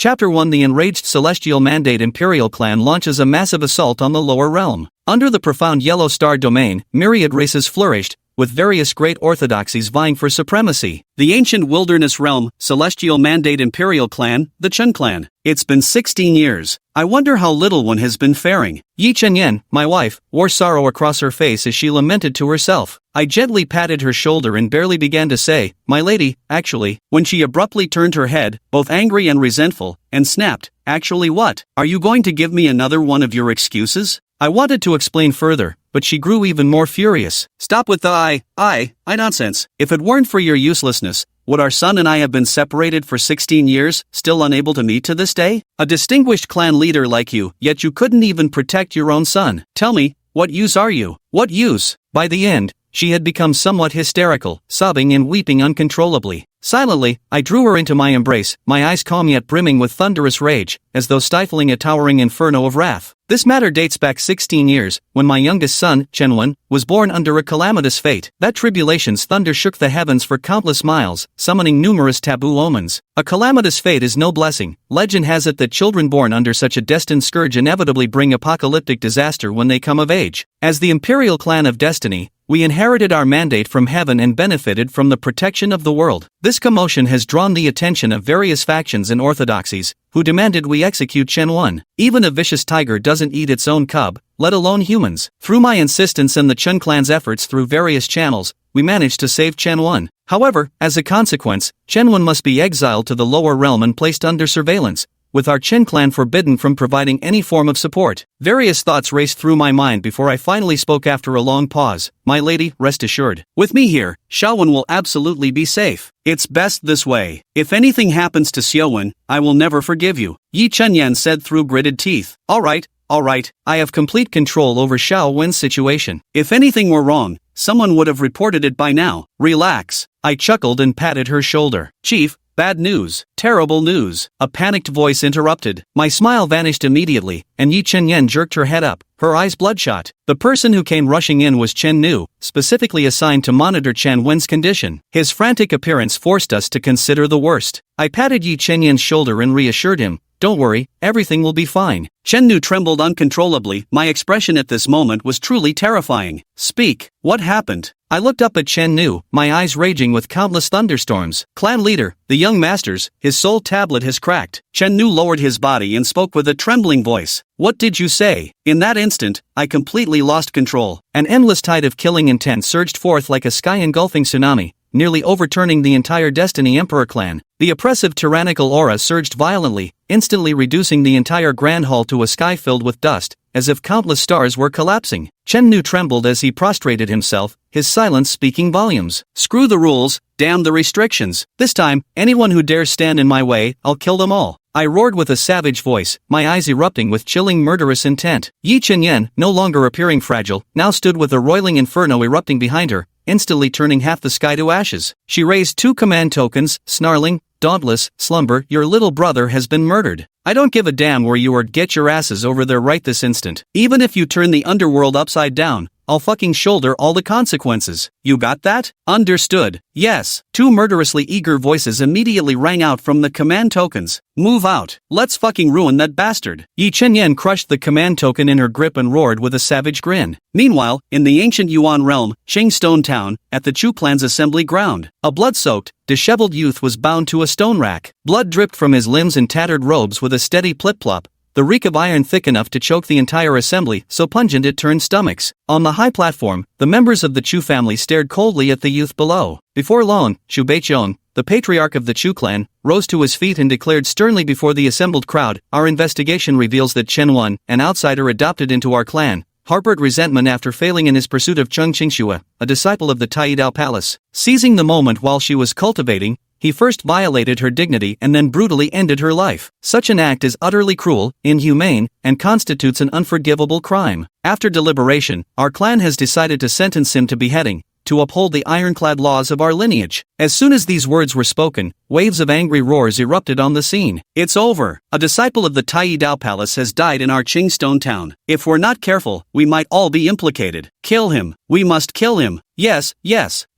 Chapter 1. The enraged Celestial Mandate Imperial Clan launches a massive assault on the lower realm. Under the profound Yellow Star domain, myriad races flourished, with various great orthodoxies vying for supremacy. The ancient wilderness realm, Celestial Mandate Imperial Clan, the Chen Clan. It's been 16 years. I wonder how little one has been faring. Yi Chenyan, my wife, wore sorrow across her face as she lamented to herself. I gently patted her shoulder and barely began to say, "My lady," actually, when she abruptly turned her head, both angry and resentful, and snapped, "Actually what? Are you going to give me another one of your excuses?" I wanted to explain further, but she grew even more furious. "Stop with the I nonsense. If it weren't for your uselessness, would our son and I have been separated for 16 years, still unable to meet to this day? A distinguished clan leader like you, yet you couldn't even protect your own son. Tell me, what use are you? What use?" By the end, she had become somewhat hysterical, sobbing and weeping uncontrollably. Silently, I drew her into my embrace, my eyes calm yet brimming with thunderous rage, as though stifling a towering inferno of wrath. This matter dates back 16 years, when my youngest son, Chenwen, was born under a calamitous fate. That tribulation's thunder shook the heavens for countless miles, summoning numerous taboo omens. A calamitous fate is no blessing. Legend has it that children born under such a destined scourge inevitably bring apocalyptic disaster when they come of age. As the Imperial Clan of Destiny, we inherited our mandate from heaven and benefited from the protection of the world. This commotion has drawn the attention of various factions and orthodoxies, who demanded we execute Chenwen. Even a vicious tiger doesn't eat its own cub, let alone humans. Through my insistence and the Chen clan's efforts through various channels, we managed to save Chenwen. However, as a consequence, Chenwen must be exiled to the lower realm and placed under surveillance, with our Chen clan forbidden from providing any form of support. Various thoughts raced through my mind before I finally spoke after a long pause. "My lady, rest assured. With me here, Xiaowen will absolutely be safe. It's best this way. If anything happens to Xiaowen, I will never forgive you," Yi Chenyan said through gritted teeth. All right. I have complete control over Xiaowen's situation. If anything were wrong, someone would have reported it by now. Relax. I chuckled and patted her shoulder. "Chief, bad news, terrible news," a panicked voice interrupted. My smile vanished immediately, and Yi Chenyan jerked her head up, her eyes bloodshot. The person who came rushing in was Chen Nu, specifically assigned to monitor Chen Wen's condition. His frantic appearance forced us to consider the worst. I patted Yi Chenyan's shoulder and reassured him, "Don't worry, everything will be fine." Chen Nu trembled uncontrollably. My expression at this moment was truly terrifying. "Speak, what happened?" I looked up at Chen Nu, my eyes raging with countless thunderstorms. "Clan leader, the young masters, his soul tablet has cracked." Chen Nu lowered his body and spoke with a trembling voice. "What did you say?" In that instant, I completely lost control. An endless tide of killing intent surged forth like a sky-engulfing tsunami, nearly overturning the entire Destiny Emperor clan. The oppressive tyrannical aura surged violently, instantly reducing the entire Grand Hall to a sky filled with dust, as if countless stars were collapsing. Chen Nu trembled as he prostrated himself, his silence speaking volumes. "Screw the rules, damn the restrictions. This time, anyone who dares stand in my way, I'll kill them all," I roared with a savage voice, my eyes erupting with chilling murderous intent. Yi Chenyan, no longer appearing fragile, now stood with a roiling inferno erupting behind her, instantly turning half the sky to ashes. She raised 2 command tokens, snarling, "Dauntless, slumber, your little brother has been murdered. I don't give a damn where you are, get your asses over there right this instant. Even if you turn the underworld upside down, I'll fucking shoulder all the consequences. You got that?" "Understood." "Yes." 2 murderously eager voices immediately rang out from the command tokens. "Move out. Let's fucking ruin that bastard." Yi Chenyan crushed the command token in her grip and roared with a savage grin. Meanwhile, in the ancient Yuan realm, Qingstone Town, at the Chu clan's assembly ground, a blood-soaked, disheveled youth was bound to a stone rack. Blood dripped from his limbs and tattered robes with a steady plip-plop, the reek of iron thick enough to choke the entire assembly, so pungent it turned stomachs. On the high platform, the members of the Chu family stared coldly at the youth below. Before long, Chu Beichong, the patriarch of the Chu clan, rose to his feet and declared sternly before the assembled crowd, "Our investigation reveals that Chen Wen, an outsider adopted into our clan, harbored resentment after failing in his pursuit of Cheng Qingxue, a disciple of the Taidao Palace. Seizing the moment while she was cultivating, he first violated her dignity and then brutally ended her life. Such an act is utterly cruel, inhumane, and constitutes an unforgivable crime. After deliberation, our clan has decided to sentence him to beheading, to uphold the ironclad laws of our lineage." As soon as these words were spoken, waves of angry roars erupted on the scene. "It's over. A disciple of the Taidao Palace has died in our Qingstone town. If we're not careful, we might all be implicated. Kill him. We must kill him. Yes.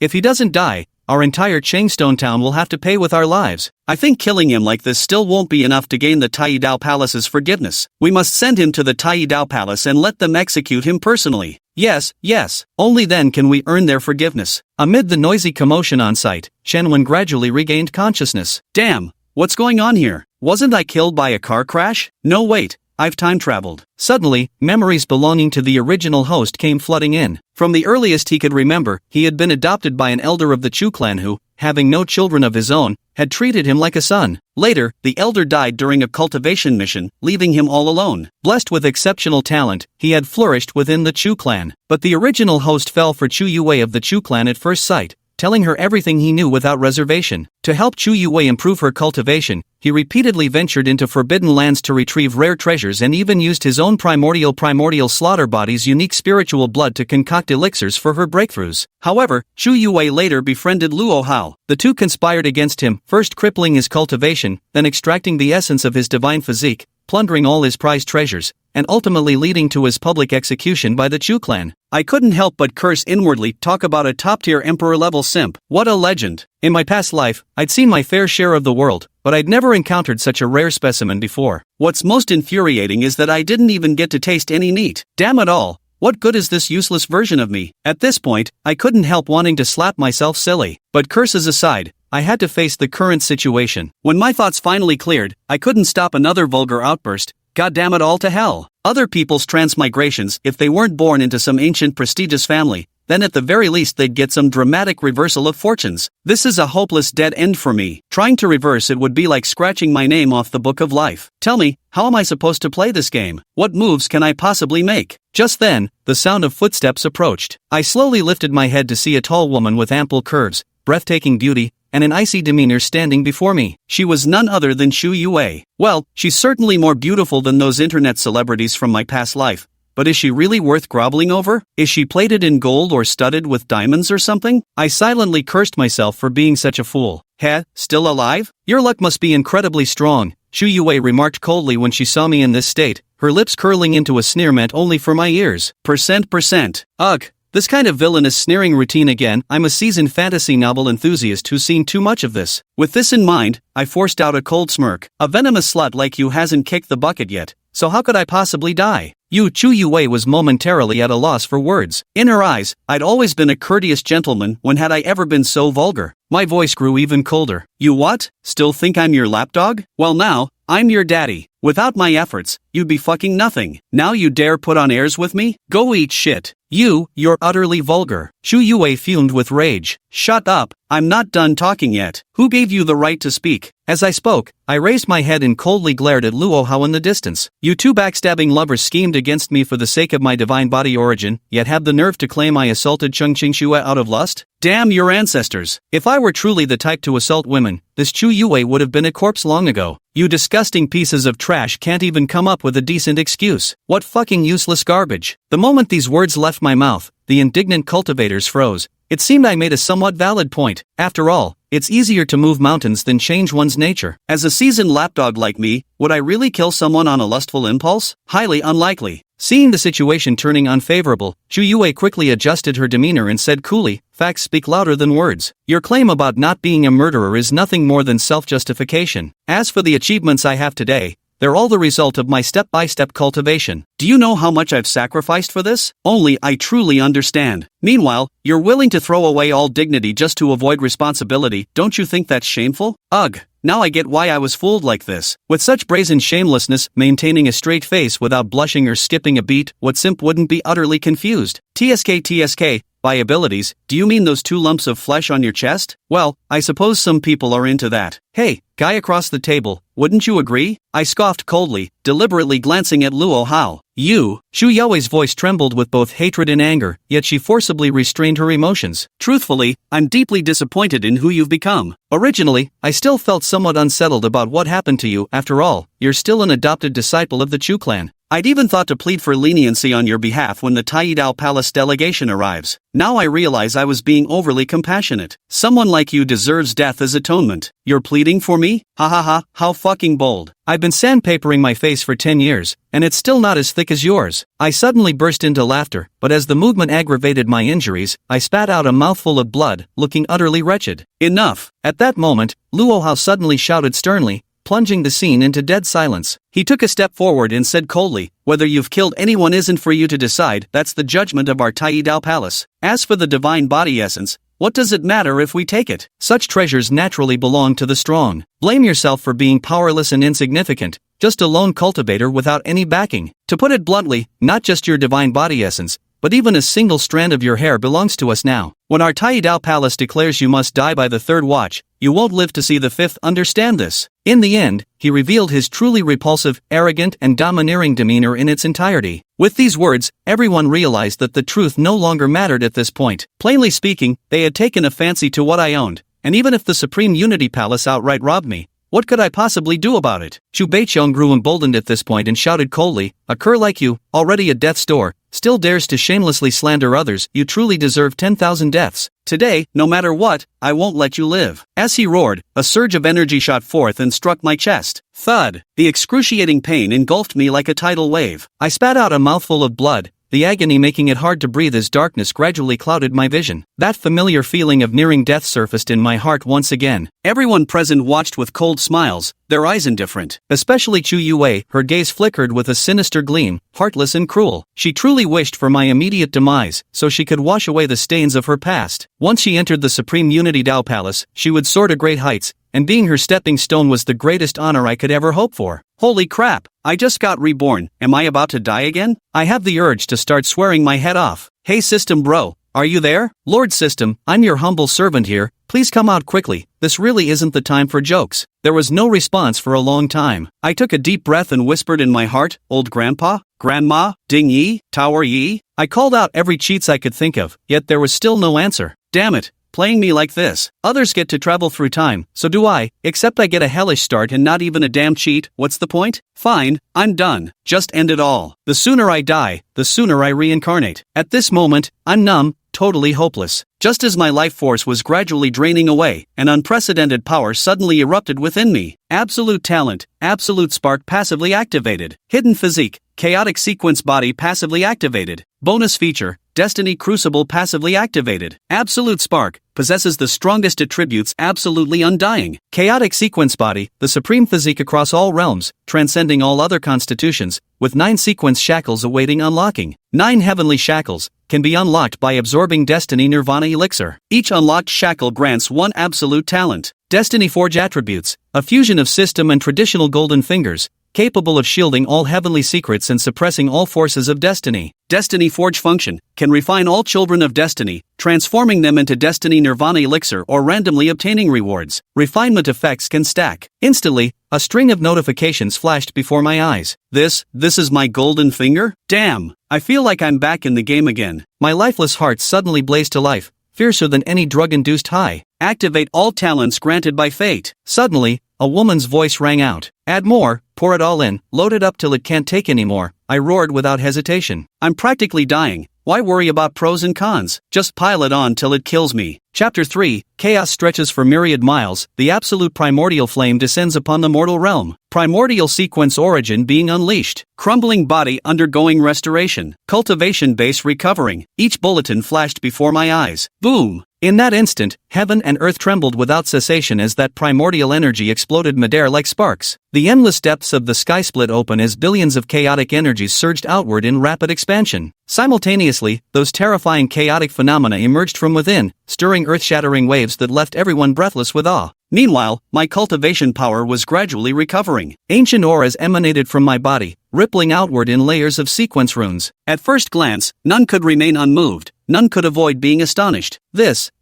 If he doesn't die, our entire Changstone town will have to pay with our lives. I think killing him like this still won't be enough to gain the Taidao Palace's forgiveness. We must send him to the Taidao Palace and let them execute him personally. Yes, only then can we earn their forgiveness. Amid the noisy commotion on site, Shenwen gradually regained consciousness. Damn, what's going on here? Wasn't I killed by a car crash? No wait, I've time traveled. Suddenly, memories belonging to the original host came flooding in. From the earliest he could remember, he had been adopted by an elder of the Chu clan who, having no children of his own, had treated him like a son. Later, the elder died during a cultivation mission, leaving him all alone. Blessed with exceptional talent, he had flourished within the Chu clan. But the original host fell for Chu Yue of the Chu clan at first sight, telling her everything he knew without reservation. To help Chu Yue improve her cultivation, he repeatedly ventured into forbidden lands to retrieve rare treasures and even used his own primordial slaughter body's unique spiritual blood to concoct elixirs for her breakthroughs. However, Chu Yue later befriended Luo Hao. The two conspired against him, first crippling his cultivation, then extracting the essence of his divine physique, plundering all his prized treasures, and ultimately leading to his public execution by the Chu clan. I couldn't help but curse inwardly. Talk about a top-tier emperor-level simp. What a legend. In my past life, I'd seen my fair share of the world, but I'd never encountered such a rare specimen before. What's most infuriating is that I didn't even get to taste any meat. Damn it all. What good is this useless version of me? At this point, I couldn't help wanting to slap myself silly. But curses aside, I had to face the current situation. When my thoughts finally cleared, I couldn't stop another vulgar outburst. God damn it all to hell. Other people's transmigrations, if they weren't born into some ancient prestigious family, then at the very least they'd get some dramatic reversal of fortunes. This is a hopeless dead end for me. Trying to reverse it would be like scratching my name off the book of life. Tell me, how am I supposed to play this game? What moves can I possibly make? Just then, the sound of footsteps approached. I slowly lifted my head to see a tall woman with ample curves, breathtaking beauty, and an icy demeanor standing before me. She was none other than Chu Yue. Well, she's certainly more beautiful than those internet celebrities from my past life. But is she really worth groveling over? Is she plated in gold or studded with diamonds or something? I silently cursed myself for being such a fool. Heh, still alive? Your luck must be incredibly strong, Chu Yue remarked coldly when she saw me in this state, her lips curling into a sneer meant only for my ears. Percent. Ugh. This kind of villainous sneering routine again. I'm a seasoned fantasy novel enthusiast who's seen too much of this. With this in mind, I forced out a cold smirk. A venomous slut like you hasn't kicked the bucket yet, so how could I possibly die? Chu Yue was momentarily at a loss for words. In her eyes, I'd always been a courteous gentleman. When had I ever been so vulgar? My voice grew even colder. You what? Still think I'm your lapdog? Well now, I'm your daddy. Without my efforts, you'd be fucking nothing. Now you dare put on airs with me? Go eat shit. You're utterly vulgar. Chu Yue fumed with rage. Shut up, I'm not done talking yet. Who gave you the right to speak? As I spoke, I raised my head and coldly glared at Luo Hao in the distance. You two backstabbing lovers schemed against me for the sake of my divine body origin, yet have the nerve to claim I assaulted Cheng Qingxue out of lust? Damn your ancestors. If I were truly the type to assault women, this Chu Yue would have been a corpse long ago. You disgusting pieces of trash can't even come up with a decent excuse. What fucking useless garbage. The moment these words left my mouth, the indignant cultivators froze. It seemed I made a somewhat valid point. After all, it's easier to move mountains than change one's nature. As a seasoned lapdog like me, would I really kill someone on a lustful impulse? Highly unlikely. Seeing the situation turning unfavorable, Chu Yue quickly adjusted her demeanor and said coolly, facts speak louder than words. Your claim about not being a murderer is nothing more than self-justification. As for the achievements I have today, they're all the result of my step-by-step cultivation. Do you know how much I've sacrificed for this? Only I truly understand. Meanwhile, you're willing to throw away all dignity just to avoid responsibility. Don't you think that's shameful? Ugh. Now I get why I was fooled like this. With such brazen shamelessness, maintaining a straight face without blushing or skipping a beat, what simp wouldn't be utterly confused? TSK, by abilities, do you mean those two lumps of flesh on your chest? Well, I suppose some people are into that. Hey, guy across the table, wouldn't you agree? I scoffed coldly, deliberately glancing at Luo Hao. Chu Yue's voice trembled with both hatred and anger, yet she forcibly restrained her emotions. Truthfully, I'm deeply disappointed in who you've become. Originally, I still felt somewhat unsettled about what happened to you. After all, you're still an adopted disciple of the Chu clan. I'd even thought to plead for leniency on your behalf when the Taidao Palace delegation arrives. Now I realize I was being overly compassionate. Someone like you deserves death as atonement. You're pleading for me? Ha ha ha, how fucking bold. I've been sandpapering my face for 10 years, and it's still not as thick as yours. I suddenly burst into laughter, but as the movement aggravated my injuries, I spat out a mouthful of blood, looking utterly wretched. Enough! At that moment, Luo Hao suddenly shouted sternly, plunging the scene into dead silence. He took a step forward and said coldly, "Whether you've killed anyone isn't for you to decide, that's the judgment of our Taidao Palace. As for the divine body essence, what does it matter if we take it? Such treasures naturally belong to the strong. Blame yourself for being powerless and insignificant, just a lone cultivator without any backing. To put it bluntly, not just your divine body essence, but even a single strand of your hair belongs to us now. When our Taidao Palace declares you must die by the third watch, you won't live to see the fifth. Understand this." In the end, he revealed his truly repulsive, arrogant and domineering demeanor in its entirety. With these words, everyone realized that the truth no longer mattered at this point. Plainly speaking, they had taken a fancy to what I owned, and even if the Supreme Unity Palace outright robbed me, what could I possibly do about it? Zhu Beiqiong grew emboldened at this point and shouted coldly, "A cur like you, already at death's door, still dares to shamelessly slander others. You truly deserve 10,000 deaths. Today, no matter what, I won't let you live." As he roared, a surge of energy shot forth and struck my chest. Thud! The excruciating pain engulfed me like a tidal wave. I spat out a mouthful of blood, the agony making it hard to breathe as darkness gradually clouded my vision. That familiar feeling of nearing death surfaced in my heart once again. Everyone present watched with cold smiles, their eyes indifferent. Especially Chu Yue, her gaze flickered with a sinister gleam, heartless and cruel. She truly wished for my immediate demise, so she could wash away the stains of her past. Once she entered the Supreme Unity Dao Palace, she would soar to great heights, and being her stepping stone was the greatest honor I could ever hope for. Holy crap, I just got reborn. Am I about to die again? I have the urge to start swearing my head off. Hey System bro, are you there? Lord System, I'm your humble servant here, please come out quickly, this really isn't the time for jokes. There was no response for a long time. I took a deep breath and whispered in my heart, "Old grandpa? Grandma? Ding Yi? Tower Yi?" I called out every cheats I could think of, yet there was still no answer. Damn it. Playing me like this. Others get to travel through time, so do I, except I get a hellish start and not even a damn cheat. What's the point? Fine, I'm done. Just end it all. The sooner I die, the sooner I reincarnate. At this moment, I'm numb, totally hopeless. Just as my life force was gradually draining away, an unprecedented power suddenly erupted within me. Absolute talent, absolute spark passively activated. Hidden physique, chaotic sequence body passively activated. Bonus feature, Destiny Crucible passively activated. Absolute spark, possesses the strongest attributes absolutely undying. Chaotic sequence body, the supreme physique across all realms, transcending all other constitutions, with 9 sequence shackles awaiting unlocking. 9 heavenly shackles, can be unlocked by absorbing Destiny Nirvana Elixir. Each unlocked shackle grants 1 absolute talent. Destiny Forge attributes, a fusion of system and traditional golden fingers, capable of shielding all heavenly secrets and suppressing all forces of destiny. Destiny Forge function, can refine all children of destiny, transforming them into Destiny Nirvana Elixir or randomly obtaining rewards. Refinement effects can stack. Instantly, a string of notifications flashed before my eyes. This is my golden finger? Damn! I feel like I'm back in the game again. My lifeless heart suddenly blazed to life, fiercer than any drug-induced high. Activate all talents granted by fate. Suddenly, a woman's voice rang out. Add more, pour it all in, load it up till it can't take anymore. I roared without hesitation. I'm practically dying. Why worry about pros and cons? Just pile it on till it kills me. Chapter 3, Chaos stretches for myriad miles, the absolute primordial flame descends upon the mortal realm. Primordial sequence origin being unleashed. Crumbling body undergoing restoration. Cultivation base recovering. Each bulletin flashed before my eyes. Boom! In that instant, heaven and earth trembled without cessation as that primordial energy exploded midair like sparks. The endless depths of the sky split open as billions of chaotic energies surged outward in rapid expansion. Simultaneously, those terrifying chaotic phenomena emerged from within, stirring earth-shattering waves that left everyone breathless with awe. Meanwhile, my cultivation power was gradually recovering. Ancient auras emanated from my body, rippling outward in layers of sequence runes. At first glance, none could remain unmoved, none could avoid being astonished.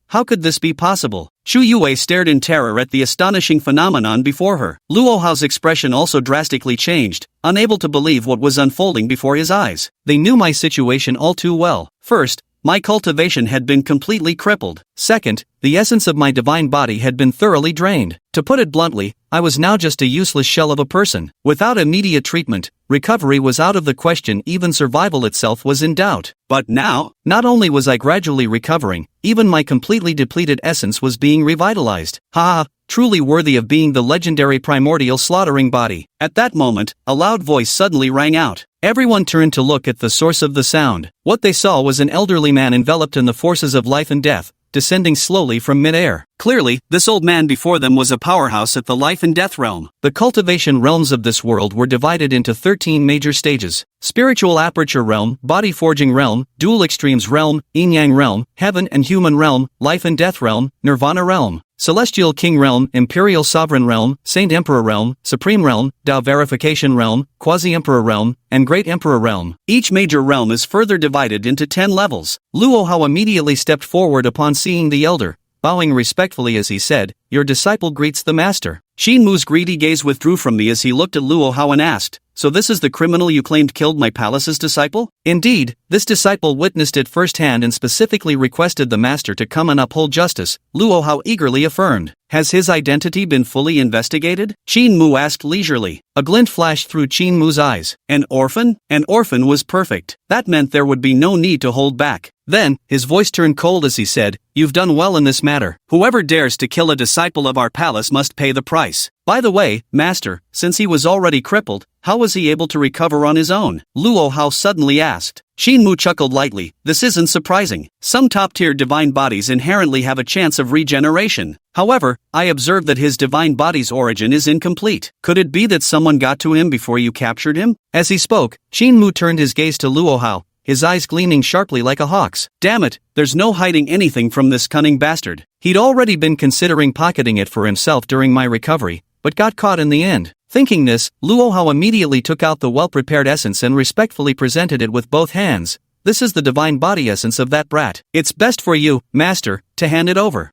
How could this be possible? Chu Yue stared in terror at the astonishing phenomenon before her. Luo Hao's expression also drastically changed, unable to believe what was unfolding before his eyes. They knew my situation all too well. First, my cultivation had been completely crippled. Second, the essence of my divine body had been thoroughly drained. To put it bluntly, I was now just a useless shell of a person. Without immediate treatment, recovery was out of the question, even survival itself was in doubt. But now, not only was I gradually recovering, even my completely depleted essence was being revitalized. Ha! Truly worthy of being the legendary primordial slaughtering body. At that moment, a loud voice suddenly rang out. Everyone turned to look at the source of the sound. What they saw was an elderly man enveloped in the forces of life and death, descending slowly from mid-air. Clearly, this old man before them was a powerhouse at the life and death realm. The cultivation realms of this world were divided into 13 major stages: spiritual aperture realm, body forging realm, dual extremes realm, yin-yang realm, heaven and human realm, life and death realm, nirvana realm, celestial king realm, imperial sovereign realm, saint emperor realm, supreme realm, Tao verification realm, quasi-emperor realm, and great emperor realm. Each major realm is further divided into 10 levels. Luo Hao immediately stepped forward upon seeing the elder, bowing respectfully as he said, "Your disciple greets the master." Xin Mu's greedy gaze withdrew from me as he looked at Luo Hao and asked, "So this is the criminal you claimed killed my palace's disciple?" Indeed, this disciple witnessed it firsthand and specifically requested the master to come and uphold justice, Luo Hao eagerly affirmed. "Has his identity been fully investigated?" Xin Mu asked leisurely. A glint flashed through Xin Mu's eyes. An orphan? An orphan was perfect. That meant there would be no need to hold back. Then, his voice turned cold as he said, "You've done well in this matter. Whoever dares to kill a disciple of our palace must pay the price. By the way, master, since he was already crippled, how was he able to recover on his own?" Luo Hao suddenly asked. Xin Mu chuckled lightly. "This isn't surprising. Some top-tier divine bodies inherently have a chance of regeneration. However, I observed that his divine body's origin is incomplete. Could it be that someone got to him before you captured him?" As he spoke, Xin Mu turned his gaze to Luo Hao, his eyes gleaming sharply like a hawk's. Damn it, there's no hiding anything from this cunning bastard. He'd already been considering pocketing it for himself during my recovery, but got caught in the end. Thinking this, Luo Hao immediately took out the well-prepared essence and respectfully presented it with both hands. "This is the divine body essence of that brat. It's best for you, master, to hand it over."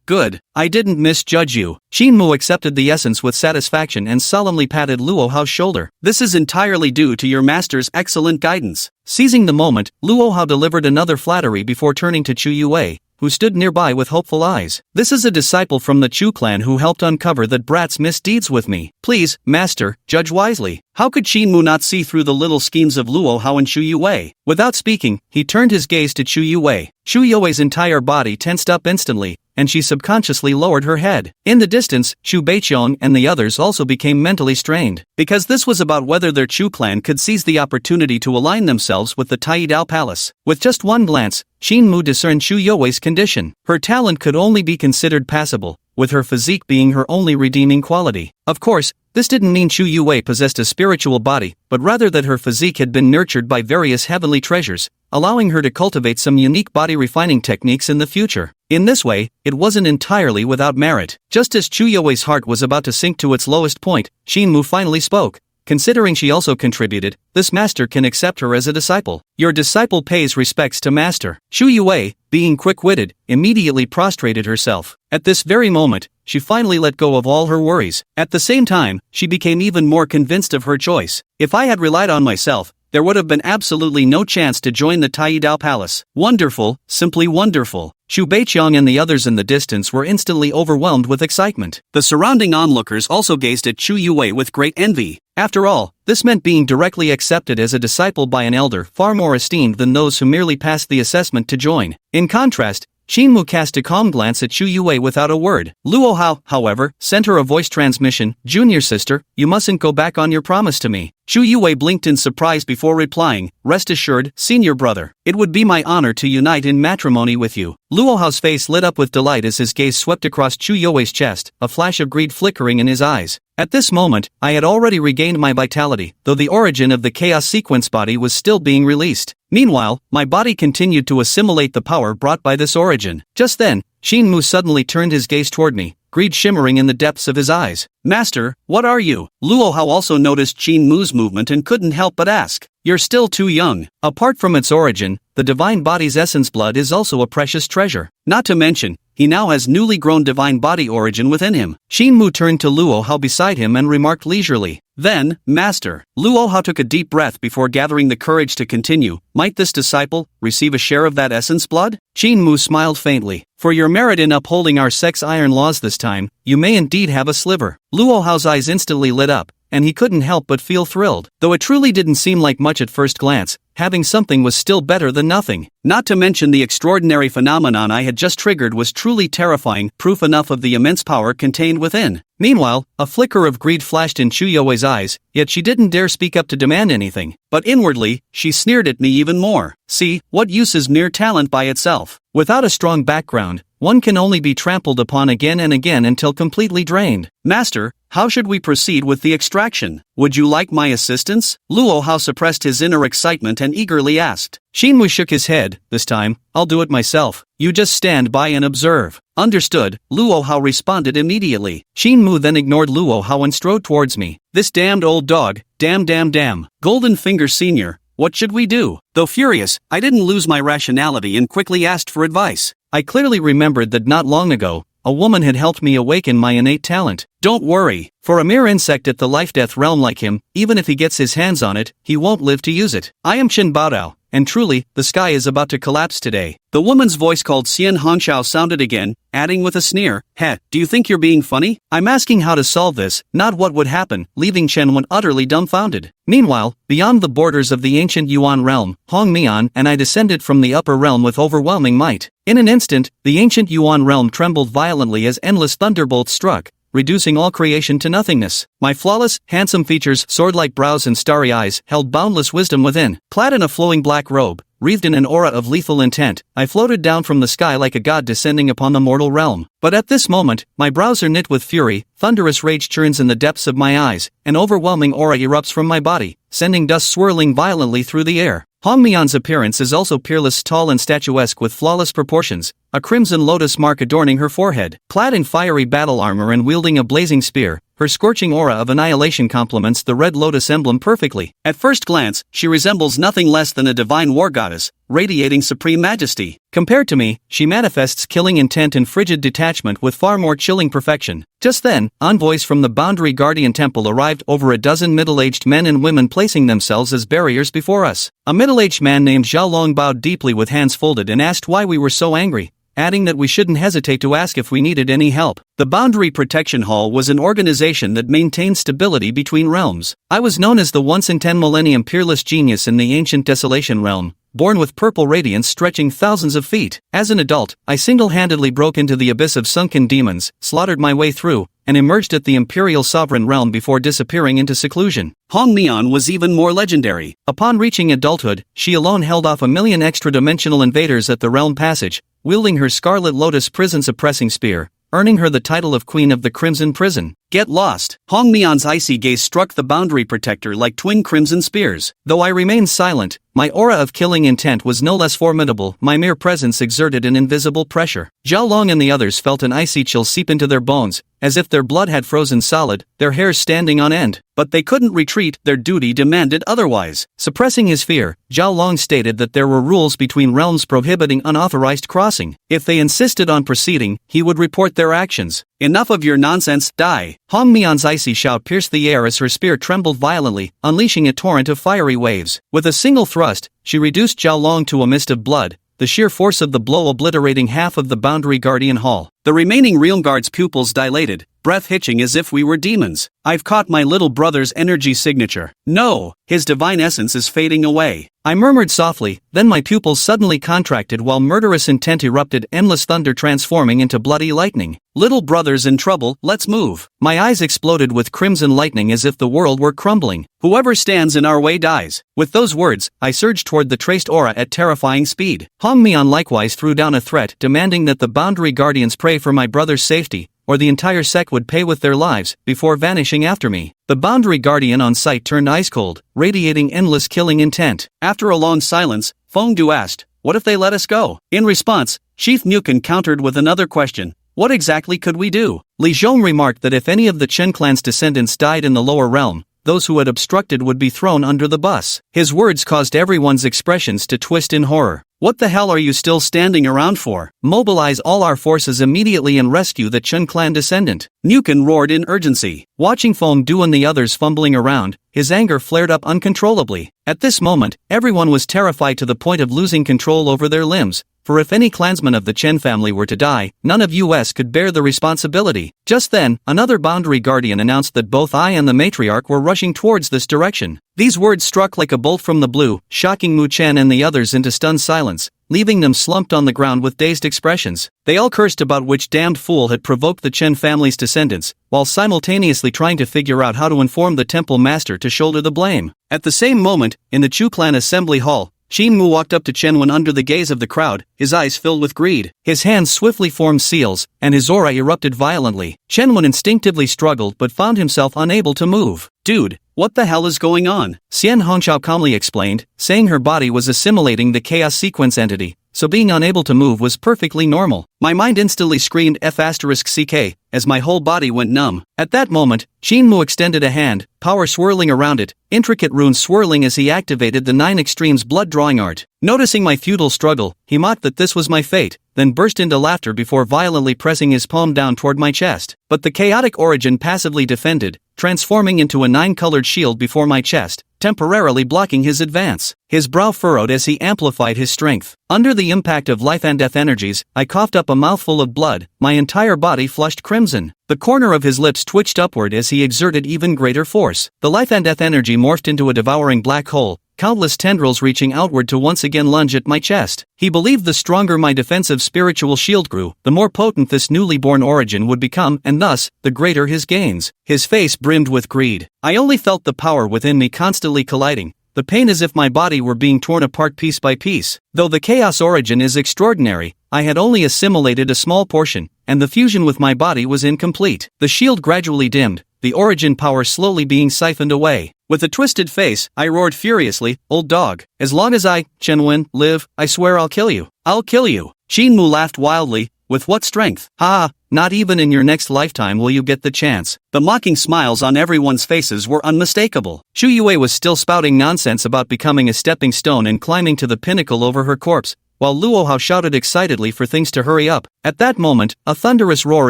Good. I didn't misjudge you." Xin Mu accepted the essence with satisfaction and solemnly patted Luo Hao's shoulder. "This is entirely due to your master's excellent guidance." Seizing the moment, Luo Hao delivered another flattery before turning to Chu Yue, who stood nearby with hopeful eyes. "This is a disciple from the Chu clan who helped uncover that brat's misdeeds with me. Please, master, judge wisely." How could Xin Mu not see through the little schemes of Luo Hao and Chu Yue? Without speaking, he turned his gaze to Chu Yue. Chu Yue's entire body tensed up instantly, and she subconsciously lowered her head. In the distance, Chu Beiqiang and the others also became mentally strained, because this was about whether their Chu clan could seize the opportunity to align themselves with the Tai Dao Palace. With just one glance, Xin Mu discerned Chu Yue's condition. Her talent could only be considered passable, with her physique being her only redeeming quality. Of course, this didn't mean Chu Yue possessed a spiritual body, but rather that her physique had been nurtured by various heavenly treasures, allowing her to cultivate some unique body refining techniques in the future. In this way, it wasn't entirely without merit. Just as Chu Yue's heart was about to sink to its lowest point, Xin Mu finally spoke. Considering she also contributed, this master can accept her as a disciple. Your disciple pays respects to master. Chu Yue, being quick-witted, immediately prostrated herself. At this very moment, she finally let go of all her worries. At the same time, she became even more convinced of her choice. If I had relied on myself, there would have been absolutely no chance to join the Tai Dao Palace. Wonderful, simply wonderful. Chu Beiqiang and the others in the distance were instantly overwhelmed with excitement. The surrounding onlookers also gazed at Chu Yue with great envy. After all, this meant being directly accepted as a disciple by an elder far more esteemed than those who merely passed the assessment to join. In contrast, Xin Mu cast a calm glance at Chu Yue without a word. Luo Hao, however, sent her a voice transmission. "Junior sister, you mustn't go back on your promise to me." Chu Yue blinked in surprise before replying, "Rest assured, senior brother, it would be my honor to unite in matrimony with you." Luo Hao's face lit up with delight as his gaze swept across Chu Yue's chest, a flash of greed flickering in his eyes. At this moment, I had already regained my vitality, though the origin of the chaos sequence body was still being released. Meanwhile, my body continued to assimilate the power brought by this origin. Just then, Xin Mu suddenly turned his gaze toward me, greed shimmering in the depths of his eyes. "Master, what are you?" Luo Hao also noticed Xin Mu's movement and couldn't help but ask. "You're still too young." Apart from its origin, the divine body's essence blood is also a precious treasure. Not to mention, he now has newly grown divine body origin within him. Shinmu turned to Luo Hao beside him and remarked leisurely, "Then, Master." Luo Hao took a deep breath before gathering the courage to continue. "Might this disciple receive a share of that essence blood?" Shinmu smiled faintly. "For your merit in upholding our sex iron laws this time, you may indeed have a sliver." Luo Hao's eyes instantly lit up, and he couldn't help but feel thrilled. Though it truly didn't seem like much at first glance, having something was still better than nothing. Not to mention the extraordinary phenomenon I had just triggered was truly terrifying, proof enough of the immense power contained within. Meanwhile, a flicker of greed flashed in Chuyoe's eyes, yet she didn't dare speak up to demand anything. But inwardly, she sneered at me even more. See, what use is mere talent by itself? Without a strong background, one can only be trampled upon again and again until completely drained. Master, how should we proceed with the extraction? Would you like my assistance? Luo Hao suppressed his inner excitement and eagerly asked. Shinmu shook his head. This time, I'll do it myself. You just stand by and observe. Understood, Luo Hao responded immediately. Shinmu then ignored Luo Hao and strode towards me. This damned old dog, damn. Golden Finger Sr., what should we do? Though furious, I didn't lose my rationality and quickly asked for advice. I clearly remembered that not long ago, a woman had helped me awaken my innate talent. Don't worry, for a mere insect at the life-death realm like him, even if he gets his hands on it, he won't live to use it. I am Qin Baodao, and truly, the sky is about to collapse today. The woman's voice called Xian Hongqiao sounded again, adding with a sneer, Heh, do you think you're being funny? I'm asking how to solve this, not what would happen, leaving Chen Wen utterly dumbfounded. Meanwhile, beyond the borders of the ancient Yuan realm, Hong Mian and I descended from the upper realm with overwhelming might. In an instant, the ancient Yuan realm trembled violently as endless thunderbolts struck, reducing all creation to nothingness. My flawless, handsome features, sword-like brows and starry eyes, held boundless wisdom within. Clad in a flowing black robe, wreathed in an aura of lethal intent, I floated down from the sky like a god descending upon the mortal realm. But at this moment, my brows are knit with fury, thunderous rage churns in the depths of my eyes, an overwhelming aura erupts from my body, sending dust swirling violently through the air. Hong Mian's appearance is also peerless, tall and statuesque with flawless proportions, a crimson lotus mark adorning her forehead. Clad in fiery battle armor and wielding a blazing spear, her scorching aura of annihilation complements the red lotus emblem perfectly. At first glance, she resembles nothing less than a divine war goddess, radiating supreme majesty. Compared to me, she manifests killing intent and frigid detachment with far more chilling perfection. Just then, envoys from the Boundary Guardian Temple arrived, over a dozen middle-aged men and women placing themselves as barriers before us. A middle-aged man named Zhao Long bowed deeply with hands folded and asked why we were so angry, adding that we shouldn't hesitate to ask if we needed any help. The Boundary Protection Hall was an organization that maintained stability between realms. I was known as the once-in-10 millennium peerless genius in the ancient Desolation realm, born with purple radiance stretching thousands of feet. As an adult, I single-handedly broke into the abyss of sunken demons, slaughtered my way through, and emerged at the Imperial Sovereign realm before disappearing into seclusion. Hong Mian was even more legendary. Upon reaching adulthood, she alone held off 1,000,000 extra-dimensional invaders at the realm passage, wielding her Scarlet Lotus prison-suppressing spear, earning her the title of Queen of the Crimson Prison. Get lost. Hong Mian's icy gaze struck the boundary protector like twin crimson spears. Though I remained silent, my aura of killing intent was no less formidable. My mere presence exerted an invisible pressure. Zhao Long and the others felt an icy chill seep into their bones, as if their blood had frozen solid, their hair standing on end. But they couldn't retreat, their duty demanded otherwise. Suppressing his fear, Zhao Long stated that there were rules between realms prohibiting unauthorized crossing. If they insisted on proceeding, he would report their actions. Enough of your nonsense, die. Hong Mian's icy shout pierced the air as her spear trembled violently, unleashing a torrent of fiery waves. With a single thrust, she reduced Zhao Long to a mist of blood, the sheer force of the blow obliterating half of the Boundary Guardian Hall. The remaining realm guard's pupils dilated, breath hitching as if we were demons. I've caught my little brother's energy signature. No, his divine essence is fading away. I murmured softly, then my pupils suddenly contracted while murderous intent erupted, endless thunder transforming into bloody lightning. Little brother's in trouble, let's move. My eyes exploded with crimson lightning as if the world were crumbling. Whoever stands in our way dies. With those words, I surged toward the traced aura at terrifying speed. Hong Mian likewise threw down a threat, demanding that the Boundary Guardians pray for my brother's safety, or the entire sect would pay with their lives, before vanishing after me. The Boundary Guardian on sight turned ice-cold, radiating endless killing intent. After a long silence, Feng Du asked, what if they let us go? In response, Chief Nukin countered with another question. What exactly could we do? Li Zhong remarked that if any of the Chen clan's descendants died in the lower realm, those who had obstructed would be thrown under the bus. His words caused everyone's expressions to twist in horror. What the hell are you still standing around for? Mobilize all our forces immediately and rescue the Chen clan descendant. Nukin roared in urgency. Watching Feng Du and the others fumbling around, his anger flared up uncontrollably. At this moment, everyone was terrified to the point of losing control over their limbs, for if any clansman of the Chen family were to die, none of us could bear the responsibility. Just then, another boundary guardian announced that both I and the matriarch were rushing towards this direction. These words struck like a bolt from the blue, shocking Mu Chen and the others into stunned silence, leaving them slumped on the ground with dazed expressions. They all cursed about which damned fool had provoked the Chen family's descendants, while simultaneously trying to figure out how to inform the temple master to shoulder the blame. At the same moment, in the Chu clan assembly hall, Qin Mu walked up to Chen Wen under the gaze of the crowd, his eyes filled with greed. His hands swiftly formed seals, and his aura erupted violently. Chen Wen instinctively struggled but found himself unable to move. Dude, what the hell is going on? Xian Hongqiao calmly explained, saying her body was assimilating the chaos sequence entity, so being unable to move was perfectly normal. My mind instantly screamed F***CK, as my whole body went numb. At that moment, Qin Mu extended a hand, power swirling around it, intricate runes swirling as he activated the 9 Extremes blood drawing art. Noticing my futile struggle, he mocked that this was my fate, then burst into laughter before violently pressing his palm down toward my chest. But the chaotic origin passively defended, transforming into a 9-colored shield before my chest, temporarily blocking his advance. His brow furrowed as he amplified his strength. Under the impact of life and death energies, I coughed up a mouthful of blood, my entire body flushed crimson. The corner of his lips twitched upward as he exerted even greater force. The life and death energy morphed into a devouring black hole, countless tendrils reaching outward to once again lunge at my chest. He believed the stronger my defensive spiritual shield grew, the more potent this newly born origin would become, and thus, the greater his gains. His face brimmed with greed. I only felt the power within me constantly colliding, the pain as if my body were being torn apart piece by piece. Though the chaos origin is extraordinary, I had only assimilated a small portion, and the fusion with my body was incomplete. The shield gradually dimmed, the origin power slowly being siphoned away. With a twisted face, I roared furiously, "Old dog, as long as I, Chen Wen, live, I swear I'll kill you. I'll kill you." Qin Mu laughed wildly. With what strength? Ha! Not even in your next lifetime will you get the chance. The mocking smiles on everyone's faces were unmistakable. Shu Yue was still spouting nonsense about becoming a stepping stone and climbing to the pinnacle over her corpse, while Luo Hao shouted excitedly for things to hurry up. At that moment, a thunderous roar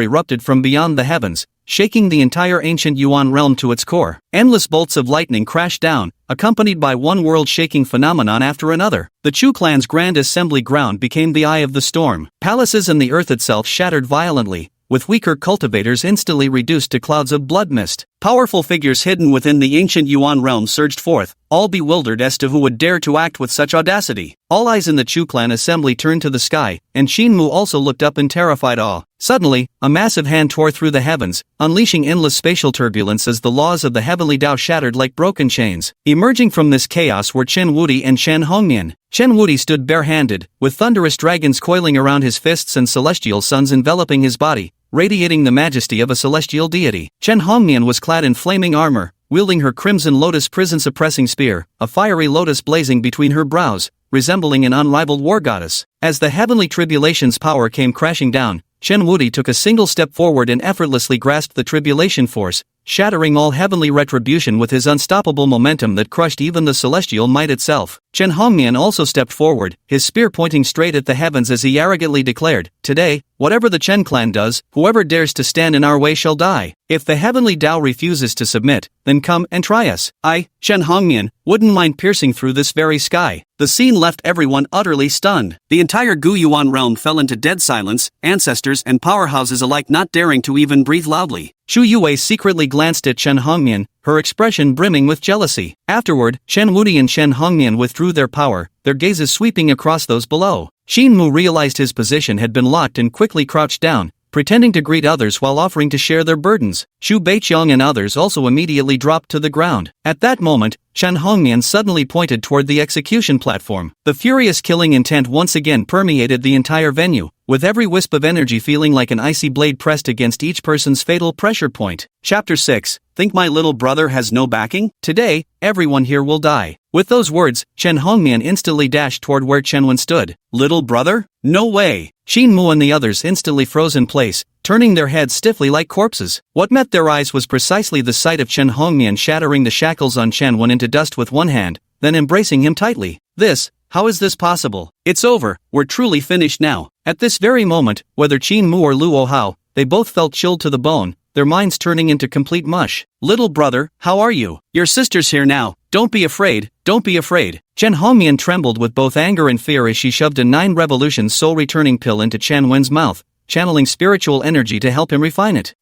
erupted from beyond the heavens, shaking the entire ancient Yuan realm to its core. Endless bolts of lightning crashed down, accompanied by one world-shaking phenomenon after another. The Chu clan's grand assembly ground became the eye of the storm. Palaces and the earth itself shattered violently, with weaker cultivators instantly reduced to clouds of blood mist. Powerful figures hidden within the ancient Yuan realm surged forth, all bewildered as to who would dare to act with such audacity. All eyes in the Chu clan assembly turned to the sky, and Qin Mu also looked up in terrified awe. Suddenly, a massive hand tore through the heavens, unleashing endless spatial turbulence as the laws of the heavenly Tao shattered like broken chains. Emerging from this chaos were Chen Wudi and Shen Hongnian. Chen Wudi stood barehanded, with thunderous dragons coiling around his fists and celestial suns enveloping his body, radiating the majesty of a celestial deity. Chen Hongnian was clad in flaming armor, wielding her crimson lotus prison-suppressing spear, a fiery lotus blazing between her brows, resembling an unrivaled war goddess. As the heavenly tribulation's power came crashing down, Chen Wudi took a single step forward and effortlessly grasped the tribulation force, shattering all heavenly retribution with his unstoppable momentum that crushed even the celestial might itself. Chen Hongnian also stepped forward, his spear pointing straight at the heavens as he arrogantly declared, "Today, whatever the Chen clan does, whoever dares to stand in our way shall die. If the heavenly Tao refuses to submit, then come and try us. I, Chen Hongnian, wouldn't mind piercing through this very sky." The scene left everyone utterly stunned. The entire Gu Yuan realm fell into dead silence, ancestors and powerhouses alike not daring to even breathe loudly. Shu Yue secretly glanced at Chen Hongnian, her expression brimming with jealousy. Afterward, Chen Wudi and Shen Hongnian withdrew their power, their gazes sweeping across those below. Qin Mu realized his position had been locked and quickly crouched down, pretending to greet others while offering to share their burdens. Xu Beiqiang and others also immediately dropped to the ground. At that moment, Chen Hongnian suddenly pointed toward the execution platform. The furious killing intent once again permeated the entire venue, with every wisp of energy feeling like an icy blade pressed against each person's fatal pressure point. Chapter 6. Think my little brother has no backing? Today, everyone here will die. With those words, Chen Hongnian instantly dashed toward where Chen Wen stood. Little brother? No way! Qin Mu and the others instantly froze in place, turning their heads stiffly like corpses. What met their eyes was precisely the sight of Chen Hongnian shattering the shackles on Chen Wen into dust with one hand, then embracing him tightly. This, How is this possible? It's over, we're truly finished now. At this very moment, whether Qin Mu or Luo Hao, they both felt chilled to the bone, their minds turning into complete mush. Little brother, how are you? Your sister's here now, don't be afraid, don't be afraid. Chen Hongmian trembled with both anger and fear as she shoved a 9 revolutions soul-returning pill into Chen Wen's mouth, channeling spiritual energy to help him refine it.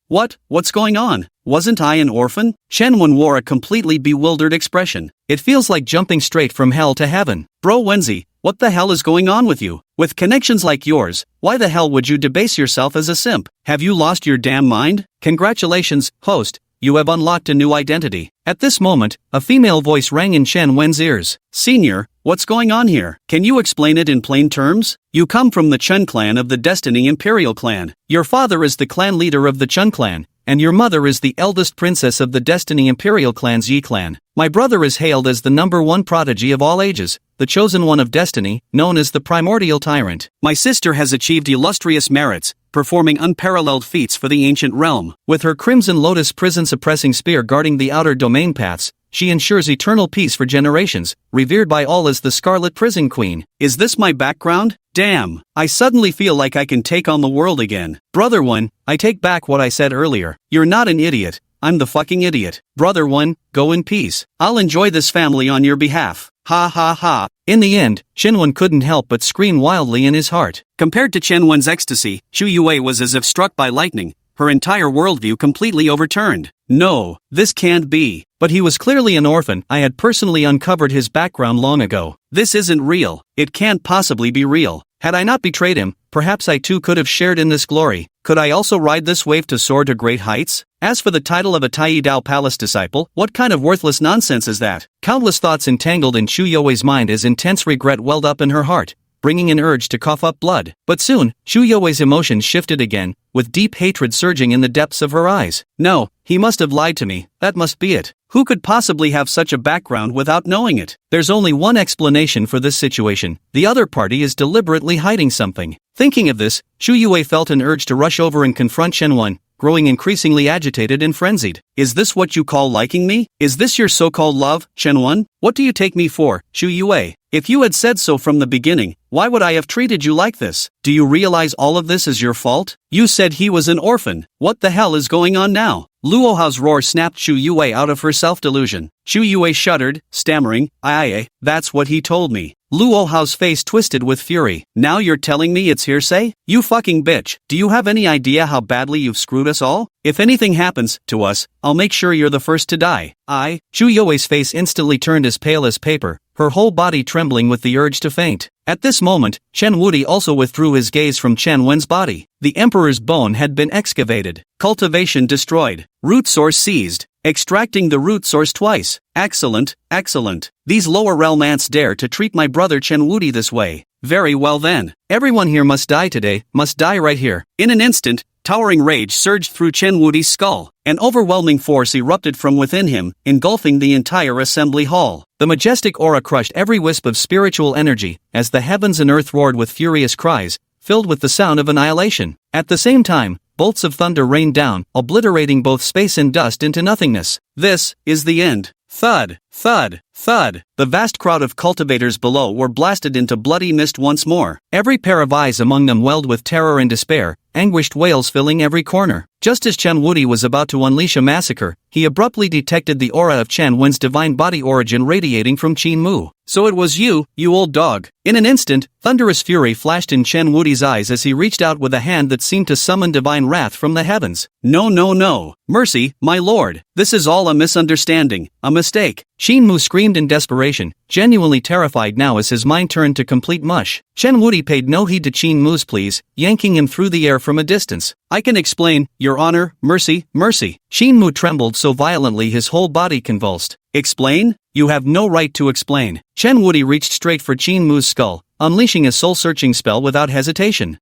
What's going on? Wasn't I an orphan? Chen Wen wore a completely bewildered expression. It feels like jumping straight from hell to heaven. Bro Wenzi, what the hell is going on with you? With connections like yours, why the hell would you debase yourself as a simp? Have you lost your damn mind? Congratulations, host, you have unlocked a new identity. At this moment, a female voice rang in Chen Wen's ears. Senior, what's going on here? Can you explain it in plain terms? You come from the Chen clan of the Destiny Imperial clan. Your father is the clan leader of the Chen clan, and your mother is the eldest princess of the Destiny Imperial clan's Yi clan. My brother is hailed as the #1 prodigy of all ages, the chosen one of destiny, known as the primordial tyrant. My sister has achieved illustrious merits, performing unparalleled feats for the ancient realm. With her crimson lotus prison-suppressing spear guarding the outer domain paths, she ensures eternal peace for generations, revered by all as the Scarlet Prison Queen. Is this my background? Damn, I suddenly feel like I can take on the world again. Brother One, I take back what I said earlier. You're not an idiot, I'm the fucking idiot. Brother One, go in peace. I'll enjoy this family on your behalf. Ha ha ha. In the end, Chen Wen couldn't help but scream wildly in his heart. Compared to Chen Wen's ecstasy, Xu Yue was as if struck by lightning, her entire worldview completely overturned. No, this can't be. But he was clearly an orphan. I had personally uncovered his background long ago. This isn't real. It can't possibly be real. Had I not betrayed him, perhaps I too could have shared in this glory. Could I also ride this wave to soar to great heights? As for the title of a Tai Dao Palace disciple, what kind of worthless nonsense is that? Countless thoughts entangled in Xu Yue's mind as intense regret welled up in her heart, bringing an urge to cough up blood. But soon, Xu Yue's emotions shifted again, with deep hatred surging in the depths of her eyes. No, he must have lied to me, that must be it. Who could possibly have such a background without knowing it? There's only one explanation for this situation. The other party is deliberately hiding something. Thinking of this, Xu Yue felt an urge to rush over and confront Chen Wen, growing increasingly agitated and frenzied. Is this what you call liking me? Is this your so-called love, Chen Wen? What do you take me for, Xu Yue? If you had said so from the beginning, why would I have treated you like this? Do you realize all of this is your fault? You said he was an orphan. What the hell is going on now? Luo Hao's roar snapped Xu Yue out of her self-delusion. Xu Yue shuddered, stammering, that's what he told me. Luo Hao's face twisted with fury. Now you're telling me it's hearsay? You fucking bitch. Do you have any idea how badly you've screwed us all? If anything happens to us, I'll make sure you're the first to die. Xu Yue's face instantly turned as pale as paper, her whole body trembling with the urge to faint. At this moment, Chen Wudi also withdrew his gaze from Chen Wen's body. The emperor's bone had been excavated, cultivation destroyed, root source seized, extracting the root source twice. Excellent, excellent. These lower realm ants dare to treat my brother Chen Wudi this way. Very well then. Everyone here must die today, must die right here. In an instant, towering rage surged through Chen Wudi's skull. An overwhelming force erupted from within him, engulfing the entire assembly hall. The majestic aura crushed every wisp of spiritual energy, as the heavens and earth roared with furious cries, filled with the sound of annihilation. At the same time, bolts of thunder rained down, obliterating both space and dust into nothingness. This is the end. Thud, thud, thud. The vast crowd of cultivators below were blasted into bloody mist once more. Every pair of eyes among them welled with terror and despair, anguished wails filling every corner. Just as Chen Wudi was about to unleash a massacre, he abruptly detected the aura of Chen Wen's divine body origin radiating from Qin Mu. So it was you old dog. In an instant, thunderous fury flashed in Chen Wudi's eyes as he reached out with a hand that seemed to summon divine wrath from the heavens. No, no, no. Mercy, my lord. This is all a misunderstanding, a mistake. Qin Mu screamed in desperation, genuinely terrified now as his mind turned to complete mush. Chen Wudi paid no heed to Qin Mu's pleas, yanking him through the air from a distance. I can explain, Your Honor, mercy, mercy. Qin Mu trembled so violently his whole body convulsed. Explain? You have no right to explain. Chen Wudi reached straight for Qin Mu's skull, unleashing a soul-searching spell without hesitation.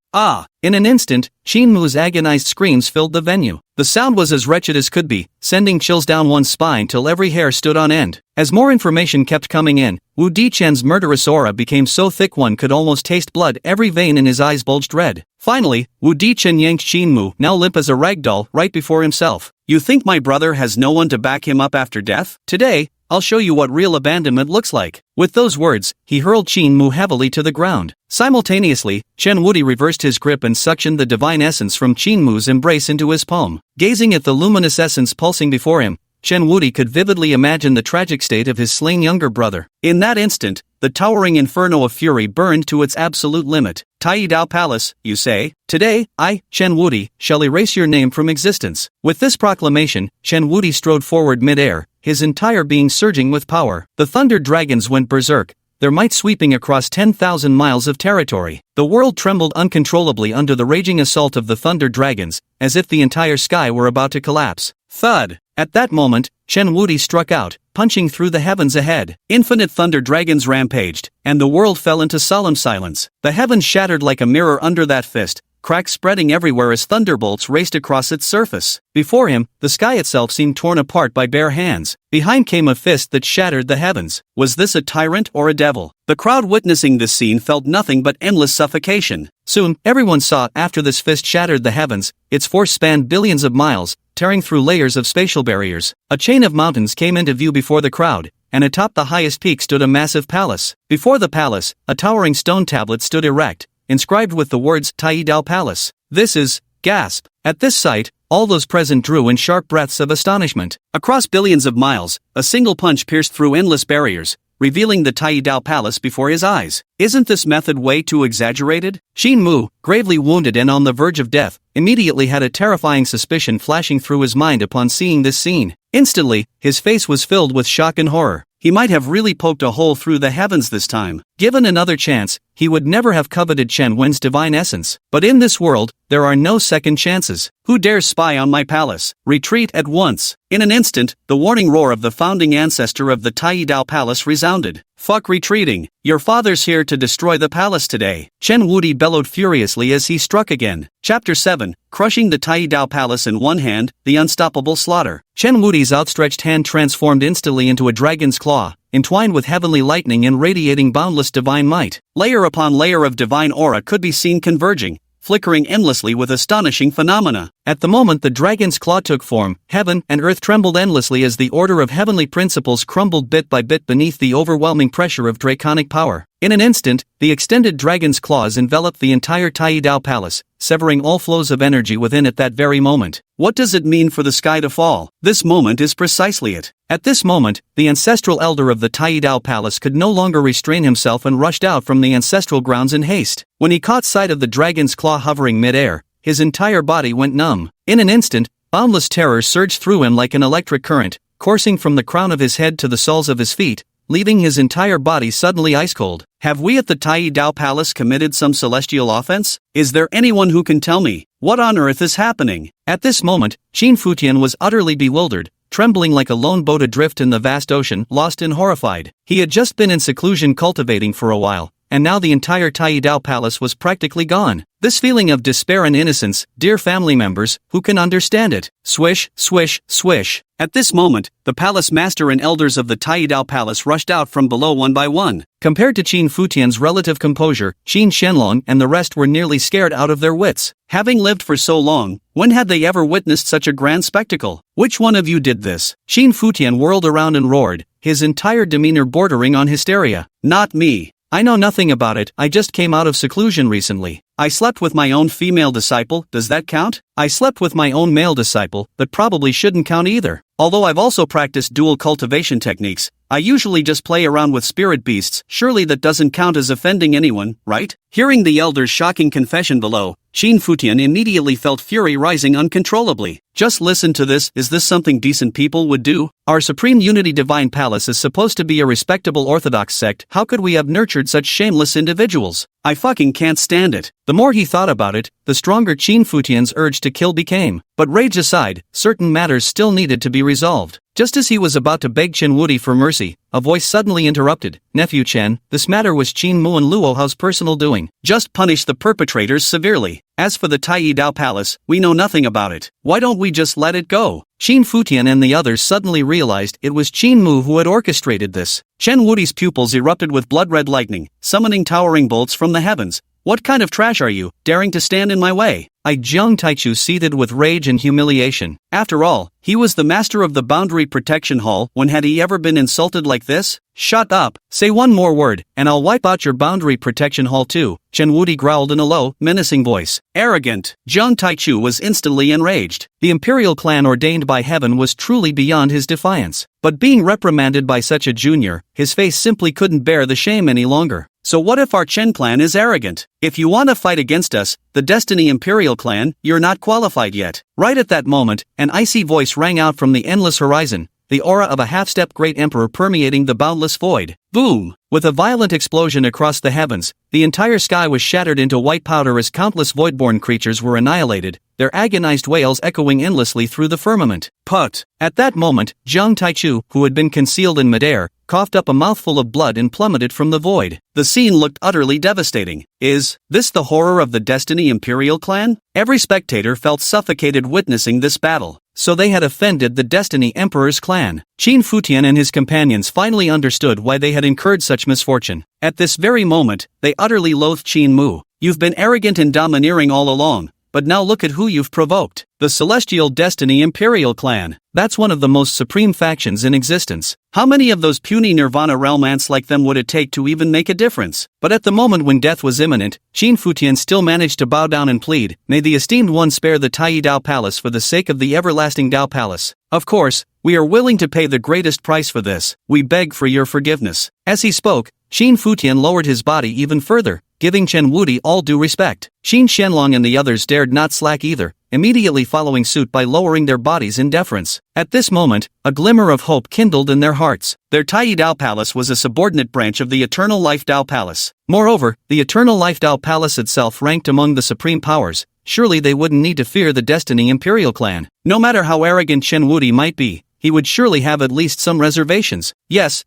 In an instant, Qin Mu's agonized screams filled the venue. The sound was as wretched as could be, sending chills down one's spine till every hair stood on end. As more information kept coming in, Wu Dichen's murderous aura became so thick one could almost taste blood. Every vein in his eyes bulged red. Finally, Wu Dichen yanked Qin Mu, now limp as a rag doll, right before himself. You think my brother has no one to back him up after death? Today, I'll show you what real abandonment looks like." With those words, he hurled Qin Mu heavily to the ground. Simultaneously, Chen Wuti reversed his grip and suctioned the divine essence from Qin Mu's embrace into his palm. Gazing at the luminous essence pulsing before him, Chen Wuti could vividly imagine the tragic state of his slain younger brother. In that instant, the towering inferno of fury burned to its absolute limit. "Tai Dao Palace, you say? Today, I, Chen Wuti, shall erase your name from existence." With this proclamation, Chen Wuti strode forward mid-air, his entire being surging with power. The Thunder Dragons went berserk, their might sweeping across 10,000 miles of territory. The world trembled uncontrollably under the raging assault of the Thunder Dragons, as if the entire sky were about to collapse. Thud! At that moment, Chen Wuti struck out, punching through the heavens ahead. Infinite Thunder Dragons rampaged, and the world fell into solemn silence. The heavens shattered like a mirror under that fist, cracks spreading everywhere as thunderbolts raced across its surface. Before him, the sky itself seemed torn apart by bare hands. Behind came a fist that shattered the heavens. Was this a tyrant or a devil? The crowd witnessing this scene felt nothing but endless suffocation. Soon, everyone saw, after this fist shattered the heavens, its force spanned billions of miles, tearing through layers of spatial barriers. A chain of mountains came into view before the crowd, and atop the highest peak stood a massive palace. Before the palace, a towering stone tablet stood erect, inscribed with the words Tai Dao Palace. "This is," gasp. At this sight, all those present drew in sharp breaths of astonishment. Across billions of miles, a single punch pierced through endless barriers, revealing the Tai Dao Palace before his eyes. Isn't this method way too exaggerated? Qin Mu, gravely wounded and on the verge of death, immediately had a terrifying suspicion flashing through his mind upon seeing this scene. Instantly, his face was filled with shock and horror. He might have really poked a hole through the heavens this time. Given another chance, he would never have coveted Chen Wen's divine essence. But in this world, there are no second chances. Who dares spy on my palace? Retreat at once. In an instant, the warning roar of the founding ancestor of the Tai Dao Palace resounded. "Fuck retreating. Your father's here to destroy the palace today." Chen Wuti bellowed furiously as he struck again. Chapter 7, Crushing the Tai Dao Palace in one hand, the unstoppable slaughter. Chen Wuti's outstretched hand transformed instantly into a dragon's claw, entwined with heavenly lightning and radiating boundless divine might. Layer upon layer of divine aura could be seen converging, flickering endlessly with astonishing phenomena. At the moment the dragon's claw took form, heaven and earth trembled endlessly as the order of heavenly principles crumbled bit by bit beneath the overwhelming pressure of draconic power. In an instant, the extended dragon's claws enveloped the entire Tai Dao Palace, severing all flows of energy within at that very moment. What does it mean for the sky to fall? This moment is precisely it. At this moment, the ancestral elder of the Tai Dao Palace could no longer restrain himself and rushed out from the ancestral grounds in haste. When he caught sight of the dragon's claw hovering mid-air, his entire body went numb. In an instant, boundless terror surged through him like an electric current, coursing from the crown of his head to the soles of his feet, leaving his entire body suddenly ice-cold. Have we at the Tai Dao Palace committed some celestial offense? Is there anyone who can tell me, what on earth is happening? At this moment, Qin Futian was utterly bewildered, trembling like a lone boat adrift in the vast ocean, lost and horrified. He had just been in seclusion cultivating for a while, and now the entire Tai Dao Palace was practically gone. This feeling of despair and innocence, dear family members, who can understand it? Swish, swish, swish. At this moment, the palace master and elders of the Tai Dao Palace rushed out from below one by one. Compared to Qin Futian's relative composure, Qin Shenlong and the rest were nearly scared out of their wits. Having lived for so long, when had they ever witnessed such a grand spectacle? Which one of you did this? Qin Futian whirled around and roared, his entire demeanor bordering on hysteria. Not me. I know nothing about it, I just came out of seclusion recently. I slept with my own female disciple, does that count? I slept with my own male disciple, that probably shouldn't count either. Although I've also practiced dual cultivation techniques, I usually just play around with spirit beasts, surely that doesn't count as offending anyone, right? Hearing the elder's shocking confession below, Qin Futian immediately felt fury rising uncontrollably. Just listen to this, is this something decent people would do? Our Supreme Unity Divine Palace is supposed to be a respectable Orthodox sect, how could we have nurtured such shameless individuals? I fucking can't stand it. The more he thought about it, the stronger Qin Futian's urge to kill became. But rage aside, certain matters still needed to be resolved. Just as he was about to beg Chen Wuti for mercy, a voice suddenly interrupted. Nephew Chen, this matter was Qin Mu and Luo Hao's personal doing. Just punish the perpetrators severely. As for the Tai Dao Palace, we know nothing about it. Why don't we just let it go? Qin Futian and the others suddenly realized it was Qin Mu who had orchestrated this. Chen Wuti's pupils erupted with blood-red lightning, summoning towering bolts from the heavens. What kind of trash are you, daring to stand in my way? Jiang Taichu seethed with rage and humiliation. After all, he was the master of the Boundary Protection Hall. When had he ever been insulted like this? Shut up, say one more word, and I'll wipe out your Boundary Protection Hall too, Chen Wuti growled in a low, menacing voice. Arrogant! Jiang Taichu was instantly enraged. The imperial clan ordained by heaven was truly beyond his defiance. But being reprimanded by such a junior, his face simply couldn't bear the shame any longer. So what if our Chen clan is arrogant? If you want to fight against us, the Destiny Imperial clan, you're not qualified yet. Right at that moment, an icy voice rang out from the endless horizon, the aura of a half-step great emperor permeating the boundless void. Boom! With a violent explosion across the heavens, the entire sky was shattered into white powder as countless voidborn creatures were annihilated, their agonized wails echoing endlessly through the firmament. Put! At that moment, Jiang Taichu, who had been concealed in midair, coughed up a mouthful of blood and plummeted from the void. The scene looked utterly devastating. Is this the horror of the Destiny Imperial clan? Every spectator felt suffocated witnessing this battle. So they had offended the Destiny Emperor's clan. Qin Futian and his companions finally understood why they had incurred such misfortune. At this very moment, they utterly loathed Qin Mu. You've been arrogant and domineering all along, but now look at who you've provoked. The Celestial Destiny Imperial clan. That's one of the most supreme factions in existence. How many of those puny Nirvana realm ants like them would it take to even make a difference? But at the moment when death was imminent, Qin Futian still managed to bow down and plead, "May the esteemed one spare the Tai Dao Palace for the sake of the everlasting Dao Palace. Of course, we are willing to pay the greatest price for this. We beg for your forgiveness." As he spoke, Qin Futian lowered his body even further, giving Chen Wuti all due respect. Qin Shenlong and the others dared not slack either, immediately following suit by lowering their bodies in deference. At this moment, a glimmer of hope kindled in their hearts. Their Tai Dao Palace was a subordinate branch of the Eternal Life Dao Palace. Moreover, the Eternal Life Dao Palace itself ranked among the supreme powers. Surely they wouldn't need to fear the Destiny Imperial clan. No matter how arrogant Chen Wuti might be, he would surely have at least some reservations. Yes,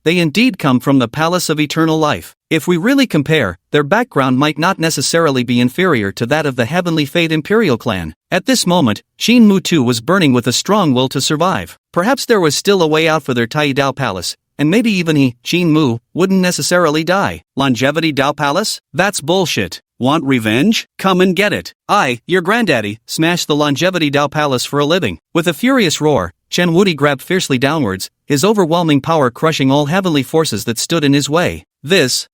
they indeed come from the Palace of Eternal Life. If we really compare, their background might not necessarily be inferior to that of the Heavenly Fate Imperial clan. At this moment, Qin Mu too was burning with a strong will to survive. Perhaps there was still a way out for their Tai Dao Palace, and maybe even he, Qin Mu, wouldn't necessarily die. Longevity Dao Palace? That's bullshit. Want revenge? Come and get it. I, your granddaddy, smashed the Longevity Dao Palace for a living. With a furious roar, Chen Wuti grabbed fiercely downwards, his overwhelming power crushing all heavenly forces that stood in his way.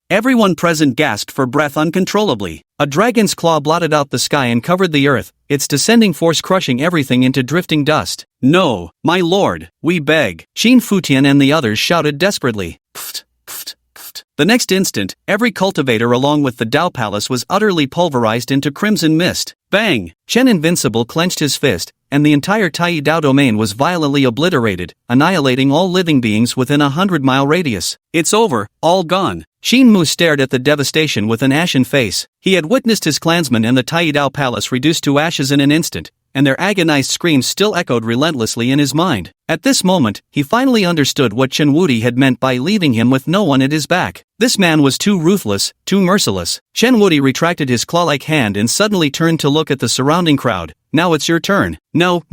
Everyone present gasped for breath uncontrollably. A dragon's claw blotted out the sky and covered the earth, its descending force crushing everything into drifting dust. No, my lord, we beg. Qin Futian and the others shouted desperately. Pft, pft, pft. The next instant, every cultivator along with the Dao Palace was utterly pulverized into crimson mist. Bang! Chen Invincible clenched his fist, and the entire Tai Dao domain was violently obliterated, annihilating all living beings within a 100-mile radius. It's over, all gone. Qin Mu stared at the devastation with an ashen face. He had witnessed his clansmen and the Tai Dao Palace reduced to ashes in an instant, and their agonized screams still echoed relentlessly in his mind. At this moment, he finally understood what Chen Wuti had meant by leaving him with no one at his back. This man was too ruthless, too merciless. Chen Wuti retracted his claw-like hand and suddenly turned to look at the surrounding crowd. Now it's your turn. No,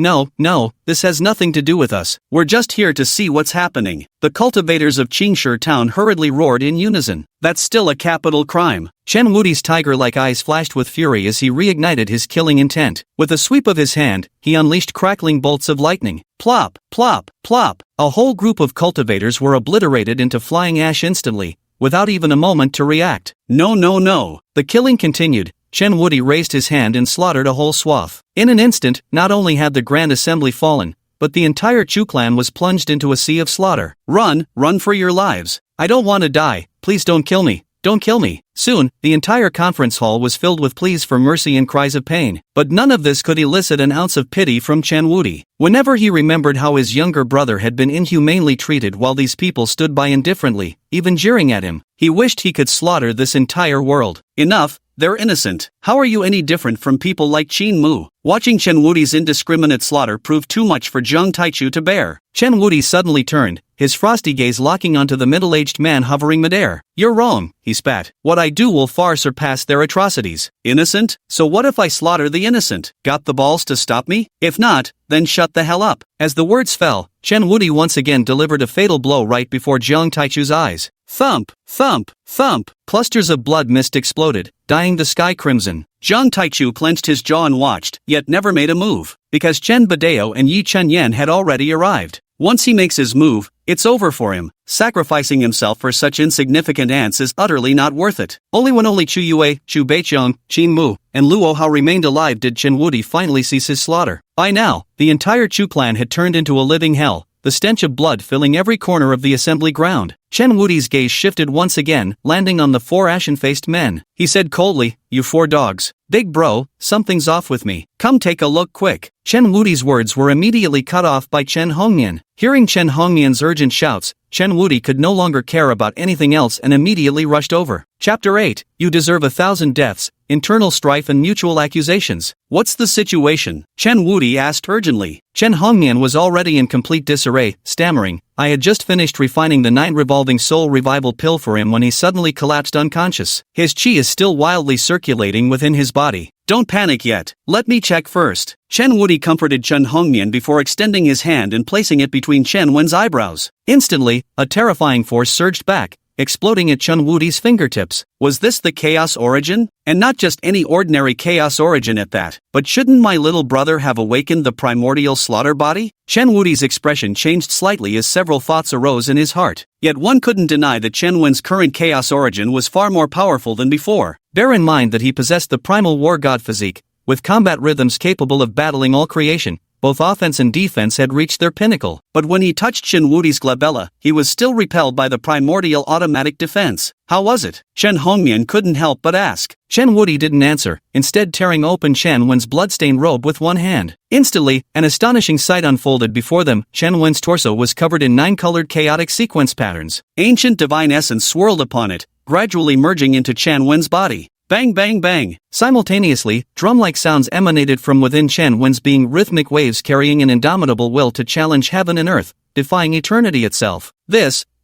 this has nothing to do with us. We're just here to see what's happening. The cultivators of Qingshi town hurriedly roared in unison. That's still a capital crime. Chen Wuti's tiger-like eyes flashed with fury as he reignited his killing intent. With a sweep of his hand, he unleashed crackling bolts of lightning. Plop, plop, plop. A whole group of cultivators were obliterated into flying ash instantly, without even a moment to react. No. The killing continued. Chen Wuti raised his hand and slaughtered a whole swath. In an instant, not only had the Grand Assembly fallen, but the entire Chu clan was plunged into a sea of slaughter. Run for your lives. I don't want to die, please don't kill me. Don't kill me. Soon, the entire conference hall was filled with pleas for mercy and cries of pain. But none of this could elicit an ounce of pity from Chen Wuti. Whenever he remembered how his younger brother had been inhumanely treated while these people stood by indifferently, even jeering at him, he wished he could slaughter this entire world. Enough, they're innocent. How are you any different from people like Qin Mu? Watching Chen Wuti's indiscriminate slaughter proved too much for Jiang Taichu to bear. Chen Wuti suddenly turned, his frosty gaze locking onto the middle-aged man hovering midair. You're wrong, he spat. What I do will far surpass their atrocities. Innocent? So what if I slaughter the innocent? Got the balls to stop me? If not, then shut the hell up. As the words fell, Chen Wuti once again delivered a fatal blow right before Jiang Taichu's eyes. Thump, thump, thump. Clusters of blood mist exploded, dyeing the sky crimson. Jiang Taichu clenched his jaw and watched, yet never made a move, because Chen Badeo and Yi Chenyan had already arrived. Once he makes his move, it's over for him. Sacrificing himself for such insignificant ants is utterly not worth it. Only when Chu Yue, Chu Beiqiang, Qin Mu, and Luo Hao remained alive did Chen Wuti finally cease his slaughter. By now, the entire Chu clan had turned into a living hell, the stench of blood filling every corner of the assembly ground. Chen Wuti's gaze shifted once again, landing on the 4 ashen-faced men. He said coldly, "You 4 dogs. Big bro, something's off with me. Come take a look quick." Chen Wuti's words were immediately cut off by Chen Hongnian. Hearing Chen Hongnian's urgent shouts, Chen Wuti could no longer care about anything else and immediately rushed over. Chapter 8, You deserve 1,000 deaths, internal strife and mutual accusations. What's the situation? Chen Wuti asked urgently. Chen Hongnian was already in complete disarray, stammering, "I had just finished refining the 9 revolving soul revival pill for him when he suddenly collapsed unconscious. His chi is still wildly circulating within his body. Don't panic yet. Let me check first." Chen Wuti comforted Chen Hongnian before extending his hand and placing it between Chen Wen's eyebrows. Instantly, a terrifying force surged back, exploding at Chen Wuti's fingertips. Was this the chaos origin? And not just any ordinary chaos origin at that. But shouldn't my little brother have awakened the primordial slaughter body? Chen Wuti's expression changed slightly as several thoughts arose in his heart. Yet one couldn't deny that Chen Wen's current chaos origin was far more powerful than before. Bear in mind that he possessed the primal war god physique, with combat rhythms capable of battling all creation. Both offense and defense had reached their pinnacle. But when he touched Chen Wuti's glabella, he was still repelled by the primordial automatic defense. How was it? Chen Hongnian couldn't help but ask. Chen Wuti didn't answer, instead tearing open Chen Wen's bloodstained robe with one hand. Instantly, an astonishing sight unfolded before them. Chen Wen's torso was covered in 9-colored chaotic sequence patterns. Ancient divine essence swirled upon it, gradually merging into Chen Wen's body. Bang bang bang! Simultaneously, drum-like sounds emanated from within Chen Wen's being, rhythmic waves carrying an indomitable will to challenge heaven and earth, defying eternity itself.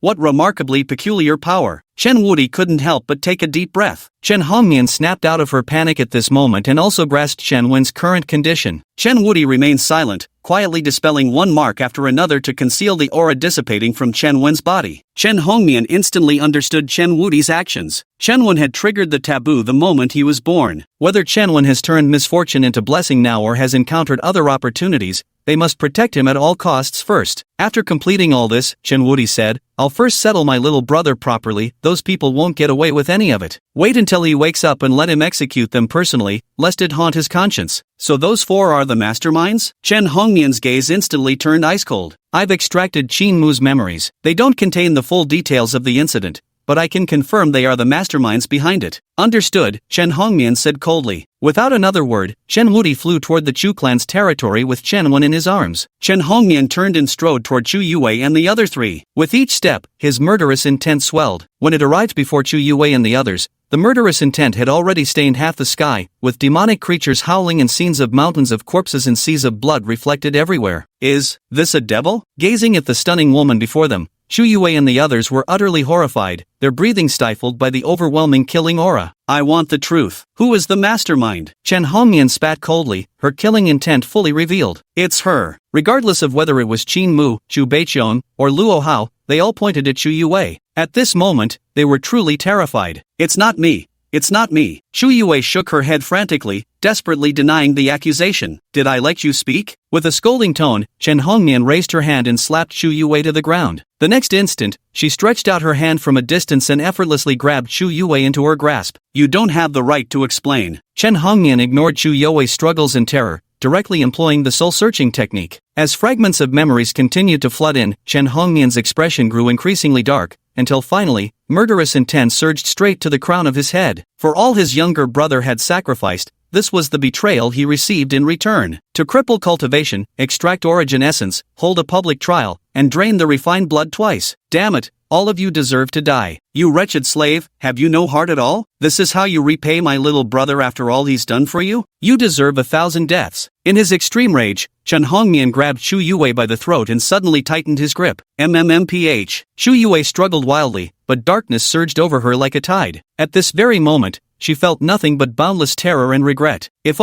What remarkably peculiar power! Chen Wuti couldn't help but take a deep breath. Chen Hongnian snapped out of her panic at this moment and also grasped Chen Wen's current condition. Chen Wuti remained silent, quietly dispelling one mark after another to conceal the aura dissipating from Chen Wen's body. Chen Hongnian instantly understood Chen Wuti's actions. Chen Wen had triggered the taboo the moment he was born. Whether Chen Wen has turned misfortune into blessing now or has encountered other opportunities, they must protect him at all costs first. After completing all this, Chen Wuti said, "I'll first settle my little brother properly. Those people won't get away with any of it. Wait until he wakes up and let him execute them personally, lest it haunt his conscience." So those 4 are the masterminds? Chen Hongnian's gaze instantly turned ice cold. I've extracted Qin Mu's memories. They don't contain the full details of the incident, but I can confirm they are the masterminds behind it. Understood, Chen Hongnian said coldly. Without another word, Chen Wuti flew toward the Chu clan's territory with Chen Wen in his arms. Chen Hongnian turned and strode toward Chu Yue and the other 3. With each step, his murderous intent swelled. When it arrived before Chu Yue and the others, the murderous intent had already stained half the sky, with demonic creatures howling and scenes of mountains of corpses and seas of blood reflected everywhere. Is this a devil? Gazing at the stunning woman before them, Chu Yue and the others were utterly horrified, their breathing stifled by the overwhelming killing aura. I want the truth. Who is the mastermind? Chen Hongnian spat coldly, her killing intent fully revealed. It's her. Regardless of whether it was Qin Mu, Chu Beiqiang, or Luo Hao, they all pointed at Chu Yue. At this moment, they were truly terrified. It's not me. It's not me. Chu Yue shook her head frantically, desperately denying the accusation. Did I let you speak? With a scolding tone, Chen Hongnian raised her hand and slapped Chu Yue to the ground. The next instant, she stretched out her hand from a distance and effortlessly grabbed Chu Yue into her grasp. You don't have the right to explain. Chen Hongnian ignored Chu Yue's struggles and terror, directly employing the soul-searching technique. As fragments of memories continued to flood in, Chen Hongnian's expression grew increasingly dark, until finally, murderous intent surged straight to the crown of his head. For all his younger brother had sacrificed, this was the betrayal he received in return. To cripple cultivation, extract origin essence, hold a public trial, and drain the refined blood twice. Damn it, all of you deserve to die. You wretched slave, have you no heart at all? This is how you repay my little brother after all he's done for you? You deserve 1,000 deaths. In his extreme rage, Chen Hongnian grabbed Chu Yue by the throat and suddenly tightened his grip. MMMPH. Chu Yue struggled wildly, but darkness surged over her like a tide. At this very moment, she felt nothing but boundless terror and regret. If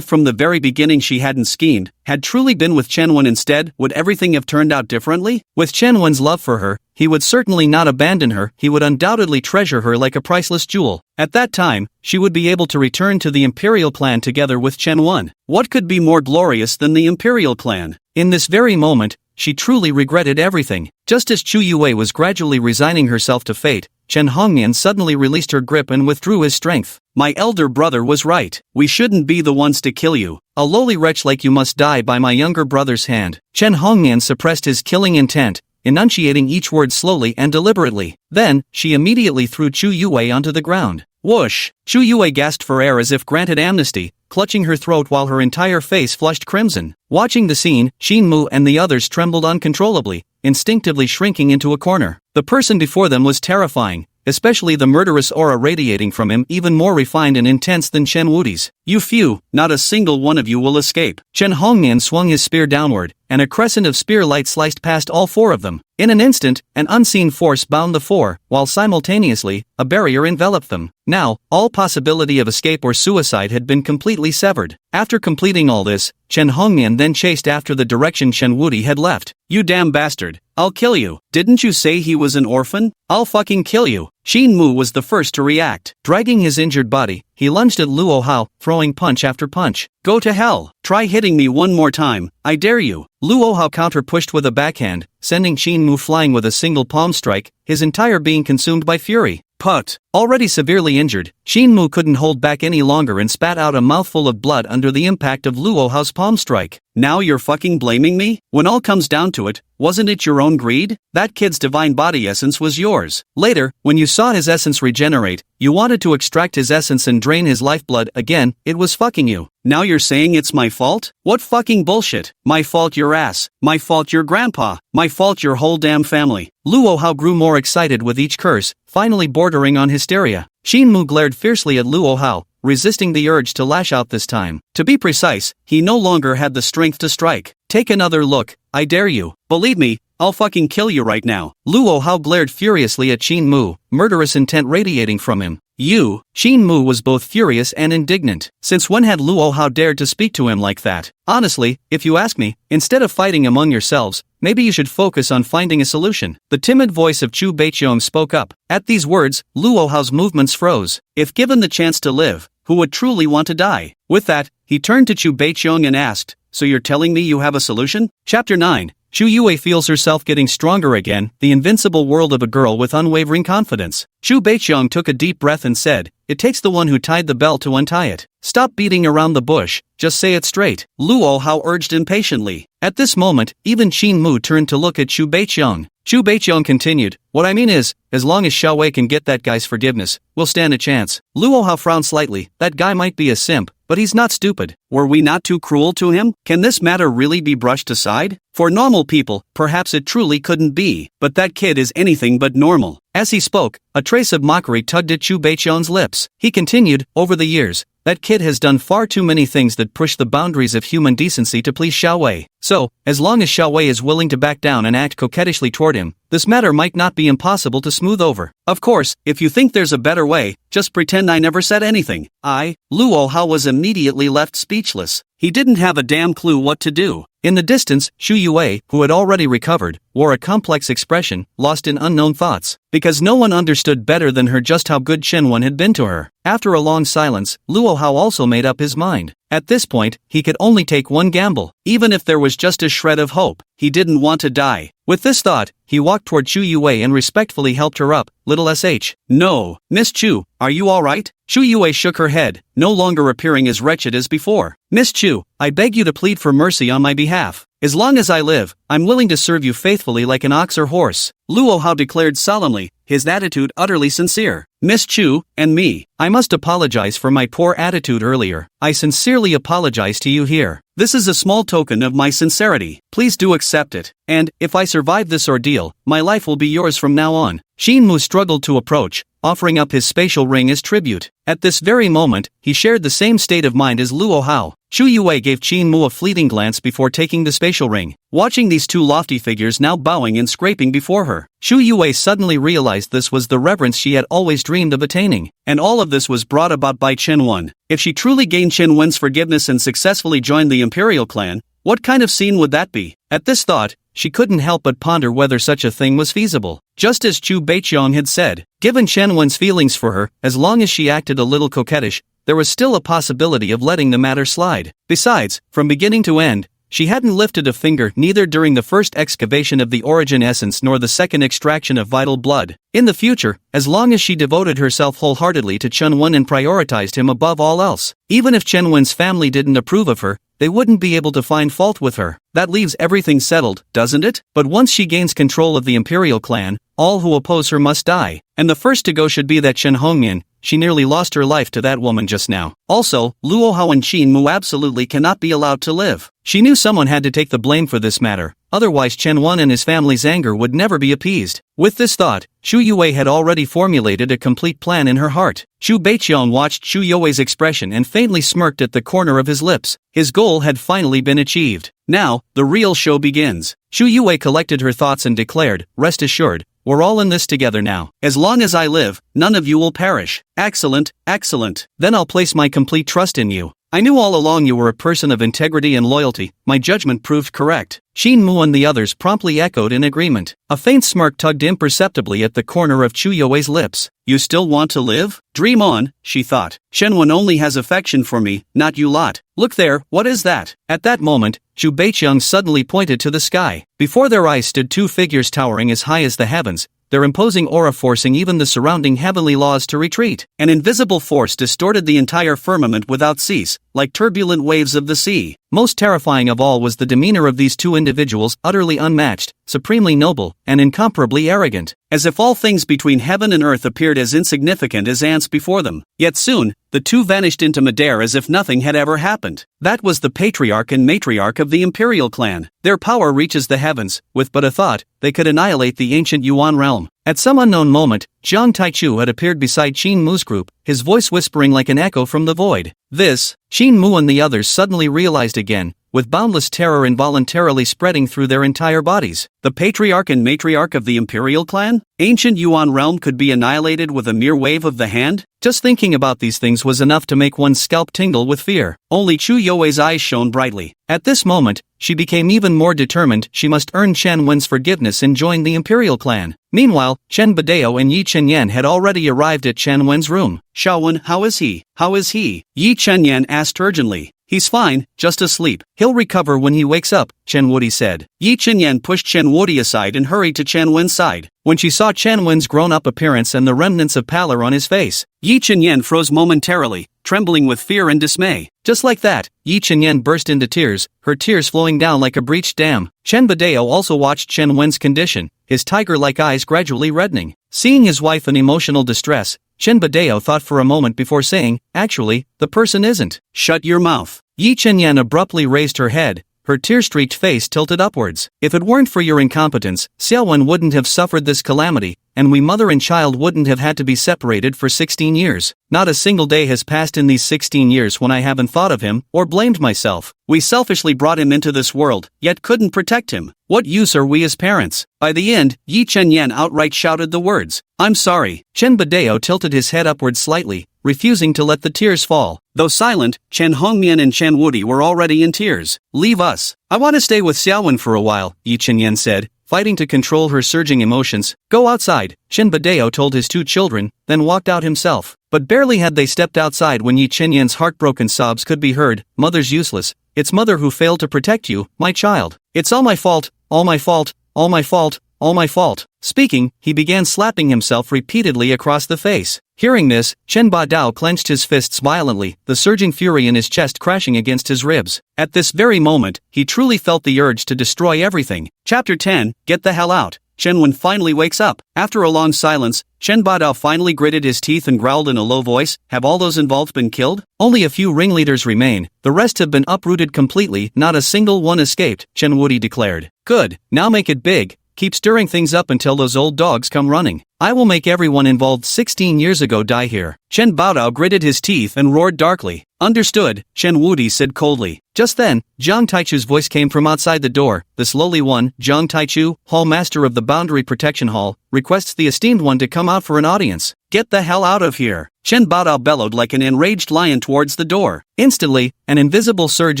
from the very beginning she hadn't schemed, had truly been with Chenwen instead, would everything have turned out differently? With Chenwen's love for her, he would certainly not abandon her, he would undoubtedly treasure her like a priceless jewel. At that time, she would be able to return to the Imperial clan together with Chenwen. What could be more glorious than the Imperial clan? In this very moment, she truly regretted everything. Just as Chu Yue was gradually resigning herself to fate, Chen Hongnian suddenly released her grip and withdrew his strength. My elder brother was right. We shouldn't be the ones to kill you. A lowly wretch like you must die by my younger brother's hand. Chen Hongnian suppressed his killing intent, enunciating each word slowly and deliberately. Then, she immediately threw Chu Yue onto the ground. Whoosh! Chu Yue gasped for air as if granted amnesty, clutching her throat while her entire face flushed crimson. Watching the scene, Xin Mu and the others trembled uncontrollably, instinctively shrinking into a corner. The person before them was terrifying, especially the murderous aura radiating from him, even more refined and intense than Chen Wudi's. You few, not a single one of you will escape. Chen Hongnian swung his spear downward, and a crescent of spear light sliced past all four of them. In an instant, an unseen force bound the four, while simultaneously, a barrier enveloped them. Now, all possibility of escape or suicide had been completely severed. After completing all this, Chen Hongnian then chased after the direction Chen Wudi had left. You damn bastard. I'll kill you. Didn't you say he was an orphan? I'll fucking kill you. Xin Mu was the first to react. Dragging his injured body, he lunged at Luo Hao, throwing punch after punch. Go to hell. Try hitting me one more time. I dare you. Luo Hao counter-pushed with a backhand, sending Xin Mu flying with a single palm strike, his entire being consumed by fury. Put. Already severely injured, Xin Mu couldn't hold back any longer and spat out a mouthful of blood under the impact of Luo Hao's palm strike. Now you're fucking blaming me? When all comes down to it, wasn't it your own greed? That kid's divine body essence was yours. Later, when you saw his essence regenerate, you wanted to extract his essence and drain his lifeblood again, it was fucking you. Now you're saying it's my fault? What fucking bullshit? My fault your ass. My fault your grandpa. My fault your whole damn family. Luo Hao grew more excited with each curse, finally bordering on hysteria. Xin Mu glared fiercely at Luo Hao, resisting the urge to lash out this time. To be precise, he no longer had the strength to strike. Take another look, I dare you. Believe me, I'll fucking kill you right now. Luo Hao glared furiously at Xin Mu, murderous intent radiating from him. You? Xin Mu was both furious and indignant. Since when had Luo Hao dared to speak to him like that? Honestly, if you ask me, instead of fighting among yourselves, maybe you should focus on finding a solution. The timid voice of Chu Beiqiong spoke up. At these words, Luo Hao's movements froze. If given the chance to live, who would truly want to die? With that, he turned to Chu Beiqiong and asked, so you're telling me you have a solution? Chapter 9. Chu Yue feels herself getting stronger again, the invincible world of a girl with unwavering confidence. Chu Beiqiong took a deep breath and said, it takes the one who tied the bell to untie it. Stop beating around the bush, just say it straight. Luo Hao urged impatiently. At this moment, even Xin Mu turned to look at Chu Beiqiong. Chu Beiqiong continued, what I mean is, as long as Xiao Wei can get that guy's forgiveness, we'll stand a chance. Luo Hao frowned slightly, that guy might be a simp, but he's not stupid. Were we not too cruel to him? Can this matter really be brushed aside? For normal people, perhaps it truly couldn't be, but that kid is anything but normal. As he spoke, a trace of mockery tugged at Chu Beiqiong's lips. He continued, over the years, that kid has done far too many things that push the boundaries of human decency to please Xiao Wei. So, as long as Xiao Wei is willing to back down and act coquettishly toward him, this matter might not be impossible to smooth over. Of course, if you think there's a better way, just pretend I never said anything. Luo Hao was immediately left speechless. He didn't have a damn clue what to do. In the distance, Xu Yue, who had already recovered, wore a complex expression, lost in unknown thoughts, because no one understood better than her just how good Shenwen had been to her. After a long silence, Luo Hao also made up his mind. At this point, he could only take one gamble. Even if there was just a shred of hope, he didn't want to die. With this thought, he walked toward Xu Yue and respectfully helped her up. Little sh. No, Miss Chu, are you alright? Xu Yue shook her head, no longer appearing as wretched as before. Miss Chu, I beg you to plead for mercy on my behalf. As long as I live, I'm willing to serve you faithfully like an ox or horse. Luo Hao declared solemnly, his attitude utterly sincere. Miss Chu, and me, I must apologize for my poor attitude earlier. I sincerely apologize to you here. This is a small token of my sincerity. Please do accept it. And, if I survive this ordeal, my life will be yours from now on. Xin Mu struggled to approach, offering up his spatial ring as tribute. At this very moment, he shared the same state of mind as Luo Hao. Shu Yue gave Qin Mu a fleeting glance before taking the spatial ring. Watching these two lofty figures now bowing and scraping before her, Shu Yue suddenly realized this was the reverence she had always dreamed of attaining. And all of this was brought about by Chen Wen. If she truly gained Chen Wen's forgiveness and successfully joined the imperial clan, what kind of scene would that be? At this thought, she couldn't help but ponder whether such a thing was feasible. Just as Chu Baiqiang had said, given Chen Wen's feelings for her, as long as she acted a little coquettish, there was still a possibility of letting the matter slide. Besides, from beginning to end, she hadn't lifted a finger neither during the first excavation of the origin essence nor the second extraction of vital blood. In the future, as long as she devoted herself wholeheartedly to Chen Wen and prioritized him above all else, even if Chen Wen's family didn't approve of her, they wouldn't be able to find fault with her. That leaves everything settled, doesn't it? But once she gains control of the imperial clan, all who oppose her must die. And the first to go should be that Chen Hongmian. She nearly lost her life to that woman just now. Also, Luo Hao and Qin Mu absolutely cannot be allowed to live. She knew someone had to take the blame for this matter, otherwise Chen Wen and his family's anger would never be appeased. With this thought, Shu Yue had already formulated a complete plan in her heart. Chu Baiqiang watched Shu Yue's expression and faintly smirked at the corner of his lips. His goal had finally been achieved. Now, the real show begins. Shu Yue collected her thoughts and declared, "Rest assured, we're all in this together now. As long as I live, none of you will perish." Excellent, excellent. Then I'll place my complete trust in you. I knew all along you were a person of integrity and loyalty. My judgment proved correct. Qin Mu and the others promptly echoed in agreement. A faint smirk tugged imperceptibly at the corner of Chu Yue's lips. You still want to live? Dream on, she thought. Chen Wen only has affection for me, not you lot. Look there, what is that? At that moment, Chu Baiqiang suddenly pointed to the sky. Before their eyes stood two figures towering as high as the heavens, their imposing aura forcing even the surrounding heavenly laws to retreat. An invisible force distorted the entire firmament without cease, like turbulent waves of the sea. Most terrifying of all was the demeanor of these two individuals, utterly unmatched, supremely noble, and incomparably arrogant, as if all things between heaven and earth appeared as insignificant as ants before them. Yet soon, the two vanished into midair as if nothing had ever happened. That was the patriarch and matriarch of the imperial clan. Their power reaches the heavens. With but a thought, they could annihilate the ancient Yuan realm. At some unknown moment, Jiang Taichu had appeared beside Qin Mu's group, his voice whispering like an echo from the void. This, Qin Mu and the others suddenly realized again, with boundless terror involuntarily spreading through their entire bodies. The patriarch and matriarch of the imperial clan? Ancient Yuan realm could be annihilated with a mere wave of the hand? Just thinking about these things was enough to make one's scalp tingle with fear. Only Chu Yue's eyes shone brightly. At this moment, she became even more determined she must earn Chen Wen's forgiveness and join the imperial clan. Meanwhile, Chen Badao and Yi Chenyan had already arrived at Chen Wen's room. Xiaowen, how is he? How is he? Yi Chenyan asked urgently. He's fine, just asleep. He'll recover when he wakes up, Chen Wudi said. Yi Chenyan pushed Chen Wudi aside and hurried to Chen Wen's side. When she saw Chen Wen's grown-up appearance and the remnants of pallor on his face, Yi Chenyan froze momentarily, trembling with fear and dismay. Just like that, Yi Chenyan burst into tears, her tears flowing down like a breached dam. Chen Badao also watched Chen Wen's condition, his tiger-like eyes gradually reddening. Seeing his wife in emotional distress, Chen Badao thought for a moment before saying, actually, the person isn't. Shut your mouth. Yi Chenyan abruptly raised her head, her tear-streaked face tilted upwards. If it weren't for your incompetence, Xiaowen wouldn't have suffered this calamity, and we mother and child wouldn't have had to be separated for 16 years. Not a single day has passed in these 16 years when I haven't thought of him, or blamed myself. We selfishly brought him into this world, yet couldn't protect him. What use are we as parents? By the end, Yi Chenyan outright shouted the words, I'm sorry. Chen Badao tilted his head upwards slightly, refusing to let the tears fall. Though silent, Chen Hongmian and Chen Wudi were already in tears. Leave us. I want to stay with Xiaowen for a while, Yi Chenyan said, fighting to control her surging emotions. Go outside, Chen Badao told his two children, then walked out himself. But barely had they stepped outside when Yi Chenyan's heartbroken sobs could be heard. Mother's useless. It's mother who failed to protect you, my child. It's all my fault, all my fault, all my fault, all my fault. Speaking, he began slapping himself repeatedly across the face. Hearing this, Chen Badao clenched his fists violently, the surging fury in his chest crashing against his ribs. At this very moment, he truly felt the urge to destroy everything. Chapter 10, Get the hell out. Chen Wen finally wakes up. After a long silence, Chen Badao finally gritted his teeth and growled in a low voice, have all those involved been killed? Only a few ringleaders remain, the rest have been uprooted completely, not a single one escaped, Chen Wudi declared. Good, now make it big. keep stirring things up until those old dogs come running. I will make everyone involved 16 years ago die here. Chen Baodao gritted his teeth and roared darkly. Understood, Chen Wudi said coldly. Just then, Jiang Taichu's voice came from outside the door. This lowly one, Jiang Taichu, Hall Master of the Boundary Protection Hall, requests the esteemed one to come out for an audience. Get the hell out of here. Chen Baodao bellowed like an enraged lion towards the door. Instantly, an invisible surge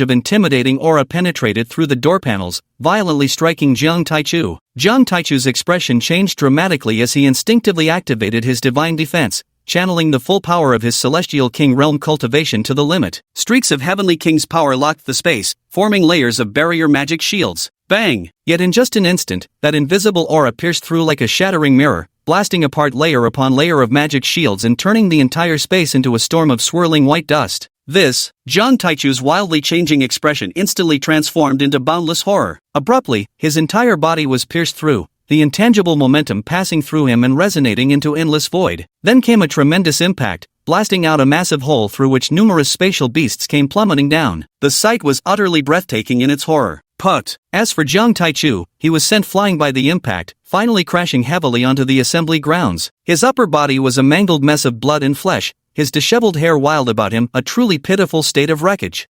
of intimidating aura penetrated through the door panels, violently striking Jiang Taichu. Jiang Taichu's expression changed dramatically as he instinctively activated his divine defense, channeling the full power of his Celestial King realm cultivation to the limit. Streaks of Heavenly King's power locked the space, forming layers of barrier magic shields. Bang! Yet in just an instant, that invisible aura pierced through like a shattering mirror, blasting apart layer upon layer of magic shields and turning the entire space into a storm of swirling white dust. Jiang Taichu's wildly changing expression instantly transformed into boundless horror. Abruptly, his entire body was pierced through, the intangible momentum passing through him and resonating into endless void. Then came a tremendous impact, blasting out a massive hole through which numerous spatial beasts came plummeting down. The sight was utterly breathtaking in its horror. Put. As for Jiang Taichu, he was sent flying by the impact, finally crashing heavily onto the assembly grounds. His upper body was a mangled mess of blood and flesh, his disheveled hair wild about him, a truly pitiful state of wreckage.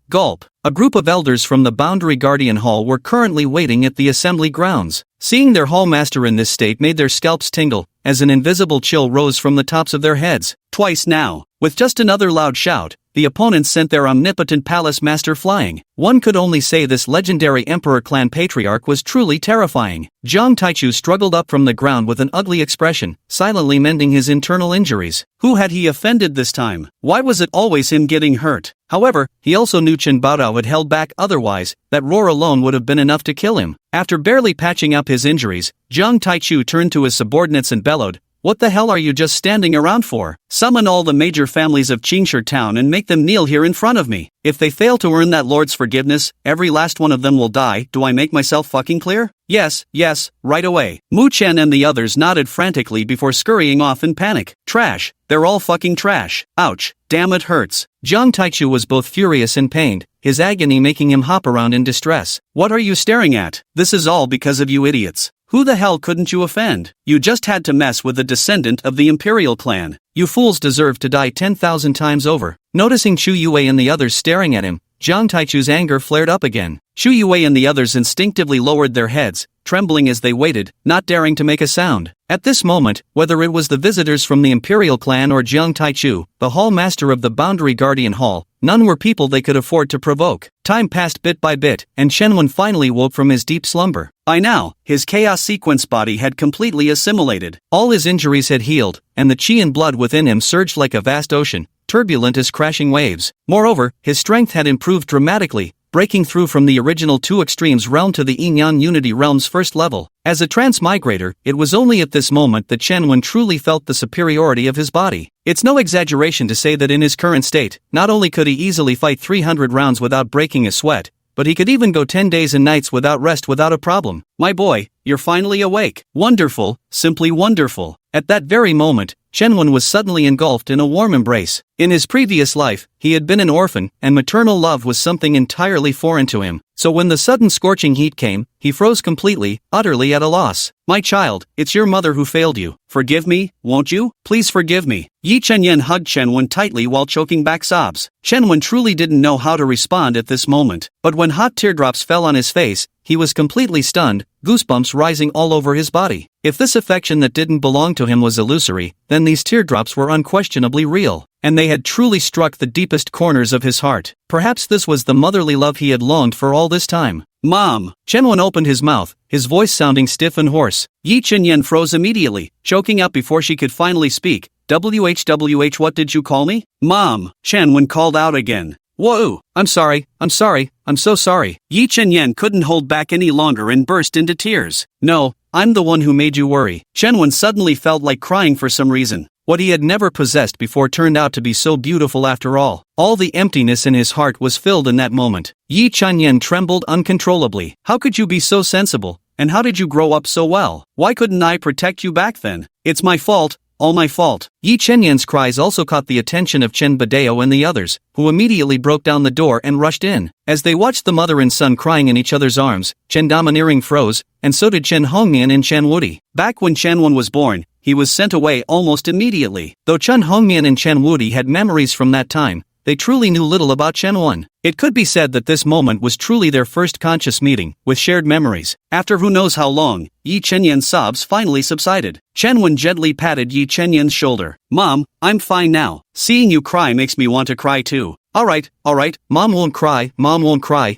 Gulp. A group of elders from the Boundary Guardian Hall were currently waiting at the assembly grounds. Seeing their hallmaster in this state made their scalps tingle, as an invisible chill rose from the tops of their heads. Twice now. With just another loud shout, the opponents sent their omnipotent palace master flying. One could only say this legendary Emperor clan patriarch was truly terrifying. Jiang Taichu struggled up from the ground with an ugly expression, silently mending his internal injuries. Who had he offended this time? Why was it always him getting hurt? However, he also knew Chen Baodao had held back, otherwise, that roar alone would have been enough to kill him. After barely patching up his injuries, Jiang Taichu turned to his subordinates and bellowed, "What the hell are you just standing around for? Summon all the major families of Qingshi town and make them kneel here in front of me. If they fail to earn that lord's forgiveness, every last one of them will die. Do I make myself fucking clear?" Yes, right away. Mu Chen and the others nodded frantically before scurrying off in panic. Trash. They're all fucking trash. Ouch. Damn, it hurts. Jiang Taichu was both furious and pained, his agony making him hop around in distress. What are you staring at? This is all because of you idiots. Who the hell couldn't you offend? You just had to mess with a descendant of the Imperial clan. You fools deserve to die 10,000 times over. Noticing Chu Yue and the others staring at him, Jiang Taichu's anger flared up again. Chu Yue and the others instinctively lowered their heads, trembling as they waited, not daring to make a sound. At this moment, whether it was the visitors from the Imperial clan or Jiang Taichu, the hall master of the Boundary Guardian Hall, none were people they could afford to provoke. Time passed bit by bit, and Shenwen finally woke from his deep slumber. By now, his chaos sequence body had completely assimilated. All his injuries had healed, and the qi and blood within him surged like a vast ocean, turbulent as crashing waves. Moreover, his strength had improved dramatically, breaking through from the original two extremes realm to the Yin-Yang Unity realm's first level. As a transmigrator, it was only at this moment that Shenwen truly felt the superiority of his body. It's no exaggeration to say that in his current state, not only could he easily fight 300 rounds without breaking a sweat, but he could even go 10 days and nights without rest without a problem. My boy, you're finally awake. Wonderful, simply wonderful. At that very moment, Shenwen was suddenly engulfed in a warm embrace. In his previous life, he had been an orphan, and maternal love was something entirely foreign to him. So when the sudden scorching heat came, he froze completely, utterly at a loss. My child, it's your mother who failed you. Forgive me, won't you? Please forgive me. Yi Chenyen hugged Shenwen tightly while choking back sobs. Shenwen truly didn't know how to respond at this moment. But when hot teardrops fell on his face, he was completely stunned, goosebumps rising all over his body. If this affection that didn't belong to him was illusory, then these teardrops were unquestionably real, and they had truly struck the deepest corners of his heart. Perhaps this was the motherly love he had longed for all this time. Mom! Shenwen opened his mouth, his voice sounding stiff and hoarse. Yi Chenyen froze immediately, choking up before she could finally speak. WHWH, what did you call me? Mom! Shenwen called out again. Whoa! I'm sorry, I'm so sorry. Yi Chenyen couldn't hold back any longer and burst into tears. No, I'm the one who made you worry. Shenwen suddenly felt like crying for some reason. What he had never possessed before turned out to be so beautiful after all. All the emptiness in his heart was filled in that moment. Yi Chenyen trembled uncontrollably. How could you be so sensible? And how did you grow up so well? Why couldn't I protect you back then? It's my fault. all my fault. Yi Chenyan's cries also caught the attention of Chen Badeo and the others, who immediately broke down the door and rushed in. As they watched the mother and son crying in each other's arms, Chen Domineering froze, and so did Chen Hongmian and Chen Wudi. Back when Chen Wen was born, he was sent away almost immediately. Though Chen Hongmian and Chen Wudi had memories from that time, they truly knew little about Chen Wen. It could be said that this moment was truly their first conscious meeting, with shared memories. After who knows how long, Yi Chenyan's sobs finally subsided. Chen Wen gently patted Yi Chenyan's shoulder. "Mom, I'm fine now. Seeing you cry makes me want to cry too." Alright, Mom won't cry,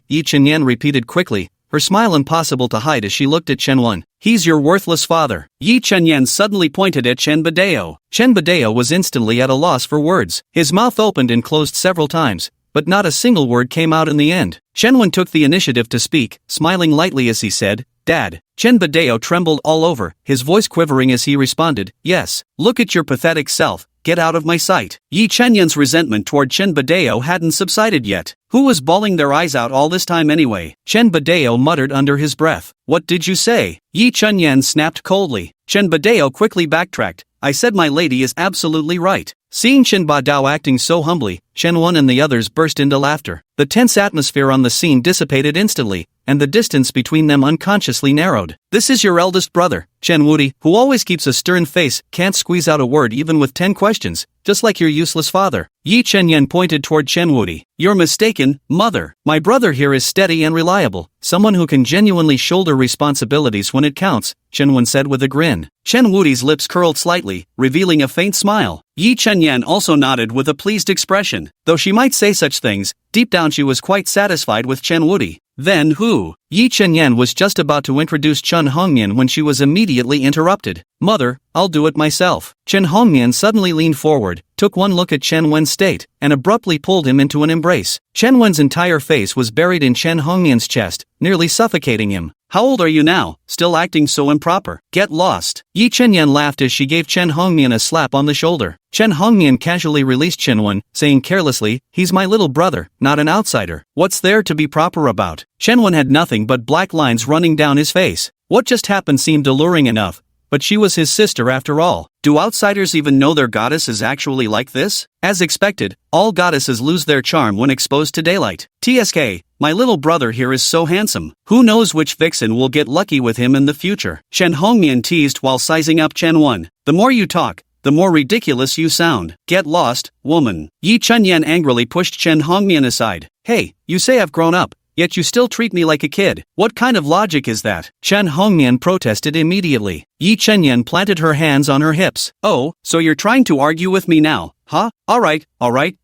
Yi Chenyan repeated quickly, her smile impossible to hide as she looked at Chen Wen. "He's your worthless father." Yi Chenyan suddenly pointed at Chen Badeo. Chen Badeo was instantly at a loss for words. His mouth opened and closed several times, but not a single word came out in the end. Chen Wen took the initiative to speak, smiling lightly as he said, "Dad." Chen Badeo trembled all over, his voice quivering as he responded, "Yes. Look at your pathetic self. Get out of my sight." Yi Chenyan's resentment toward Chen Badeo hadn't subsided yet. Who was bawling their eyes out all this time anyway? Chen Badeo muttered under his breath. "What did you say?" Yi Chenyan snapped coldly. Chen Badeo quickly backtracked. "I said my lady is absolutely right." Seeing Chen Badao acting so humbly, Chen Wen and the others burst into laughter. The tense atmosphere on the scene dissipated instantly, and the distance between them unconsciously narrowed. "This is your eldest brother, Chen Wudi, who always keeps a stern face, can't squeeze out a word even with 10 questions, just like your useless father." Yi Chenyan pointed toward Chen Wudi. "You're mistaken, mother. My brother here is steady and reliable, someone who can genuinely shoulder responsibilities when it counts," Chen Wen said with a grin. Chen Wudi's lips curled slightly, revealing a faint smile. Yi Chenyan also nodded with a pleased expression. Though she might say such things, deep down she was quite satisfied with Chen Wudi. Then who? Yi Chenyan was just about to introduce Chen Hongmian when she was immediately interrupted. "Mother, I'll do it myself." Chen Hongmian suddenly leaned forward, took one look at Chen Wen's state, and abruptly pulled him into an embrace. Chen Wen's entire face was buried in Chen Hongmian's chest, nearly suffocating him. "How old are you now, still acting so improper? Get lost." Yi Chenyan laughed as she gave Chen Hongmian a slap on the shoulder. Chen Hongmian casually released Chen Wen, saying carelessly, "He's my little brother, not an outsider. What's there to be proper about?" Chen Wen had nothing but black lines running down his face. What just happened seemed alluring enough, but she was his sister after all. Do outsiders even know their goddess is actually like this? As expected, all goddesses lose their charm when exposed to daylight. TSK, my little brother here is so handsome. Who knows which vixen will get lucky with him in the future? Chen Hongmian teased while sizing up Chen Wen. "The more you talk, the more ridiculous you sound. Get lost, woman." Yi Chenyan angrily pushed Chen Hongmian aside. "Hey, you say I've grown up, yet you still treat me like a kid. What kind of logic is that?" Chen Hongmian protested immediately. Yi Chenyan planted her hands on her hips. "Oh, so you're trying to argue with me now, huh? Alright,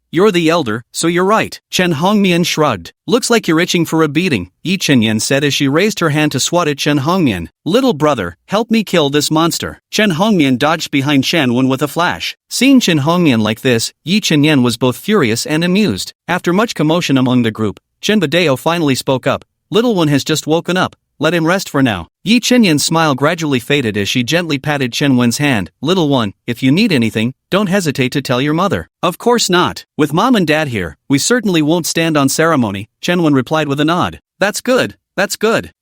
you're the elder, so you're right." Chen Hongmian shrugged. "Looks like you're itching for a beating," Yi Chenyan said as she raised her hand to swat at Chen Hongmian. "Little brother, help me kill this monster." Chen Hongmian dodged behind Chen Wen with a flash. Seeing Chen Hongmian like this, Yi Chenyan was both furious and amused. After much commotion among the group, Chen Badeo finally spoke up. "Little one has just woken up. Let him rest for now." Yi Chenyan's smile gradually faded as she gently patted Chen Wen's hand. "Little one, if you need anything, don't hesitate to tell your mother." "Of course not. With mom and dad here, we certainly won't stand on ceremony," Chen Wen replied with a nod. That's good.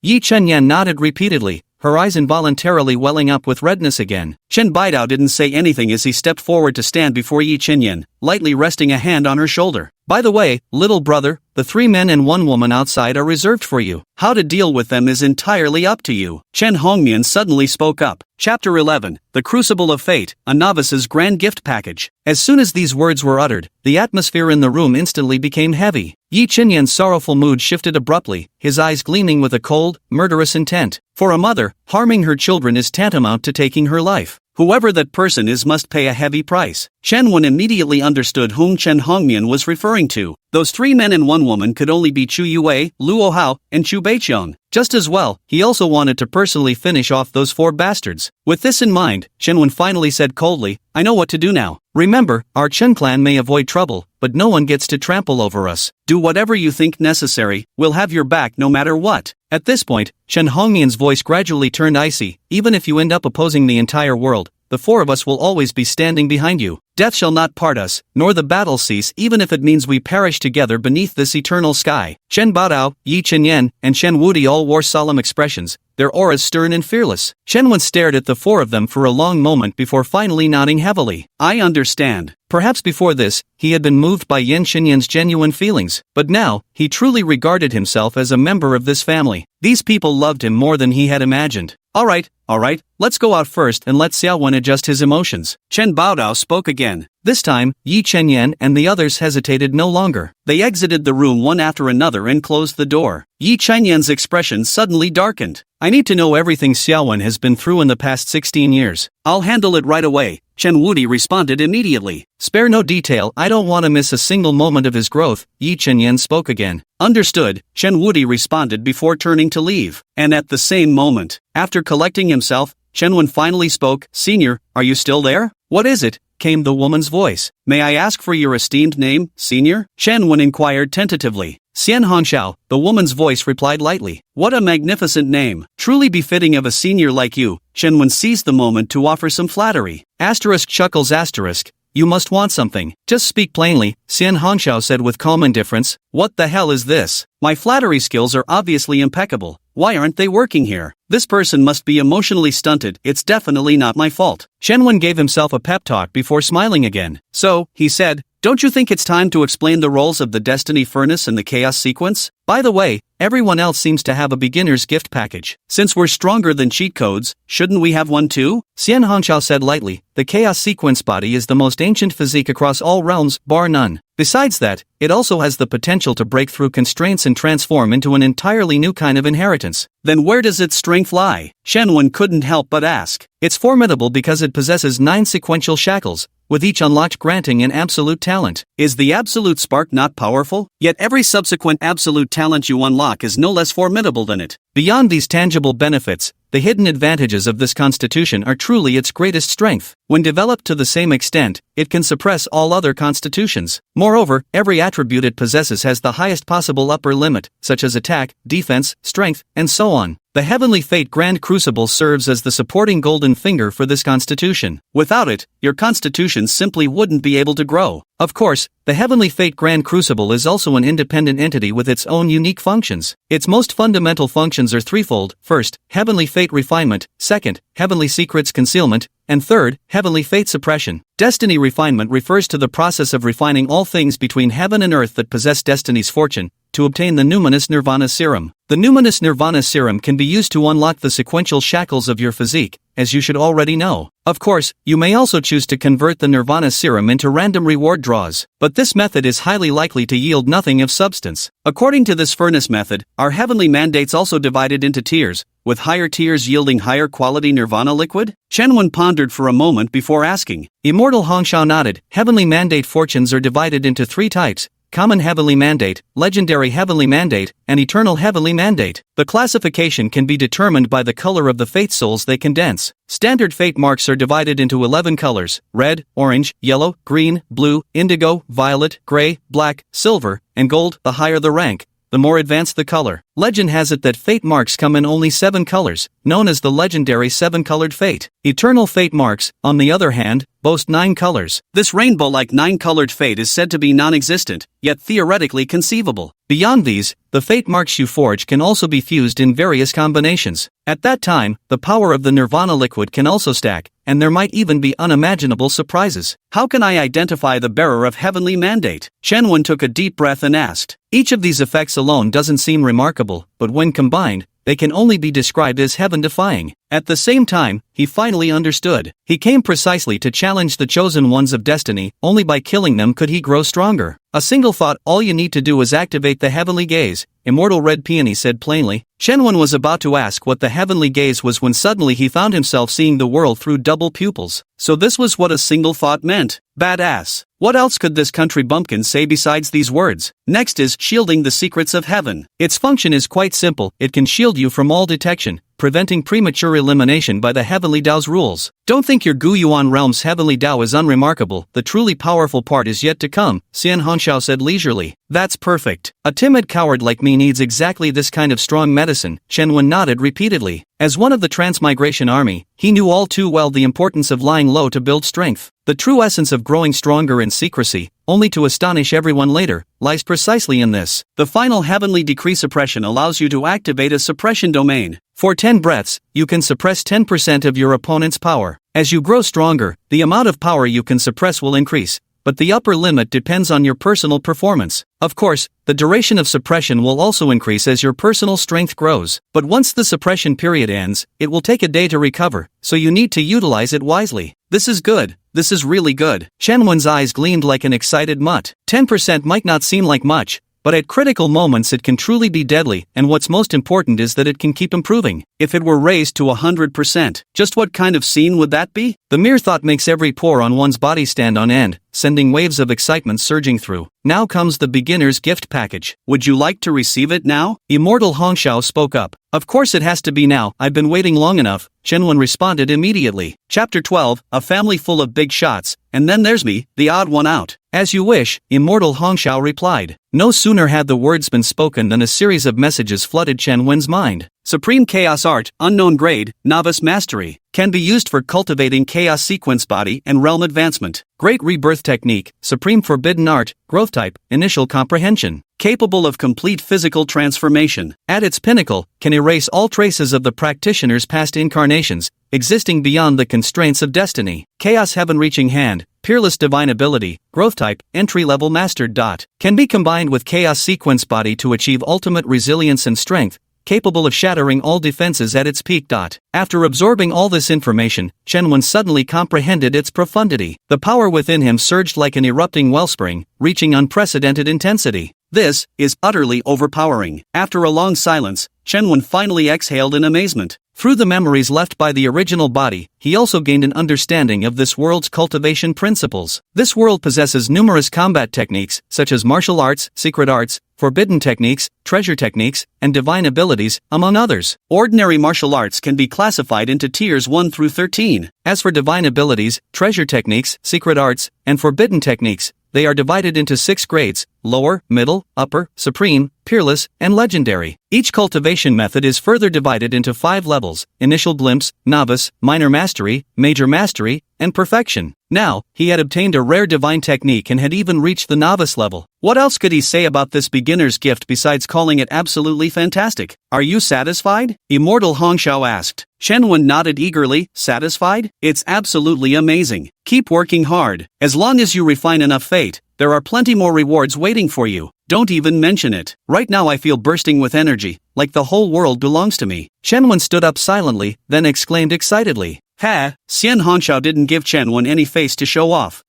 Yi Chenyan nodded repeatedly, her eyes involuntarily welling up with redness again. Chen Baidao didn't say anything as he stepped forward to stand before Yi Chenyan, lightly resting a hand on her shoulder. "By the way, little brother, the 3 men and 1 woman outside are reserved for you. How to deal with them is entirely up to you." Chen Hongmian suddenly spoke up. Chapter 11, The Crucible of Fate, a Novice's Grand Gift Package. As soon as these words were uttered, the atmosphere in the room instantly became heavy. Yi Chenyan's sorrowful mood shifted abruptly, his eyes gleaming with a cold, murderous intent. For a mother, harming her children is tantamount to taking her life. Whoever that person is must pay a heavy price. Chen Wen immediately understood whom Chen Hongmian was referring to. Those 3 men and 1 woman could only be Chu Yue, Luo Hao, and Chu Beiqiang. Just as well, he also wanted to personally finish off those 4 bastards. With this in mind, Chen Wen finally said coldly, "I know what to do now. Remember, our Chen clan may avoid trouble, but no one gets to trample over us. Do whatever you think necessary, we'll have your back no matter what." At this point, Chen Hongmian's voice gradually turned icy. "Even if you end up opposing the entire world, the 4 of us will always be standing behind you." Death shall not part us, nor the battle cease even if it means we perish together beneath this eternal sky. Shen Baodao, Yi Chenyan, and Shen Wudi all wore solemn expressions, their auras stern and fearless. Shen Wen stared at the four of them for a long moment before finally nodding heavily. I understand. Perhaps before this, he had been moved by Yan Xinyan's genuine feelings, but now, he truly regarded himself as a member of this family. These people loved him more than he had imagined. Alright, let's go out first and let Xiao Wen adjust his emotions. Chen Baodao spoke again. This time, Yi Chenyan and the others hesitated no longer. They exited the room one after another and closed the door. Yi Chenyan's expression suddenly darkened. I need to know everything Xiao Wen has been through in the past 16 years. I'll handle it right away, Chen Wudi responded immediately. Spare no detail, I don't want to miss a single moment of his growth, Yi Chenyan spoke again. Understood, Chen Wudi responded before turning to leave. And at the same moment, after collecting himself, Chen Wen finally spoke. Senior, are you still there? What is it? Came the woman's voice. May I ask for your esteemed name, Senior? Chen Wen inquired tentatively. Xian Hongxiao, the woman's voice replied lightly. What a magnificent name, truly befitting of a senior like you. Chen Wen seized the moment to offer some flattery. Asterisk chuckles asterisk. You must want something. Just speak plainly, Xian Hongxiao said with calm indifference. What the hell is this? My flattery skills are obviously impeccable. Why aren't they working here? This person must be emotionally stunted. It's definitely not my fault. Chen Wen gave himself a pep talk before smiling again. So, he said, don't you think it's time to explain the roles of the Destiny Furnace and the Chaos Sequence? By the way, everyone else seems to have a beginner's gift package. Since we're stronger than cheat codes, shouldn't we have one too? Xian Hongxiao said lightly, the Chaos Sequence body is the most ancient physique across all realms, bar none. Besides that, it also has the potential to break through constraints and transform into an entirely new kind of inheritance. Then where does its strength lie? Shen Wen couldn't help but ask. It's formidable because it possesses 9 sequential shackles, with each unlocked granting an absolute talent. Is the absolute spark not powerful? Yet every subsequent absolute talent you unlock is no less formidable than it. Beyond these tangible benefits, the hidden advantages of this constitution are truly its greatest strength. When developed to the same extent, it can suppress all other constitutions. Moreover, every attribute it possesses has the highest possible upper limit, such as attack, defense, strength, and so on. The Heavenly Fate Grand Crucible serves as the supporting golden finger for this constitution. Without it, your constitution simply wouldn't be able to grow. Of course, the Heavenly Fate Grand Crucible is also an independent entity with its own unique functions. Its most fundamental functions are threefold. First, Heavenly Fate Refinement. Second, Heavenly Secrets Concealment. And third, Heavenly Fate Suppression. Destiny Refinement refers to the process of refining all things between heaven and earth that possess Destiny's fortune, to obtain the numinous Nirvana Serum. The numinous Nirvana Serum can be used to unlock the sequential shackles of your physique, as you should already know. Of course, you may also choose to convert the Nirvana Serum into random reward draws, but this method is highly likely to yield nothing of substance. According to this furnace method, our heavenly mandates also divided into tiers, with higher tiers yielding higher quality Nirvana liquid? Chen Wen pondered for a moment before asking. Immortal Hongxiao nodded. Heavenly mandate fortunes are divided into 3 types. Common Heavenly Mandate, Legendary Heavenly Mandate, and Eternal Heavenly Mandate. The classification can be determined by the color of the fate souls they condense. Standard fate marks are divided into 11 colors: red, orange, yellow, green, blue, indigo, violet, gray, black, silver, and gold. The higher the rank, the more advanced the color. Legend has it that fate marks come in only 7 colors, known as the legendary 7-colored fate. Eternal fate marks, on the other hand, boast 9 colors. This rainbow-like 9-colored fate is said to be non-existent, yet theoretically conceivable. Beyond these, the fate marks you forge can also be fused in various combinations. At that time, the power of the Nirvana liquid can also stack, and there might even be unimaginable surprises. How can I identify the bearer of Heavenly Mandate? Chen Wen took a deep breath and asked. Each of these effects alone doesn't seem remarkable, but when combined, they can only be described as heaven-defying. At the same time, he finally understood. He came precisely to challenge the chosen ones of destiny. Only by killing them could he grow stronger. A single thought: all you need to do is activate the heavenly gaze, Immortal Red Peony said plainly. Chen Wen was about to ask what the heavenly gaze was when suddenly he found himself seeing the world through double pupils. So this was what a single thought meant. Badass. What else could this country bumpkin say besides these words? Next is shielding the secrets of heaven. Its function is quite simple. It can shield you from all detection, preventing premature elimination by the Heavenly Tao's rules. Don't think your Gu Yuan realm's Heavenly Tao is unremarkable, the truly powerful part is yet to come, Xian Hongxiao said leisurely. That's perfect. A timid coward like me needs exactly this kind of strong medicine, Chen Wen nodded repeatedly. As one of the Transmigration Army, he knew all too well the importance of lying low to build strength. The true essence of growing stronger in secrecy, only to astonish everyone later, lies precisely in this. The final heavenly decree suppression allows you to activate a suppression domain. For 10 breaths, you can suppress 10% of your opponent's power. As you grow stronger, the amount of power you can suppress will increase, but the upper limit depends on your personal performance. Of course, the duration of suppression will also increase as your personal strength grows, but once the suppression period ends, it will take a day to recover, so you need to utilize it wisely. This is good. This is really good. Chen Wen's eyes gleamed like an excited mutt. 10% might not seem like much, but at critical moments it can truly be deadly, and what's most important is that it can keep improving. If it were raised to 100%, just what kind of scene would that be? The mere thought makes every pore on one's body stand on end, sending waves of excitement surging through. Now comes the beginner's gift package. Would you like to receive it now? Immortal Hongxiao spoke up. Of course it has to be now, I've been waiting long enough, Chen Wen responded immediately. Chapter 12, a family full of big shots, and then there's me, the odd one out. As you wish, Immortal Hongxiao replied. No sooner had the words been spoken than a series of messages flooded Chen Wen's mind. Supreme Chaos Art, Unknown Grade, Novice Mastery. Can be used for cultivating Chaos Sequence Body and Realm Advancement. Great Rebirth Technique, Supreme Forbidden Art, Growth Type, Initial Comprehension. Capable of complete physical transformation. At its pinnacle, can erase all traces of the practitioner's past incarnations, existing beyond the constraints of destiny. Chaos Heaven-Reaching Hand, Peerless Divine Ability, Growth Type, Entry-Level Mastered. Can be combined with Chaos Sequence Body to achieve ultimate resilience and strength, capable of shattering all defenses at its peak. After absorbing all this information, Chen Wen suddenly comprehended its profundity. The power within him surged like an erupting wellspring, reaching unprecedented intensity. This is utterly overpowering. After a long silence, Chen Wen finally exhaled in amazement. Through the memories left by the original body, he also gained an understanding of this world's cultivation principles. This world possesses numerous combat techniques, such as martial arts, secret arts, forbidden techniques, treasure techniques, and divine abilities, among others. Ordinary martial arts can be classified into tiers 1 through 13. As for divine abilities, treasure techniques, secret arts, and forbidden techniques, they are divided into 6 grades: lower, middle, upper, supreme, peerless, and legendary. Each cultivation method is further divided into 5 levels: initial glimpse, novice, minor mastery, major mastery, and perfection. Now, he had obtained a rare divine technique and had even reached the novice level. What else could he say about this beginner's gift besides calling it absolutely fantastic? Are you satisfied? Immortal Hongxiao asked. Chen Wen nodded eagerly. Satisfied? It's absolutely amazing. Keep working hard. As long as you refine enough fate, there are plenty more rewards waiting for you. Don't even mention it. Right now I feel bursting with energy, like the whole world belongs to me. Chen Wen stood up silently, then exclaimed excitedly. Xian Hongxiao didn't give Chen Wen any face to show off.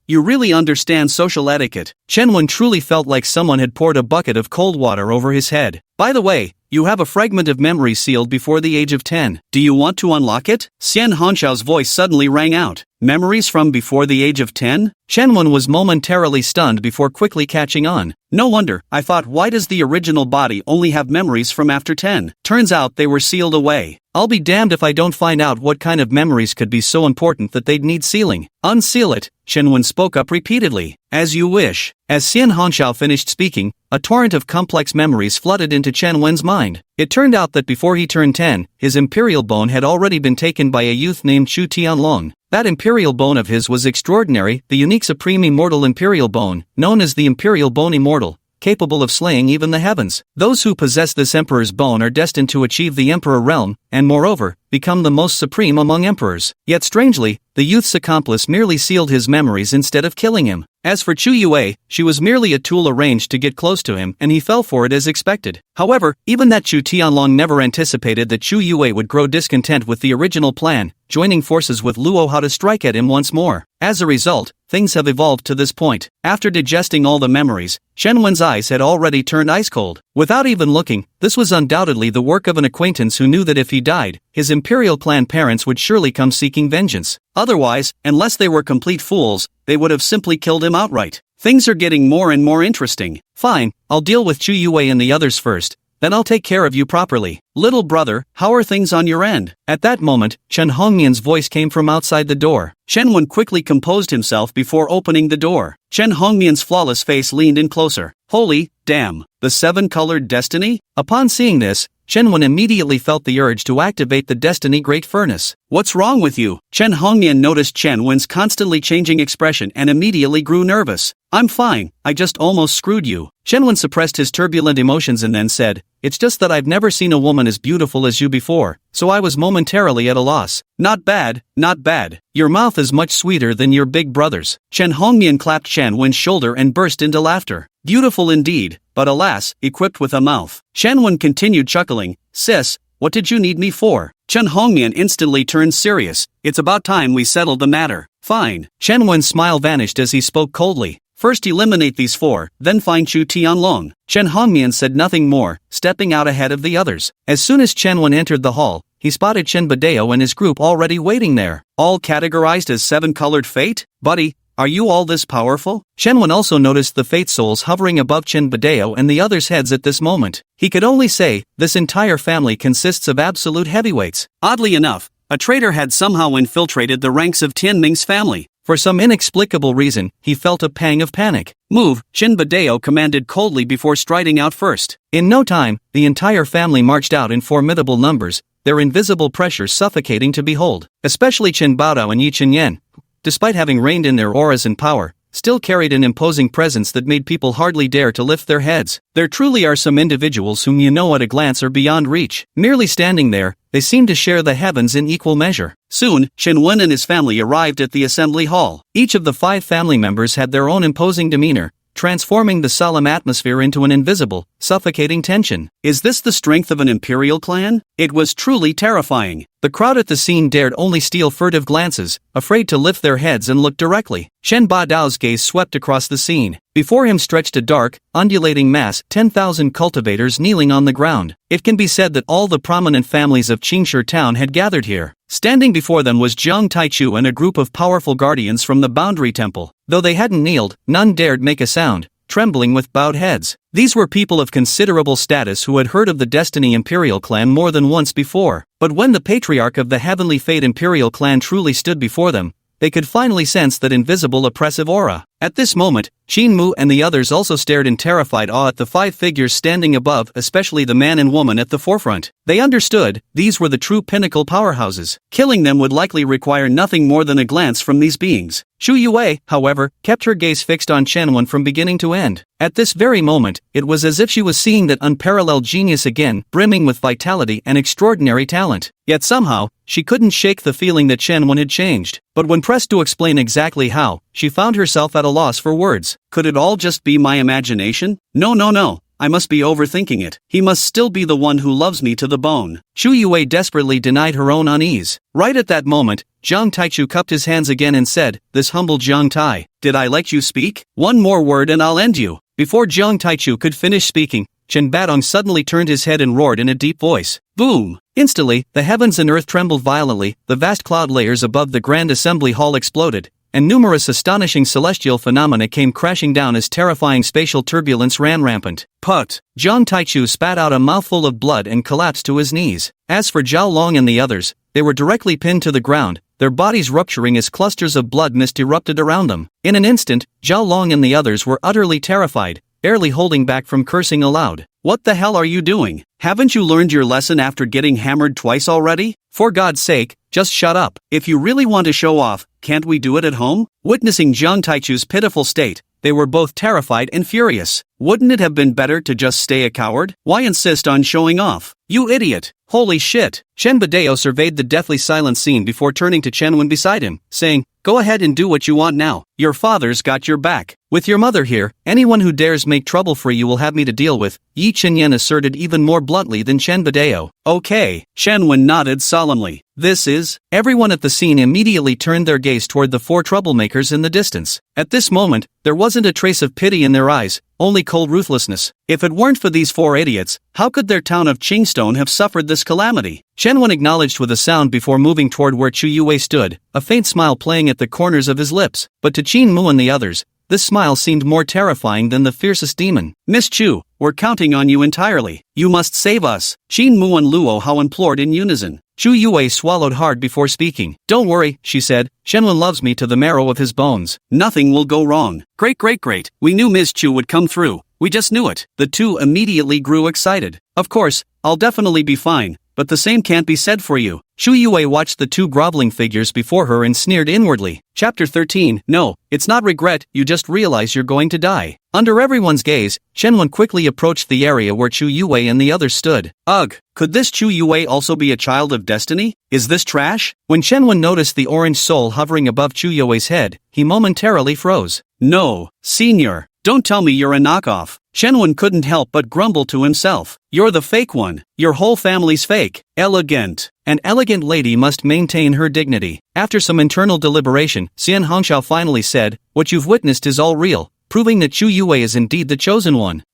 You really understand social etiquette. Chen Wen truly felt like someone had poured a bucket of cold water over his head. By the way, you have a fragment of memory sealed before the age of 10. Do you want to unlock it? Xian Hongxiao's voice suddenly rang out. Memories from before the age of 10? Chen Wen was momentarily stunned before quickly catching on. No wonder, I thought, why does the original body only have memories from after 10? Turns out they were sealed away. I'll be damned if I don't find out what kind of memories could be so important that they'd need sealing. Unseal it, Chen Wen spoke up repeatedly. As you wish. As Xian Hongxiao finished speaking, a torrent of complex memories flooded into Chen Wen's mind. It turned out that before he turned 10, his imperial bone had already been taken by a youth named Chu Tianlong. That imperial bone of his was extraordinary, the unique supreme immortal imperial bone, known as the imperial bone immortal, capable of slaying even the heavens. Those who possess this emperor's bone are destined to achieve the emperor realm, and moreover, become the most supreme among emperors. Yet strangely, the youth's accomplice merely sealed his memories instead of killing him. As for Chu Yue, she was merely a tool arranged to get close to him, and he fell for it as expected. However, even that Chu Tianlong never anticipated that Chu Yue would grow discontent with the original plan, joining forces with Luo Hao to strike at him once more. As a result, things have evolved to this point. After digesting all the memories, Chen Wen's eyes had already turned ice cold. Without even looking, this was undoubtedly the work of an acquaintance who knew that if he died, his imperial clan parents would surely come seeking vengeance. Otherwise, unless they were complete fools, they would have simply killed him outright. Things are getting more and more interesting. Fine, I'll deal with Chu Yue and the others first, then I'll take care of you properly. Little brother, how are things on your end? At that moment, Chen Hongmian's voice came from outside the door. Chen Wen quickly composed himself before opening the door. Chen Hongmian's flawless face leaned in closer. Holy, damn, the seven-colored destiny? Upon seeing this, Chen Wen immediately felt the urge to activate the Destiny Great Furnace. What's wrong with you? Chen Hongmian noticed Chen Wen's constantly changing expression and immediately grew nervous. I'm fine, I just almost screwed you. Chen Wen suppressed his turbulent emotions and then said, it's just that I've never seen a woman as beautiful as you before, so I was momentarily at a loss. Not bad, not bad. Your mouth is much sweeter than your big brother's. Chen Hongmian clapped Chen Wen's shoulder and burst into laughter. Beautiful indeed, but alas, equipped with a mouth. Chen Wen continued chuckling. Sis, what did you need me for? Chen Hongmian instantly turned serious. It's about time we settled the matter. Fine. Chen Wen's smile vanished as he spoke coldly. First eliminate these four, then find Chu Tianlong. Chen Hongmian said nothing more, stepping out ahead of the others. As soon as Chen Wen entered the hall, he spotted Chen Badeo and his group already waiting there. All categorized as seven-colored fate? Buddy, are you all this powerful? Chen Wen also noticed the fate souls hovering above Chen Badeo and the others' heads at this moment. He could only say, this entire family consists of absolute heavyweights. Oddly enough, a traitor had somehow infiltrated the ranks of Tian Ming's family. For some inexplicable reason, he felt a pang of panic. Move, Chen Badeo commanded coldly before striding out first. In no time, the entire family marched out in formidable numbers, their invisible pressure suffocating to behold. Especially Chen Baodao and Yi Chenyan, despite having reigned in their auras and power, still carried an imposing presence that made people hardly dare to lift their heads. There truly are some individuals whom you know at a glance are beyond reach. Merely standing there, they seem to share the heavens in equal measure. Soon, Chen Wen and his family arrived at the assembly hall. Each of the 5 family members had their own imposing demeanor, transforming the solemn atmosphere into an invisible, suffocating tension. Is this the strength of an imperial clan? It was truly terrifying. The crowd at the scene dared only steal furtive glances, afraid to lift their heads and look directly. Chen Badao's gaze swept across the scene. Before him stretched a dark, undulating mass, 10,000 cultivators kneeling on the ground. It can be said that all the prominent families of Qingshi town had gathered here. Standing before them was Jiang Taichu and a group of powerful guardians from the Boundary Temple. Though they hadn't kneeled, none dared make a sound, trembling with bowed heads. These were people of considerable status who had heard of the Destiny Imperial clan more than once before. But when the patriarch of the Heavenly Fate Imperial clan truly stood before them, they could finally sense that invisible oppressive aura. At this moment, Qin Mu and the others also stared in terrified awe at the 5 figures standing above, especially the man and woman at the forefront. They understood, these were the true pinnacle powerhouses. Killing them would likely require nothing more than a glance from these beings. Xu Yue, however, kept her gaze fixed on Chen Wen from beginning to end. At this very moment, it was as if she was seeing that unparalleled genius again, brimming with vitality and extraordinary talent. Yet somehow, she couldn't shake the feeling that Chen Wen had changed. But when pressed to explain exactly how, she found herself at a loss for words. Could it all just be my imagination? No. I must be overthinking it. He must still be the one who loves me to the bone. Xu Yue desperately denied her own unease. Right at that moment, Jiang Taichu cupped his hands again and said, this humble Jiang Tai, did I let you speak? One more word and I'll end you. Before Jiang Taichu could finish speaking, Chen Badong suddenly turned his head and roared in a deep voice. Boom! Instantly, the heavens and earth trembled violently, the vast cloud layers above the grand assembly hall exploded, and numerous astonishing celestial phenomena came crashing down as terrifying spatial turbulence ran rampant. Put! Jiang Taichu spat out a mouthful of blood and collapsed to his knees. As for Zhao Long and the others, they were directly pinned to the ground, their bodies rupturing as clusters of blood mist erupted around them. In an instant, Zhao Long and the others were utterly terrified, barely holding back from cursing aloud. What the hell are you doing? Haven't you learned your lesson after getting hammered twice already? For God's sake, just shut up. If you really want to show off, can't we do it at home? Witnessing Jiang Taichu's pitiful state, they were both terrified and furious. Wouldn't it have been better to just stay a coward? Why insist on showing off? You idiot! Holy shit! Chen Badeo surveyed the deathly silent scene before turning to Chen Wen beside him, saying, go ahead and do what you want now. Your father's got your back. With your mother here, anyone who dares make trouble for you will have me to deal with, Yi Chenyan asserted even more bluntly than Chen Badeo. Okay. Chen Wen nodded solemnly. This is... Everyone at the scene immediately turned their gaze toward the 4 troublemakers in the distance. At this moment, there wasn't a trace of pity in their eyes, only cold ruthlessness. If it weren't for these 4 idiots, how could their town of Qingstone have suffered this calamity? Chen Wen acknowledged with a sound before moving toward where Chu Yue stood, a faint smile playing at the corners of his lips. But to Qin Mu and the others, This smile seemed more terrifying than the fiercest demon. "Miss Chu, we're counting on you entirely. You must save us," Qin Mu and Luo Hao implored in unison. Chu Yue swallowed hard before speaking. "Don't worry," she said, "Shenwen loves me to the marrow of his bones. Nothing will go wrong." Great. We knew Miss Chu would come through. We just knew it." The two immediately grew excited. "Of course, I'll definitely be fine, but the same can't be said for you." Shu Yue watched the two groveling figures before her and sneered inwardly. Chapter 13. No, it's not regret, you just realize you're going to die. Under everyone's gaze, Shenwen quickly approached the area where Chu Yue and the others stood. Ugh, could this Chu Yue also be a child of destiny? Is this trash? When Shenwen noticed the orange soul hovering above Chu Yue's head, he momentarily froze. No, senior. Don't tell me you're a knockoff. Shenwen couldn't help but grumble to himself. You're the fake one. Your whole family's fake. Elegant. An elegant lady must maintain her dignity. After some internal deliberation, Xian Hongxiao finally said, "What you've witnessed is all real, proving that Chu Yue is indeed the chosen one."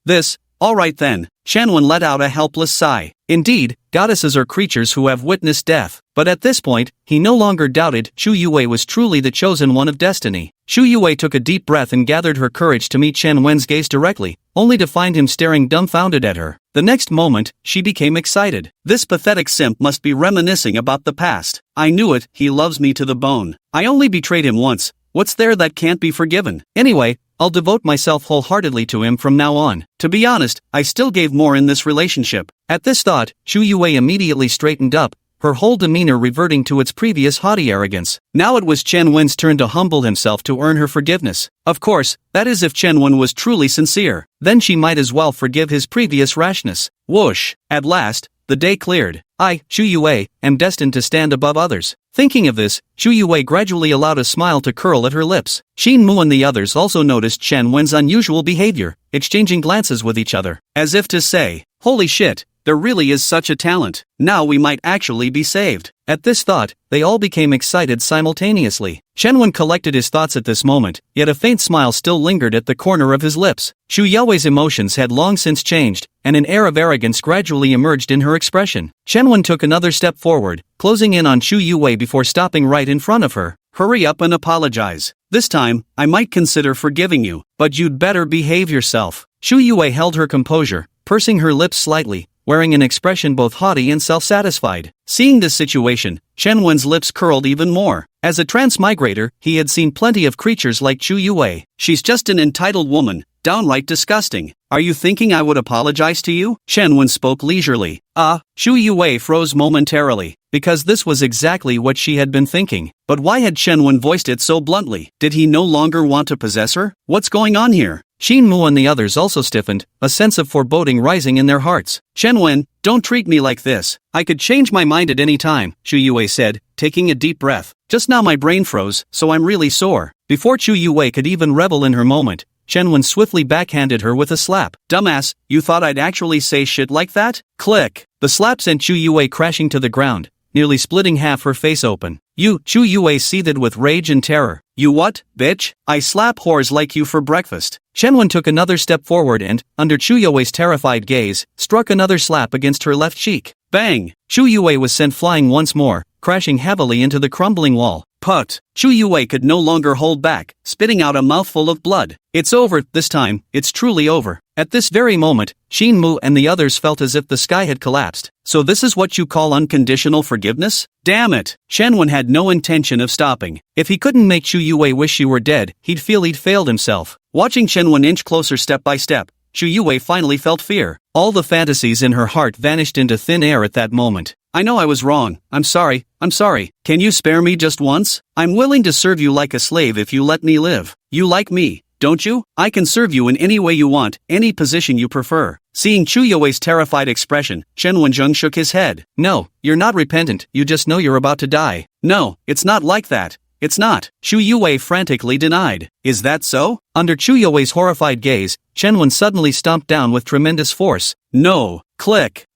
All right then. Shenwen let out a helpless sigh. Indeed, goddesses are creatures who have witnessed death. But at this point, he no longer doubted Chu Yue was truly the chosen one of destiny. Chu Yue took a deep breath and gathered her courage to meet Shen Wen's gaze directly, only to find him staring dumbfounded at her. The next moment, she became excited. This pathetic simp must be reminiscing about the past. I knew it, he loves me to the bone. I only betrayed him once. What's there that can't be forgiven? Anyway, I'll devote myself wholeheartedly to him from now on. To be honest, I still gave more in this relationship. At this thought, Chu Yue immediately straightened up, her whole demeanor reverting to its previous haughty arrogance. Now it was Chen Wen's turn to humble himself to earn her forgiveness. Of course, that is if Chen Wen was truly sincere. Then she might as well forgive his previous rashness. Whoosh! At last, the day cleared. I, Chu Yue, am destined to stand above others. Thinking of this, Chu Yue gradually allowed a smile to curl at her lips. Qin Mu and the others also noticed Chen Wen's unusual behavior, exchanging glances with each other, as if to say, "Holy shit, there really is such a talent. Now we might actually be saved." At this thought, they all became excited simultaneously. Chen Wen collected his thoughts at this moment, yet a faint smile still lingered at the corner of his lips. Chu Yue's emotions had long since changed, and an air of arrogance gradually emerged in her expression. Chen Wen took another step forward, closing in on Chu Yue before stopping right in front of her. "Hurry up and apologize. This time, I might consider forgiving you, but you'd better behave yourself." Chu Yue held her composure, pursing her lips slightly, wearing an expression both haughty and self-satisfied. Seeing this situation, Chen Wen's lips curled even more. As a transmigrator, he had seen plenty of creatures like Chu Yue. She's just an entitled woman, downright disgusting. Are you thinking I would apologize to you? Chen Wen spoke leisurely. Chu Yue froze momentarily, because this was exactly what she had been thinking. But why had Chen Wen voiced it so bluntly? Did he no longer want to possess her? What's going on here? Qin Mu and the others also stiffened, a sense of foreboding rising in their hearts. Chen Wen, don't treat me like this. I could change my mind at any time, Chu Yue said, taking a deep breath. Just now my brain froze, so I'm really sore. Before Chu Yue could even revel in her moment, Chen Wen swiftly backhanded her with a slap. Dumbass, you thought I'd actually say shit like that? Click. The slap sent Chu Yue crashing to the ground, nearly splitting half her face open. Chu Yue seethed with rage and terror. You what, bitch? I slap whores like you for breakfast. Chen Wen took another step forward and, under Chu Yue's terrified gaze, struck another slap against her left cheek. Bang! Chu Yue was sent flying once more, crashing heavily into the crumbling wall. Put! Chu Yue could no longer hold back, spitting out a mouthful of blood. It's over, this time, it's truly over. At this very moment, Qin Mu and the others felt as if the sky had collapsed. So this is what you call unconditional forgiveness? Damn it! Chen Wen had no intention of stopping. If he couldn't make Chu Yue wish she were dead, he'd feel he'd failed himself. Watching Chen Wen inch closer step by step, Chu Yue finally felt fear. All the fantasies in her heart vanished into thin air at that moment. I know I was wrong. I'm sorry. Can you spare me just once? I'm willing to serve you like a slave if you let me live. You like me, don't you? I can serve you in any way you want, any position you prefer. Seeing Chu Yue's terrified expression, Chen Wenzheng shook his head. No, you're not repentant, you just know you're about to die. No, it's not like that. It's not. Chu Yue frantically denied. Is that so? Under Chu Yue's horrified gaze, Chen Wen suddenly stomped down with tremendous force. No. Click.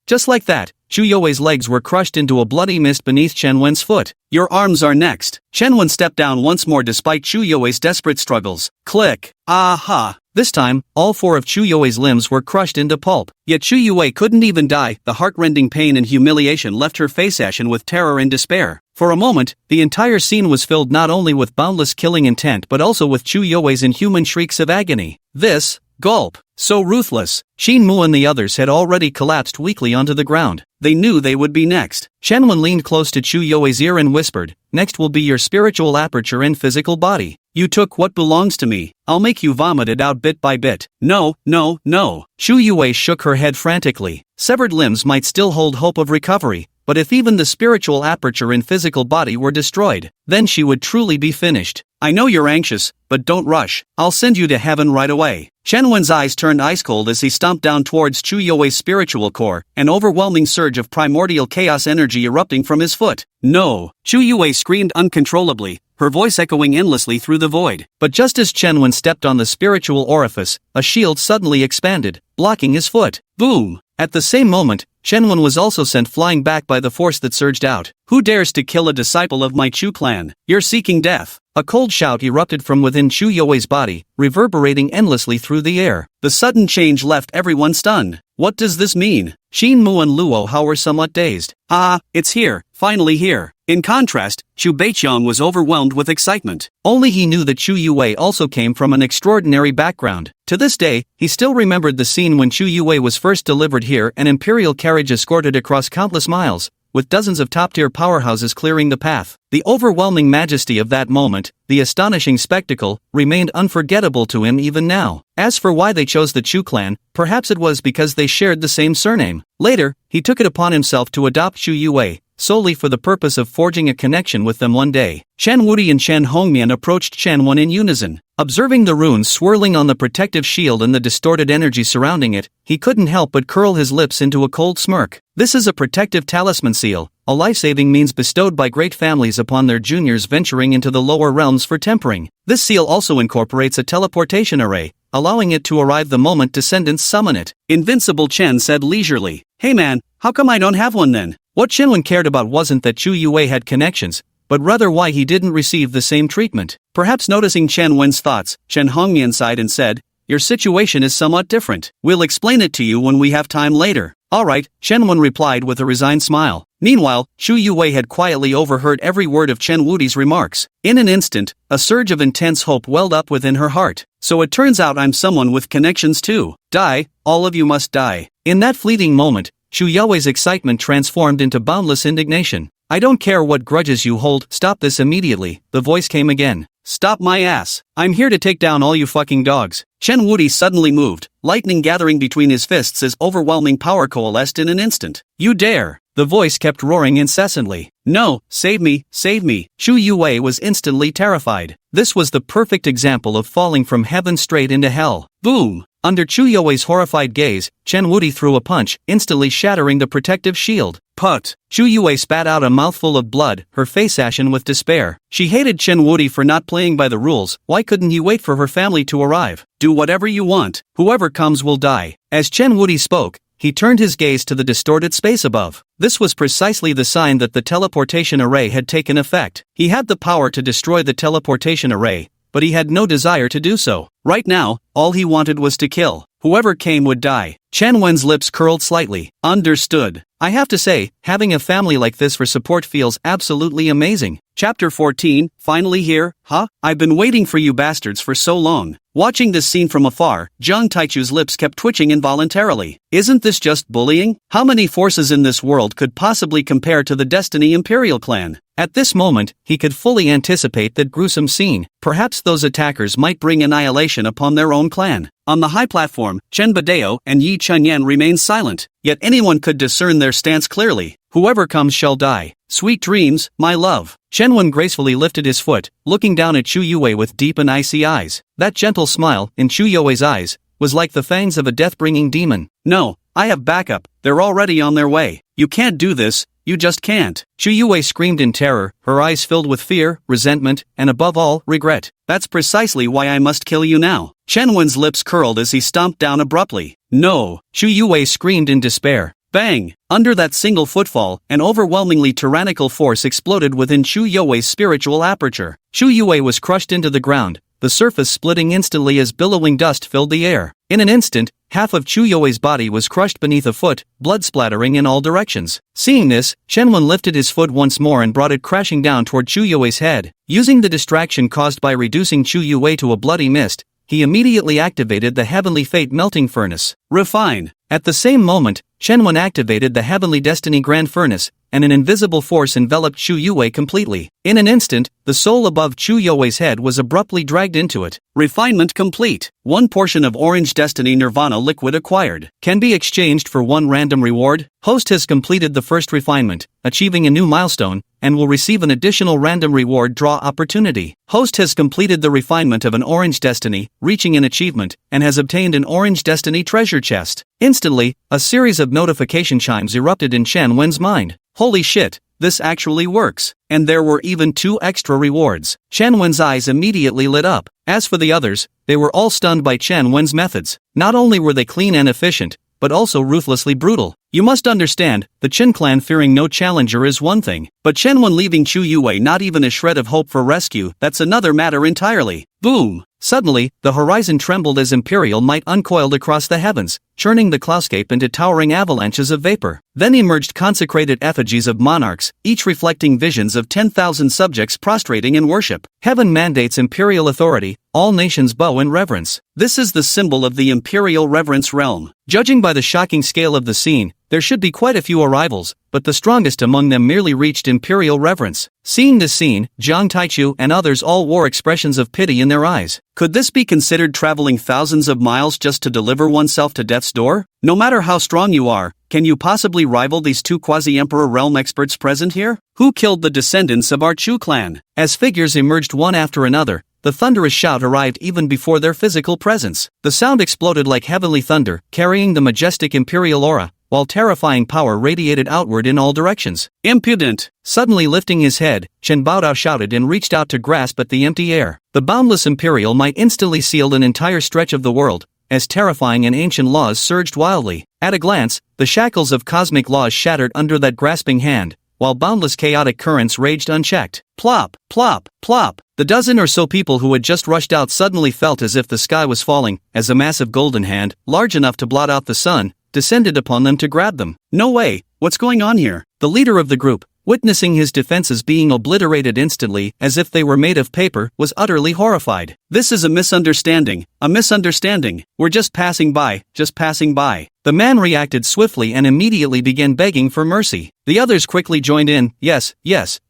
Just like that, Chu Yue's legs were crushed into a bloody mist beneath Chen Wen's foot. Your arms are next. Chen Wen stepped down once more despite Chu Yue's desperate struggles. Click. Aha. This time, all 4 of Chu Yue's limbs were crushed into pulp. Yet Chu Yue couldn't even die. The heart-rending pain and humiliation left her face ashen with terror and despair. For a moment, the entire scene was filled not only with boundless killing intent but also with Chu Yue's inhuman shrieks of agony. This, gulp, so ruthless. Shin Mu and the others had already collapsed weakly onto the ground. They knew they would be next. Chen Wen leaned close to Chu Yue's ear and whispered, "Next will be your spiritual aperture and physical body. You took what belongs to me. I'll make you vomit it out bit by bit." No, no, no. Chu Yue shook her head frantically. Severed limbs might still hold hope of recovery, but if even the spiritual aperture and physical body were destroyed, then she would truly be finished. I know you're anxious, but don't rush. I'll send you to heaven right away. Chen Wen's eyes turned ice cold as he stomped down towards Chu Yue's spiritual core, an overwhelming surge of primordial chaos energy erupting from his foot. No! Chu Yue screamed uncontrollably, her voice echoing endlessly through the void. But just as Chen Wen stepped on the spiritual orifice, a shield suddenly expanded, blocking his foot. Boom! At the same moment, Chen Wen was also sent flying back by the force that surged out. Who dares to kill a disciple of my Chu clan? You're seeking death. A cold shout erupted from within Chu Yue's body, reverberating endlessly through the air. The sudden change left everyone stunned. What does this mean? Shin Mu and Luo Hao were somewhat dazed. Ah, it's here, finally here. In contrast, Chu Beiqiang was overwhelmed with excitement. Only he knew that Chu Yue also came from an extraordinary background. To this day, he still remembered the scene when Chu Yue was first delivered here, an imperial carriage escorted across countless miles, with dozens of top-tier powerhouses clearing the path. The overwhelming majesty of that moment, the astonishing spectacle, remained unforgettable to him even now. As for why they chose the Chu clan, perhaps it was because they shared the same surname. Later, he took it upon himself to adopt Chu Yue, solely for the purpose of forging a connection with them one day. Chen Wudi and Chen Hongmian approached Chen Wen in unison. Observing the runes swirling on the protective shield and the distorted energy surrounding it, he couldn't help but curl his lips into a cold smirk. This is a protective talisman seal, a life-saving means bestowed by great families upon their juniors venturing into the lower realms for tempering. This seal also incorporates a teleportation array, allowing it to arrive the moment descendants summon it. Invincible Chen said leisurely, "Hey man, how come I don't have one then?" What Chen Wen cared about wasn't that Chu Yue had connections, but rather why he didn't receive the same treatment. Perhaps noticing Chen Wen's thoughts, Chen Hongmian sighed and said, "Your situation is somewhat different. We'll explain it to you when we have time later." "Alright," Chen Wen replied with a resigned smile. Meanwhile, Chu Yue had quietly overheard every word of Chen Wudi's remarks. In an instant, a surge of intense hope welled up within her heart. So it turns out I'm someone with connections too. Die, all of you must die. In that fleeting moment, Chu Yue's excitement transformed into boundless indignation. "I don't care what grudges you hold, stop this immediately," the voice came again. "Stop my ass. I'm here to take down all you fucking dogs." Chen Wudi suddenly moved, lightning gathering between his fists as overwhelming power coalesced in an instant. "You dare!" The voice kept roaring incessantly. "No, save me, save me." Chu Yue was instantly terrified. This was the perfect example of falling from heaven straight into hell. Boom! Under Chu Yue's horrified gaze, Chen Wudi threw a punch, instantly shattering the protective shield. Put! Chu Yue spat out a mouthful of blood, her face ashen with despair. She hated Chen Wudi for not playing by the rules. Why couldn't he wait for her family to arrive? "Do whatever you want. Whoever comes will die." As Chen Wudi spoke, he turned his gaze to the distorted space above. This was precisely the sign that the teleportation array had taken effect. He had the power to destroy the teleportation array, but he had no desire to do so. Right now, all he wanted was to kill. Whoever came would die. Chen Wen's lips curled slightly. Understood. I have to say, having a family like this for support feels absolutely amazing. Chapter 14, finally here, huh? I've been waiting for you bastards for so long. Watching this scene from afar, Jiang Taichu's lips kept twitching involuntarily. Isn't this just bullying? How many forces in this world could possibly compare to the Destiny Imperial clan? At this moment, he could fully anticipate that gruesome scene. Perhaps those attackers might bring annihilation upon their own clan. On the high platform, Chen Badeo and Yi Chunyan remained silent, yet anyone could discern their stance clearly. Whoever comes shall die. Sweet dreams, my love. Chen Wen gracefully lifted his foot, looking down at Chu Yue with deep and icy eyes. That gentle smile, in Chu Yue's eyes, was like the fangs of a death-bringing demon. "No, I have backup, they're already on their way. You can't do this, you just can't." Chu Yue screamed in terror, her eyes filled with fear, resentment, and above all, regret. "That's precisely why I must kill you now." Chen Wen's lips curled as he stomped down abruptly. "No!" Chu Yue screamed in despair. Bang! Under that single footfall, an overwhelmingly tyrannical force exploded within Chu Yue's spiritual aperture. Chu Yue was crushed into the ground, the surface splitting instantly as billowing dust filled the air. In an instant, half of Chu Yue's body was crushed beneath a foot, blood splattering in all directions. Seeing this, Shenwen lifted his foot once more and brought it crashing down toward Chu Yue's head. Using the distraction caused by reducing Chu Yue to a bloody mist, he immediately activated the Heavenly Fate Melting Furnace. Refine. At the same moment, Shenwen activated the Heavenly Destiny Grand Furnace, and an invisible force enveloped Chu Yue completely. In an instant, the soul above Chu Yue's head was abruptly dragged into it. Refinement complete. One portion of Orange Destiny Nirvana liquid acquired can be exchanged for one random reward. Host has completed the first refinement, achieving a new milestone, and will receive an additional random reward draw opportunity. Host has completed the refinement of an Orange Destiny, reaching an achievement, and has obtained an Orange Destiny treasure chest. Instantly, a series of notification chimes erupted in Shen Wen's mind. Holy shit, this actually works. And there were even 2 extra rewards. Chen Wen's eyes immediately lit up. As for the others, they were all stunned by Chen Wen's methods. Not only were they clean and efficient, but also ruthlessly brutal. You must understand, the Chen clan fearing no challenger is one thing, but Chen Wen leaving Chu Yue not even a shred of hope for rescue, that's another matter entirely. Boom! Suddenly, the horizon trembled as imperial might uncoiled across the heavens, churning the cloudscape into towering avalanches of vapor. Then emerged consecrated effigies of monarchs, each reflecting visions of 10,000 subjects prostrating in worship. Heaven mandates imperial authority, all nations bow in reverence. This is the symbol of the imperial reverence realm. Judging by the shocking scale of the scene, there should be quite a few arrivals, but the strongest among them merely reached imperial reverence. Seeing this scene, Jiang Taichu and others all wore expressions of pity in their eyes. Could this be considered traveling thousands of miles just to deliver oneself to death's door? No matter how strong you are, can you possibly rival these 2 quasi-emperor realm experts present here? Who killed the descendants of our Chu clan? As figures emerged one after another, the thunderous shout arrived even before their physical presence. The sound exploded like heavenly thunder, carrying the majestic imperial aura, while terrifying power radiated outward in all directions. Impudent! Suddenly lifting his head, Chen Baodao shouted and reached out to grasp at the empty air. The boundless imperial might instantly sealed an entire stretch of the world, as terrifying and ancient laws surged wildly. At a glance, the shackles of cosmic laws shattered under that grasping hand, while boundless chaotic currents raged unchecked. Plop, plop, plop. The dozen or so people who had just rushed out suddenly felt as if the sky was falling, as a massive golden hand, large enough to blot out the sun, descended upon them to grab them. No way, what's going on here? The leader of the group, witnessing his defenses being obliterated instantly as if they were made of paper, was utterly horrified. This is a misunderstanding, a misunderstanding. We're just passing by, just passing by. The man reacted swiftly and immediately began begging for mercy. The others quickly joined in. Yes,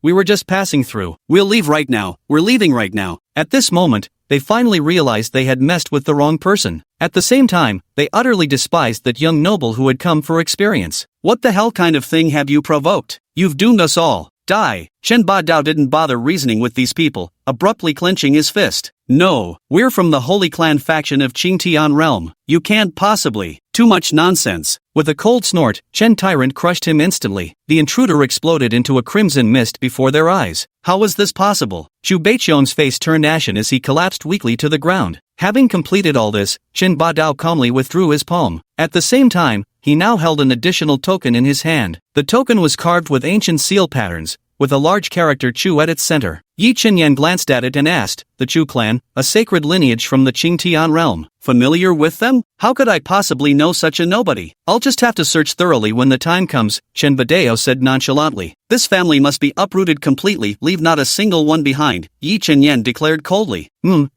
we were just passing through. We'll leave right now, we're leaving right now. At this moment, they finally realized they had messed with the wrong person. At the same time, they utterly despised that young noble who had come for experience. What the hell kind of thing have you provoked? You've doomed us all. Die! Chen Baodao didn't bother reasoning with these people, abruptly clenching his fist. No, we're from the Holy Clan faction of Qingtian realm. You can't possibly. Too much nonsense. With a cold snort, Chen Tyrant crushed him instantly. The intruder exploded into a crimson mist before their eyes. How was this possible? Chu Beichion's face turned ashen as he collapsed weakly to the ground. Having completed all this, Chen Baodao calmly withdrew his palm. At the same time, he now held an additional token in his hand. The token was carved with ancient seal patterns, with a large character Chu at its center. Yi Chenyan glanced at it and asked, the Chu clan, a sacred lineage from the Qingtian realm. Familiar with them? How could I possibly know such a nobody? I'll just have to search thoroughly when the time comes, Chen Badeo said nonchalantly. This family must be uprooted completely, leave not a single one behind, Yi Chenyan declared coldly.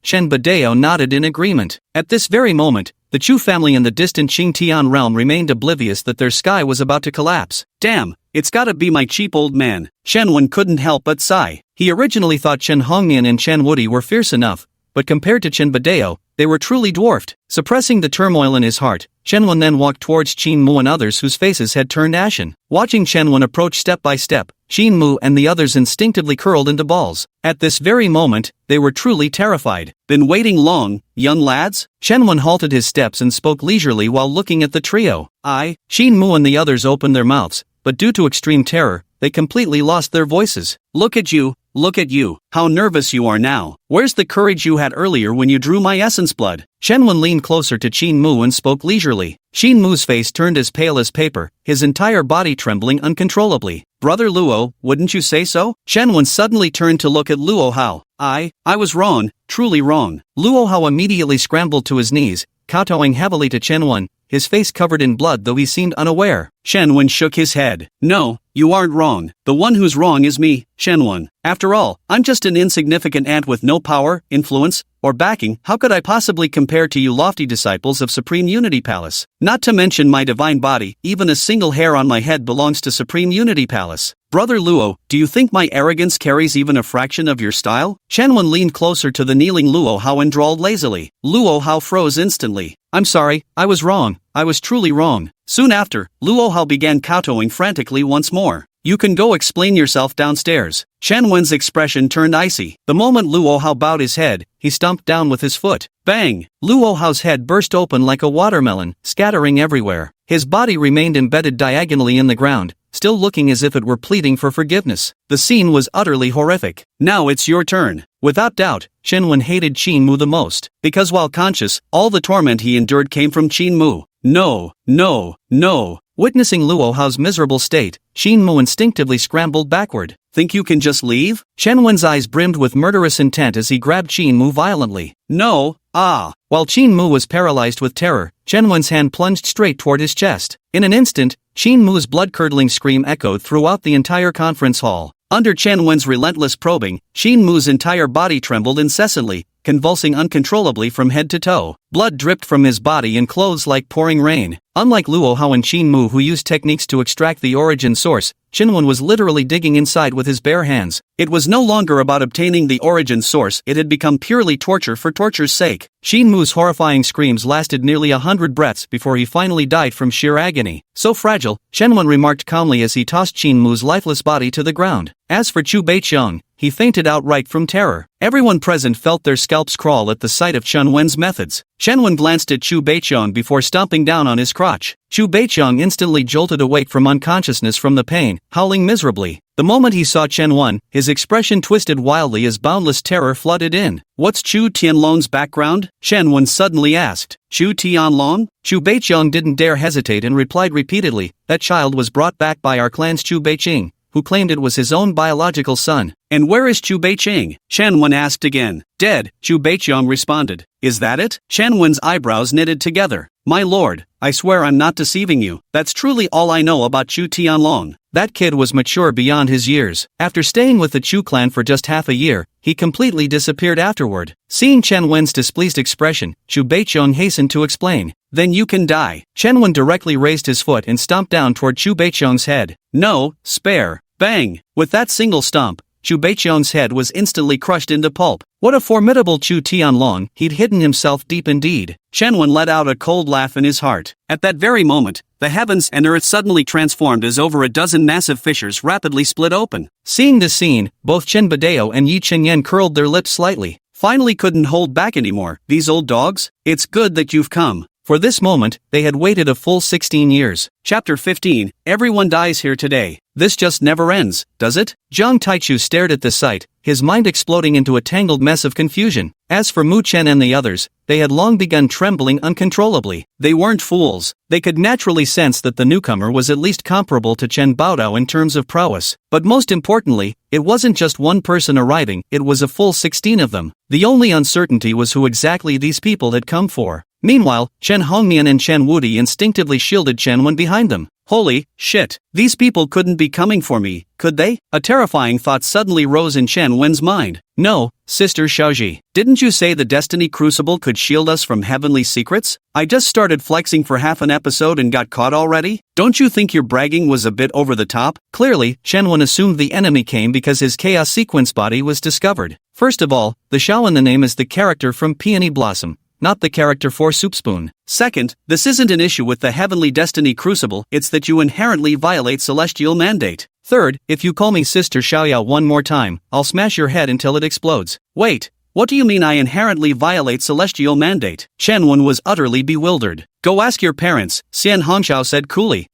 Chen Badeo nodded in agreement. At this very moment, the Chu family in the distant Qingtian realm remained oblivious that their sky was about to collapse. Damn, it's gotta be my cheap old man. Chen Wen couldn't help but sigh. He originally thought Chen Hongnian and Chen Wudi were fierce enough, but compared to Chen Badeo, they were truly dwarfed. Suppressing the turmoil in his heart, Chen Wen then walked towards Qin Mu and others whose faces had turned ashen. Watching Chen Wen approach step by step, Qin Mu and the others instinctively curled into balls. At this very moment, they were truly terrified. Been waiting long, young lads? Chen Wen halted his steps and spoke leisurely while looking at the trio. Qin Mu and the others opened their mouths, but due to extreme terror, they completely lost their voices. Look at you, look at you, how nervous you are now. Where's the courage you had earlier when you drew my essence blood? Chen Wen leaned closer to Qin Mu and spoke leisurely. Qin Mu's face turned as pale as paper, his entire body trembling uncontrollably. Brother Luo, wouldn't you say so? Chen Wen suddenly turned to look at Luo Hao. I was wrong, truly wrong. Luo Hao immediately scrambled to his knees, kowtowing heavily to Chen Wen, his face covered in blood though he seemed unaware. Chen Wen shook his head. No, you aren't wrong. The one who's wrong is me, Chen Wen. After all, I'm just an insignificant ant with no power, influence, or backing. How could I possibly compare to you lofty disciples of Supreme Unity Palace? Not to mention my divine body, even a single hair on my head belongs to Supreme Unity Palace. Brother Luo, do you think my arrogance carries even a fraction of your style? Chen Wen leaned closer to the kneeling Luo Hao and drawled lazily. Luo Hao froze instantly. I'm sorry, I was wrong. I was truly wrong. Soon after, Luo Hao began kowtowing frantically once more. You can go explain yourself downstairs. Chen Wen's expression turned icy. The moment Luo Hao bowed his head, he stomped down with his foot. Bang! Luo Hao's head burst open like a watermelon, scattering everywhere. His body remained embedded diagonally in the ground, still looking as if it were pleading for forgiveness. The scene was utterly horrific. Now it's your turn. Without doubt, Chen Wen hated Qin Mu the most, because while conscious, all the torment he endured came from Qin Mu. No, no, no. Witnessing Luo Hao's miserable state, Qin Mu instinctively scrambled backward. Think you can just leave? Chen Wen's eyes brimmed with murderous intent as he grabbed Qin Mu violently. No, While Qin Mu was paralyzed with terror, Chen Wen's hand plunged straight toward his chest. In an instant, Qin Mu's blood-curdling scream echoed throughout the entire conference hall. Under Chen Wen's relentless probing, Qin Mu's entire body trembled incessantly, convulsing uncontrollably from head to toe. Blood dripped from his body and clothes like pouring rain. Unlike Luo Hao and Qin Mu, who used techniques to extract the origin source, Chen Wen was literally digging inside with his bare hands. It was no longer about obtaining the origin source, it had become purely torture for torture's sake. Qin Mu's horrifying screams lasted nearly 100 breaths before he finally died from sheer agony. So fragile, Chen Wen remarked calmly as he tossed Qin Mu's lifeless body to the ground. As for Chu Beiqiang, he fainted outright from terror. Everyone present felt their scalps crawl at the sight of Chen Wen's methods. Chen Wen glanced at Chu Beiqiang before stomping down on his crotch. Chu Beiqiang instantly jolted awake from unconsciousness from the pain, howling miserably. The moment he saw Chen Wen, his expression twisted wildly as boundless terror flooded in. What's Chu Tianlong's background? Chen Wen suddenly asked. Chu Tianlong? Chu Beiqiang didn't dare hesitate and replied repeatedly, that child was brought back by our clan's Chu Beiqing, who claimed it was his own biological son. And where is Chu Beiqing? Chen Wen asked again. Dead, Chu Beiqiang responded. Is that it? Chen Wen's eyebrows knitted together. My lord, I swear I'm not deceiving you. That's truly all I know about Chu Tianlong. That kid was mature beyond his years. After staying with the Chu clan for just half a year, he completely disappeared afterward. Seeing Chen Wen's displeased expression, Chu Beiqiang hastened to explain. Then you can die. Chen Wen directly raised his foot and stomped down toward Chu Beiqiang's head. No, spare. Bang! With that single stomp, Chu Beiqiang's head was instantly crushed into pulp. What a formidable Chu Tianlong, he'd hidden himself deep indeed. Chen Wen let out a cold laugh in his heart. At that very moment, the heavens and earth suddenly transformed as over a dozen massive fissures rapidly split open. Seeing this scene, both Chen Badeo and Yi Chenyan curled their lips slightly. Finally couldn't hold back anymore. These old dogs? It's good that you've come. For this moment, they had waited a full 16 years. Chapter 15, Everyone dies here today. This just never ends, does it? Jiang Taichu stared at the sight, his mind exploding into a tangled mess of confusion. As for Mu Chen and the others, they had long begun trembling uncontrollably. They weren't fools. They could naturally sense that the newcomer was at least comparable to Chen Baodao in terms of prowess. But most importantly, it wasn't just one person arriving, it was a full 16 of them. The only uncertainty was who exactly these people had come for. Meanwhile, Chen Hongmian and Chen Wudi instinctively shielded Chen Wen behind them. Holy shit, these people couldn't be coming for me, could they? A terrifying thought suddenly rose in Chen Wen's mind. No, Sister Xiaoji, didn't you say the Destiny Crucible could shield us from heavenly secrets? I just started flexing for half an episode and got caught already? Don't you think your bragging was a bit over the top? Clearly, Chen Wen assumed the enemy came because his Chaos Sequence body was discovered. First of all, the Xiao in the name is the character from Peony Blossom, not the character for Soup Spoon. Second, this isn't an issue with the Heavenly Destiny Crucible, it's that you inherently violate Celestial Mandate. Third, if you call me Sister Xiaoyao one more time, I'll smash your head until it explodes. Wait, what do you mean I inherently violate Celestial Mandate? Chen Wen was utterly bewildered. Go ask your parents, Xian Hongxiao said coolly.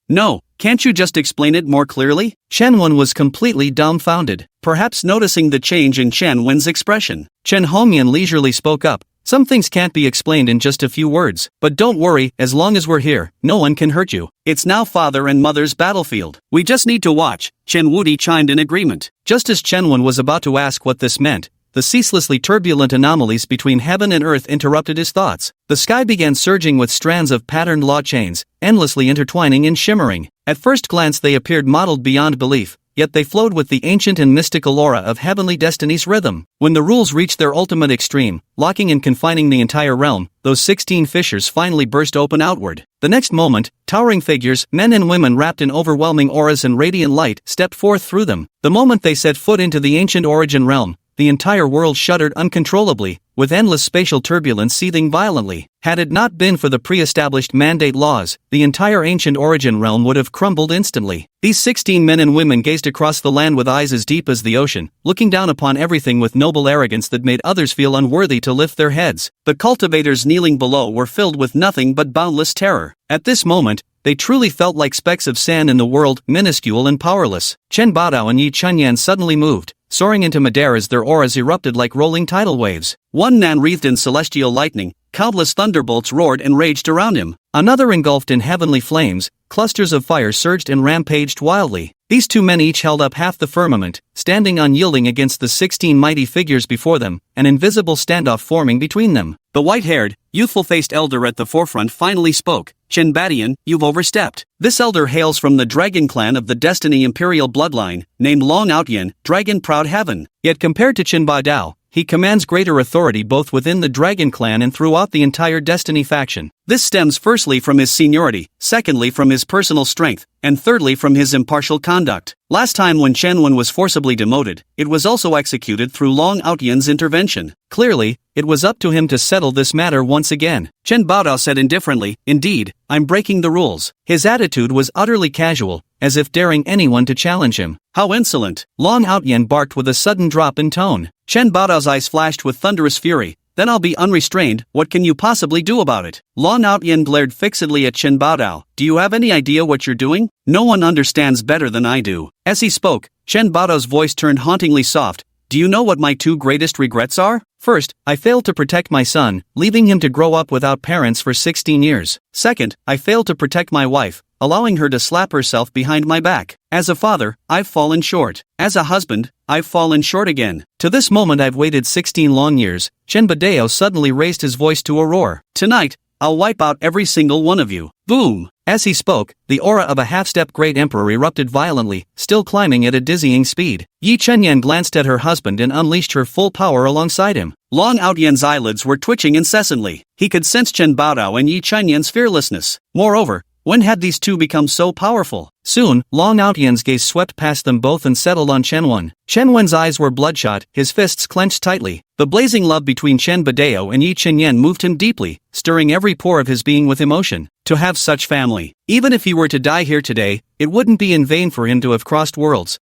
No, Can't you just explain it more clearly? Chen Wen was completely dumbfounded, perhaps noticing the change in Chen Wen's expression. Chen Hongyan leisurely spoke up. Some things can't be explained in just a few words, but don't worry, as long as we're here, no one can hurt you. It's now father and mother's battlefield. We just need to watch, Chen Wudi chimed in agreement. Just as Chen Wen was about to ask what this meant, the ceaselessly turbulent anomalies between heaven and earth interrupted his thoughts. The sky began surging with strands of patterned law chains, endlessly intertwining and shimmering. At first glance they appeared modeled beyond belief, yet they flowed with the ancient and mystical aura of heavenly destiny's rhythm. When the rules reached their ultimate extreme, locking and confining the entire realm, those 16 fissures finally burst open outward. The next moment, towering figures, men and women wrapped in overwhelming auras and radiant light, stepped forth through them. The moment they set foot into the ancient origin realm, the entire world shuddered uncontrollably, with endless spatial turbulence seething violently. Had it not been for the pre-established mandate laws, the entire ancient origin realm would have crumbled instantly. These 16 men and women gazed across the land with eyes as deep as the ocean, looking down upon everything with noble arrogance that made others feel unworthy to lift their heads. The cultivators kneeling below were filled with nothing but boundless terror. At this moment, they truly felt like specks of sand in the world, minuscule and powerless. Chen Baodao and Yi Chunyan suddenly moved, soaring into midair as their auras erupted like rolling tidal waves. One man wreathed in celestial lightning, countless thunderbolts roared and raged around him. Another engulfed in heavenly flames, clusters of fire surged and rampaged wildly. These two men each held up half the firmament, standing unyielding against the 16 mighty figures before them, an invisible standoff forming between them. The white-haired, youthful-faced elder at the forefront finally spoke. Chen Badian, you've overstepped. This elder hails from the dragon clan of the Destiny Imperial bloodline, named Long Outyen, Dragon Proud Heaven. Yet compared to Chen Baodao, he commands greater authority both within the Dragon Clan and throughout the entire Destiny faction. This stems firstly from his seniority, secondly from his personal strength, and thirdly from his impartial conduct. Last time when Chen Wen was forcibly demoted, it was also executed through Long Outyen's intervention. Clearly, it was up to him to settle this matter once again. Chen Baodao said indifferently, "Indeed, I'm breaking the rules." His attitude was utterly casual, as if daring anyone to challenge him. "How insolent!" Long Outyen barked with a sudden drop in tone. Chen Baodao's eyes flashed with thunderous fury. "Then I'll be unrestrained, what can you possibly do about it?" Long Outyen glared fixedly at Chen Baodao. "Do you have any idea what you're doing? No one understands better than I do." As he spoke, Chen Baodao's voice turned hauntingly soft. "Do you know what my two greatest regrets are? First, I failed to protect my son, leaving him to grow up without parents for 16 years. Second, I failed to protect my wife, allowing her to slap herself behind my back. As a father, I've fallen short. As a husband, I've fallen short again. To this moment I've waited 16 long years." Chen Badeo suddenly raised his voice to a roar. "Tonight, I'll wipe out every single one of you." Boom! As he spoke, the aura of a half-step great emperor erupted violently, still climbing at a dizzying speed. Yi Chenyan glanced at her husband and unleashed her full power alongside him. Long Outyen's eyelids were twitching incessantly. He could sense Chen Baodao and Yi Chenyan's fearlessness. Moreover, when had these two become so powerful? Soon, Long Outyen's gaze swept past them both and settled on Chen Wen. Chen Wen's eyes were bloodshot, his fists clenched tightly. The blazing love between Chen Badeo and Yi Chenyan moved him deeply, stirring every pore of his being with emotion. To have such family, even if he were to die here today, it wouldn't be in vain for him to have crossed worlds.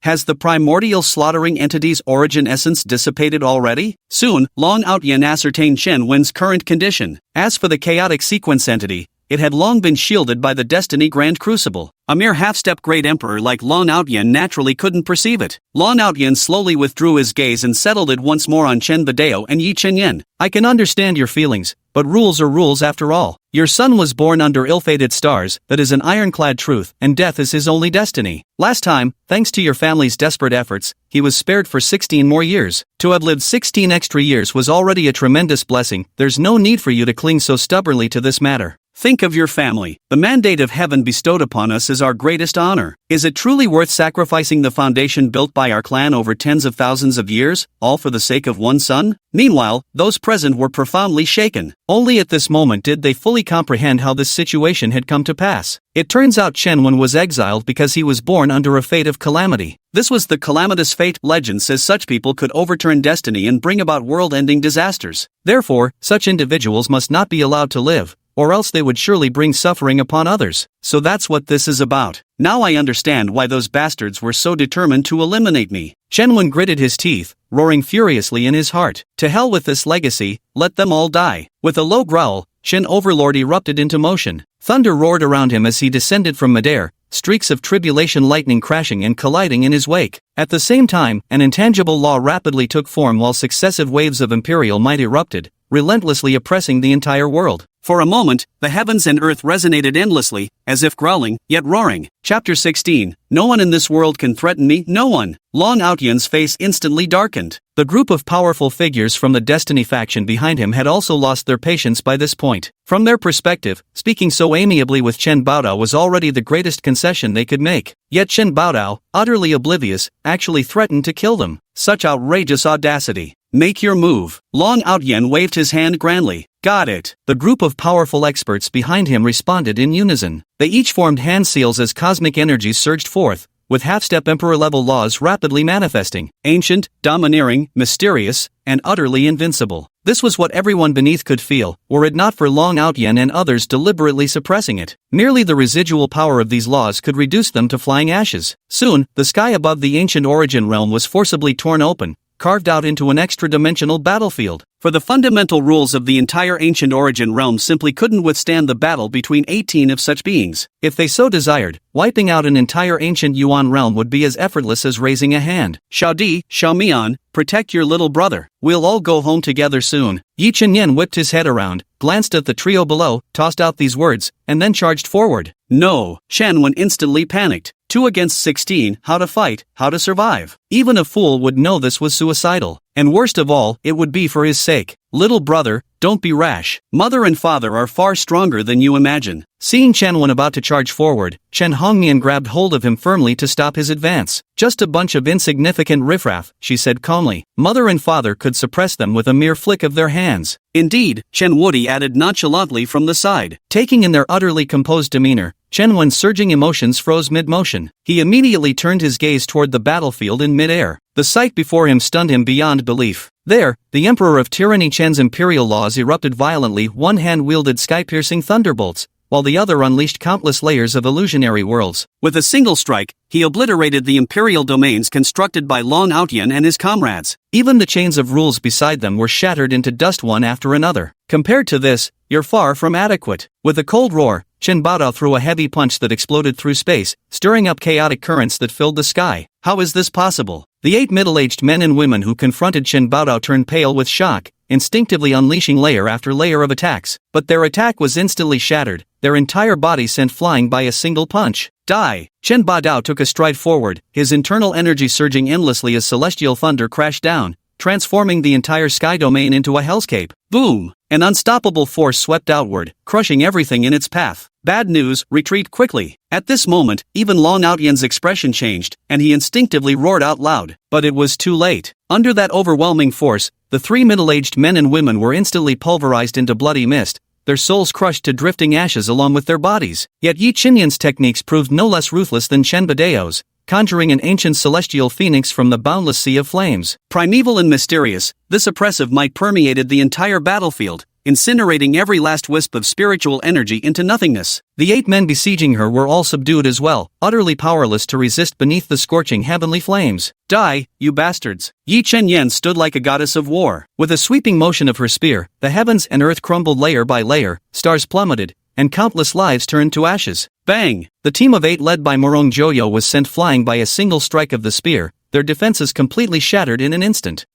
Has the primordial slaughtering entity's origin essence dissipated already? Soon, Long Outyen ascertained Chen Wen's current condition. As for the chaotic sequence entity, it had long been shielded by the Destiny Grand Crucible. A mere half-step great emperor like Long Outyen naturally couldn't perceive it. Long Outyen slowly withdrew his gaze and settled it once more on Chen Badeo and Yi Chenyan. "I can understand your feelings, but rules are rules after all. Your son was born under ill-fated stars, that is an ironclad truth, and death is his only destiny. Last time, thanks to your family's desperate efforts, he was spared for 16 more years. To have lived 16 extra years was already a tremendous blessing. There's no need for you to cling so stubbornly to this matter. Think of your family. The mandate of heaven bestowed upon us is our greatest honor. Is it truly worth sacrificing the foundation built by our clan over tens of thousands of years, all for the sake of one son?" Meanwhile, those present were profoundly shaken. Only at this moment did they fully comprehend how this situation had come to pass. It turns out Chen Wen was exiled because he was born under a fate of calamity. This was the calamitous fate. Legend says such people could overturn destiny and bring about world-ending disasters. Therefore, such individuals must not be allowed to live, or else they would surely bring suffering upon others. So that's what this is about. Now I understand why those bastards were so determined to eliminate me. Chen Wen gritted his teeth, roaring furiously in his heart. To hell with this legacy, let them all die. With a low growl, Shen Overlord erupted into motion. Thunder roared around him as he descended from midair, streaks of tribulation lightning crashing and colliding in his wake. At the same time, an intangible law rapidly took form while successive waves of imperial might erupted, relentlessly oppressing the entire world. For a moment, the heavens and earth resonated endlessly, as if growling, yet roaring. Chapter 16. No one in this world can threaten me, no one. Long Outyan's face instantly darkened. The group of powerful figures from the Destiny faction behind him had also lost their patience by this point. From their perspective, speaking so amiably with Chen Baodao was already the greatest concession they could make. Yet Chen Baodao, utterly oblivious, actually threatened to kill them. Such outrageous audacity. Make your move. Long Outyan waved his hand grandly. Got it. The group of powerful experts behind him responded in unison. They each formed hand seals as cosmic energies surged forth, with half-step emperor-level laws rapidly manifesting. Ancient, domineering, mysterious, and utterly invincible. This was what everyone beneath could feel, were it not for Long Outyan and others deliberately suppressing it. Merely the residual power of these laws could reduce them to flying ashes. Soon, the sky above the ancient origin realm was forcibly torn open, carved out into an extra-dimensional battlefield. For the fundamental rules of the entire ancient origin realm simply couldn't withstand the battle between 18 of such beings. If they so desired, wiping out an entire ancient Yuan realm would be as effortless as raising a hand. Xiaodi, Xiaomian, protect your little brother. We'll all go home together soon. Yi Chenyan whipped his head around, glanced at the trio below, tossed out these words, and then charged forward. No, Shen Wen instantly panicked. 2 against 16, how to fight, how to survive. Even a fool would know this was suicidal. And worst of all, it would be for his sake. Little brother, don't be rash. Mother and father are far stronger than you imagine. Seeing Chen Wen about to charge forward, Chen Hongnian grabbed hold of him firmly to stop his advance. Just a bunch of insignificant riffraff, she said calmly. Mother and father could suppress them with a mere flick of their hands. Indeed, Chen Wudi added nonchalantly from the side. Taking in their utterly composed demeanor, Chen Wen's surging emotions froze mid-motion. He immediately turned his gaze toward the battlefield in mid-air. The sight before him stunned him beyond belief. There, the Emperor of Tyranny Chen's imperial laws erupted violently. One hand wielded sky-piercing thunderbolts, while the other unleashed countless layers of illusionary worlds. With a single strike, he obliterated the imperial domains constructed by Long Outyan and his comrades. Even the chains of rules beside them were shattered into dust one after another. Compared to this, you're far from adequate. With a cold roar, Chen Baodao threw a heavy punch that exploded through space, stirring up chaotic currents that filled the sky. How is this possible? The 8 middle-aged men and women who confronted Chen Baodao turned pale with shock, instinctively unleashing layer after layer of attacks. But their attack was instantly shattered, their entire body sent flying by a single punch. Die! Chen Baodao took a stride forward, his internal energy surging endlessly as celestial thunder crashed down, transforming the entire sky domain into a hellscape. Boom! An unstoppable force swept outward, crushing everything in its path. Bad news, retreat quickly. At this moment, even Long Outyan's expression changed, and he instinctively roared out loud. But it was too late. Under that overwhelming force, the 3 middle-aged men and women were instantly pulverized into bloody mist, their souls crushed to drifting ashes along with their bodies. Yet Yi Chenyan's techniques proved no less ruthless than Chen Baodao's, conjuring an ancient celestial phoenix from the boundless sea of flames. Primeval and mysterious, this oppressive might permeated the entire battlefield, incinerating every last wisp of spiritual energy into nothingness. The 8 men besieging her were all subdued as well, utterly powerless to resist beneath the scorching heavenly flames. Die, you bastards! Yi Chenyan stood like a goddess of war. With a sweeping motion of her spear, the heavens and earth crumbled layer by layer, stars plummeted, and countless lives turned to ashes. Bang! The team of 8 led by Morong Joyo was sent flying by a single strike of the spear, their defenses completely shattered in an instant.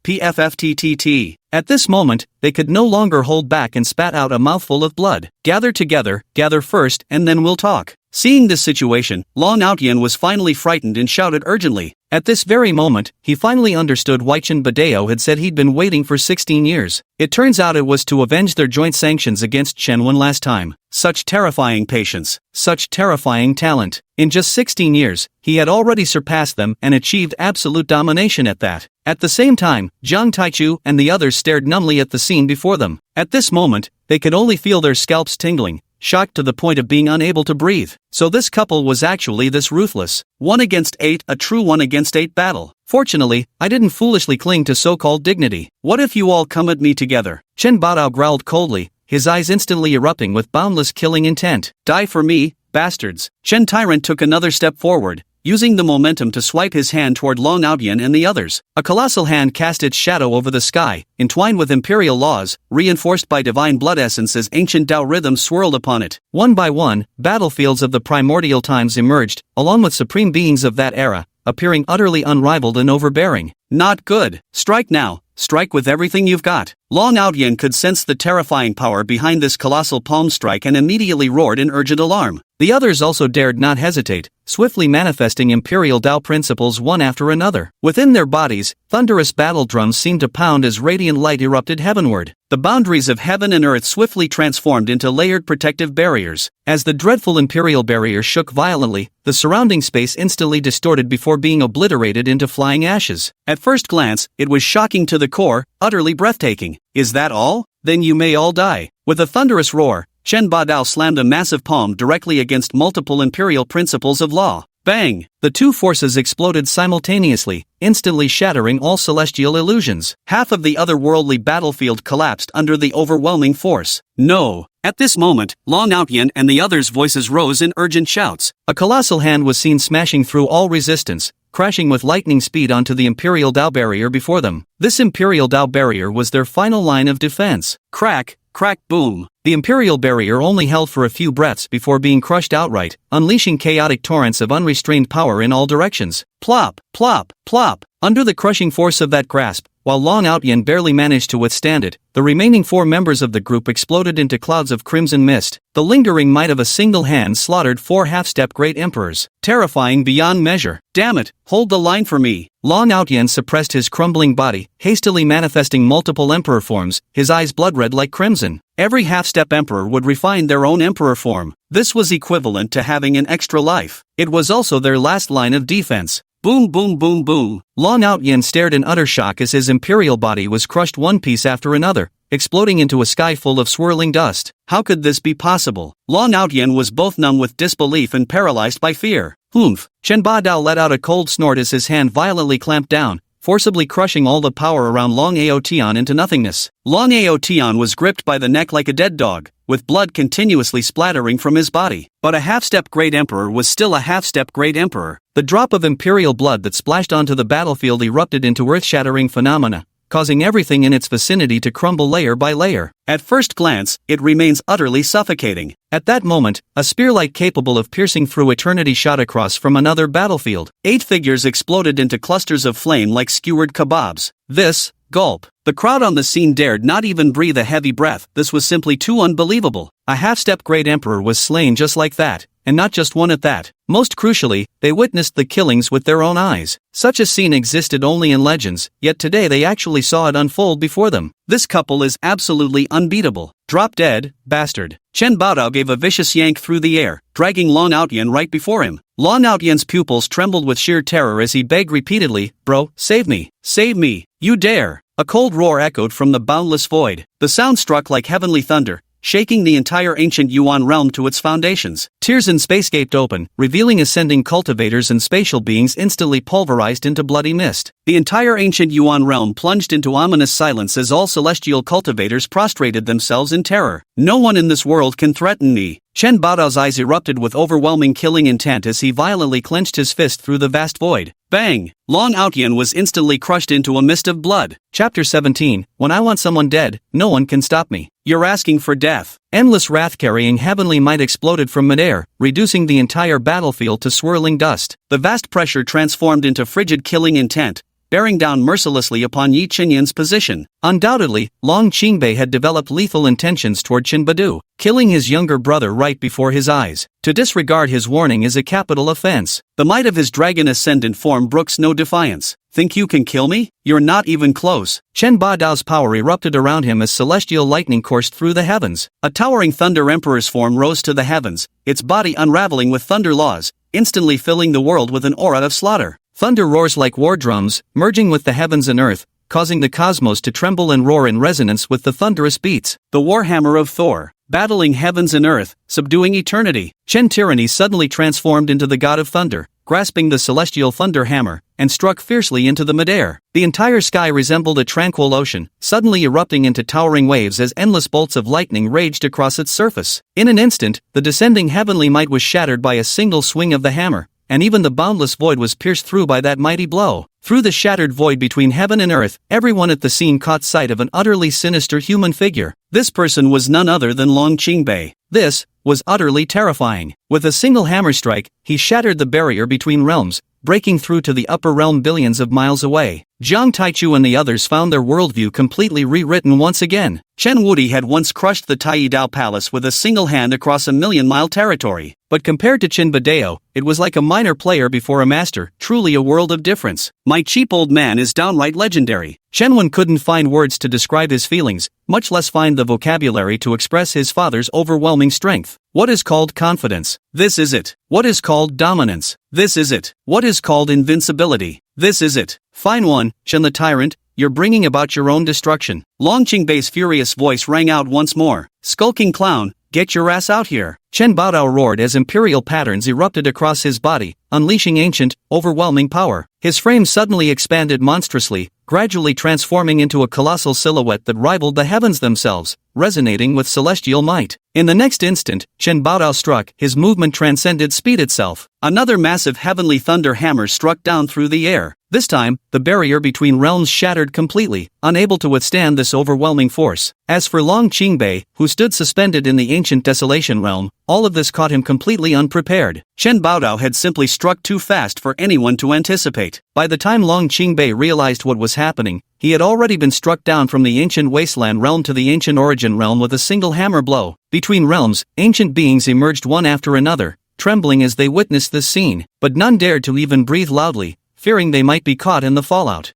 PFFTTT. At this moment, they could no longer hold back and spat out a mouthful of blood. Gather together, gather first, and then we'll talk. Seeing this situation, Long Outyan was finally frightened and shouted urgently. At this very moment, he finally understood why Chen Baodao had said he'd been waiting for 16 years. It turns out it was to avenge their joint sanctions against Chen Wen last time. Such terrifying patience, such terrifying talent. In just 16 years, he had already surpassed them and achieved absolute domination at that. At the same time, Jiang Taichu and the others stared numbly at the scene before them. At this moment, they could only feel their scalps tingling, shocked to the point of being unable to breathe. So this couple was actually this ruthless. 1 against 8, a true 1 against 8 battle. Fortunately, I didn't foolishly cling to so-called dignity. What if you all come at me together? Chen Baodao growled coldly, his eyes instantly erupting with boundless killing intent. Die for me, bastards. Chen Tyrant took another step forward, using the momentum to swipe his hand toward Long Outyen and the others. A colossal hand cast its shadow over the sky, entwined with imperial laws, reinforced by divine blood essence as ancient Tao rhythms swirled upon it. One by one, battlefields of the primordial times emerged, along with supreme beings of that era, appearing utterly unrivaled and overbearing. Not good. Strike now. Strike with everything you've got. Long Outyen could sense the terrifying power behind this colossal palm strike and immediately roared in urgent alarm. The others also dared not hesitate, swiftly manifesting imperial Tao principles one after another. Within their bodies, thunderous battle drums seemed to pound as radiant light erupted heavenward. The boundaries of heaven and earth swiftly transformed into layered protective barriers. As the dreadful imperial barrier shook violently, the surrounding space instantly distorted before being obliterated into flying ashes. At first glance, it was shocking to the core, utterly breathtaking. Is that all? Then you may all die. With a thunderous roar, Chen Badao slammed a massive palm directly against multiple imperial principles of law. Bang! The two forces exploded simultaneously, instantly shattering all celestial illusions. Half of the otherworldly battlefield collapsed under the overwhelming force. No! At this moment, Long Outyen and the others' voices rose in urgent shouts. A colossal hand was seen smashing through all resistance, crashing with lightning speed onto the Imperial Tao barrier before them. This Imperial Tao barrier was their final line of defense. Crack, crack, boom. The Imperial barrier only held for a few breaths before being crushed outright, unleashing chaotic torrents of unrestrained power in all directions. Plop, plop, plop. Under the crushing force of that grasp, while Long Outyen barely managed to withstand it, the remaining 4 members of the group exploded into clouds of crimson mist. The lingering might of a single hand slaughtered 4 half-step great emperors. Terrifying beyond measure. Damn it, hold the line for me. Long Outyen suppressed his crumbling body, hastily manifesting multiple emperor forms, his eyes blood-red like crimson. Every half-step emperor would refine their own emperor form. This was equivalent to having an extra life. It was also their last line of defense. Boom, boom, boom, boom. Long Outyen stared in utter shock as his imperial body was crushed one piece after another, exploding into a sky full of swirling dust. How could this be possible? Long Outyen was both numb with disbelief and paralyzed by fear. Humph! Chen Badao let out a cold snort as his hand violently clamped down, forcibly crushing all the power around Long Aotian into nothingness. Long Aotian was gripped by the neck like a dead dog, with blood continuously splattering from his body. But a half-step great emperor was still a half-step great emperor. The drop of imperial blood that splashed onto the battlefield erupted into earth-shattering phenomena, causing everything in its vicinity to crumble layer by layer. At first glance, it remains utterly suffocating. At that moment, a spearlight capable of piercing through eternity shot across from another battlefield. 8 figures exploded into clusters of flame like skewered kebabs. This, gulp. The crowd on the scene dared not even breathe a heavy breath. This was simply too unbelievable. A half-step great emperor was slain just like that, and not just one at that. Most crucially, they witnessed the killings with their own eyes. Such a scene existed only in legends, yet today they actually saw it unfold before them. This couple is absolutely unbeatable. Drop dead, bastard. Chen Baodao gave a vicious yank through the air, dragging Long Outyen right before him. Long Outyen's pupils trembled with sheer terror as he begged repeatedly, "Bro, save me. Save me. You dare." A cold roar echoed from the boundless void. The sound struck like heavenly thunder, shaking the entire ancient Yuan realm to its foundations. Tears in space gaped open, revealing ascending cultivators and spatial beings instantly pulverized into bloody mist. The entire ancient Yuan realm plunged into ominous silence as all celestial cultivators prostrated themselves in terror. No one in this world can threaten me. Chen Baodao's eyes erupted with overwhelming killing intent as he violently clenched his fist through the vast void. Bang! Long Outyen was instantly crushed into a mist of blood. Chapter 17. When I want someone dead, no one can stop me. You're asking for death. Endless wrath-carrying heavenly might exploded from midair, reducing the entire battlefield to swirling dust. The vast pressure transformed into frigid killing intent, bearing down mercilessly upon Yi Qinyan's position. Undoubtedly, Long Qingbei had developed lethal intentions toward Qin Badu, killing his younger brother right before his eyes. To disregard his warning is a capital offense. The might of his dragon ascendant form brooks no defiance. Think you can kill me? You're not even close. Chen Badao's power erupted around him as celestial lightning coursed through the heavens. A towering thunder emperor's form rose to the heavens, its body unraveling with thunder laws, instantly filling the world with an aura of slaughter. Thunder roars like war drums, merging with the heavens and earth, causing the cosmos to tremble and roar in resonance with the thunderous beats. The warhammer of Thor, battling heavens and earth, subduing eternity. Chen Tyranny suddenly transformed into the god of thunder, grasping the celestial thunder hammer, and struck fiercely into the midair. The entire sky resembled a tranquil ocean, suddenly erupting into towering waves as endless bolts of lightning raged across its surface. In an instant, the descending heavenly might was shattered by a single swing of the hammer, and even the boundless void was pierced through by that mighty blow. Through the shattered void between heaven and earth, everyone at the scene caught sight of an utterly sinister human figure. This person was none other than Long Qingbei. This was utterly terrifying. With a single hammer strike, he shattered the barrier between realms, breaking through to the upper realm billions of miles away. Jiang Taichu and the others found their worldview completely rewritten once again. Chen Wudi had once crushed the Taiyidao Palace with a single hand across a million-mile territory. But compared to Qin Badao, it was like a minor player before a master, truly a world of difference. My cheap old man is downright legendary. Chen Wen couldn't find words to describe his feelings, much less find the vocabulary to express his father's overwhelming strength. What is called confidence? This is it. What is called dominance? This is it. What is called invincibility? This is it. Fine one, Chen the tyrant, you're bringing about your own destruction. Long Qingbei's furious voice rang out once more. Skulking clown, get your ass out here. Chen Baodao roared as imperial patterns erupted across his body, unleashing ancient, overwhelming power. His frame suddenly expanded monstrously, gradually transforming into a colossal silhouette that rivaled the heavens themselves, resonating with celestial might. In the next instant, Chen Baodao struck, his movement transcended speed itself. Another massive heavenly thunder hammer struck down through the air. This time, the barrier between realms shattered completely, unable to withstand this overwhelming force. As for Long Qingbei, who stood suspended in the ancient desolation realm, all of this caught him completely unprepared. Chen Baodao had simply struck too fast for anyone to anticipate. By the time Long Qingbei realized what was happening, he had already been struck down from the ancient wasteland realm to the ancient origin realm with a single hammer blow. Between realms, ancient beings emerged one after another, trembling as they witnessed this scene, but none dared to even breathe loudly, fearing they might be caught in the fallout.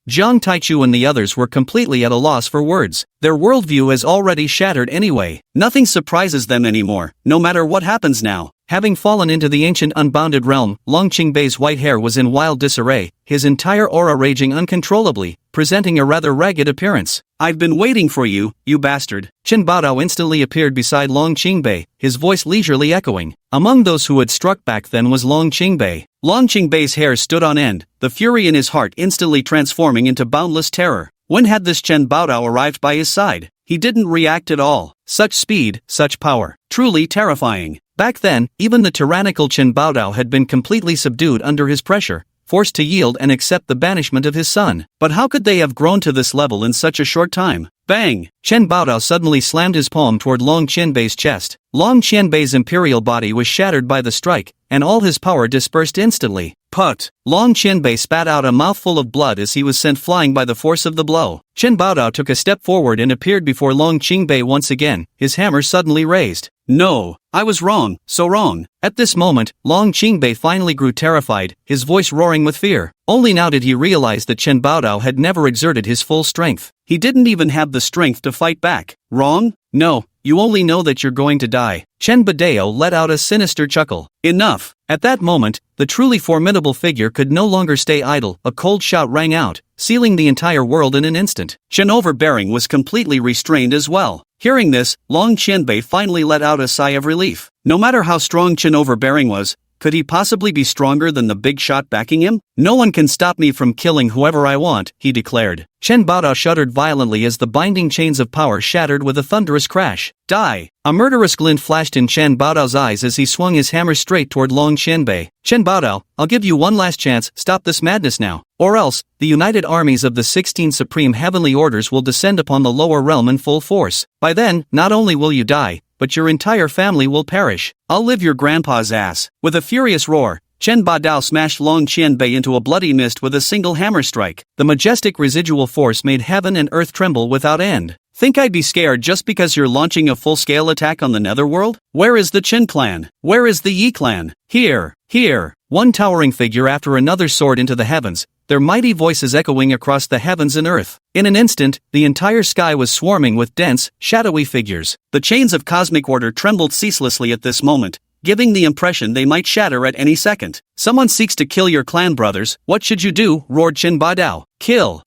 Jiang Taichu and the others were completely at a loss for words. Their worldview is already shattered anyway. Nothing surprises them anymore, no matter what happens now. Having fallen into the ancient unbounded realm, Long Qingbei's white hair was in wild disarray, his entire aura raging uncontrollably, presenting a rather ragged appearance. I've been waiting for you, you bastard. Chen Baodao instantly appeared beside Long Qingbei, his voice leisurely echoing. Among those who had struck back then was Long Qingbei. Long Qingbei's hair stood on end, the fury in his heart instantly transforming into boundless terror. When had this Chen Baodao arrived by his side? He didn't react at all. Such speed, such power. Truly terrifying. Back then, even the tyrannical Chen Baodao had been completely subdued under his pressure, forced to yield and accept the banishment of his son. But how could they have grown to this level in such a short time? Bang! Chen Baodao suddenly slammed his palm toward Long Qianbei's chest. Long Qianbei's imperial body was shattered by the strike, and all his power dispersed instantly. Put! Long Qianbei spat out a mouthful of blood as he was sent flying by the force of the blow. Chen Baodao took a step forward and appeared before Long Qingbei once again, his hammer suddenly raised. No, I was wrong, so wrong. At this moment, Long Qingbei finally grew terrified, his voice roaring with fear. Only now did he realize that Chen Baodao had never exerted his full strength. He didn't even have the strength to fight back. Wrong? No, you only know that you're going to die. Chen Badao let out a sinister chuckle. Enough! At that moment, the truly formidable figure could no longer stay idle. A cold shout rang out, sealing the entire world in an instant. Chen Overbearing was completely restrained as well. Hearing this, Long Qianbei finally let out a sigh of relief. No matter how strong Chen Overbearing was, could he possibly be stronger than the big shot backing him? No one can stop me from killing whoever I want, he declared. Chen Baodao shuddered violently as the binding chains of power shattered with a thunderous crash. Die! A murderous glint flashed in Chen Baodao's eyes as he swung his hammer straight toward Long Qianbei. Chen Baodao, I'll give you one last chance, stop this madness now. Or else, the united armies of the 16 supreme heavenly orders will descend upon the lower realm in full force. By then, not only will you die, but your entire family will perish. I'll live your grandpa's ass. With a furious roar, Chen Baodao smashed Long Qianbei into a bloody mist with a single hammer strike. The majestic residual force made heaven and earth tremble without end. Think I'd be scared just because you're launching a full-scale attack on the netherworld? Where is the Qin clan? Where is the Yi clan? Here! One towering figure after another soared into the heavens, their mighty voices echoing across the heavens and earth. In an instant, the entire sky was swarming with dense, shadowy figures. The chains of cosmic order trembled ceaselessly at this moment, giving the impression they might shatter at any second. Someone seeks to kill your clan brothers, what should you do? Roared Chen Baodao. Kill!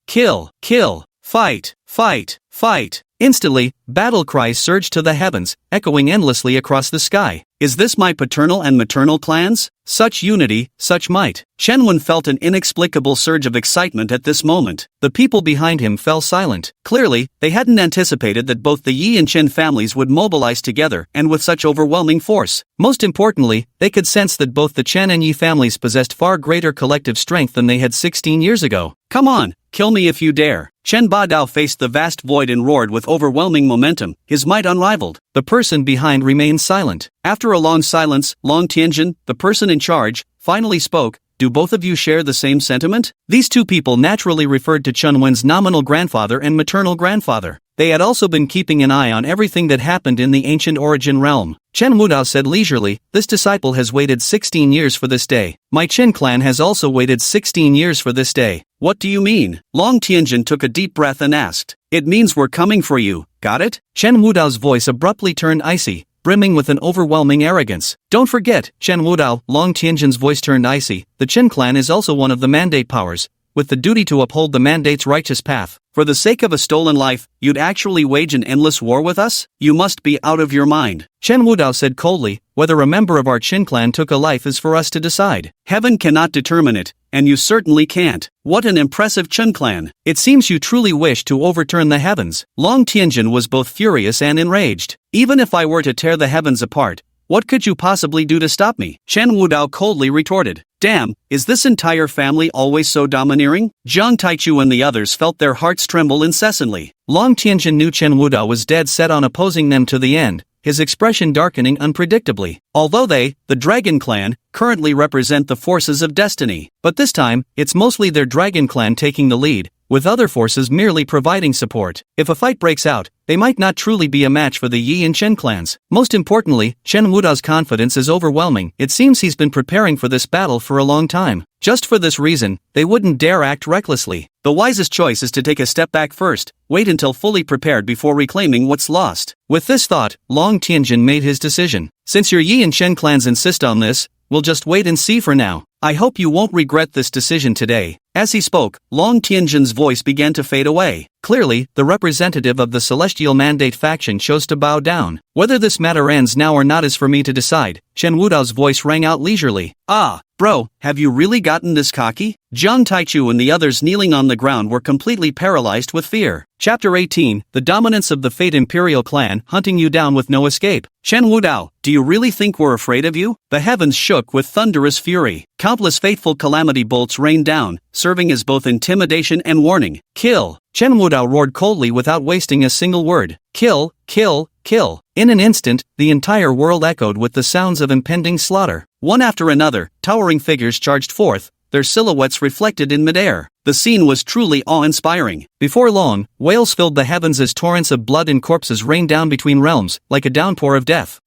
Fight! Fight! Fight! Instantly, battle cries surged to the heavens, echoing endlessly across the sky. Is this my paternal and maternal clans? Such unity, such might. Chen Wen felt an inexplicable surge of excitement at this moment. The people behind him fell silent. Clearly, they hadn't anticipated that both the Yi and Chen families would mobilize together and with such overwhelming force. Most importantly, they could sense that both the Chen and Yi families possessed far greater collective strength than they had 16 years ago. Come on, kill me if you dare. Chen Badao faced the vast void and roared with overwhelming momentum, his might unrivaled. The person behind remained silent. After a long silence, Long Tianjin, the person in charge, finally spoke. Do both of you share the same sentiment? These two people naturally referred to Chen Wen's nominal grandfather and maternal grandfather. They had also been keeping an eye on everything that happened in the ancient origin realm. Chen Wudao said leisurely, this disciple has waited 16 years for this day. My Chen clan has also waited 16 years for this day. What do you mean? Long Tianjin took a deep breath and asked. It means we're coming for you, got it? Chen Wudao's voice abruptly turned icy, brimming with an overwhelming arrogance. Don't forget, Chen Wudao, Long Tianjin's voice turned icy, the Chen clan is also one of the mandate powers, with the duty to uphold the mandate's righteous path. For the sake of a stolen life, you'd actually wage an endless war with us? You must be out of your mind. Chen Wudao said coldly, whether a member of our Qin clan took a life is for us to decide. Heaven cannot determine it, and you certainly can't. What an impressive Qin clan. It seems you truly wish to overturn the heavens. Long Tianjin was both furious and enraged. Even if I were to tear the heavens apart, what could you possibly do to stop me? Chen Wudao coldly retorted. Damn, is this entire family always so domineering? Jiang Taichu and the others felt their hearts tremble incessantly. Long Tianjin knew Chen Wudao was dead set on opposing them to the end, his expression darkening unpredictably. Although they, the Dragon Clan, currently represent the forces of destiny. But this time, it's mostly their Dragon Clan taking the lead, with other forces merely providing support. If a fight breaks out, they might not truly be a match for the Yi and Chen clans. Most importantly, Chen Wudao's confidence is overwhelming. It seems he's been preparing for this battle for a long time. Just for this reason, they wouldn't dare act recklessly. The wisest choice is to take a step back first, wait until fully prepared before reclaiming what's lost. With this thought, Long Tianjin made his decision. Since your Yi and Chen clans insist on this, we'll just wait and see for now. I hope you won't regret this decision today. As he spoke, Long Tianjin's voice began to fade away. Clearly, the representative of the Celestial Mandate faction chose to bow down. Whether this matter ends now or not is for me to decide. Chen Wudao's voice rang out leisurely. Ah, bro, have you really gotten this cocky? Jiang Taichu and the others kneeling on the ground were completely paralyzed with fear. Chapter 18, The Dominance of the Fate Imperial Clan, hunting you down with no escape. Chen Wudao, do you really think we're afraid of you? The heavens shook with thunderous fury. Countless fateful calamity bolts rained down, serving as both intimidation and warning. Kill! Chen Wudao roared coldly without wasting a single word. Kill, kill, kill. In an instant, the entire world echoed with the sounds of impending slaughter. One after another, towering figures charged forth, their silhouettes reflected in midair. The scene was truly awe-inspiring. Before long, wails filled the heavens as torrents of blood and corpses rained down between realms, like a downpour of death.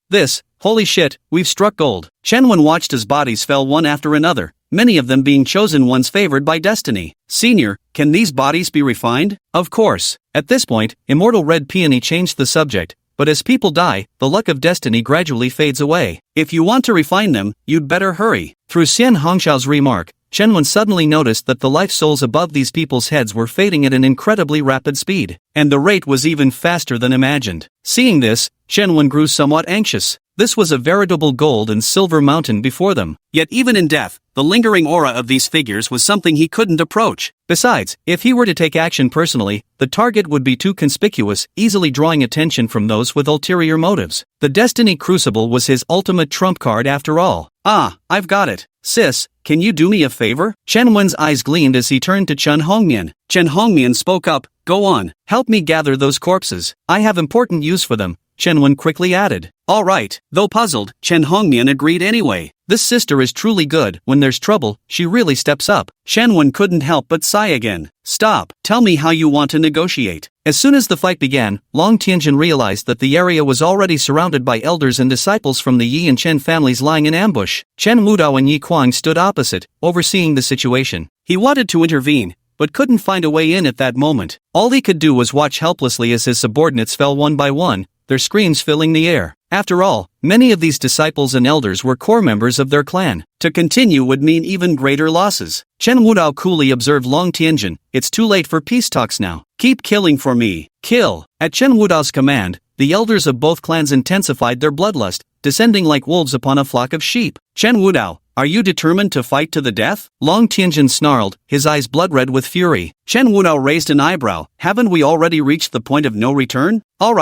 Holy shit, we've struck gold. Chen Wen watched as bodies fell one after another, many of them being chosen ones favored by destiny. Senior, can these bodies be refined? Of course. At this point, Immortal Red Peony changed the subject, but as people die, the luck of destiny gradually fades away. If you want to refine them, you'd better hurry. Through Xian Hongshao's remark, Chen Wen suddenly noticed that the life souls above these people's heads were fading at an incredibly rapid speed, and the rate was even faster than imagined. Seeing this, Chen Wen grew somewhat anxious. This was a veritable gold and silver mountain before them. Yet even in death, the lingering aura of these figures was something he couldn't approach. Besides, if he were to take action personally, the target would be too conspicuous, easily drawing attention from those with ulterior motives. The Destiny Crucible was his ultimate trump card after all. Ah, I've got it. Sis, can you do me a favor? Chen Wen's eyes gleamed as he turned to Chen Hongmian. Chen Hongmian spoke up, go on, help me gather those corpses. I have important use for them. Chen Wen quickly added. All right. Though puzzled, Chen Hongmian agreed anyway. This sister is truly good. When there's trouble, she really steps up. Chen Wen couldn't help but sigh again. Stop. Tell me how you want to negotiate. As soon as the fight began, Long Tianjin realized that the area was already surrounded by elders and disciples from the Yi and Chen families lying in ambush. Chen Wudao and Yi Kuang stood opposite, overseeing the situation. He wanted to intervene, but couldn't find a way in at that moment. All he could do was watch helplessly as his subordinates fell one by one, their screams filling the air. After all, many of these disciples and elders were core members of their clan. To continue would mean even greater losses. Chen Wudao coolly observed Long Tianjin, "It's too late for peace talks now. Keep killing for me. Kill." At Chen Wudao's command, the elders of both clans intensified their bloodlust, descending like wolves upon a flock of sheep. "Chen Wudao, are you determined to fight to the death?" Long Tianjin snarled, his eyes blood-red with fury. Chen Wudao raised an eyebrow. "Haven't we already reached the point of no return? All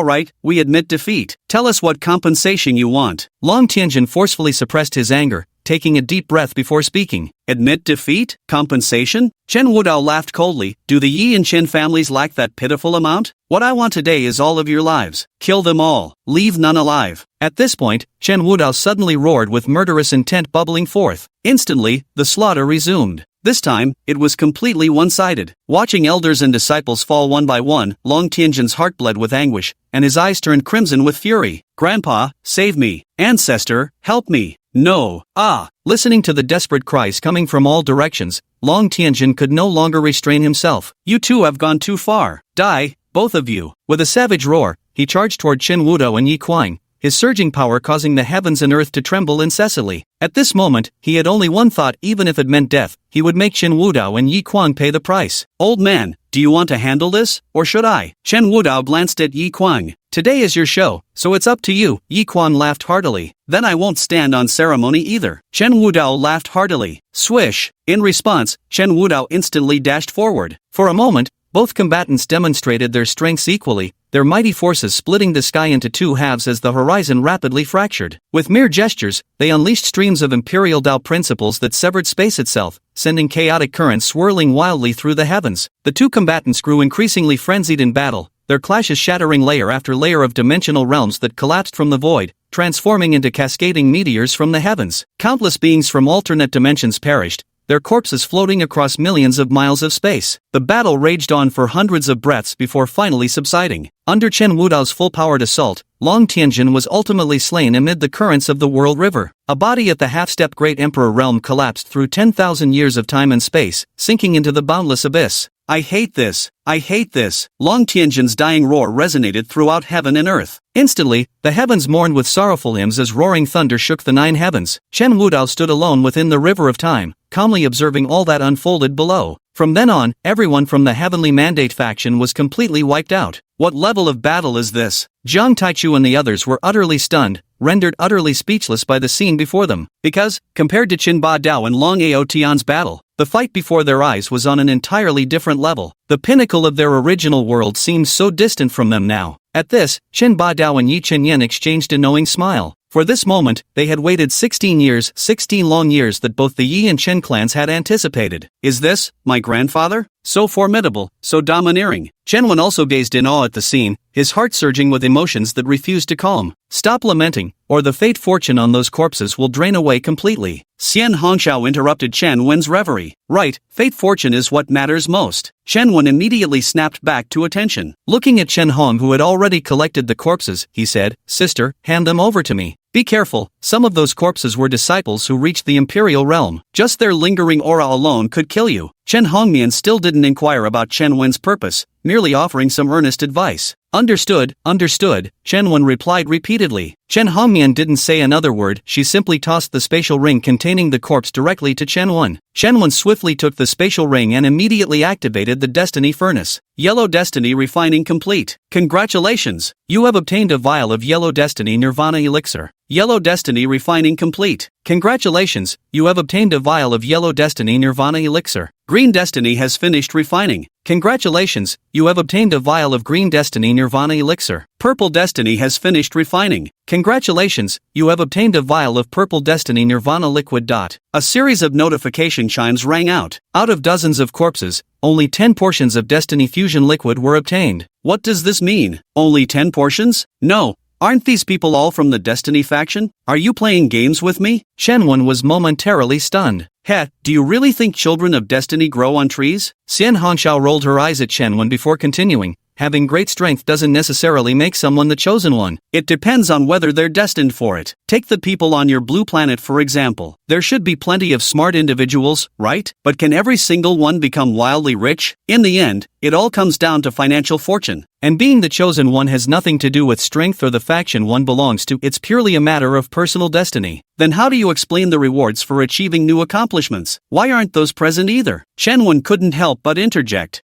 right, we admit defeat. Tell us what compensation you want." Long Tianjin forcefully suppressed his anger, taking a deep breath before speaking. "Admit defeat? Compensation?" Chen Wudao laughed coldly. "Do the Yi and Chen families lack that pitiful amount? What I want today is all of your lives. Kill them all. Leave none alive." At this point, Chen Wudao suddenly roared with murderous intent bubbling forth. Instantly, the slaughter resumed. This time, it was completely one-sided. Watching elders and disciples fall one by one, Long Tianjin's heart bled with anguish, and his eyes turned crimson with fury. "Grandpa, save me. Ancestor, help me. No, ah!" Listening to the desperate cries coming from all directions, Long Tianjin could no longer restrain himself. "You two have gone too far. Die, both of you." With a savage roar, he charged toward Chen Wudao and Yi Kuang, his surging power causing the heavens and earth to tremble incessantly. At this moment, he had only one thought: even if it meant death, he would make Chen Wudao and Yi Kuang pay the price. "Old man, do you want to handle this, or should I?" Chen Wudao glanced at Yi Kuang. "Today is your show, so it's up to you." Yi Kuang laughed heartily. "Then I won't stand on ceremony either." Chen Wudao laughed heartily. Swish! In response, Chen Wudao instantly dashed forward. For a moment, both combatants demonstrated their strengths equally, their mighty forces splitting the sky into two halves as the horizon rapidly fractured. With mere gestures, they unleashed streams of imperial Tao principles that severed space itself, sending chaotic currents swirling wildly through the heavens. The two combatants grew increasingly frenzied in battle, their clashes shattering layer after layer of dimensional realms that collapsed from the void, transforming into cascading meteors from the heavens. Countless beings from alternate dimensions perished, their corpses floating across millions of miles of space. The battle raged on for hundreds of breaths before finally subsiding. Under Chen Wudao's full-powered assault, Long Tianjin was ultimately slain amid the currents of the World River. A body at the half-step Great Emperor realm collapsed through 10,000 years of time and space, sinking into the boundless abyss. "I hate this. I hate this." Long Tianjin's dying roar resonated throughout heaven and earth. Instantly, the heavens mourned with sorrowful hymns as roaring thunder shook the nine heavens. Chen Wudao stood alone within the river of time, calmly observing all that unfolded below. From then on, everyone from the Heavenly Mandate faction was completely wiped out. What level of battle is this? Jiang Taichu and the others were utterly stunned, rendered utterly speechless by the scene before them. Because, compared to Qin Ba Dao and Long Ao Tian's battle, the fight before their eyes was on an entirely different level. The pinnacle of their original world seemed so distant from them now. At this, Qin Ba Dao and Yi Chenyan exchanged a knowing smile. For this moment, they had waited 16 years, 16 long years that both the Yi and Chen clans had anticipated. "Is this, my grandfather? So formidable, so domineering." Chen Wen also gazed in awe at the scene, his heart surging with emotions that refused to calm. "Stop lamenting, or the fate fortune on those corpses will drain away completely." Xian Hongshao interrupted Chen Wen's reverie. "Right, fate fortune is what matters most." Chen Wen immediately snapped back to attention. Looking at Chen Hong, who had already collected the corpses, he said, "Sister, hand them over to me. Be careful, some of those corpses were disciples who reached the imperial realm. Just their lingering aura alone could kill you." Chen Hongmian still didn't inquire about Chen Wen's purpose, merely offering some earnest advice. "Understood, understood," Chen Wen replied repeatedly. Chen Hongmian didn't say another word, she simply tossed the spatial ring containing the corpse directly to Chen Wen. Chen Wen swiftly took the spatial ring and immediately activated the destiny furnace. Yellow destiny refining complete. Congratulations! You have obtained a vial of yellow destiny nirvana elixir. Yellow destiny refining complete. Congratulations, you have obtained a vial of yellow destiny nirvana elixir. Green destiny has finished refining. Congratulations, you have obtained a vial of green destiny nirvana elixir. Purple destiny has finished refining. Congratulations, you have obtained a vial of purple destiny nirvana liquid. A series of notification chimes rang out. Out of dozens of corpses, only 10 portions of destiny fusion liquid were obtained. What does this mean? Only 10 portions? No. Aren't these people all from the Destiny faction? Are you playing games with me? Chen Wen was momentarily stunned. Heh, do you really think children of Destiny grow on trees? Xian Hongshao rolled her eyes at Chen Wen before continuing. having great strength doesn't necessarily make someone the chosen one. It depends on whether they're destined for it. Take the people on your blue planet for example. There should be plenty of smart individuals, right? But can every single one become wildly rich? In the end, it all comes down to financial fortune. And being the chosen one has nothing to do with strength or the faction one belongs to, it's purely a matter of personal destiny. Then how do you explain the rewards for achieving new accomplishments? Why aren't those present either? Shenwen couldn't help but interject.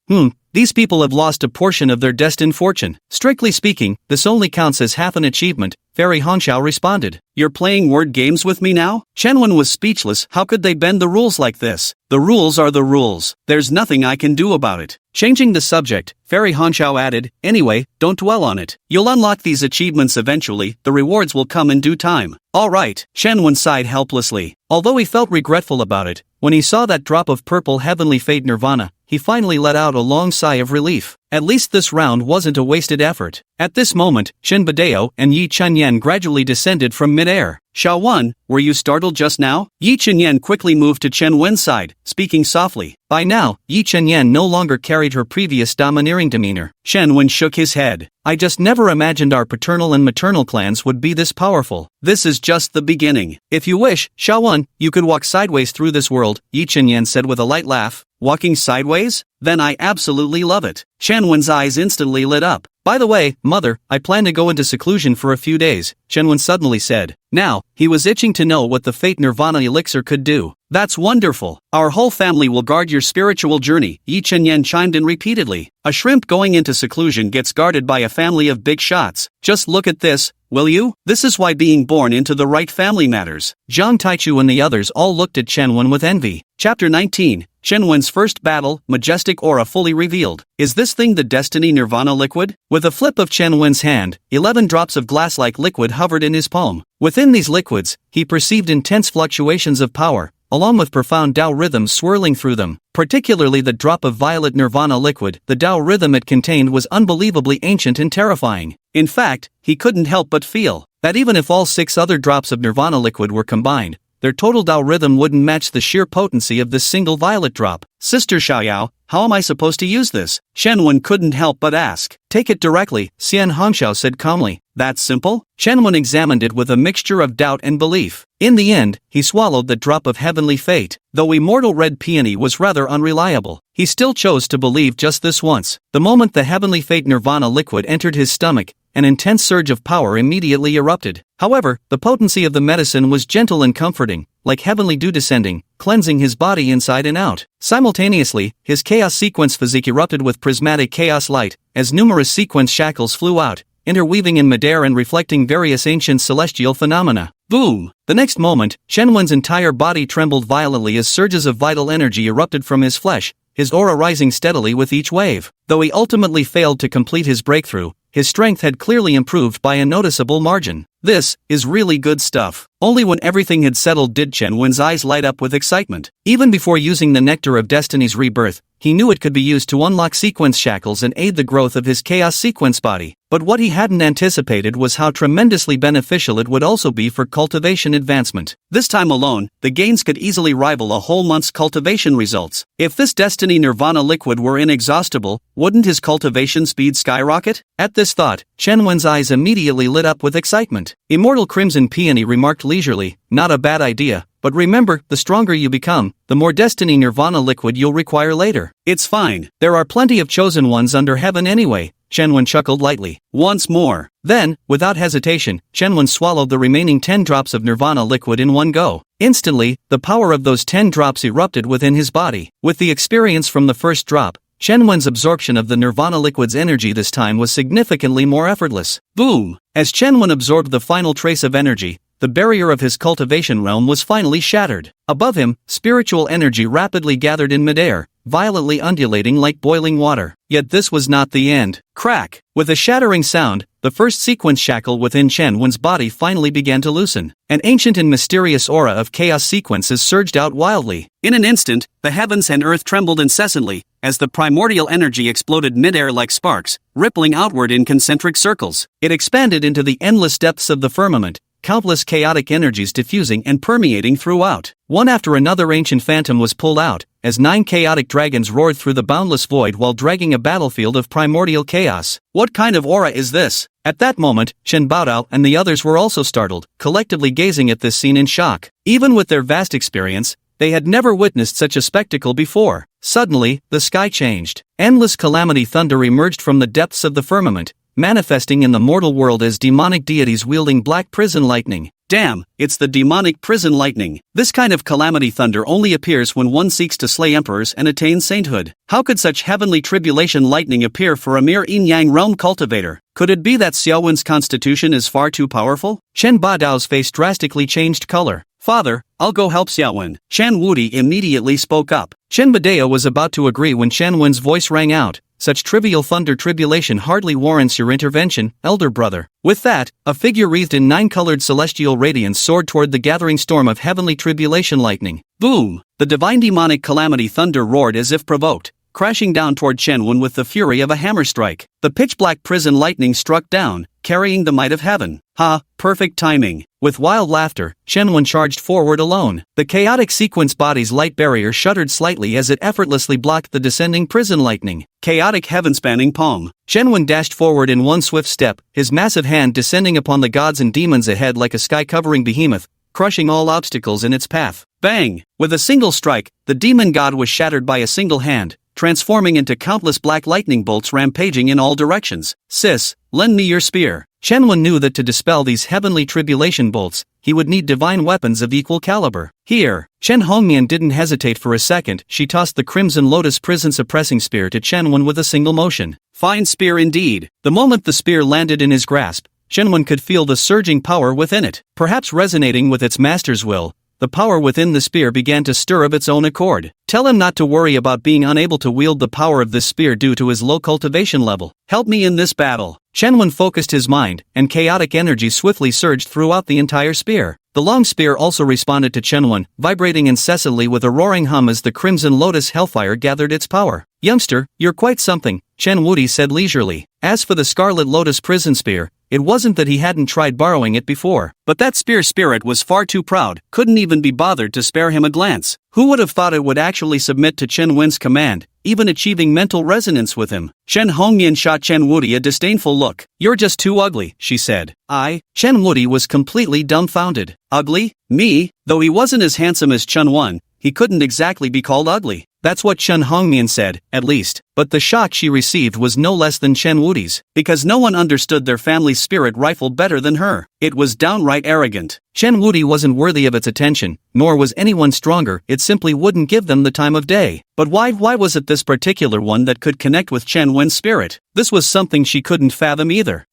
These people have lost a portion of their destined fortune. Strictly speaking, this only counts as half an achievement, Fairy Hongxiao responded. You're playing word games with me now? Shenwen was speechless. How could they bend the rules like this? The rules are the rules. There's nothing I can do about it. Changing the subject, Fairy Hongxiao added, anyway, don't dwell on it. You'll unlock these achievements eventually, the rewards will come in due time. Alright, Shenwen sighed helplessly. Although he felt regretful about it, when he saw that drop of purple heavenly fate nirvana, he finally let out a long sigh of relief. At least this round wasn't a wasted effort. At this moment, Shen Badeo and Yi Chunyan gradually descended from mid-air. Xiao Wan, were you startled just now? Yi Chunyan quickly moved to Chen Wen's side, speaking softly. By now, Yi Chunyan no longer carried her previous domineering demeanor. Shen Wen shook his head. I just never imagined our paternal and maternal clans would be this powerful. This is just the beginning. If you wish, Xiao Wan, you could walk sideways through this world, Yi Chunyan said with a light laugh. Walking sideways? Then I absolutely love it. Shen Wen's eyes instantly lit up. By the way, mother, I plan to go into seclusion for a few days, Shen Wen suddenly said. Now, he was itching to know what the Fate Nirvana elixir could do. That's wonderful. Our whole family will guard your spiritual journey, Yi Chenyan chimed in repeatedly. A shrimp going into seclusion gets guarded by a family of big shots. Just look at this, will you? This is why being born into the right family matters. Zhang Taichu and the others all looked at Shenwen with envy. Chapter 19. Shenwen's first battle, majestic aura fully revealed. Is this thing the Destiny Nirvana liquid? With a flip of Shenwen's hand, 11 drops of glass-like liquid hovered in his palm. Within these liquids, he perceived intense fluctuations of power, along with profound Tao rhythms swirling through them. Particularly the drop of violet Nirvana liquid, the Tao rhythm it contained was unbelievably ancient and terrifying. In fact, he couldn't help but feel that even if all 6 other drops of Nirvana liquid were combined, their total Tao rhythm wouldn't match the sheer potency of this single violet drop. Sister Xiaoyao, how am I supposed to use this? Shenwen couldn't help but ask. Take it directly, Xian Hongxiao said calmly. That's simple? Shenwen examined it with a mixture of doubt and belief. In the end, he swallowed the drop of heavenly fate. Though immortal red peony was rather unreliable, he still chose to believe just this once. The moment the heavenly fate Nirvana liquid entered his stomach, an intense surge of power immediately erupted. However, the potency of the medicine was gentle and comforting, like heavenly dew descending, cleansing his body inside and out. Simultaneously, his chaos sequence physique erupted with prismatic chaos light, as numerous sequence shackles flew out, interweaving in midair and reflecting various ancient celestial phenomena. Boom! The next moment, Shenwen's entire body trembled violently as surges of vital energy erupted from his flesh, his aura rising steadily with each wave. Though he ultimately failed to complete his breakthrough, his strength had clearly improved by a noticeable margin. This is really good stuff. Only when everything had settled did Shenwen's eyes light up with excitement. Even before using the Nectar of Destiny's rebirth, he knew it could be used to unlock sequence shackles and aid the growth of his chaos sequence body. But what he hadn't anticipated was how tremendously beneficial it would also be for cultivation advancement. This time alone, the gains could easily rival a whole month's cultivation results. If this Destiny Nirvana liquid were inexhaustible, wouldn't his cultivation speed skyrocket? At this thought, Shenwen's eyes immediately lit up with excitement. Immortal Crimson Peony remarked leisurely, not a bad idea, but remember, the stronger you become, the more Destiny Nirvana liquid you'll require later. It's fine, there are plenty of chosen ones under heaven anyway, Shenwen chuckled lightly. Once more. Then, without hesitation, Shenwen swallowed the remaining 10 drops of Nirvana liquid in one go. Instantly, the power of those 10 drops erupted within his body. With the experience from the first drop, Shenwen's absorption of the Nirvana liquid's energy this time was significantly more effortless. Boom! As Shenwen absorbed the final trace of energy, the barrier of his cultivation realm was finally shattered. Above him, spiritual energy rapidly gathered in midair, violently undulating like boiling water. Yet this was not the end. Crack! With a shattering sound, the first sequence shackle within Shenwen's body finally began to loosen. An ancient and mysterious aura of chaos sequences surged out wildly. In an instant, the heavens and earth trembled incessantly, as the primordial energy exploded midair like sparks, rippling outward in concentric circles. It expanded into the endless depths of the firmament, countless chaotic energies diffusing and permeating throughout. One after another ancient phantom was pulled out, as 9 chaotic dragons roared through the boundless void while dragging a battlefield of primordial chaos. What kind of aura is this? At that moment, Shen Baodao and the others were also startled, collectively gazing at this scene in shock. Even with their vast experience, they had never witnessed such a spectacle before. Suddenly, the sky changed. Endless calamity thunder emerged from the depths of the firmament, manifesting in the mortal world as demonic deities wielding black prison lightning. Damn, it's the demonic prison lightning. This kind of calamity thunder only appears when one seeks to slay emperors and attain sainthood. How could such heavenly tribulation lightning appear for a mere yin-yang realm cultivator? Could it be that Xiaowen's constitution is far too powerful? Chen Badao's face drastically changed color. Father, I'll go help Xiaowen. Chen Wudi immediately spoke up. Chen Badao was about to agree when Chen Wen's voice rang out. Such trivial thunder tribulation hardly warrants your intervention, elder brother. With that, a figure wreathed in 9-colored celestial radiance soared toward the gathering storm of heavenly tribulation lightning. Boom! The divine demonic calamity thunder roared as if provoked, crashing down toward Chen Wen with the fury of a hammer strike. The pitch-black prison lightning struck down, carrying the might of heaven. Ha, perfect timing. With wild laughter, Chen Wen charged forward alone. The chaotic sequence body's light barrier shuddered slightly as it effortlessly blocked the descending prison lightning. Chaotic heaven-spanning palm. Chen Wen dashed forward in one swift step, his massive hand descending upon the gods and demons ahead like a sky-covering behemoth, crushing all obstacles in its path. Bang! With a single strike, the demon god was shattered by a single hand, transforming into countless black lightning bolts rampaging in all directions. Sis, lend me your spear. Chen Wen knew that to dispel these heavenly tribulation bolts, he would need divine weapons of equal caliber. Here, Chen Hongmian didn't hesitate for a second. She tossed the Crimson Lotus prison suppressing spear to Chen Wen with a single motion. Fine spear indeed. The moment the spear landed in his grasp, Chen Wen could feel the surging power within it. Perhaps resonating with its master's will, the power within the spear began to stir of its own accord. Tell him not to worry about being unable to wield the power of this spear due to his low cultivation level. Help me in this battle. Chen Wen focused his mind, and chaotic energy swiftly surged throughout the entire spear. The long spear also responded to Chen Wen, vibrating incessantly with a roaring hum as the Crimson Lotus hellfire gathered its power. Youngster, you're quite something, Chen Wudi said leisurely. As for the Scarlet Lotus prison spear, it wasn't that he hadn't tried borrowing it before, but that spear spirit was far too proud, couldn't even be bothered to spare him a glance. Who would have thought it would actually submit to Chen Wen's command, even achieving mental resonance with him? Chen Hongmian shot Chen Wudi a disdainful look. You're just too ugly, she said. Chen Wudi was completely dumbfounded. Ugly? Me? Though he wasn't as handsome as Chen Wen, he couldn't exactly be called ugly. That's what Chen Hongmian said, at least, but the shock she received was no less than Chen Wudi's, because no one understood their family's spirit rifle better than her. It was downright arrogant. Chen Wudi wasn't worthy of its attention, nor was anyone stronger. It simply wouldn't give them the time of day. But why was it this particular one that could connect with Chen Wen's spirit? This was something she couldn't fathom either.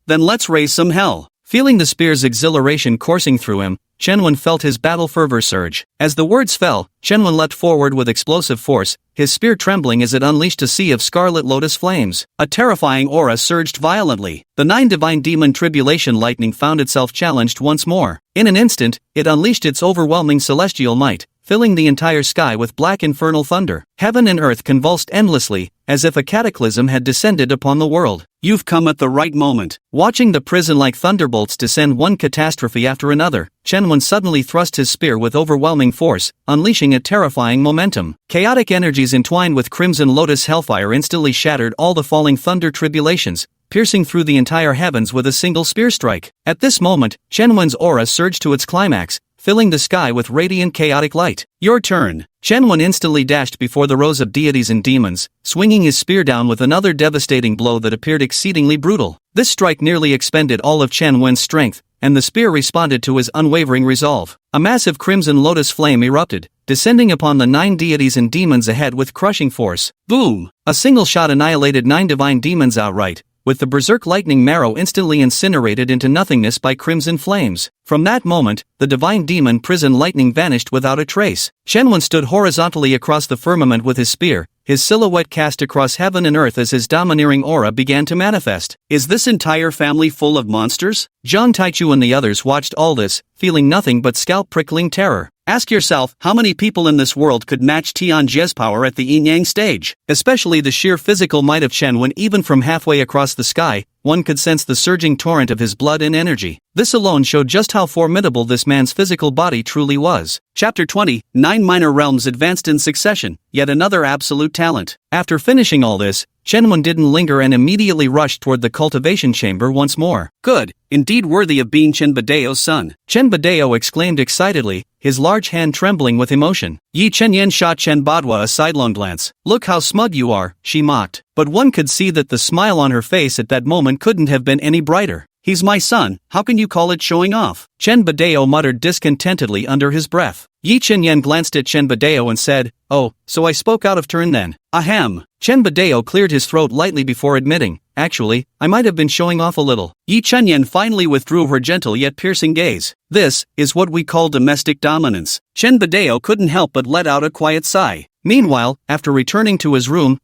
Then let's raise some hell. Feeling the spear's exhilaration coursing through him, Chen Wen felt his battle fervor surge. As the words fell, Chen Wen leapt forward with explosive force, his spear trembling as it unleashed a sea of scarlet lotus flames. A terrifying aura surged violently. The 9 divine demon tribulation lightning found itself challenged once more. In an instant, it unleashed its overwhelming celestial might, filling the entire sky with black infernal thunder. Heaven and earth convulsed endlessly, as if a cataclysm had descended upon the world. You've come at the right moment. Watching the prison-like thunderbolts descend one catastrophe after another, Chen Wen suddenly thrust his spear with overwhelming force, unleashing a terrifying momentum. Chaotic energies entwined with Crimson Lotus hellfire instantly shattered all the falling thunder tribulations, piercing through the entire heavens with a single spear strike. At this moment, Chen Wen's aura surged to its climax, filling the sky with radiant chaotic light. Your turn. Chen Wen instantly dashed before the rows of deities and demons, swinging his spear down with another devastating blow that appeared exceedingly brutal. This strike nearly expended all of Chen Wen's strength, and the spear responded to his unwavering resolve. A massive Crimson Lotus flame erupted, descending upon the 9 deities and demons ahead with crushing force. Boom! A single shot annihilated 9 divine demons outright, with the berserk lightning marrow instantly incinerated into nothingness by crimson flames. From that moment, the divine demon prison lightning vanished without a trace. Chen Wen stood horizontally across the firmament with his spear, his silhouette cast across heaven and earth as his domineering aura began to manifest. Is this entire family full of monsters? Zhang Taichu and the others watched all this, feeling nothing but scalp-prickling terror. Ask yourself, how many people in this world could match Tianjie's power at the yin-yang stage? Especially the sheer physical might of Chen when even from halfway across the sky, one could sense the surging torrent of his blood and energy. This alone showed just how formidable this man's physical body truly was. Chapter 20, 9 Minor Realms Advanced in Succession, yet another absolute talent. After finishing all this, Chen didn't linger and immediately rushed toward the cultivation chamber once more. Good, indeed worthy of being Chen Badeo's son. Chen Badeo exclaimed excitedly, his large hand trembling with emotion. Yi Chenyan shot Chen Badwa a sidelong glance. Look how smug you are, she mocked. But one could see that the smile on her face at that moment couldn't have been any brighter. He's my son, how can you call it showing off? Chen Badeo muttered discontentedly under his breath. Yi Chenyan glanced at Chen Badeo and said, oh, so I spoke out of turn then. Ahem. Chen Badeo cleared his throat lightly before admitting, actually, I might have been showing off a little. Yi Chenyan finally withdrew her gentle yet piercing gaze. This is what we call domestic dominance. Chen Badeo couldn't help but let out a quiet sigh. Meanwhile, after returning to his room,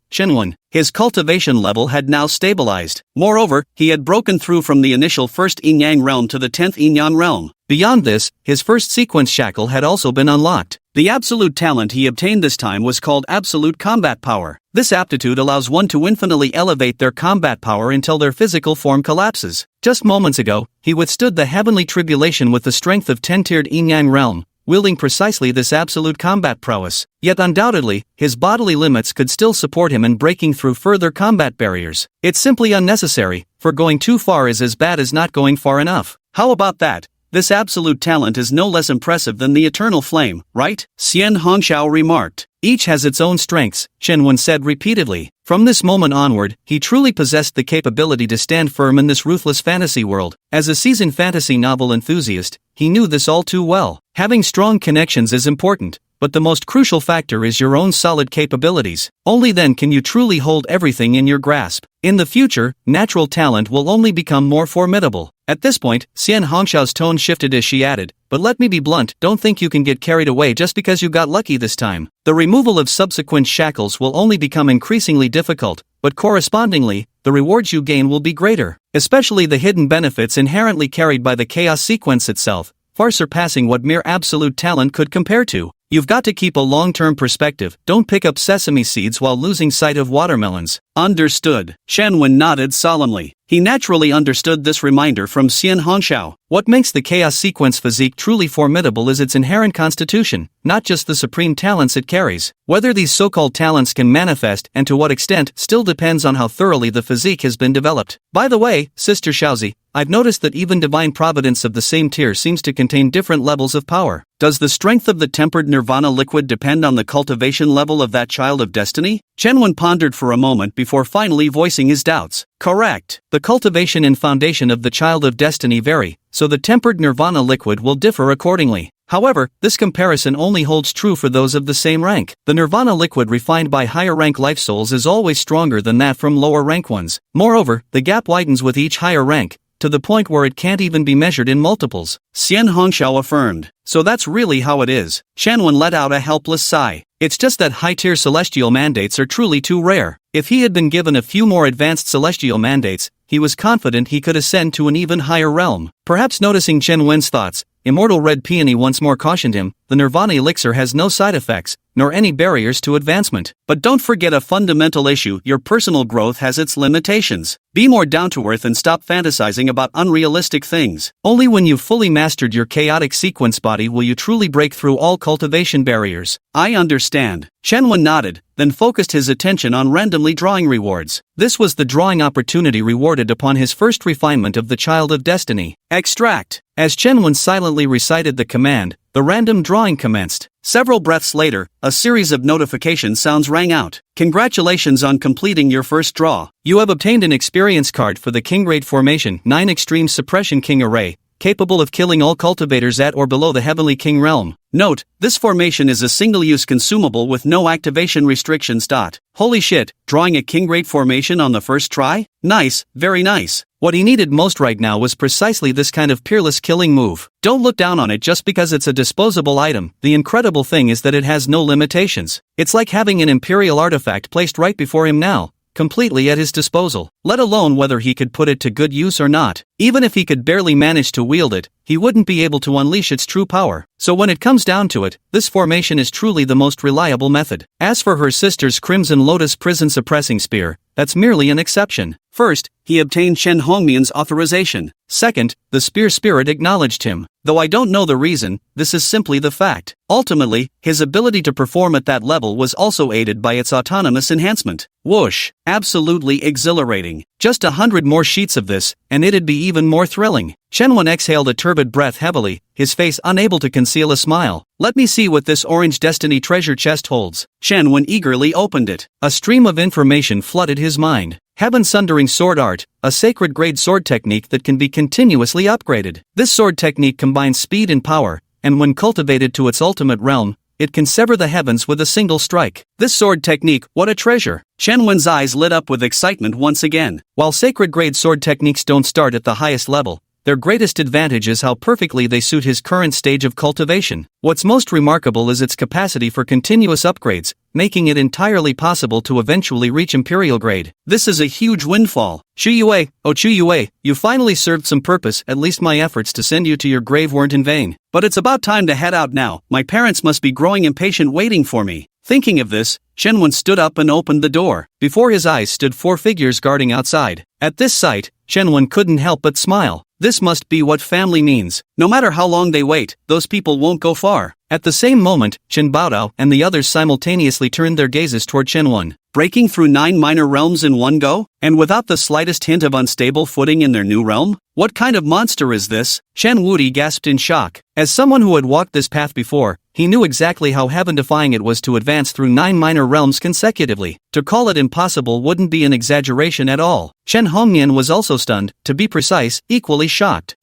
his cultivation level had now stabilized. Moreover, he had broken through from the initial first yin-yang realm to the 10th yin-yang realm. Beyond this, his first sequence shackle had also been unlocked. The absolute talent he obtained this time was called absolute combat power. This aptitude allows one to infinitely elevate their combat power until their physical form collapses. Just moments ago, he withstood the heavenly tribulation with the strength of 10-tiered yin-yang realm, wielding precisely this absolute combat prowess. Yet undoubtedly, his bodily limits could still support him in breaking through further combat barriers. It's simply unnecessary, for going too far is as bad as not going far enough. How about that? This absolute talent is no less impressive than the eternal flame, right? Xian Hongxiao remarked. Each has its own strengths, Chen said repeatedly. From this moment onward, he truly possessed the capability to stand firm in this ruthless fantasy world. As a seasoned fantasy novel enthusiast, he knew this all too well. Having strong connections is important, but the most crucial factor is your own solid capabilities. Only then can you truly hold everything in your grasp. In the future, natural talent will only become more formidable. At this point, Xian Hongxiao's tone shifted as she added, but let me be blunt, don't think you can get carried away just because you got lucky this time. The removal of subsequent shackles will only become increasingly difficult, but correspondingly, the rewards you gain will be greater, especially the hidden benefits inherently carried by the chaos sequence itself, far surpassing what mere absolute talent could compare to. You've got to keep a long-term perspective, don't pick up sesame seeds while losing sight of watermelons. Understood. Shenwen nodded solemnly. He naturally understood this reminder from Xian Hongxiao. What makes the chaos sequence physique truly formidable is its inherent constitution, not just the supreme talents it carries. Whether these so-called talents can manifest and to what extent still depends on how thoroughly the physique has been developed. By the way, Sister Shaozi, I've noticed that even divine providence of the same tier seems to contain different levels of power. Does the strength of the tempered nirvana liquid depend on the cultivation level of that child of destiny? Chenwen pondered for a moment before finally voicing his doubts. Correct. The cultivation and foundation of the child of destiny vary, so the tempered nirvana liquid will differ accordingly. However, this comparison only holds true for those of the same rank. The nirvana liquid refined by higher rank life souls is always stronger than that from lower rank ones. Moreover, the gap widens with each higher rank, to the point where it can't even be measured in multiples. Xian Hongxiao affirmed. So that's really how it is. Shanwen let out a helpless sigh. It's just that high-tier celestial mandates are truly too rare. If he had been given a few more advanced celestial mandates, he was confident he could ascend to an even higher realm. Perhaps noticing Chen Wen's thoughts, Immortal Red Peony once more cautioned him, the Nirvana elixir has no side effects, nor any barriers to advancement. But don't forget a fundamental issue, your personal growth has its limitations. Be more down to earth and stop fantasizing about unrealistic things. Only when you've fully mastered your chaotic sequence body will you truly break through all cultivation barriers. I understand. Shenwen nodded, then focused his attention on randomly drawing rewards. This was the drawing opportunity rewarded upon his first refinement of the Child of Destiny. Extract. As Shenwen silently recited the command, the random drawing commenced. Several breaths later, a series of notification sounds rang out. Congratulations on completing your first draw. You have obtained an experience card for the King Raid Formation 9 Extreme Suppression King Array, capable of killing all cultivators at or below the Heavenly King realm. Note, this formation is a single-use consumable with no activation restrictions. Holy shit, drawing a King Raid formation on the first try? Nice, very nice. What he needed most right now was precisely this kind of peerless killing move. Don't look down on it just because it's a disposable item. The incredible thing is that it has no limitations. It's like having an imperial artifact placed right before him now. completely at his disposal, let alone whether he could put it to good use or not. Even if he could barely manage to wield it, he wouldn't be able to unleash its true power. So when it comes down to it, this formation is truly the most reliable method. As for her sister's Crimson Lotus prison suppressing spear, that's merely an exception. First, he obtained Chen Hongmian's authorization. Second, the spear spirit acknowledged him. Though I don't know the reason, this is simply the fact. Ultimately, his ability to perform at that level was also aided by its autonomous enhancement. Whoosh! Absolutely exhilarating. Just 100 more sheets of this, and it'd be even more thrilling. Shenwen exhaled a turbid breath heavily, his face unable to conceal a smile. Let me see what this orange destiny treasure chest holds. Shenwen eagerly opened it. A stream of information flooded his mind. Heaven-sundering sword art, a sacred-grade sword technique that can be continuously upgraded. This sword technique combines speed and power, and when cultivated to its ultimate realm, it can sever the heavens with a single strike. This sword technique, what a treasure! Shenwen's eyes lit up with excitement once again. While sacred-grade sword techniques don't start at the highest level, their greatest advantage is how perfectly they suit his current stage of cultivation. What's most remarkable is its capacity for continuous upgrades, making it entirely possible to eventually reach imperial grade. This is a huge windfall. Xu Yue, oh Xu Yue, you finally served some purpose. At least my efforts to send you to your grave weren't in vain. But it's about time to head out now. My parents must be growing impatient waiting for me. Thinking of this, Shenwen stood up and opened the door. Before his eyes stood 4 figures guarding outside. At this sight, Shenwen couldn't help but smile. This must be what family means. No matter how long they wait, those people won't go far. At the same moment, Chen Baodao and the others simultaneously turned their gazes toward Shenwen. Breaking through 9 minor realms in one go? And without the slightest hint of unstable footing in their new realm? What kind of monster is this? Shen Wudi gasped in shock. As someone who had walked this path before, he knew exactly how heaven-defying it was to advance through 9 minor realms consecutively. To call it impossible wouldn't be an exaggeration at all. Chen Hongmian was also stunned, to be precise, equally shocked.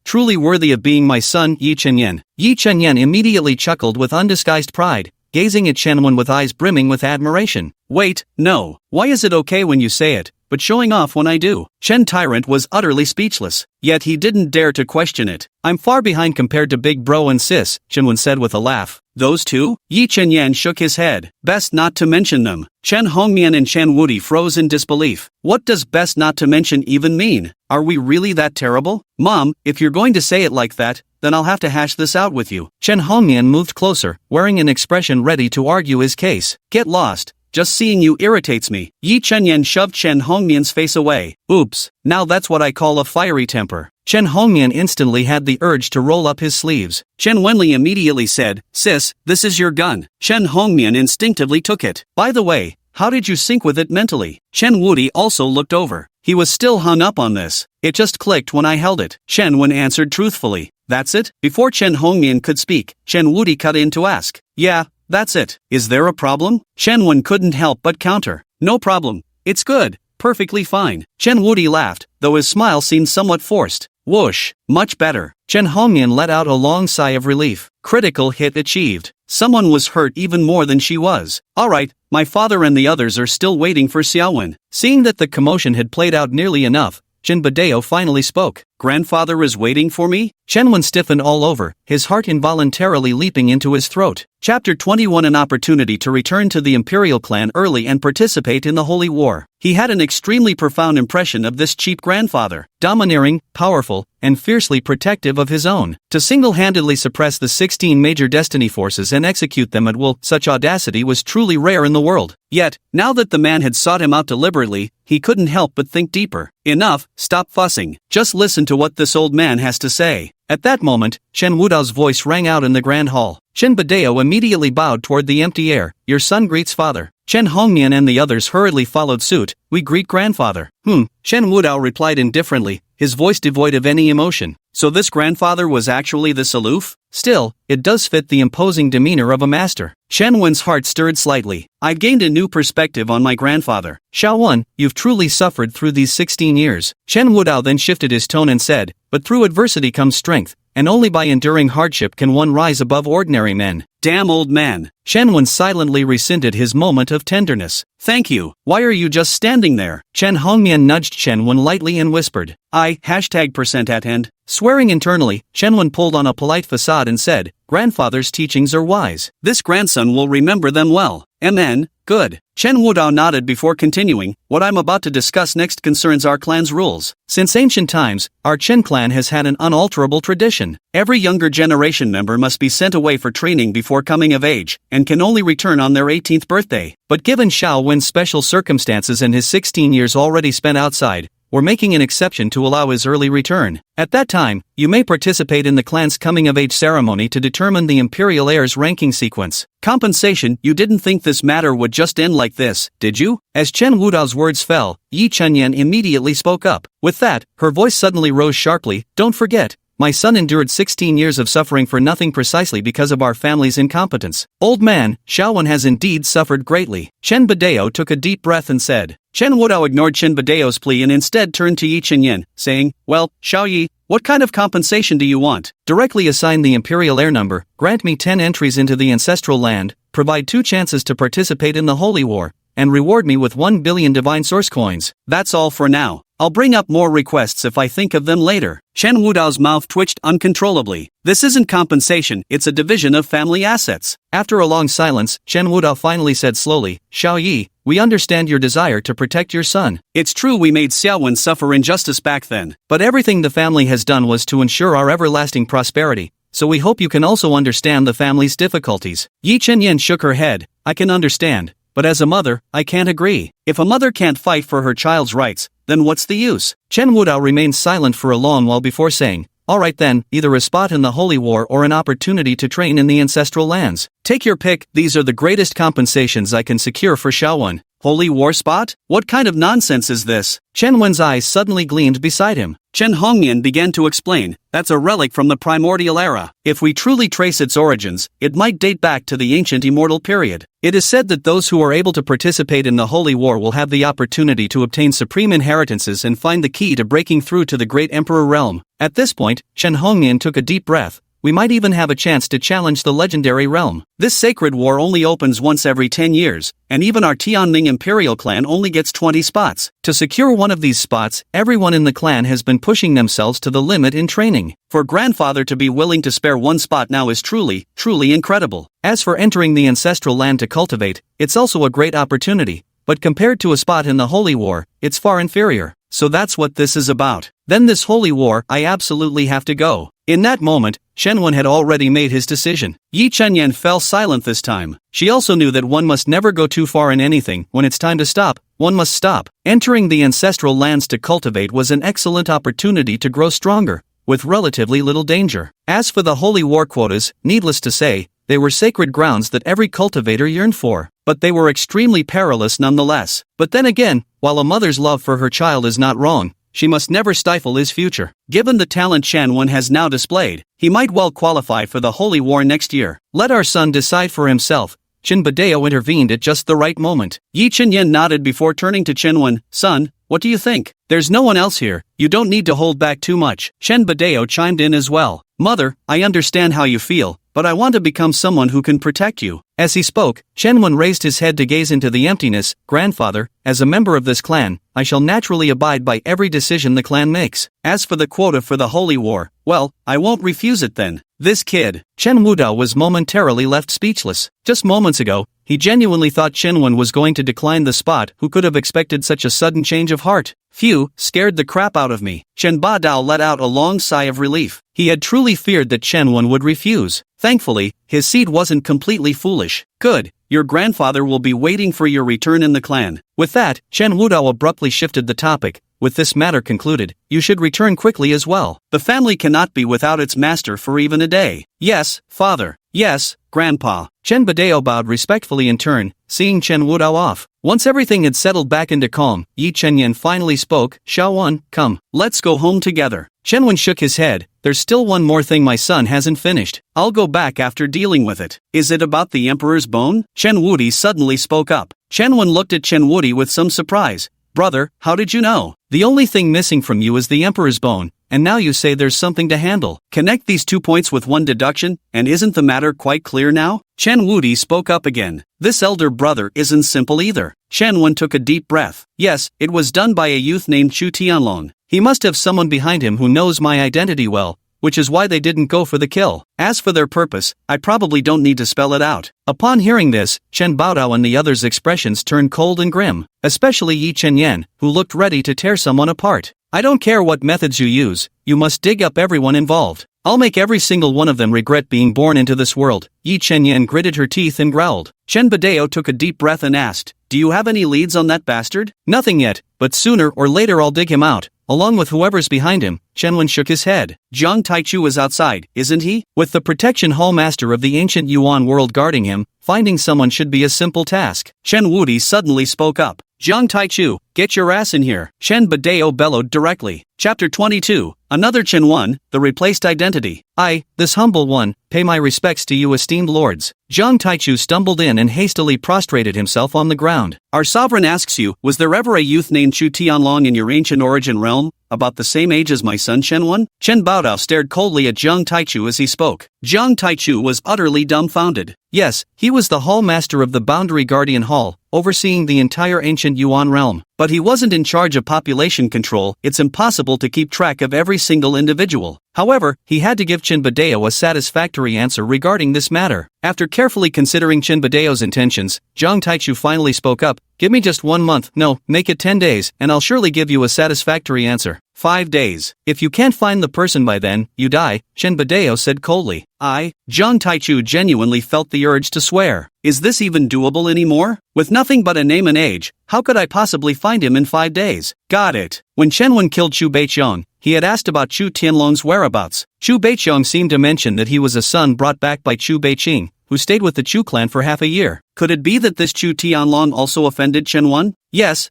Truly worthy of being my son, Yi Chenyan. Yi Chenyan immediately chuckled with undisguised pride, gazing at Shenwen with eyes brimming with admiration. Wait, no. Why is it okay when you say it, but showing off when I do? Chen Tyrant was utterly speechless, yet he didn't dare to question it. I'm far behind compared to Big Bro and Sis, Shenwen said with a laugh. Those two? Yi Chenyan shook his head. Best not to mention them. Chen Hongmian and Chen Wudi froze in disbelief. What does best not to mention even mean? Are we really that terrible? Mom, if you're going to say it like that, then I'll have to hash this out with you. Chen Hongmian moved closer, wearing an expression ready to argue his case. Get lost. Just seeing you irritates me. Yi Chenyan shoved Chen Hongmian's face away. Oops, now that's what I call a fiery temper. Chen Hongmian instantly had the urge to roll up his sleeves. Chen Wenli immediately said, Sis, this is your gun. Chen Hongmian instinctively took it. By the way, how did you sync with it mentally? Chen Wudi also looked over. He was still hung up on this. It just clicked when I held it. Chen Wen answered truthfully. That's it? Before Chen Hongmian could speak, Chen Wudi cut in to ask. Yeah, that's it. Is there a problem? Chen Wen couldn't help but counter. No problem. It's good. Perfectly fine. Chen Wudi laughed, though his smile seemed somewhat forced. Whoosh, much better. Chen Hongmian let out a long sigh of relief. Critical hit achieved. Someone was hurt even more than she was. Alright, my father and the others are still waiting for Xiaowen. Seeing that the commotion had played out nearly enough, Jin Badeo finally spoke. Grandfather is waiting for me? Shenwen stiffened all over, his heart involuntarily leaping into his throat. Chapter 21. An opportunity to return to the Imperial clan early and participate in the Holy War. He had an extremely profound impression of this cheap grandfather. Domineering, powerful, and fiercely protective of his own. To single-handedly suppress the 16 major destiny forces and execute them at will, such audacity was truly rare in the world. Yet, now that the man had sought him out deliberately, he couldn't help but think deeper. Enough, stop fussing. Just listen to what this old man has to say. At that moment, Shen Wudao's voice rang out in the grand hall. Shen Badeo immediately bowed toward the empty air. Your son greets father. Chen Hongmian and the others hurriedly followed suit. We greet grandfather. Shen Wudao replied indifferently, his voice devoid of any emotion. So this grandfather was actually this aloof? Still, it does fit the imposing demeanor of a master. Shen Wen's heart stirred slightly. I've gained a new perspective on my grandfather. Xiaowen, you've truly suffered through these 16 years. Shen Wudao then shifted his tone and said, but through adversity comes strength, and only by enduring hardship can one rise above ordinary men. Damn old man. Shen Wen silently rescinded his moment of tenderness. Thank you. Why are you just standing there? Chen Hongmian nudged Shen Wen lightly and whispered. #% Swearing internally, Shen Wen pulled on a polite facade and said, grandfather's teachings are wise. This grandson will remember them well. MN, Good. Chen Wudao nodded before continuing. What I'm about to discuss next concerns our clan's rules. Since ancient times, our Chen clan has had an unalterable tradition. Every younger generation member must be sent away for training before coming of age, and can only return on their 18th birthday. But given Xiao Wen's special circumstances and his 16 years already spent outside, we're making an exception to allow his early return. At that time, you may participate in the clan's coming-of-age ceremony to determine the imperial heir's ranking sequence. Compensation. You didn't think this matter would just end like this, did you? As Chen Wudao's words fell, Yi Chunyan immediately spoke up. With that, her voice suddenly rose sharply. Don't forget, my son endured 16 years of suffering for nothing precisely because of our family's incompetence. Old man, Xiaowen has indeed suffered greatly. Chen Badeo took a deep breath and said. Chen Wudao ignored Chen Badeo's plea and instead turned to Yi Chenyan, saying, well, Xiao Yi, what kind of compensation do you want? Directly assign the imperial heir number, grant me 10 entries into the ancestral land, provide 2 chances to participate in the Holy War, and reward me with 1 billion divine source coins. That's all for now. I'll bring up more requests if I think of them later. Chen Wudao's mouth twitched uncontrollably. This isn't compensation, it's a division of family assets. After a long silence, Chen Wudao finally said slowly, Xiao Yi, we understand your desire to protect your son. It's true we made Xiaowen suffer injustice back then, but everything the family has done was to ensure our everlasting prosperity, so we hope you can also understand the family's difficulties. Yi Chenyan shook her head. I can understand, but as a mother, I can't agree. If a mother can't fight for her child's rights, then what's the use? Chen Wudao remained silent for a long while before saying, alright then, either a spot in the Holy War or an opportunity to train in the ancestral lands. Take your pick, these are the greatest compensations I can secure for Xiaowen. Holy War spot? What kind of nonsense is this? Chen Wen's eyes suddenly gleamed beside him. Chen Hongyan began to explain, that's a relic from the primordial era. If we truly trace its origins, it might date back to the ancient immortal period. It is said that those who are able to participate in the Holy War will have the opportunity to obtain supreme inheritances and find the key to breaking through to the great emperor realm. At this point, Chen Hongyan took a deep breath. We might even have a chance to challenge the legendary realm. This sacred war only opens once every 10 years, and even our Tianming imperial clan only gets 20 spots. To secure one of these spots, everyone in the clan has been pushing themselves to the limit in training. For grandfather to be willing to spare one spot now is truly incredible. As for entering the ancestral land to cultivate, it's also a great opportunity, but compared to a spot in the Holy War, it's far inferior. So that's what this is about. Then this Holy War, I absolutely have to go. In that moment, Shen Wen had already made his decision. Yi Chenyan fell silent this time. She also knew that one must never go too far in anything. When it's time to stop, one must stop. Entering the ancestral lands to cultivate was an excellent opportunity to grow stronger, with relatively little danger. As for the Holy War quotas, needless to say, they were sacred grounds that every cultivator yearned for. But they were extremely perilous nonetheless. But then again, while a mother's love for her child is not wrong, she must never stifle his future. Given the talent Chen Wen has now displayed, he might well qualify for the Holy War next year. Let our son decide for himself. Chen Badeo intervened at just the right moment. Yi Chenyan nodded before turning to Chen Wen. Son, what do you think? There's no one else here. You don't need to hold back too much. Chen Badeo chimed in as well. Mother, I understand how you feel, but I want to become someone who can protect you. As he spoke, Chen Wen raised his head to gaze into the emptiness. Grandfather, as a member of this clan, I shall naturally abide by every decision the clan makes. As for the quota for the Holy War, well, I won't refuse it then. This kid. Chen Wudao was momentarily left speechless. Just moments ago, he genuinely thought Chen Wen was going to decline the spot. Who could have expected such a sudden change of heart? Phew, scared the crap out of me. Chen Badao let out a long sigh of relief. He had truly feared that Chen Wen would refuse. Thankfully, his seed wasn't completely foolish. Good, your grandfather will be waiting for your return in the clan. With that, Chen Wudao abruptly shifted the topic. With this matter concluded, you should return quickly as well. The family cannot be without its master for even a day. Yes, father. Yes, grandpa. Chen Badeo bowed respectfully in turn, seeing Chen Wudao off. Once everything had settled back into calm, Yi Chenyan finally spoke. Xiaowen, come, let's go home together. Chen Wen shook his head. There's still one more thing my son hasn't finished. I'll go back after dealing with it. Is it about the emperor's bone? Chen Wudi suddenly spoke up. Chen Wen looked at Chen Wudi with some surprise. Brother, how did you know? The only thing missing from you is the emperor's bone, and now you say there's something to handle. Connect these 2 points with one deduction, and isn't the matter quite clear now? Chen Wudi spoke up again. This elder brother isn't simple either. Chen Wen took a deep breath. Yes, it was done by a youth named Chu Tianlong. He must have someone behind him who knows my identity well, which is why they didn't go for the kill. As for their purpose, I probably don't need to spell it out. Upon hearing this, Chen Baodao and the others' expressions turned cold and grim, especially Yi Chenyan, who looked ready to tear someone apart. I don't care what methods you use, you must dig up everyone involved. I'll make every single one of them regret being born into this world. Yi Chenyan gritted her teeth and growled. Chen Badao took a deep breath and asked, do you have any leads on that bastard? Nothing yet, but sooner or later I'll dig him out, along with whoever's behind him. Chen Wen shook his head. Jiang Taichu is outside, isn't he? With the protection hallmaster of the ancient Yuan world guarding him, finding someone should be a simple task. Chen Wudi suddenly spoke up. Jiang Taichu, get your ass in here. Chen Badao bellowed directly. Chapter 22, Another Chen Wen, the replaced identity. I, this humble one, pay my respects to you esteemed lords. Jiang Taichu stumbled in and hastily prostrated himself on the ground. Our sovereign asks you, was there ever a youth named Chu Tianlong in your ancient origin realm, about the same age as my son Chen Wen? Chen Baodao stared coldly at Jiang Taichu as he spoke. Jiang Taichu was utterly dumbfounded. Yes, he was the hallmaster of the Boundary Guardian Hall, overseeing the entire ancient Yuan realm. But he wasn't in charge of population control. It's impossible to keep track of every single individual. However, he had to give Chen Badao a satisfactory answer regarding this matter. After carefully considering Chen Badao's intentions, Jiang Taichu finally spoke up. Give me just 1 month, no, make it 10 days, and I'll surely give you a satisfactory answer. 5 days. If you can't find the person by then, you die, Chen Badao said coldly. Jiang Taichu genuinely felt the urge to swear. Is this even doable anymore? With nothing but a name and age, how could I possibly find him in 5 days? Got it. When Chen Wen killed Chu Beiqiang, he had asked about Chu Tianlong's whereabouts. Chu Beiqiang seemed to mention that he was a son brought back by Chu Beiqing, who stayed with the Chu clan for half a year. Could it be that this Chu Tianlong also offended Chen Wen? Yes.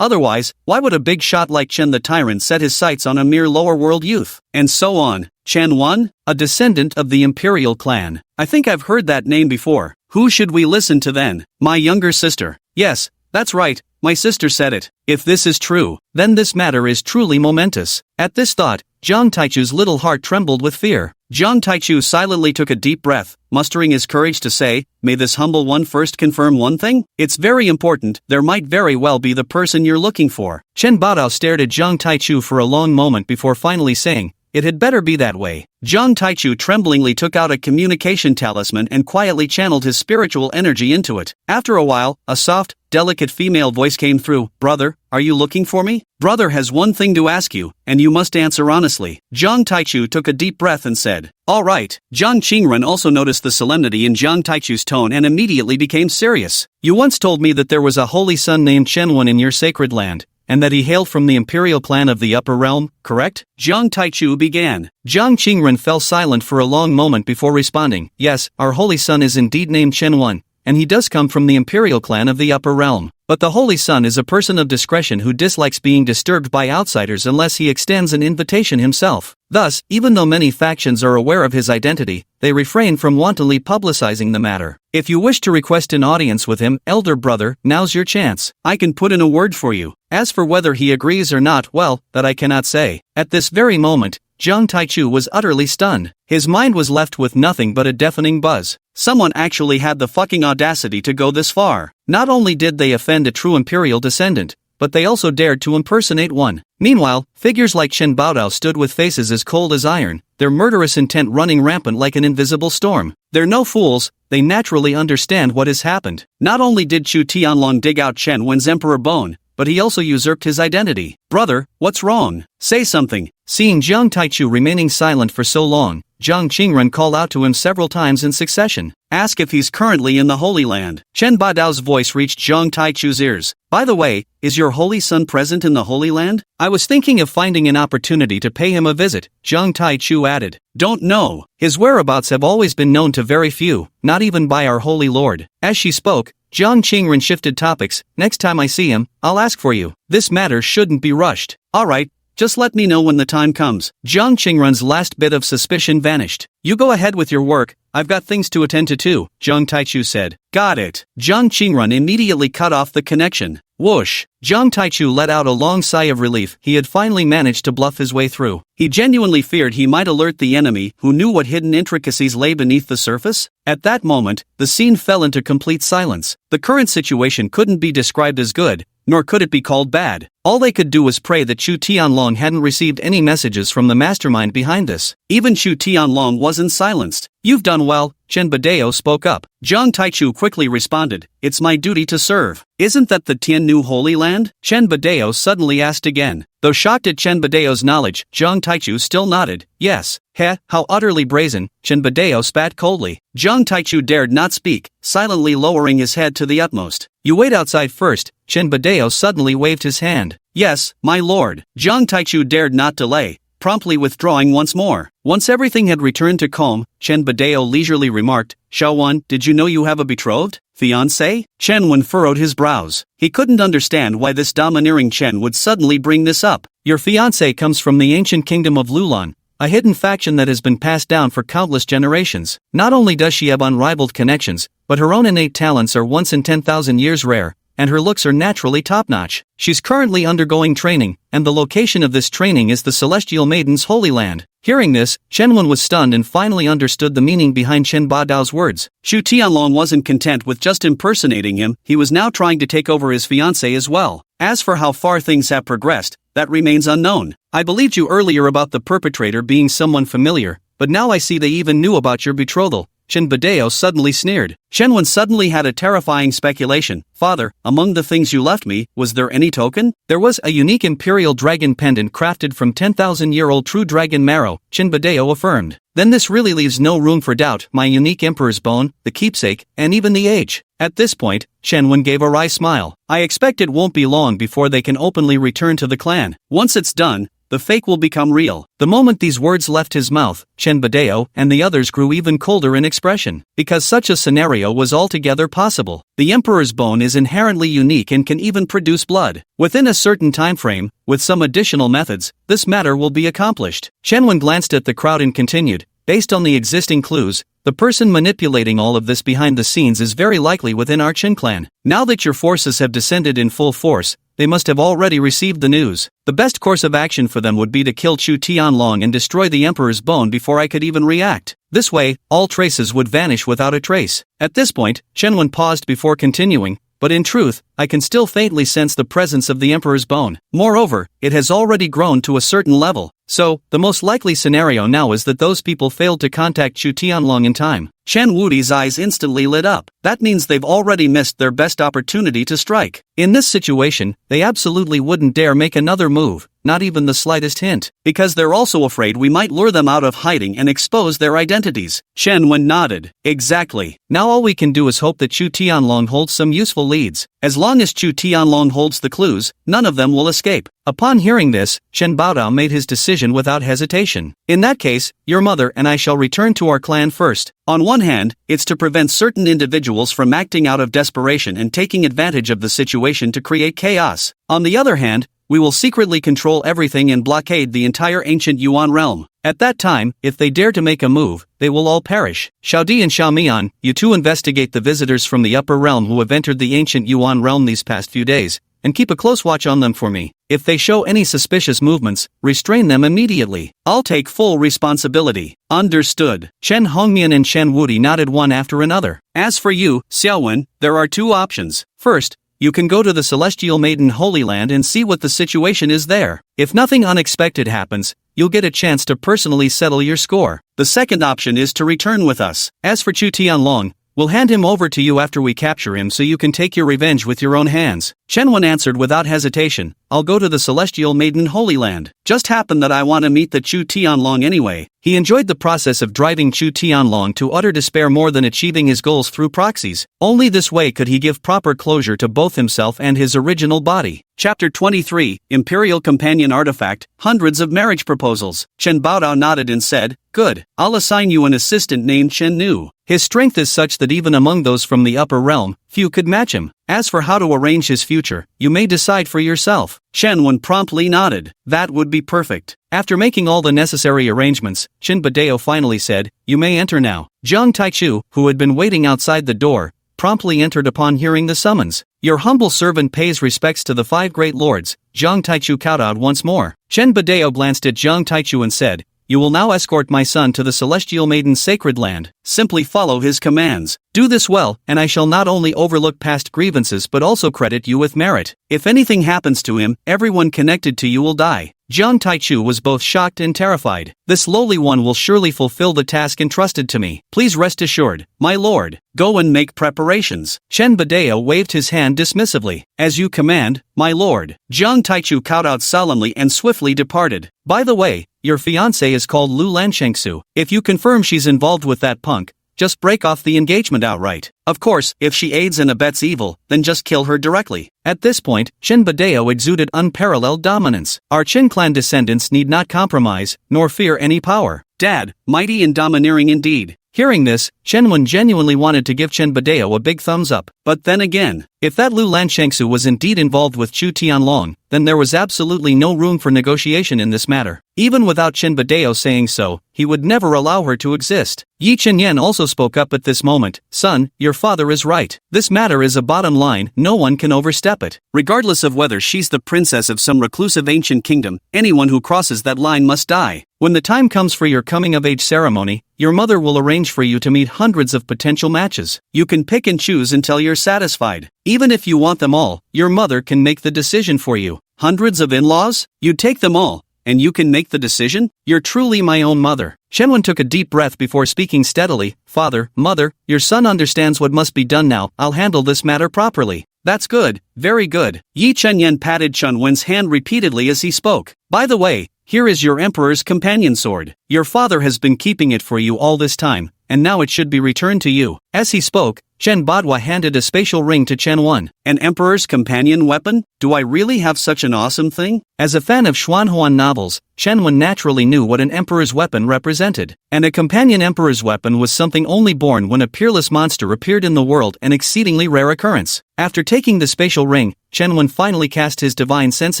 Otherwise, why would a big shot like Chen the Tyrant set his sights on a mere lower world youth? And so on. Chen Wen? A descendant of the imperial clan. I think I've heard that name before. Who should we listen to then? My younger sister. Yes, that's right. My sister said it. If this is true, then this matter is truly momentous. At this thought, Jiang Taichu's little heart trembled with fear. Jiang Taichu silently took a deep breath, mustering his courage to say, may this humble one first confirm one thing? It's very important, there might very well be the person you're looking for. Chen Baodao stared at Jiang Taichu for a long moment before finally saying, it had better be that way. Jiang Taichu tremblingly took out a communication talisman and quietly channeled his spiritual energy into it. After a while, a soft, delicate female voice came through. Brother, are you looking for me? Brother has one thing to ask you, and you must answer honestly. Jiang Taichu took a deep breath and said, all right. Jiang Qingren also noticed the solemnity in Jiang Taichu's tone and immediately became serious. You once told me that there was a holy son named Chen Wen in your sacred land, and that he hailed from the imperial clan of the upper realm, correct? Jiang Taichu began. Jiang Qingren fell silent for a long moment before responding. Yes, our holy son is indeed named Chen Wen, and he does come from the imperial clan of the upper realm. But the holy son is a person of discretion who dislikes being disturbed by outsiders unless he extends an invitation himself. Thus, even though many factions are aware of his identity, they refrain from wantonly publicizing the matter. If you wish to request an audience with him, elder brother, now's your chance. I can put in a word for you. As for whether he agrees or not, well, that I cannot say. At this very moment, Jiang Taichu was utterly stunned. His mind was left with nothing but a deafening buzz. Someone actually had the fucking audacity to go this far. Not only did they offend a true imperial descendant, but they also dared to impersonate one. Meanwhile, figures like Chen Baodao stood with faces as cold as iron, their murderous intent running rampant like an invisible storm. They're no fools, they naturally understand what has happened. Not only did Chu Tianlong dig out Chen Wen's emperor bone, but he also usurped his identity. Brother, what's wrong? Say something. Seeing Jiang Taichu remaining silent for so long, Jiang Qingren called out to him several times in succession. Ask if he's currently in the Holy Land. Chen Badao's voice reached Jiang Taichu's ears. By the way, is your holy son present in the Holy Land? I was thinking of finding an opportunity to pay him a visit, Jiang Taichu added. Don't know. His whereabouts have always been known to very few, not even by our holy lord. As she spoke, Jiang Qingren shifted topics. Next time I see him, I'll ask for you. This matter shouldn't be rushed. Alright, just let me know when the time comes. Jiang Qingren's last bit of suspicion vanished. You go ahead with your work, I've got things to attend to too, Jiang Taichu said. Got it. Jiang Qingren immediately cut off the connection. Whoosh! Jiang Taichu let out a long sigh of relief. He had finally managed to bluff his way through. He genuinely feared he might alert the enemy who knew what hidden intricacies lay beneath the surface. At that moment, the scene fell into complete silence. The current situation couldn't be described as good, nor could it be called bad. All they could do was pray that Chu Tianlong hadn't received any messages from the mastermind behind this. Even Chu Tianlong wasn't silenced. "You've done well," Chen Badao spoke up. Jiang Taichu quickly responded, "It's my duty to serve." "Isn't that the Tiannu Holy Land?" Chen Badao suddenly asked again. Though shocked at Chen Badao's knowledge, Jiang Taichu still nodded. "Yes." "Heh, how utterly brazen," Chen Badao spat coldly. Jiang Taichu dared not speak, silently lowering his head to the utmost. "You wait outside first," Chen Badao suddenly waved his hand. "Yes, my lord." Jiang Taichu dared not delay, promptly withdrawing once more. Once everything had returned to calm, Chen Badao leisurely remarked, "Xiaowen, did you know you have a betrothed fiancé?" Chen Wen furrowed his brows. He couldn't understand why this domineering Chen would suddenly bring this up. "Your fiancé comes from the ancient kingdom of Lulan, a hidden faction that has been passed down for countless generations. Not only does she have unrivaled connections, but her own innate talents are once in 10,000 years rare, and her looks are naturally top-notch. She's currently undergoing training, and the location of this training is the Celestial Maiden's Holy Land." Hearing this, Chen Wen was stunned and finally understood the meaning behind Chen Badao's words. Chu Tianlong wasn't content with just impersonating him, he was now trying to take over his fiancée as well. As for how far things have progressed, that remains unknown. "I believed you earlier about the perpetrator being someone familiar, but now I see they even knew about your betrothal," Chen Badao suddenly sneered. Chen Wen suddenly had a terrifying speculation. "Father, among the things you left me, was there any token?" "There was a unique imperial dragon pendant crafted from 10,000-year-old true dragon marrow," Chen Badao affirmed. "Then this really leaves no room for doubt, my unique emperor's bone, the keepsake, and even the age." At this point, Chen Wen gave a wry smile. "I expect it won't be long before they can openly return to the clan. Once it's done, the fake will become real." The moment these words left his mouth, Chen Badao and the others grew even colder in expression, because such a scenario was altogether possible. The Emperor's bone is inherently unique and can even produce blood. Within a certain time frame, with some additional methods, this matter will be accomplished. Chen Wen glanced at the crowd and continued, "Based on the existing clues, the person manipulating all of this behind the scenes is very likely within our Qin clan. Now that your forces have descended in full force, they must have already received the news. The best course of action for them would be to kill Chu Tianlong and destroy the Emperor's bone before I could even react. This way, all traces would vanish without a trace." At this point, Chen Wen paused before continuing, "But in truth, I can still faintly sense the presence of the Emperor's bone. Moreover, it has already grown to a certain level. So, the most likely scenario now is that those people failed to contact Chu Tianlong in time." Chen Wudi's eyes instantly lit up. That means they've already missed their best opportunity to strike. In this situation, they absolutely wouldn't dare make another move, not even the slightest hint, because they're also afraid we might lure them out of hiding and expose their identities. Chen Wen nodded. "Exactly. Now all we can do is hope that Chu Tianlong holds some useful leads. As long as Chu Tianlong holds the clues, none of them will escape." Upon hearing this, Chen Baodao made his decision without hesitation. "In that case, your mother and I shall return to our clan first. On one hand, it's to prevent certain individuals from acting out of desperation and taking advantage of the situation to create chaos. On the other hand, we will secretly control everything and blockade the entire ancient Yuan realm. At that time, if they dare to make a move, they will all perish. Xiaodi and Xiaomian, you two investigate the visitors from the upper realm who have entered the ancient Yuan realm these past few days, and keep a close watch on them for me. If they show any suspicious movements, restrain them immediately. I'll take full responsibility." "Understood." Chen Hongmian and Chen Wudi nodded one after another. "As for you, Xiaowen, there are two options. First, you can go to the Celestial Maiden Holy Land and see what the situation is there. If nothing unexpected happens, you'll get a chance to personally settle your score. The second option is to return with us. As for Chu Tianlong, we'll hand him over to you after we capture him so you can take your revenge with your own hands." Chen Wen answered without hesitation, "I'll go to the Celestial Maiden Holy Land. Just happen that I want to meet the Chu Tianlong anyway." He enjoyed the process of driving Chu Tianlong to utter despair more than achieving his goals through proxies. Only this way could he give proper closure to both himself and his original body. Chapter 23, Imperial Companion Artifact, Hundreds of Marriage Proposals. Chen Baodao nodded and said, "Good, I'll assign you an assistant named Chen Nu. His strength is such that even among those from the upper realm, few could match him. As for how to arrange his future, you may decide for yourself." Chen Wen promptly nodded. "That would be perfect." After making all the necessary arrangements, Chen Badao finally said, "You may enter now." Jiang Taichu, who had been waiting outside the door, promptly entered upon hearing the summons. "Your humble servant pays respects to the 5 great lords." Jiang Taichu kowtowed once more. Chen Badao glanced at Jiang Taichu and said, "You will now escort my son to the Celestial Maiden's sacred land. Simply follow his commands. Do this well, and I shall not only overlook past grievances but also credit you with merit. If anything happens to him, everyone connected to you will die." Jiang Taichu was both shocked and terrified. "This lowly one will surely fulfill the task entrusted to me. Please rest assured, my lord. Go and make preparations." Chen Badeo waved his hand dismissively. "As you command, my lord." Jiang Taichu bowed out solemnly and swiftly departed. "By the way, your fiancée is called Lu Lanshengsu. If you confirm she's involved with that punk, just break off the engagement outright. Of course, if she aids and abets evil, then just kill her directly." At this point, Chen Badeo exuded unparalleled dominance. "Our Qin clan descendants need not compromise, nor fear any power. Dad, mighty and domineering indeed." Hearing this, Chen Wen genuinely wanted to give Chen Badeo a big thumbs up. But then again, if that Lu Lanshengsu was indeed involved with Chu Tianlong, then there was absolutely no room for negotiation in this matter. Even without Chen Badeo saying so, he would never allow her to exist. Yi Chenyan also spoke up at this moment. "Son, your father is right. This matter is a bottom line, no one can overstep it. Regardless of whether she's the princess of some reclusive ancient kingdom, anyone who crosses that line must die. When the time comes for your coming-of-age ceremony, your mother will arrange for you to meet hundreds of potential matches. You can pick and choose until you're satisfied. Even if you want them all, your mother can make the decision for you. Hundreds of in-laws? You take them all, and you can make the decision? You're truly my own mother." Shenwen took a deep breath before speaking steadily. "Father, mother, your son understands what must be done now. I'll handle this matter properly." "That's good, very good." Yi Chenyan patted Chen Wen's hand repeatedly as he spoke. "By the way, here is your emperor's companion sword. Your father has been keeping it for you all this time, and now it should be returned to you." As he spoke, Chen Badwa handed a spatial ring to Chen Wen. "An emperor's companion weapon? Do I really have such an awesome thing?" As a fan of Xuanhuan novels, Chen Wen naturally knew what an emperor's weapon represented. And a companion emperor's weapon was something only born when a peerless monster appeared in the world, an exceedingly rare occurrence. After taking the spatial ring, Chen Wen finally cast his divine sense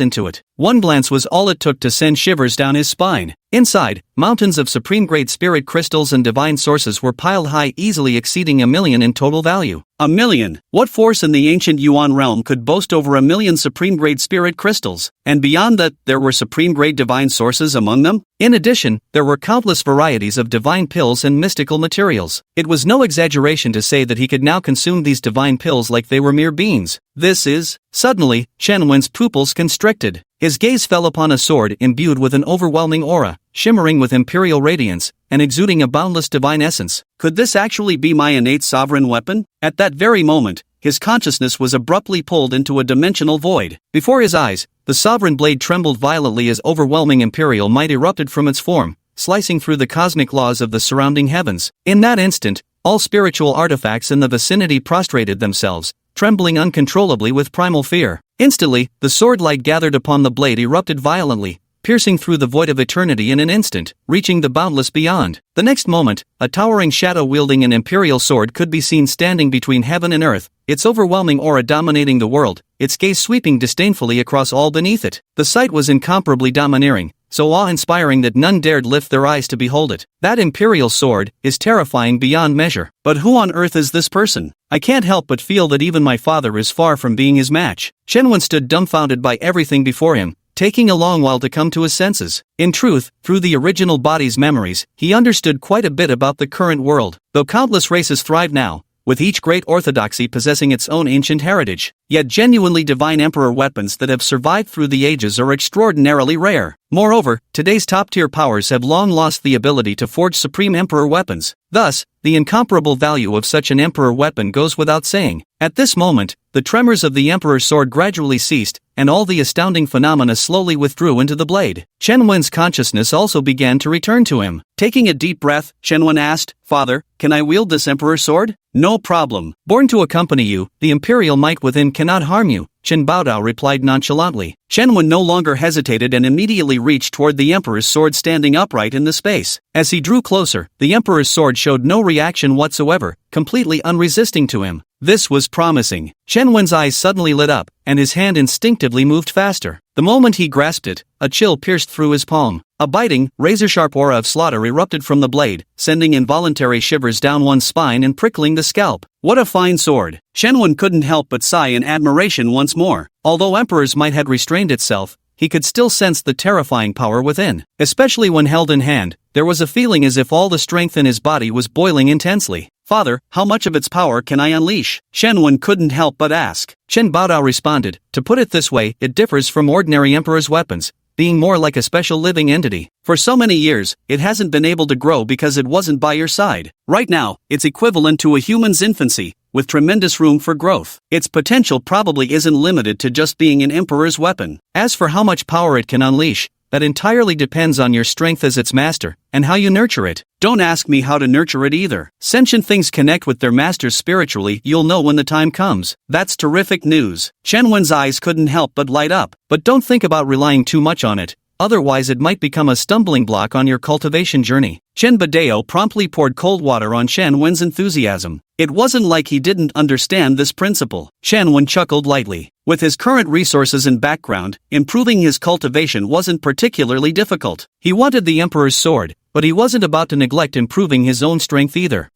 into it. One glance was all it took to send shivers down his spine. Inside, mountains of supreme-grade spirit crystals and divine sources were piled high, easily exceeding 1,000,000 in total value. 1,000,000? What force in the ancient Yuan realm could boast over 1,000,000 supreme-grade spirit crystals? And beyond that, there were supreme-grade divine sources among them? In addition, there were countless varieties of divine pills and mystical materials. It was no exaggeration to say that he could now consume these divine pills like they were mere beans. This is... Suddenly, Chen Wen's pupils constricted. His gaze fell upon a sword imbued with an overwhelming aura, shimmering with imperial radiance, and exuding a boundless divine essence. Could this actually be my innate sovereign weapon? At that very moment, his consciousness was abruptly pulled into a dimensional void. Before his eyes, the sovereign blade trembled violently as overwhelming imperial might erupted from its form, slicing through the cosmic laws of the surrounding heavens. In that instant, all spiritual artifacts in the vicinity prostrated themselves, trembling uncontrollably with primal fear. Instantly, the sword light gathered upon the blade erupted violently, piercing through the void of eternity in an instant, reaching the boundless beyond. The next moment, a towering shadow wielding an imperial sword could be seen standing between heaven and earth, its overwhelming aura dominating the world, its gaze sweeping disdainfully across all beneath it. The sight was incomparably domineering, so awe-inspiring that none dared lift their eyes to behold it. That imperial sword is terrifying beyond measure. But who on earth is this person? I can't help but feel that even my father is far from being his match. Chen Wen stood dumbfounded by everything before him, taking a long while to come to his senses. In truth, through the original body's memories, he understood quite a bit about the current world, though countless races thrive now, with each great orthodoxy possessing its own ancient heritage. Yet genuinely divine emperor weapons that have survived through the ages are extraordinarily rare. Moreover, today's top-tier powers have long lost the ability to forge supreme emperor weapons. Thus, the incomparable value of such an emperor weapon goes without saying. At this moment, the tremors of the emperor's sword gradually ceased, and all the astounding phenomena slowly withdrew into the blade. Chen Wen's consciousness also began to return to him. Taking a deep breath, Chen Wen asked, "Father, can I wield this emperor sword?" "No problem. Born to accompany you, the imperial might within cannot harm you," Chen Baodao replied nonchalantly. Chen Wen no longer hesitated and immediately reached toward the emperor's sword standing upright in the space. As he drew closer, the emperor's sword showed no reaction whatsoever, completely unresisting to him. This was promising. Chen Wen's eyes suddenly lit up, and his hand instinctively moved faster. The moment he grasped it, a chill pierced through his palm. A biting, razor-sharp aura of slaughter erupted from the blade, sending involuntary shivers down one's spine and prickling the scalp. What a fine sword! Chen Wen couldn't help but sigh in admiration once more. Although Emperor's might had restrained itself, he could still sense the terrifying power within. Especially when held in hand, there was a feeling as if all the strength in his body was boiling intensely. "Father, how much of its power can I unleash?" Shen Wen couldn't help but ask. Chen Baodao responded, "To put it this way, it differs from ordinary Emperor's weapons, being more like a special living entity. For so many years, it hasn't been able to grow because it wasn't by your side. Right now, it's equivalent to a human's infancy, with tremendous room for growth. Its potential probably isn't limited to just being an Emperor's weapon. As for how much power it can unleash, that entirely depends on your strength as its master, and how you nurture it. Don't ask me how to nurture it either. Sentient things connect with their masters spiritually, you'll know when the time comes." That's terrific news. Chen Wen's eyes couldn't help but light up. But don't think about relying too much on it, otherwise it might become a stumbling block on your cultivation journey. Chen Badeo promptly poured cold water on Shen Wen's enthusiasm. It wasn't like he didn't understand this principle. Shen Wen chuckled lightly. With his current resources and background, improving his cultivation wasn't particularly difficult. He wanted the Emperor's sword, but he wasn't about to neglect improving his own strength either.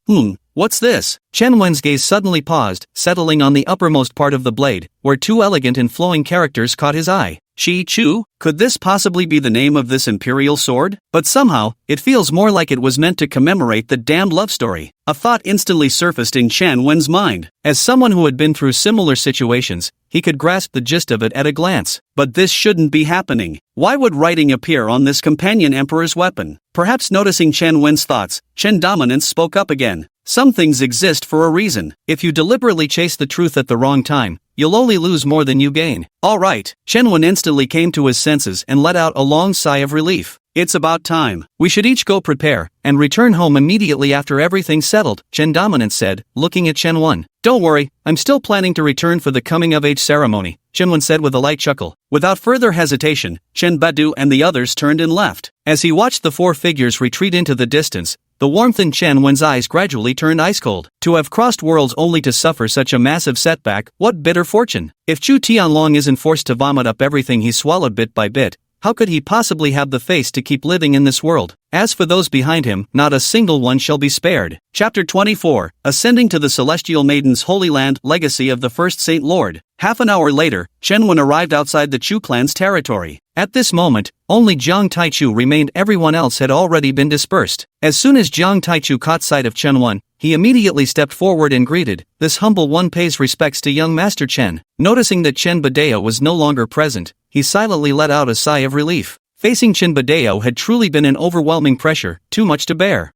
What's this? Chen Wen's gaze suddenly paused, settling on the uppermost part of the blade, where two elegant and flowing characters caught his eye. Shi Chu? Could this possibly be the name of this imperial sword? But somehow, it feels more like it was meant to commemorate the damned love story. A thought instantly surfaced in Chen Wen's mind. As someone who had been through similar situations, he could grasp the gist of it at a glance. But this shouldn't be happening. Why would writing appear on this companion emperor's weapon? Perhaps noticing Chen Wen's thoughts, Chen Dominance spoke up again. Some things exist for a reason. If you deliberately chase the truth at the wrong time, you'll only lose more than you gain. Alright, Chen Wen instantly came to his senses and let out a long sigh of relief. It's about time. We should each go prepare, and return home immediately after everything's settled, Chen Dominance said, looking at Chen Wen. Don't worry, I'm still planning to return for the coming-of-age ceremony, Chen Wen said with a light chuckle. Without further hesitation, Chen Badu and the others turned and left. As he watched the four figures retreat into the distance, the warmth in Chen Wen's eyes gradually turned ice-cold. To have crossed worlds only to suffer such a massive setback, what bitter fortune! If Chu Tianlong isn't forced to vomit up everything he swallowed bit by bit, how could he possibly have the face to keep living in this world? As for those behind him, not a single one shall be spared. Chapter 24, Ascending to the Celestial Maiden's Holy Land, Legacy of the First Saint Lord. Half an hour later, Chen Wen arrived outside the Chu clan's territory. At this moment, only Jiang Taichu remained, everyone else had already been dispersed. As soon as Jiang Taichu caught sight of Chen Wen, he immediately stepped forward and greeted, "This humble one pays respects to young Master Chen." Noticing that Chen Badeo was no longer present, he silently let out a sigh of relief. Facing Chen Badeo had truly been an overwhelming pressure, too much to bear.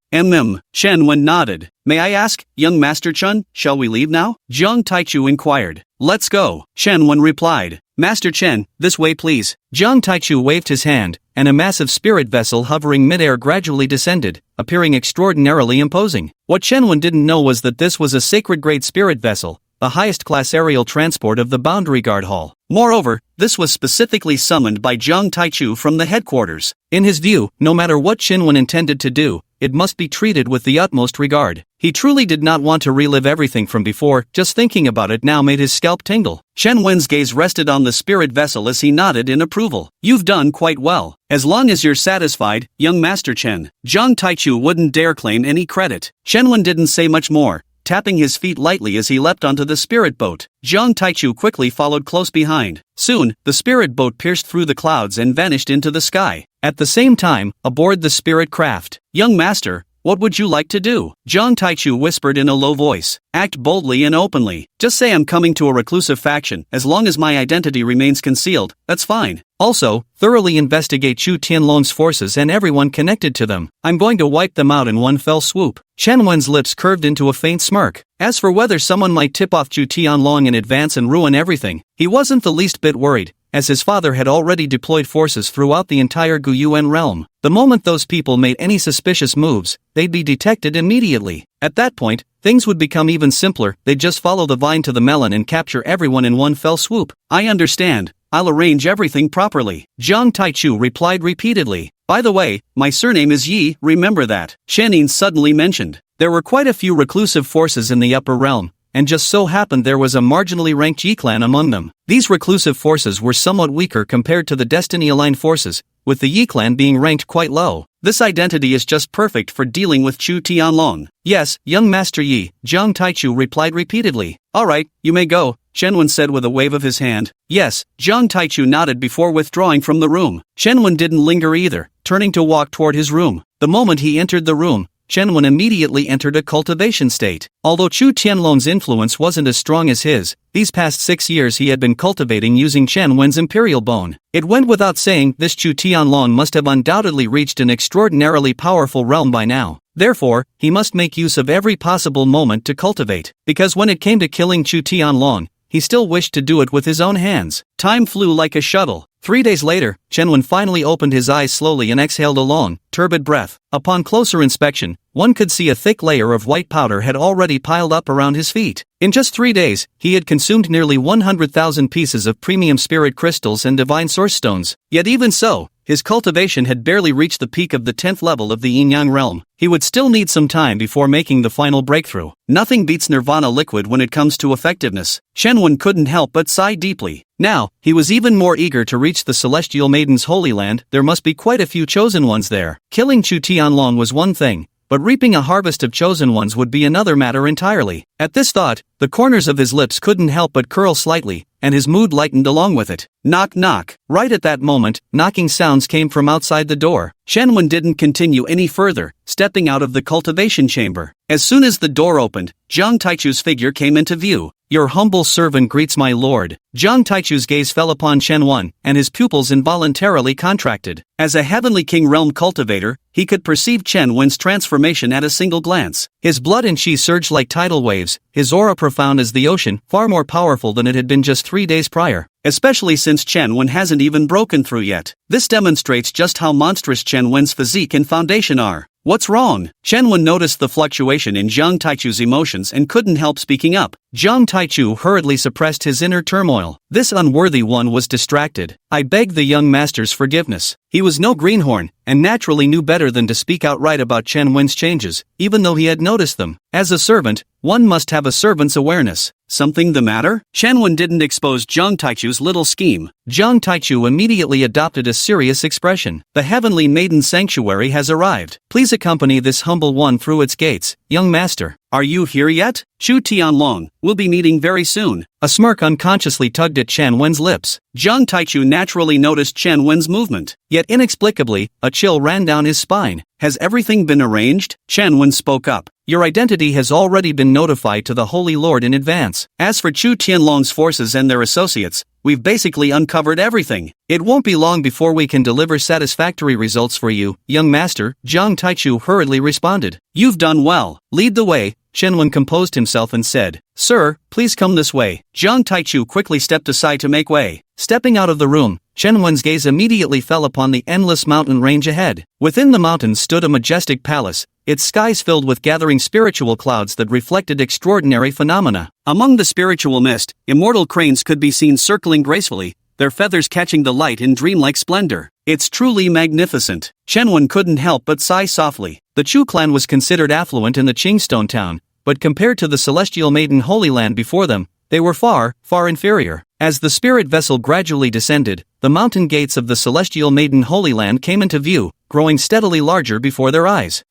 Chen Wen nodded. "May I ask, young Master Chen, shall we leave now?" Jiang Taichu inquired. "Let's go," Chen Wen replied. "Master Chen, this way please." Jiang Taichu waved his hand, and a massive spirit vessel hovering midair gradually descended, appearing extraordinarily imposing. What Chen Wen didn't know was that this was a sacred-grade spirit vessel, the highest-class aerial transport of the Boundary Guard Hall. Moreover, this was specifically summoned by Jiang Taichu from the headquarters. In his view, no matter what Chen Wen intended to do, it must be treated with the utmost regard. He truly did not want to relive everything from before, just thinking about it now made his scalp tingle. Chen Wen's gaze rested on the spirit vessel as he nodded in approval. "You've done quite well. As long as you're satisfied, young Master Chen." Jiang Taichu wouldn't dare claim any credit. Chen Wen didn't say much more, tapping his feet lightly as he leapt onto the spirit boat. Jiang Taichu quickly followed close behind. Soon, the spirit boat pierced through the clouds and vanished into the sky. At the same time, aboard the spirit craft, "Young Master, what would you like to do?" Jiang Taichu whispered in a low voice. "Act boldly and openly. Just say I'm coming to a reclusive faction. As long as my identity remains concealed, that's fine. Also, thoroughly investigate Chu Tianlong's forces and everyone connected to them. I'm going to wipe them out in one fell swoop." Chen Wen's lips curved into a faint smirk. As for whether someone might tip off Chu Tianlong in advance and ruin everything, he wasn't the least bit worried, as his father had already deployed forces throughout the entire Guyuan realm. The moment those people made any suspicious moves, they'd be detected immediately. At that point, things would become even simpler. They'd just follow the vine to the melon and capture everyone in one fell swoop. "I understand. I'll arrange everything properly," Jiang Taichu replied repeatedly. "By the way, my surname is Yi, remember that," Shenin suddenly mentioned. There were quite a few reclusive forces in the upper realm, and just so happened there was a marginally ranked Yi clan among them. These reclusive forces were somewhat weaker compared to the Destiny-aligned forces, with the Yi clan being ranked quite low. This identity is just perfect for dealing with Chu Tianlong. "Yes, young Master Yi," Jiang Taichu replied repeatedly. "Alright, you may go," Chen Wen said with a wave of his hand. "Yes," Jiang Taichu nodded before withdrawing from the room. Chen Wen didn't linger either, turning to walk toward his room. The moment he entered the room, Chen Wen immediately entered a cultivation state. Although Chu Tianlong's influence wasn't as strong as his, these past 6 years he had been cultivating using Chen Wen's imperial bone. It went without saying this Chu Tianlong must have undoubtedly reached an extraordinarily powerful realm by now. Therefore, he must make use of every possible moment to cultivate, because when it came to killing Chu Tianlong, he still wished to do it with his own hands. Time flew like a shuttle. 3 days later, Chen Wen finally opened his eyes slowly and exhaled a long, turbid breath. Upon closer inspection, one could see a thick layer of white powder had already piled up around his feet. In just 3 days, he had consumed nearly 100,000 pieces of premium spirit crystals and divine source stones. Yet even so, his cultivation had barely reached the peak of the 10th level of the yin-yang realm. He would still need some time before making the final breakthrough. Nothing beats nirvana liquid when it comes to effectiveness. Chen Wen couldn't help but sigh deeply. Now, he was even more eager to reach the Celestial Maiden's Holy Land. There must be quite a few chosen ones there. Killing Chu Tianlong was one thing, but reaping a harvest of chosen ones would be another matter entirely. At this thought, the corners of his lips couldn't help but curl slightly, and his mood lightened along with it. Knock knock. Right at that moment, knocking sounds came from outside the door. Chen Wen didn't continue any further, stepping out of the cultivation chamber. As soon as the door opened, Jiang Taichu's figure came into view. "Your humble servant greets my lord." Jiang Taichu's gaze fell upon Chen Wen, and his pupils involuntarily contracted. As a Heavenly King realm cultivator, he could perceive Chen Wen's transformation at a single glance. His blood and chi surged like tidal waves, his aura profound as the ocean, far more powerful than it had been just 3 days prior. Especially since Chen Wen hasn't even broken through yet. This demonstrates just how monstrous Chen Wen's physique and foundation are. "What's wrong?" Chen Wen noticed the fluctuation in Jiang Taichu's emotions and couldn't help speaking up. Jiang Taichu hurriedly suppressed his inner turmoil. This unworthy one was distracted. "I beg the young master's forgiveness." He was no greenhorn, and naturally knew better than to speak outright about Chen Wen's changes, even though he had noticed them. As a servant, one must have a servant's awareness. "Something the matter?" Chen Wen didn't expose Jiang Taichu's little scheme. Jiang Taichu immediately adopted a serious expression. "The Heavenly Maiden Sanctuary has arrived. Please accompany this humble one through its gates, young master." "Are you here yet?" "Chu Tianlong, we'll be meeting very soon." A smirk unconsciously tugged at Chen Wen's lips. Jiang Taichu naturally noticed Chen Wen's movement. Yet inexplicably, a chill ran down his spine. "Has everything been arranged?" Chen Wen spoke up. "Your identity has already been notified to the Holy Lord in advance. As for Chu Tianlong's forces and their associates, we've basically uncovered everything. It won't be long before we can deliver satisfactory results for you, young master," Jiang Taichu hurriedly responded. "You've done well. Lead the way." Chen Wen composed himself and said, "Sir, please come this way." Jiang Taichu quickly stepped aside to make way. Stepping out of the room, Chen Wen's gaze immediately fell upon the endless mountain range ahead. Within the mountains stood a majestic palace, its skies filled with gathering spiritual clouds that reflected extraordinary phenomena. Among the spiritual mist, immortal cranes could be seen circling gracefully, their feathers catching the light in dreamlike splendor. "It's truly magnificent." Chen Wen couldn't help but sigh softly. The Chu clan was considered affluent in the Qingstone town, but compared to the Celestial Maiden Holy Land before them, they were far, far inferior. As the spirit vessel gradually descended, the mountain gates of the Celestial Maiden Holy Land came into view, growing steadily larger before their eyes.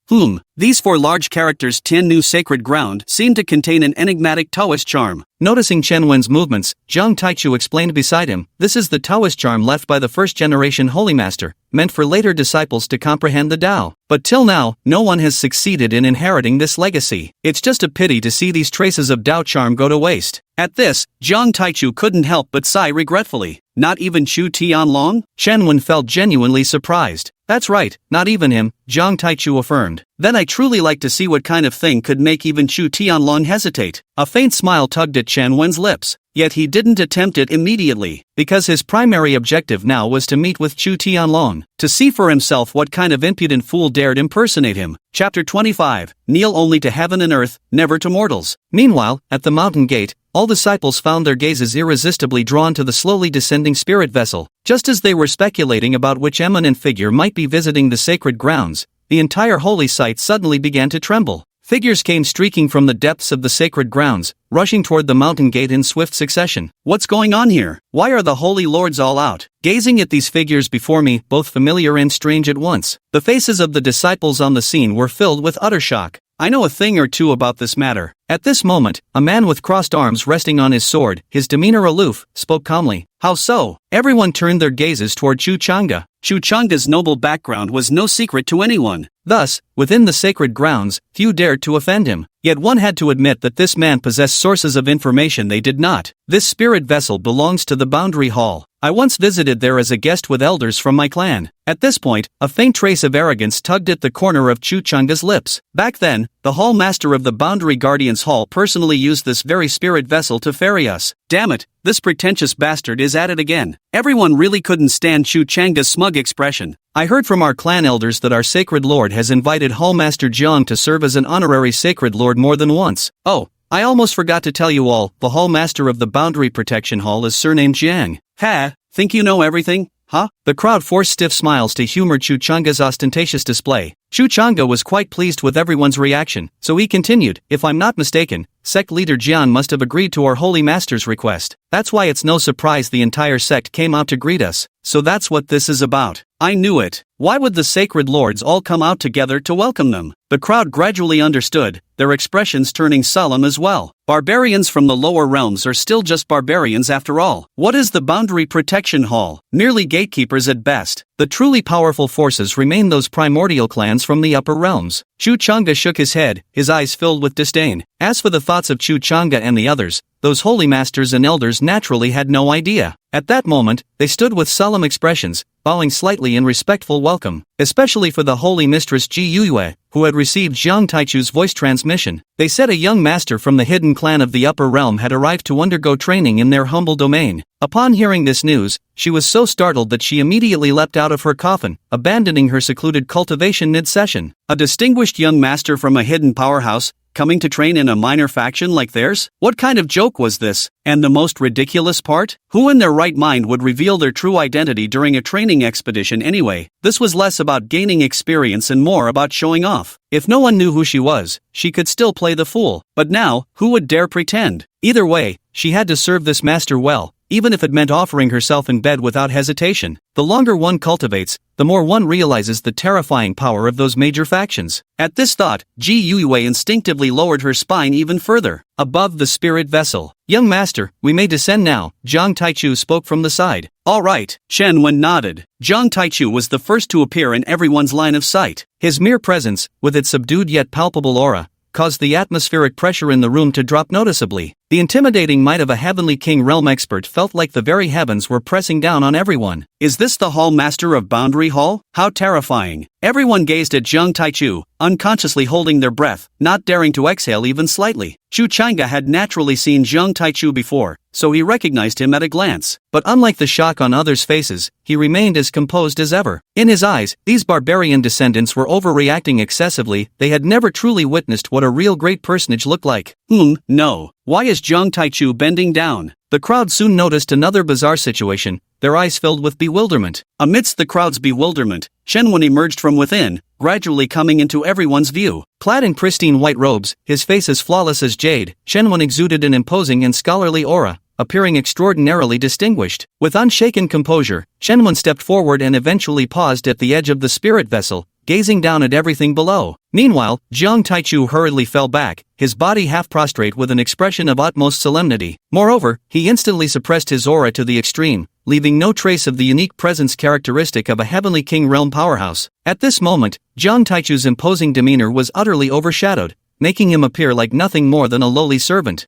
These 4 large characters, Tian Nu sacred ground, seemed to contain an enigmatic Taoist charm. Noticing Chen Wen's movements, Jiang Taichu explained beside him, "This is the Taoist charm left by the first-generation Holy Master, meant for later disciples to comprehend the Tao. But till now, no one has succeeded in inheriting this legacy. It's just a pity to see these traces of Tao charm go to waste." At this, Jiang Taichu couldn't help but sigh regretfully. "Not even Chu Tianlong?" Chen Wen felt genuinely surprised. "That's right, not even him," Jiang Taichu affirmed. "Then I truly like to see what kind of thing could make even Chu Tianlong hesitate." A faint smile tugged at Chen Wen's lips. Yet he didn't attempt it immediately, because his primary objective now was to meet with Chu Tianlong, to see for himself what kind of impudent fool dared impersonate him. Chapter 25, Kneel only to heaven and earth, never to mortals. Meanwhile, at the mountain gate, all disciples found their gazes irresistibly drawn to the slowly descending spirit vessel. Just as they were speculating about which eminent figure might be visiting the sacred grounds, the entire holy site suddenly began to tremble. Figures came streaking from the depths of the sacred grounds, rushing toward the mountain gate in swift succession. "What's going on here? Why are the holy lords all out?" Gazing at these figures before me, both familiar and strange at once, the faces of the disciples on the scene were filled with utter shock. "I know a thing or two about this matter." At this moment, a man with crossed arms resting on his sword, his demeanor aloof, spoke calmly. How so? Everyone turned their gazes toward Chu Chang'e. Chu Chang'e's noble background was no secret to anyone. Thus, within the sacred grounds, few dared to offend him. Yet one had to admit that this man possessed sources of information they did not. This spirit vessel belongs to the Boundary Hall. I once visited there as a guest with elders from my clan. At this point, a faint trace of arrogance tugged at the corner of Chu Chang'e's lips. Back then, the Hall Master of the Boundary Guardians Hall personally used this very spirit vessel to ferry us. Damn it, this pretentious bastard is at it again. Everyone really couldn't stand Chu Chang'e's smug expression. I heard from our clan elders that our Sacred Lord has invited Hallmaster Jiang to serve as an honorary Sacred Lord more than once. Oh, I almost forgot to tell you all, the Hallmaster of the Boundary Protection Hall is surnamed Jiang. Ha, think you know everything? Huh? The crowd forced stiff smiles to humor Chu Chang'e's ostentatious display. Chu Chang'e was quite pleased with everyone's reaction, so he continued, if I'm not mistaken, sect leader Jian must have agreed to our holy master's request. That's why it's no surprise the entire sect came out to greet us. So that's what this is about. I knew it. Why would the sacred lords all come out together to welcome them? The crowd gradually understood, their expressions turning solemn as well. Barbarians from the lower realms are still just barbarians after all. What is the Boundary Protection Hall? Merely gatekeepers at best. The truly powerful forces remain those primordial clans from the upper realms. Chu Chang'e shook his head, his eyes filled with disdain. As for the thoughts of Chu Chang'e and the others, those holy masters and elders naturally had no idea. At that moment, they stood with solemn expressions, bowing slightly in respectful welcome, especially for the holy mistress Ji Yue, who had received Jiang Taichu's voice transmission. They said a young master from the hidden clan of the upper realm had arrived to undergo training in their humble domain. Upon hearing this news, she was so startled that she immediately leapt out of her coffin, abandoning her secluded cultivation mid-session. A distinguished young master from a hidden powerhouse, coming to train in a minor faction like theirs? What kind of joke was this? And the most ridiculous part? Who in their right mind would reveal their true identity during a training expedition anyway? This was less about gaining experience and more about showing off. If no one knew who she was, she could still play the fool. But now, who would dare pretend? Either way, she had to serve this master well, even if it meant offering herself in bed without hesitation. The longer one cultivates, the more one realizes the terrifying power of those major factions. At this thought, Ji Yue instinctively lowered her spine even further, above the spirit vessel. Young master, we may descend now, Jiang Taichu spoke from the side. All right, Chen Wen nodded. Jiang Taichu was the first to appear in everyone's line of sight. His mere presence, with its subdued yet palpable aura, caused the atmospheric pressure in the room to drop noticeably. The intimidating might of a heavenly king realm expert felt like the very heavens were pressing down on everyone. Is this the Hall Master of Boundary Hall? How terrifying. Everyone gazed at Jiang Taichu, unconsciously holding their breath, not daring to exhale even slightly. Chu Chang'e had naturally seen Jiang Taichu before, so he recognized him at a glance. But unlike the shock on others' faces, he remained as composed as ever. In his eyes, these barbarian descendants were overreacting excessively. They had never truly witnessed what a real great personage looked like. No. Why is Jiang Taichu bending down? The crowd soon noticed another bizarre situation, their eyes filled with bewilderment. Amidst the crowd's bewilderment, Shen Wen emerged from within, gradually coming into everyone's view. Clad in pristine white robes, his face as flawless as jade, Shen Wen exuded an imposing and scholarly aura, appearing extraordinarily distinguished. With unshaken composure, Shen Wen stepped forward and eventually paused at the edge of the spirit vessel, gazing down at everything below. Meanwhile, Jiang Taichu hurriedly fell back, his body half prostrate with an expression of utmost solemnity. Moreover, he instantly suppressed his aura to the extreme, leaving no trace of the unique presence characteristic of a heavenly king realm powerhouse. At this moment, Jiang Taichu's imposing demeanor was utterly overshadowed, making him appear like nothing more than a lowly servant.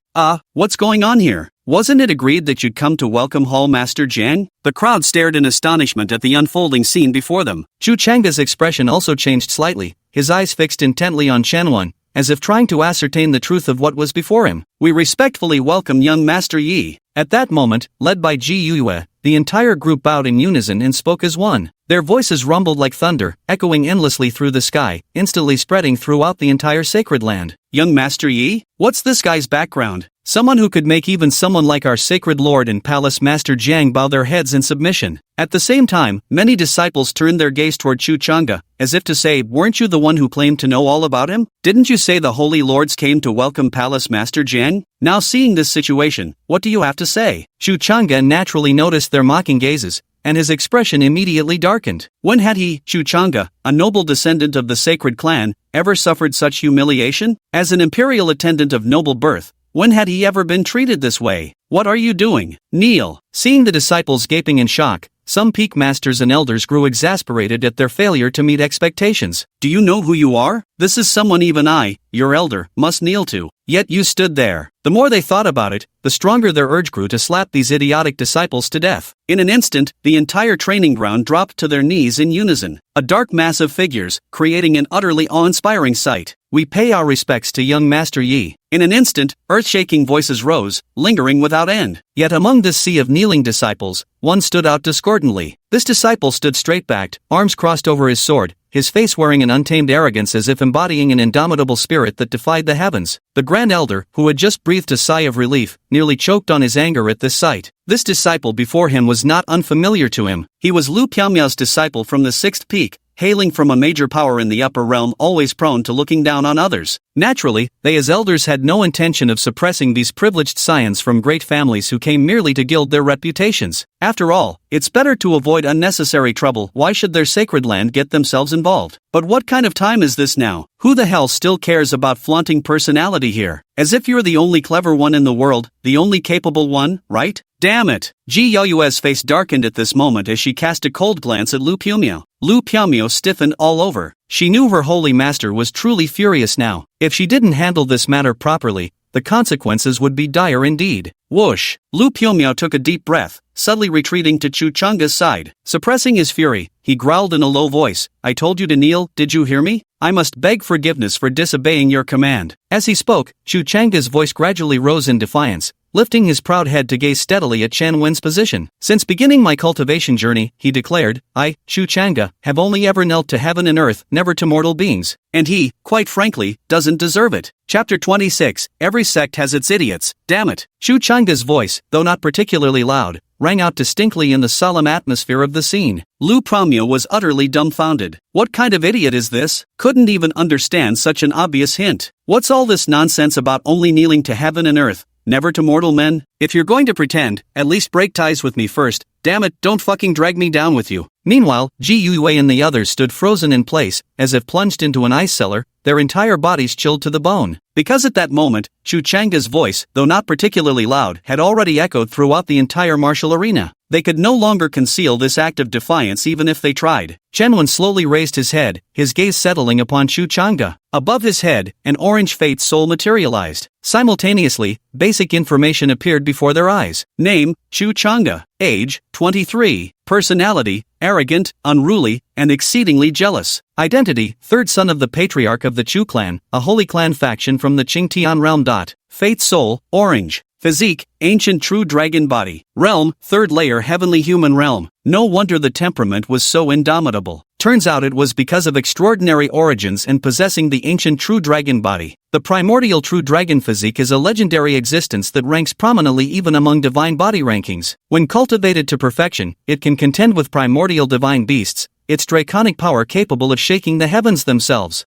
What's going on here? Wasn't it agreed that you'd come to welcome Hall Master Jiang? The crowd stared in astonishment at the unfolding scene before them. Chu Chang'e's expression also changed slightly, his eyes fixed intently on Shen Wen, as if trying to ascertain the truth of what was before him. We respectfully welcome young Master Yi. At that moment, led by Ji Yue, the entire group bowed in unison and spoke as one. Their voices rumbled like thunder, echoing endlessly through the sky, instantly spreading throughout the entire sacred land. Young Master Yi? What's this guy's background? Someone who could make even someone like our sacred lord and palace master Jiang bow their heads in submission. At the same time, many disciples turned their gaze toward Chu Chang'e, as if to say, weren't you the one who claimed to know all about him? Didn't you say the holy lords came to welcome palace master Jiang? Now seeing this situation, what do you have to say? Chu Chang'e naturally noticed their mocking gazes, and his expression immediately darkened. When had he, Chuchanga, a noble descendant of the sacred clan, ever suffered such humiliation? As an imperial attendant of noble birth, when had he ever been treated this way? What are you doing? Kneel. Seeing the disciples gaping in shock, some peak masters and elders grew exasperated at their failure to meet expectations. Do you know who you are? This is someone even I, your elder, must kneel to. Yet you stood there. The more they thought about it, the stronger their urge grew to slap these idiotic disciples to death. In an instant, the entire training ground dropped to their knees in unison. A dark mass of figures, creating an utterly awe-inspiring sight. We pay our respects to young Master Yi. In an instant, earth-shaking voices rose, lingering without end. Yet among this sea of kneeling disciples, one stood out discordantly. This disciple stood straight-backed, arms crossed over his sword, his face wearing an untamed arrogance as if embodying an indomitable spirit that defied the heavens. The Grand Elder, who had just breathed a sigh of relief, nearly choked on his anger at this sight. This disciple before him was not unfamiliar to him. He was Lu Piaomiao's disciple from the sixth peak, hailing from a major power in the upper realm, always prone to looking down on others. Naturally, they as elders had no intention of suppressing these privileged scions from great families who came merely to gild their reputations. After all, it's better to avoid unnecessary trouble. Why should their sacred land get themselves involved? But what kind of time is this now? Who the hell still cares about flaunting personality here? As if you're the only clever one in the world, the only capable one, right? Damn it! Ji Yaoyue's face darkened at this moment as she cast a cold glance at Lu Piaomio. Lu Piaomio stiffened all over. She knew her holy master was truly furious now. If she didn't handle this matter properly, the consequences would be dire indeed. Whoosh! Lu Piaomio took a deep breath, subtly retreating to Chuchanga's side. Suppressing his fury, he growled in a low voice, "I told you to kneel, did you hear me? I must beg forgiveness for disobeying your command." As he spoke, Chuchanga's voice gradually rose in defiance, lifting his proud head to gaze steadily at Chen Wen's position. "Since beginning my cultivation journey," he declared, "I, Chuchanga, have only ever knelt to heaven and earth, never to mortal beings. And he, quite frankly, doesn't deserve it." Chapter 26, Every sect has its idiots, damn it. Chuchanga's voice, though not particularly loud, rang out distinctly in the solemn atmosphere of the scene. Lu Piaomio was utterly dumbfounded. What kind of idiot is this? Couldn't even understand such an obvious hint. What's all this nonsense about only kneeling to heaven and earth, never to mortal men? If you're going to pretend, at least break ties with me first. Damn it, don't fucking drag me down with you. Meanwhile, Ji Yue and the others stood frozen in place, as if plunged into an ice cellar, their entire bodies chilled to the bone. Because at that moment, Chuchanga's voice, though not particularly loud, had already echoed throughout the entire martial arena. They could no longer conceal this act of defiance even if they tried. Chen Wen slowly raised his head, his gaze settling upon Chuchanga. Above his head, an orange fate soul materialized. Simultaneously, basic information appeared before their eyes. Name, Chuchanga. Age, 23. Personality, arrogant, unruly, and exceedingly jealous. Identity, third son of the patriarch of the Chu clan, a holy clan faction from the Qingtian realm. Fate soul, orange. Physique, ancient true dragon body. Realm, third layer heavenly human realm. No wonder the temperament was so indomitable. Turns out it was because of extraordinary origins and possessing the ancient true dragon body. The primordial true dragon physique is a legendary existence that ranks prominently even among divine body rankings. When cultivated to perfection, it can contend with primordial divine beasts, its draconic power capable of shaking the heavens themselves.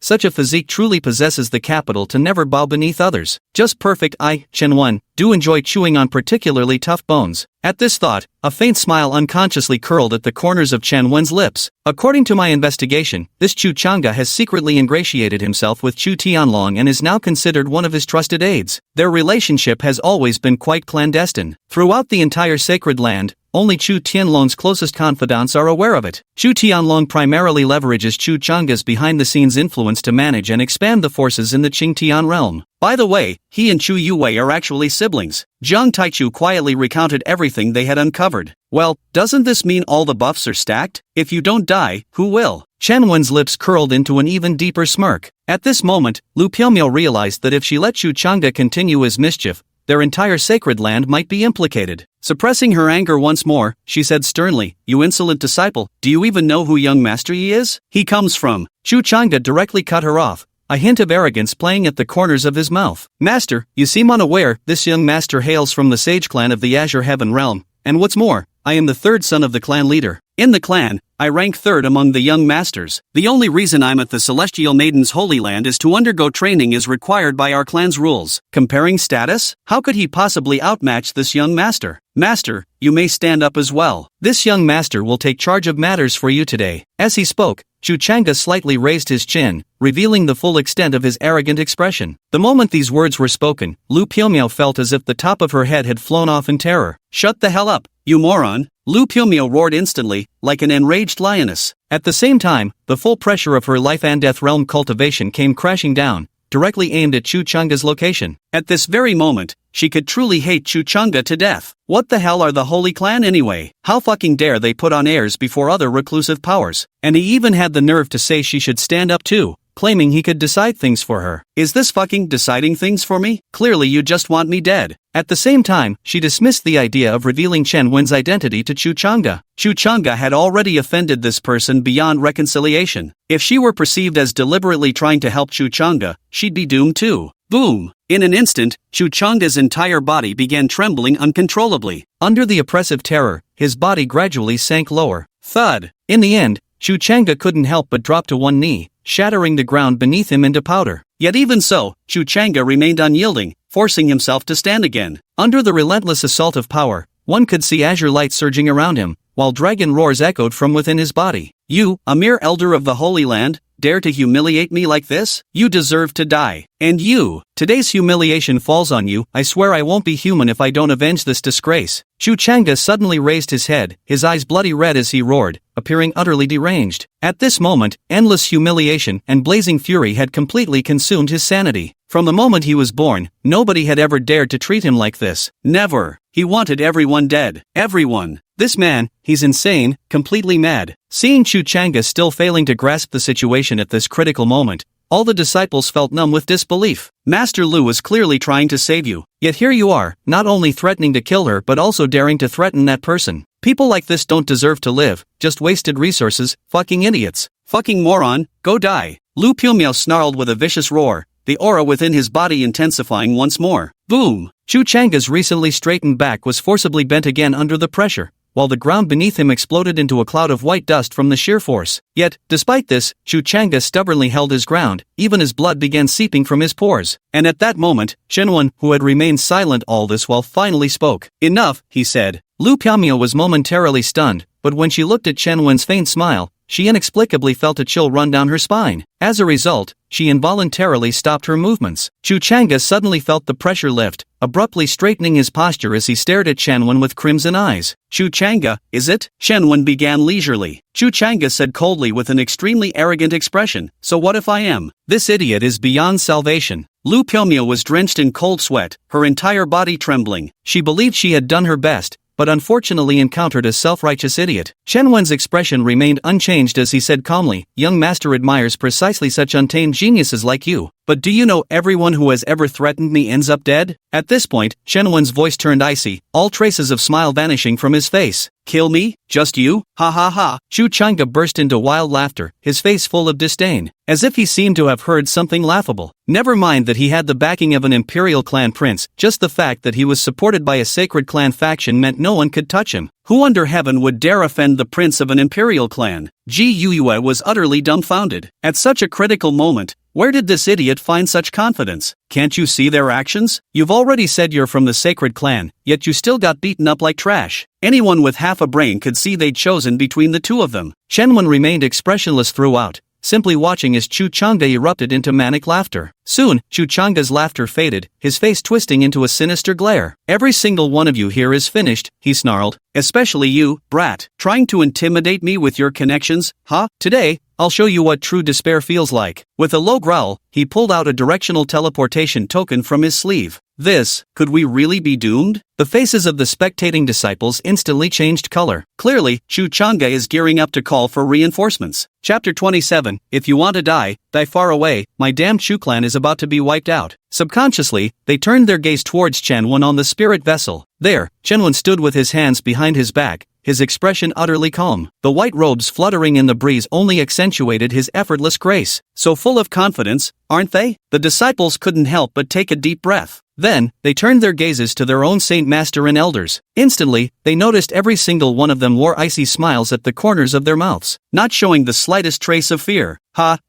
Such a physique truly possesses the capital to never bow beneath others. Just perfect. I, Chen Wen, do enjoy chewing on particularly tough bones. At this thought, a faint smile unconsciously curled at the corners of Chen Wen's lips. According to my investigation, this Chuchanga has secretly ingratiated himself with Chu Tianlong and is now considered one of his trusted aides. Their relationship has always been quite clandestine. Throughout the entire sacred land, only Chu Tianlong's closest confidants are aware of it. Chu Tianlong primarily leverages Chuchanga's behind-the-scenes influence to manage and expand the forces in the Qingtian realm. By the way, he and Chu Yue are actually siblings. Jiang Taichu quietly recounted everything they had uncovered. Well, doesn't this mean all the buffs are stacked? If you don't die, who will? Chen Wen's lips curled into an even deeper smirk. At this moment, Lu Piaomio realized that if she let Chuchanga continue his mischief, their entire sacred land might be implicated. Suppressing her anger once more, she said sternly, "You insolent disciple, do you even know who young Master Yi is? He comes from..." Chuchanga directly cut her off, a hint of arrogance playing at the corners of his mouth. "Master, you seem unaware, this young master hails from the sage clan of the Azure Heaven realm, and what's more, I am the third son of the clan leader." In the clan, I rank third among the young masters. The only reason I'm at the Celestial Maiden's Holy Land is to undergo training as required by our clan's rules. Comparing status? How could he possibly outmatch this young master? Master, you may stand up as well. This young master will take charge of matters for you today. As he spoke, Chu Changa slightly raised his chin, revealing the full extent of his arrogant expression. The moment these words were spoken, Lu Piumiao felt as if the top of her head had flown off in terror. Shut the hell up, you moron! Lu Piumiao roared instantly, like an enraged lioness. At the same time, the full pressure of her life and death realm cultivation came crashing down, directly aimed at Chu Changa's location. At this very moment, she could truly hate Chu Changa to death. What the hell are the Holy Clan anyway? How fucking dare they put on airs before other reclusive powers? And he even had the nerve to say she should stand up too, claiming he could decide things for her. Is this fucking deciding things for me? Clearly you just want me dead. At the same time, she dismissed the idea of revealing Chen Wen's identity to Chu Changa. Chu Changa had already offended this person beyond reconciliation. If she were perceived as deliberately trying to help Chu Changa, she'd be doomed too. Boom! In an instant, Chu Changa's entire body began trembling uncontrollably. Under the oppressive terror, his body gradually sank lower. Thud! In the end, Chu Changa couldn't help but drop to one knee, shattering the ground beneath him into powder. Yet even so, Chu Changa remained unyielding, forcing himself to stand again. Under the relentless assault of power, one could see azure light surging around him, while dragon roars echoed from within his body. You, a mere elder of the Holy Land, dare to humiliate me like this? You deserve to die. And you, today's humiliation falls on you. I swear I won't be human if I don't avenge this disgrace. Chu Changa suddenly raised his head, his eyes bloody red as he roared, appearing utterly deranged. At this moment, endless humiliation and blazing fury had completely consumed his sanity. From the moment he was born, nobody had ever dared to treat him like this. Never. He wanted everyone dead. Everyone. This man, he's insane, completely mad. Seeing Chu Changa still failing to grasp the situation at this critical moment, all the disciples felt numb with disbelief. Master Lu was clearly trying to save you, yet here you are, not only threatening to kill her but also daring to threaten that person. People like this don't deserve to live, just wasted resources, fucking idiots. Fucking moron, go die. Lu Piumiao snarled with a vicious roar, the aura within his body intensifying once more. Boom! Chu Changa's recently straightened back was forcibly bent again under the pressure, while the ground beneath him exploded into a cloud of white dust from the sheer force. Yet, despite this, Chu Changa stubbornly held his ground, even as blood began seeping from his pores. And at that moment, Shenwen, who had remained silent all this while, finally spoke. Enough, he said. Lu Piumiao was momentarily stunned, but when she looked at Chen Wen's faint smile, she inexplicably felt a chill run down her spine. As a result, she involuntarily stopped her movements. Chu Changa suddenly felt the pressure lift, abruptly straightening his posture as he stared at Chen Wen with crimson eyes. Chu Changa, is it? Chen Wen began leisurely. Chu Changa said coldly with an extremely arrogant expression, so what if I am? This idiot is beyond salvation. Lu Piumiao was drenched in cold sweat, her entire body trembling. She believed she had done her best, but unfortunately encountered a self-righteous idiot. Chen Wen's expression remained unchanged as he said calmly, young master admires precisely such untamed geniuses like you. But do you know everyone who has ever threatened me ends up dead? At this point, Chen Wen's voice turned icy, all traces of smile vanishing from his face. Kill me? Just you? Ha ha ha. Chu Changa burst into wild laughter, his face full of disdain, as if he seemed to have heard something laughable. Never mind that he had the backing of an imperial clan prince, just the fact that he was supported by a sacred clan faction meant no one could touch him. Who under heaven would dare offend the prince of an imperial clan? Ji Yue was utterly dumbfounded. At such a critical moment, where did this idiot find such confidence? Can't you see their actions? You've already said you're from the sacred clan, yet you still got beaten up like trash. Anyone with half a brain could see they'd chosen between the two of them. Chen Wen remained expressionless throughout, simply watching as Chu Changa erupted into manic laughter. Soon, Chu Changa's laughter faded, his face twisting into a sinister glare. Every single one of you here is finished, he snarled. Especially you, brat. Trying to intimidate me with your connections, huh? Today, I'll show you what true despair feels like. With a low growl, he pulled out a directional teleportation token from his sleeve. This, could we really be doomed? The faces of the spectating disciples instantly changed color. Clearly, Chu Changa is gearing up to call for reinforcements. Chapter 27, If you want to die, die far away, my damn Chu clan is about to be wiped out. Subconsciously, they turned their gaze towards Chen Wen on the spirit vessel. There, Chen Wen stood with his hands behind his back, his expression utterly calm. The white robes fluttering in the breeze only accentuated his effortless grace. So full of confidence, aren't they? The disciples couldn't help but take a deep breath. Then, they turned their gazes to their own saint master and elders. Instantly, they noticed every single one of them wore icy smiles at the corners of their mouths, not showing the slightest trace of fear.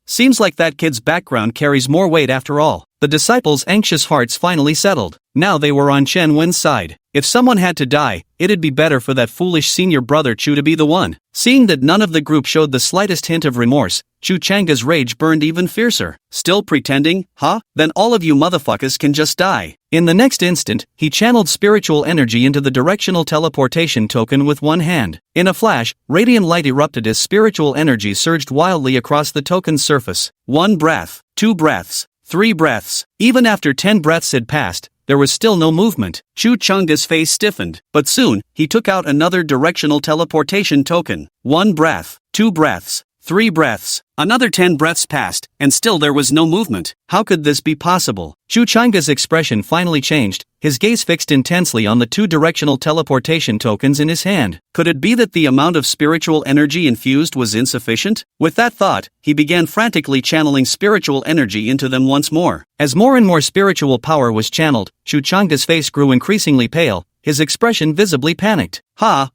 Seems like that kid's background carries more weight after all. The disciples' anxious hearts finally settled. Now they were on Chen Wen's side. If someone had to die, it'd be better for that foolish senior brother Chu to be the one. Seeing that none of the group showed the slightest hint of remorse, Chu Changa's rage burned even fiercer. Still pretending, huh? Then all of you motherfuckers can just die. In the next instant, he channeled spiritual energy into the directional teleportation token with one hand. In a flash, radiant light erupted as spiritual energy surged wildly across the token's surface. 1 breath, 2 breaths, 3 breaths. Even after 10 breaths had passed, there was still no movement. Chu Changa's face stiffened, but soon, he took out another directional teleportation token. 1 breath, 2 breaths, 3 breaths. Another 10 breaths passed, and still there was no movement. How could this be possible? Chu Changa's expression finally changed, his gaze fixed intensely on the 2 directional teleportation tokens in his hand. Could it be that the amount of spiritual energy infused was insufficient? With that thought, he began frantically channeling spiritual energy into them once more. As more and more spiritual power was channeled, Chu Changa's face grew increasingly pale, his expression visibly panicked.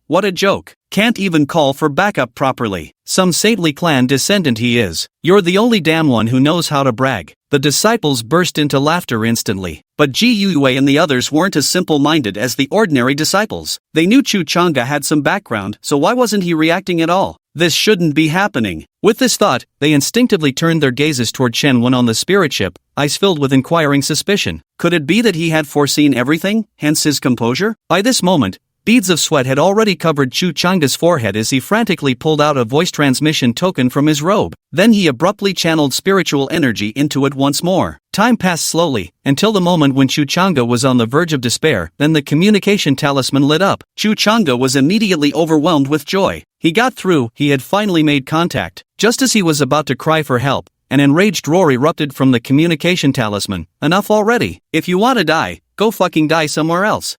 What a joke. Can't even call for backup properly. Some saintly clan descendant he is. You're the only damn one who knows how to brag. The disciples burst into laughter instantly. But Ji Yue and the others weren't as simple-minded as the ordinary disciples. They knew Chu Changa had some background, so why wasn't he reacting at all? This shouldn't be happening. With this thought, they instinctively turned their gazes toward Chen Wen on the spirit ship, eyes filled with inquiring suspicion. Could it be that he had foreseen everything, hence his composure? By this moment, beads of sweat had already covered Chu Changa's forehead as he frantically pulled out a voice transmission token from his robe. Then he abruptly channeled spiritual energy into it once more. Time passed slowly, until the moment when Chu Changa was on the verge of despair. Then the communication talisman lit up. Chu Changa was immediately overwhelmed with joy. He got through, he had finally made contact. Just as he was about to cry for help, an enraged roar erupted from the communication talisman. Enough already. If you want to die, go fucking die somewhere else.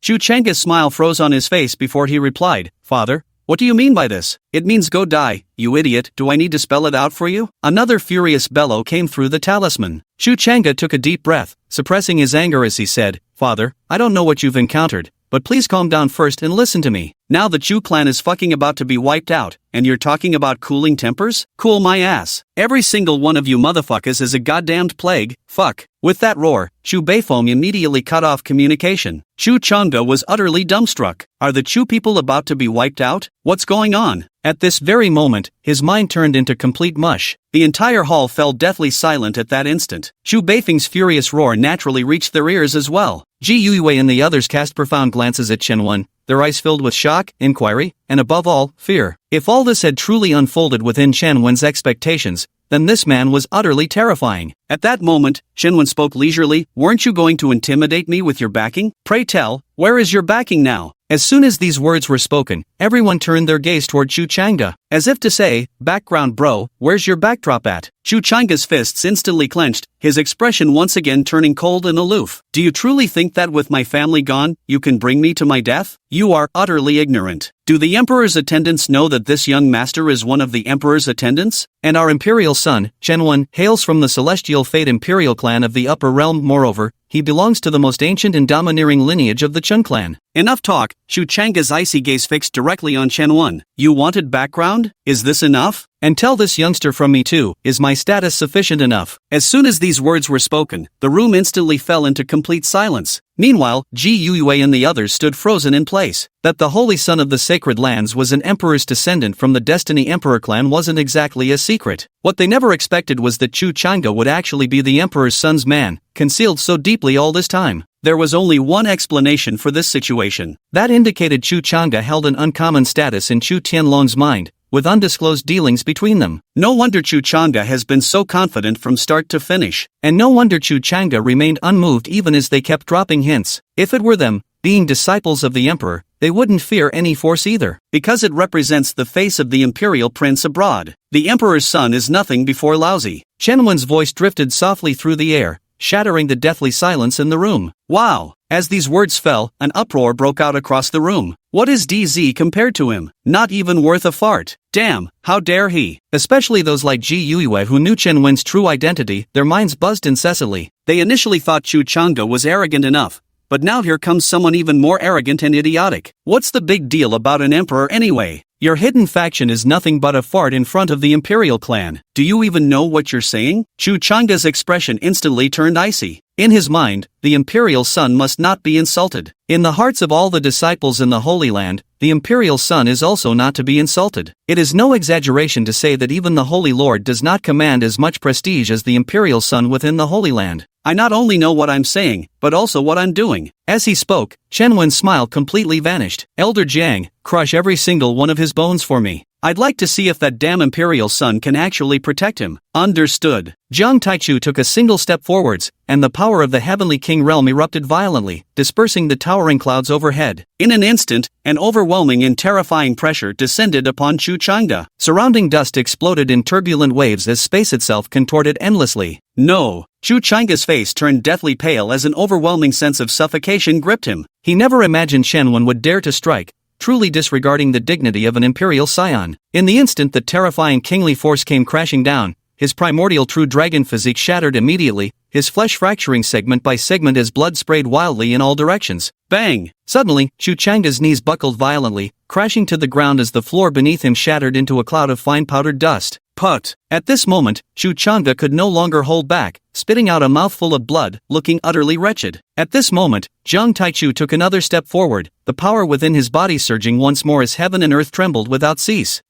Chu Changa's smile froze on his face before he replied, Father, what do you mean by this? It means go die, you idiot. Do I need to spell it out for you? Another furious bellow came through the talisman. Chu Changa took a deep breath, suppressing his anger as he said, Father, I don't know what you've encountered, but please calm down first and listen to me. Now the Chu clan is fucking about to be wiped out, and you're talking about cooling tempers? Cool my ass. Every single one of you motherfuckers is a goddamned plague. Fuck. With that roar, Chu Beifong immediately cut off communication. Chu Changa was utterly dumbstruck. Are the Chu people about to be wiped out? What's going on? At this very moment, his mind turned into complete mush. The entire hall fell deathly silent at that instant. Chu Beifeng's furious roar naturally reached their ears as well. Ji Yue and the others cast profound glances at Chen Wen, their eyes filled with shock, inquiry, and above all, fear. If all this had truly unfolded within Chen Wen's expectations, then this man was utterly terrifying. At that moment, Chen Wen spoke leisurely, Weren't you going to intimidate me with your backing? Pray tell, where is your backing now? As soon as these words were spoken, everyone turned their gaze toward Chu Changa, as if to say, background bro, where's your backdrop at? Chu Changa's fists instantly clenched, his expression once again turning cold and aloof. Do you truly think that with my family gone, you can bring me to my death? You are utterly ignorant. Do the Emperor's attendants know that this young master is one of the Emperor's attendants? And our imperial son, Chen Wen, hails from the celestial fate imperial clan of the upper realm. Moreover, he belongs to the most ancient and domineering lineage of the Chun clan. Enough talk. Chu Changa's icy gaze fixed directly on Chen Wen. You wanted background? Is this enough? And tell this youngster from me too, is my status sufficient enough? As soon as these words were spoken, the room instantly fell into complete silence. Meanwhile, Ji Yue and the others stood frozen in place. That the holy son of the sacred lands was an emperor's descendant from the Destiny Emperor clan wasn't exactly a secret. What they never expected was that Chu Changa would actually be the emperor's son's man, concealed so deeply all this time. There was only one explanation for this situation. That indicated Chu Changa held an uncommon status in Chu Tianlong's mind, with undisclosed dealings between them. No wonder Chu Changa has been so confident from start to finish. And no wonder Chu Changa remained unmoved even as they kept dropping hints. If it were them, being disciples of the emperor, they wouldn't fear any force either, because it represents the face of the imperial prince abroad. The emperor's son is nothing before lousy. Chen Wen's voice drifted softly through the air, shattering the deathly silence in the room. Wow, As these words fell, an uproar broke out across the room. What is DZ compared to him? Not even worth a fart. Damn, how dare he? Especially those like Ji Yue who knew Chen Wen's true identity, their minds buzzed incessantly. They initially thought Chu Chang'e was arrogant enough, but now here comes someone even more arrogant and idiotic. What's the big deal about an emperor anyway? Your hidden faction is nothing but a fart in front of the imperial clan. Do you even know what you're saying? Chu Chang'e's expression instantly turned icy. In his mind, the imperial son must not be insulted. In the hearts of all the disciples in the Holy Land, the imperial son is also not to be insulted. It is no exaggeration to say that even the Holy Lord does not command as much prestige as the imperial son within the Holy Land. I not only know what I'm saying, but also what I'm doing. As he spoke, Chen Wen's smile completely vanished. Elder Jiang, crush every single one of his bones for me. I'd like to see if that damn imperial son can actually protect him. Understood. Jiang Taichu took a single step forwards, and the power of the Heavenly King realm erupted violently, dispersing the towering clouds overhead. In an instant, an overwhelming and terrifying pressure descended upon Chu Chang'e. Surrounding dust exploded in turbulent waves as space itself contorted endlessly. No! Chu Chang'e's face turned deathly pale as an overwhelming sense of suffocation gripped him. He never imagined Chen Wen would dare to strike, truly disregarding the dignity of an imperial scion. In the instant the terrifying kingly force came crashing down, his primordial true dragon physique shattered immediately, his flesh fracturing segment by segment as blood sprayed wildly in all directions. Bang! Suddenly, Chu Chang'e's knees buckled violently, crashing to the ground as the floor beneath him shattered into a cloud of fine powdered dust. Put! At this moment, Chu Chang'e could no longer hold back, spitting out a mouthful of blood, looking utterly wretched. At this moment, Jiang Taichu took another step forward, the power within his body surging once more as heaven and earth trembled without cease.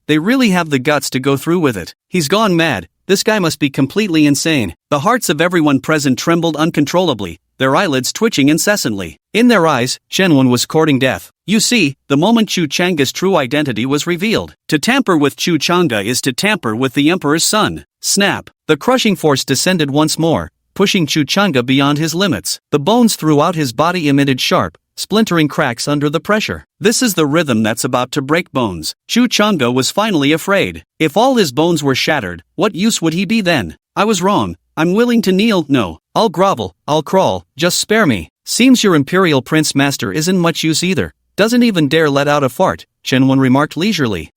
They really have the guts to go through with it. He's gone mad. This guy must be completely insane. The hearts of everyone present trembled uncontrollably, their eyelids twitching incessantly. In their eyes, Chen Wen was courting death. You see, the moment Chu Chang'e's true identity was revealed. To tamper with Chu Chang'e is to tamper with the emperor's son. Snap! The crushing force descended once more, pushing Chu Chang'e beyond his limits. The bones throughout his body emitted sharp, splintering cracks under the pressure. This is the rhythm that's about to break bones. Chu Chang'e was finally afraid. If all his bones were shattered, what use would he be then? I was wrong. I'm willing to kneel. No, I'll grovel, I'll crawl, just spare me. Seems your imperial prince master isn't much use either. Doesn't even dare let out a fart, Chen Wen remarked leisurely.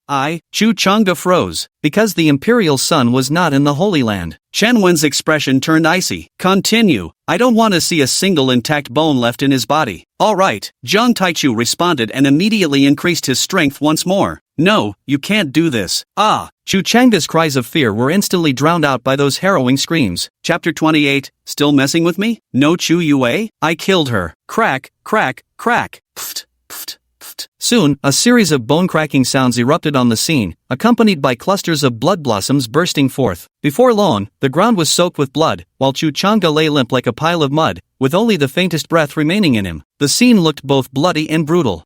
Chu Chang'e froze, because the imperial son was not in the Holy Land. Chen Wen's expression turned icy. Continue. I don't want to see a single intact bone left in his body. Alright, Jiang Taichu responded and immediately increased his strength once more. No, you can't do this. Chu Chang'e's cries of fear were instantly drowned out by those harrowing screams. Chapter 28, Still messing with me? No Chu Yue? I killed her. Crack, crack, crack. Pft, pft, pft. Soon, a series of bone-cracking sounds erupted on the scene, accompanied by clusters of blood blossoms bursting forth. Before long, the ground was soaked with blood, while Chu Chang'e lay limp like a pile of mud, with only the faintest breath remaining in him. The scene looked both bloody and brutal.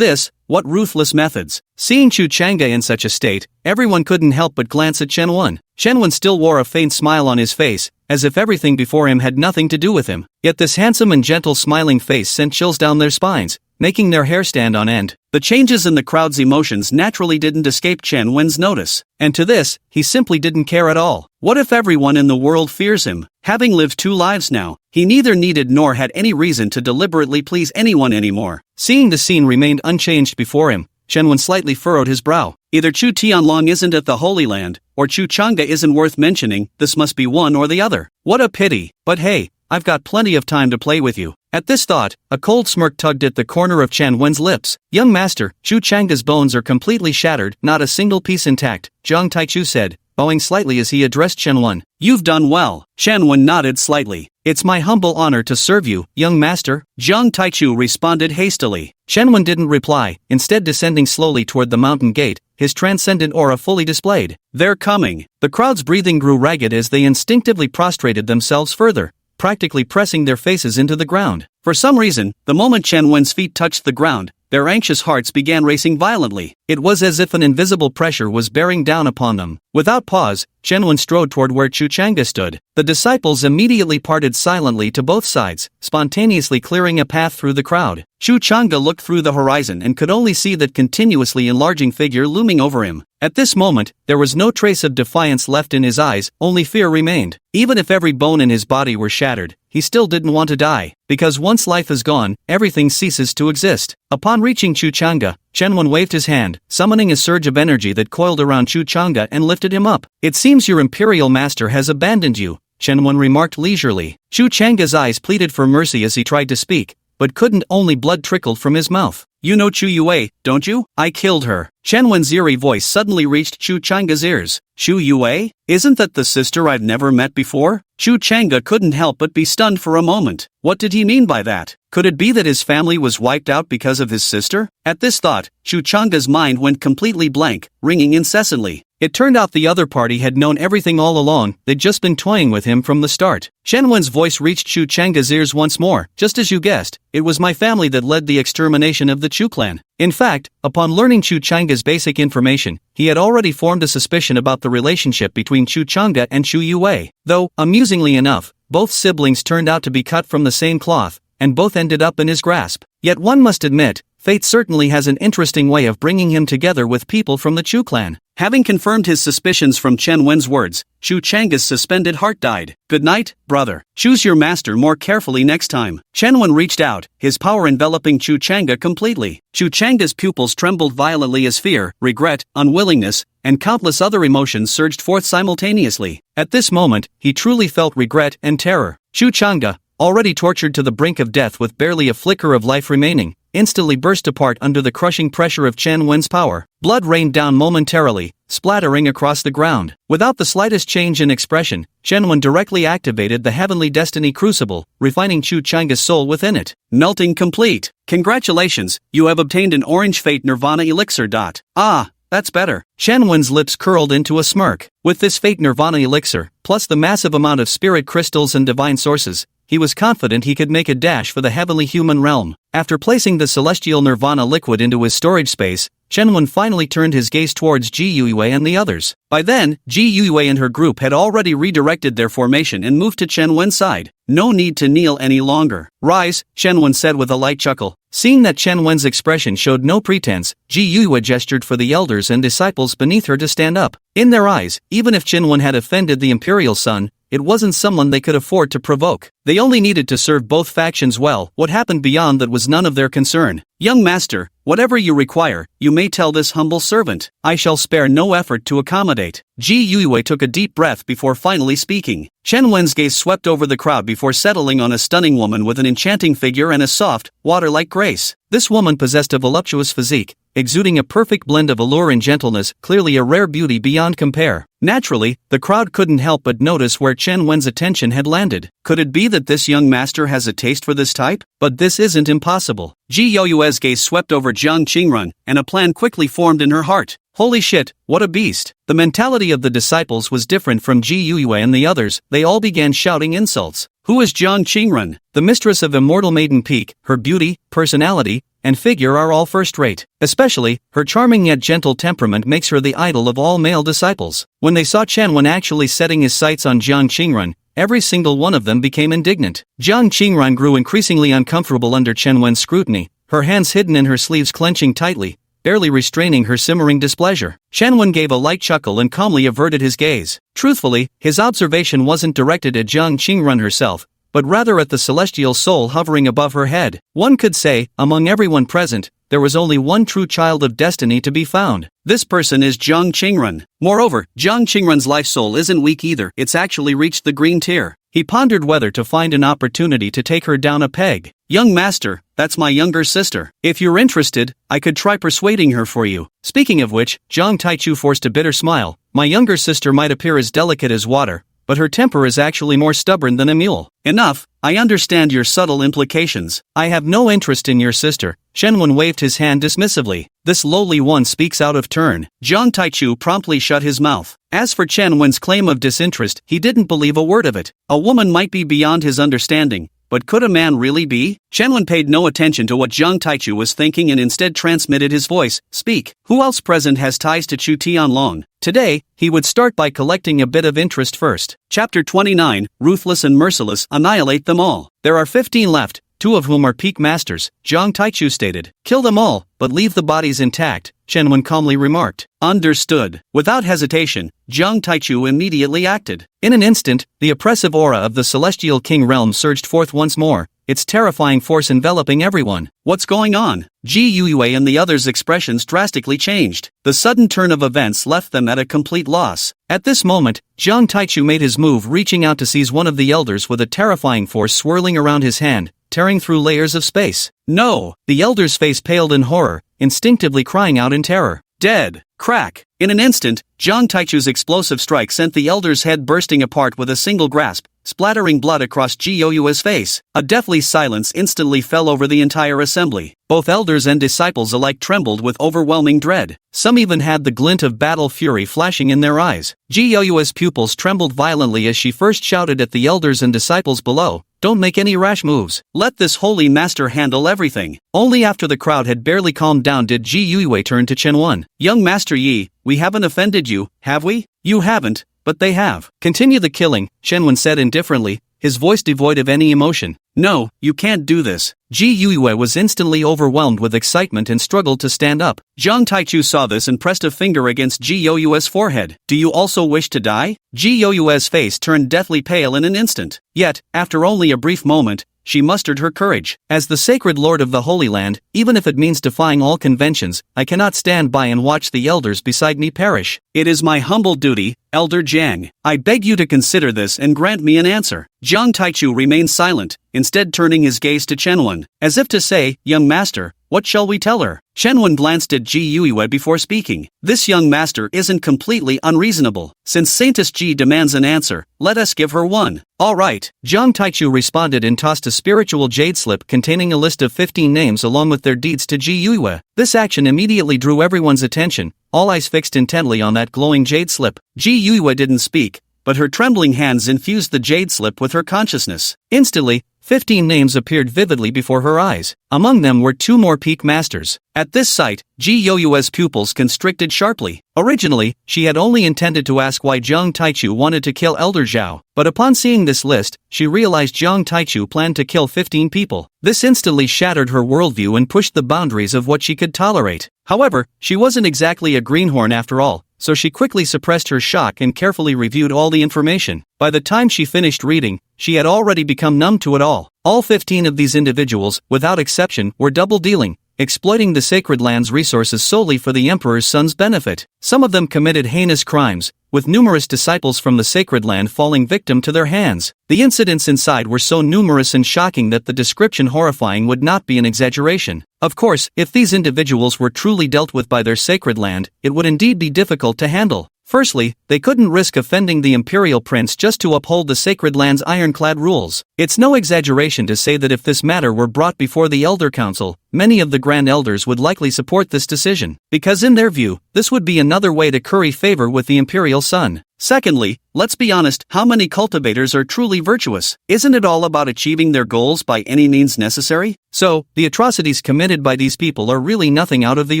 What ruthless methods. Seeing Chu Chang'e in such a state, everyone couldn't help but glance at Chen Wen. Chen Wen still wore a faint smile on his face, as if everything before him had nothing to do with him. Yet this handsome and gentle smiling face sent chills down their spines, making their hair stand on end. The changes in the crowd's emotions naturally didn't escape Chen Wen's notice, and to this, he simply didn't care at all. What if everyone in the world fears him? Having lived 2 lives now, he neither needed nor had any reason to deliberately please anyone anymore. Seeing the scene remained unchanged before him, Chen Wen slightly furrowed his brow. Either Chu Tianlong isn't at the Holy Land, or Chu Chang'e isn't worth mentioning. This must be one or the other. What a pity, but hey, I've got plenty of time to play with you. At this thought, a cold smirk tugged at the corner of Chen Wen's lips. Young master, Chu Chang'e's bones are completely shattered, not a single piece intact, Jiang Taichu said, bowing slightly as he addressed Chen Wen. You've done well. Chen Wen nodded slightly. It's my humble honor to serve you, young master, Jiang Taichu responded hastily. Chen Wen didn't reply, instead descending slowly toward the mountain gate, his transcendent aura fully displayed. They're coming. The crowd's breathing grew ragged as they instinctively prostrated themselves further, practically pressing their faces into the ground. For some reason, the moment Chen Wen's feet touched the ground, their anxious hearts began racing violently. It was as if an invisible pressure was bearing down upon them. Without pause, Chen Wen strode toward where Chu Chang'e stood. The disciples immediately parted silently to both sides, spontaneously clearing a path through the crowd. Chu Chang'e looked through the horizon and could only see that continuously enlarging figure looming over him. At this moment, there was no trace of defiance left in his eyes, only fear remained. Even if every bone in his body were shattered, he still didn't want to die, because once life is gone, everything ceases to exist. Upon reaching Chu Chang'e, Chen waved his hand, summoning a surge of energy that coiled around Chu Chang'e and lifted him up. "It seems your imperial master has abandoned you," Chen remarked leisurely. Chu Chang'e's eyes pleaded for mercy as he tried to speak, but couldn't. Only blood trickled from his mouth. "You know Chu Yue, don't you? I killed her." Chen Wen's eerie voice suddenly reached Chu Chang'e's ears. "Chu Yue? Isn't that the sister I've never met before?" Chu Chang'e couldn't help but be stunned for a moment. What did he mean by that? Could it be that his family was wiped out because of his sister? At this thought, Chu Chang'e's mind went completely blank, ringing incessantly. It turned out the other party had known everything all along. They'd just been toying with him from the start. Chen Wen's voice reached Chu Chang'e's ears once more. "Just as you guessed, it was my family that led the extermination of the Chu clan." In fact, upon learning Chu Chang'e's basic information, he had already formed a suspicion about the relationship between Chu Chang'e and Chu Yue. Though, amusingly enough, both siblings turned out to be cut from the same cloth, and both ended up in his grasp. Yet one must admit, fate certainly has an interesting way of bringing him together with people from the Chu clan. Having confirmed his suspicions from Chen Wen's words, Chu Chang'e's suspended heart died. "Good night, brother. Choose your master more carefully next time." Chen Wen reached out, his power enveloping Chu Chang'e completely. Chu Chang'e's pupils trembled violently as fear, regret, unwillingness, and countless other emotions surged forth simultaneously. At this moment, he truly felt regret and terror. Chu Chang'e, already tortured to the brink of death with barely a flicker of life remaining, instantly burst apart under the crushing pressure of Chen Wen's power. Blood rained down momentarily, splattering across the ground. Without the slightest change in expression, Chen Wen directly activated the Heavenly Destiny Crucible, refining Chu Chang'e's soul within it. "Melting complete. Congratulations, you have obtained an Orange Fate Nirvana Elixir. Ah, that's better." Chen Wen's lips curled into a smirk. With this Fate Nirvana Elixir, plus the massive amount of spirit crystals and divine sources, he was confident he could make a dash for the heavenly human realm. After placing the celestial nirvana liquid into his storage space, Chen Wen finally turned his gaze towards Ji Yue and the others. By then, Ji Yue and her group had already redirected their formation and moved to Chen Wen's side. "No need to kneel any longer. Rise," Chen Wen said with a light chuckle. Seeing that Chen Wen's expression showed no pretense, Ji Yue gestured for the elders and disciples beneath her to stand up. In their eyes, even if Chen Wen had offended the imperial son, it wasn't someone they could afford to provoke. They only needed to serve both factions well. What happened beyond that was none of their concern. "Young master, whatever you require, you may tell this humble servant. I shall spare no effort to accommodate." Ji Yue took a deep breath before finally speaking. Chen Wen's gaze swept over the crowd before settling on a stunning woman with an enchanting figure and a soft, water-like grace. This woman possessed a voluptuous physique, exuding a perfect blend of allure and gentleness, clearly a rare beauty beyond compare. Naturally, the crowd couldn't help but notice where Chen Wen's attention had landed. Could it be that this young master has a taste for this type? But this isn't impossible. Ji Yue's gaze swept over Jiang Qingrun, and a plan quickly formed in her heart. Holy shit, what a beast. The mentality of the disciples was different from Ji Yue and the others. They all began shouting insults. Who is Jiang Qingrun? The mistress of Immortal Maiden Peak. Her beauty, personality, and figure are all first-rate. Especially, her charming yet gentle temperament makes her the idol of all male disciples. When they saw Chen Wen actually setting his sights on Jiang Qingrun, every single one of them became indignant. Jiang Qingrun grew increasingly uncomfortable under Chen Wen's scrutiny, her hands hidden in her sleeves clenching tightly, barely restraining her simmering displeasure. Chen Wen gave a light chuckle and calmly averted his gaze. Truthfully, his observation wasn't directed at Jiang Qingrun herself, but rather at the celestial soul hovering above her head. One could say, among everyone present, there was only one true child of destiny to be found. This person is Jiang Qingrun. Moreover, Jiang Qingrun's life soul isn't weak either, it's actually reached the green tier. He pondered whether to find an opportunity to take her down a peg. "Young master, that's my younger sister. If you're interested, I could try persuading her for you." Speaking of which, Zhang Taichu forced a bitter smile. "My younger sister might appear as delicate as water, but her temper is actually more stubborn than a mule." "Enough, I understand your subtle implications. I have no interest in your sister." Chen Wen waved his hand dismissively. "This lowly one speaks out of turn." Zhang Taichu promptly shut his mouth. As for Chen Wen's claim of disinterest, he didn't believe a word of it. A woman might be beyond his understanding, but could a man really be? Chen Wen paid no attention to what Zhang Taichu was thinking and instead transmitted his voice. "Speak. Who else present has ties to Chu Tianlong?" Today, he would start by collecting a bit of interest first. Chapter 29, Ruthless and Merciless, Annihilate them all. There are 15 left. 2 of whom are peak masters, Jiang Taichu stated. Kill them all, but leave the bodies intact, Chen Wen calmly remarked. Understood. Without hesitation, Jiang Taichu immediately acted. In an instant, the oppressive aura of the Celestial King realm surged forth once more, its terrifying force enveloping everyone. What's going on? Ji Yue and the others' expressions drastically changed. The sudden turn of events left them at a complete loss. At this moment, Jiang Taichu made his move, reaching out to seize one of the elders with a terrifying force swirling around his hand, tearing through layers of space. No! The elder's face paled in horror, instinctively crying out in terror. Dead! Crack! In an instant, Jiang Taichu's explosive strike sent the elder's head bursting apart with a single grasp, splattering blood across Ji You's face. A deathly silence instantly fell over the entire assembly. Both elders and disciples alike trembled with overwhelming dread. Some even had the glint of battle fury flashing in their eyes. Ji You's pupils trembled violently as she first shouted at the elders and disciples below, "Don't make any rash moves. Let this holy master handle everything." Only after the crowd had barely calmed down did Ji Yue turn to Chen Wen. "Young Master Yi, we haven't offended you, have we?" "You haven't, but they have." "Continue the killing," Chen Wen said indifferently, his voice devoid of any emotion. "No, you can't do this." Ji Yue was instantly overwhelmed with excitement and struggled to stand up. Jiang Taichu saw this and pressed a finger against Ji You's forehead. "Do you also wish to die?" Ji You's face turned deathly pale in an instant. Yet, after only a brief moment, she mustered her courage. "As the sacred lord of the Holy Land, even if it means defying all conventions, I cannot stand by and watch the elders beside me perish. It is my humble duty, Elder Jiang. I beg you to consider this and grant me an answer." Jiang Taichu remained silent, instead turning his gaze to Chen Wen, as if to say, "Young master, what shall we tell her?" Chen Wen glanced at Ji Yue before speaking. "This young master isn't completely unreasonable. Since Saintess Ji demands an answer, let us give her one." "All right." Jiang Taichu responded and tossed a spiritual jade slip containing a list of 15 names along with their deeds to Ji Yue. This action immediately drew everyone's attention, all eyes fixed intently on that glowing jade slip. Ji Yue didn't speak, but her trembling hands infused the jade slip with her consciousness. Instantly, 15 names appeared vividly before her eyes. Among them were 2 more peak masters. At this sight, Ji You's pupils constricted sharply. Originally, she had only intended to ask why Jiang Taichu wanted to kill Elder Zhao, but upon seeing this list, she realized Jiang Taichu planned to kill 15 people. This instantly shattered her worldview and pushed the boundaries of what she could tolerate. However, she wasn't exactly a greenhorn after all, so she quickly suppressed her shock and carefully reviewed all the information. By the time she finished reading, she had already become numb to it all. All 15 of these individuals, without exception, were double-dealing, exploiting the sacred land's resources solely for the emperor's son's benefit. Some of them committed heinous crimes, with numerous disciples from the sacred land falling victim to their hands. The incidents inside were so numerous and shocking that the description horrifying would not be an exaggeration. Of course, if these individuals were truly dealt with by their sacred land, it would indeed be difficult to handle. Firstly, they couldn't risk offending the imperial prince just to uphold the sacred land's ironclad rules. It's no exaggeration to say that if this matter were brought before the Elder Council, many of the Grand Elders would likely support this decision, because in their view, this would be another way to curry favor with the imperial son. Secondly, let's be honest, how many cultivators are truly virtuous? Isn't it all about achieving their goals by any means necessary? So, the atrocities committed by these people are really nothing out of the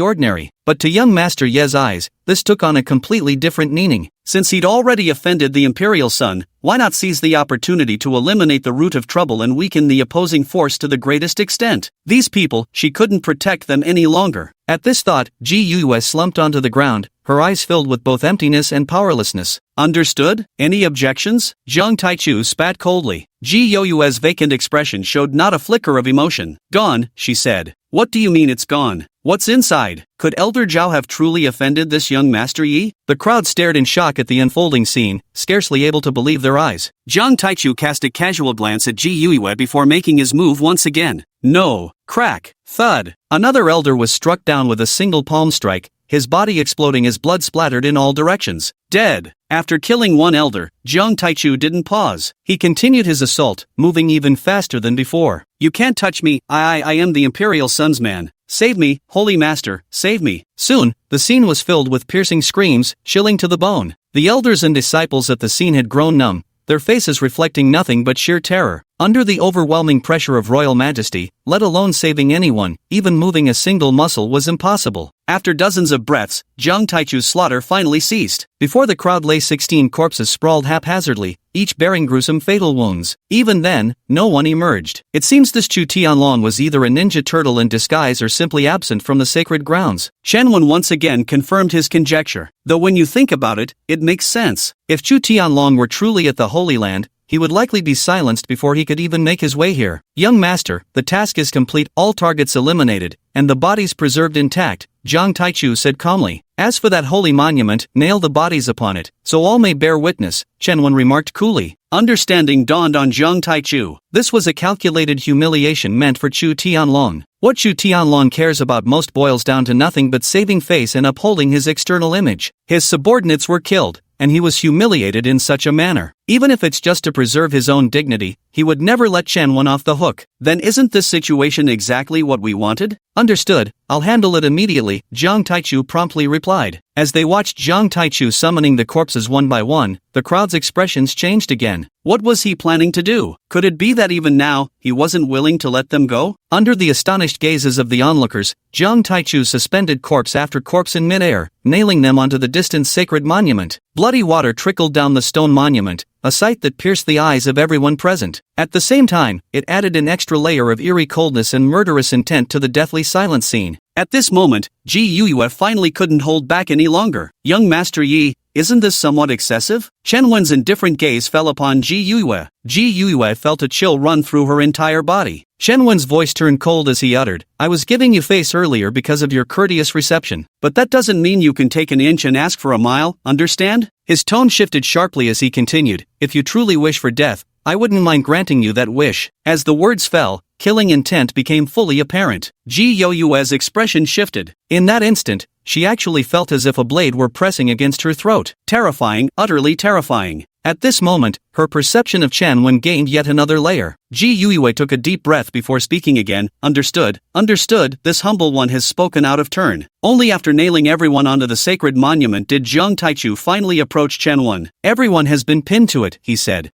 ordinary. But to young Master Ye's eyes, this took on a completely different meaning. Since he'd already offended the imperial son, why not seize the opportunity to eliminate the root of trouble and weaken the opposing force to the greatest extent? These people, she couldn't protect them any longer. At this thought, Ji Yue slumped onto the ground, her eyes filled with both emptiness and powerlessness. Understood? Any objections? Jiang Taichu spat coldly. Ji You's vacant expression showed not a flicker of emotion. "Gone," she said. "What do you mean it's gone? What's inside? Could Elder Zhao have truly offended this young Master Yi?" The crowd stared in shock at the unfolding scene, scarcely able to believe their eyes. Jiang Taichu cast a casual glance at Ji Yue before making his move once again. No! Crack! Thud! Another elder was struck down with a single palm strike, his body exploding as blood splattered in all directions. Dead! After killing one elder, Jiang Taichu didn't pause. He continued his assault, moving even faster than before. "You can't touch me, I am the Imperial Sun's man. Save me, Holy Master, save me." Soon, the scene was filled with piercing screams, chilling to the bone. The elders and disciples at the scene had grown numb, their faces reflecting nothing but sheer terror. Under the overwhelming pressure of royal majesty, let alone saving anyone, even moving a single muscle was impossible. After dozens of breaths, Jiang Taichu's slaughter finally ceased. Before the crowd lay 16 corpses sprawled haphazardly, each bearing gruesome fatal wounds. Even then, no one emerged. It seems this Chu Tianlong was either a ninja turtle in disguise or simply absent from the sacred grounds. Shenwen once again confirmed his conjecture. Though when you think about it, it makes sense. If Chu Tianlong were truly at the Holy Land, he would likely be silenced before he could even make his way here. Young master, the task is complete, all targets eliminated, and the bodies preserved intact, Jiang Taichu said calmly. As for that holy monument, nail the bodies upon it, so all may bear witness, Chen remarked coolly. Understanding dawned on Jiang Taichu. This was a calculated humiliation meant for Chu Tianlong. What Chu Tianlong cares about most boils down to nothing but saving face and upholding his external image. His subordinates were killed, and he was humiliated in such a manner. Even if it's just to preserve his own dignity, he would never let Chen off the hook. Then isn't this situation exactly what we wanted? Understood, I'll handle it immediately, Jiang Taichu promptly replied. As they watched Jiang Taichu summoning the corpses one by one, the crowd's expressions changed again. What was he planning to do? Could it be that even now, he wasn't willing to let them go? Under the astonished gazes of the onlookers, Jiang Taichu suspended corpse after corpse in midair, nailing them onto the distant sacred monument. Bloody water trickled down the stone monument, a sight that pierced the eyes of everyone present. At the same time, it added an extra layer of eerie coldness and murderous intent to the deathly silent scene. At this moment, Ji Yue finally couldn't hold back any longer. Young Master Yi, isn't this somewhat excessive? Chen Wen's indifferent gaze fell upon Ji Yue. Ji Yue felt a chill run through her entire body. Chen Wen's voice turned cold as he uttered, I was giving you face earlier because of your courteous reception, but that doesn't mean you can take an inch and ask for a mile, understand? His tone shifted sharply as he continued, if you truly wish for death, I wouldn't mind granting you that wish. As the words fell, killing intent became fully apparent. Ji Yue's expression shifted. In that instant, she actually felt as if a blade were pressing against her throat. Terrifying, utterly terrifying. At this moment, her perception of Chen Wen gained yet another layer. Ji Yue took a deep breath before speaking again. Understood, this humble one has spoken out of turn. Only after nailing everyone onto the sacred monument did Jiang Taichu finally approach Chen Wen. Everyone has been pinned to it, he said.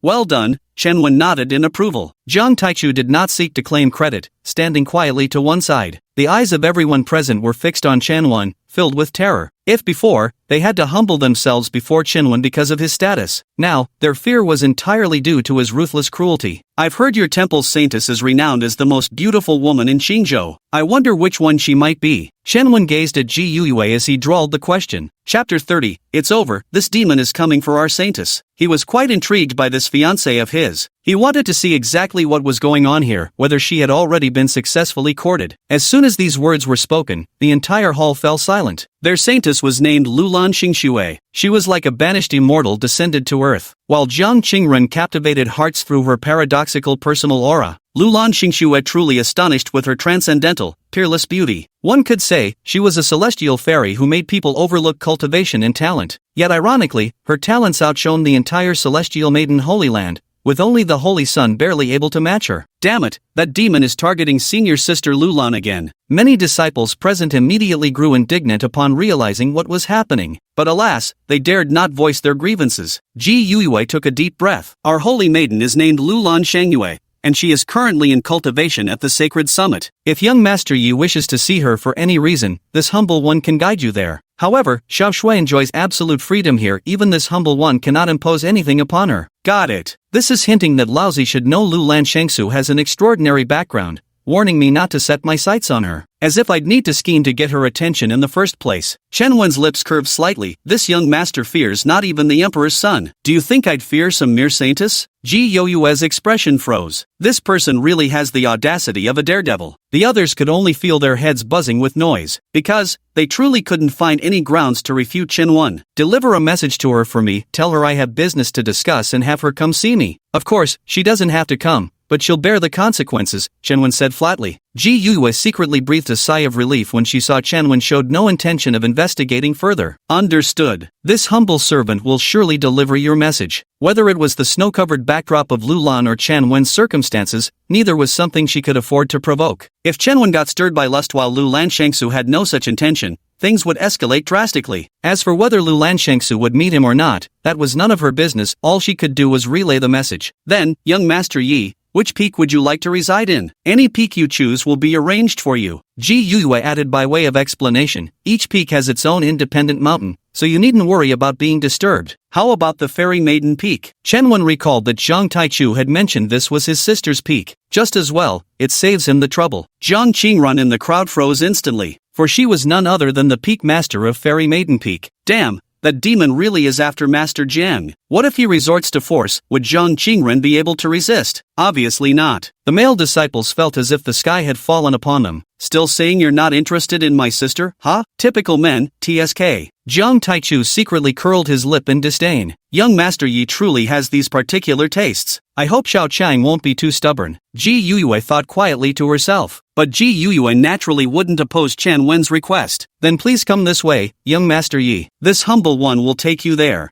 Well done. Chen Wen nodded in approval. Jiang Taichu did not seek to claim credit, standing quietly to one side. The eyes of everyone present were fixed on Chen Wen, filled with terror. If before, they had to humble themselves before Chen Wen because of his status, now, their fear was entirely due to his ruthless cruelty. I've heard your temple's saintess is renowned as the most beautiful woman in Qingzhou. I wonder which one she might be. Chen Wen gazed at Ji Yue as he drawled the question. Chapter 30, It's over, this demon is coming for our saintess. He was quite intrigued by this fiancée of his. He wanted to see exactly what was going on here, whether she had already been successfully courted. As soon as these words were spoken, the entire hall fell silent. Their saintess was named Lulan Xingxue. She was like a banished immortal descended to earth. While Jiang Qingren captivated hearts through her paradoxical personal aura, Lulan Xingxue truly astonished with her transcendental, peerless beauty. One could say, she was a celestial fairy who made people overlook cultivation and talent. Yet ironically, her talents outshone the entire celestial maiden Holy Land, with only the Holy Sun barely able to match her. Damn it, that demon is targeting senior sister Lulan again. Many disciples present immediately grew indignant upon realizing what was happening. But alas, they dared not voice their grievances. Ji Yue took a deep breath. Our holy maiden is named Lulan Shangyue, and she is currently in cultivation at the sacred summit. If young Master Yi wishes to see her for any reason, this humble one can guide you there. However, Xiao Shui enjoys absolute freedom here, even this humble one cannot impose anything upon her. Got it. This is hinting that Laozi should know Lulan Shengsu has an extraordinary background, warning me not to set my sights on her. As if I'd need to scheme to get her attention in the first place. Chen Wen's lips curved slightly. This young master fears not even the emperor's son. Do you think I'd fear some mere saintess? Ji Yue's expression froze. This person really has the audacity of a daredevil. The others could only feel their heads buzzing with noise, because they truly couldn't find any grounds to refute Chen Wen. Deliver a message to her for me, tell her I have business to discuss and have her come see me. Of course, she doesn't have to come, but she'll bear the consequences, Chen Wen said flatly. Ji Yue secretly breathed a sigh of relief when she saw Chen Wen showed no intention of investigating further. Understood. This humble servant will surely deliver your message. Whether it was the snow-covered backdrop of Lulan or Chen Wen's circumstances, neither was something she could afford to provoke. If Chen Wen got stirred by lust while Lulan Shengsu had no such intention, things would escalate drastically. As for whether Lu Lanshengsu would meet him or not, that was none of her business. All she could do was relay the message. Then, young Master Yi, which peak would you like to reside in? Any peak you choose will be arranged for you. Ji Yuyue added by way of explanation. Each peak has its own independent mountain, so you needn't worry about being disturbed. How about the Fairy Maiden Peak? Chen Wen recalled that Zhang Taichu had mentioned this was his sister's peak. Just as well, it saves him the trouble. Zhang Qingrun in the crowd froze instantly, for she was none other than the peak master of Fairy Maiden Peak. Damn! That demon really is after Master Jiang. What if he resorts to force? Would Zhang Qingren be able to resist? Obviously not. The male disciples felt as if the sky had fallen upon them. Still saying you're not interested in my sister, huh? Typical men, TSK. Jiang Taichu secretly curled his lip in disdain. Young Master Yi truly has these particular tastes. I hope Xiao Chang won't be too stubborn. Ji Yuyue thought quietly to herself. But Ji Yuyue naturally wouldn't oppose Chen Wen's request. Then please come this way, young Master Yi. This humble one will take you there.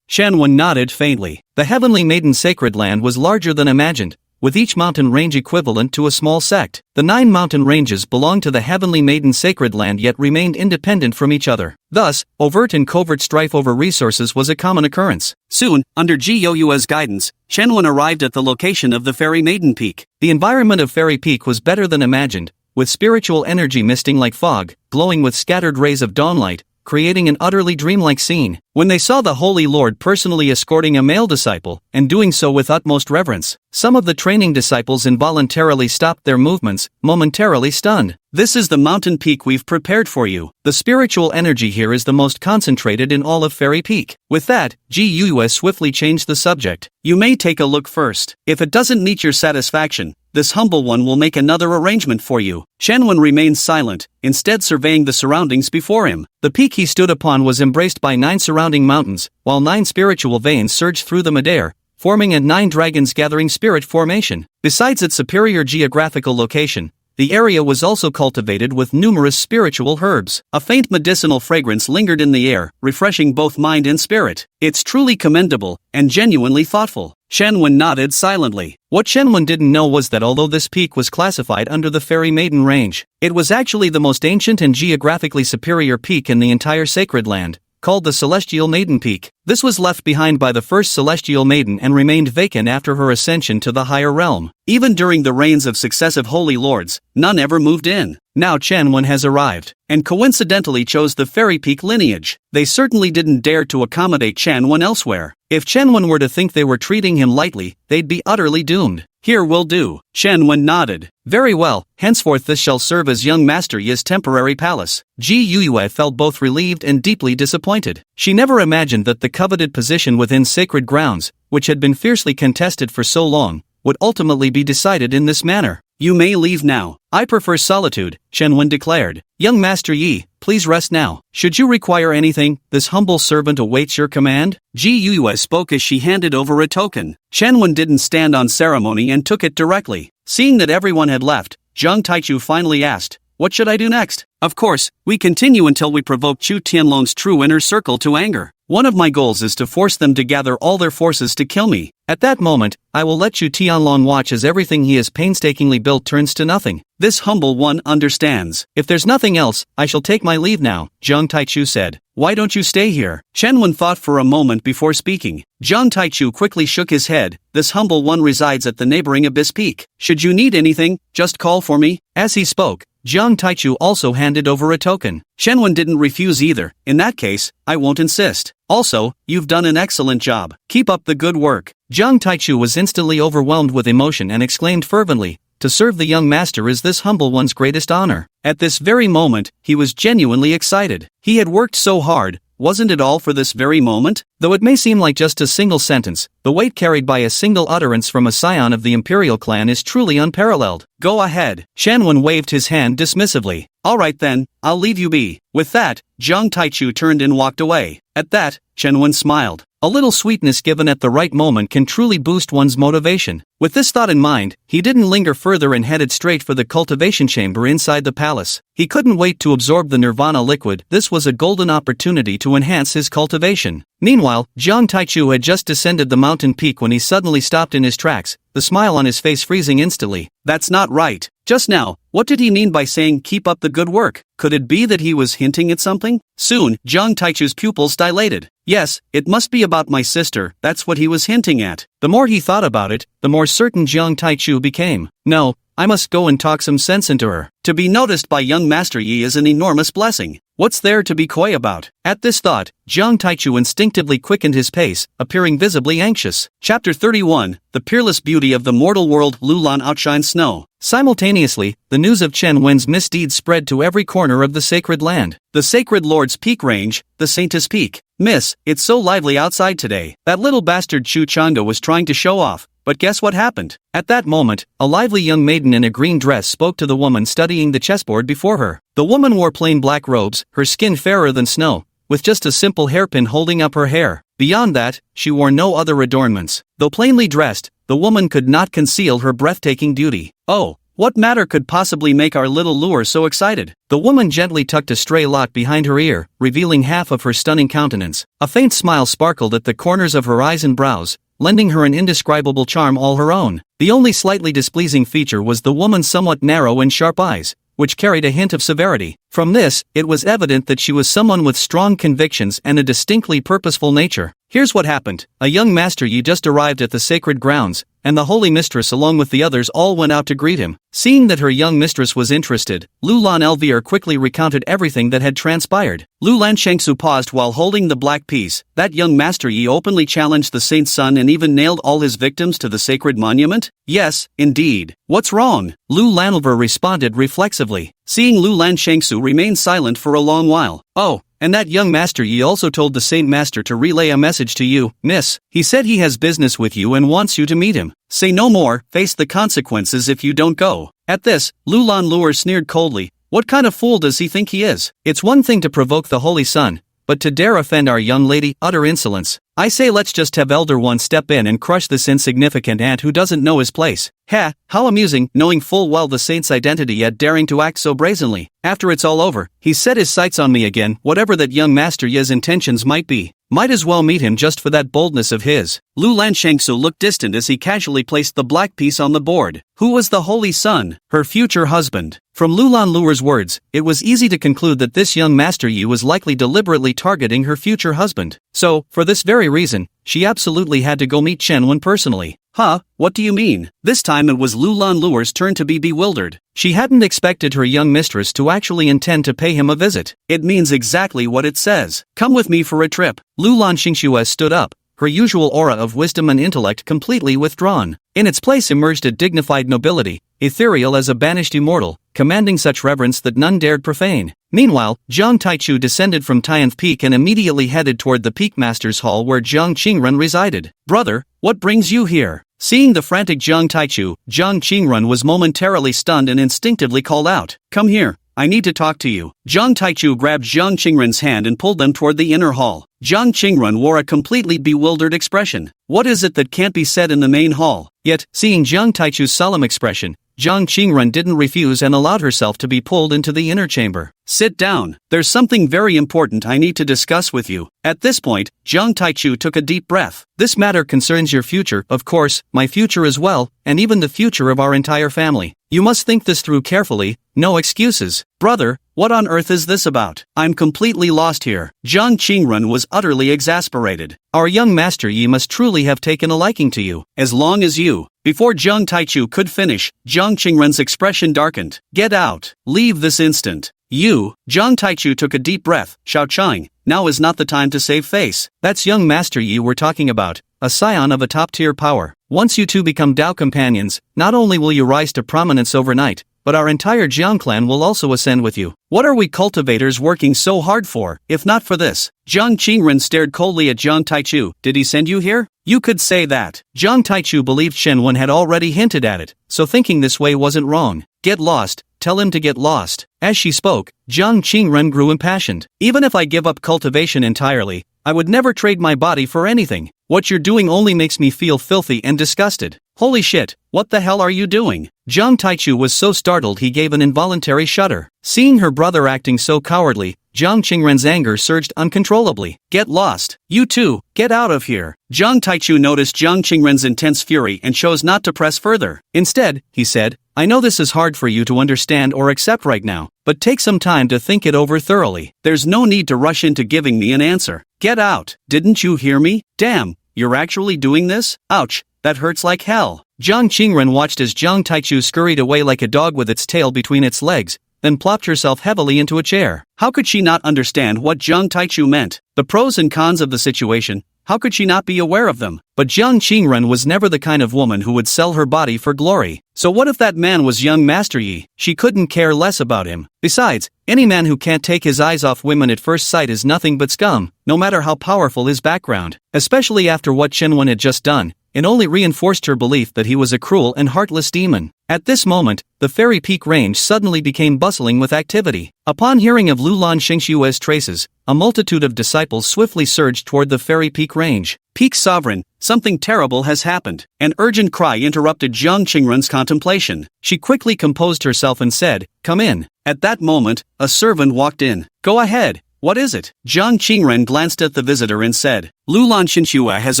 Shan Wen nodded faintly. The Heavenly Maiden Sacred Land was larger than imagined, with each mountain range equivalent to a small sect. The 9 mountain ranges belonged to the Heavenly Maiden Sacred Land yet remained independent from each other. Thus, overt and covert strife over resources was a common occurrence. Soon, under Ji Yoyue's guidance, Shenwen arrived at the location of the Fairy Maiden Peak. The environment of Fairy Peak was better than imagined, with spiritual energy misting like fog, glowing with scattered rays of dawnlight, creating an utterly dreamlike scene. When they saw the Holy Lord personally escorting a male disciple, and doing so with utmost reverence, some of the training disciples involuntarily stopped their movements, momentarily stunned. This is the mountain peak we've prepared for you. The spiritual energy here is the most concentrated in all of Fairy Peak. With that, Ji Yuyue swiftly changed the subject. You may take a look first. If it doesn't meet your satisfaction, this humble one will make another arrangement for you. Shenwen remained silent, instead surveying the surroundings before him. The peak he stood upon was embraced by 9 surrounding mountains, while 9 spiritual veins surged through the midair, forming a 9 dragons gathering spirit formation. Besides its superior geographical location, the area was also cultivated with numerous spiritual herbs. A faint medicinal fragrance lingered in the air, refreshing both mind and spirit. It's truly commendable, and genuinely thoughtful. Shenwen nodded silently. What Shenwen didn't know was that although this peak was classified under the Fairy Maiden Range, it was actually the most ancient and geographically superior peak in the entire Sacred Land, called the Celestial Maiden Peak. This was left behind by the first Celestial Maiden and remained vacant after her ascension to the higher realm. Even during the reigns of successive Holy Lords, none ever moved in. Now Chen Wen has arrived, and coincidentally chose the Fairy Peak lineage. They certainly didn't dare to accommodate Chen Wen elsewhere. If Chen Wen were to think they were treating him lightly, they'd be utterly doomed. Here will do. Shen Wen nodded. Very well, henceforth this shall serve as young Master Yi's temporary palace. Ji Yuyue felt both relieved and deeply disappointed. She never imagined that the coveted position within sacred grounds, which had been fiercely contested for so long, would ultimately be decided in this manner. You may leave now. I prefer solitude, Shenwen declared. Young Master Yi, please rest now. Should you require anything, this humble servant awaits your command. Ji Yuyue spoke as she handed over a token. Shenwen didn't stand on ceremony and took it directly. Seeing that everyone had left, Zhang Taichu finally asked, what should I do next? Of course, we continue until we provoke Chu Tianlong's true inner circle to anger. One of my goals is to force them to gather all their forces to kill me. At that moment, I will let Chu Tianlong watch as everything he has painstakingly built turns to nothing. This humble one understands. If there's nothing else, I shall take my leave now, Zhang Taichu said. Why don't you stay here? Shenwen thought for a moment before speaking. Zhang Taichu quickly shook his head. This humble one resides at the neighboring Abyss Peak. Should you need anything, just call for me. As he spoke, Zhang Taichu also handed over a token. Shenwen didn't refuse either. In that case, I won't insist. Also, you've done an excellent job. Keep up the good work. Zhang Taichu was instantly overwhelmed with emotion and exclaimed fervently, to serve the young master is this humble one's greatest honor. At this very moment, he was genuinely excited. He had worked so hard. Wasn't it all for this very moment? Though it may seem like just a single sentence, the weight carried by a single utterance from a scion of the imperial clan is truly unparalleled. Go ahead. Shanwen waved his hand dismissively. Alright then, I'll leave you be. With that, Zhang Taichu turned and walked away. At that, Shenwen smiled. A little sweetness given at the right moment can truly boost one's motivation. With this thought in mind, he didn't linger further and headed straight for the cultivation chamber inside the palace. He couldn't wait to absorb the nirvana liquid. This was a golden opportunity to enhance his cultivation. Meanwhile, Jiang Taichu had just descended the mountain peak when he suddenly stopped in his tracks, the smile on his face freezing instantly. That's not right. Just now, what did he mean by saying keep up the good work? Could it be that he was hinting at something? Soon, Jiang Taichu's pupils dilated. Yes, it must be about my sister, that's what he was hinting at. The more he thought about it, the more certain Jiang Taichu became. No, I must go and talk some sense into her. To be noticed by young Master Yi is an enormous blessing. What's there to be coy about? At this thought, Jiang Taichu instinctively quickened his pace, appearing visibly anxious. Chapter 31, The Peerless Beauty of the Mortal World. Lulan outshines snow. Simultaneously, the news of Chen Wen's misdeeds spread to every corner of the sacred land. The Sacred Lord's peak range, the Saintess Peak. Miss, it's so lively outside today. That little bastard Chu Changa was trying to show off. But guess what happened? At that moment, a lively young maiden in a green dress spoke to the woman studying the chessboard before her. The woman wore plain black robes, her skin fairer than snow, with just a simple hairpin holding up her hair. Beyond that, she wore no other adornments. Though plainly dressed, the woman could not conceal her breathtaking beauty. Oh, what matter could possibly make our little lure so excited? The woman gently tucked a stray lock behind her ear, revealing half of her stunning countenance. A faint smile sparkled at the corners of her eyes and brows, lending her an indescribable charm all her own. The only slightly displeasing feature was the woman's somewhat narrow and sharp eyes, which carried a hint of severity. From this, it was evident that she was someone with strong convictions and a distinctly purposeful nature. Here's what happened. A young Master Yi just arrived at the sacred grounds, and the holy mistress along with the others all went out to greet him. Seeing that her young mistress was interested, Lulan Elvire quickly recounted everything that had transpired. Lulan Shangsu paused while holding the black piece. That young Master Yi openly challenged the saint's son and even nailed all his victims to the sacred monument? Yes, indeed. What's wrong? Lulan Elvire responded reflexively. Seeing Lulan Shangsu remain silent for a long while. Oh, and that young Master Yi also told the Saint Master to relay a message to you, miss. He said he has business with you and wants you to meet him. Say no more, face the consequences if you don't go. At this, Lulan Lure sneered coldly. What kind of fool does he think he is? It's one thing to provoke the Holy Sun, but to dare offend our young lady, utter insolence. I say let's just have Elder One step in and crush this insignificant ant who doesn't know his place. Ha, how amusing, knowing full well the saint's identity yet daring to act so brazenly. After it's all over, he's set his sights on me again, whatever that young Master Yi's intentions might be. Might as well meet him just for that boldness of his. Lulan Shangsu looked distant as he casually placed the black piece on the board. Who was the Holy Sun? Her future husband. From Lulan Lure's words, it was easy to conclude that this young Master Yi was likely deliberately targeting her future husband. So, for this very reason, she absolutely had to go meet Chen Wen personally. Huh, what do you mean? This time it was Lulan Lure's turn to be bewildered. She hadn't expected her young mistress to actually intend to pay him a visit. It means exactly what it says. Come with me for a trip. Lulan Xingxue stood up, her usual aura of wisdom and intellect completely withdrawn. In its place emerged a dignified nobility, ethereal as a banished immortal, commanding such reverence that none dared profane. Meanwhile, Jiang Taichu descended from Tianf Peak and immediately headed toward the Peak Master's Hall where Jiang Qingrun resided. Brother, what brings you here? Seeing the frantic Jiang Taichu, Jiang Qingrun was momentarily stunned and instinctively called out, "Come here, I need to talk to you." Jiang Taichu grabbed Jiang Qingrun's hand and pulled them toward the inner hall. Jiang Qingrun wore a completely bewildered expression. What is it that can't be said in the main hall? Yet, seeing Jiang Taichu's solemn expression, Jiang Qingrun didn't refuse and allowed herself to be pulled into the inner chamber. Sit down. There's something very important I need to discuss with you. At this point, Jiang Taichu took a deep breath. This matter concerns your future, of course, my future as well, and even the future of our entire family. You must think this through carefully, no excuses. Brother, what on earth is this about? I'm completely lost here. Jiang Qingrun was utterly exasperated. Our young Master Yi must truly have taken a liking to you. As long as you. Before Jiang Taichu could finish, Jiang Qingrun's expression darkened. Get out. Leave this instant. You. Jiang Taichu took a deep breath. Xiao Chang, now is not the time to save face. That's young Master Yi we're talking about, a scion of a top-tier power. Once you two become Dao companions, not only will you rise to prominence overnight, but our entire Jiang clan will also ascend with you. What are we cultivators working so hard for, if not for this? Jiang Qingrun stared coldly at Jiang Taichu. Did he send you here? You could say that. Jiang Taichu believed Chen Wen had already hinted at it, so thinking this way wasn't wrong. Get lost, tell him to get lost. As she spoke, Jiang Qingren grew impassioned. Even if I give up cultivation entirely, I would never trade my body for anything. What you're doing only makes me feel filthy and disgusted. Holy shit, what the hell are you doing? Jiang Taichu was so startled he gave an involuntary shudder. Seeing her brother acting so cowardly, Jiang Qingren's anger surged uncontrollably. Get lost. You too, get out of here. Jiang Taichu noticed Jiang Qingren's intense fury and chose not to press further. Instead, he said, I know this is hard for you to understand or accept right now, but take some time to think it over thoroughly. There's no need to rush into giving me an answer. Get out. Didn't you hear me? Damn, you're actually doing this? Ouch, that hurts like hell. Jiang Qingren watched as Jiang Taichu scurried away like a dog with its tail between its legs, then plopped herself heavily into a chair. How could she not understand what Jiang Taichu meant? The pros and cons of the situation, how could she not be aware of them? But Jiang Qingren was never the kind of woman who would sell her body for glory. So what if that man was young Master Yi? She couldn't care less about him. Besides, any man who can't take his eyes off women at first sight is nothing but scum, no matter how powerful his background. Especially after what Chen Wen had just done, it only reinforced her belief that he was a cruel and heartless demon. At this moment, the Fairy Peak Range suddenly became bustling with activity. Upon hearing of Lulan Xingxue's traces, a multitude of disciples swiftly surged toward the Fairy Peak Range. Peak Sovereign, something terrible has happened. An urgent cry interrupted Jiang Qingren's contemplation. She quickly composed herself and said, Come in. At that moment, a servant walked in. Go ahead. What is it? Jiang Qingren glanced at the visitor and said, Lulan Xingxue has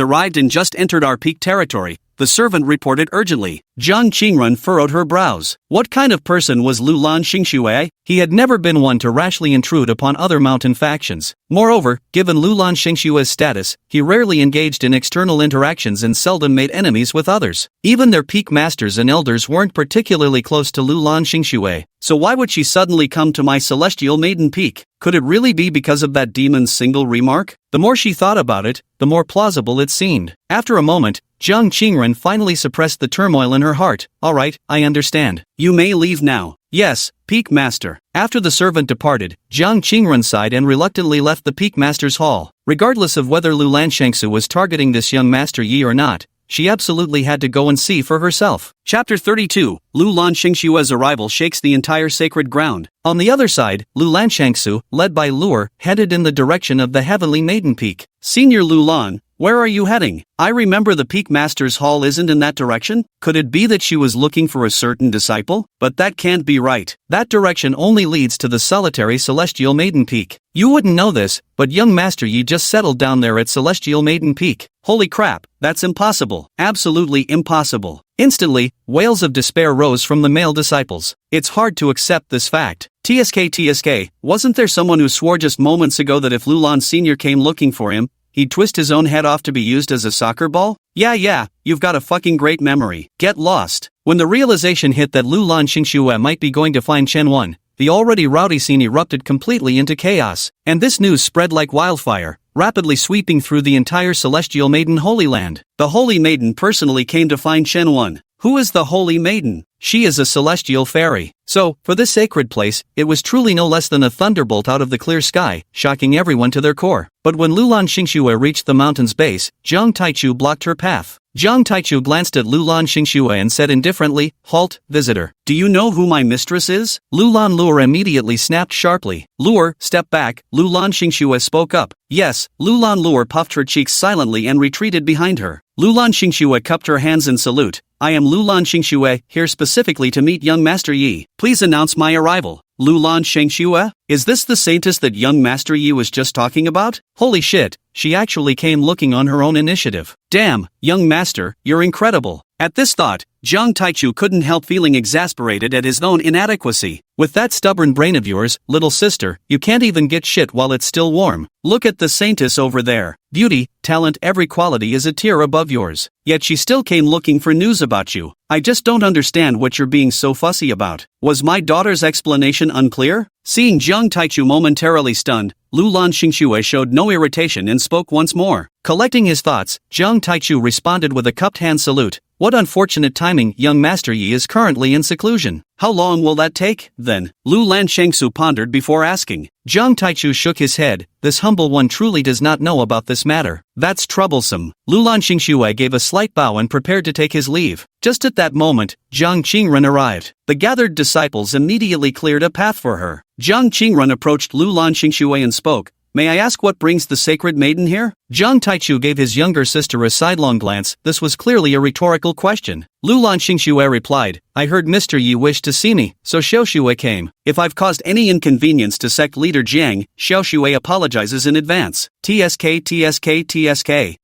arrived and just entered our peak territory. The servant reported urgently. Jiang Qingren furrowed her brows. What kind of person was Lulan Xingxue? He had never been one to rashly intrude upon other mountain factions. Moreover, given Lulan Xingxue's status, he rarely engaged in external interactions and seldom made enemies with others. Even their peak masters and elders weren't particularly close to Lulan Xingxue. So why would she suddenly come to my celestial maiden peak? Could it really be because of that demon's single remark? The more she thought about it, the more plausible it seemed. After a moment, Jiang Qingren finally suppressed the turmoil in her heart. Alright, I understand. You may leave now. Yes, Peak Master. After the servant departed, Jiang Qingren sighed and reluctantly left the Peak Master's hall. Regardless of whether Lulan Shengsu was targeting this young Master Yi or not, she absolutely had to go and see for herself. Chapter 32, Lulan Xingxue's arrival shakes the entire sacred ground. On the other side, Lulan Shengsu, led by Luer, headed in the direction of the Heavenly Maiden Peak. Senior Lulan, where are you heading? I remember the Peak Master's hall isn't in that direction. Could it be that she was looking for a certain disciple? But that can't be right. That direction only leads to the solitary Celestial Maiden Peak. You wouldn't know this, but young Master Yi just settled down there at Celestial Maiden Peak. Holy crap, that's impossible. Absolutely impossible. Instantly, wails of despair rose from the male disciples. It's hard to accept this fact. TSK, wasn't there someone who swore just moments ago that if Lulan Sr. came looking for him, he'd twist his own head off to be used as a soccer ball? Yeah, you've got a fucking great memory. Get lost. When the realization hit that Lulan Xingxue might be going to find Chen Wen, the already rowdy scene erupted completely into chaos, and this news spread like wildfire, rapidly sweeping through the entire Celestial Maiden Holy Land. The Holy Maiden personally came to find Chen Wen. Who is the Holy Maiden? She is a celestial fairy. So, for this sacred place, it was truly no less than a thunderbolt out of the clear sky, shocking everyone to their core. But when Lulan Xingxue reached the mountain's base, Jiang Taichu blocked her path. Jiang Taichu glanced at Lulan Xingxue and said indifferently, Halt, visitor. Do you know who my mistress is? Lulan Luer immediately snapped sharply. Luer, step back. Lulan Xingxue spoke up. Yes, Lulan Luer puffed her cheeks silently and retreated behind her. Lulan Xingxue cupped her hands in salute. I am Lulan Xingxue, here specifically to meet young Master Yi. Please announce my arrival. Lulan Xingxue? Is this the saintess that young Master Yi was just talking about? Holy shit, she actually came looking on her own initiative. Damn, young master, you're incredible. At this thought, Jiang Taichu couldn't help feeling exasperated at his own inadequacy. With that stubborn brain of yours, little sister, you can't even get shit while it's still warm. Look at the saintess over there. Beauty, talent, every quality is a tier above yours. Yet she still came looking for news about you. I just don't understand what you're being so fussy about. Was my daughter's explanation unclear? Seeing Jiang Taichu momentarily stunned, Lulan Xingxue showed no irritation and spoke once more. Collecting his thoughts, Jiang Taichu responded with a cupped hand salute. What unfortunate timing, young Master Yi is currently in seclusion. How long will that take, then? Lu Lanshengsu pondered before asking. Jiang Taichu shook his head. This humble one truly does not know about this matter. That's troublesome. Lu Lanshengxue gave a slight bow and prepared to take his leave. Just at that moment, Jiang Qingren arrived. The gathered disciples immediately cleared a path for her. Jiang Qingren approached Lu Lanshengxue and spoke. May I ask what brings the sacred maiden here? Jiang Taichu gave his younger sister a sidelong glance. This was clearly a rhetorical question. Lu Lanxingxue replied, I heard Mr. Yi wished to see me, so Xiaoxue came. If I've caused any inconvenience to sect leader Jiang, Xiaoxue apologizes in advance. TSK.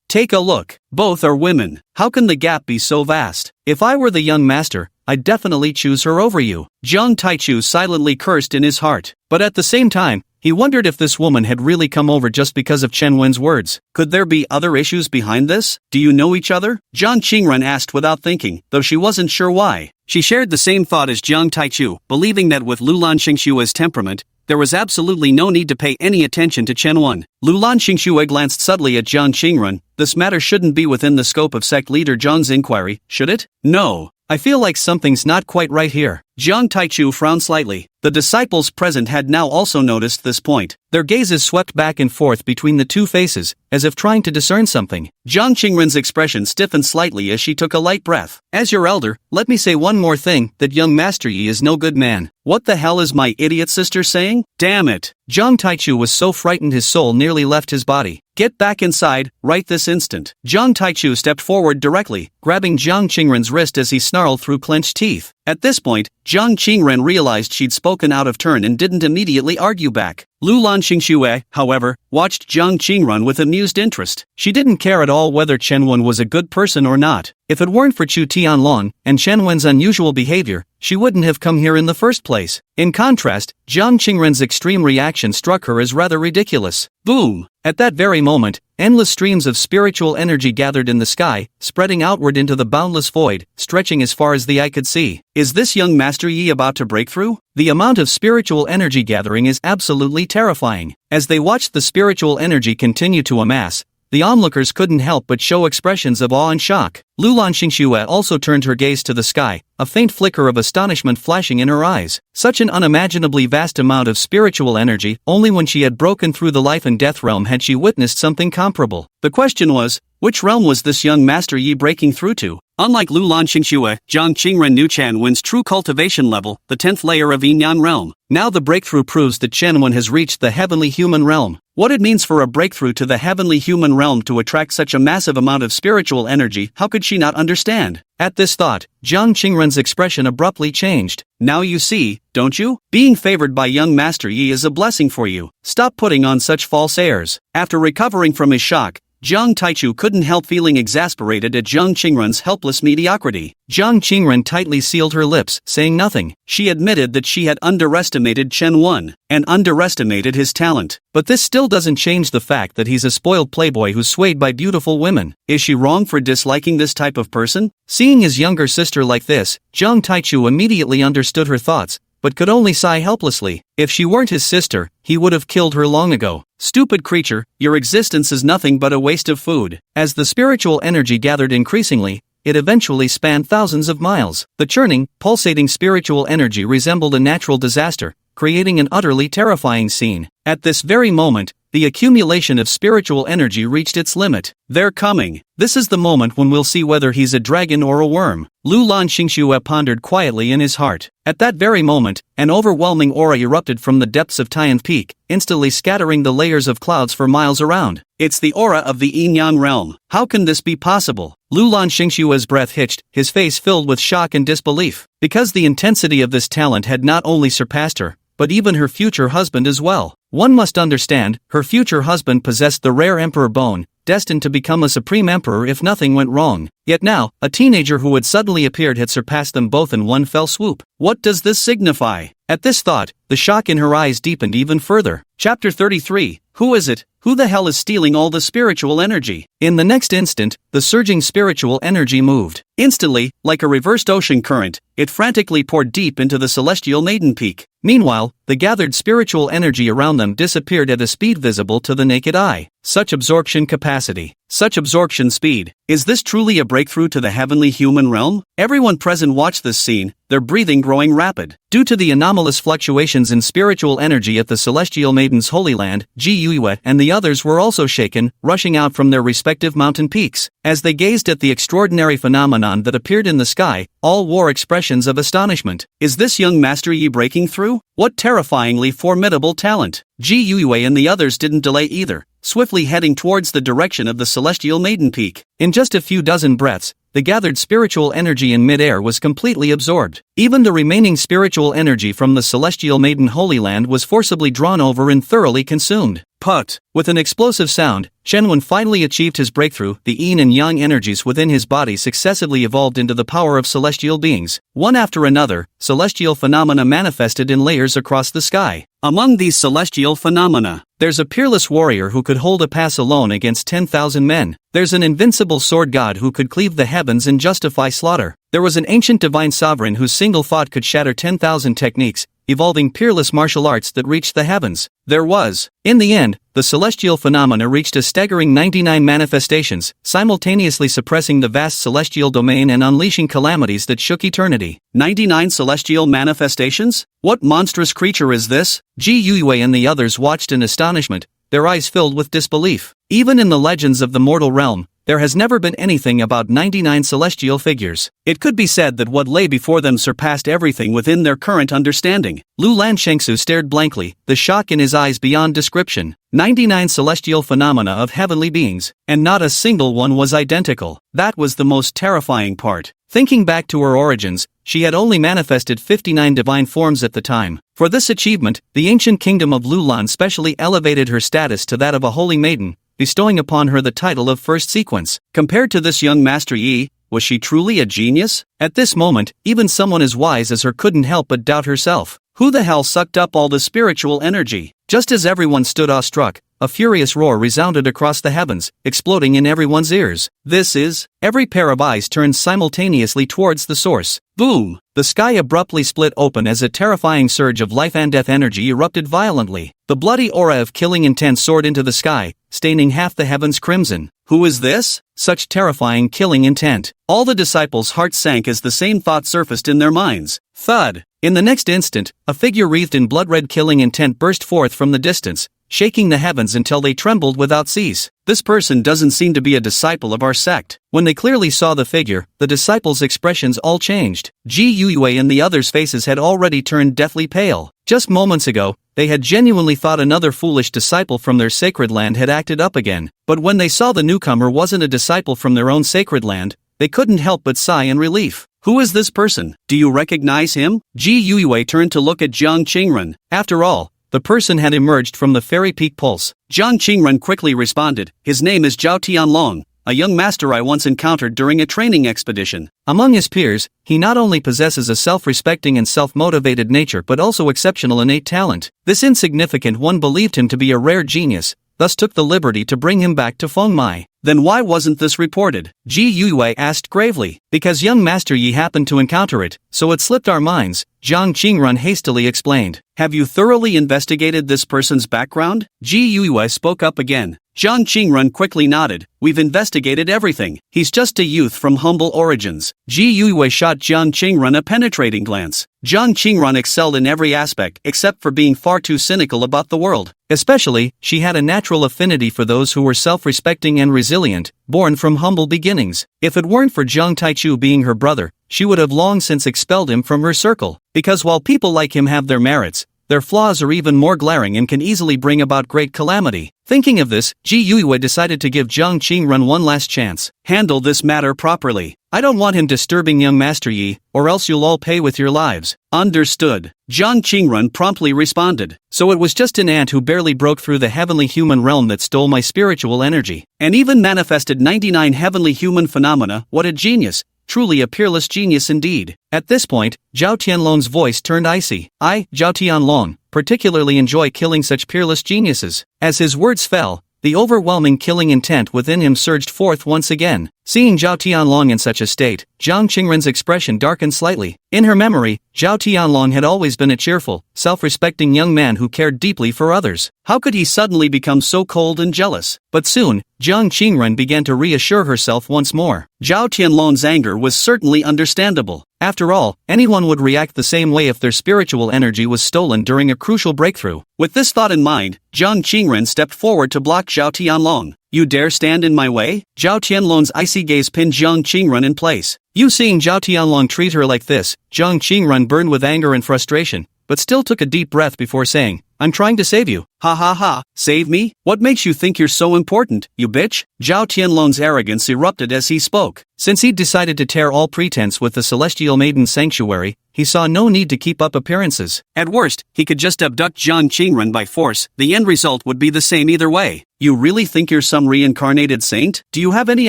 Take a look. Both are women. How can the gap be so vast? If I were the young master, I'd definitely choose her over you. Jiang Taichu silently cursed in his heart. But at the same time, he wondered if this woman had really come over just because of Chen Wen's words. Could there be other issues behind this? Do you know each other? Jiang Qingren asked without thinking, though she wasn't sure why. She shared the same thought as Jiang Taichu, believing that with Lu Lanxingxue's temperament, there was absolutely no need to pay any attention to Chen Wen. Lu Lanxingxue glanced subtly at Jiang Qingren. This matter shouldn't be within the scope of sect leader Zhang's inquiry, should it? No. I feel like something's not quite right here. Jiang Taichu frowned slightly. The disciples present had now also noticed this point. Their gazes swept back and forth between the two faces, as if trying to discern something. Jiang Qingren's expression stiffened slightly as she took a light breath. As your elder, let me say one more thing, that young Master Yi is no good man. What the hell is my idiot sister saying? Damn it! Jiang Taichu was so frightened his soul nearly left his body. Get back inside, right this instant. Jiang Taichu stepped forward directly, grabbing Jiang Qingren's wrist as he snarled through clenched teeth. At this point, Jiang Qingren realized she'd spoken out of turn and didn't immediately argue back. Lu Lanxingxue, however, watched Jiang Qingren with amused interest. She didn't care at all whether Chen Wen was a good person or not. If it weren't for Chu Tianlong and Chen Wen's unusual behavior, she wouldn't have come here in the first place. In contrast, Jiang Qingren's extreme reaction struck her as rather ridiculous. Boom! At that very moment, endless streams of spiritual energy gathered in the sky, spreading outward into the boundless void, stretching as far as the eye could see. Is this young Master Yi about to break through? The amount of spiritual energy gathering is absolutely terrifying. As they watched the spiritual energy continue to amass, the onlookers couldn't help but show expressions of awe and shock. Lu Lanxingxue also turned her gaze to the sky, a faint flicker of astonishment flashing in her eyes. Such an unimaginably vast amount of spiritual energy, only when she had broken through the life and death realm had she witnessed something comparable. The question was, which realm was this young Master Yi breaking through to? Unlike Lu Lanxingxue, Jiang Qingren knew Chen Wen's true cultivation level, the 10th layer of Yin-Yang realm. Now the breakthrough proves that Chen Wen has reached the heavenly human realm. What it means for a breakthrough to the heavenly human realm to attract such a massive amount of spiritual energy, how could she not understand? At this thought, Jiang Qingren's expression abruptly changed. Now you see, don't you? Being favored by young Master Yi is a blessing for you. Stop putting on such false airs. After recovering from his shock, Jiang Taichu couldn't help feeling exasperated at Jiang Qingren's helpless mediocrity. Jiang Qingren tightly sealed her lips, saying nothing. She admitted that she had underestimated Chen Wen, and underestimated his talent. But this still doesn't change the fact that he's a spoiled playboy who's swayed by beautiful women. Is she wrong for disliking this type of person? Seeing his younger sister like this, Jiang Taichu immediately understood her thoughts, but could only sigh helplessly. If she weren't his sister, he would have killed her long ago. Stupid creature, your existence is nothing but a waste of food. As the spiritual energy gathered increasingly, it eventually spanned thousands of miles. The churning, pulsating spiritual energy resembled a natural disaster, creating an utterly terrifying scene. At this very moment, the accumulation of spiritual energy reached its limit. They're coming. This is the moment when we'll see whether he's a dragon or a worm. Lu Lanxingxue pondered quietly in his heart. At that very moment, an overwhelming aura erupted from the depths of Tian Peak, instantly scattering the layers of clouds for miles around. It's the aura of the Yin-Yang realm. How can this be possible? Lu Lanxingxue's breath hitched, his face filled with shock and disbelief. Because the intensity of this talent had not only surpassed her, but even her future husband as well. One must understand, her future husband possessed the rare emperor bone, destined to become a supreme emperor if nothing went wrong. Yet now, a teenager who had suddenly appeared had surpassed them both in one fell swoop. What does this signify? At this thought, the shock in her eyes deepened even further. Chapter 33. Who is it? Who the hell is stealing all the spiritual energy? In the next instant, the surging spiritual energy moved. Instantly, like a reversed ocean current, it frantically poured deep into the celestial maiden peak. Meanwhile, the gathered spiritual energy around them disappeared at a speed visible to the naked eye. Such absorption capacity. Such absorption speed. Is this truly a breakthrough to the heavenly human realm? Everyone present watched this scene, their breathing growing rapid. Due to the anomalous fluctuations in spiritual energy at the Celestial Maiden's Holy Land, Ji Yue and the others were also shaken, rushing out from their respective mountain peaks. As they gazed at the extraordinary phenomenon that appeared in the sky, all wore expressions of astonishment. Is this young Master Yi breaking through? What terrifyingly formidable talent! Ji Yue and the others didn't delay either, swiftly heading towards the direction of the Celestial Maiden Peak. In just a few dozen breaths, the gathered spiritual energy in mid-air was completely absorbed. Even the remaining spiritual energy from the Celestial Maiden Holy Land was forcibly drawn over and thoroughly consumed. Put! With an explosive sound, Shenwen finally achieved his breakthrough. The yin and yang energies within his body successively evolved into the power of celestial beings. One after another, celestial phenomena manifested in layers across the sky. Among these celestial phenomena, there's a peerless warrior who could hold a pass alone against 10,000 men. There's an invincible sword god who could cleave the heavens and justify slaughter. There was an ancient divine sovereign whose single thought could shatter 10,000 techniques, evolving peerless martial arts that reached the heavens. There was, in the end, the celestial phenomena reached a staggering 99 manifestations, simultaneously suppressing the vast celestial domain and unleashing calamities that shook eternity. 99 celestial manifestations? What monstrous creature is this? Ji Yue and the others watched in astonishment, their eyes filled with disbelief. Even in the legends of the mortal realm, there has never been anything about 99 celestial figures. It could be said that what lay before them surpassed everything within their current understanding. Lu Lanshengsu stared blankly, the shock in his eyes beyond description. 99 celestial phenomena of heavenly beings, and not a single one was identical. That was the most terrifying part. Thinking back to her origins, she had only manifested 59 divine forms at the time. For this achievement, the ancient kingdom of Lulan specially elevated her status to that of a holy maiden, bestowing upon her the title of First Sequence. Compared to this young Master Yi, was she truly a genius? At this moment, even someone as wise as her couldn't help but doubt herself. Who the hell sucked up all the spiritual energy? Just as everyone stood awestruck, a furious roar resounded across the heavens, exploding in everyone's ears. This is... Every pair of eyes turned simultaneously towards the source. Boom! The sky abruptly split open as a terrifying surge of life and death energy erupted violently. The bloody aura of killing intent soared into the sky, staining half the heavens crimson. Who is this? Such terrifying killing intent. All the disciples' hearts sank as the same thought surfaced in their minds. Thud! In the next instant, a figure wreathed in blood-red killing intent burst forth from the distance, shaking the heavens until they trembled without cease. This person doesn't seem to be a disciple of our sect. When they clearly saw the figure, the disciples' expressions all changed. Ji Yue and the others' faces had already turned deathly pale. Just moments ago, they had genuinely thought another foolish disciple from their sacred land had acted up again. But when they saw the newcomer wasn't a disciple from their own sacred land, they couldn't help but sigh in relief. Who is this person? Do you recognize him? Ji Yue turned to look at Jiang Qingren. After all, the person had emerged from the Fairy Peak Pulse. Jiang Qingren quickly responded, his name is Zhao Tianlong, a young master I once encountered during a training expedition. Among his peers, he not only possesses a self-respecting and self-motivated nature but also exceptional innate talent. This insignificant one believed him to be a rare genius, thus took the liberty to bring him back to Fengmai. Then why wasn't this reported? Ji Yue asked gravely. Because young Master Yi happened to encounter it, so it slipped our minds, Jiang Qingren hastily explained. Have you thoroughly investigated this person's background? Ji Yue spoke up again. Jiang Qingren quickly nodded. We've investigated everything. He's just a youth from humble origins. Ji Yue shot Jiang Qingren a penetrating glance. Jiang Qingren excelled in every aspect except for being far too cynical about the world. Especially, she had a natural affinity for those who were self-respecting and resilient, born from humble beginnings. If it weren't for Jiang Taichu being her brother, she would have long since expelled him from her circle. Because while people like him have their merits, their flaws are even more glaring and can easily bring about great calamity. Thinking of this, Ji Yue decided to give Jiang Qingren one last chance. Handle this matter properly. I don't want him disturbing young Master Yi, or else you'll all pay with your lives. Understood. Jiang Qingren promptly responded. So it was just an ant who barely broke through the heavenly human realm that stole my spiritual energy, and even manifested 99 heavenly human phenomena. What a genius. Truly a peerless genius indeed. At this point, Zhao Tianlong's voice turned icy. I, Zhao Tianlong, particularly enjoy killing such peerless geniuses. As his words fell, the overwhelming killing intent within him surged forth once again. Seeing Zhao Tianlong in such a state, Jiang Qingren's expression darkened slightly. In her memory, Zhao Tianlong had always been a cheerful, self-respecting young man who cared deeply for others. How could he suddenly become so cold and jealous? But soon, Jiang Qingren began to reassure herself once more. Zhao Tianlong's anger was certainly understandable. After all, anyone would react the same way if their spiritual energy was stolen during a crucial breakthrough. With this thought in mind, Jiang Qingren stepped forward to block Zhao Tianlong. "You dare stand in my way?" Zhao Tianlong's icy gaze pinned Jiang Qingren in place. Seeing Zhao Tianlong treat her like this, Jiang Qingren burned with anger and frustration, but still took a deep breath before saying, "I'm trying to save you." "Ha ha ha, save me? What makes you think you're so important, you bitch?" Zhao Tianlong's arrogance erupted as he spoke. Since he'd decided to tear all pretense with the Celestial Maiden's sanctuary, he saw no need to keep up appearances. At worst, he could just abduct Jiang Qingren by force. The end result would be the same either way. "You really think you're some reincarnated saint? Do you have any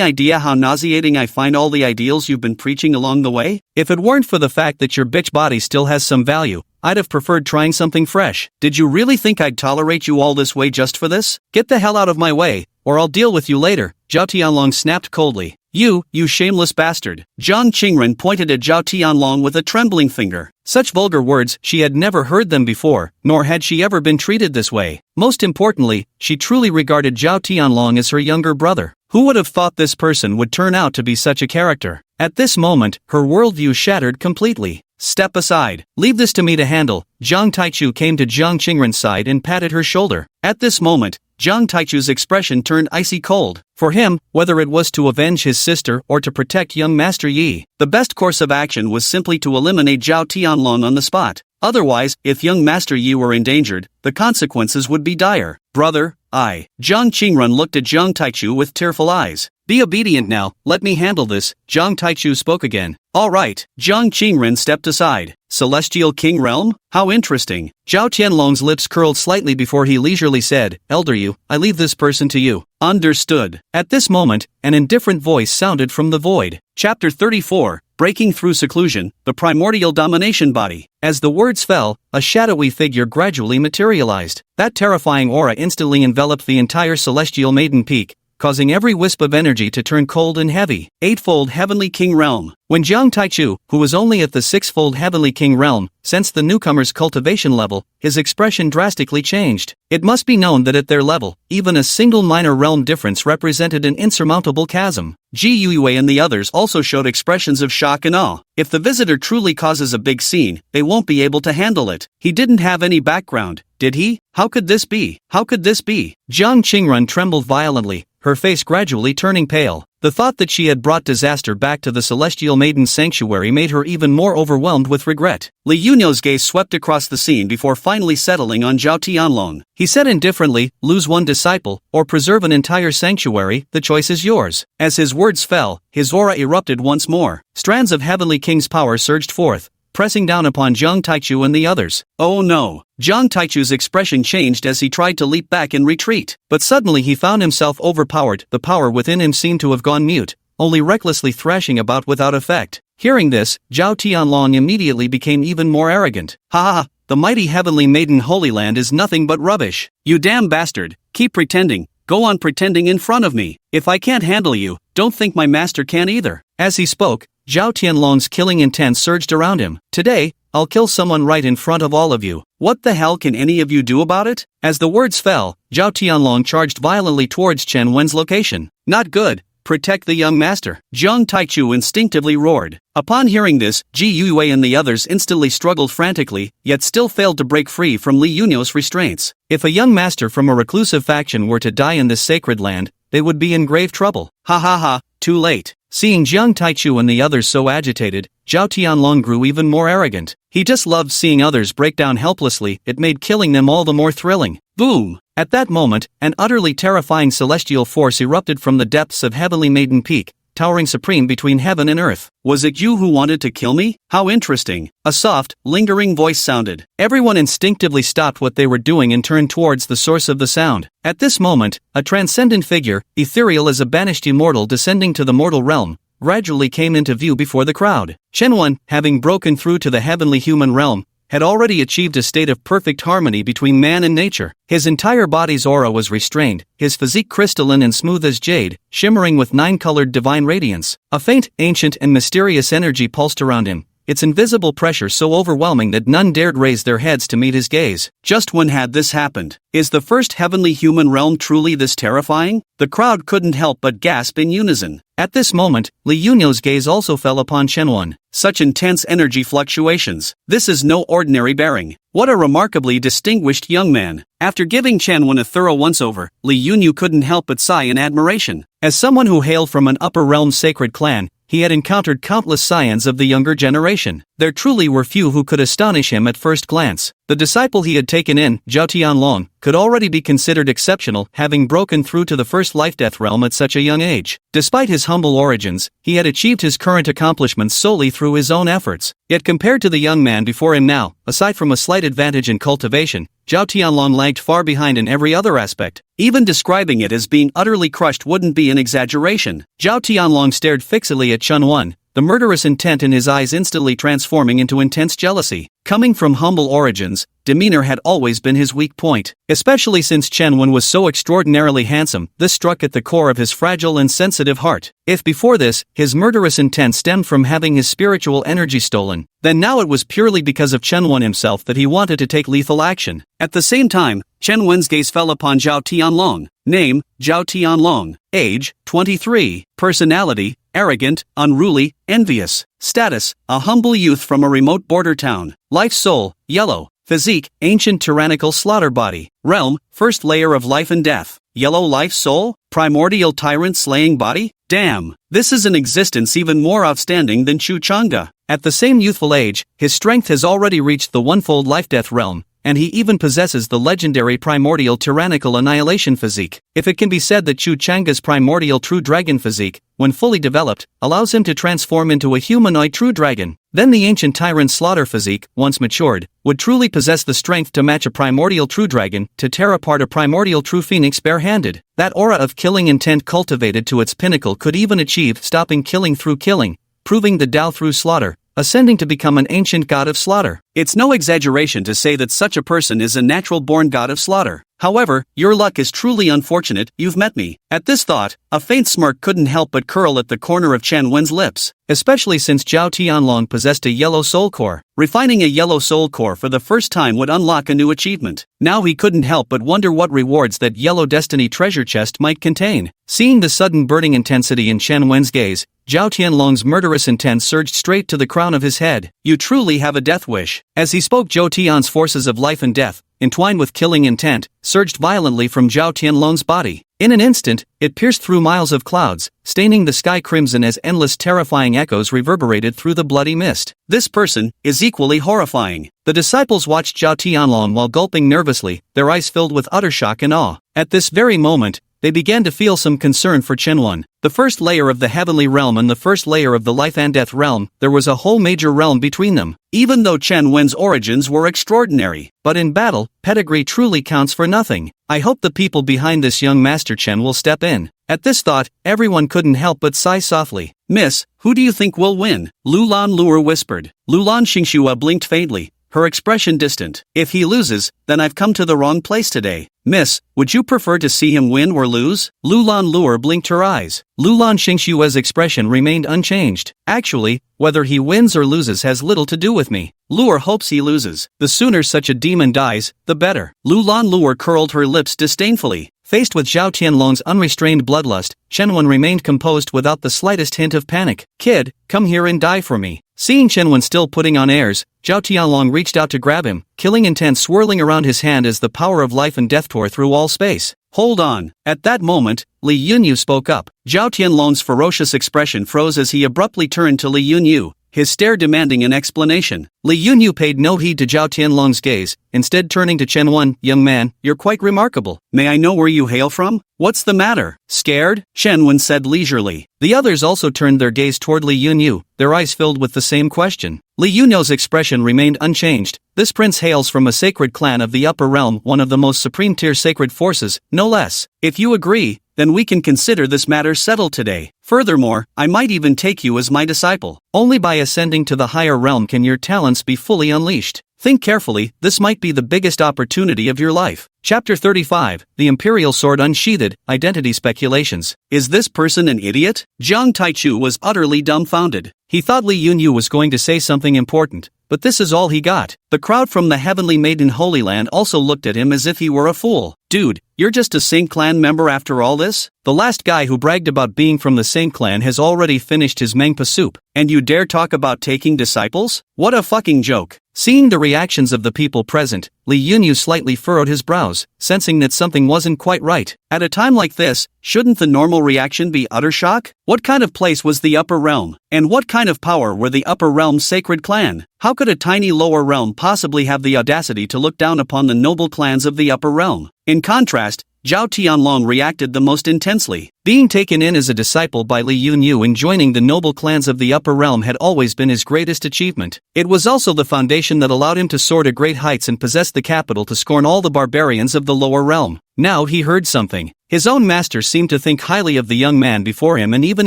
idea how nauseating I find all the ideals you've been preaching along the way? If it weren't for the fact that your bitch body still has some value, I'd have preferred trying something fresh. Did you really think I'd tolerate you all this way just for this? Get the hell out of my way, or I'll deal with you later." Zhao Tianlong snapped coldly. You shameless bastard." Jiang Qingren pointed at Zhao Tianlong with a trembling finger. Such vulgar words, she had never heard them before, nor had she ever been treated this way. Most importantly, she truly regarded Zhao Tianlong as her younger brother. Who would have thought this person would turn out to be such a character? At this moment, her worldview shattered completely. "Step aside. Leave this to me to handle." Jiang Taichu came to Jiang Qingren's side and patted her shoulder. At this moment, Jiang Taichu's expression turned icy cold. For him, whether it was to avenge his sister or to protect young Master Yi, the best course of action was simply to eliminate Zhao Tianlong on the spot. Otherwise, if young Master Yi were endangered, the consequences would be dire. "Brother, Jiang Qingren looked at Jiang Taichu with tearful eyes. "Be obedient now, let me handle this." Jiang Taichu spoke again. "All right." Jiang Qingren stepped aside. "Celestial King Realm? How interesting." Zhao Tianlong's lips curled slightly before he leisurely said, "Elder Yu, I leave this person to you." "Understood." At this moment, an indifferent voice sounded from the void. Chapter 34, Breaking Through Seclusion, the Primordial Domination Body. As the words fell, a shadowy figure gradually materialized. That terrifying aura instantly enveloped the entire Celestial Maiden Peak, causing every wisp of energy to turn cold and heavy. Eightfold Heavenly King Realm. When Jiang Taichu, who was only at the sixfold Heavenly King Realm, sensed the newcomer's cultivation level, his expression drastically changed. It must be known that at their level, even a single minor realm difference represented an insurmountable chasm. Ji Yue and the others also showed expressions of shock and awe. If the visitor truly causes a big scene, they won't be able to handle it. He didn't have any background, did he? How could this be? How could this be? Jiang Qingren trembled violently, her face gradually turning pale. The thought that she had brought disaster back to the Celestial Maiden's sanctuary made her even more overwhelmed with regret. Li Yunyo's gaze swept across the scene before finally settling on Zhao Tianlong. He said indifferently, "Lose one disciple, or preserve an entire sanctuary, the choice is yours." As his words fell, his aura erupted once more. Strands of Heavenly King's power surged forth, pressing down upon Jiang Taichu and the others. "Oh no." Jiang Taichu's expression changed as he tried to leap back in retreat, but suddenly he found himself overpowered. The power within him seemed to have gone mute, only recklessly thrashing about without effect. Hearing this, Zhao Tianlong immediately became even more arrogant. "Ha ha, the mighty Heavenly Maiden Holy Land is nothing but rubbish. You damn bastard, keep pretending, go on pretending in front of me. If I can't handle you, don't think my master can either." As he spoke, Zhao Tianlong's killing intent surged around him. "Today, I'll kill someone right in front of all of you. What the hell can any of you do about it?" As the words fell, Zhao Tianlong charged violently towards Chen Wen's location. "Not good. Protect the young master." Jiang Taichu instinctively roared. Upon hearing this, Ji Yue and the others instantly struggled frantically, yet still failed to break free from Li Yunyo's restraints. If a young master from a reclusive faction were to die in this sacred land, they would be in grave trouble. Ha ha ha, too late. Seeing Jiang Taichu and the others so agitated, Zhao Tianlong grew even more arrogant. He just loved seeing others break down helplessly. It made killing them all the more thrilling. Boom! At that moment, an utterly terrifying celestial force erupted from the depths of Heavenly Maiden Peak, towering supreme between heaven and earth. "Was it you who wanted to kill me? How interesting." A soft, lingering voice sounded. Everyone instinctively stopped what they were doing and turned towards the source of the sound. At this moment, a transcendent figure, ethereal as a banished immortal descending to the mortal realm, gradually came into view before the crowd. Chen Wen, having broken through to the heavenly human realm, had already achieved a state of perfect harmony between man and nature. His entire body's aura was restrained, his physique crystalline and smooth as jade, shimmering with nine-colored divine radiance. A faint, ancient and mysterious energy pulsed around him, its invisible pressure so overwhelming that none dared raise their heads to meet his gaze. Just when had this happened? Is the first heavenly human realm truly this terrifying? The crowd couldn't help but gasp in unison. At this moment, Li Yunyo's gaze also fell upon Chen. Such intense energy fluctuations. This is no ordinary bearing. What a remarkably distinguished young man. After giving Chen a thorough once-over, Li Yunyu couldn't help but sigh in admiration. As someone who hailed from an upper realm sacred clan, he had encountered countless scions of the younger generation. There truly were few who could astonish him at first glance. The disciple he had taken in, Zhao Tianlong, could already be considered exceptional, having broken through to the first life-death realm at such a young age. Despite his humble origins, he had achieved his current accomplishments solely through his own efforts. Yet compared to the young man before him now, aside from a slight advantage in cultivation, Zhao Tianlong lagged far behind in every other aspect. Even describing it as being utterly crushed wouldn't be an exaggeration. Zhao Tianlong stared fixedly at Chen, the murderous intent in his eyes instantly transforming into intense jealousy. Coming from humble origins, demeanor had always been his weak point. Especially since Chen was so extraordinarily handsome, this struck at the core of his fragile and sensitive heart. If before this, his murderous intent stemmed from having his spiritual energy stolen, then now it was purely because of Chen himself that he wanted to take lethal action. At the same time, Chen gaze fell upon Zhao Tianlong. Name, Zhao Tianlong. Age, 23. Personality, arrogant, unruly, envious. Status, a humble youth from a remote border town. Life soul, yellow. Physique, ancient tyrannical slaughter body. Realm, first layer of life and death. Yellow life soul, primordial tyrant slaying body? Damn, this is an existence even more outstanding than Chu Chang'e. At the same youthful age, his strength has already reached the one-fold life-death realm, and he even possesses the legendary primordial tyrannical annihilation physique. If it can be said that Chu Chang'e's primordial true dragon physique, when fully developed, allows him to transform into a humanoid true dragon, then the ancient tyrant slaughter physique, once matured, would truly possess the strength to match a primordial true dragon, to tear apart a primordial true phoenix barehanded. That aura of killing intent cultivated to its pinnacle could even achieve stopping killing through killing, proving the Tao through slaughter, ascending to become an ancient god of slaughter. It's no exaggeration to say that such a person is a natural-born god of slaughter. However, your luck is truly unfortunate, you've met me. At this thought, a faint smirk couldn't help but curl at the corner of Chen lips, especially since Zhao Tianlong possessed a yellow soul core. Refining a yellow soul core for the first time would unlock a new achievement. Now he couldn't help but wonder what rewards that yellow destiny treasure chest might contain. Seeing the sudden burning intensity in Chen gaze, Zhao Tianlong's murderous intent surged straight to the crown of his head. You truly have a death wish. As he spoke, Zhou Tian's forces of life and death, entwined with killing intent, surged violently from Zhao Tianlong's body. In an instant, it pierced through miles of clouds, staining the sky crimson as endless terrifying echoes reverberated through the bloody mist. This person is equally horrifying. The disciples watched Zhao Tianlong while gulping nervously, their eyes filled with utter shock and awe. At this very moment, they began to feel some concern for Chen. The first layer of the heavenly realm and the first layer of the life and death realm, there was a whole major realm between them. Even though Chen origins were extraordinary, but in battle, pedigree truly counts for nothing. I hope the people behind this young Master Chen will step in. At this thought, everyone couldn't help but sigh softly. Miss, who do you think will win? Lulan Luer whispered. Lulan Xingxua blinked faintly, her expression distant. If he loses, then I've come to the wrong place today. Miss, would you prefer to see him win or lose? Lulan Luer blinked her eyes. Lulan Xingxua's expression remained unchanged. Actually, whether he wins or loses has little to do with me. Luer hopes he loses. The sooner such a demon dies, the better. Lulan Luer curled her lips disdainfully. Faced with Zhao Tianlong's unrestrained bloodlust, Chen remained composed without the slightest hint of panic. Kid, come here and die for me. Seeing Chen still putting on airs, Zhao Tianlong reached out to grab him, killing intent swirling around his hand as the power of life and death tore through all space. Hold on. At that moment, Li Yunyu spoke up. Zhao Tianlong's ferocious expression froze as he abruptly turned to Li Yunyu, his stare demanding an explanation. Li Yunyu paid no heed to Zhao Tianlong's gaze, instead turning to Chen. Young man, you're quite remarkable. May I know where you hail from? What's the matter? Scared? Chen said leisurely. The others also turned their gaze toward Li Yunyu, their eyes filled with the same question. Li Yunyu's expression remained unchanged. This prince hails from a sacred clan of the upper realm, one of the most supreme tier sacred forces, no less. If you agree, then we can consider this matter settled today. Furthermore, I might even take you as my disciple. Only by ascending to the higher realm can your talents be fully unleashed. Think carefully, this might be the biggest opportunity of your life. Chapter 35, The Imperial Sword Unsheathed, Identity Speculations. Is this person an idiot? Jiang Taichu was utterly dumbfounded. He thought Li Yunyu was going to say something important, but this is all he got. The crowd from the Heavenly Maiden Holy Land also looked at him as if he were a fool. Dude, you're just a Saint Clan member after all this? The last guy who bragged about being from the Saint Clan has already finished his Mengpa soup, and you dare talk about taking disciples? What a fucking joke. Seeing the reactions of the people present, Li Yunyu slightly furrowed his brows, sensing that something wasn't quite right. At a time like this, shouldn't the normal reaction be utter shock? What kind of place was the Upper Realm? And what kind of power were the Upper Realm's sacred clan? How could a tiny lower realm possibly have the audacity to look down upon the noble clans of the Upper Realm? In contrast, Zhao Tianlong reacted the most intensely. Being taken in as a disciple by Li Yunyu and joining the noble clans of the Upper Realm had always been his greatest achievement. It was also the foundation that allowed him to soar to great heights and possess the capital to scorn all the barbarians of the lower realm. Now he heard something. His own master seemed to think highly of the young man before him and even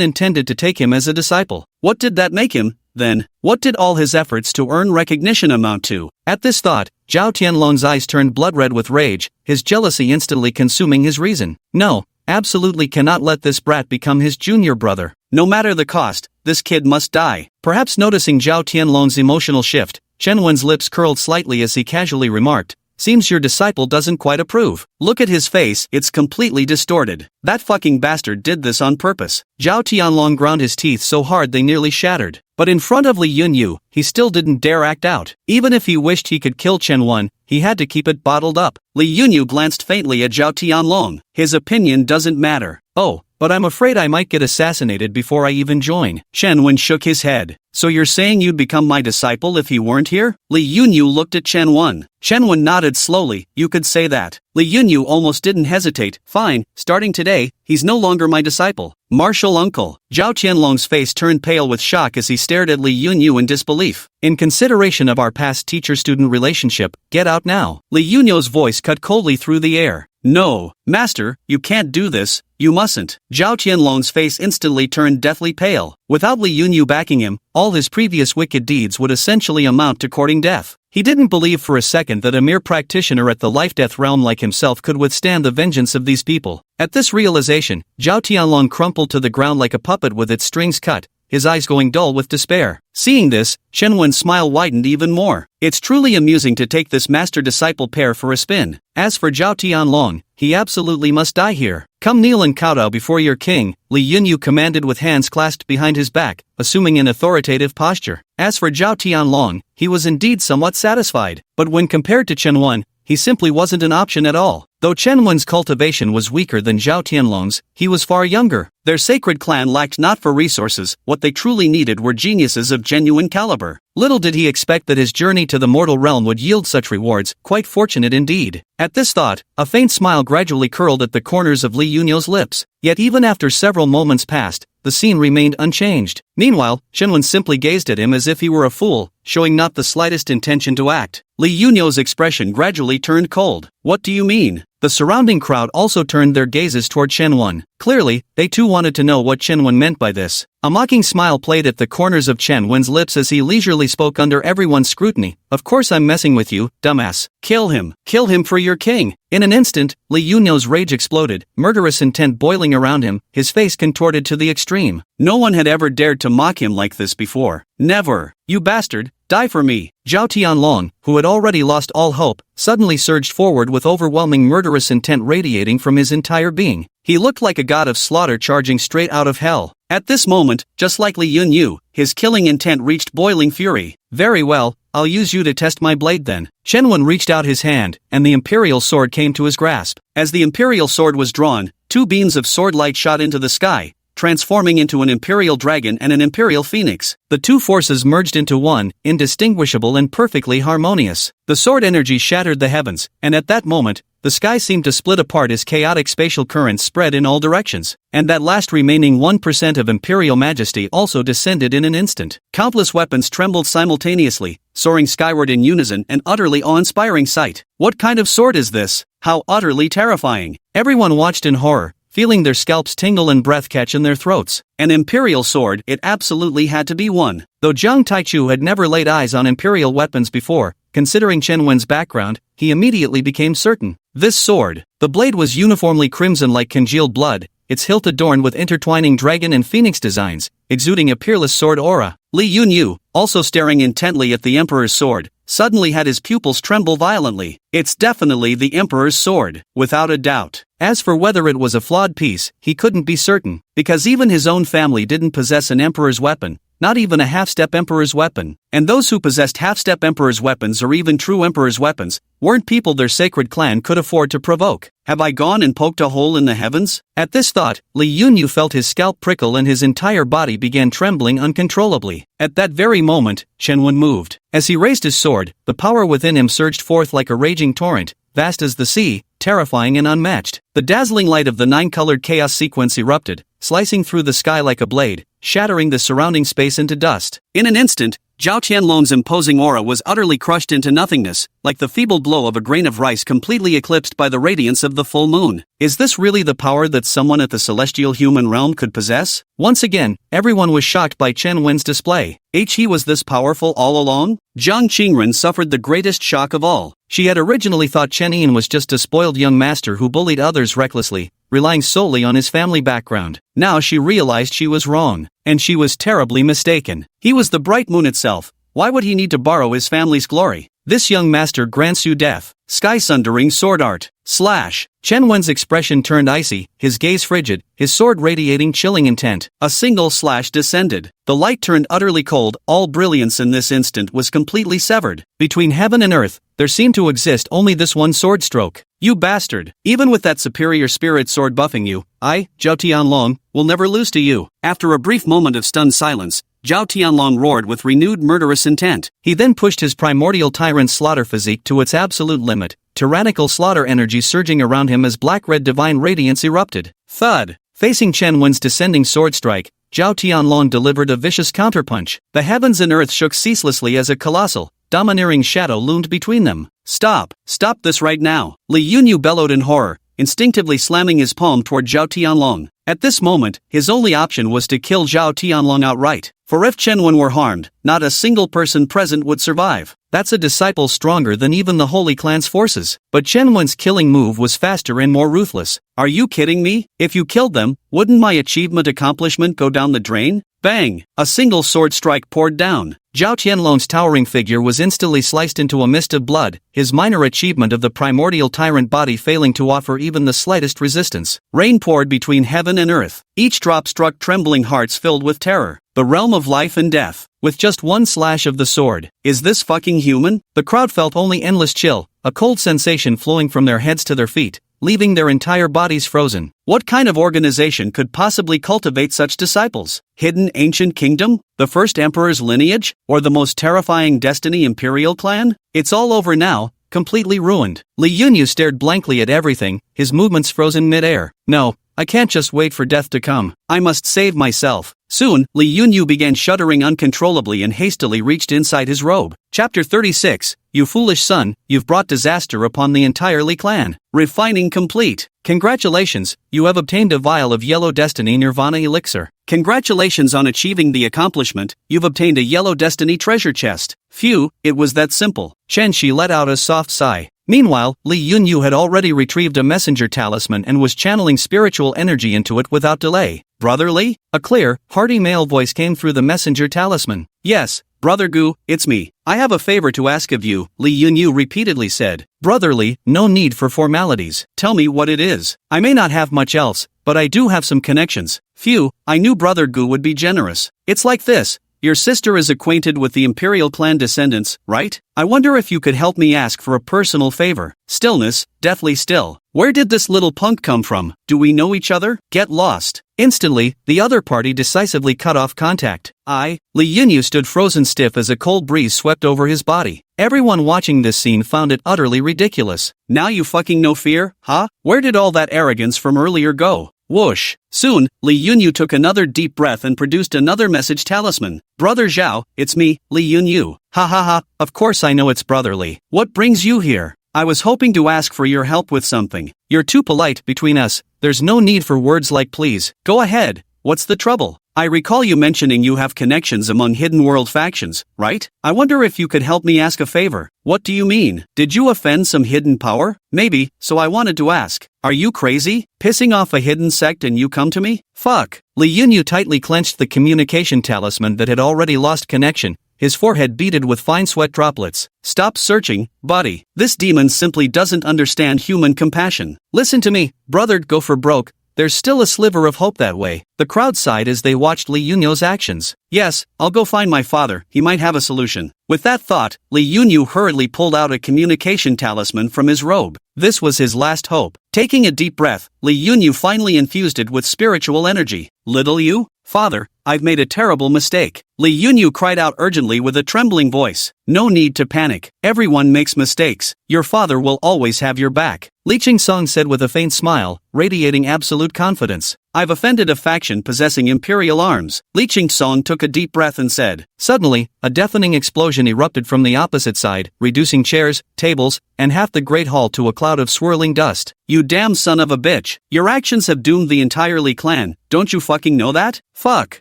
intended to take him as a disciple. What did that make him, then? What did all his efforts to earn recognition amount to? At this thought, Zhao Tianlong's eyes turned blood red with rage, his jealousy instantly consuming his reason. No, absolutely cannot let this brat become his junior brother. No matter the cost, this kid must die. Perhaps noticing Zhao Tianlong's emotional shift, Chen Wen's lips curled slightly as he casually remarked, "Seems your disciple doesn't quite approve. Look at his face, it's completely distorted. That fucking bastard did this on purpose." Zhao Tianlong ground his teeth so hard they nearly shattered. But in front of Li Yunyu, he still didn't dare act out. Even if he wished he could kill Chen Wen, he had to keep it bottled up. Li Yunyu glanced faintly at Zhao Tianlong. His opinion doesn't matter. Oh, but I'm afraid I might get assassinated before I even join. Chen Wen shook his head. So you're saying you'd become my disciple if he weren't here? Li Yunyu looked at Chen Wen. Chen Wen nodded slowly. You could say that. Li Yunyu almost didn't hesitate. Fine, starting today, he's no longer my disciple. Martial uncle. Zhao Tianlong's face turned pale with shock as he stared at Li Yunyu in disbelief. In consideration of our past teacher-student relationship, get out now. Li Yunyu's voice cut coldly through the air. No, master, you can't do this. You mustn't. Zhao Tianlong's face instantly turned deathly pale. Without Li Yunyu backing him, all his previous wicked deeds would essentially amount to courting death. He didn't believe for a second that a mere practitioner at the life-death realm like himself could withstand the vengeance of these people. At this realization, Zhao Tianlong crumpled to the ground like a puppet with its strings cut, his eyes going dull with despair. Seeing this, Chen Wen's smile widened even more. It's truly amusing to take this master-disciple pair for a spin. As for Zhao Tianlong, he absolutely must die here. Come kneel and kowtow before your king, Li Yunyu commanded with hands clasped behind his back, assuming an authoritative posture. As for Zhao Tianlong, he was indeed somewhat satisfied, but when compared to Chen Wen, he simply wasn't an option at all. Though Chen Wen's cultivation was weaker than Zhao Tianlong's, he was far younger. Their sacred clan lacked not for resources, what they truly needed were geniuses of genuine caliber. Little did he expect that his journey to the mortal realm would yield such rewards, quite fortunate indeed. At this thought, a faint smile gradually curled at the corners of Li Yunyu's lips. Yet even after several moments passed, the scene remained unchanged. Meanwhile, Chen Wen simply gazed at him as if he were a fool, showing not the slightest intention to act. Li Yunyu's expression gradually turned cold. What do you mean? The surrounding crowd also turned their gazes toward Chen Wen. Clearly, they too wanted to know what Chen Wen meant by this. A mocking smile played at the corners of Chen Wen's lips as he leisurely spoke under everyone's scrutiny. Of course I'm messing with you, dumbass. Kill him. Kill him for your king. In an instant, Li Yunyu's rage exploded, murderous intent boiling around him, his face contorted to the extreme. No one had ever dared to mock him like this before. Never. You bastard. Die for me. Zhao Tianlong, who had already lost all hope, suddenly surged forward with overwhelming murderous intent radiating from his entire being. He looked like a god of slaughter charging straight out of hell. At this moment, just like Li Yunyu, his killing intent reached boiling fury. Very well, I'll use you to test my blade then. Chen Wen reached out his hand, and the imperial sword came to his grasp. As the imperial sword was drawn, two beams of sword light shot into the sky, transforming into an imperial dragon and an imperial phoenix. The two forces merged into one, indistinguishable and perfectly harmonious. The sword energy shattered the heavens, and at that moment, the sky seemed to split apart as chaotic spatial currents spread in all directions, and that last remaining 1% of imperial majesty also descended in an instant. Countless weapons trembled simultaneously, soaring skyward in unison, an utterly awe-inspiring sight. What kind of sword is this? How utterly terrifying! Everyone watched in horror, feeling their scalps tingle and breath catch in their throats. An imperial sword, it absolutely had to be one. Though Jiang Taichu had never laid eyes on imperial weapons before, considering Chen Wen's background, he immediately became certain. This sword. The blade was uniformly crimson like congealed blood, its hilt adorned with intertwining dragon and phoenix designs, exuding a peerless sword aura. Li Yunyu, also staring intently at the Emperor's sword, suddenly had his pupils tremble violently. It's definitely the Emperor's sword, without a doubt. As for whether it was a flawed piece, he couldn't be certain, because even his own family didn't possess an Emperor's weapon, not even a half-step Emperor's weapon. And those who possessed half-step Emperor's weapons or even true Emperor's weapons, weren't people their sacred clan could afford to provoke. Have I gone and poked a hole in the heavens? At this thought, Li Yunyu felt his scalp prickle and his entire body began trembling uncontrollably. At that very moment, Chen Wen moved. As he raised his sword, the power within him surged forth like a raging torrent, vast as the sea, terrifying and unmatched. The dazzling light of the nine-colored chaos sequence erupted, slicing through the sky like a blade, shattering the surrounding space into dust. In an instant, Zhao Tianlong's imposing aura was utterly crushed into nothingness, like the feeble blow of a grain of rice completely eclipsed by the radiance of the full moon. Is this really the power that someone at the celestial human realm could possess? Once again, everyone was shocked by Chen Wen's display. He was this powerful all along? Zhang Qingren suffered the greatest shock of all. She had originally thought Chen Yin was just a spoiled young master who bullied others recklessly, relying solely on his family background. Now she realized she was wrong, and she was terribly mistaken. He was the bright moon itself. Why would he need to borrow his family's glory? This young master grants you death. Sky-sundering sword art. Slash. Chen Wen's expression turned icy, his gaze frigid, his sword radiating chilling intent. A single slash descended. The light turned utterly cold. All brilliance in this instant was completely severed. Between heaven and earth, there seemed to exist only this one sword stroke. You bastard! Even with that superior spirit sword buffing you, I, Zhao Tianlong, will never lose to you. After a brief moment of stunned silence, Zhao Tianlong roared with renewed murderous intent. He then pushed his primordial tyrant slaughter physique to its absolute limit, tyrannical slaughter energy surging around him as black-red divine radiance erupted. Thud! Facing Chen Wen's descending sword strike, Zhao Tianlong delivered a vicious counterpunch. The heavens and earth shook ceaselessly as a colossal, domineering shadow loomed between them. Stop! Stop this right now! Li Yunyu bellowed in horror, instinctively slamming his palm toward Zhao Tianlong. At this moment, his only option was to kill Zhao Tianlong outright. For if Chen Wen were harmed, not a single person present would survive. That's a disciple stronger than even the Holy Clan's forces. But Chen Wen's killing move was faster and more ruthless. Are you kidding me? If you killed them, wouldn't my achievement accomplishment go down the drain? Bang! A single sword strike poured down. Zhao Tianlong's towering figure was instantly sliced into a mist of blood, his minor achievement of the primordial tyrant body failing to offer even the slightest resistance. Rain poured between heaven and earth. Each drop struck trembling hearts filled with terror. The realm of life and death. With just one slash of the sword. Is this fucking human? The crowd felt only endless chill, a cold sensation flowing from their heads to their feet, leaving their entire bodies frozen. What kind of organization could possibly cultivate such disciples? Hidden ancient kingdom? The first emperor's lineage? Or the most terrifying destiny imperial clan? It's all over now, completely ruined. Li Yunyu stared blankly at everything, his movements frozen mid-air. No, I can't just wait for death to come. I must save myself. Soon, Li Yunyu began shuddering uncontrollably and hastily reached inside his robe. Chapter 36, You foolish son, you've brought disaster upon the entire Li clan. Refining complete. Congratulations, you have obtained a vial of Yellow Destiny Nirvana Elixir. Congratulations on achieving the accomplishment, you've obtained a Yellow Destiny treasure chest. Phew, it was that simple. Chen Shi let out a soft sigh. Meanwhile, Li Yunyu had already retrieved a messenger talisman and was channeling spiritual energy into it without delay. Brotherly? A clear, hearty male voice came through the messenger talisman. Yes, Brother Gu, it's me. I have a favor to ask of you, Li Yunyu repeatedly said. Brotherly, no need for formalities. Tell me what it is. I may not have much else, but I do have some connections. Phew, I knew Brother Gu would be generous. It's like this. Your sister is acquainted with the Imperial clan descendants, right? I wonder if you could help me ask for a personal favor. Stillness, deathly still. Where did this little punk come from? Do we know each other? Get lost. Instantly, the other party decisively cut off contact. Li Yunyu stood frozen stiff as a cold breeze swept over his body. Everyone watching this scene found it utterly ridiculous. Now you fucking no fear, huh? Where did all that arrogance from earlier go? Whoosh! Soon, Li Yunyu took another deep breath and produced another message talisman. Brother Zhao, it's me, Li Yunyu. Ha ha ha, of course I know it's brotherly. What brings you here? I was hoping to ask for your help with something. You're too polite between us, there's no need for words like please. Go ahead, what's the trouble? I recall you mentioning you have connections among hidden world factions, right? I wonder if you could help me ask a favor. What do you mean? Did you offend some hidden power? Maybe, so I wanted to ask. Are you crazy? Pissing off a hidden sect and you come to me? Fuck. Li Yunyu tightly clenched the communication talisman that had already lost connection, his forehead beaded with fine sweat droplets. Stop searching, buddy. This demon simply doesn't understand human compassion. Listen to me, brother, go for broke. There's still a sliver of hope that way. The crowd sighed as they watched Li Yunyu's actions. Yes, I'll go find my father, he might have a solution. With that thought, Li Yunyu hurriedly pulled out a communication talisman from his robe. This was his last hope. Taking a deep breath, Li Yunyu finally infused it with spiritual energy. Little you? Father, I've made a terrible mistake. Li Yunyu cried out urgently with a trembling voice. No need to panic. Everyone makes mistakes. Your father will always have your back. Li Qingsong said with a faint smile, radiating absolute confidence. I've offended a faction possessing imperial arms. Li Qingsong took a deep breath and said. Suddenly, a deafening explosion erupted from the opposite side, reducing chairs, tables, and half the great hall to a cloud of swirling dust. You damn son of a bitch. Your actions have doomed the entire Li clan. Don't you fucking know that? Fuck.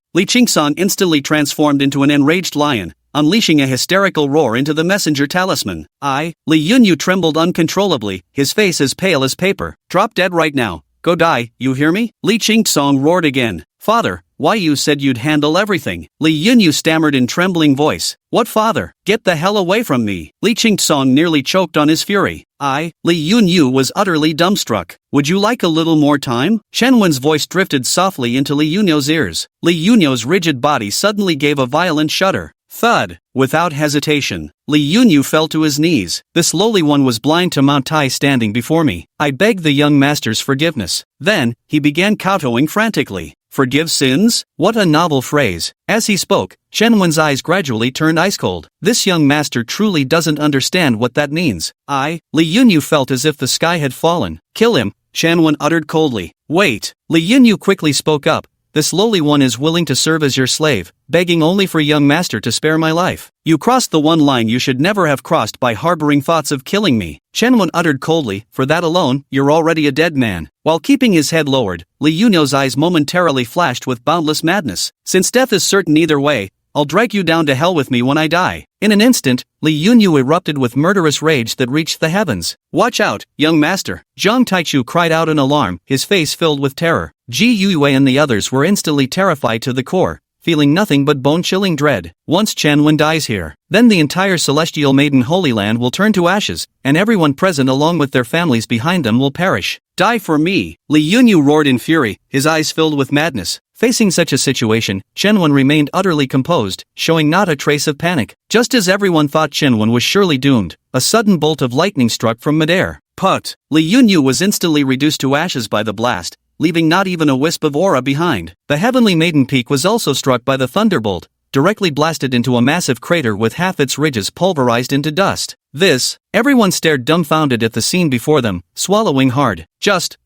Li Qingsong instantly transformed into an enraged lion, unleashing a hysterical roar into the messenger talisman. Li Yunyu trembled uncontrollably, his face as pale as paper. Drop dead right now. Go die, you hear me? Li Qingsong roared again. Father, why you said you'd handle everything? Li Yunyu stammered in trembling voice. What father? Get the hell away from me. Li Qingsong nearly choked on his fury. Li Yunyu was utterly dumbstruck. Would you like a little more time? Shen Wen's voice drifted softly into Li Yunyu's ears. Li Yunyu's rigid body suddenly gave a violent shudder. Thud. Without hesitation, Li Yunyu fell to his knees. This lowly one was blind to Mount Tai standing before me. I begged the young master's forgiveness. Then, he began kowtowing frantically. Forgive sins? What a novel phrase. As he spoke, Shen Wen's eyes gradually turned ice cold. This young master truly doesn't understand what that means. Li Yunyu felt as if the sky had fallen. Kill him, Shen Wen uttered coldly. Wait. Li Yunyu quickly spoke up. This lowly one is willing to serve as your slave, begging only for young master to spare my life. You crossed the one line you should never have crossed by harboring thoughts of killing me. Shen Wen uttered coldly, for that alone, you're already a dead man. While keeping his head lowered, Li Yunyu's eyes momentarily flashed with boundless madness. Since death is certain either way, I'll drag you down to hell with me when I die. In an instant, Li Yunyu erupted with murderous rage that reached the heavens. Watch out, young master. Zhang Taichu cried out in alarm, his face filled with terror. Ji Yue and the others were instantly terrified to the core, feeling nothing but bone-chilling dread. Once Chen Wen dies here, then the entire Celestial Maiden Holy Land will turn to ashes, and everyone present along with their families behind them will perish. Die for me! Li Yunyu roared in fury, his eyes filled with madness. Facing such a situation, Chen Wen remained utterly composed, showing not a trace of panic. Just as everyone thought Chen Wen was surely doomed, a sudden bolt of lightning struck from midair. Put! Li Yunyu was instantly reduced to ashes by the blast, leaving not even a wisp of aura behind. The heavenly maiden peak was also struck by the thunderbolt, directly blasted into a massive crater with half its ridges pulverized into dust. Everyone stared dumbfounded at the scene before them, swallowing hard.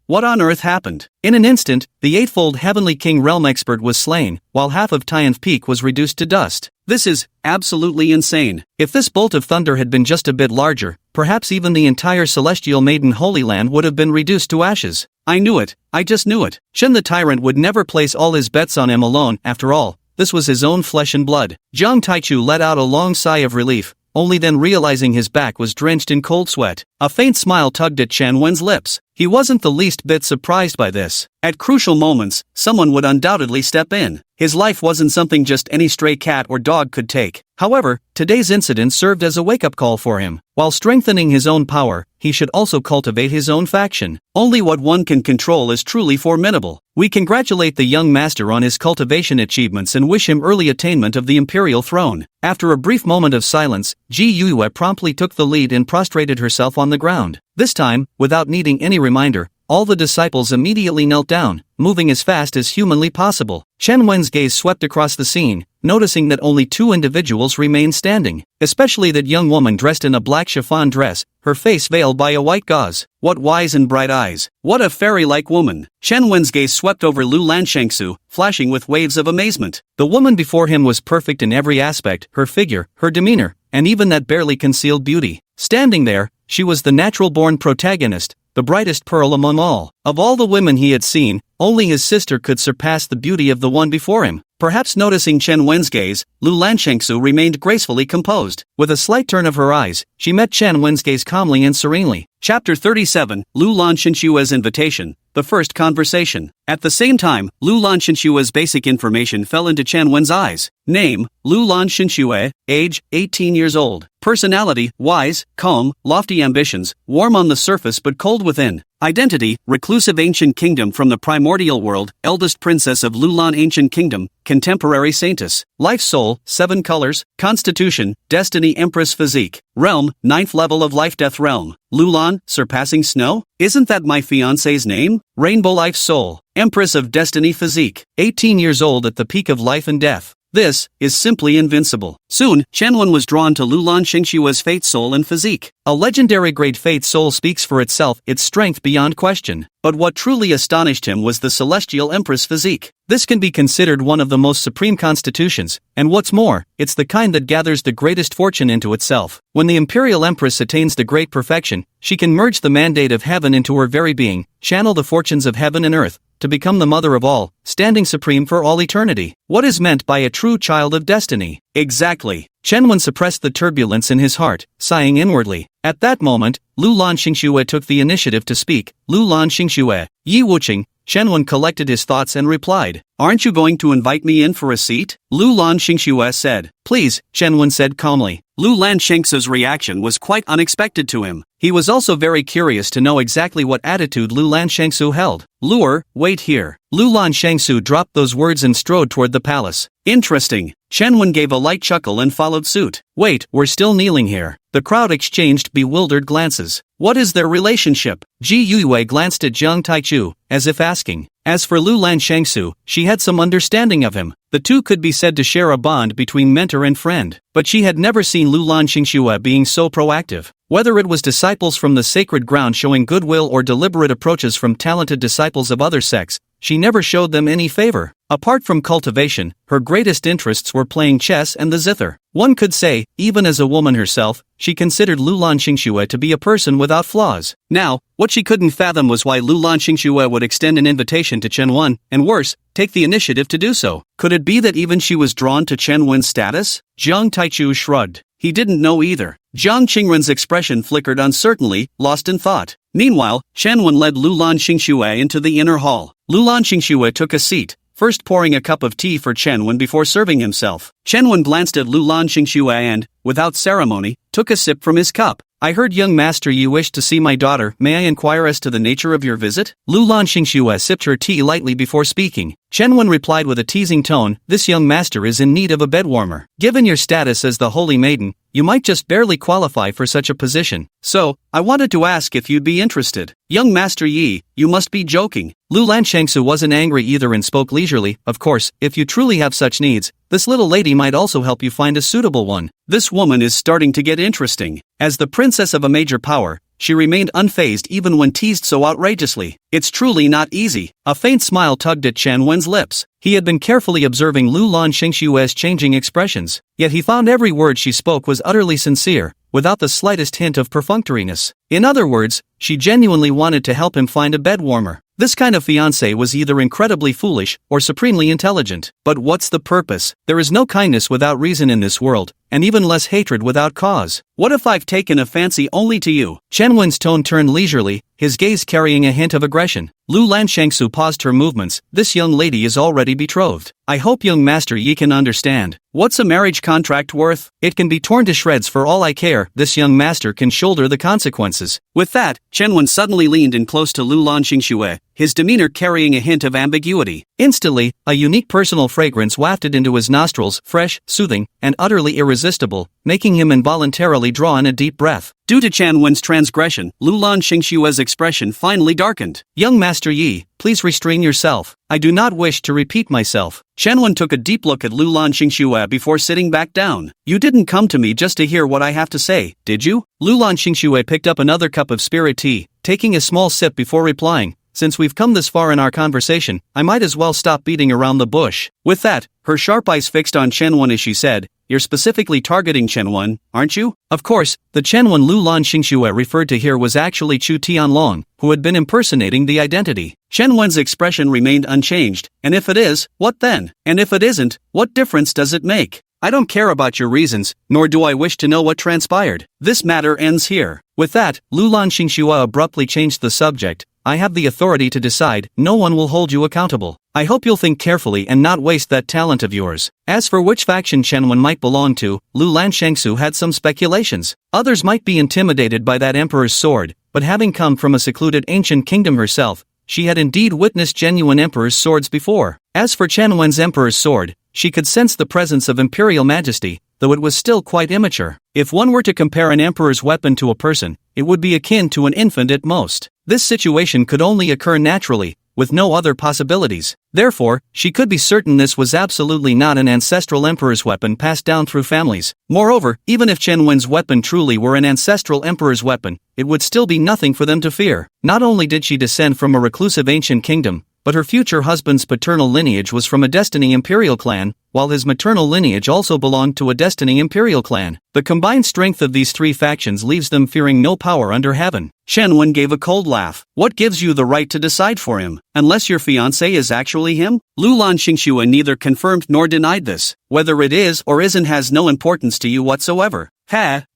What on earth happened? In an instant, the eightfold Heavenly King Realm expert was slain, while half of Tian's Peak was reduced to dust. This is absolutely insane. If this bolt of thunder had been just a bit larger, perhaps even the entire Celestial Maiden Holy Land would have been reduced to ashes. I knew it. I just knew it. Shen the Tyrant would never place all his bets on him alone, after all. This was his own flesh and blood. Zhang Taichu let out a long sigh of relief, only then realizing his back was drenched in cold sweat. A faint smile tugged at Chen Wen's lips. He wasn't the least bit surprised by this. At crucial moments, someone would undoubtedly step in. His life wasn't something just any stray cat or dog could take. However, today's incident served as a wake-up call for him. While strengthening his own power, he should also cultivate his own faction. Only what one can control is truly formidable. We congratulate the young master on his cultivation achievements and wish him early attainment of the imperial throne. After a brief moment of silence, Ji Yue promptly took the lead and prostrated herself on the ground. This time, without needing any reminder, all the disciples immediately knelt down, moving as fast as humanly possible. Chen Wen's gaze swept across the scene, noticing that only two individuals remained standing, especially that young woman dressed in a black chiffon dress, her face veiled by a white gauze. What wise and bright eyes! What a fairy-like woman! Chen Wen's gaze swept over Lu Lanshengsu, flashing with waves of amazement. The woman before him was perfect in every aspect, her figure, her demeanor, and even that barely concealed beauty. Standing there, she was the natural-born protagonist, the brightest pearl among all. Of all the women he had seen, only his sister could surpass the beauty of the one before him. Perhaps noticing Chen Wen's gaze, Lu Lanshengsu remained gracefully composed. With a slight turn of her eyes, she met Chen Wen's gaze calmly and serenely. Chapter 37, Lu Lanshinshua's Invitation. The First Conversation. At the same time, Lu Lanshinshua's basic information fell into Chen Wen's eyes. Name, Lu Lanshinshue, age, 18 years old. Personality, wise, calm, lofty ambitions, warm on the surface but cold within. Identity, reclusive ancient kingdom from the primordial world, eldest princess of Lulan ancient kingdom, contemporary saintess. Life soul, 7 colors, constitution, destiny empress physique. Realm, 9th level of life-death realm. Lulan, surpassing snow? Isn't that my fiancé's name? Rainbow life soul, empress of destiny physique. 18 years old at the peak of life and death. This is simply invincible. Soon, Chen was drawn to Lu Lanshinshua's fate soul and physique. A legendary great fate soul speaks for itself, its strength beyond question. But what truly astonished him was the celestial empress physique. This can be considered one of the most supreme constitutions, and what's more, it's the kind that gathers the greatest fortune into itself. When the imperial empress attains the great perfection, she can merge the mandate of heaven into her very being, channel the fortunes of heaven and earth, to become the mother of all, standing supreme for all eternity. What is meant by a true child of destiny? Exactly. Chen Wen suppressed the turbulence in his heart, sighing inwardly. At that moment, Lu Lanshinshue took the initiative to speak. Lu Lanshinshue, Yi Wuqing. Chen Wen collected his thoughts and replied, "Aren't you going to invite me in for a seat?" Lu Lanshinshue said. "Please," Chen Wen said calmly. Lu Lanshengsu's reaction was quite unexpected to him. He was also very curious to know exactly what attitude Lu Lanshengsu held. "Lure, wait here." Lu Lanshengsu dropped those words and strode toward the palace. Interesting. Chen Wen gave a light chuckle and followed suit. "Wait, we're still kneeling here." The crowd exchanged bewildered glances. What is their relationship? Ji Yue glanced at Jiang Taichu, as if asking. As for Lu Lanshengsu, she had some understanding of him. The two could be said to share a bond between mentor and friend. But she had never seen Lu Lanshinshue being so proactive. Whether it was disciples from the sacred ground showing goodwill or deliberate approaches from talented disciples of other sects, she never showed them any favor. Apart from cultivation, her greatest interests were playing chess and the zither. One could say, even as a woman herself, she considered Lu Lanshinshue to be a person without flaws. Now, what she couldn't fathom was why Lu Lanshinshue would extend an invitation to Chen Wen, and worse, take the initiative to do so. Could it be that even she was drawn to Chen Wen's status? Jiang Taichu shrugged. He didn't know either. Jiang Qingren's expression flickered uncertainly, lost in thought. Meanwhile, Chen Wen led Lu Lanshinshue into the inner hall. Lu Lanshinshue took a seat, first pouring a cup of tea for Chen Wen before serving himself. Chen Wen glanced at Lu Lanshinshue and, without ceremony, took a sip from his cup. "I heard, young master, you wished to see my daughter. May I inquire as to the nature of your visit?" Lu Lanshinshue sipped her tea lightly before speaking. Chen Wen replied with a teasing tone, "This young master is in need of a bedwarmer. Given your status as the holy maiden, you might just barely qualify for such a position. So, I wanted to ask if you'd be interested." "Young Master Yi, you must be joking." Lu Lanshengsu wasn't angry either and spoke leisurely. "Of course, if you truly have such needs, this little lady might also help you find a suitable one." This woman is starting to get interesting. As the princess of a major power, she remained unfazed even when teased so outrageously. It's truly not easy. A faint smile tugged at Chen Wen's lips. He had been carefully observing Lu Lanshinshue's changing expressions, yet he found every word she spoke was utterly sincere, without the slightest hint of perfunctoriness. In other words, she genuinely wanted to help him find a bedwarmer. This kind of fiancé was either incredibly foolish or supremely intelligent. But what's the purpose? There is no kindness without reason in this world, and even less hatred without cause. What if I've taken a fancy only to you? Chen Wen's tone turned leisurely, his gaze carrying a hint of aggression. Lu Lanshengsu paused her movements. "This young lady is already betrothed. I hope young Master Yi can understand. What's a marriage contract worth? It can be torn to shreds for all I care. This young master can shoulder the consequences." With that, Chen Wen suddenly leaned in close to Lu Lanshinshue, his demeanor carrying a hint of ambiguity. Instantly, a unique personal fragrance wafted into his nostrils, fresh, soothing, and utterly irresistible, making him involuntarily draw in a deep breath. Due to Chen Wen's transgression, Lu Lanshinshue's expression finally darkened. "Young Master Yi, please restrain yourself. I do not wish to repeat myself." Chen Wen took a deep look at Lu Lanshinshue before sitting back down. "You didn't come to me just to hear what I have to say, did you?" Lu Lanshinshue picked up another cup of spirit tea, taking a small sip before replying, since we've come this far in our conversation, I might as well stop beating around the bush. With that, her sharp eyes fixed on Chen-Wen as she said, "You're specifically targeting Chen-Wen, aren't you?" Of course, the Chen-Wen Lu Lan Xingxue referred to here was actually Chu Tianlong, who had been impersonating the identity. Chen-Wen's expression remained unchanged, and if it is, what then? And if it isn't, what difference does it make? I don't care about your reasons, nor do I wish to know what transpired. This matter ends here. With that, Lu Lan Xingxue abruptly changed the subject. I have the authority to decide, no one will hold you accountable. I hope you'll think carefully and not waste that talent of yours. As for which faction Chen-Wen might belong to, Lu Lan Shengsu had some speculations. Others might be intimidated by that emperor's sword, but having come from a secluded ancient kingdom herself, she had indeed witnessed genuine emperor's swords before. As for Chen-Wen's emperor's sword, she could sense the presence of imperial majesty, though it was still quite immature. If one were to compare an emperor's weapon to a person, it would be akin to an infant at most. This situation could only occur naturally, with no other possibilities. Therefore, she could be certain this was absolutely not an ancestral emperor's weapon passed down through families. Moreover, even if Chen-Wen's weapon truly were an ancestral emperor's weapon, it would still be nothing for them to fear. Not only did she descend from a reclusive ancient kingdom, but her future husband's paternal lineage was from a Destiny Imperial clan, while his maternal lineage also belonged to a Destiny Imperial clan. The combined strength of these three factions leaves them fearing no power under heaven. Chen-Wen gave a cold laugh. What gives you the right to decide for him, unless your fiancé is actually him? Lu Lan Xingxue neither confirmed nor denied this. Whether it is or isn't has no importance to you whatsoever.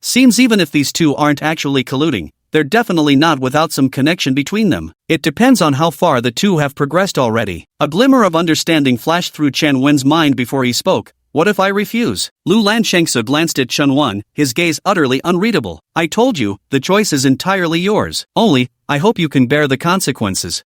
Seems even if these two aren't actually colluding, they're definitely not without some connection between them. It depends on how far the two have progressed already. A glimmer of understanding flashed through Chen-Wen's mind before he spoke. What if I refuse? Lu Lan Shengsu glanced at Chen-Wen, his gaze utterly unreadable. I told you, the choice is entirely yours. Only, I hope you can bear the consequences.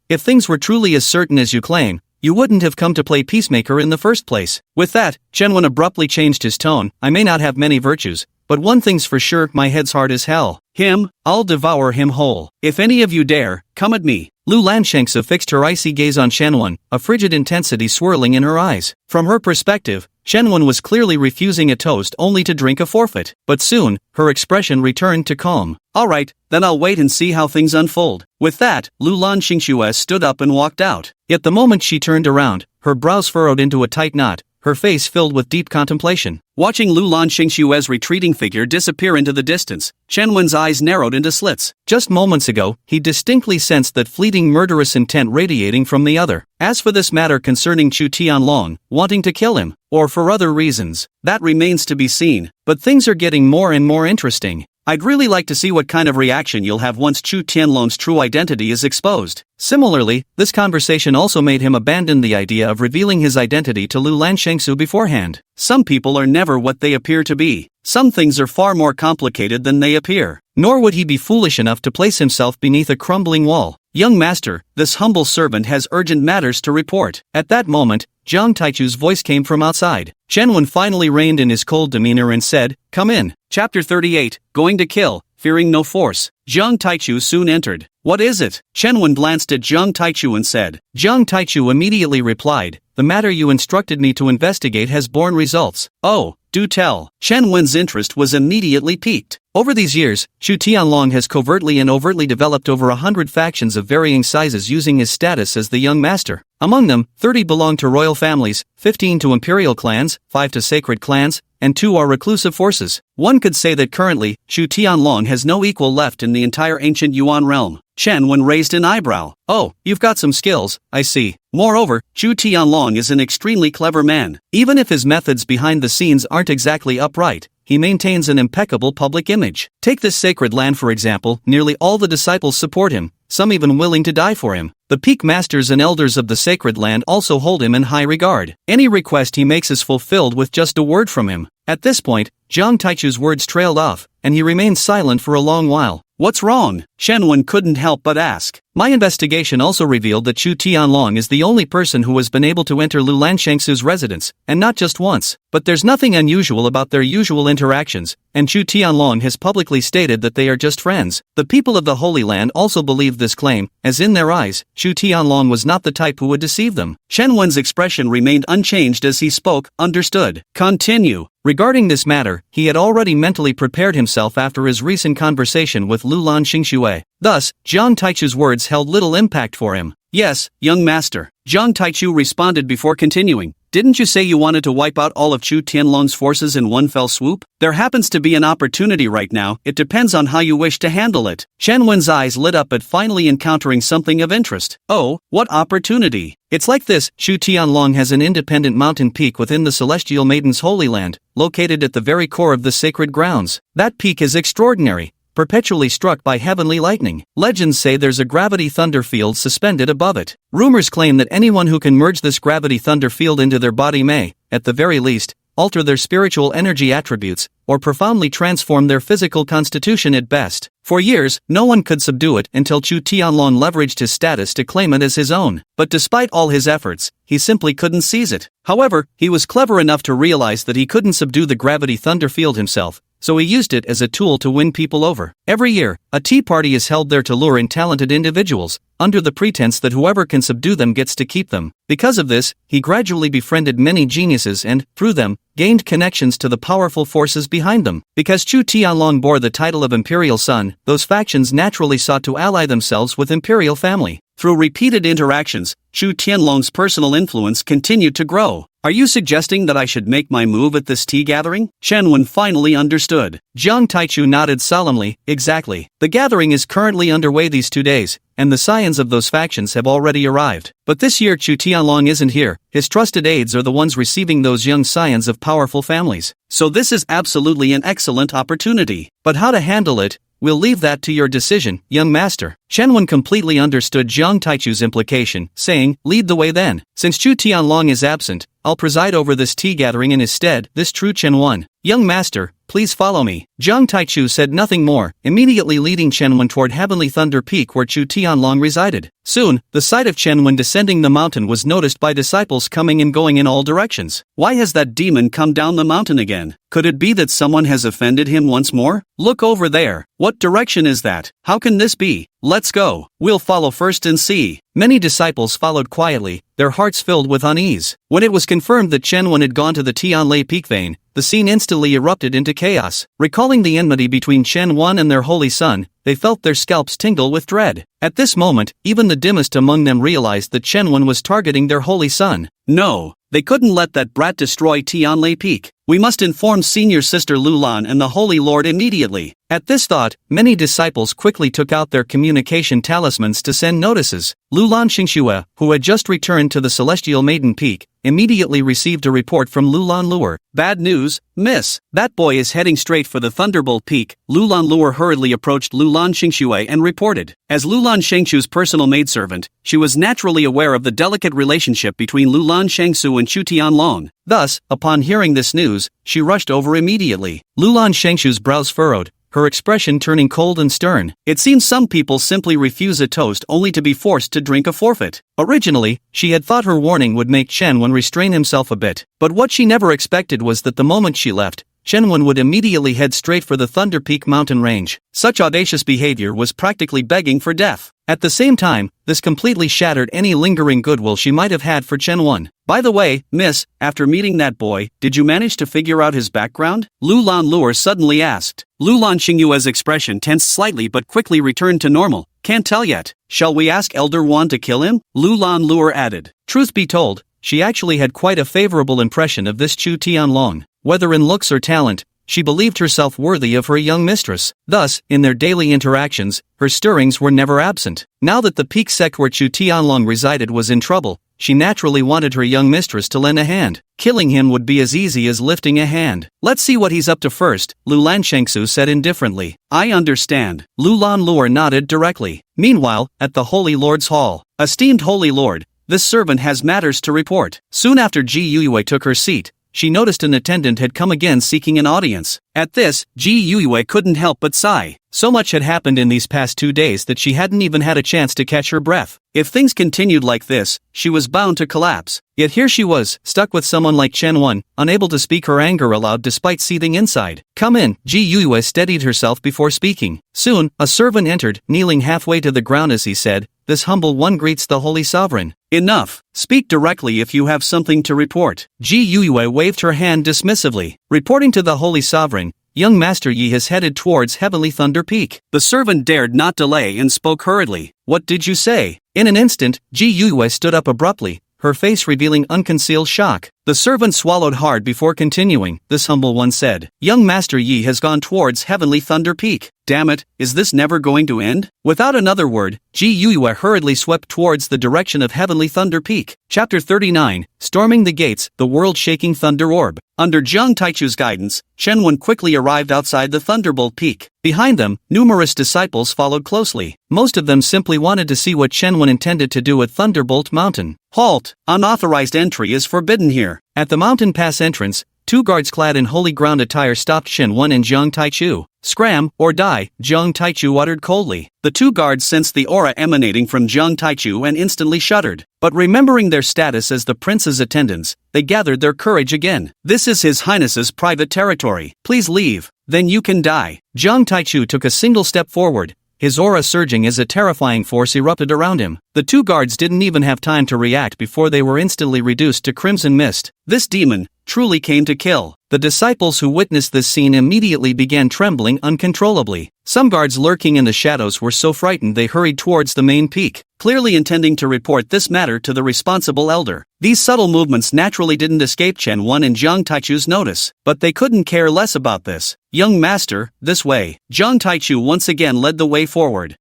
If things were truly as certain as you claim, you wouldn't have come to play peacemaker in the first place. With that, Chen-Wen abruptly changed his tone. I may not have many virtues, but one thing's for sure, my head's hard as hell. Him, I'll devour him whole. If any of you dare, come at me. Lu Lan Shengsu fixed her icy gaze on Chen-Wen, a frigid intensity swirling in her eyes. From her perspective, Chen-Wen was clearly refusing a toast only to drink a forfeit. But soon, her expression returned to calm. Alright, then I'll wait and see how things unfold. With that, Lu Lan Xingxue stood up and walked out. Yet the moment she turned around, her brows furrowed into a tight knot, her face filled with deep contemplation. Watching Lu Lan Xingxue's retreating figure disappear into the distance, Chen-Wen's eyes narrowed into slits. Just moments ago, he distinctly sensed that fleeting murderous intent radiating from the other. As for this matter concerning Chu Tianlong, wanting to kill him, or for other reasons, that remains to be seen. But things are getting more and more interesting. I'd really like to see what kind of reaction you'll have once Chu Tianlong's true identity is exposed. Similarly, this conversation also made him abandon the idea of revealing his identity to Lu Lan Shengsu beforehand. Some people are never what they appear to be. Some things are far more complicated than they appear. Nor would he be foolish enough to place himself beneath a crumbling wall. Young master, this humble servant has urgent matters to report. At that moment, Jiang Taichu's voice came from outside. Chen-Wen finally reined in his cold demeanor and said, "Come in." Chapter 38, Going to Kill, Fearing No Force. Jiang Taichu soon entered. What is it? Chen-Wen glanced at Jiang Taichu and said. Jiang Taichu immediately replied, "The matter you instructed me to investigate has borne results." Oh, do tell. Chen-Wen's interest was immediately piqued. Over these years, Chu Tianlong has covertly and overtly developed over 100 factions of varying sizes using his status as the young master. Among them, 30 belong to royal families, 15 to imperial clans, 5 to sacred clans, and 2 are reclusive forces. One could say that currently, Chu Tianlong has no equal left in the entire ancient Yuan realm. Chen-Wen raised an eyebrow. Oh, you've got some skills, I see. Moreover, Chu Tianlong is an extremely clever man. Even if his methods behind the scenes aren't exactly upright, he maintains an impeccable public image. Take this sacred land for example, nearly all the disciples support him, some even willing to die for him. The peak masters and elders of the sacred land also hold him in high regard. Any request he makes is fulfilled with just a word from him. At this point, Jiang Taichu's words trailed off, and he remained silent for a long while. What's wrong? Chen-Wen couldn't help but ask. My investigation also revealed that Chu Tianlong is the only person who has been able to enter Lu Lan Shengsu's residence, and not just once. But there's nothing unusual about their usual interactions, and Chu Tianlong has publicly stated that they are just friends. The people of the Holy Land also believe this claim, as in their eyes, Chu Tianlong was not the type who would deceive them. Chen-Wen's expression remained unchanged as he spoke. Understood. Continue. Regarding this matter, he had already mentally prepared himself after his recent conversation with Lu Lan Xingxue. Thus, Jiang Taichu's words held little impact for him. Yes, young master, Jiang Taichu responded before continuing. Didn't you say you wanted to wipe out all of Chu Tianlong's forces in one fell swoop? There happens to be an opportunity right now, it depends on how you wish to handle it. Chen Wen's eyes lit up at finally encountering something of interest. Oh, what opportunity? It's like this, Chu Tianlong has an independent mountain peak within the Celestial Maiden's Holy Land, located at the very core of the sacred grounds. That peak is extraordinary, perpetually struck by heavenly lightning. Legends say there's a gravity thunder field suspended above it. Rumors claim that anyone who can merge this gravity thunder field into their body may, at the very least, alter their spiritual energy attributes, or profoundly transform their physical constitution at best. For years, no one could subdue it until Chu Tianlong leveraged his status to claim it as his own. But despite all his efforts, he simply couldn't seize it. However, he was clever enough to realize that he couldn't subdue the gravity thunder field himself, so he used it as a tool to win people over. Every year, a tea party is held there to lure in talented individuals, under the pretense that whoever can subdue them gets to keep them. Because of this, he gradually befriended many geniuses and, through them, gained connections to the powerful forces behind them. Because Chu Tianlong bore the title of Imperial Son, those factions naturally sought to ally themselves with Imperial family. Through repeated interactions, Chu Tianlong's personal influence continued to grow. Are you suggesting that I should make my move at this tea gathering? Chen Wen finally understood. Jiang Taichu nodded solemnly. Exactly. The gathering is currently underway these 2 days, and the scions of those factions have already arrived. But this year Chu Tianlong isn't here. His trusted aides are the ones receiving those young scions of powerful families. So this is absolutely an excellent opportunity. But how to handle it? We'll leave that to your decision, young master. Chen Wen completely understood Jiang Taichu's implication, saying, lead the way then. Since Chu Tianlong is absent, I'll preside over this tea gathering in his stead. This true Chen Wen. Young master, please follow me. Jiang Taichu said nothing more, immediately leading Chen Wen toward Heavenly Thunder Peak where Chu Tianlong resided. Soon, the sight of Chen Wen descending the mountain was noticed by disciples coming and going in all directions. Why has that demon come down the mountain again? Could it be that someone has offended him once more? Look over there. What direction is that? How can this be? Let's go. We'll follow first and see. Many disciples followed quietly, their hearts filled with unease. When it was confirmed that Chen Wen had gone to the Tianlai Peak vein, the scene instantly erupted into chaos. Recalling the enmity between Chen Wen and their holy son, they felt their scalps tingle with dread. At this moment, even the dimmest among them realized that Chen Wen was targeting their holy son. No, they couldn't let that brat destroy Tianlai Peak. We must inform senior sister Lulan and the Holy Lord immediately. At this thought, many disciples quickly took out their communication talismans to send notices. Lulan Xingxue, who had just returned to the Celestial Maiden Peak, immediately received a report from Lulan Luer. Bad news, miss. That boy is heading straight for the Thunderbolt Peak. Lulan Luer hurriedly approached Lulan Xingxue and reported. As Lulan Shengxu's personal maidservant, she was naturally aware of the delicate relationship between Lulan Shengxu and Chu Tianlong. Thus, upon hearing this news, she rushed over immediately. Lulan Shengxu's brows furrowed, her expression turning cold and stern. It seems some people simply refuse a toast only to be forced to drink a forfeit. Originally, she had thought her warning would make Chen Wen restrain himself a bit, but what she never expected was that the moment she left, Chen Wen would immediately head straight for the Thunder Peak mountain range. Such audacious behavior was practically begging for death. At the same time, this completely shattered any lingering goodwill she might have had for Chen Wen. By the way, miss, after meeting that boy, did you manage to figure out his background? Lulan Luer suddenly asked. Lulan Xingyue's expression tensed slightly but quickly returned to normal. Can't tell yet. Shall we ask Elder Wan to kill him? Lulan Luer added. Truth be told, she actually had quite a favorable impression of this Chu Tianlong. Whether in looks or talent, she believed herself worthy of her young mistress. Thus, in their daily interactions, her stirrings were never absent. Now that the peak sect where Chu Tianlong resided was in trouble, she naturally wanted her young mistress to lend a hand. Killing him would be as easy as lifting a hand. Let's see what he's up to first, Lulan Shengxu said indifferently. I understand. Lulan Luer nodded directly. Meanwhile, at the Holy Lord's Hall. Esteemed Holy Lord, this servant has matters to report. Soon after Ji Yuyue took her seat, she noticed an attendant had come again seeking an audience. At this, Ji Yuyue couldn't help but sigh. So much had happened in these past 2 days that she hadn't even had a chance to catch her breath. If things continued like this, she was bound to collapse. Yet here she was, stuck with someone like Chen Wen, unable to speak her anger aloud despite seething inside. Come in, Ji Yuyue steadied herself before speaking. Soon, a servant entered, kneeling halfway to the ground as he said, "This humble one greets the Holy Sovereign." Enough. Speak directly if you have something to report. Ji Yuyue waved her hand dismissively. Reporting to the Holy Sovereign, young Master Yi has headed towards Heavenly Thunder Peak. The servant dared not delay and spoke hurriedly. What did you say? In an instant, Ji Yue stood up abruptly, her face revealing unconcealed shock. The servant swallowed hard before continuing. This humble one said, young Master Yi has gone towards Heavenly Thunder Peak. Damn it, is this never going to end? Without another word, Ji Yue hurriedly swept towards the direction of Heavenly Thunder Peak. Chapter 39, Storming the Gates, the World-Shaking Thunder Orb. Under Jiang Taichu's guidance, Shen Wen quickly arrived outside the Thunderbolt Peak. Behind them, numerous disciples followed closely. Most of them simply wanted to see what Shen Wen intended to do at Thunderbolt Mountain. Halt! Unauthorized entry is forbidden here. At the mountain pass entrance, two guards clad in holy ground attire stopped Shen Wen and Jiang Taichu. Scram, or die, Jiang Taichu uttered coldly. The two guards sensed the aura emanating from Jiang Taichu and instantly shuddered. But remembering their status as the prince's attendants, they gathered their courage again. This is His Highness's private territory. Please leave, then you can die. Jiang Taichu took a single step forward, his aura surging as a terrifying force erupted around him. The two guards didn't even have time to react before they were instantly reduced to crimson mist. This demon truly came to kill. The disciples who witnessed this scene immediately began trembling uncontrollably. Some guards lurking in the shadows were so frightened they hurried towards the main peak, clearly intending to report this matter to the responsible elder. These subtle movements naturally didn't escape Chen Wen and Jiang Taichu's notice, but they couldn't care less about this. Young master, this way. Jiang Taichu once again led the way forward.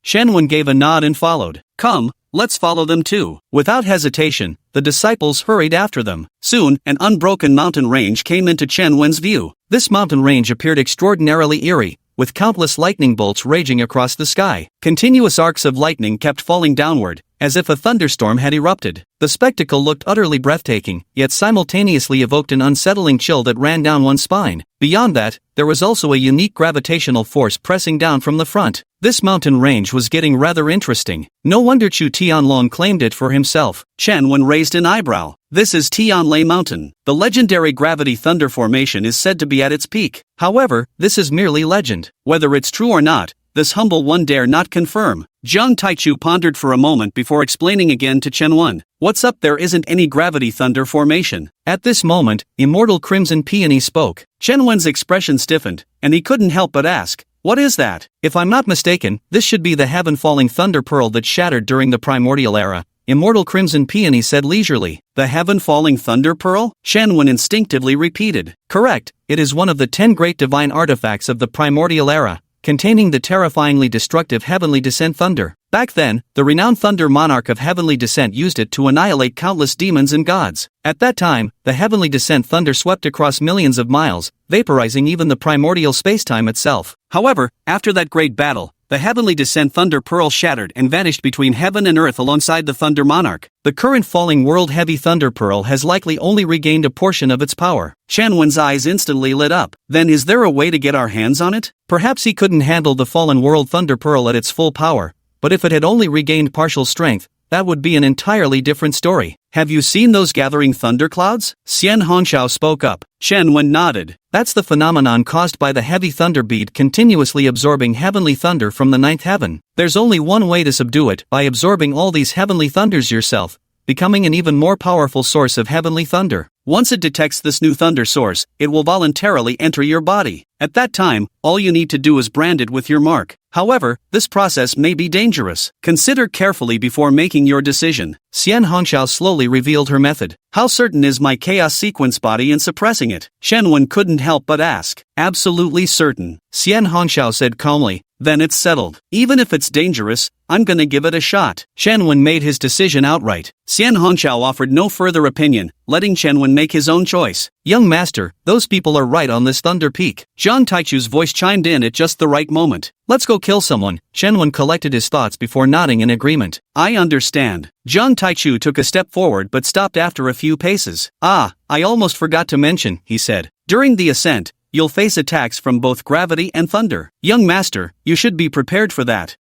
Shen Wen gave a nod and followed. Come, let's follow them too. Without hesitation, the disciples hurried after them. Soon, an unbroken mountain range came into Chen Wen's view. This mountain range appeared extraordinarily eerie, with countless lightning bolts raging across the sky. Continuous arcs of lightning kept falling downward, as if a thunderstorm had erupted. The spectacle looked utterly breathtaking, yet simultaneously evoked an unsettling chill that ran down one's spine. Beyond that, there was also a unique gravitational force pressing down from the front. This mountain range was getting rather interesting. No wonder Chu Tianlong claimed it for himself. Chen Wen raised an eyebrow. This is Tianlai Mountain. The legendary gravity thunder formation is said to be at its peak. However, this is merely legend. Whether it's true or not, this humble one dare not confirm. Jiang Taichu pondered for a moment before explaining again to Chen Wen. What's up, there isn't any gravity thunder formation. At this moment, Immortal Crimson Peony spoke. Chen Wen's expression stiffened, and he couldn't help but ask, what is that? If I'm not mistaken, this should be the heaven-falling thunder pearl that shattered during the primordial era. Immortal Crimson Peony said leisurely. The heaven-falling thunder pearl? Shen Wen instinctively repeated. Correct, it is one of the 10 great divine artifacts of the primordial era, containing the terrifyingly destructive Heavenly Descent Thunder. Back then, the renowned Thunder Monarch of Heavenly Descent used it to annihilate countless demons and gods. At that time, the Heavenly Descent Thunder swept across millions of miles, vaporizing even the primordial spacetime itself. However, after that great battle, the Heavenly Descent Thunder Pearl shattered and vanished between heaven and earth alongside the Thunder Monarch. The current falling World Heavy Thunder Pearl has likely only regained a portion of its power. Chen Wen's eyes instantly lit up. Then is there a way to get our hands on it? Perhaps he couldn't handle the fallen World Thunder Pearl at its full power, but if it had only regained partial strength, that would be an entirely different story. Have you seen those gathering thunderclouds? Xian Hongxiao spoke up. Shen Wen nodded. That's the phenomenon caused by the heavy thunder bead continuously absorbing heavenly thunder from the ninth heaven. There's only one way to subdue it, by absorbing all these heavenly thunders yourself, becoming an even more powerful source of heavenly thunder. Once it detects this new thunder source, it will voluntarily enter your body. At that time, all you need to do is brand it with your mark. However, this process may be dangerous. Consider carefully before making your decision. Xian Hongxiao slowly revealed her method. How certain is my chaos sequence body in suppressing it? Shen Wen couldn't help but ask. Absolutely certain, Xian Hongxiao said calmly. Then it's settled. Even if it's dangerous, I'm gonna give it a shot. Shen Wen made his decision outright. Xian Hongxiao offered no further opinion, letting Chen Wen make his own choice. Young master, those people are right on this Thunder Peak. Jiang Taichu's voice chimed in at just the right moment. Let's go kill someone. Shen Wen collected his thoughts before nodding in agreement. I understand. Jiang Taichu took a step forward but stopped after a few paces. I almost forgot to mention, he said. During the ascent, you'll face attacks from both gravity and thunder. Young master, you should be prepared for that.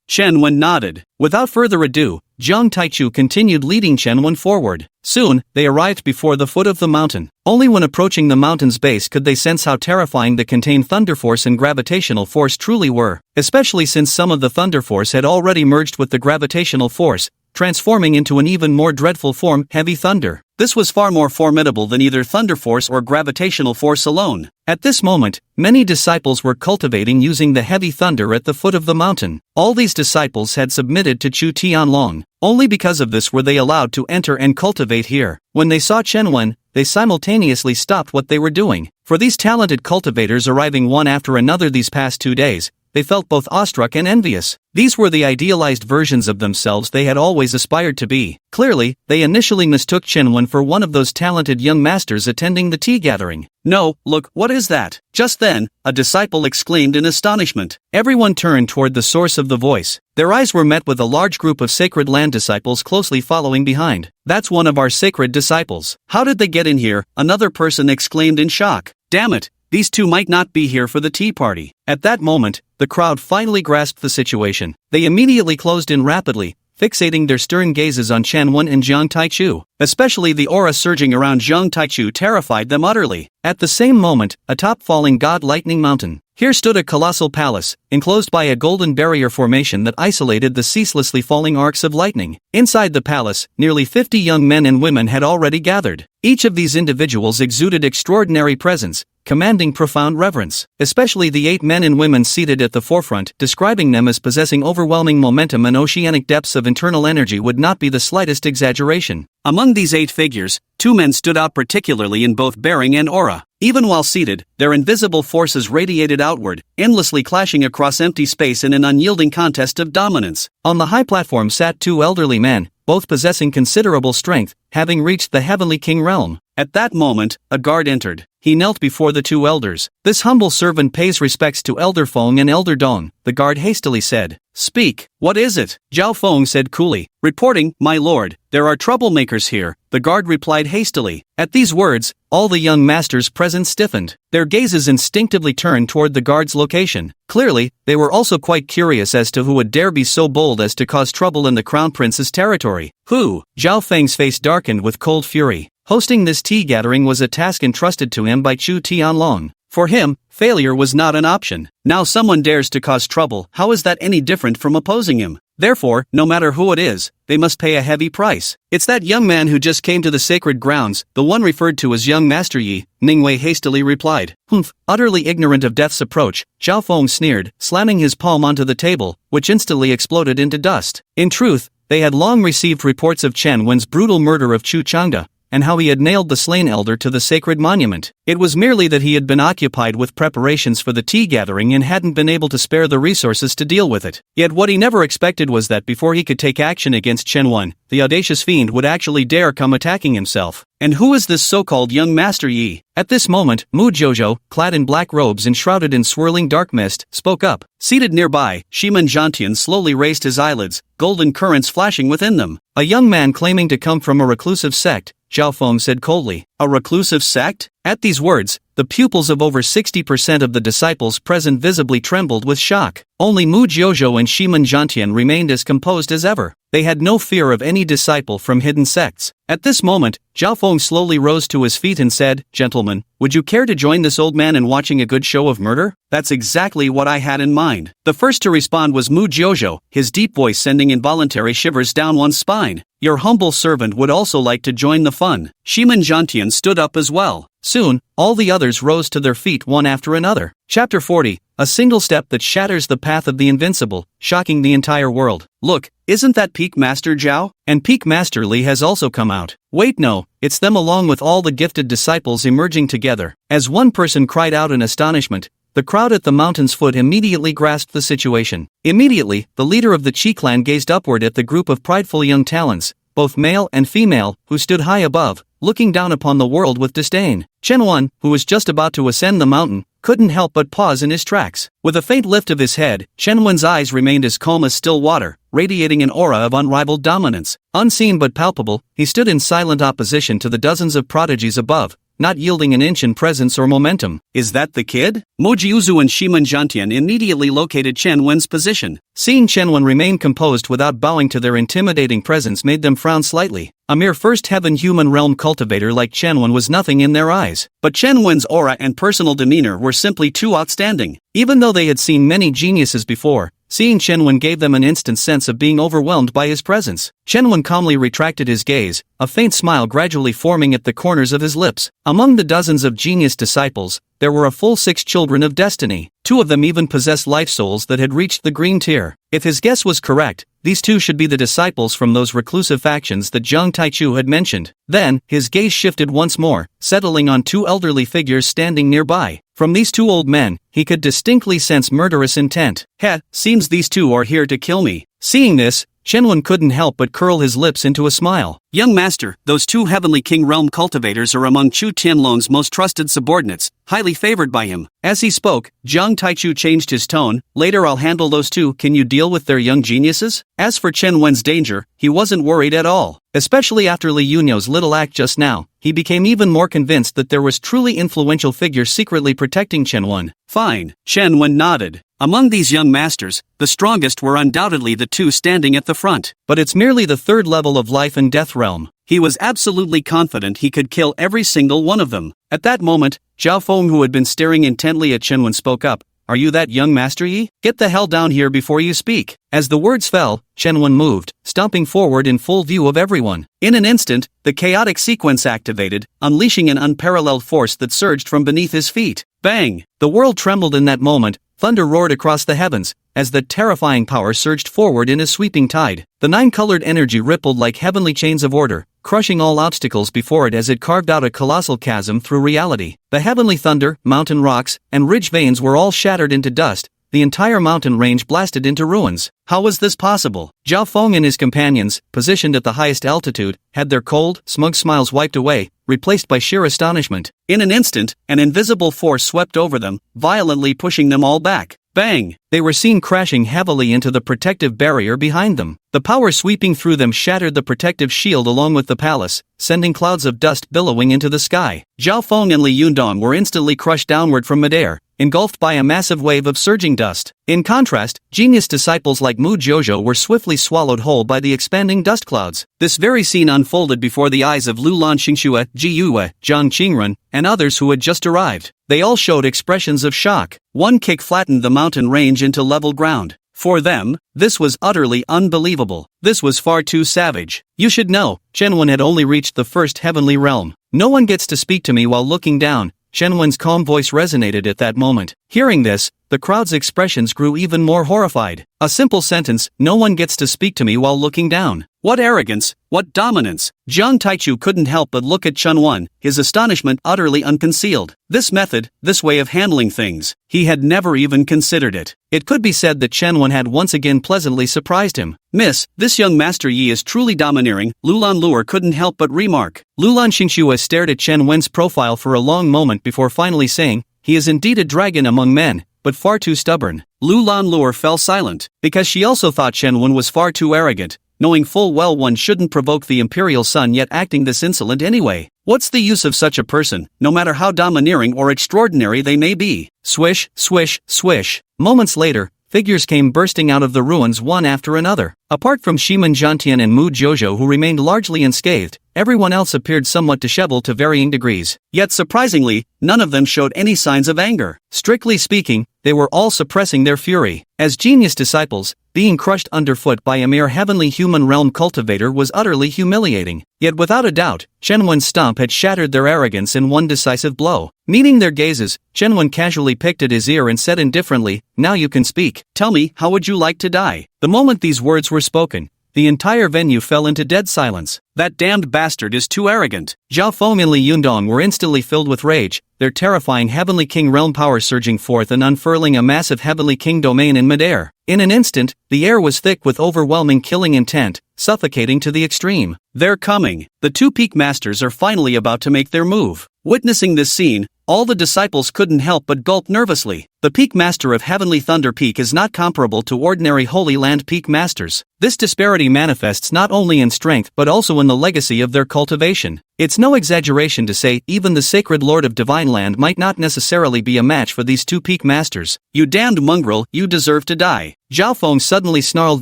Shen Wen nodded. Without further ado, Jiang Taichu continued leading Chen Wen forward. Soon, they arrived before the foot of the mountain. Only when approaching the mountain's base could they sense how terrifying the contained thunder force and gravitational force truly were, especially since some of the thunder force had already merged with the gravitational force, transforming into an even more dreadful form, heavy thunder. This was far more formidable than either thunder force or gravitational force alone. At this moment, many disciples were cultivating using the heavy thunder at the foot of the mountain. All these disciples had submitted to Chu Tianlong. Only because of this were they allowed to enter and cultivate here. When they saw Chen Wen, they simultaneously stopped what they were doing. For these talented cultivators arriving one after another these past 2 days, they felt both awestruck and envious. These were the idealized versions of themselves they had always aspired to be. Clearly, they initially mistook Chen Wen for one of those talented young masters attending the tea gathering. No, look, what is that? Just then, a disciple exclaimed in astonishment. Everyone turned toward the source of the voice. Their eyes were met with a large group of sacred land disciples closely following behind. That's one of our sacred disciples. How did they get in here? Another person exclaimed in shock. Damn it! These two might not be here for the tea party. At that moment, the crowd finally grasped the situation. They immediately closed in rapidly, fixating their stern gazes on Chen Wen and Jiang Taichu. Especially the aura surging around Jiang Taichu terrified them utterly. At the same moment, atop falling God Lightning Mountain, here stood a colossal palace, enclosed by a golden barrier formation that isolated the ceaselessly falling arcs of lightning. Inside the palace, nearly 50 young men and women had already gathered. Each of these individuals exuded extraordinary presence, commanding profound reverence, especially the 8 men and women seated at the forefront. Describing them as possessing overwhelming momentum and oceanic depths of internal energy would not be the slightest exaggeration. Among these 8 figures, 2 men stood out particularly in both bearing and aura. Even while seated, their invisible forces radiated outward, endlessly clashing across empty space in an unyielding contest of dominance. On the high platform sat 2 elderly men, both possessing considerable strength, having reached the Heavenly King realm. At that moment, a guard entered. He knelt before the 2 elders. "This humble servant pays respects to Elder Feng and Elder Dong," the guard hastily said. "Speak, what is it?" Zhao Feng said coolly. "Reporting, my lord, there are troublemakers here," the guard replied hastily. At these words, all the young masters present stiffened. Their gazes instinctively turned toward the guard's location. Clearly, they were also quite curious as to who would dare be so bold as to cause trouble in the Crown Prince's territory. Who? Zhao Feng's face darkened with cold fury. Hosting this tea gathering was a task entrusted to him by Chu Tianlong. For him, failure was not an option. Now someone dares to cause trouble. How is that any different from opposing him? Therefore, no matter who it is, they must pay a heavy price. "It's that young man who just came to the sacred grounds, the one referred to as young Master Yi," Ningwei hastily replied. "Humph." Utterly ignorant of death's approach, Zhao Feng sneered, slamming his palm onto the table, which instantly exploded into dust. In truth, they had long received reports of Chen Wen's brutal murder of Chu Changda, and how he had nailed the slain elder to the sacred monument. It was merely that he had been occupied with preparations for the tea gathering and hadn't been able to spare the resources to deal with it. Yet what he never expected was that before he could take action against Chen Wen, the audacious fiend would actually dare come attacking himself. And who is this so-called young Master Yi? At this moment, Mu Jojo, clad in black robes and shrouded in swirling dark mist, spoke up. Seated nearby, Shiman Jiantian slowly raised his eyelids, golden currents flashing within them. "A young man claiming to come from a reclusive sect," Zhao Feng said coldly. "A reclusive sect?" At these words, the pupils of over 60% of the disciples present visibly trembled with shock. Only Mu Jiuzhou and Shiman Jiantian remained as composed as ever. They had no fear of any disciple from hidden sects. At this moment, Zhao Feng slowly rose to his feet and said, "Gentlemen, would you care to join this old man in watching a good show of murder?" That's exactly what I had in mind. The first to respond was Mu Jiuzhou, his deep voice sending involuntary shivers down one's spine. "Your humble servant would also like to join the fun." Shiman Jiantian stood up as well. Soon, all the others rose to their feet one after another. Chapter 40, a single step that shatters the path of the invincible, shocking the entire world. "Look, isn't that Peak Master Zhao? And Peak Master Li has also come out." "Wait, no, it's them along with all the gifted disciples emerging together." As one person cried out in astonishment, the crowd at the mountain's foot immediately grasped the situation. Immediately, the leader of the Qi clan gazed upward at the group of prideful young talents, both male and female, who stood high above, looking down upon the world with disdain. Chen Wen, who was just about to ascend the mountain, couldn't help but pause in his tracks. With a faint lift of his head, Chen Wen's eyes remained as calm as still water, radiating an aura of unrivaled dominance. Unseen but palpable, he stood in silent opposition to the dozens of prodigies above, not yielding an inch in presence or momentum. "Is that the kid?" Mo Jiuzu and Shiman Jiantian immediately located Chen Wen's position. Seeing Chen Wen remain composed without bowing to their intimidating presence made them frown slightly. A mere first heaven human realm cultivator like Chen Wen was nothing in their eyes. But Chen Wen's aura and personal demeanor were simply too outstanding. Even though they had seen many geniuses before, Seeing Chen Wen gave them an instant sense of being overwhelmed by his presence. Chen Wen calmly retracted his gaze, a faint smile gradually forming at the corners of his lips. Among the dozens of genius disciples, there were a full 6 children of destiny. 2 of them even possessed life souls that had reached the green tier. If his guess was correct, these 2 should be the disciples from those reclusive factions that Zhang Taichu had mentioned. Then, his gaze shifted once more, settling on 2 elderly figures standing nearby. From these 2 old men, he could distinctly sense murderous intent. Seems these 2 are here to kill me. Seeing this, Chen Wen couldn't help but curl his lips into a smile. Young master, those 2 Heavenly King Realm cultivators are among Chu Tianlong's most trusted subordinates, highly favored by him. As he spoke, Zhang Taichu changed his tone. Later I'll handle those 2. Can you deal with their young geniuses? As for Chen Wen's danger, he wasn't worried at all. Especially after Li Yunyo's little act just now, he became even more convinced that there was truly influential figure secretly protecting Chen Wen. Fine, Chen Wen nodded. Among these young masters, the strongest were undoubtedly the 2 standing at the front. But it's merely the 3rd level of life and death realm. He was absolutely confident he could kill every single one of them. At that moment, Zhao Feng, who had been staring intently at Chen Wen, spoke up. Are you that young master Yi? Get the hell down here before you speak. As the words fell, Chen Wen moved, stomping forward in full view of everyone. In an instant, the chaotic sequence activated, unleashing an unparalleled force that surged from beneath his feet. Bang! The world trembled in that moment. Thunder roared across the heavens, as the terrifying power surged forward in a sweeping tide. The 9-colored energy rippled like heavenly chains of order, crushing all obstacles before it as it carved out a colossal chasm through reality. The heavenly thunder, mountain rocks, and ridge veins were all shattered into dust. The entire mountain range blasted into ruins. How was this possible? Zhao Feng and his companions, positioned at the highest altitude, had their cold, smug smiles wiped away, replaced by sheer astonishment. In an instant, an invisible force swept over them, violently pushing them all back. Bang! They were seen crashing heavily into the protective barrier behind them. The power sweeping through them shattered the protective shield along with the palace, sending clouds of dust billowing into the sky. Zhao Feng and Li Yundong were instantly crushed downward from midair, engulfed by a massive wave of surging dust. In contrast, genius disciples like Mu Jojo were swiftly swallowed whole by the expanding dust clouds. This very scene unfolded before the eyes of Lulan Xingxue, Ji Yue, Zhang Qingren, and others who had just arrived. They all showed expressions of shock. One kick flattened the mountain range into level ground. For them, this was utterly unbelievable. This was far too savage. You should know, Chen Wen had only reached the 1st heavenly realm. No one gets to speak to me while looking down. Chen Wen's calm voice resonated at that moment. Hearing this, the crowd's expressions grew even more horrified. A simple sentence, no one gets to speak to me while looking down. What arrogance, what dominance! Zhang Taichu couldn't help but look at Chen Wen, his astonishment utterly unconcealed. This method, this way of handling things, he had never even considered it. It could be said that Chen Wen had once again pleasantly surprised him. Miss, this young master Yi is truly domineering, Lulan Luer couldn't help but remark. Lulan Xingxue stared at Chen Wen's profile for a long moment before finally saying, he is indeed a dragon among men, but far too stubborn. Lulan Luer fell silent, because she also thought Chen Wen was far too arrogant, knowing full well one shouldn't provoke the imperial son yet acting this insolent anyway. What's the use of such a person, no matter how domineering or extraordinary they may be? Swish, swish, swish. Moments later, figures came bursting out of the ruins one after another. Apart from Shiman Zhantian and Mu Jojo, who remained largely unscathed, everyone else appeared somewhat disheveled to varying degrees. Yet surprisingly, none of them showed any signs of anger. Strictly speaking, they were all suppressing their fury. As genius disciples, being crushed underfoot by a mere heavenly human realm cultivator was utterly humiliating. Yet without a doubt, Chen Wen's stomp had shattered their arrogance in one decisive blow. Meeting their gazes, Chen Wen casually picked at his ear and said indifferently, now you can speak. Tell me, how would you like to die? The moment these words were spoken, the entire venue fell into dead silence. That damned bastard is too arrogant. Zhao Feng and Li Yundong were instantly filled with rage, their terrifying Heavenly King realm power surging forth and unfurling a massive Heavenly King domain in midair. In an instant, the air was thick with overwhelming killing intent, suffocating to the extreme. They're coming. The 2 peak masters are finally about to make their move. Witnessing this scene, all the disciples couldn't help but gulp nervously. The peak master of Heavenly Thunder Peak is not comparable to ordinary Holy Land peak masters. This disparity manifests not only in strength but also in the legacy of their cultivation. It's no exaggeration to say even the sacred Lord of Divine Land might not necessarily be a match for these 2 peak masters. You damned mongrel, you deserve to die. Zhao Feng suddenly snarled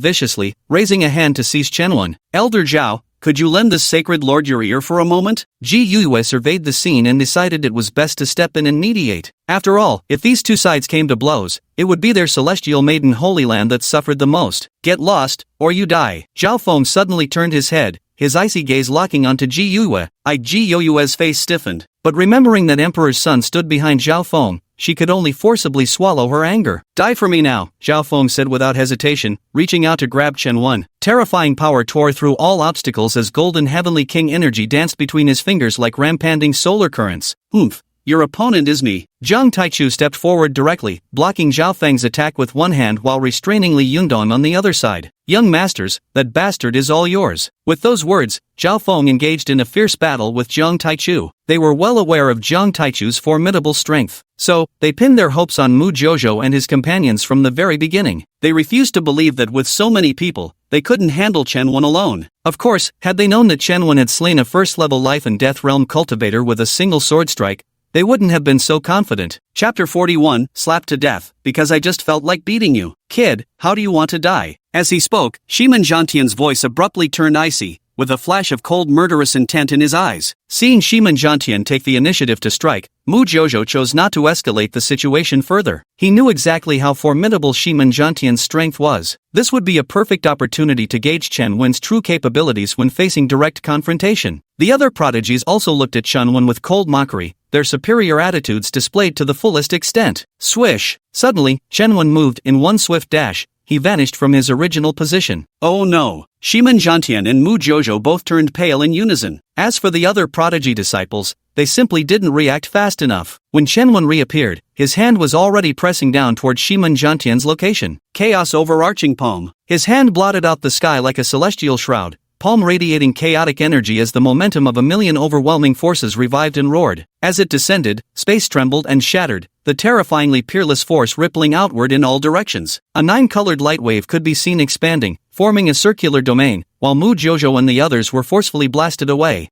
viciously, raising a hand to seize Chen Wen. Elder Zhao, could you lend this sacred lord your ear for a moment? Ji Yue surveyed the scene and decided it was best to step in and mediate. After all, if these two sides came to blows, it would be their celestial maiden Holy Land that suffered the most. Get lost, or you die. Zhao Feng suddenly turned his head, his icy gaze locking onto Ji Yue. Ji Yue's face stiffened. But remembering that Emperor's son stood behind Zhao Feng, she could only forcibly swallow her anger. Die for me now, Zhao Feng said without hesitation, reaching out to grab Chen Wen. Terrifying power tore through all obstacles as golden heavenly king energy danced between his fingers like rampanding solar currents. Humph. Your opponent is me. Zhang Taichu stepped forward directly, blocking Zhao Feng's attack with one hand while restraining Li Yundong on the other side. Young masters, that bastard is all yours. With those words, Zhao Feng engaged in a fierce battle with Zhang Taichu. They were well aware of Zhang Taichu's formidable strength. So, they pinned their hopes on Mu Jojo and his companions from the very beginning. They refused to believe that with so many people, they couldn't handle Chen Wen alone. Of course, had they known that Chen Wen had slain a first-level life and death realm cultivator with a single sword strike, they wouldn't have been so confident. Chapter 41, Slapped to Death, because I just felt like beating you. Kid, how do you want to die? As he spoke, Shiman Zhantian's voice abruptly turned icy, with a flash of cold murderous intent in his eyes. Seeing Shiman Zhantian take the initiative to strike, Mu Jojo chose not to escalate the situation further. He knew exactly how formidable Shiman Zhantian's strength was. This would be a perfect opportunity to gauge Chen Wen's true capabilities when facing direct confrontation. The other prodigies also looked at Chen Wen with cold mockery, their superior attitudes displayed to the fullest extent. Swish! Suddenly, Chen Wen moved in one swift dash. He vanished from his original position. Oh no! Shiman Zhantian and Mu Jojo both turned pale in unison. As for the other prodigy disciples, they simply didn't react fast enough. When Chen Wen reappeared, his hand was already pressing down toward Shiman Zhantian's location. Chaos overarching palm. His hand blotted out the sky like a celestial shroud, palm radiating chaotic energy as the momentum of a million overwhelming forces revived and roared. As it descended, space trembled and shattered, the terrifyingly peerless force rippling outward in all directions. A nine-colored light wave could be seen expanding, forming a circular domain, while Mu Jojo and the others were forcefully blasted away.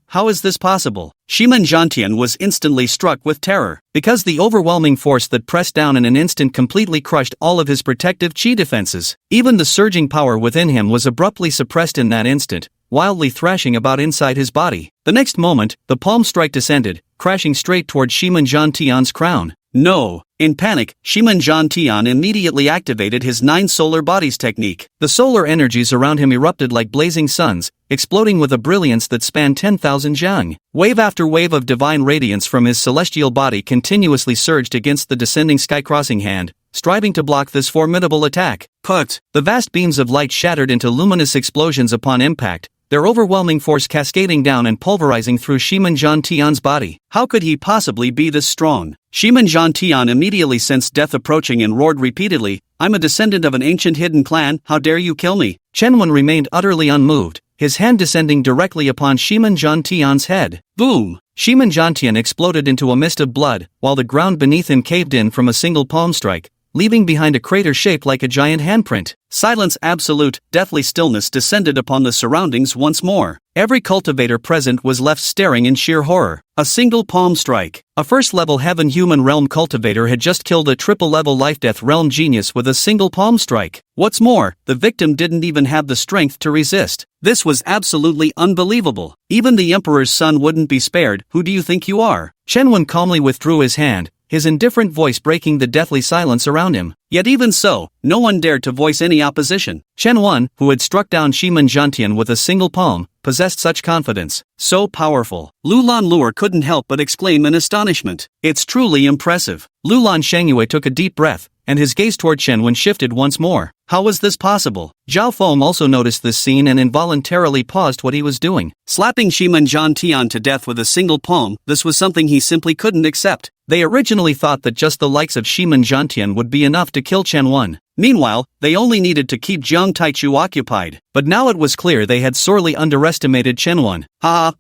How is this possible? Shiman Zhantian was instantly struck with terror. Because the overwhelming force that pressed down in an instant completely crushed all of his protective chi defenses. Even the surging power within him was abruptly suppressed in that instant, wildly thrashing about inside his body. The next moment, the palm strike descended, crashing straight toward Shiman Zhantian's crown. No! In panic, Shiman Zhantian immediately activated his 9 solar bodies technique. The solar energies around him erupted like blazing suns, exploding with a brilliance that spanned 10,000 zhang. Wave after wave of divine radiance from his celestial body continuously surged against the descending sky-crossing hand, striving to block this formidable attack. Put! The vast beams of light shattered into luminous explosions upon impact, their overwhelming force cascading down and pulverizing through Shiman Zhantian's body. How could he possibly be this strong? Shiman Zhantian immediately sensed death approaching and roared repeatedly, I'm a descendant of an ancient hidden clan, how dare you kill me? Chen Wen remained utterly unmoved, his hand descending directly upon Shiman Zhantian's head. Boom! Shiman Zhantian exploded into a mist of blood, while the ground beneath him caved in from a single palm strike, leaving behind a crater shaped like a giant handprint. Silence, absolute, deathly stillness descended upon the surroundings once more. Every cultivator present was left staring in sheer horror. A single palm strike. A first-level heaven-human realm cultivator had just killed a triple-level life-death realm genius with a single palm strike. What's more, the victim didn't even have the strength to resist. This was absolutely unbelievable. Even the Emperor's son wouldn't be spared. Who do you think you are? Chen Wen calmly withdrew his hand, his indifferent voice breaking the deathly silence around him. Yet even so, no one dared to voice any opposition. Chen Wen, who had struck down Shiman Zhantian with a single palm, possessed such confidence. So powerful. Lulan Luer couldn't help but exclaim in astonishment. It's truly impressive. Lulan Shangyue took a deep breath, and his gaze toward Chen Wen shifted once more. How was this possible? Zhao Feng also noticed this scene and involuntarily paused what he was doing. Slapping Shiman Zhantian to death with a single palm, this was something he simply couldn't accept. They originally thought that just the likes of Shiman Zhantian would be enough to kill Chen Wen. Meanwhile, they only needed to keep Zhang Taichu occupied. But now it was clear they had sorely underestimated Chen Wen.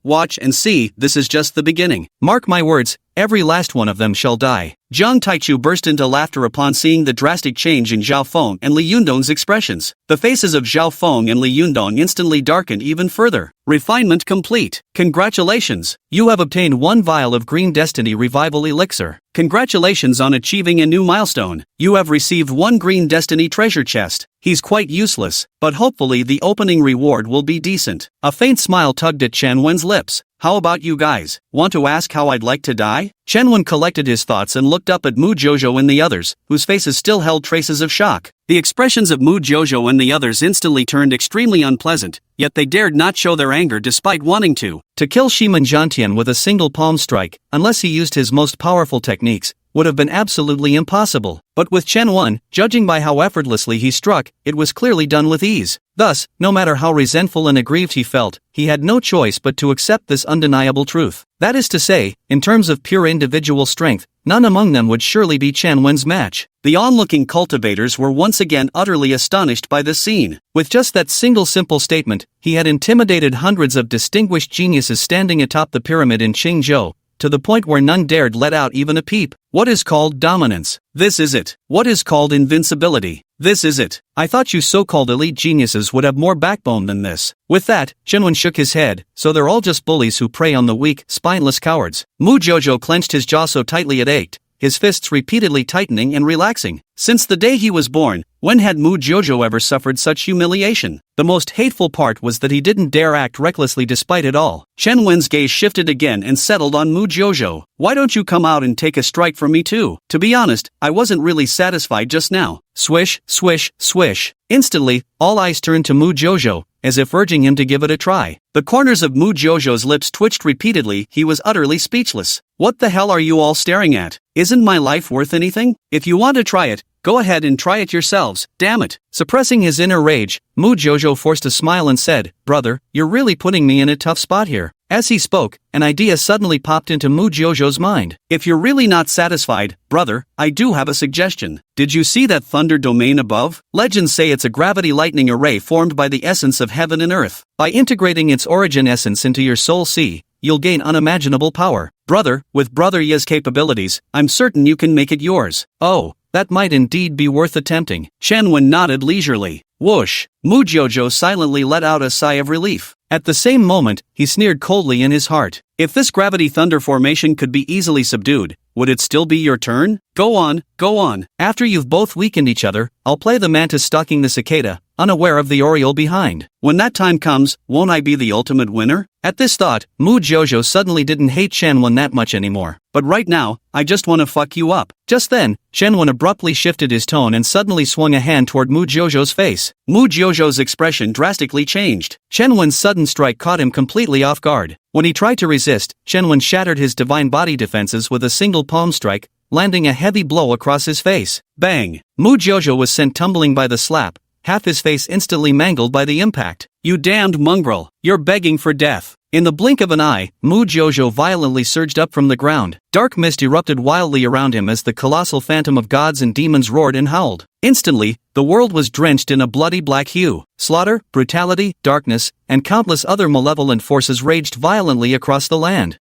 Watch and see, this is just the beginning. Mark my words, every last one of them shall die. Jiang Taichu burst into laughter upon seeing the drastic change in Zhao Feng and Li Yundong's expressions. The faces of Zhao Feng and Li Yundong instantly darkened even further. Refinement complete. Congratulations. You have obtained 1 vial of Green Destiny Revival Elixir. Congratulations on achieving a new milestone. You have received 1 Green Destiny treasure chest. He's quite useless, but hopefully the opening reward will be decent. A faint smile tugged at Chen Wen's lips. How about you guys? Want to ask how I'd like to die? Chen Wen collected his thoughts and looked up at Mu Jojo and the others, whose faces still held traces of shock. The expressions of Mu Jojo and the others instantly turned extremely unpleasant, yet they dared not show their anger despite wanting to. To kill Shiman Jiantian with a single palm strike, unless he used his most powerful techniques, would have been absolutely impossible. But with Chen Wen, judging by how effortlessly he struck, it was clearly done with ease. Thus, no matter how resentful and aggrieved he felt, he had no choice but to accept this undeniable truth. That is to say, in terms of pure individual strength, none among them would surely be Chen Wen's match. The onlooking cultivators were once again utterly astonished by this scene. With just that single simple statement, he had intimidated hundreds of distinguished geniuses standing atop the pyramid in Qingzhou, to the point where none dared let out even a peep. What is called dominance? This is it. What is called invincibility? This is it. I thought you so-called elite geniuses would have more backbone than this. With that, Chen Wen shook his head. So they're all just bullies who prey on the weak, spineless cowards. Mu Jojo clenched his jaw so tightly it ached, his fists repeatedly tightening and relaxing. Since the day he was born, when had Mu Jojo ever suffered such humiliation? The most hateful part was that he didn't dare act recklessly despite it all. Chen Wen's gaze shifted again and settled on Mu Jojo. Why don't you come out and take a strike from me too? To be honest, I wasn't really satisfied just now. Swish, swish, swish. Instantly, all eyes turned to Mu Jojo, as if urging him to give it a try. The corners of Mu Jojo's lips twitched repeatedly. He was utterly speechless. What the hell are you all staring at? Isn't my life worth anything? If you want to try it, go ahead and try it yourselves, damn it. Suppressing his inner rage, Mu Jojo forced a smile and said, Brother, you're really putting me in a tough spot here. As he spoke, an idea suddenly popped into Mu Jojo's mind. If you're really not satisfied, brother, I do have a suggestion. Did you see that thunder domain above? Legends say it's a gravity lightning array formed by the essence of heaven and earth. By integrating its origin essence into your soul sea, you'll gain unimaginable power. Brother, with Brother Ye's capabilities, I'm certain you can make it yours. Oh, that might indeed be worth attempting. Chen Wen nodded leisurely. Whoosh! Mu Jojo silently let out a sigh of relief. At the same moment, he sneered coldly in his heart. If this gravity thunder formation could be easily subdued, would it still be your turn? Go on, go on. After you've both weakened each other, I'll play the mantis stalking the cicada, unaware of the oriole behind. When that time comes, won't I be the ultimate winner? At this thought, Mu Jojo suddenly didn't hate Chen Wen that much anymore. But right now, I just want to fuck you up. Just then, Chen Wen abruptly shifted his tone and suddenly swung a hand toward Mu Jojo's face. Mu Jojo's expression drastically changed. Chen Wen's sudden strike caught him completely off guard. When he tried to resist, Chen Wen shattered his divine body defenses with a single palm strike, landing a heavy blow across his face. Bang! Mu Jojo was sent tumbling by the slap, half his face instantly mangled by the impact. You damned mongrel, you're begging for death. In the blink of an eye, Mu Jojo violently surged up from the ground. Dark mist erupted wildly around him as the colossal phantom of gods and demons roared and howled. Instantly, the world was drenched in a bloody black hue. Slaughter, brutality, darkness, and countless other malevolent forces raged violently across the land.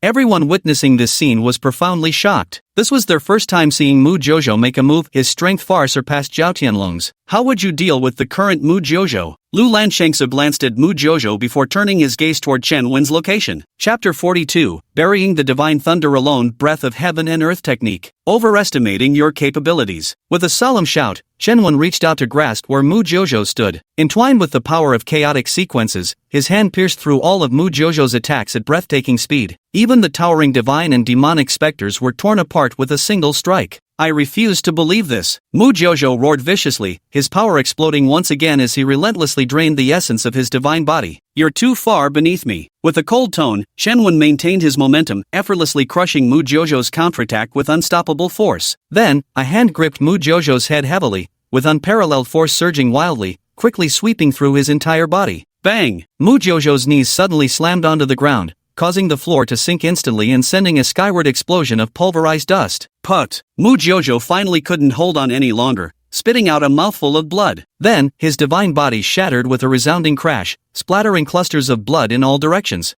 Everyone witnessing this scene was profoundly shocked. This was their first time seeing Mu Jojo make a move. His strength far surpassed Zhao Tianlong's. How would you deal with the current Mu Jojo? Lu Lanshengsu glanced at Mu Jojo before turning his gaze toward Chen Wen's location. Chapter 42, Burying the Divine Thunder Alone, Breath of Heaven and Earth Technique. Overestimating your capabilities. With a solemn shout, Chen Wen reached out to grasp where Mu Jojo stood. Entwined with the power of chaotic sequences, his hand pierced through all of Mu Jojo's attacks at breathtaking speed. Even the towering divine and demonic specters were torn apart with a single strike. I refuse to believe this. Mu Jojo roared viciously, his power exploding once again as he relentlessly drained the essence of his divine body. You're too far beneath me. With a cold tone, Chen Wen maintained his momentum, effortlessly crushing Mu Jojo's counterattack with unstoppable force. Then, a hand gripped Mu Jojo's head heavily, with unparalleled force surging wildly, quickly sweeping through his entire body. Bang! Mu Jojo's knees suddenly slammed onto the ground, causing the floor to sink instantly and sending a skyward explosion of pulverized dust. Put! Mu Jojo finally couldn't hold on any longer, spitting out a mouthful of blood. Then, his divine body shattered with a resounding crash, splattering clusters of blood in all directions.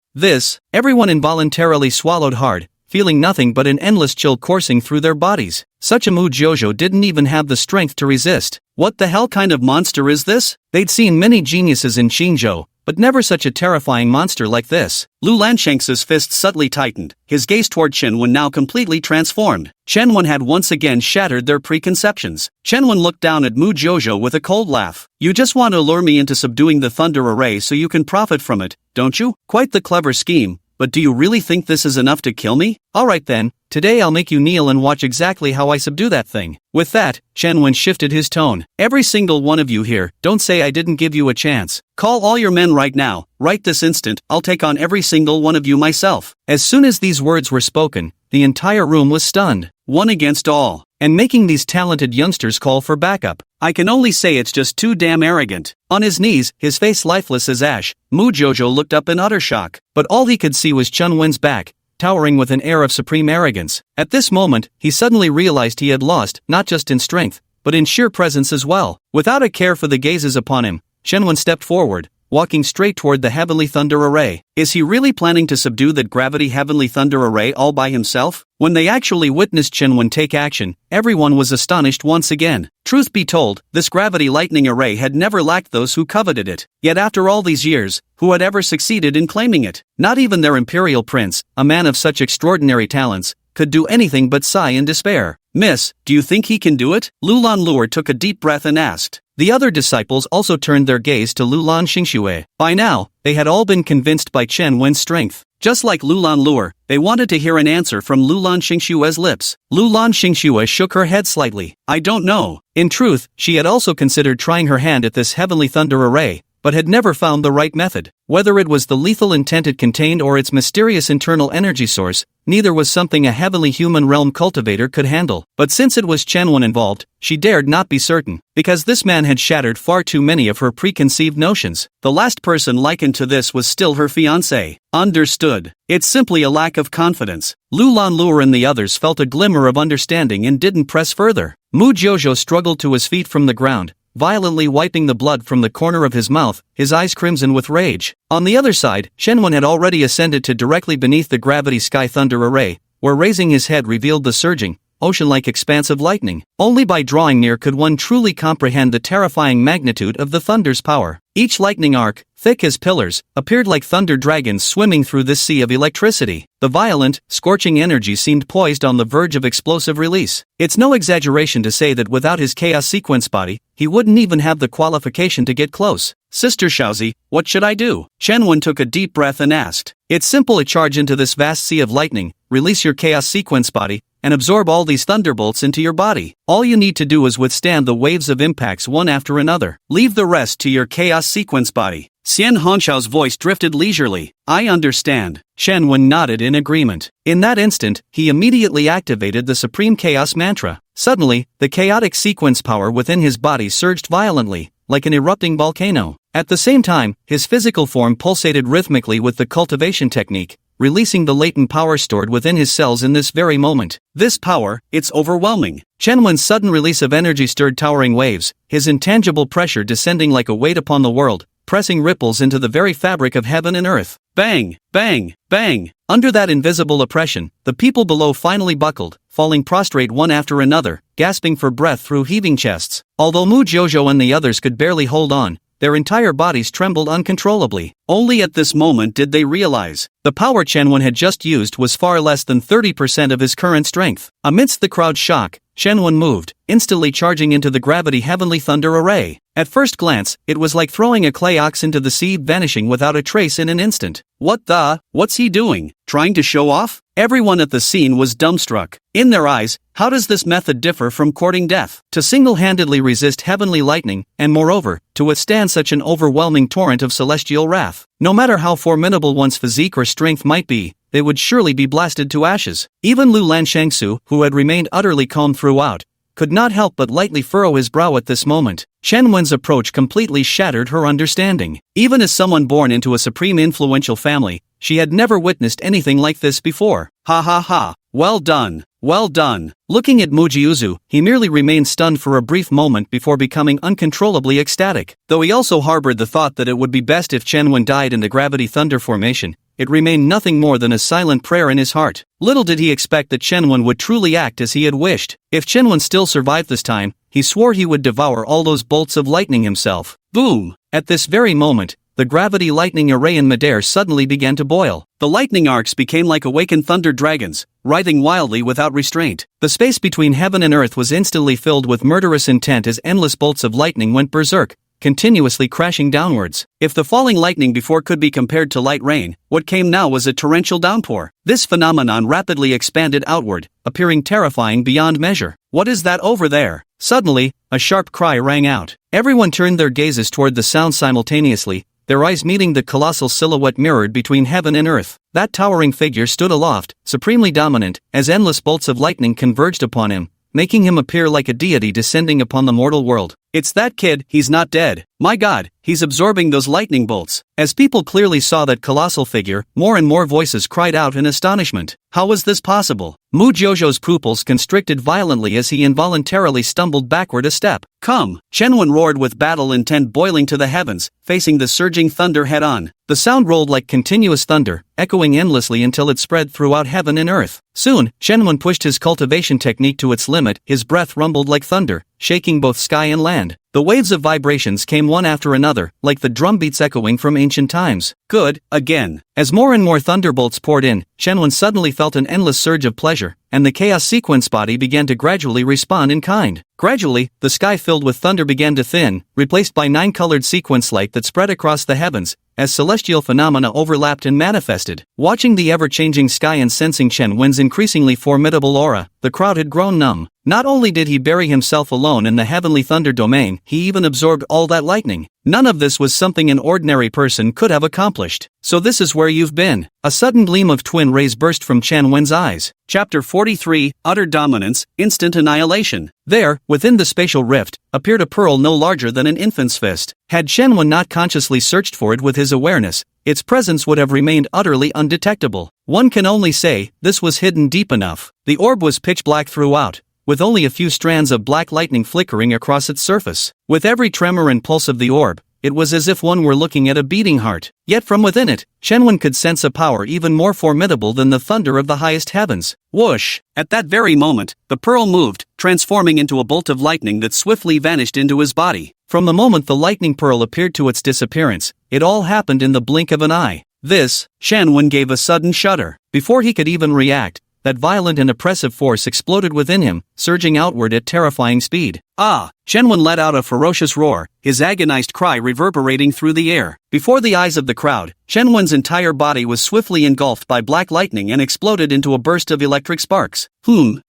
Everyone involuntarily swallowed hard, feeling nothing but an endless chill coursing through their bodies. Such a Mu Jojo didn't even have the strength to resist. What the hell kind of monster is this? They'd seen many geniuses in Xingzhou, but never such a terrifying monster like this. Lu Lanshanx's fist subtly tightened, his gaze toward Chen Wen now completely transformed. Chen Wen had once again shattered their preconceptions. Chen Wen looked down at Mu Jojo with a cold laugh. You just want to lure me into subduing the Thunder Array so you can profit from it, don't you? Quite the clever scheme. But do you really think this is enough to kill me? Alright then, today I'll make you kneel and watch exactly how I subdue that thing. With that, Chen Wen shifted his tone. Every single one of you here, don't say I didn't give you a chance. Call all your men right now, right this instant, I'll take on every single one of you myself. As soon as these words were spoken, the entire room was stunned. One against all. And making these talented youngsters call for backup. I can only say it's just too damn arrogant. On his knees, his face lifeless as ash, Mu Jojo looked up in utter shock. But all he could see was Chen Wen's back, towering with an air of supreme arrogance. At this moment, he suddenly realized he had lost, not just in strength, but in sheer presence as well. Without a care for the gazes upon him, Chen Wen stepped forward, walking straight toward the Heavenly Thunder Array. Is he really planning to subdue that gravity Heavenly Thunder Array all by himself? When they actually witnessed Chen Wen take action, everyone was astonished once again. Truth be told, this gravity lightning array had never lacked those who coveted it. Yet after all these years, who had ever succeeded in claiming it? Not even their imperial prince, a man of such extraordinary talents, could do anything but sigh in despair. Miss, do you think he can do it? Lulan Luer took a deep breath and asked. The other disciples also turned their gaze to Lulan Xingxue. By now, they had all been convinced by Chen Wen's strength. Just like Lulan Luer, they wanted to hear an answer from Lulan Xingxue's lips. Lulan Xingxue shook her head slightly. I don't know. In truth, she had also considered trying her hand at this Heavenly Thunder Array, but had never found the right method. Whether it was the lethal intent it contained or its mysterious internal energy source, neither was something a heavenly human realm cultivator could handle. But since it was Chen Wen involved, she dared not be certain, because this man had shattered far too many of her preconceived notions. The last person likened to this was still her fiancé. Understood. It's simply a lack of confidence. Lulan Luer and the others felt a glimmer of understanding and didn't press further. Mu Jojo struggled to his feet from the ground, violently wiping the blood from the corner of his mouth, his eyes crimson with rage. On the other side, Chen Wen had already ascended to directly beneath the gravity sky thunder array, where raising his head revealed the surging, ocean-like expanse of lightning. Only by drawing near could one truly comprehend the terrifying magnitude of the thunder's power. Each lightning arc, thick as pillars, appeared like thunder dragons swimming through this sea of electricity. The violent, scorching energy seemed poised on the verge of explosive release. It's no exaggeration to say that without his chaos sequence body, he wouldn't even have the qualification to get close. Sister Shaozi, what should I do? Chen Wen took a deep breath and asked. It's simple to charge into this vast sea of lightning, release your chaos sequence body, and absorb all these thunderbolts into your body. All you need to do is withstand the waves of impacts one after another. Leave the rest to your chaos sequence body. Xian Honshao's voice drifted leisurely. I understand. Chen Wen nodded in agreement. In that instant, he immediately activated the Supreme Chaos Mantra. Suddenly, the chaotic sequence power within his body surged violently, like an erupting volcano. At the same time, his physical form pulsated rhythmically with the cultivation technique, releasing the latent power stored within his cells in this very moment. This power, it's overwhelming. Chen Wen's sudden release of energy stirred towering waves, his intangible pressure descending like a weight upon the world, pressing ripples into the very fabric of heaven and earth. Bang, bang, bang. Under that invisible oppression, the people below finally buckled, falling prostrate one after another, gasping for breath through heaving chests. Although Mu Jojo and the others could barely hold on, their entire bodies trembled uncontrollably. Only at this moment did they realize the power Chen Wen had just used was far less than 30% of his current strength. Amidst the crowd's shock, Chen Wen moved, instantly charging into the gravity Heavenly Thunder Array. At first glance, it was like throwing a clay ox into the sea, vanishing without a trace in an instant. What's he doing? Trying to show off? Everyone at the scene was dumbstruck. In their eyes, how does this method differ from courting death? To single-handedly resist heavenly lightning, and moreover, to withstand such an overwhelming torrent of celestial wrath. No matter how formidable one's physique or strength might be, they would surely be blasted to ashes. Even Lu Lanshangsu, who had remained utterly calm throughout, could not help but lightly furrow his brow at this moment. Chen Wen's approach completely shattered her understanding. Even as someone born into a supreme influential family, she had never witnessed anything like this before. Ha ha ha, well done, well done. Looking at Mujiuzu, he merely remained stunned for a brief moment before becoming uncontrollably ecstatic. Though he also harbored the thought that it would be best if Chen Wen died in the gravity thunder formation, it remained nothing more than a silent prayer in his heart. Little did he expect that Shenwen would truly act as he had wished. If Shenwen still survived this time, he swore he would devour all those bolts of lightning himself. Boom! At this very moment, the gravity lightning array in midair suddenly began to boil. The lightning arcs became like awakened thunder dragons, writhing wildly without restraint. The space between heaven and earth was instantly filled with murderous intent as endless bolts of lightning went berserk, continuously crashing downwards. If the falling lightning before could be compared to light rain, what came now was a torrential downpour. This phenomenon rapidly expanded outward, appearing terrifying beyond measure. What is that over there? Suddenly, a sharp cry rang out. Everyone turned their gazes toward the sound simultaneously, their eyes meeting the colossal silhouette mirrored between heaven and earth. That towering figure stood aloft, supremely dominant, as endless bolts of lightning converged upon him, making him appear like a deity descending upon the mortal world. It's that kid, he's not dead. My God, he's absorbing those lightning bolts. As people clearly saw that colossal figure, more and more voices cried out in astonishment. How was this possible? Mu Jojo's pupils constricted violently as he involuntarily stumbled backward a step. Come! Shenwen roared with battle intent boiling to the heavens, facing the surging thunder head-on. The sound rolled like continuous thunder, echoing endlessly until it spread throughout heaven and earth. Soon, Shenwen pushed his cultivation technique to its limit, his breath rumbled like thunder, shaking both sky and land. The waves of vibrations came one after another, like the drumbeats echoing from ancient times. Good, again. As more and more thunderbolts poured in, Shenwen suddenly felt an endless surge of pleasure, and the chaos sequence body began to gradually respond in kind. Gradually, the sky filled with thunder began to thin, replaced by 9-colored sequence light that spread across the heavens, as celestial phenomena overlapped and manifested. Watching the ever-changing sky and sensing Shenwen's increasingly formidable aura, the crowd had grown numb. Not only did he bury himself alone in the heavenly thunder domain, he even absorbed all that lightning. None of this was something an ordinary person could have accomplished. So this is where you've been. A sudden gleam of twin rays burst from Shenwen's eyes. Chapter 43, Utter Dominance, Instant Annihilation. There, within the spatial rift, appeared a pearl no larger than an infant's fist. Had Shenwen not consciously searched for it with his awareness, its presence would have remained utterly undetectable. One can only say, this was hidden deep enough. The orb was pitch black throughout, with only a few strands of black lightning flickering across its surface. With every tremor and pulse of the orb, it was as if one were looking at a beating heart. Yet from within it, Shenwen could sense a power even more formidable than the thunder of the highest heavens. Whoosh! At that very moment, the pearl moved, transforming into a bolt of lightning that swiftly vanished into his body. From the moment the lightning pearl appeared to its disappearance, it all happened in the blink of an eye. Shenwen gave a sudden shudder. Before he could even react, that violent and oppressive force exploded within him, surging outward at terrifying speed. Ah! Shenwen let out a ferocious roar, his agonized cry reverberating through the air. Before the eyes of the crowd, Shenwen's entire body was swiftly engulfed by black lightning and exploded into a burst of electric sparks.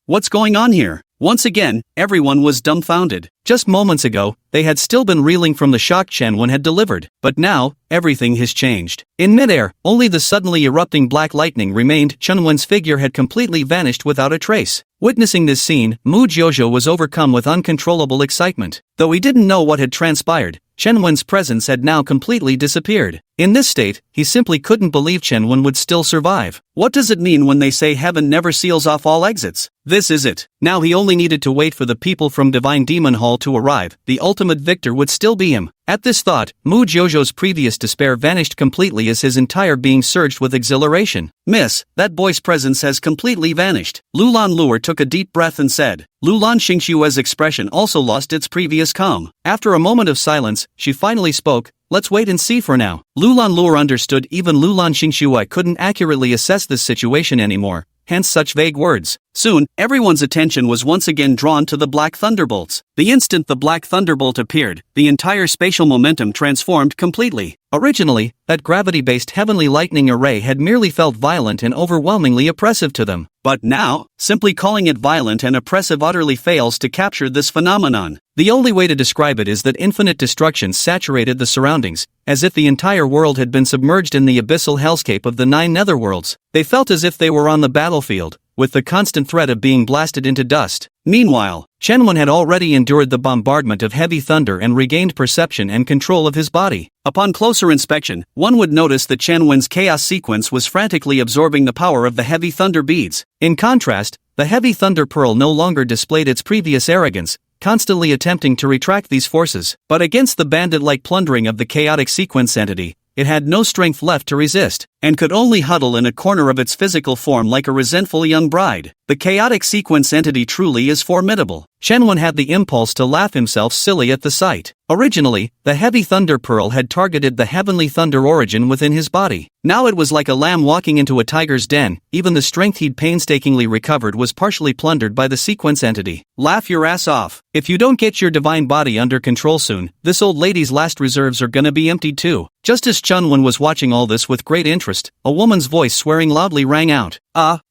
What's going on here? Once again, everyone was dumbfounded. Just moments ago, they had still been reeling from the shock Shenwen had delivered, but now, everything has changed. In midair, only the suddenly erupting black lightning remained. Shenwen's figure had completely vanished without a trace. Witnessing this scene, Mu Jojo was overcome with uncontrollable excitement. Though he didn't know what had transpired, Shenwen's presence had now completely disappeared. In this state, he simply couldn't believe Shenwen would still survive. What does it mean when they say heaven never seals off all exits? This is it. Now he only needed to wait for the people from Divine Demon Hall to arrive. The ultimate victor would still be him. At this thought, Mu Jojo's previous despair vanished completely as his entire being surged with exhilaration. Miss, that boy's presence has completely vanished. Lulan Luer took a deep breath and said. Lulan Xingshua's expression also lost its previous calm. After a moment of silence, she finally spoke. Let's wait and see for now. Lulan Luer understood even Lulan Xingshua couldn't accurately assess this situation anymore, hence such vague words. Soon, everyone's attention was once again drawn to the black thunderbolts. The instant the black thunderbolt appeared, the entire spatial momentum transformed completely. Originally, that gravity-based heavenly lightning array had merely felt violent and overwhelmingly oppressive to them. But now, simply calling it violent and oppressive utterly fails to capture this phenomenon. The only way to describe it is that infinite destruction saturated the surroundings, as if the entire world had been submerged in the abyssal hellscape of the 9 netherworlds. They felt as if they were on the battlefield, with the constant threat of being blasted into dust. Meanwhile, Shenwen had already endured the bombardment of heavy thunder and regained perception and control of his body. Upon closer inspection, one would notice that Shenwen's chaos sequence was frantically absorbing the power of the heavy thunder beads. In contrast, the heavy thunder pearl no longer displayed its previous arrogance, constantly attempting to retract these forces. But against the bandit-like plundering of the chaotic sequence entity, it had no strength left to resist. and could only huddle in a corner of its physical form like a resentful young bride. The chaotic sequence entity truly is formidable. Shenwen had the impulse to laugh himself silly at the sight. Originally, the heavy thunder pearl had targeted the heavenly thunder origin within his body. Now it was like a lamb walking into a tiger's den. Even the strength he'd painstakingly recovered was partially plundered by the sequence entity. Laugh your ass off. If you don't get your divine body under control soon, this old lady's last reserves are gonna be emptied too. Just as Chunwen was watching all this with great interest, a woman's voice swearing loudly rang out.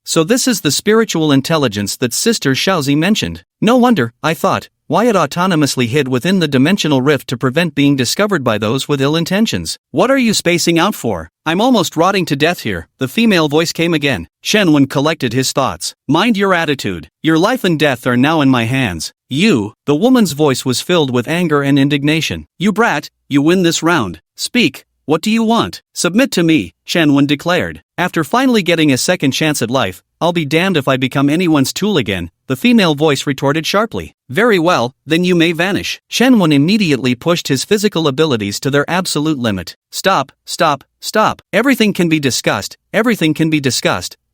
So this is the spiritual intelligence that Sister Shaozi mentioned. No wonder, I thought, why it autonomously hid within the dimensional rift to prevent being discovered by those with ill intentions. What are you spacing out for? I'm almost rotting to death here. The female voice came again. Shenwen collected his thoughts. Mind your attitude. Your life and death are now in my hands. You, the woman's voice was filled with anger and indignation. You brat, you win this round. Speak. What do you want? Submit to me, Shenwen declared. After finally getting a second chance at life, I'll be damned if I become anyone's tool again, the female voice retorted sharply. Very well, then you may vanish. Shenwen immediately pushed his physical abilities to their absolute limit. Stop. Everything can be discussed,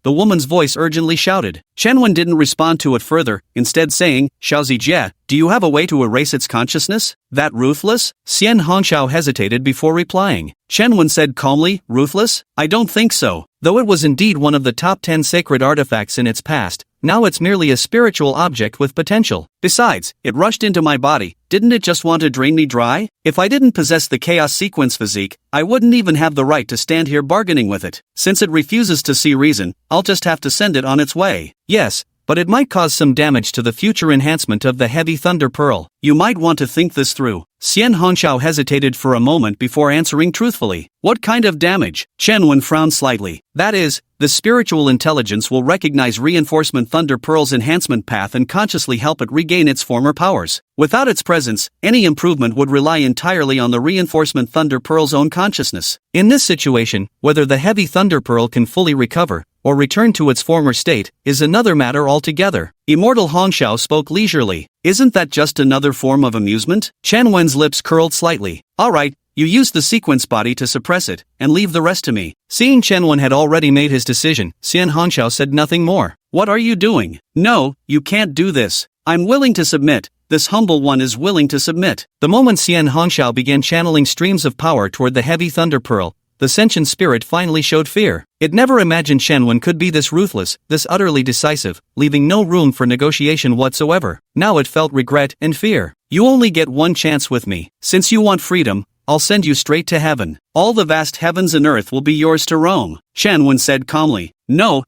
the woman's voice urgently shouted. Shenwen didn't respond to it further, instead saying, Shaozi Jie, do you have a way to erase its consciousness? That ruthless? Xian Hongshao hesitated before replying. Shenwen said calmly, ruthless? I don't think so. Though it was indeed one of the top 10 sacred artifacts in its past, now it's merely a spiritual object with potential. Besides, it rushed into my body. Didn't it just want to drain me dry? If I didn't possess the chaos sequence physique, I wouldn't even have the right to stand here bargaining with it. Since it refuses to see reason, I'll just have to send it on its way. Yes, but it might cause some damage to the future enhancement of the heavy thunder pearl. You might want to think this through. Xian Hongshao hesitated for a moment before answering truthfully. What kind of damage? Shenwen frowned slightly. That is, the spiritual intelligence will recognize reinforcement thunder pearl's enhancement path and consciously help it regain its former powers. Without its presence, any improvement would rely entirely on the reinforcement thunder pearl's own consciousness. In this situation, whether the heavy thunder pearl can fully recover, or return to its former state, is another matter altogether. Immortal Hongshao spoke leisurely. Isn't that just another form of amusement? Shenwen's lips curled slightly. Alright, you use the sequence body to suppress it, and leave the rest to me. Seeing Shenwen had already made his decision, Xian Hongshao said nothing more. What are you doing? No, you can't do this. I'm willing to submit. This humble one is willing to submit. The moment Xian Hongshao began channeling streams of power toward the heavy thunder pearl, the sentient spirit finally showed fear. It never imagined Shenwen could be this ruthless, this utterly decisive, leaving no room for negotiation whatsoever. Now it felt regret and fear. You only get one chance with me. Since you want freedom, I'll send you straight to heaven. All the vast heavens and earth will be yours to roam. Shenwen said calmly. No.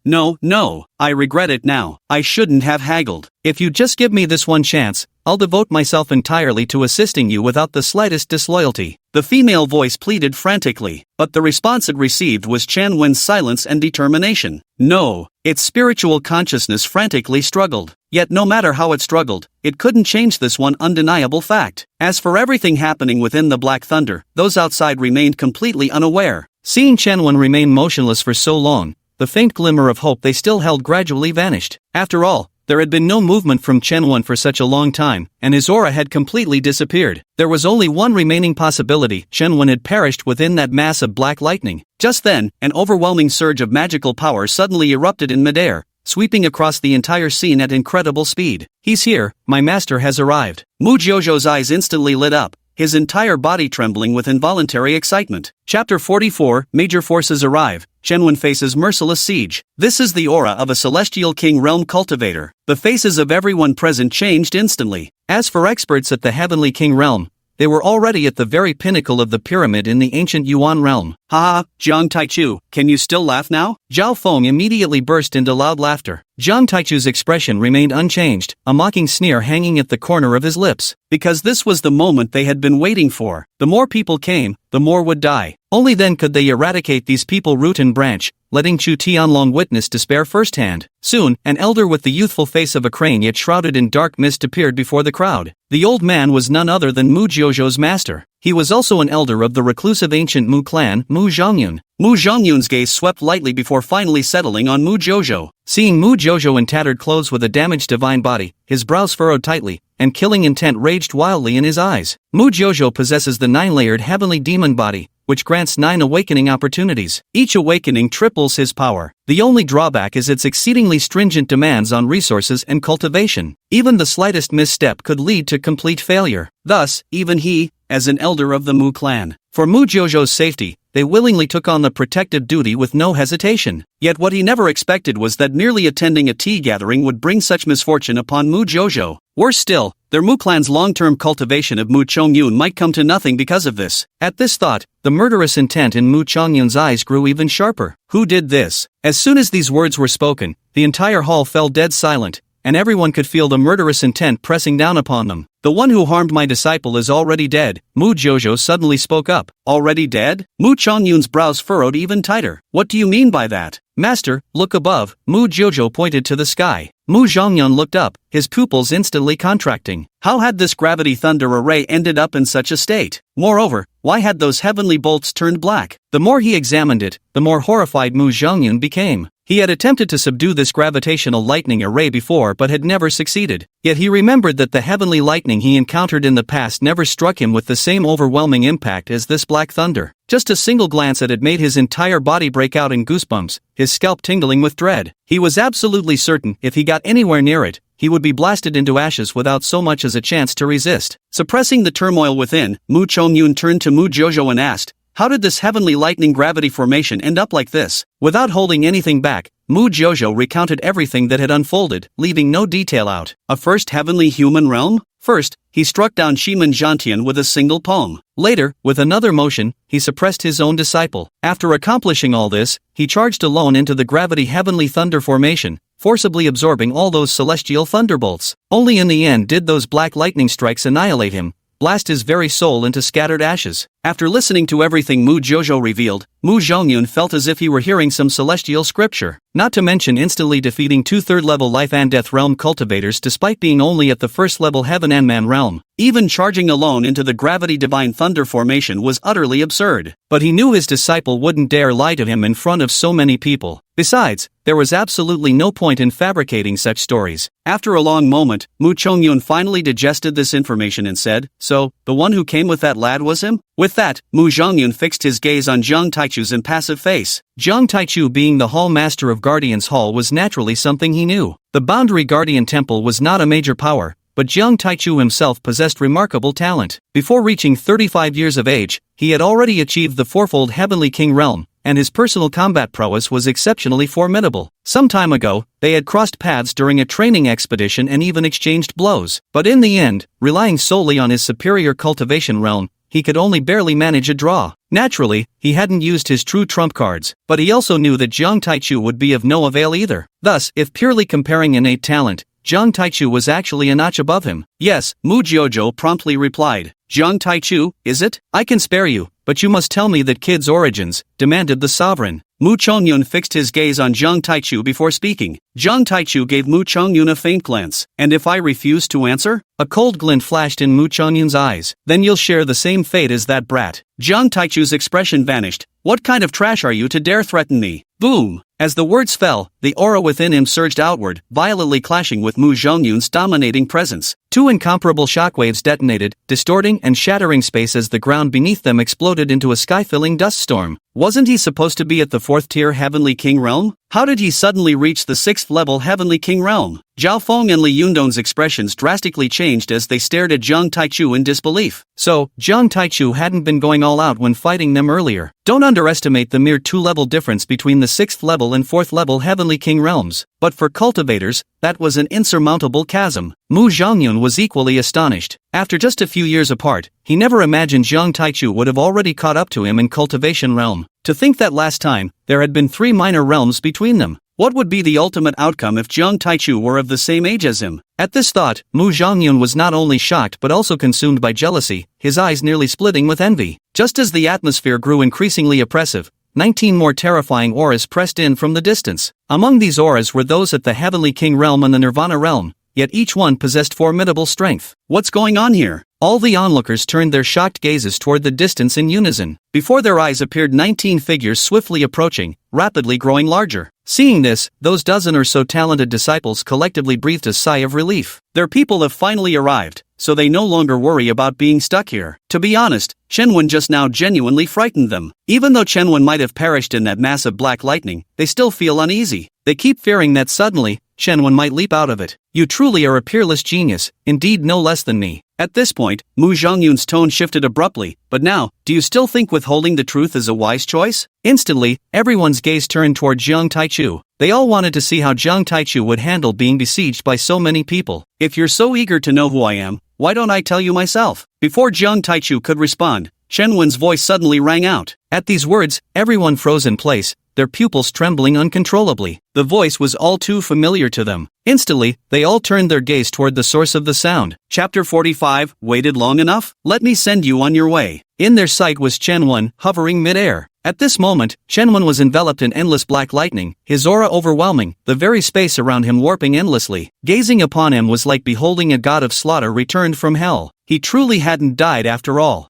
I regret it now. I shouldn't have haggled. If you just give me this one chance, I'll devote myself entirely to assisting you without the slightest disloyalty. The female voice pleaded frantically, but the response it received was Shenwen's silence and determination. No, its spiritual consciousness frantically struggled. Yet no matter how it struggled, it couldn't change this one undeniable fact. As for everything happening within the Black Thunder, those outside remained completely unaware. Seeing Shenwen remain motionless for so long, the faint glimmer of hope they still held gradually vanished. After all, there had been no movement from Shenwen for such a long time, and his aura had completely disappeared. There was only one remaining possibility: Shenwen had perished within that mass of black lightning. Just then, an overwhelming surge of magical power suddenly erupted in midair, sweeping across the entire scene at incredible speed. He's here, my master has arrived. Mu Jojo's eyes instantly lit up, his entire body trembling with involuntary excitement. Chapter 44, Major Forces Arrive. Shenwen faces merciless siege. This is the aura of a celestial king realm cultivator. The faces of everyone present changed instantly. As for experts at the heavenly king realm, they were already at the very pinnacle of the pyramid in the ancient Yuan realm. Haha, Jiang Taichu, can you still laugh now? Zhao Feng immediately burst into loud laughter. Jiang Taichu's expression remained unchanged, a mocking sneer hanging at the corner of his lips. Because this was the moment they had been waiting for. The more people came, the more would die. Only then could they eradicate these people root and branch, letting Chu Tianlong witness despair firsthand. Soon, an elder with the youthful face of a crane yet shrouded in dark mist appeared before the crowd. The old man was none other than Mu Jojo's master. He was also an elder of the reclusive ancient Mu clan, Mu Zhongyun. Mu Zhongyun's gaze swept lightly before finally settling on Mu Jojo. Seeing Mu Jojo in tattered clothes with a damaged divine body, his brows furrowed tightly, and killing intent raged wildly in his eyes. Mu Jojo possesses the 9-layered heavenly demon body, which grants 9 awakening opportunities. Each awakening triples his power. The only drawback is its exceedingly stringent demands on resources and cultivation. Even the slightest misstep could lead to complete failure. Thus, even he, as an elder of the Mu clan, for Mu Jojo's safety, they willingly took on the protective duty with no hesitation. Yet what he never expected was that merely attending a tea gathering would bring such misfortune upon Mu Jojo. Worse still, their Mu clan's long-term cultivation of Mu Chongyun might come to nothing because of this. At this thought, the murderous intent in Mu Chongyun's eyes grew even sharper. Who did this? As soon as these words were spoken, the entire hall fell dead silent, and everyone could feel the murderous intent pressing down upon them. The one who harmed my disciple is already dead, Mu Jojo suddenly spoke up. Already dead? Mu Chongyun's brows furrowed even tighter. What do you mean by that? Master, look above. Mu Jojo pointed to the sky. Mu Zhongyun looked up, his pupils instantly contracting. How had this gravity thunder array ended up in such a state? Moreover, why had those heavenly bolts turned black? The more he examined it, the more horrified Mu Zhongyun became. He had attempted to subdue this gravitational lightning array before but had never succeeded. Yet he remembered that the heavenly lightning he encountered in the past never struck him with the same overwhelming impact as this black thunder. Just a single glance at it made his entire body break out in goosebumps, his scalp tingling with dread. He was absolutely certain if he got anywhere near it, he would be blasted into ashes without so much as a chance to resist. Suppressing the turmoil within, Mu Chongyun turned to Mu Jojo and asked, "How did this heavenly lightning gravity formation end up like this?" Without holding anything back, Mu Jojo recounted everything that had unfolded, leaving no detail out. A first heavenly human realm? First, he struck down Shiman Zhantian with a single palm. Later, with another motion, he suppressed his own disciple. After accomplishing all this, he charged alone into the gravity heavenly thunder formation, forcibly absorbing all those celestial thunderbolts. Only in the end did those black lightning strikes annihilate him, blast his very soul into scattered ashes. After listening to everything Mu Jojo revealed, Mu Zhongyun felt as if he were hearing some celestial scripture. Not to mention instantly defeating 2 third-level life and death realm cultivators despite being only at the first-level heaven and man realm. Even charging alone into the gravity divine thunder formation was utterly absurd. But he knew his disciple wouldn't dare lie to him in front of so many people. Besides, there was absolutely no point in fabricating such stories. After a long moment, Mu Chongyun finally digested this information and said, "So, the one who came with that lad was him?" With that, Mu Zhongyun fixed his gaze on Jiang Taichu's impassive face. Jiang Taichu being the hall master of Guardian's Hall was naturally something he knew. The Boundary Guardian Temple was not a major power, but Jiang Taichu himself possessed remarkable talent. Before reaching 35 years of age, he had already achieved the fourfold Heavenly King realm, and his personal combat prowess was exceptionally formidable. Some time ago, they had crossed paths during a training expedition and even exchanged blows. But in the end, relying solely on his superior cultivation realm, he could only barely manage a draw. Naturally, he hadn't used his true trump cards, but he also knew that Jiang Taichu would be of no avail either. Thus, if purely comparing innate talent, Jiang Taichu was actually a notch above him. "Yes," Mu Jojo promptly replied. "Jiang Taichu, is it? I can spare you, but you must tell me that kid's origins," demanded the sovereign. Mu Chongyun fixed his gaze on Jiang Taichu before speaking. Jiang Taichu gave Mu Chongyun a faint glance. "And if I refuse to answer?" A cold glint flashed in Mu Chongyun's eyes. "Then you'll share the same fate as that brat." Jiang Taichu's expression vanished. "What kind of trash are you to dare threaten me?" Boom! As the words fell, the aura within him surged outward, violently clashing with Mu Zhongyun's dominating presence. 2 incomparable shockwaves detonated, distorting and shattering space as the ground beneath them exploded into a sky-filling dust storm. Wasn't he supposed to be at the 4th-tier Heavenly King realm? How did he suddenly reach the 6th-level Heavenly King realm? Zhao Feng and Li Yundong's expressions drastically changed as they stared at Jiang Taichu in disbelief. So, Jiang Taichu hadn't been going all out when fighting them earlier. Don't underestimate the mere 2-level difference between the 6th level and 4th level Heavenly King realms. But for cultivators, that was an insurmountable chasm. Mu Zhongyun was equally astonished. After just a few years apart, he never imagined Jiang Taichu would have already caught up to him in cultivation realm. To think that last time, there had been 3 minor realms between them. What would be the ultimate outcome if Jiang Taichu were of the same age as him? At this thought, Mu Zhongyun was not only shocked but also consumed by jealousy, his eyes nearly splitting with envy. Just as the atmosphere grew increasingly oppressive, 19 more terrifying auras pressed in from the distance. Among these auras were those at the Heavenly King realm and the Nirvana realm, yet each one possessed formidable strength. What's going on here? All the onlookers turned their shocked gazes toward the distance in unison. Before their eyes appeared 19 figures swiftly approaching, rapidly growing larger. Seeing this, those dozen or so talented disciples collectively breathed a sigh of relief. Their people have finally arrived, so they no longer worry about being stuck here. To be honest, Chen just now genuinely frightened them. Even though Chen might have perished in that massive black lightning, they still feel uneasy. They keep fearing that suddenly, Chen might leap out of it. You truly are a peerless genius, indeed no less than me. At this point, Mu Zhongyun's tone shifted abruptly. But now, do you still think withholding the truth is a wise choice? Instantly, everyone's gaze turned toward Jiang Taichu. They all wanted to see how Jiang Taichu would handle being besieged by so many people. If you're so eager to know who I am, why don't I tell you myself? Before Jiang Taichu could respond, Chen Wen's voice suddenly rang out. At these words, everyone froze in place, their pupils trembling uncontrollably. The voice was all too familiar to them. Instantly, they all turned their gaze toward the source of the sound. Chapter 45, Waited long enough? Let me send you on your way. In their sight was Chen Wen, hovering mid-air. At this moment, Chen Wen was enveloped in endless black lightning, his aura overwhelming, the very space around him warping endlessly. Gazing upon him was like beholding a god of slaughter returned from hell. He truly hadn't died after all.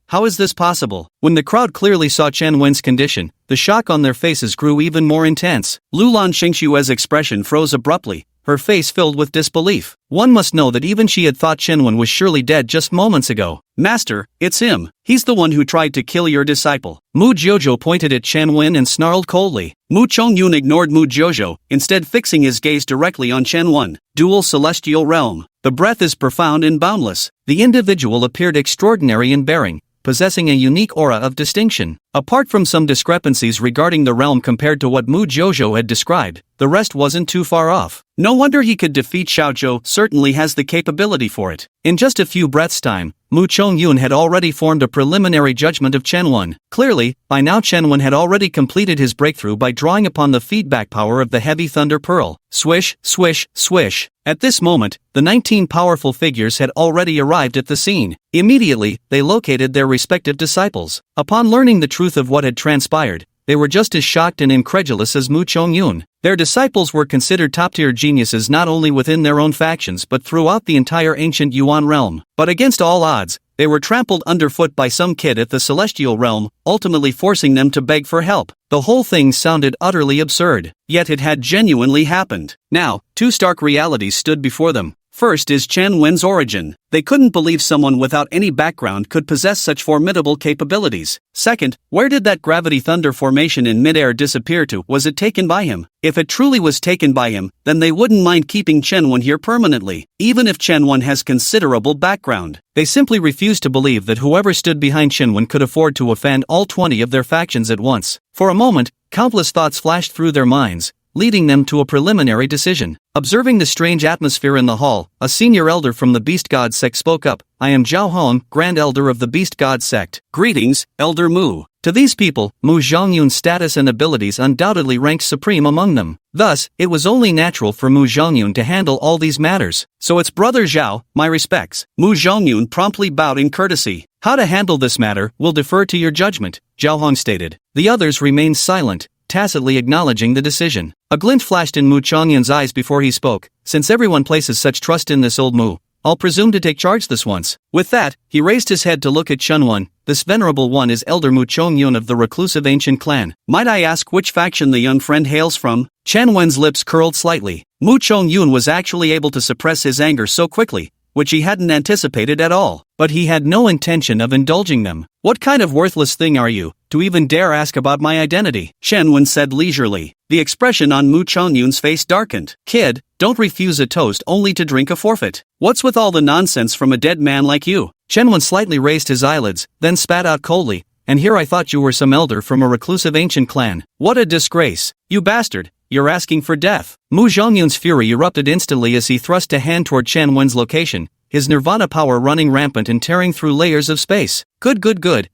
How is this possible? When the crowd clearly saw Chen Wen's condition, the shock on their faces grew even more intense. Lulan Xingxue's expression froze abruptly, her face filled with disbelief. One must know that even she had thought Chen Wen was surely dead just moments ago. Master, it's him. He's the one who tried to kill your disciple. Mu Jojo pointed at Chen Wen and snarled coldly. Mu Chongyun ignored Mu Jojo, instead fixing his gaze directly on Chen Wen. Dual celestial realm. The breath is profound and boundless. The individual appeared extraordinary in bearing, possessing a unique aura of distinction. Apart from some discrepancies regarding the realm compared to what Mu Jojo had described, the rest wasn't too far off. No wonder he could defeat Xiaozhou, certainly has the capability for it. In just a few breaths' time, Mu Chongyun had already formed a preliminary judgment of Chen Wen. Clearly, by now Chen Wen had already completed his breakthrough by drawing upon the feedback power of the heavy thunder pearl. Swish, swish, swish. At this moment, the 19 powerful figures had already arrived at the scene. Immediately, they located their respective disciples. Upon learning the truth of what had transpired, they were just as shocked and incredulous as Mu Chongyun. Their disciples were considered top-tier geniuses not only within their own factions but throughout the entire ancient Yuan realm. But against all odds, they were trampled underfoot by some kid at the celestial realm, ultimately forcing them to beg for help. The whole thing sounded utterly absurd, yet it had genuinely happened. Now, two stark realities stood before them. First is Chen Wen's origin. They couldn't believe someone without any background could possess such formidable capabilities. Second, where did that gravity thunder formation in midair disappear to? Was it taken by him? If it truly was taken by him, then they wouldn't mind keeping Chen Wen here permanently, even if Chen Wen has considerable background. They simply refused to believe that whoever stood behind Chen Wen could afford to offend all 20 of their factions at once. For a moment, countless thoughts flashed through their minds, leading them to a preliminary decision. Observing the strange atmosphere in the hall, a senior elder from the Beast God sect spoke up. I am Zhao Hong, Grand Elder of the Beast God sect. Greetings, Elder Mu. To these people, Mu Zhongyun's status and abilities undoubtedly ranked supreme among them. Thus, it was only natural for Mu Zhongyun to handle all these matters. So it's Brother Zhao, my respects. Mu Zhongyun promptly bowed in courtesy. How to handle this matter will defer to your judgment, Zhao Hong stated. The others remained silent, tacitly acknowledging the decision. A glint flashed in Mu Chongyun's eyes before he spoke. Since everyone places such trust in this old Mu, I'll presume to take charge this once. With that, he raised his head to look at Chen Wen. This venerable one is Elder Mu Chongyun of the reclusive ancient clan. Might I ask which faction the young friend hails from? Chen Wen's lips curled slightly. Mu Chongyun was actually able to suppress his anger so quickly, which he hadn't anticipated at all. But he had no intention of indulging them. What kind of worthless thing are you, to even dare ask about my identity? Chen Wen said leisurely. The expression on Mu Chongyun's face darkened. Kid, don't refuse a toast only to drink a forfeit. What's with all the nonsense from a dead man like you? Chen Wen slightly raised his eyelids, then spat out coldly. And here I thought you were some elder from a reclusive ancient clan. What a disgrace. You bastard, you're asking for death. Mu Zhongyun's fury erupted instantly as he thrust a hand toward Chen Wen's location, his nirvana power running rampant and tearing through layers of space. Good.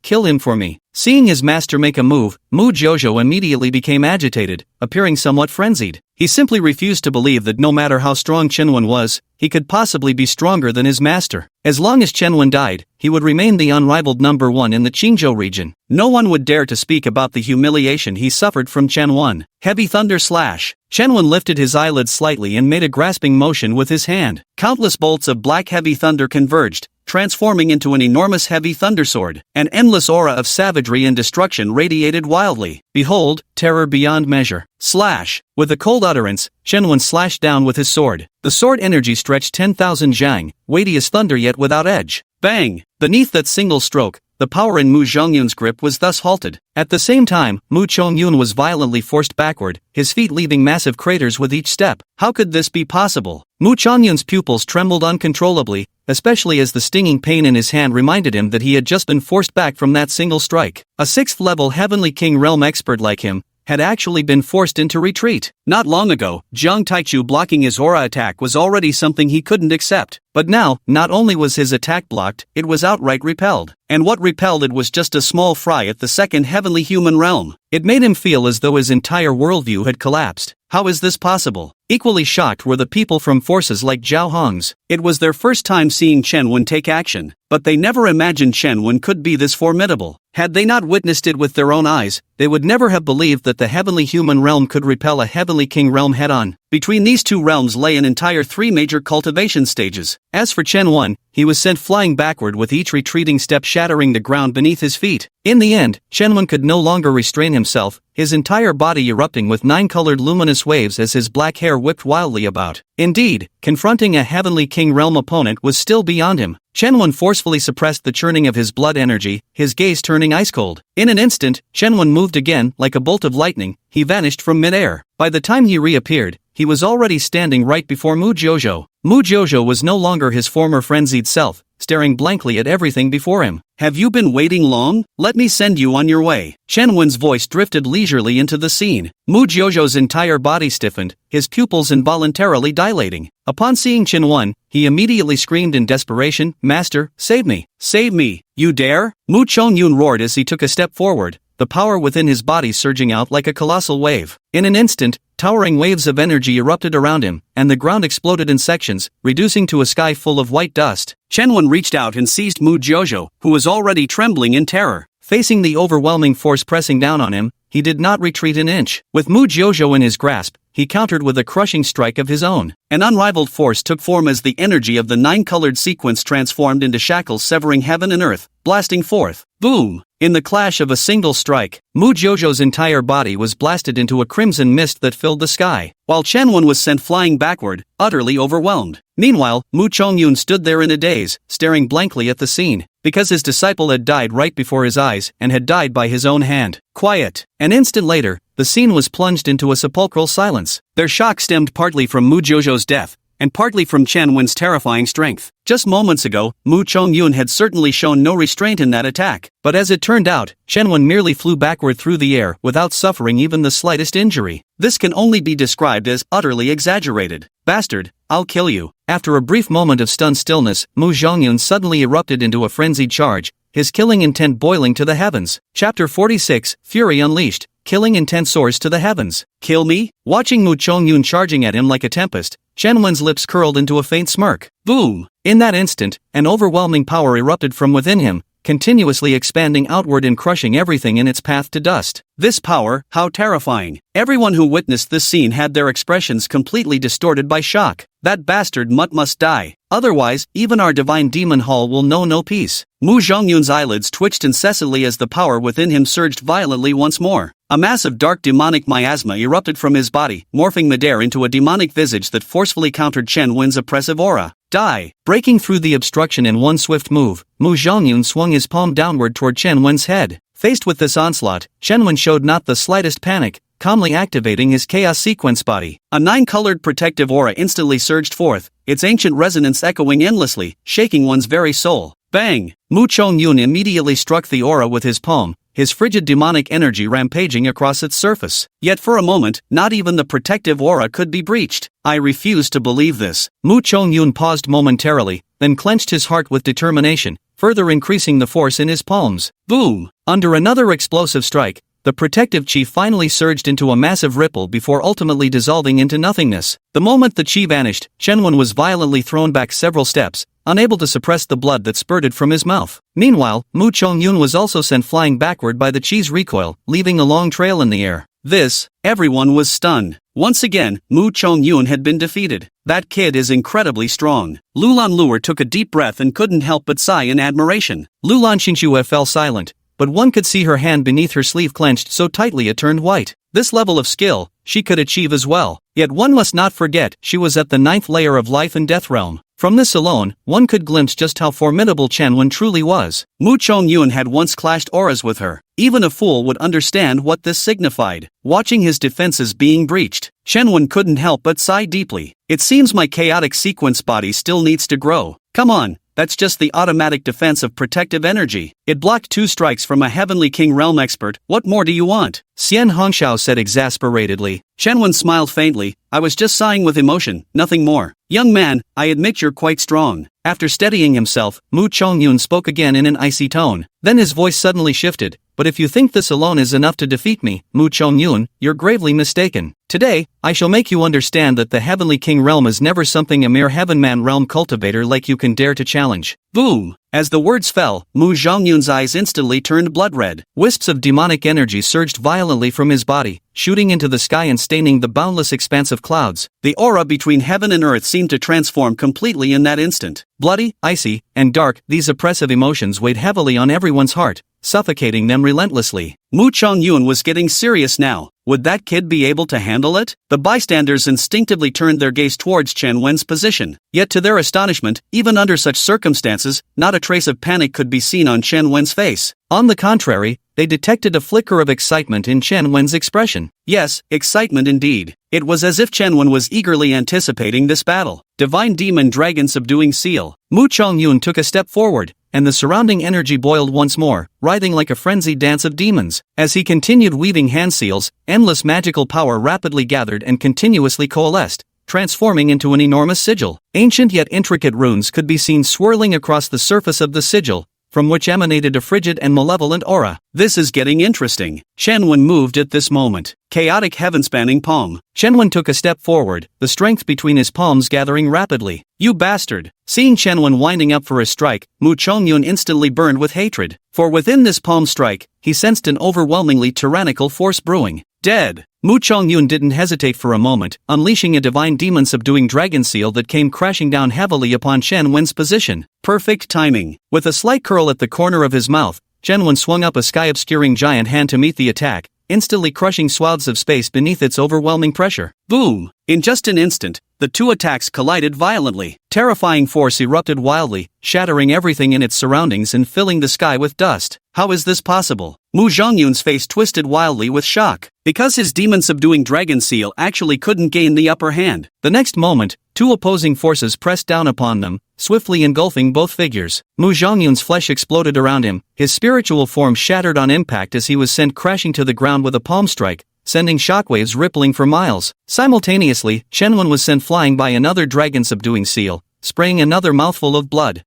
Kill him for me. Seeing his master make a move, Mu Jojo immediately became agitated, appearing somewhat frenzied. He simply refused to believe that no matter how strong Chen Wen was, he could possibly be stronger than his master. As long as Chen Wen died, he would remain the unrivaled number one in the Qingzhou region. No one would dare to speak about the humiliation he suffered from Chen Wen. Heavy thunder slash. Chen Wen lifted his eyelids slightly and made a grasping motion with his hand. Countless bolts of black heavy thunder converged, transforming into an enormous heavy thundersword. An endless aura of savagery and destruction radiated wildly. Behold, terror beyond measure. Slash! With a cold utterance, Shen Wen slashed down with his sword. The sword energy stretched 10,000 zhang, weighty as thunder yet without edge. Bang! Beneath that single stroke, the power in Mu Zhongyun's grip was thus halted. At the same time, Mu Chongyun was violently forced backward, his feet leaving massive craters with each step. How could this be possible? Mu Chongyun's pupils trembled uncontrollably, especially as the stinging pain in his hand reminded him that he had just been forced back from that single strike. A 6th-level Heavenly King realm expert like him had actually been forced into retreat. Not long ago, Jiang Taichu blocking his aura attack was already something he couldn't accept. But now, not only was his attack blocked, it was outright repelled. And what repelled it was just a small fry at the second heavenly human realm. It made him feel as though his entire worldview had collapsed. How is this possible? Equally shocked were the people from forces like Zhao Hong's. It was their first time seeing Chen Wen take action, but they never imagined Chen Wen could be this formidable. Had they not witnessed it with their own eyes, they would never have believed that the heavenly human realm could repel a heavenly king realm head-on. Between these two realms lay an entire 3 major cultivation stages. As for Chen Wen, he was sent flying backward with each retreating step shattering the ground beneath his feet. In the end, Chen Wen could no longer restrain himself, his entire body erupting with 9-colored luminous waves as his black hair whipped wildly about. Indeed, confronting a heavenly king realm opponent was still beyond him. Chen Wen forcefully suppressed the churning of his blood energy, his gaze turning ice-cold. In an instant, Chen Wen moved again, like a bolt of lightning, he vanished from mid-air. By the time he reappeared, he was already standing right before Mu Jiuzhou. Mu Jiuzhou was no longer his former frenzied self, staring blankly at everything before him. Have you been waiting long? Let me send you on your way. Chen Wen's voice drifted leisurely into the scene. Mu Jiuzhou's entire body stiffened, his pupils involuntarily dilating. Upon seeing Chen Wen, he immediately screamed in desperation, "Master, save me! Save me! You dare?" Mu Chongyun roared as he took a step forward, the power within his body surging out like a colossal wave. In an instant, towering waves of energy erupted around him, and the ground exploded in sections, reducing to a sky full of white dust. Chen Wen reached out and seized Mu Jiuzhou, who was already trembling in terror. Facing the overwhelming force pressing down on him, he did not retreat an inch. With Mu Jiuzhou in his grasp, he countered with a crushing strike of his own. An unrivaled force took form as the energy of the 9-colored sequence transformed into shackles severing heaven and earth, blasting forth. Boom! In the clash of a single strike, Mu Jiuzhou's entire body was blasted into a crimson mist that filled the sky, while Chen Wen was sent flying backward, utterly overwhelmed. Meanwhile, Mu Chongyun stood there in a daze, staring blankly at the scene, because his disciple had died right before his eyes and had died by his own hand. Quiet. An instant later, the scene was plunged into a sepulchral silence. Their shock stemmed partly from Mu Jiuzhou's death, and partly from Chen Wen's terrifying strength. Just moments ago, Mu Chongyun had certainly shown no restraint in that attack, but as it turned out, Chen Wen merely flew backward through the air without suffering even the slightest injury. This can only be described as utterly exaggerated. Bastard, I'll kill you. After a brief moment of stunned stillness, Mu Zhongyun suddenly erupted into a frenzied charge, his killing intent boiling to the heavens. Chapter 46, Fury Unleashed. Killing intent soars to the heavens. Kill me? Watching Mu Chongyun charging at him like a tempest, Chen Wen's lips curled into a faint smirk. Boom! In that instant, an overwhelming power erupted from within him, continuously expanding outward and crushing everything in its path to dust. This power, how terrifying! Everyone who witnessed this scene had their expressions completely distorted by shock. That bastard Mutt must die. Otherwise, even our divine demon hall will know no peace. Mu Zhongyun's eyelids twitched incessantly as the power within him surged violently once more. A mass of dark demonic miasma erupted from his body, morphing midair into a demonic visage that forcefully countered Chen Wen's oppressive aura. Die! Breaking through the obstruction in one swift move, Mu Zhongyun swung his palm downward toward Chen Wen's head. Faced with this onslaught, Chen Wen showed not the slightest panic, calmly activating his chaos sequence body. A 9-colored protective aura instantly surged forth, its ancient resonance echoing endlessly, shaking one's very soul. Bang! Mu Chongyun immediately struck the aura with his palm, his frigid demonic energy rampaging across its surface. Yet for a moment, not even the protective aura could be breached. I refuse to believe this. Mu Chongyun paused momentarily, then clenched his heart with determination, further increasing the force in his palms. Boom! Under another explosive strike, the protective chi finally surged into a massive ripple before ultimately dissolving into nothingness. The moment the chi vanished, Chen Wen was violently thrown back several steps, unable to suppress the blood that spurted from his mouth. Meanwhile, Mu Chongyun was also sent flying backward by the chi's recoil, leaving a long trail in the air. Everyone was stunned. Once again, Mu Chongyun had been defeated. That kid is incredibly strong. Lulan Luer took a deep breath and couldn't help but sigh in admiration. Lulan Xingxue fell silent, but one could see her hand beneath her sleeve clenched so tightly it turned white. This level of skill, she could achieve as well. Yet one must not forget she was at the 9th layer of life and death realm. From this alone, one could glimpse just how formidable Chen Wen truly was. Mu Chongyun had once clashed auras with her. Even a fool would understand what this signified. Watching his defenses being breached, Chen Wen couldn't help but sigh deeply. It seems my chaotic sequence body still needs to grow. Come on. That's just the automatic defense of protective energy. It blocked 2 strikes from a Heavenly King realm expert. What more do you want? Xian Hongxiao said exasperatedly. Chen Wen smiled faintly. I was just sighing with emotion, nothing more. Young man, I admit you're quite strong. After steadying himself, Mu Chongyun spoke again in an icy tone. Then his voice suddenly shifted. But if you think this alone is enough to defeat me, Mu Chongyun, you're gravely mistaken. Today, I shall make you understand that the Heavenly King realm is never something a mere Heavenman realm cultivator like you can dare to challenge. Boom! As the words fell, Mu Zhongyun's eyes instantly turned blood red. Wisps of demonic energy surged violently from his body, shooting into the sky and staining the boundless expanse of clouds. The aura between heaven and earth seemed to transform completely in that instant. Bloody, icy, and dark, these oppressive emotions weighed heavily on everyone's heart, suffocating them relentlessly. Mu Chongyun was getting serious now. Would that kid be able to handle it? The bystanders instinctively turned their gaze towards Chen Wen's position. Yet to their astonishment, even under such circumstances, not a trace of panic could be seen on Chen Wen's face. On the contrary, they detected a flicker of excitement in Chen Wen's expression. Yes, excitement indeed. It was as if Chen Wen was eagerly anticipating this battle. Divine Demon Dragon Subduing Seal. Mu Chongyun took a step forward, and the surrounding energy boiled once more, writhing like a frenzied dance of demons. As he continued weaving hand seals, endless magical power rapidly gathered and continuously coalesced, transforming into an enormous sigil. Ancient yet intricate runes could be seen swirling across the surface of the sigil, from which emanated a frigid and malevolent aura. This is getting interesting. Chen Wen moved at this moment. Chaotic heaven-spanning palm. Chen Wen took a step forward, the strength between his palms gathering rapidly. You bastard! Seeing Chen Wen winding up for a strike, Mu Chongyun instantly burned with hatred. For within this palm strike, he sensed an overwhelmingly tyrannical force brewing. Dead! Mu Chongyun didn't hesitate for a moment, unleashing a divine demon subduing dragon seal that came crashing down heavily upon Chen Wen's position. Perfect timing. With a slight curl at the corner of his mouth, Chen Wen swung up a sky-obscuring giant hand to meet the attack, instantly crushing swaths of space beneath its overwhelming pressure. Boom! In just an instant, the 2 attacks collided violently. Terrifying force erupted wildly, shattering everything in its surroundings and filling the sky with dust. How is this possible? Mu Zhongyun's face twisted wildly with shock. Because his demon-subduing dragon seal actually couldn't gain the upper hand. The next moment, 2 opposing forces pressed down upon them, swiftly engulfing both figures. Mu Zhongyun's flesh exploded around him, his spiritual form shattered on impact as he was sent crashing to the ground with a palm strike, sending shockwaves rippling for miles. Simultaneously, Chen Wen was sent flying by another dragon-subduing seal, spraying another mouthful of blood.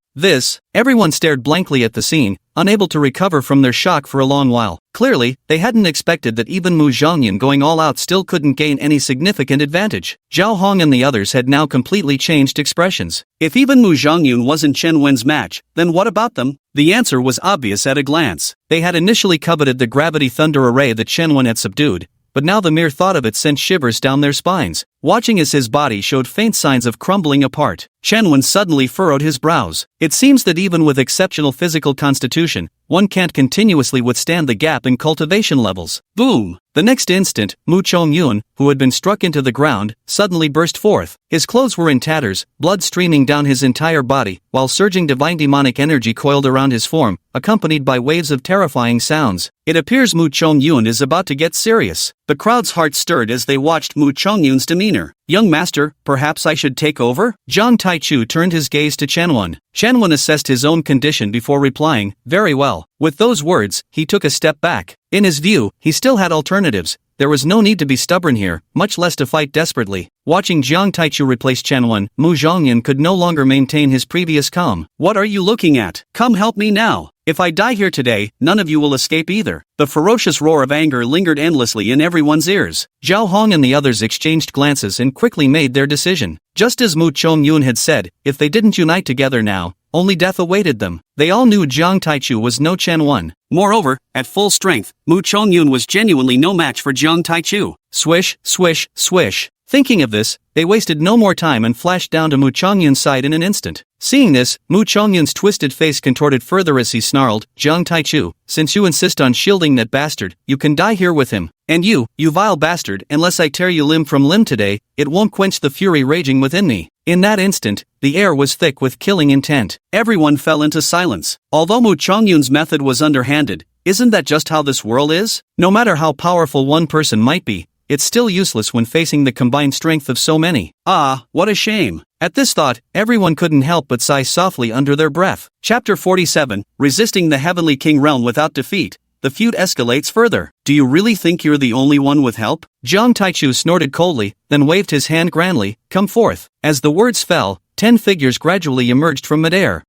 Everyone stared blankly at the scene, unable to recover from their shock for a long while. Clearly, they hadn't expected that even Mu Zhongyun going all out still couldn't gain any significant advantage. Zhao Hong and the others had now completely changed expressions. If even Mu Zhongyun wasn't Chen Wen's match, then what about them? The answer was obvious at a glance. They had initially coveted the gravity thunder array that Chen Wen had subdued, but now the mere thought of it sent shivers down their spines. Watching as his body showed faint signs of crumbling apart, Chen Wen suddenly furrowed his brows. It seems that even with exceptional physical constitution, one can't continuously withstand the gap in cultivation levels. Boom! The next instant, Mu Chongyun, who had been struck into the ground, suddenly burst forth. His clothes were in tatters, blood streaming down his entire body, while surging divine demonic energy coiled around his form, accompanied by waves of terrifying sounds. It appears Mu Chongyun is about to get serious. The crowd's hearts stirred as they watched Mu Chongyun's demeanor. Young master, perhaps I should take over? Zhang Taichu turned his gaze to Chen Wen. Chen Wen assessed his own condition before replying, very well. With those words, he took a step back. In his view, he still had alternatives. There was no need to be stubborn here, much less to fight desperately. Watching Jiang Taichu replace Chen Wen, Mu Zhongyun could no longer maintain his previous calm. What are you looking at? Come help me now. If I die here today, none of you will escape either. The ferocious roar of anger lingered endlessly in everyone's ears. Zhao Hong and the others exchanged glances and quickly made their decision. Just as Mu Chongyun had said, if they didn't unite together now, only death awaited them. They all knew Jiang Taichu was no Chen Wen. Moreover, at full strength, Mu Chongyun was genuinely no match for Jiang Taichu. Swish, swish, swish. Thinking of this, they wasted no more time and flashed down to Mu Chongyun's side in an instant. Seeing this, Mu Chongyun's twisted face contorted further as he snarled, Jiang Taichu, since you insist on shielding that bastard, you can die here with him. And you vile bastard, unless I tear you limb from limb today, it won't quench the fury raging within me. In that instant, the air was thick with killing intent. Everyone fell into silence. Although Mu Chongyun's method was underhanded, isn't that just how this world is? No matter how powerful one person might be, it's still useless when facing the combined strength of so many. Ah, what a shame. At this thought, everyone couldn't help but sigh softly under their breath. Chapter 47, Resisting the Heavenly King Realm Without Defeat. The feud escalates further. Do you really think you're the only one with help? Jiang Taichu snorted coldly, then waved his hand grandly, come forth. As the words fell, 10 figures gradually emerged from midair.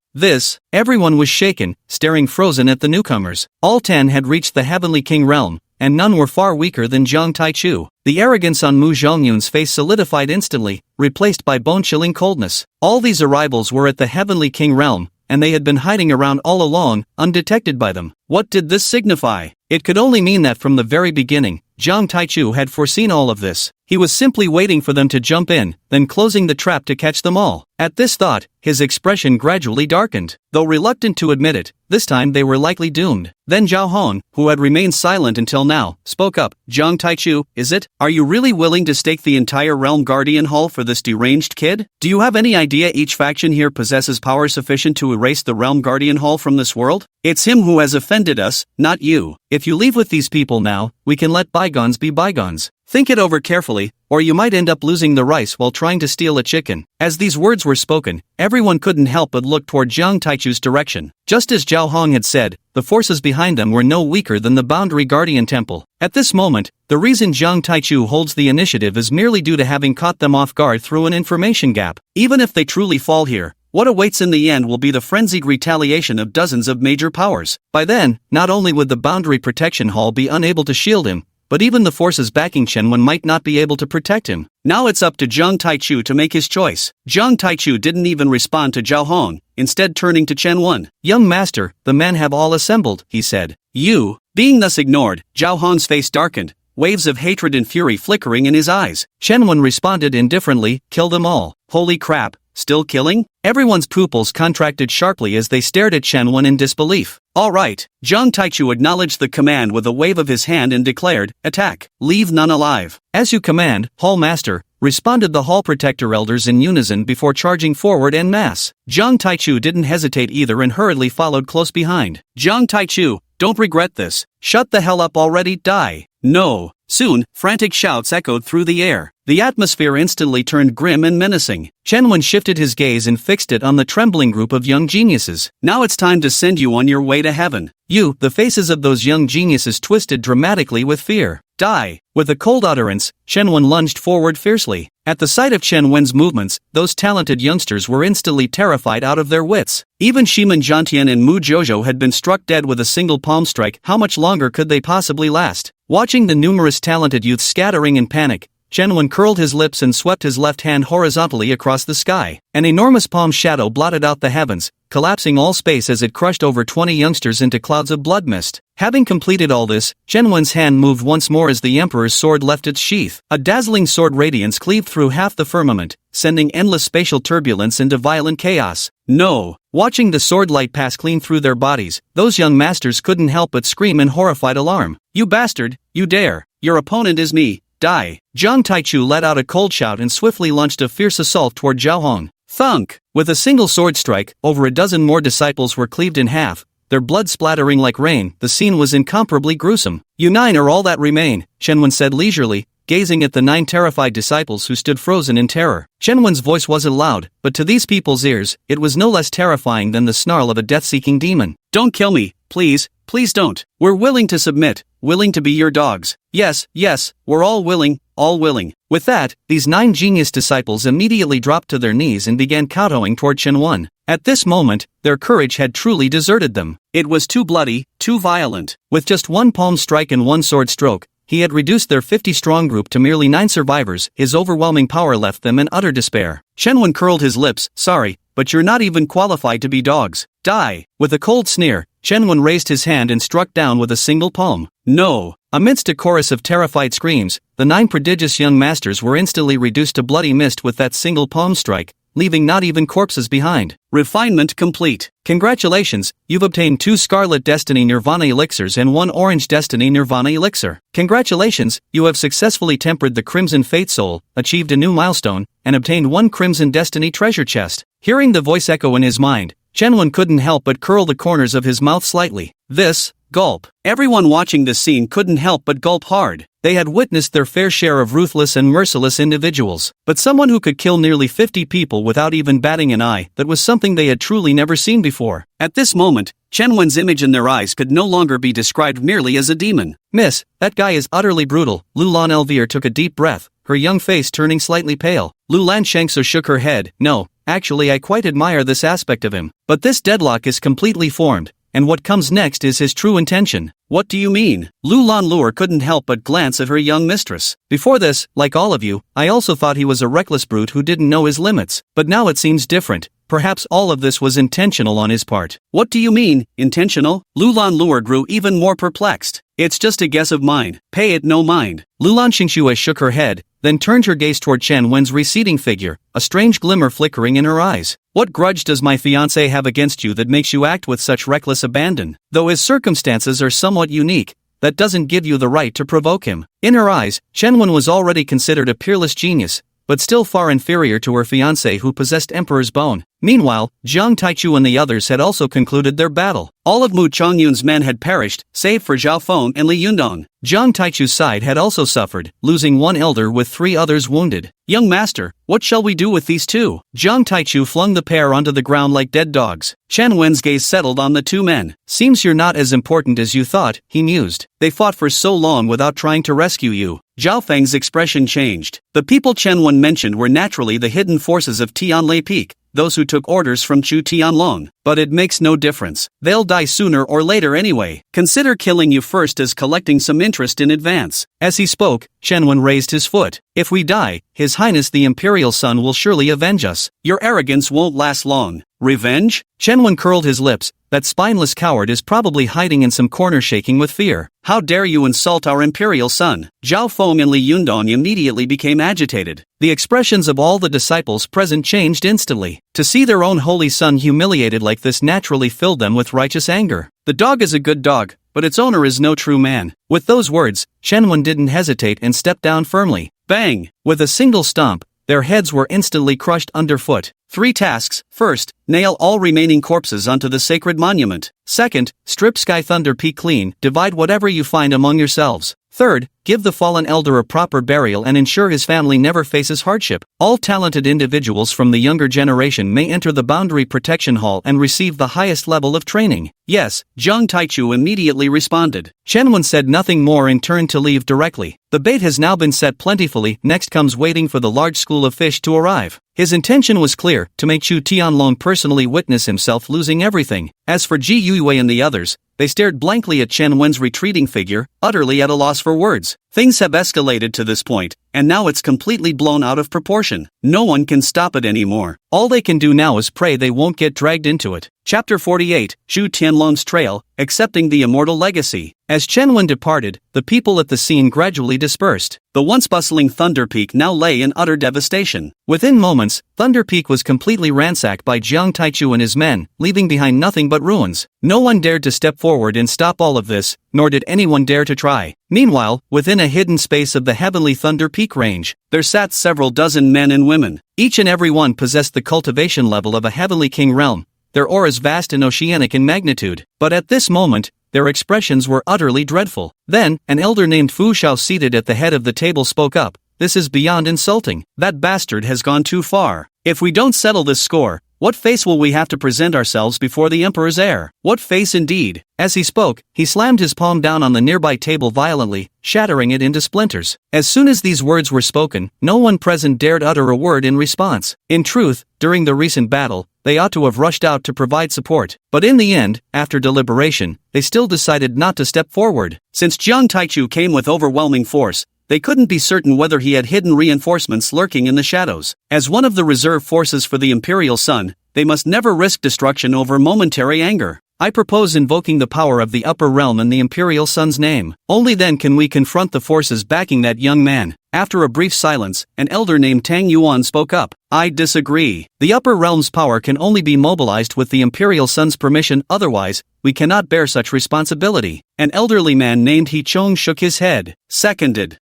Everyone was shaken, staring frozen at the newcomers. All 10 had reached the Heavenly King Realm, and none were far weaker than Jiang Taichu. The arrogance on Mu Zhongyun's face solidified instantly, replaced by bone-chilling coldness. All these arrivals were at the Heavenly King Realm, and they had been hiding around all along, undetected by them. What did this signify? It could only mean that from the very beginning, Jiang Taichu had foreseen all of this. He was simply waiting for them to jump in, then closing the trap to catch them all. At this thought, his expression gradually darkened. Though reluctant to admit it, this time they were likely doomed. Then Zhao Hong, who had remained silent until now, spoke up. Jiang Taichu, is it? Are you really willing to stake the entire Realm Guardian Hall for this deranged kid? Do you have any idea each faction here possesses power sufficient to erase the Realm Guardian Hall from this world? It's him who has offended us, not you. If you leave with these people now, we can let bygones be bygones. Think it over carefully, or you might end up losing the rice while trying to steal a chicken. As these words were spoken, everyone couldn't help but look toward Jiang Taichu's direction. Just as Zhao Hong had said, the forces behind them were no weaker than the Boundary Guardian Temple. At this moment, the reason Jiang Taichu holds the initiative is merely due to having caught them off guard through an information gap. Even if they truly fall here, what awaits in the end will be the frenzied retaliation of dozens of major powers. By then, not only would the Boundary Protection Hall be unable to shield him, but even the forces backing Chen Wen might not be able to protect him. Now it's up to Jiang Taichu to make his choice. Jiang Taichu didn't even respond to Zhao Hong, instead turning to Chen Wen. Young master, the men have all assembled, he said. You. Being thus ignored, Zhao Hong's face darkened, waves of hatred and fury flickering in his eyes. Chen Wen responded indifferently, kill them all. Holy crap, still killing? Everyone's pupils contracted sharply as they stared at Chen Wen in disbelief. All right, Jiang Taichu acknowledged the command with a wave of his hand and declared, attack, leave none alive. As you command, Hall Master, responded the Hall Protector Elders in unison before charging forward en masse. Jiang Taichu didn't hesitate either and hurriedly followed close behind. Jiang Taichu, don't regret this. Shut the hell up already, die. No. Soon, frantic shouts echoed through the air. The atmosphere instantly turned grim and menacing. Chen Wen shifted his gaze and fixed it on the trembling group of young geniuses. Now it's time to send you on your way to heaven. The faces of those young geniuses twisted dramatically with fear. Die. With a cold utterance, Chen Wen lunged forward fiercely. At the sight of Chen Wen's movements, those talented youngsters were instantly terrified out of their wits. Even Shiman Jiantian and Mu Jojo had been struck dead with a single palm strike. How much longer could they possibly last? Watching the numerous talented youths scattering in panic, Chen Wen curled his lips and swept his left hand horizontally across the sky. An enormous palm shadow blotted out the heavens, collapsing all space as it crushed over 20 youngsters into clouds of blood mist. Having completed all this, Chen Wen's hand moved once more as the Emperor's sword left its sheath. A dazzling sword radiance cleaved through half the firmament, sending endless spatial turbulence into violent chaos. No! Watching the sword light pass clean through their bodies, those young masters couldn't help but scream in horrified alarm. You bastard! You dare! Your opponent is me! Die! Jiang Taichu let out a cold shout and swiftly launched a fierce assault toward Zhao Hong. Thunk! With a single sword strike, over a dozen more disciples were cleaved in half, their blood splattering like rain. The scene was incomparably gruesome. You 9 are all that remain, Chen Wen said leisurely, gazing at the 9 terrified disciples who stood frozen in terror. Chen Wen's voice wasn't loud, but to these people's ears, it was no less terrifying than the snarl of a death-seeking demon. Don't kill me, please, please don't. We're willing to submit, willing to be your dogs. Yes, we're all willing, all willing. With that, these 9 genius disciples immediately dropped to their knees and began kowtowing toward Chen Wen. At this moment, their courage had truly deserted them. It was too bloody, too violent. With just 1 palm strike and 1 sword stroke, he had reduced their 50-strong group to merely 9 survivors. His overwhelming power left them in utter despair. Chen Wen curled his lips. Sorry, but you're not even qualified to be dogs. Die. With a cold sneer, Chen Wen raised his hand and struck down with a single palm. No. Amidst a chorus of terrified screams, the 9 prodigious young masters were instantly reduced to bloody mist with that single palm strike, leaving not even corpses behind. Refinement complete. Congratulations, you've obtained 2 Scarlet Destiny Nirvana Elixirs and 1 Orange Destiny Nirvana Elixir. Congratulations, you have successfully tempered the Crimson Fate Soul, achieved a new milestone, and obtained 1 Crimson Destiny Treasure Chest. Hearing the voice echo in his mind, Chen Wen couldn't help but curl the corners of his mouth slightly. This, gulp. Everyone watching this scene couldn't help but gulp hard. They had witnessed their fair share of ruthless and merciless individuals, but someone who could kill nearly 50 people without even batting an eye, that was something they had truly never seen before. At this moment, Chen Wen's image in their eyes could no longer be described merely as a demon. Miss, that guy is utterly brutal. Lu Lan Elvire took a deep breath, her young face turning slightly pale. Lu Lan Shangsu shook her head. No, actually I quite admire this aspect of him. But this deadlock is completely formed, and what comes next is his true intention. What do you mean? Lu Lan Lure couldn't help but glance at her young mistress. Before this, like all of you, I also thought he was a reckless brute who didn't know his limits. But now it seems different. Perhaps all of this was intentional on his part. What do you mean, intentional? Lu Lan Lure grew even more perplexed. It's just a guess of mine. Pay it no mind. Lu Lan Xingxue shook her head, then turned her gaze toward Chen Wen's receding figure, a strange glimmer flickering in her eyes. What grudge does my fiancé have against you that makes you act with such reckless abandon? Though his circumstances are somewhat unique, that doesn't give you the right to provoke him. In her eyes, Chen Wen was already considered a peerless genius, but still far inferior to her fiancé who possessed Emperor's Bone. Meanwhile, Jiang Taichu and the others had also concluded their battle. All of Mu Chongyun's men had perished, save for Zhao Feng and Li Yundong. Jiang Taichu's side had also suffered, losing 1 elder with 3 others wounded. Young master, what shall we do with these 2? Jiang Taichu flung the pair onto the ground like dead dogs. Chen Wen's gaze settled on the 2 men. Seems you're not as important as you thought, he mused. They fought for so long without trying to rescue you. Zhao Feng's expression changed. The people Chen Wen mentioned were naturally the hidden forces of Tianlai Peak, those who took orders from Chu Tianlong. But it makes no difference. They'll die sooner or later anyway. Consider killing you first as collecting some interest in advance. As he spoke, Chen Wen raised his foot. If we die, His Highness the Imperial Sun will surely avenge us. Your arrogance won't last long. Revenge? Chen Wen curled his lips. That spineless coward is probably hiding in some corner shaking with fear. How dare you insult our Imperial Son? Zhao Feng and Li Yundong immediately became agitated. The expressions of all the disciples present changed instantly. To see their own holy son humiliated like this naturally filled them with righteous anger. The dog is a good dog, but its owner is no true man. With those words, Chen Wen didn't hesitate and stepped down firmly. Bang! With a single stomp, their heads were instantly crushed underfoot. 3 tasks. First, nail all remaining corpses onto the sacred monument. Second, strip Sky Thunder Peak clean, divide whatever you find among yourselves. Third, give the fallen elder a proper burial and ensure his family never faces hardship. All talented individuals from the younger generation may enter the Boundary Protection Hall and receive the highest level of training. Yes, Jiang Taichu immediately responded. Chen Wen said nothing more and turned to leave directly. The bait has now been set plentifully, next comes waiting for the large school of fish to arrive. His intention was clear, to make Chu Tianlong personally witness himself losing everything. As for Ji Yuiwei and the others, they stared blankly at Chen Wen's retreating figure, utterly at a loss for words. Things have escalated to this point, and now it's completely blown out of proportion. No one can stop it anymore. All they can do now is pray they won't get dragged into it. Chapter 48, Chu Tianlong's Trail, Accepting the Immortal Legacy. As Chen Wen departed, the people at the scene gradually dispersed. The once bustling Thunder Peak now lay in utter devastation. Within moments, Thunder Peak was completely ransacked by Jiang Taichu and his men, leaving behind nothing but ruins. No one dared to step forward and stop all of this, nor did anyone dare to try. Meanwhile, within a hidden space of the heavenly Thunder Peak range, there sat several dozen men and women. Each and every one possessed the cultivation level of a heavenly king realm, their auras vast and oceanic in magnitude. But at this moment, their expressions were utterly dreadful. Then, an elder named Fu Shao seated at the head of the table spoke up. This is beyond insulting. That bastard has gone too far. If we don't settle this score, what face will we have to present ourselves before the Emperor's heir? What face indeed? As he spoke, he slammed his palm down on the nearby table violently, shattering it into splinters. As soon as these words were spoken, no one present dared utter a word in response. In truth, during the recent battle, they ought to have rushed out to provide support. But in the end, after deliberation, they still decided not to step forward. Since Jiang Taichu came with overwhelming force, they couldn't be certain whether he had hidden reinforcements lurking in the shadows. As one of the reserve forces for the Imperial Sun, They must never risk destruction over momentary anger. I propose invoking the power of the upper realm in the Imperial Sun's name. Only then can we confront the forces backing that young man. After a brief silence, an elder named Tang Yuan spoke up. I disagree. The upper realm's power can only be mobilized with the Imperial Sun's permission, otherwise, we cannot bear such responsibility. An elderly man named He Chong shook his head. Seconded.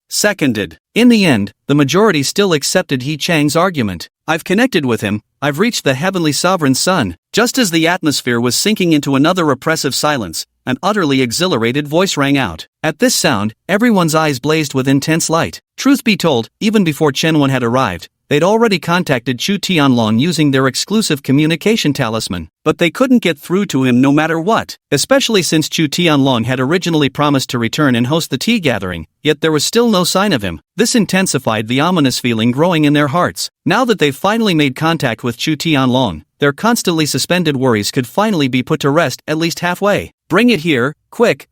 In the end, the majority still accepted He Chang's argument. I've connected with him, I've reached the heavenly sovereign sun. Just as the atmosphere was sinking into another oppressive silence, an utterly exhilarated voice rang out. At this sound, everyone's eyes blazed with intense light. Truth be told, even before Chen Wen had arrived, they'd already contacted Chu Tianlong using their exclusive communication talisman. But they couldn't get through to him no matter what, especially since Chu Tianlong had originally promised to return and host the tea gathering, yet there was still no sign of him. This intensified the ominous feeling growing in their hearts. Now that they've finally made contact with Chu Tianlong, their constantly suspended worries could finally be put to rest at least halfway. Bring it here, quick!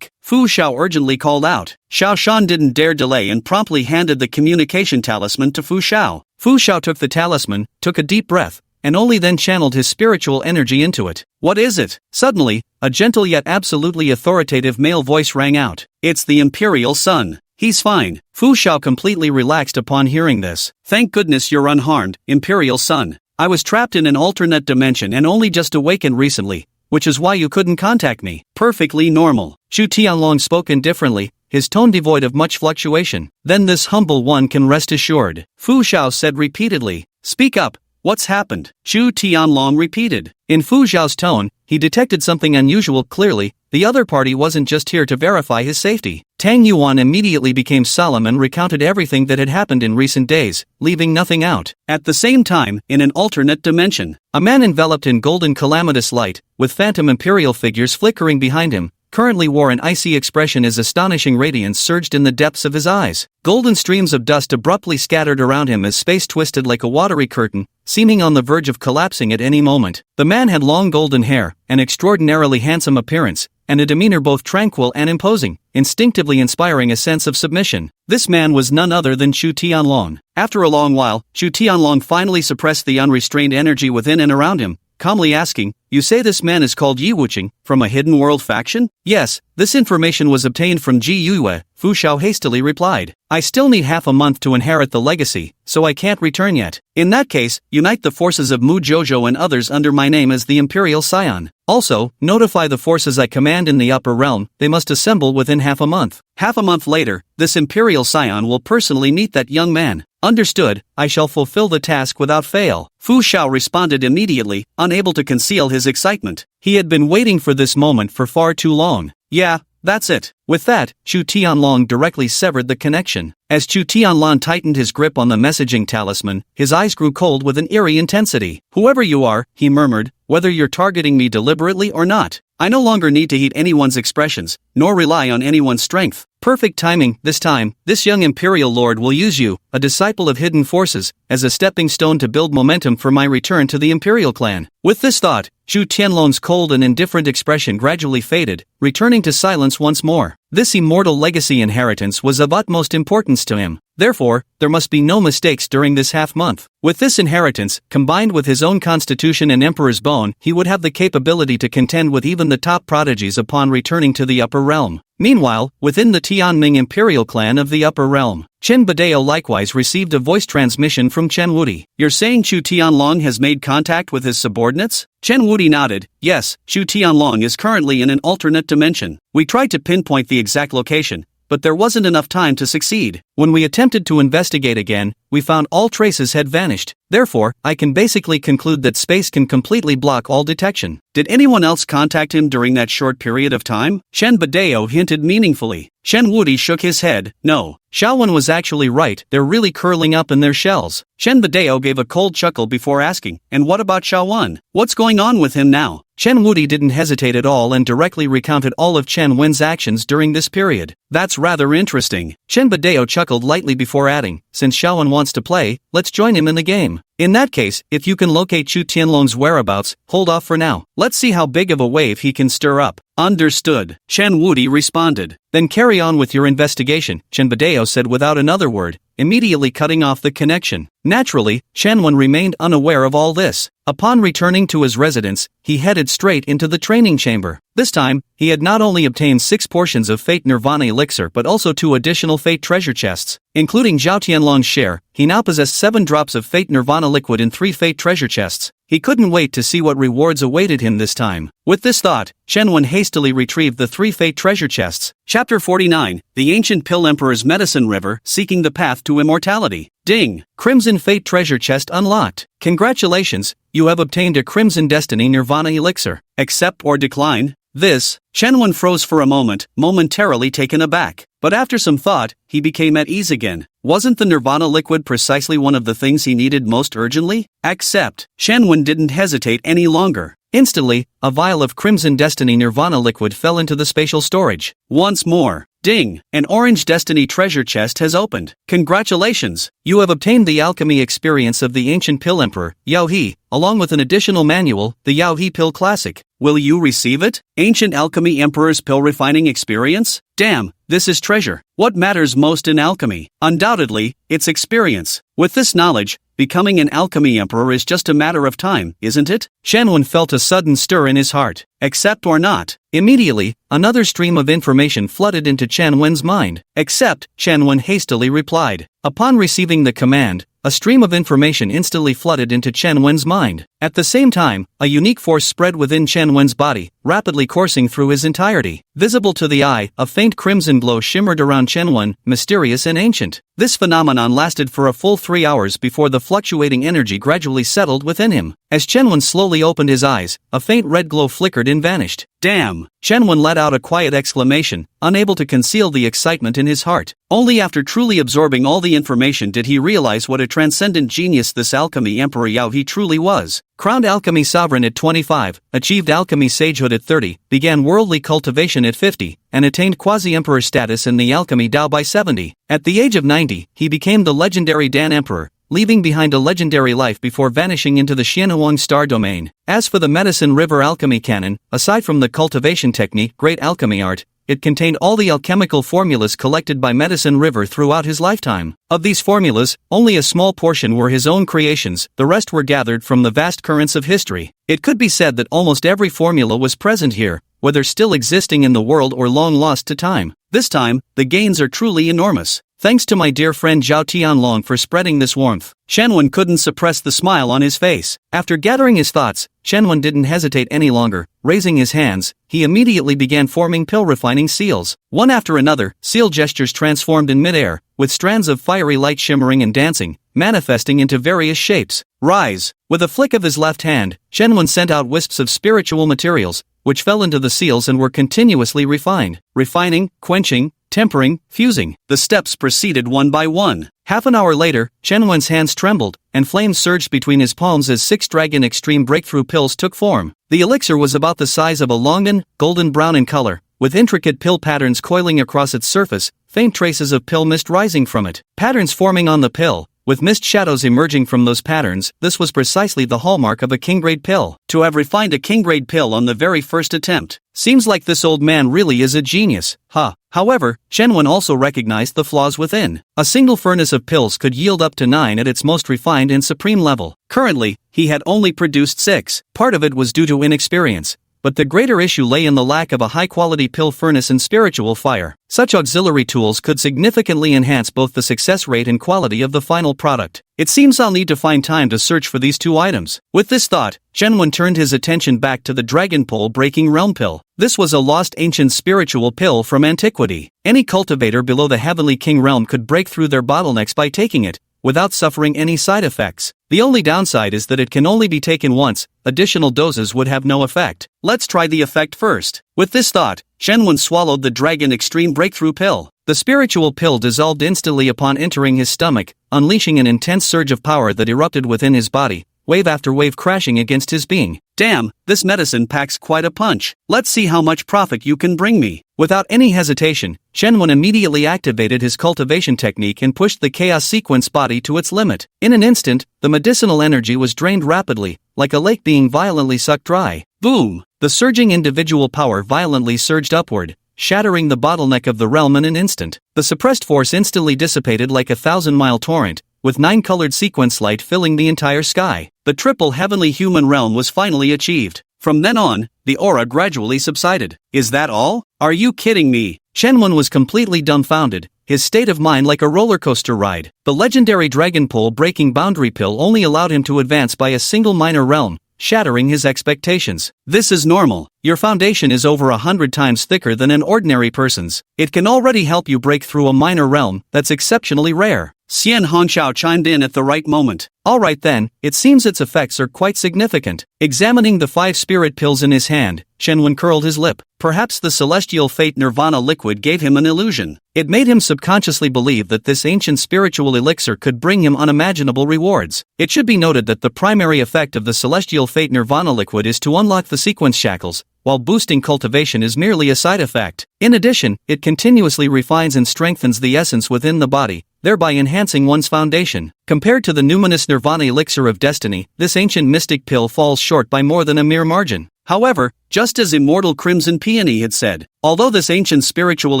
Fu Xiao urgently called out. Xiao Shan didn't dare delay and promptly handed the communication talisman to Fu Xiao. Fu Xiao took the talisman, took a deep breath, and only then channeled his spiritual energy into it. What is it? Suddenly, a gentle yet absolutely authoritative male voice rang out. It's the Imperial Sun. He's fine. Fu Xiao completely relaxed upon hearing this. Thank goodness you're unharmed, Imperial Sun. I was trapped in an alternate dimension and only just awakened recently, which is why you couldn't contact me. Perfectly normal. Chu Tianlong spoke indifferently, his tone devoid of much fluctuation. Then this humble one can rest assured. Fu Xiao said repeatedly. Speak up. What's happened? Chu Tianlong repeated. In Fu Xiao's tone, he detected something unusual clearly. The other party wasn't just here to verify his safety. Tang Yuan immediately became solemn and recounted everything that had happened in recent days, leaving nothing out. At the same time, in an alternate dimension, a man enveloped in golden calamitous light, with phantom imperial figures flickering behind him, currently wore an icy expression as astonishing radiance surged in the depths of his eyes. Golden streams of dust abruptly scattered around him as space twisted like a watery curtain, seeming on the verge of collapsing at any moment. The man had long golden hair, an extraordinarily handsome appearance, and a demeanor both tranquil and imposing, instinctively inspiring a sense of submission. This man was none other than Chu Tianlong. After a long while, Chu Tianlong finally suppressed the unrestrained energy within and around him, calmly asking, You say this man is called Yi Wuqing, from a hidden world faction? Yes, this information was obtained from Ji Yue, Fu Xiao hastily replied. I still need half a month to inherit the legacy, so I can't return yet. In that case, unite the forces of Mu Jojo and others under my name as the Imperial Scion. Also, notify the forces I command in the upper realm, they must assemble within half a month. Half a month later, this Imperial Scion will personally meet that young man. Understood, I shall fulfill the task without fail. Fu Xiao responded immediately, unable to conceal his excitement. He had been waiting for this moment for far too long. Yeah, that's it. With that, Chu Tianlong directly severed the connection. As Chu Tianlong tightened his grip on the messaging talisman, his eyes grew cold with an eerie intensity. Whoever you are, he murmured, whether you're targeting me deliberately or not, I no longer need to heed anyone's expressions, nor rely on anyone's strength. Perfect timing. This time, this young Imperial Lord will use you, a disciple of hidden forces, as a stepping stone to build momentum for my return to the Imperial clan. With this thought, Chu Tianlong's cold and indifferent expression gradually faded, returning to silence once more. This immortal legacy inheritance was of utmost importance to him. Therefore, there must be no mistakes during this half-month. With this inheritance, combined with his own constitution and Emperor's bone, he would have the capability to contend with even the top prodigies upon returning to the upper realm. Meanwhile, within the Tianming Imperial clan of the upper realm, Chen Badeo likewise received a voice transmission from Chen Wudi. You're saying Chu Tianlong has made contact with his subordinates? Chen Wudi nodded. Yes, Chu Tianlong is currently in an alternate dimension. We tried to pinpoint the exact location, but there wasn't enough time to succeed. When we attempted to investigate again, we found all traces had vanished. Therefore, I can basically conclude that space can completely block all detection. Did anyone else contact him during that short period of time? Chen Badeo hinted meaningfully. Chen Wudi shook his head. No. Xiaowen was actually right, they're really curling up in their shells. Chen Badeo gave a cold chuckle before asking, and what about Xiaowen? What's going on with him now? Chen Wudi didn't hesitate at all and directly recounted all of Chen Wen's actions during this period. That's rather interesting. Chen Badeo chuckled lightly before adding, since Xiaowen wants to play, let's join him in the game. In that case, if you can locate Chu Tianlong's whereabouts, hold off for now. Let's see how big of a wave he can stir up. Understood. Chen Wudi responded. Then carry on with your investigation, Chen Badeo said without another word, immediately cutting off the connection. Naturally, Shenwen remained unaware of all this. Upon returning to his residence, he headed straight into the training chamber. This time, he had not only obtained 6 portions of Fate Nirvana elixir but also 2 additional Fate treasure chests. Including Zhao Tianlong's share, he now possessed 7 drops of Fate Nirvana liquid in 3 Fate treasure chests. He couldn't wait to see what rewards awaited him this time. With this thought, Shenwen hastily retrieved the 3 Fate treasure chests. Chapter 49, The Ancient Pill Emperor's Medicine River, Seeking the Path to Immortality. Ding! Crimson Fate treasure chest unlocked. Congratulations, you have obtained a Crimson Destiny Nirvana elixir. Accept or decline? This, Shenwen froze for a moment, momentarily taken aback. But after some thought, he became at ease again. Wasn't the Nirvana liquid precisely one of the things he needed most urgently? Accept. Shenwen didn't hesitate any longer. Instantly, a vial of Crimson Destiny Nirvana liquid fell into the spatial storage. Once more. Ding! An orange Destiny treasure chest has opened. Congratulations! You have obtained the alchemy experience of the ancient pill emperor, Yao He, along with an additional manual, the Yao He Pill Classic. Will you receive it? Ancient Alchemy Emperor's Pill Refining Experience? Damn, this is treasure. What matters most in alchemy? Undoubtedly, it's experience. With this knowledge, becoming an alchemy emperor is just a matter of time, isn't it? Shenwen felt a sudden stir in his heart. Accept or not? Immediately, another stream of information flooded into Chen Wen's mind. Accept, Shenwen hastily replied. Upon receiving the command, a stream of information instantly flooded into Chen Wen's mind. At the same time, a unique force spread within Chen Wen's body, rapidly coursing through his entirety. Visible to the eye, a faint crimson glow shimmered around Chen Wen, mysterious and ancient. This phenomenon lasted for a full 3 hours before the fluctuating energy gradually settled within him. As Chen Wen slowly opened his eyes, a faint red glow flickered and vanished. Damn! Chen Wen let out a quiet exclamation, unable to conceal the excitement in his heart. Only after truly absorbing all the information did he realize what a transcendent genius this alchemy emperor Yao He truly was. Crowned alchemy sovereign at 25, achieved alchemy sagehood at 30, began worldly cultivation at 50, and attained quasi-emperor status in the alchemy Dao by 70. At the age of 90, he became the legendary Dan Emperor, leaving behind a legendary life before vanishing into the Xianhuang star domain. As for the Medicine River alchemy canon, aside from the cultivation technique Great Alchemy Art, it contained all the alchemical formulas collected by Medicine River throughout his lifetime. Of these formulas, only a small portion were his own creations, the rest were gathered from the vast currents of history. It could be said that almost every formula was present here, whether still existing in the world or long lost to time. This time, the gains are truly enormous. Thanks to my dear friend Zhao Tianlong for spreading this warmth. Shenwen couldn't suppress the smile on his face. After gathering his thoughts, Shenwen didn't hesitate any longer. Raising his hands, he immediately began forming pill refining seals. One after another, seal gestures transformed in midair, with strands of fiery light shimmering and dancing, manifesting into various shapes. Rise! With a flick of his left hand, Shenwen sent out wisps of spiritual materials, which fell into the seals and were continuously refined. Refining, quenching, tempering, fusing. The steps proceeded one by one. Half an hour later, Shenwen's hands trembled, and flames surged between his palms as 6 Dragon Extreme Breakthrough pills took form. The elixir was about the size of a longan, golden brown in color, with intricate pill patterns coiling across its surface, faint traces of pill mist rising from it. Patterns forming on the pill, with mist shadows emerging from those patterns. This was precisely the hallmark of a king-grade pill. To have refined a king-grade pill on the very first attempt. Seems like this old man really is a genius, huh? However, Shenwen also recognized the flaws within. A single furnace of pills could yield up to 9 at its most refined and supreme level. Currently, he had only produced 6. Part of it was due to inexperience, but the greater issue lay in the lack of a high-quality pill furnace and spiritual fire. Such auxiliary tools could significantly enhance both the success rate and quality of the final product. It seems I'll need to find time to search for these 2 items. With this thought, Shenwen turned his attention back to the Dragon Pole Breaking Realm Pill. This was a lost ancient spiritual pill from antiquity. Any cultivator below the Heavenly King realm could break through their bottlenecks by taking it, without suffering any side effects. The only downside is that it can only be taken once. Additional doses would have no effect. Let's try the effect first. With this thought, Shenwen swallowed the Dragon Extreme Breakthrough pill. The spiritual pill dissolved instantly upon entering his stomach, unleashing an intense surge of power that erupted within his body, wave after wave crashing against his being. Damn, this medicine packs quite a punch. Let's see how much profit you can bring me. Without any hesitation, Shenwen immediately activated his cultivation technique and pushed the chaos sequence body to its limit. In an instant, the medicinal energy was drained rapidly, like a lake being violently sucked dry. Boom! The surging individual power violently surged upward, shattering the bottleneck of the realm in an instant. The suppressed force instantly dissipated like a 1,000-mile torrent, with 9-colored sequence light filling the entire sky. The triple heavenly human realm was finally achieved. From then on, the aura gradually subsided. Is that all? Are you kidding me? Shenwen was completely dumbfounded, his state of mind like a roller coaster ride. The legendary dragon pole breaking boundary pill only allowed him to advance by a single minor realm, shattering his expectations. This is normal. Your foundation is over 100 times thicker than an ordinary person's. It can already help you break through a minor realm that's exceptionally rare. Xian Hongxiao chimed in at the right moment. Alright then, it seems its effects are quite significant. Examining the 5 spirit pills in his hand, Shenwen curled his lip. Perhaps the celestial fate nirvana liquid gave him an illusion. It made him subconsciously believe that this ancient spiritual elixir could bring him unimaginable rewards. It should be noted that the primary effect of the celestial fate nirvana liquid is to unlock the sequence shackles, while boosting cultivation is merely a side effect. In addition, it continuously refines and strengthens the essence within the body, thereby enhancing one's foundation. Compared to the numinous nirvana elixir of destiny, this ancient mystic pill falls short by more than a mere margin. However, just as immortal Crimson Peony had said, although this ancient spiritual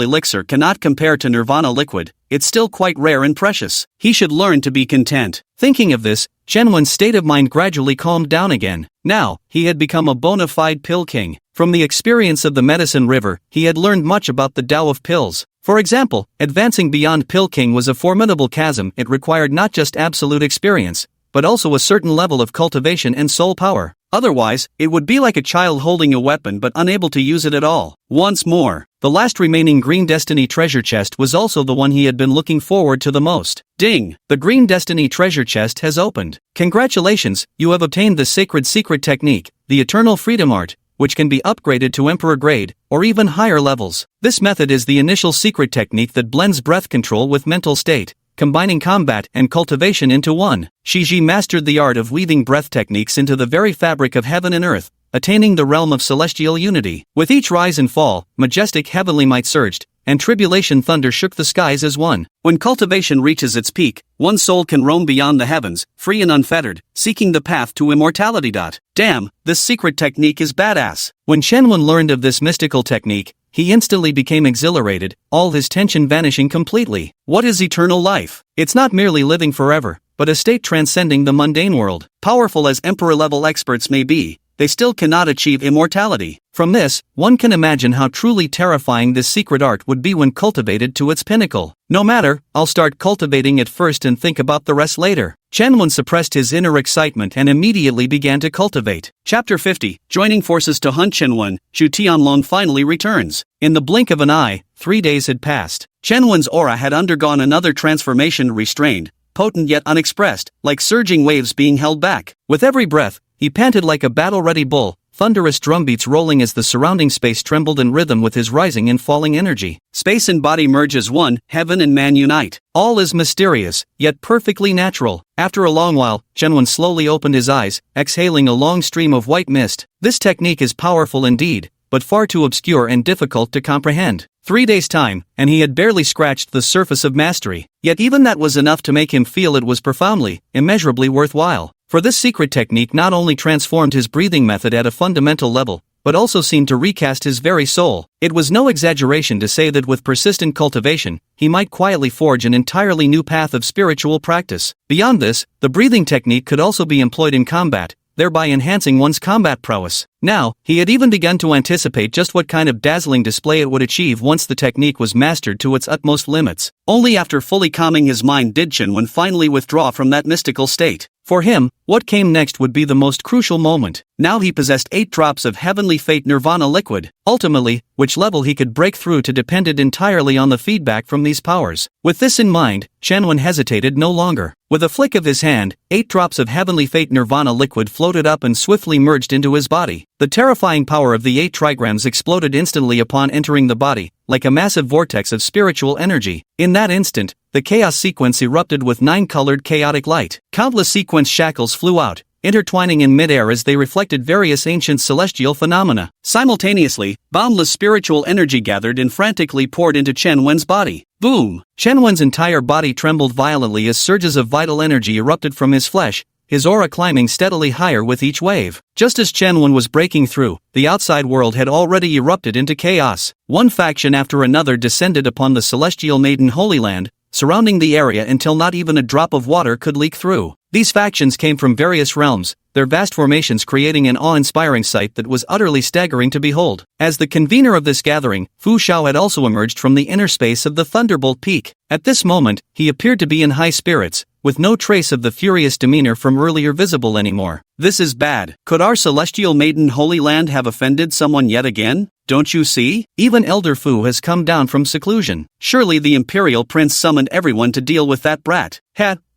elixir cannot compare to nirvana liquid, it's still quite rare and precious. He should learn to be content. Thinking of this, Shenwen's state of mind gradually calmed down again. Now, he had become a bona fide pill king. From the experience of the Medicine River, he had learned much about the Tao of pills. For example, advancing beyond Pill King was a formidable chasm. It required not just absolute experience, but also a certain level of cultivation and soul power. Otherwise, it would be like a child holding a weapon but unable to use it at all. Once more, the last remaining Green Destiny treasure chest was also the one he had been looking forward to the most. Ding! The Green Destiny treasure chest has opened. Congratulations, you have obtained the sacred secret technique, the Eternal Freedom Art, which can be upgraded to Emperor grade, or even higher levels. This method is the initial secret technique that blends breath control with mental state, combining combat and cultivation into one. Shiji mastered the art of weaving breath techniques into the very fabric of heaven and earth, attaining the realm of celestial unity. With each rise and fall, majestic heavenly might surged, and tribulation thunder shook the skies as one. When cultivation reaches its peak, one's soul can roam beyond the heavens, free and unfettered, seeking the path to immortality. Damn, this secret technique is badass. When Shenwen learned of this mystical technique, he instantly became exhilarated, all his tension vanishing completely. What is eternal life? It's not merely living forever, but a state transcending the mundane world. Powerful as emperor-level experts may be, they still cannot achieve immortality. From this, one can imagine how truly terrifying this secret art would be when cultivated to its pinnacle. No matter, I'll start cultivating it first and think about the rest later. Shenwen suppressed his inner excitement and immediately began to cultivate. Chapter 50, Joining forces to hunt Shenwen, Zhu Tianlong finally returns. In the blink of an eye, 3 days had passed. Shenwen's aura had undergone another transformation, restrained, potent yet unexpressed, like surging waves being held back. With every breath, he panted like a battle-ready bull, thunderous drumbeats rolling as the surrounding space trembled in rhythm with his rising and falling energy. Space and body merge as one, heaven and man unite. All is mysterious, yet perfectly natural. After a long while, Shenwen slowly opened his eyes, exhaling a long stream of white mist. This technique is powerful indeed, but far too obscure and difficult to comprehend. 3 days' time, and he had barely scratched the surface of mastery. Yet even that was enough to make him feel it was profoundly, immeasurably worthwhile. For this secret technique not only transformed his breathing method at a fundamental level, but also seemed to recast his very soul. It was no exaggeration to say that with persistent cultivation, he might quietly forge an entirely new path of spiritual practice. Beyond this, the breathing technique could also be employed in combat, thereby enhancing one's combat prowess. Now, he had even begun to anticipate just what kind of dazzling display it would achieve once the technique was mastered to its utmost limits. Only after fully calming his mind did Shenwen finally withdraw from that mystical state. For him, what came next would be the most crucial moment. Now he possessed 8 drops of heavenly fate nirvana liquid. Ultimately, which level he could break through to depended entirely on the feedback from these powers. With this in mind, Shenwen hesitated no longer. With a flick of his hand, 8 drops of heavenly fate nirvana liquid floated up and swiftly merged into his body. The terrifying power of the 8 trigrams exploded instantly upon entering the body, like a massive vortex of spiritual energy. In that instant, the chaos sequence erupted with 9-colored chaotic light. Countless sequence shackles flew out, intertwining in midair as they reflected various ancient celestial phenomena. Simultaneously, boundless spiritual energy gathered and frantically poured into Shenwen's body. Boom! Shenwen's entire body trembled violently as surges of vital energy erupted from his flesh, his aura climbing steadily higher with each wave. Just as Chen Wen was breaking through, the outside world had already erupted into chaos. One faction after another descended upon the Celestial Maiden Holy Land, surrounding the area until not even a drop of water could leak through. These factions came from various realms, their vast formations creating an awe-inspiring sight that was utterly staggering to behold. As the convener of this gathering, Fu Xiao had also emerged from the inner space of the Thunderbolt Peak. At this moment, he appeared to be in high spirits, with no trace of the furious demeanor from earlier visible anymore. This is bad. Could our Celestial Maiden Holy Land have offended someone yet again? Don't you see? Even Elder Fu has come down from seclusion. Surely the Imperial Prince summoned everyone to deal with that brat.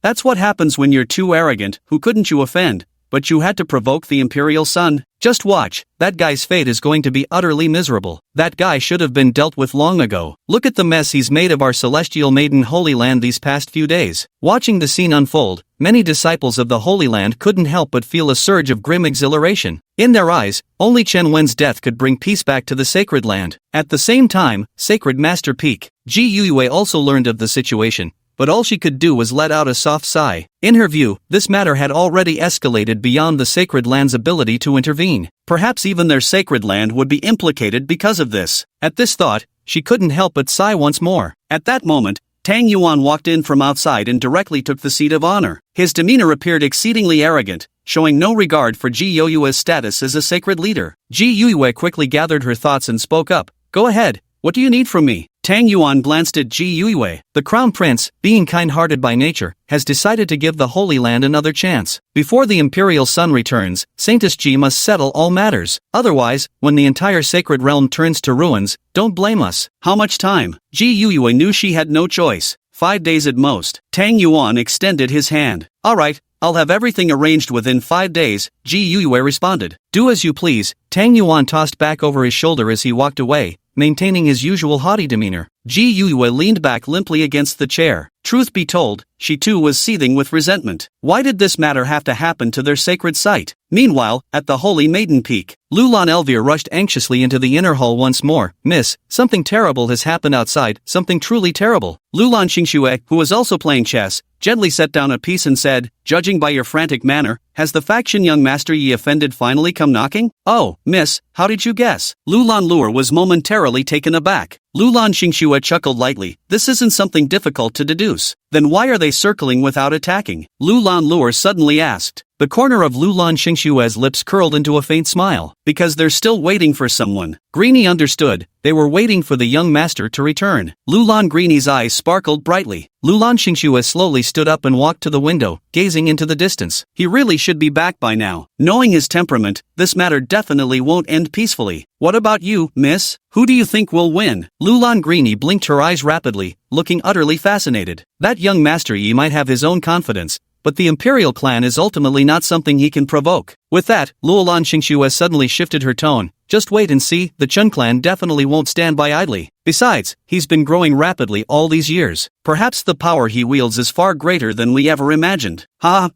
That's what happens when you're too arrogant. Who couldn't you offend? But you had to provoke the Imperial Son. Just watch, that guy's fate is going to be utterly miserable. That guy should have been dealt with long ago. Look at the mess he's made of our Celestial Maiden Holy Land these past few days. Watching the scene unfold, many disciples of the Holy Land couldn't help but feel a surge of grim exhilaration. In their eyes, only Chen Wen's death could bring peace back to the Sacred Land. At the same time, Sacred Master Peak, Ji Yue also learned of the situation, but all she could do was let out a soft sigh. In her view, this matter had already escalated beyond the Sacred Land's ability to intervene. Perhaps even their Sacred Land would be implicated because of this. At this thought, she couldn't help but sigh once more. At that moment, Tang Yuan walked in from outside and directly took the seat of honor. His demeanor appeared exceedingly arrogant, showing no regard for Ji Yue's status as a sacred leader. Ji Yue quickly gathered her thoughts and spoke up. Go ahead, what do you need from me? Tang Yuan glanced at Ji Yue. The Crown Prince, being kind-hearted by nature, has decided to give the Holy Land another chance. Before the Imperial Sun returns, Saintess Ji must settle all matters. Otherwise, when the entire sacred realm turns to ruins, don't blame us. How much time? Ji Yue knew she had no choice. 5 days at most. Tang Yuan extended his hand. All right, I'll have everything arranged within 5 days, Ji Yue responded. Do as you please. Tang Yuan tossed back over his shoulder as he walked away, maintaining his usual haughty demeanor. Ji Yue leaned back limply against the chair. Truth be told, she too was seething with resentment. Why did this matter have to happen to their sacred site? Meanwhile, at the Holy Maiden Peak, Lulan Elvir rushed anxiously into the inner hall once more. Miss, something terrible has happened outside, something truly terrible. Lulan Xingxue, who was also playing chess, gently set down a piece and said, judging by your frantic manner, has the faction young master ye offended finally come knocking? Oh, miss, how did you guess? Lulan Luer was momentarily taken aback. Lulan Xingxue chuckled lightly. This isn't something difficult to deduce. Then why are they circling without attacking? Lulan Luer suddenly asked. The corner of Lulan Xingxue's lips curled into a faint smile. Because they're still waiting for someone. Greenie understood. They were waiting for the young master to return. Lulan Greenie's eyes sparkled brightly. Lulan Xingxue slowly stood up and walked to the window, gazing into the distance. He really should be back by now. Knowing his temperament, this matter definitely won't end peacefully. What about you, miss? Who do you think will win? Lulan Greenie blinked her eyes rapidly, looking utterly fascinated. That young master Yi might have his own confidence, but the Imperial clan is ultimately not something he can provoke. With that, Lulan Xingxue suddenly shifted her tone. Just wait and see, the Chun clan definitely won't stand by idly. Besides, he's been growing rapidly all these years. Perhaps the power he wields is far greater than we ever imagined.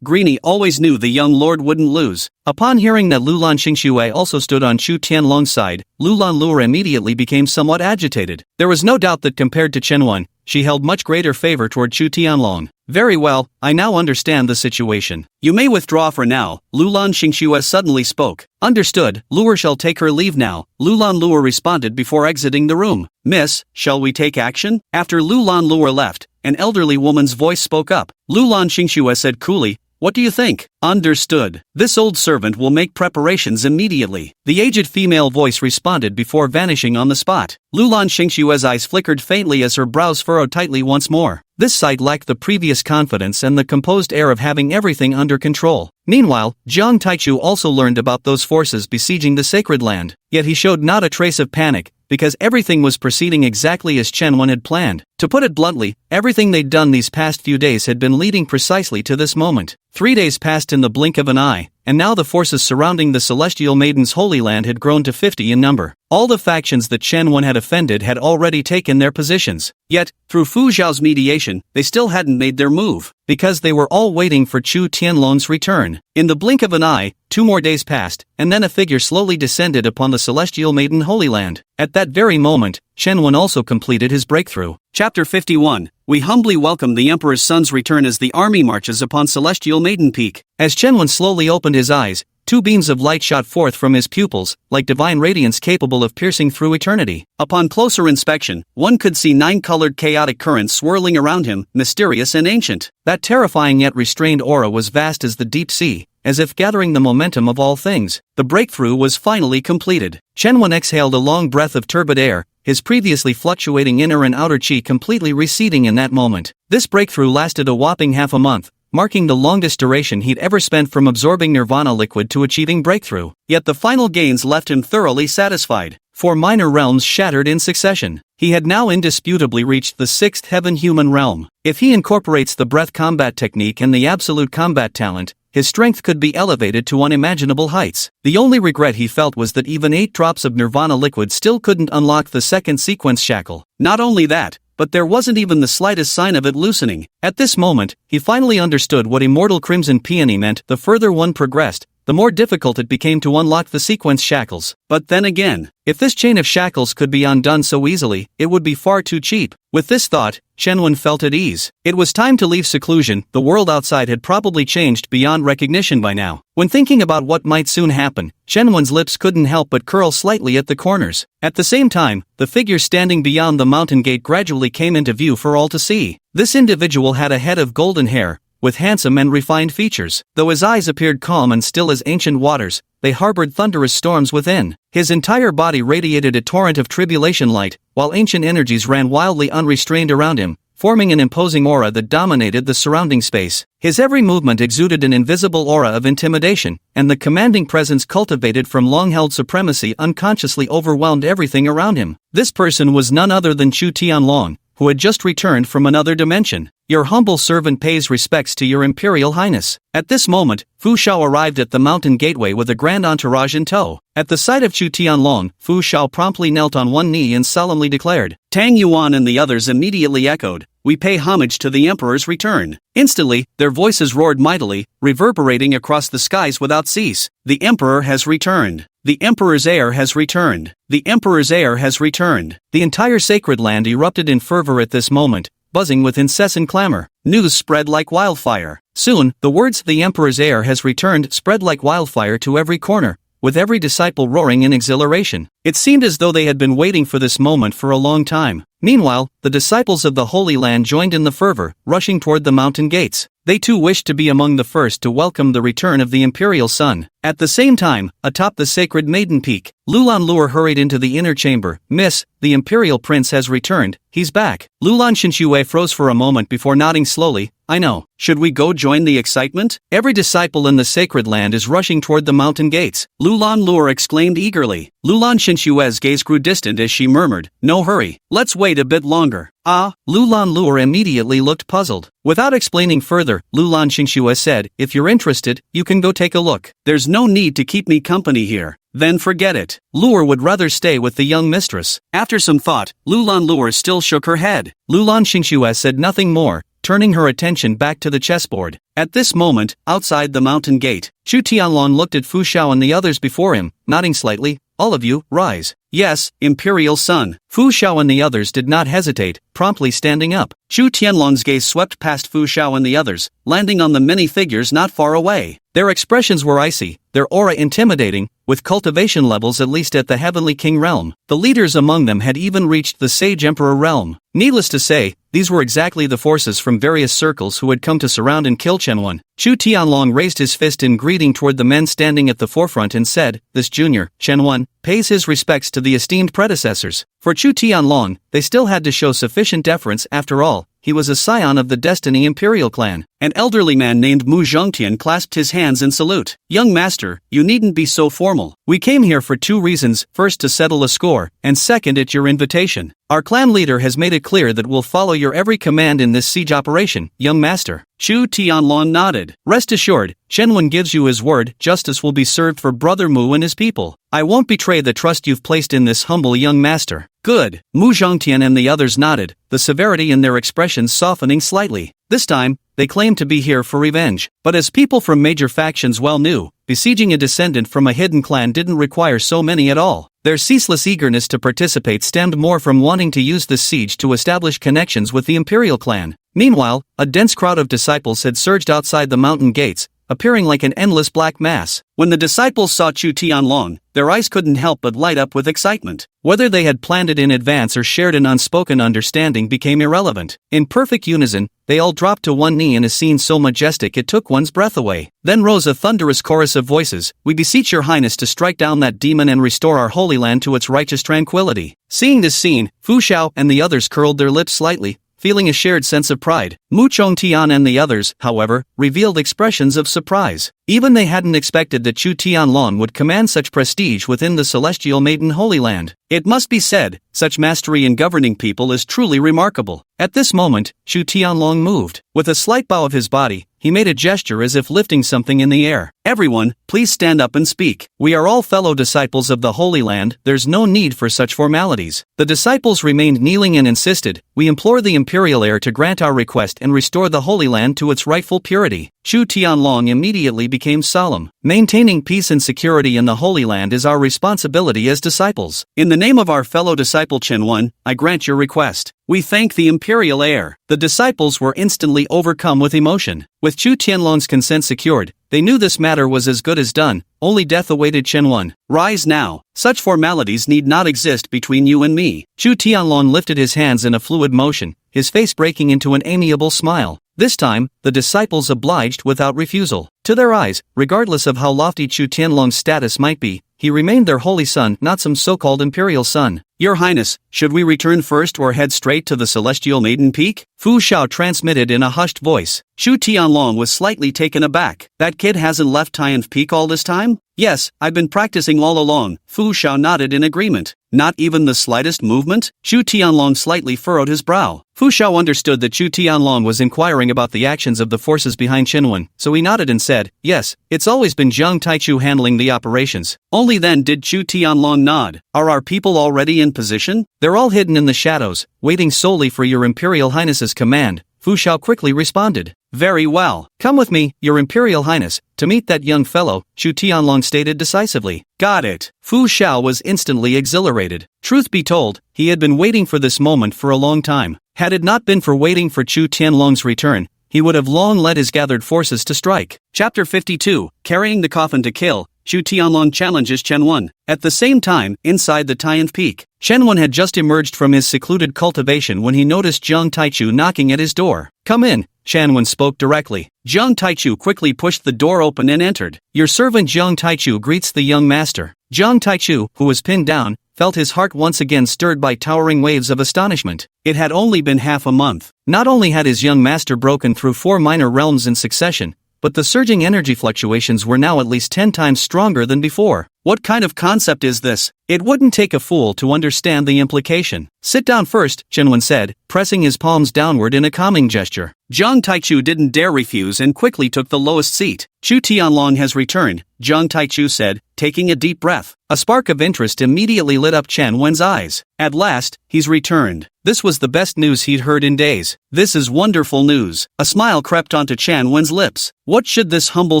Greenie always knew the young lord wouldn't lose. Upon hearing that Lulan Xingxue also stood on Chu Tianlong's side, Lulan Luer immediately became somewhat agitated. There was no doubt that compared to Chen Wen, she held much greater favor toward Chu Tianlong. Very well, I now understand the situation. You may withdraw for now, Lulan Xingxue suddenly spoke. Understood, Luer shall take her leave now, Lulan Luer responded before exiting the room. Miss, shall we take action? After Lulan Luer left, an elderly woman's voice spoke up. Lulan Xingxue said coolly, what do you think? Understood. This old servant will make preparations immediately. The aged female voice responded before vanishing on the spot. Lulan Xingxue's eyes flickered faintly as her brows furrowed tightly once more. This sight lacked the previous confidence and the composed air of having everything under control. Meanwhile, Jiang Taichu also learned about those forces besieging the sacred land. Yet he showed not a trace of panic, because everything was proceeding exactly as Chen Wen had planned. To put it bluntly, everything they'd done these past few days had been leading precisely to this moment. 3 days passed in the blink of an eye, and now the forces surrounding the Celestial Maiden's Holy Land had grown to 50 in number. All the factions that Chen Wen had offended had already taken their positions. Yet, through Fu Zhao's mediation, they still hadn't made their move, because they were all waiting for Chu Tianlong's return. In the blink of an eye, 2 more days passed, and then a figure slowly descended upon the celestial maiden Holy Land. At that very moment, Chen Wen also completed his breakthrough. Chapter 51. We humbly welcome the Emperor's son's return as the army marches upon Celestial Maiden Peak. As Chen Wen slowly opened his eyes, 2 beams of light shot forth from his pupils, like divine radiance capable of piercing through eternity. Upon closer inspection, one could see 9 colored chaotic currents swirling around him, mysterious and ancient. That terrifying yet restrained aura was vast as the deep sea, as if gathering the momentum of all things. The breakthrough was finally completed. Chen Wen exhaled a long breath of turbid air, his previously fluctuating inner and outer chi completely receding in that moment. This breakthrough lasted a whopping half a month, marking the longest duration he'd ever spent from absorbing nirvana liquid to achieving breakthrough. Yet the final gains left him thoroughly satisfied. 4 minor realms shattered in succession. He had now indisputably reached the 6th heaven human realm. If he incorporates the breath combat technique and the absolute combat talent, his strength could be elevated to unimaginable heights. The only regret he felt was that even 8 drops of nirvana liquid still couldn't unlock the second sequence shackle. Not only that, but there wasn't even the slightest sign of it loosening. At this moment, he finally understood what immortal crimson peony meant. The further one progressed, the more difficult it became to unlock the sequence shackles. But then again, if this chain of shackles could be undone so easily, it would be far too cheap. With this thought, Chen Wen felt at ease. It was time to leave seclusion. The world outside had probably changed beyond recognition by now. When thinking about what might soon happen, Chen Wen's lips couldn't help but curl slightly at the corners. At the same time, the figure standing beyond the mountain gate gradually came into view for all to see. This individual had a head of golden hair, with handsome and refined features. Though his eyes appeared calm and still as ancient waters, they harbored thunderous storms within. His entire body radiated a torrent of tribulation light, while ancient energies ran wildly unrestrained around him, forming an imposing aura that dominated the surrounding space. His every movement exuded an invisible aura of intimidation, and the commanding presence cultivated from long-held supremacy unconsciously overwhelmed everything around him. This person was none other than Chu Tianlong, who had just returned from another dimension. Your humble servant pays respects to your Imperial Highness. At this moment, Fu Shao arrived at the mountain gateway with a grand entourage in tow. At the sight of Chu Tianlong, Fu Shao promptly knelt on one knee and solemnly declared. Tang Yuan and the others immediately echoed, "We pay homage to the Emperor's return." Instantly, their voices roared mightily, reverberating across the skies without cease. The Emperor has returned. The Emperor's heir has returned. The Emperor's heir has returned. The entire sacred land erupted in fervor at this moment, buzzing with incessant clamor. News spread like wildfire. Soon, the words "the Emperor's heir has returned" spread like wildfire to every corner, with every disciple roaring in exhilaration. It seemed as though they had been waiting for this moment for a long time. Meanwhile, the disciples of the Holy Land joined in the fervor, rushing toward the mountain gates. They too wished to be among the first to welcome the return of the imperial son. At the same time, atop the sacred maiden peak, Lulan Luer hurried into the inner chamber. "Miss, the imperial prince has returned. He's back." Lulan Xinxue froze for a moment before nodding slowly. "I know. Should we go join the excitement?" Every disciple in the sacred land is rushing toward the mountain gates. Lulan Luer exclaimed eagerly. Lulan Xinxue's gaze grew distant as she murmured, "No hurry. Let's wait a bit longer." "Ah?" Lulan Luer immediately looked puzzled. Without explaining further, Lulan Xinxue said, "If you're interested, you can go take a look. There's no need to keep me company here." "Then forget it. Luer would rather stay with the young mistress." After some thought, Lulan Luer still shook her head. Lulan Xinxue said nothing more, turning her attention back to the chessboard. At this moment, outside the mountain gate, Chu Tianlong looked at Fu Shao and the others before him, nodding slightly. "All of you, rise." "Yes, Imperial son." Fu Shao and the others did not hesitate, promptly standing up. Chu Tianlong's gaze swept past Fu Shao and the others, landing on the many figures not far away. Their expressions were icy, their aura intimidating, with cultivation levels at least at the Heavenly King realm. The leaders among them had even reached the Sage Emperor realm. Needless to say, these were exactly the forces from various circles who had come to surround and kill Chen Wen. Chu Tianlong raised his fist in greeting toward the men standing at the forefront and said, "This junior, Chen Wen, pays his respects to the esteemed predecessors." For Chu Tianlong, they still had to show sufficient deference. After all, he was a scion of the Destiny Imperial clan. An elderly man named Mu Zhongtian clasped his hands in salute. "Young master, you needn't be so formal. We came here for 2 reasons, first to settle a score, and second at your invitation. Our clan leader has made it clear that we'll follow your every command in this siege operation, young master." Chu Tianlong nodded. "Rest assured, Chen Wen gives you his word, justice will be served for Brother Mu and his people. I won't betray the trust you've placed in this humble young master." Good. Mu Zhongtian and the others nodded, the severity in their expressions softening slightly. This time, they claimed to be here for revenge. But as people from major factions well knew, besieging a descendant from a hidden clan didn't require so many at all. Their ceaseless eagerness to participate stemmed more from wanting to use this siege to establish connections with the imperial clan. Meanwhile, a dense crowd of disciples had surged outside the mountain gates, appearing like an endless black mass. When the disciples saw Chu Tianlong, their eyes couldn't help but light up with excitement. Whether they had planned it in advance or shared an unspoken understanding became irrelevant. In perfect unison, they all dropped to one knee in a scene so majestic it took one's breath away. Then rose a thunderous chorus of voices. "We beseech your highness to strike down that demon and restore our holy land to its righteous tranquility." Seeing this scene, Fu Xiao and the others curled their lips slightly, feeling a shared sense of pride. Mu Chongtian and the others, however, revealed expressions of surprise. Even they hadn't expected that Chu Tianlong would command such prestige within the celestial maiden Holy Land. It must be said, such mastery in governing people is truly remarkable. At this moment, Chu Tianlong moved. With a slight bow of his body, he made a gesture as if lifting something in the air. "Everyone, please stand up and speak. We are all fellow disciples of the Holy Land, there's no need for such formalities." The disciples remained kneeling and insisted, "We implore the imperial heir to grant our request and restore the Holy Land to its rightful purity." Chu Tianlong immediately became solemn. "Maintaining peace and security in the Holy Land is our responsibility as disciples. In the name of our fellow disciple Chen, I grant your request. We thank the imperial heir." The disciples were instantly overcome with emotion. With Chu Tianlong's consent secured, they knew this matter was as good as done. Only death awaited Chen. "Rise now. Such formalities need not exist between you and me." Chu Tianlong lifted his hands in a fluid motion, his face breaking into an amiable smile. This time, the disciples obliged without refusal. To their eyes, regardless of how lofty Chu Tianlong's status might be, he remained their holy son, not some so-called imperial son. "Your Highness, should we return first or head straight to the Celestial Maiden Peak?" Fu Xiao transmitted in a hushed voice. Chu Tianlong was slightly taken aback. "That kid hasn't left Tianf Peak all this time?" "Yes, I've been practicing all along." Fu Xiao nodded in agreement. "Not even the slightest movement?" Chu Tianlong slightly furrowed his brow. Fu Xiao understood that Chu Tianlong was inquiring about the actions of the forces behind Qinwen, so he nodded and said, "Yes, it's always been Zhang Taichu handling the operations." Only then did Chu Tianlong nod. "Are our people already in position?" "They're all hidden in the shadows, waiting solely for your Imperial Highness's command," Fu Xiao quickly responded. "Very well. Come with me, your Imperial Highness, to meet that young fellow," Chu Tianlong stated decisively. "Got it." Fu Xiao was instantly exhilarated. Truth be told, he had been waiting for this moment for a long time. Had it not been for waiting for Chu Tianlong's return, he would have long led his gathered forces to strike. Chapter 52, Carrying the Coffin to Kill, Chu Tianlong challenges Chen. At the same time, inside the Tianf Peak, Chen had just emerged from his secluded cultivation when he noticed Zhang Taichu knocking at his door. "Come in," Chen spoke directly. Zhang Taichu quickly pushed the door open and entered. "Your servant Zhang Taichu greets the young master." Zhang Taichu, who was pinned down, felt his heart once again stirred by towering waves of astonishment. It had only been half a month. Not only had his young master broken through 4 minor realms in succession, but the surging energy fluctuations were now at least 10 times stronger than before. What kind of concept is this? It wouldn't take a fool to understand the implication. "Sit down first," Chen said, pressing his palms downward in a calming gesture. Zhang Taichu didn't dare refuse and quickly took the lowest seat. "Chu Tianlong has returned," Zhang Taichu said, taking a deep breath. A spark of interest immediately lit up Chen eyes. "At last, he's returned." This was the best news he'd heard in days. "This is wonderful news." A smile crept onto Chen lips. "What should this humble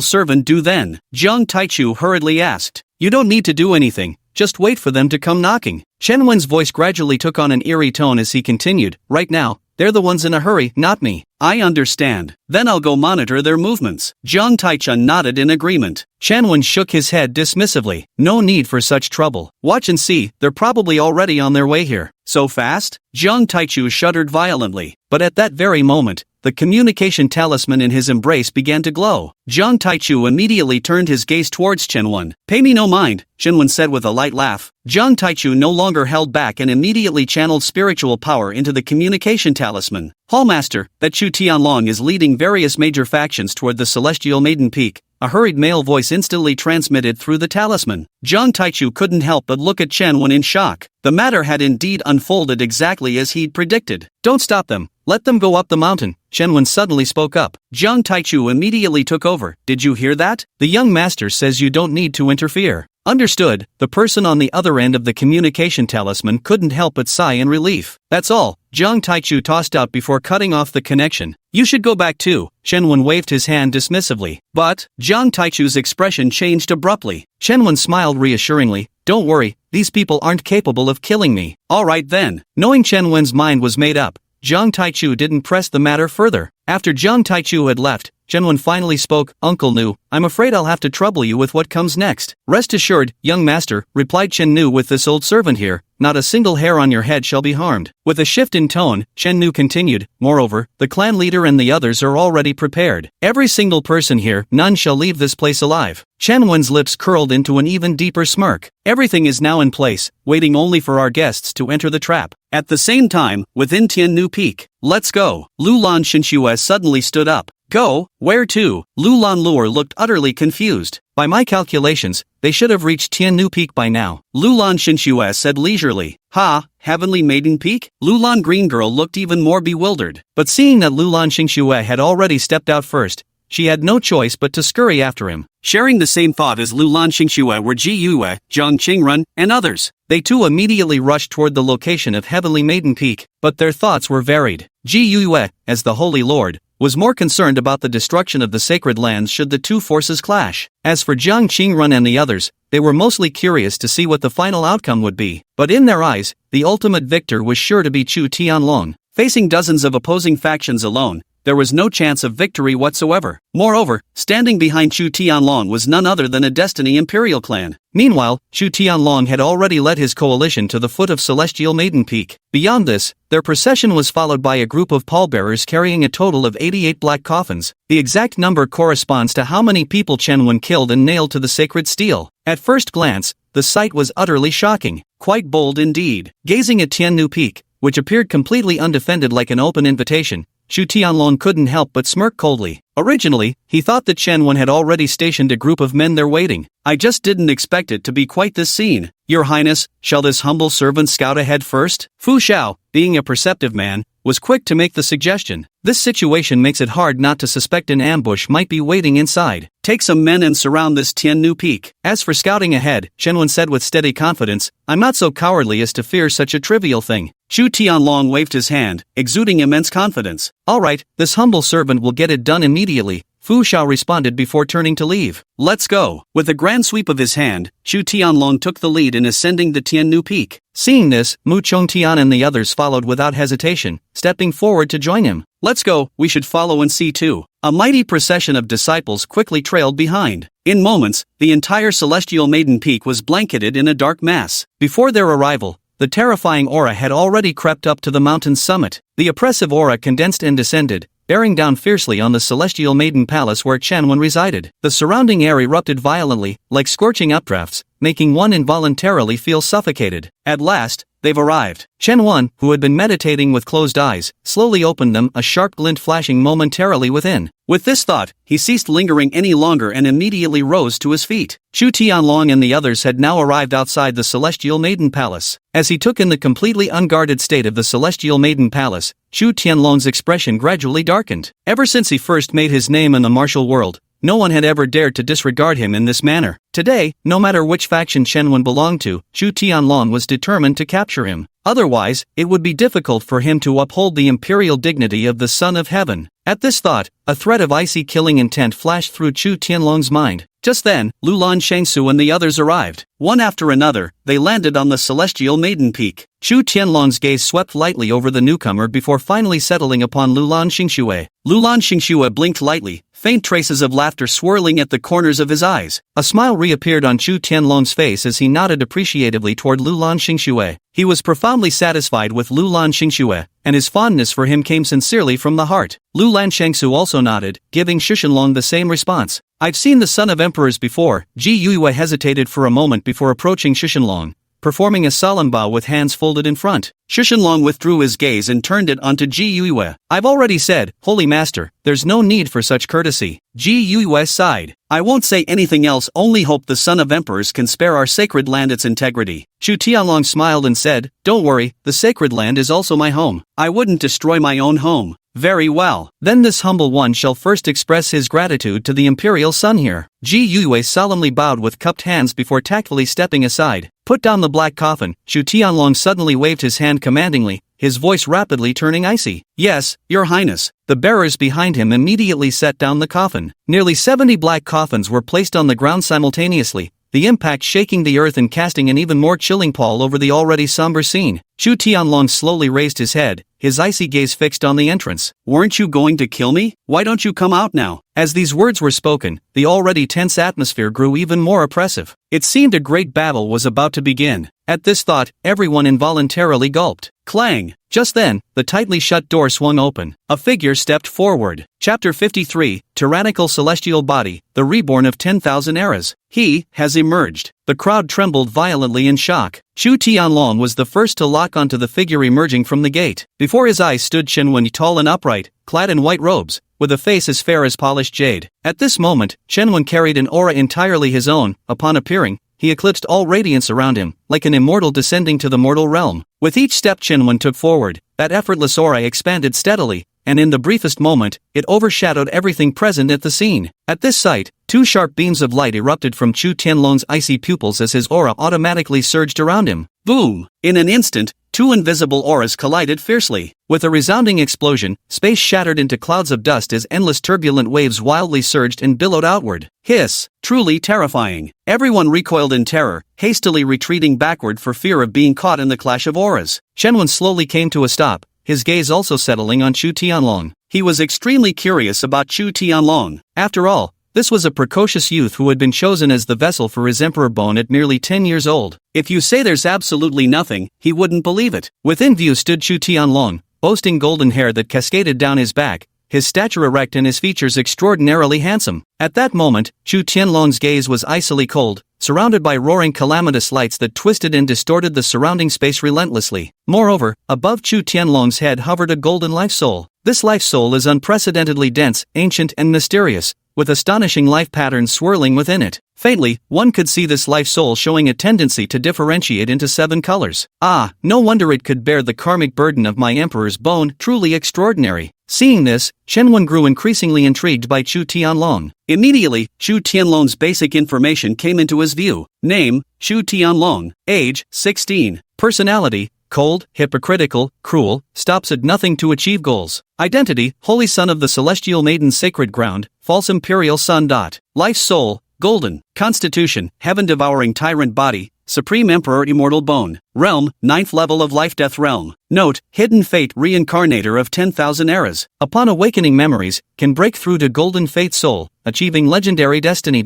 servant do then?" Zhang Taichu hurriedly asked. "You don't need to do anything, just wait for them to come knocking." Chen voice gradually took on an eerie tone as he continued, "Right now, they're the ones in a hurry, not me." "I understand. Then I'll go monitor their movements." Zhang Taichun nodded in agreement. Chen shook his head dismissively. "No need for such trouble. Watch and see, they're probably already on their way here." "So fast?" Zhang Taichu shuddered violently. But at that very moment, the communication talisman in his embrace began to glow. Zhang Taichu immediately turned his gaze towards Chen. "Pay me no mind," Chen said with a light laugh. Zhang Taichu no longer held back and immediately channeled spiritual power into the communication talisman. "Hallmaster, that Chu Tianlong is leading various major factions toward the Celestial Maiden Peak," a hurried male voice instantly transmitted through the talisman. Zhang Taichu couldn't help but look at Chen in shock. The matter had indeed unfolded exactly as he'd predicted. "Don't stop them. Let them go up the mountain," Chen suddenly spoke up. Zhang Taichu immediately took over. "Did you hear that? The young master says you don't need to interfere." Understood. The person on the other end of the communication talisman couldn't help but sigh in relief. That's all, Jiang Taichu tossed out before cutting off the connection. You should go back too, Shenwen waved his hand dismissively. But, Jiang Taichu's expression changed abruptly. Shenwen smiled reassuringly. Don't worry, these people aren't capable of killing me. Alright then. Knowing Shenwen's mind was made up, Jiang Taichu didn't press the matter further. After Jiang Taichu had left, Shenwen finally spoke. Uncle Nu, I'm afraid I'll have to trouble you with what comes next. Rest assured, young master, replied Chen Nu with this old servant here, not a single hair on your head shall be harmed. With a shift in tone, Chen Nu continued, moreover, the clan leader and the others are already prepared. Every single person here, none shall leave this place alive. Chen Wen's lips curled into an even deeper smirk. Everything is now in place, waiting only for our guests to enter the trap. At the same time, within Tian Nu Peak. Let's go. Lulan Xinxue suddenly stood up. Go? Where to? Lulan Luer looked utterly confused. By my calculations, they should have reached Tian Nu Peak by now. Lulan Xinxue said leisurely. Ha, Heavenly Maiden Peak? Lulan Green Girl looked even more bewildered. But seeing that Lulan Xinxue had already stepped out first, she had no choice but to scurry after him. Sharing the same thought as Lulan Xinxue were Ji Yue, Zhang Qingrun, and others. They too immediately rushed toward the location of Heavenly Maiden Peak, but their thoughts were varied. Ji Yue, as the Holy Lord, was more concerned about the destruction of the sacred lands should the two forces clash. As for Zhang Qingrun and the others, they were mostly curious to see what the final outcome would be. But in their eyes, the ultimate victor was sure to be Chu Tianlong. Facing dozens of opposing factions alone, there was no chance of victory whatsoever. Moreover, standing behind Chu Tianlong was none other than a Destiny Imperial clan. Meanwhile, Chu Tianlong had already led his coalition to the foot of Celestial Maiden Peak. Beyond this, their procession was followed by a group of pallbearers carrying a total of 88 black coffins. The exact number corresponds to how many people Chen Wen killed and nailed to the sacred steel. At first glance, the sight was utterly shocking, quite bold indeed. Gazing at Tian Nu Peak, which appeared completely undefended like an open invitation, Chu Tianlong couldn't help but smirk coldly. Originally, he thought that Chen Wen had already stationed a group of men there waiting. I just didn't expect it to be quite this scene. Your Highness, shall this humble servant scout ahead first? Fu Xiao, being a perceptive man, was quick to make the suggestion. This situation makes it hard not to suspect an ambush might be waiting inside. Take some men and surround this Tian Nu Peak. As for scouting ahead, Chen Wen said with steady confidence, I'm not so cowardly as to fear such a trivial thing. Chu Tianlong waved his hand, exuding immense confidence. Alright, this humble servant will get it done immediately, Fu Xiao responded before turning to leave. Let's go. With a grand sweep of his hand, Chu Tianlong took the lead in ascending the Tian Nu Peak. Seeing this, Mu Chongtian and the others followed without hesitation, stepping forward to join him. Let's go, we should follow and see too. A mighty procession of disciples quickly trailed behind. In moments, the entire Celestial Maiden Peak was blanketed in a dark mass. Before their arrival, the terrifying aura had already crept up to the mountain's summit. The oppressive aura condensed and descended, bearing down fiercely on the Celestial Maiden Palace where Chen Wen resided. The surrounding air erupted violently, like scorching updrafts, making one involuntarily feel suffocated. At last, they've arrived. Chen Wen, who had been meditating with closed eyes, slowly opened them, a sharp glint flashing momentarily within. With this thought, he ceased lingering any longer and immediately rose to his feet. Chu Tianlong and the others had now arrived outside the Celestial Maiden Palace. As he took in the completely unguarded state of the Celestial Maiden Palace, Chu Tianlong's expression gradually darkened. Ever since he first made his name in the martial world, no one had ever dared to disregard him in this manner. Today, no matter which faction Chen Wen belonged to, Chu Tianlong was determined to capture him. Otherwise, it would be difficult for him to uphold the imperial dignity of the Son of Heaven. At this thought, a threat of icy killing intent flashed through Chu Tianlong's mind. Just then, Lulan Shangsu and the others arrived. One after another, they landed on the Celestial Maiden Peak. Chu Tianlong's gaze swept lightly over the newcomer before finally settling upon Lulan Xingxue. Lulan Xingxue blinked lightly, faint traces of laughter swirling at the corners of his eyes. A smile reappeared on Chu Tianlong's face as he nodded appreciatively toward Lulan Xingxue. He was profoundly satisfied with Lulan Xingxue, and his fondness for him came sincerely from the heart. Lulan Shangsu also nodded, giving Shushanlong the same response. I've seen the son of emperors before. Ji Yue hesitated for a moment before approaching Shushanlong, performing a solemn bow with hands folded in front. Shushanlong withdrew his gaze and turned it onto Ji Yue. I've already said, Holy Master, there's no need for such courtesy. Ji Yue sighed. I won't say anything else, only hope the son of emperors can spare our sacred land its integrity. Chu Tianlong smiled and said, Don't worry, the sacred land is also my home. I wouldn't destroy my own home. Very well. Then this humble one shall first express his gratitude to the imperial son here. Ji Yue solemnly bowed with cupped hands before tactfully stepping aside. Put down the black coffin. Shu Tianlong suddenly waved his hand commandingly, his voice rapidly turning icy. Yes, Your Highness. The bearers behind him immediately set down the coffin. Nearly 70 black coffins were placed on the ground simultaneously, the impact shaking the earth and casting an even more chilling pall over the already somber scene. Shu Tianlong slowly raised his head, his icy gaze fixed on the entrance. Weren't you going to kill me? Why don't you come out now? As these words were spoken, the already tense atmosphere grew even more oppressive. It seemed a great battle was about to begin. At this thought, everyone involuntarily gulped. Clang! Just then, the tightly shut door swung open. A figure stepped forward. Chapter 53, Tyrannical Celestial Body, the Reborn of 10,000 Eras. He has emerged. The crowd trembled violently in shock. Shu Tianlong was the first to lock onto the figure emerging from the gate. Before his eyes stood Chen Wen, tall and upright, clad in white robes, with a face as fair as polished jade. At this moment, Chen Wen carried an aura entirely his own. Upon appearing, he eclipsed all radiance around him, like an immortal descending to the mortal realm. With each step Chen Wen took forward, that effortless aura expanded steadily, and in the briefest moment, it overshadowed everything present at the scene. At this sight, two sharp beams of light erupted from Chu Tianlong's icy pupils as his aura automatically surged around him. Boom! In an instant, two invisible auras collided fiercely. With a resounding explosion, space shattered into clouds of dust as endless turbulent waves wildly surged and billowed outward. Hiss! Truly terrifying. Everyone recoiled in terror, hastily retreating backward for fear of being caught in the clash of auras. Chen Wen slowly came to a stop, his gaze also settling on Chu Tianlong. He was extremely curious about Chu Tianlong. After all, this was a precocious youth who had been chosen as the vessel for his emperor bone at merely 10 years old. If you say there's absolutely nothing, he wouldn't believe it. Within view stood Chu Tianlong, boasting golden hair that cascaded down his back, his stature erect and his features extraordinarily handsome. At that moment, Chu Tianlong's gaze was icily cold, surrounded by roaring calamitous lights that twisted and distorted the surrounding space relentlessly. Moreover, above Chu Tianlong's head hovered a golden life soul. This life soul is unprecedentedly dense, ancient and mysterious, with astonishing life patterns swirling within it. Faintly, one could see this life soul showing a tendency to differentiate into 7 colors. Ah, no wonder it could bear the karmic burden of my emperor's bone, truly extraordinary. Seeing this, Chen Wen grew increasingly intrigued by Chu Tianlong. Immediately, Chu Tianlong's basic information came into his view. Name, Chu Tianlong. Age, 16. Personality, cold, hypocritical, cruel, stops at nothing to achieve goals. Identity, holy son of the celestial maiden's sacred ground, false imperial son. Life soul, golden. Constitution, heaven-devouring tyrant body, supreme emperor immortal bone. Realm, 9th level of life-death realm. Note, hidden fate reincarnator of 10,000 eras. Upon awakening memories, can break through to golden fate soul, achieving legendary destiny.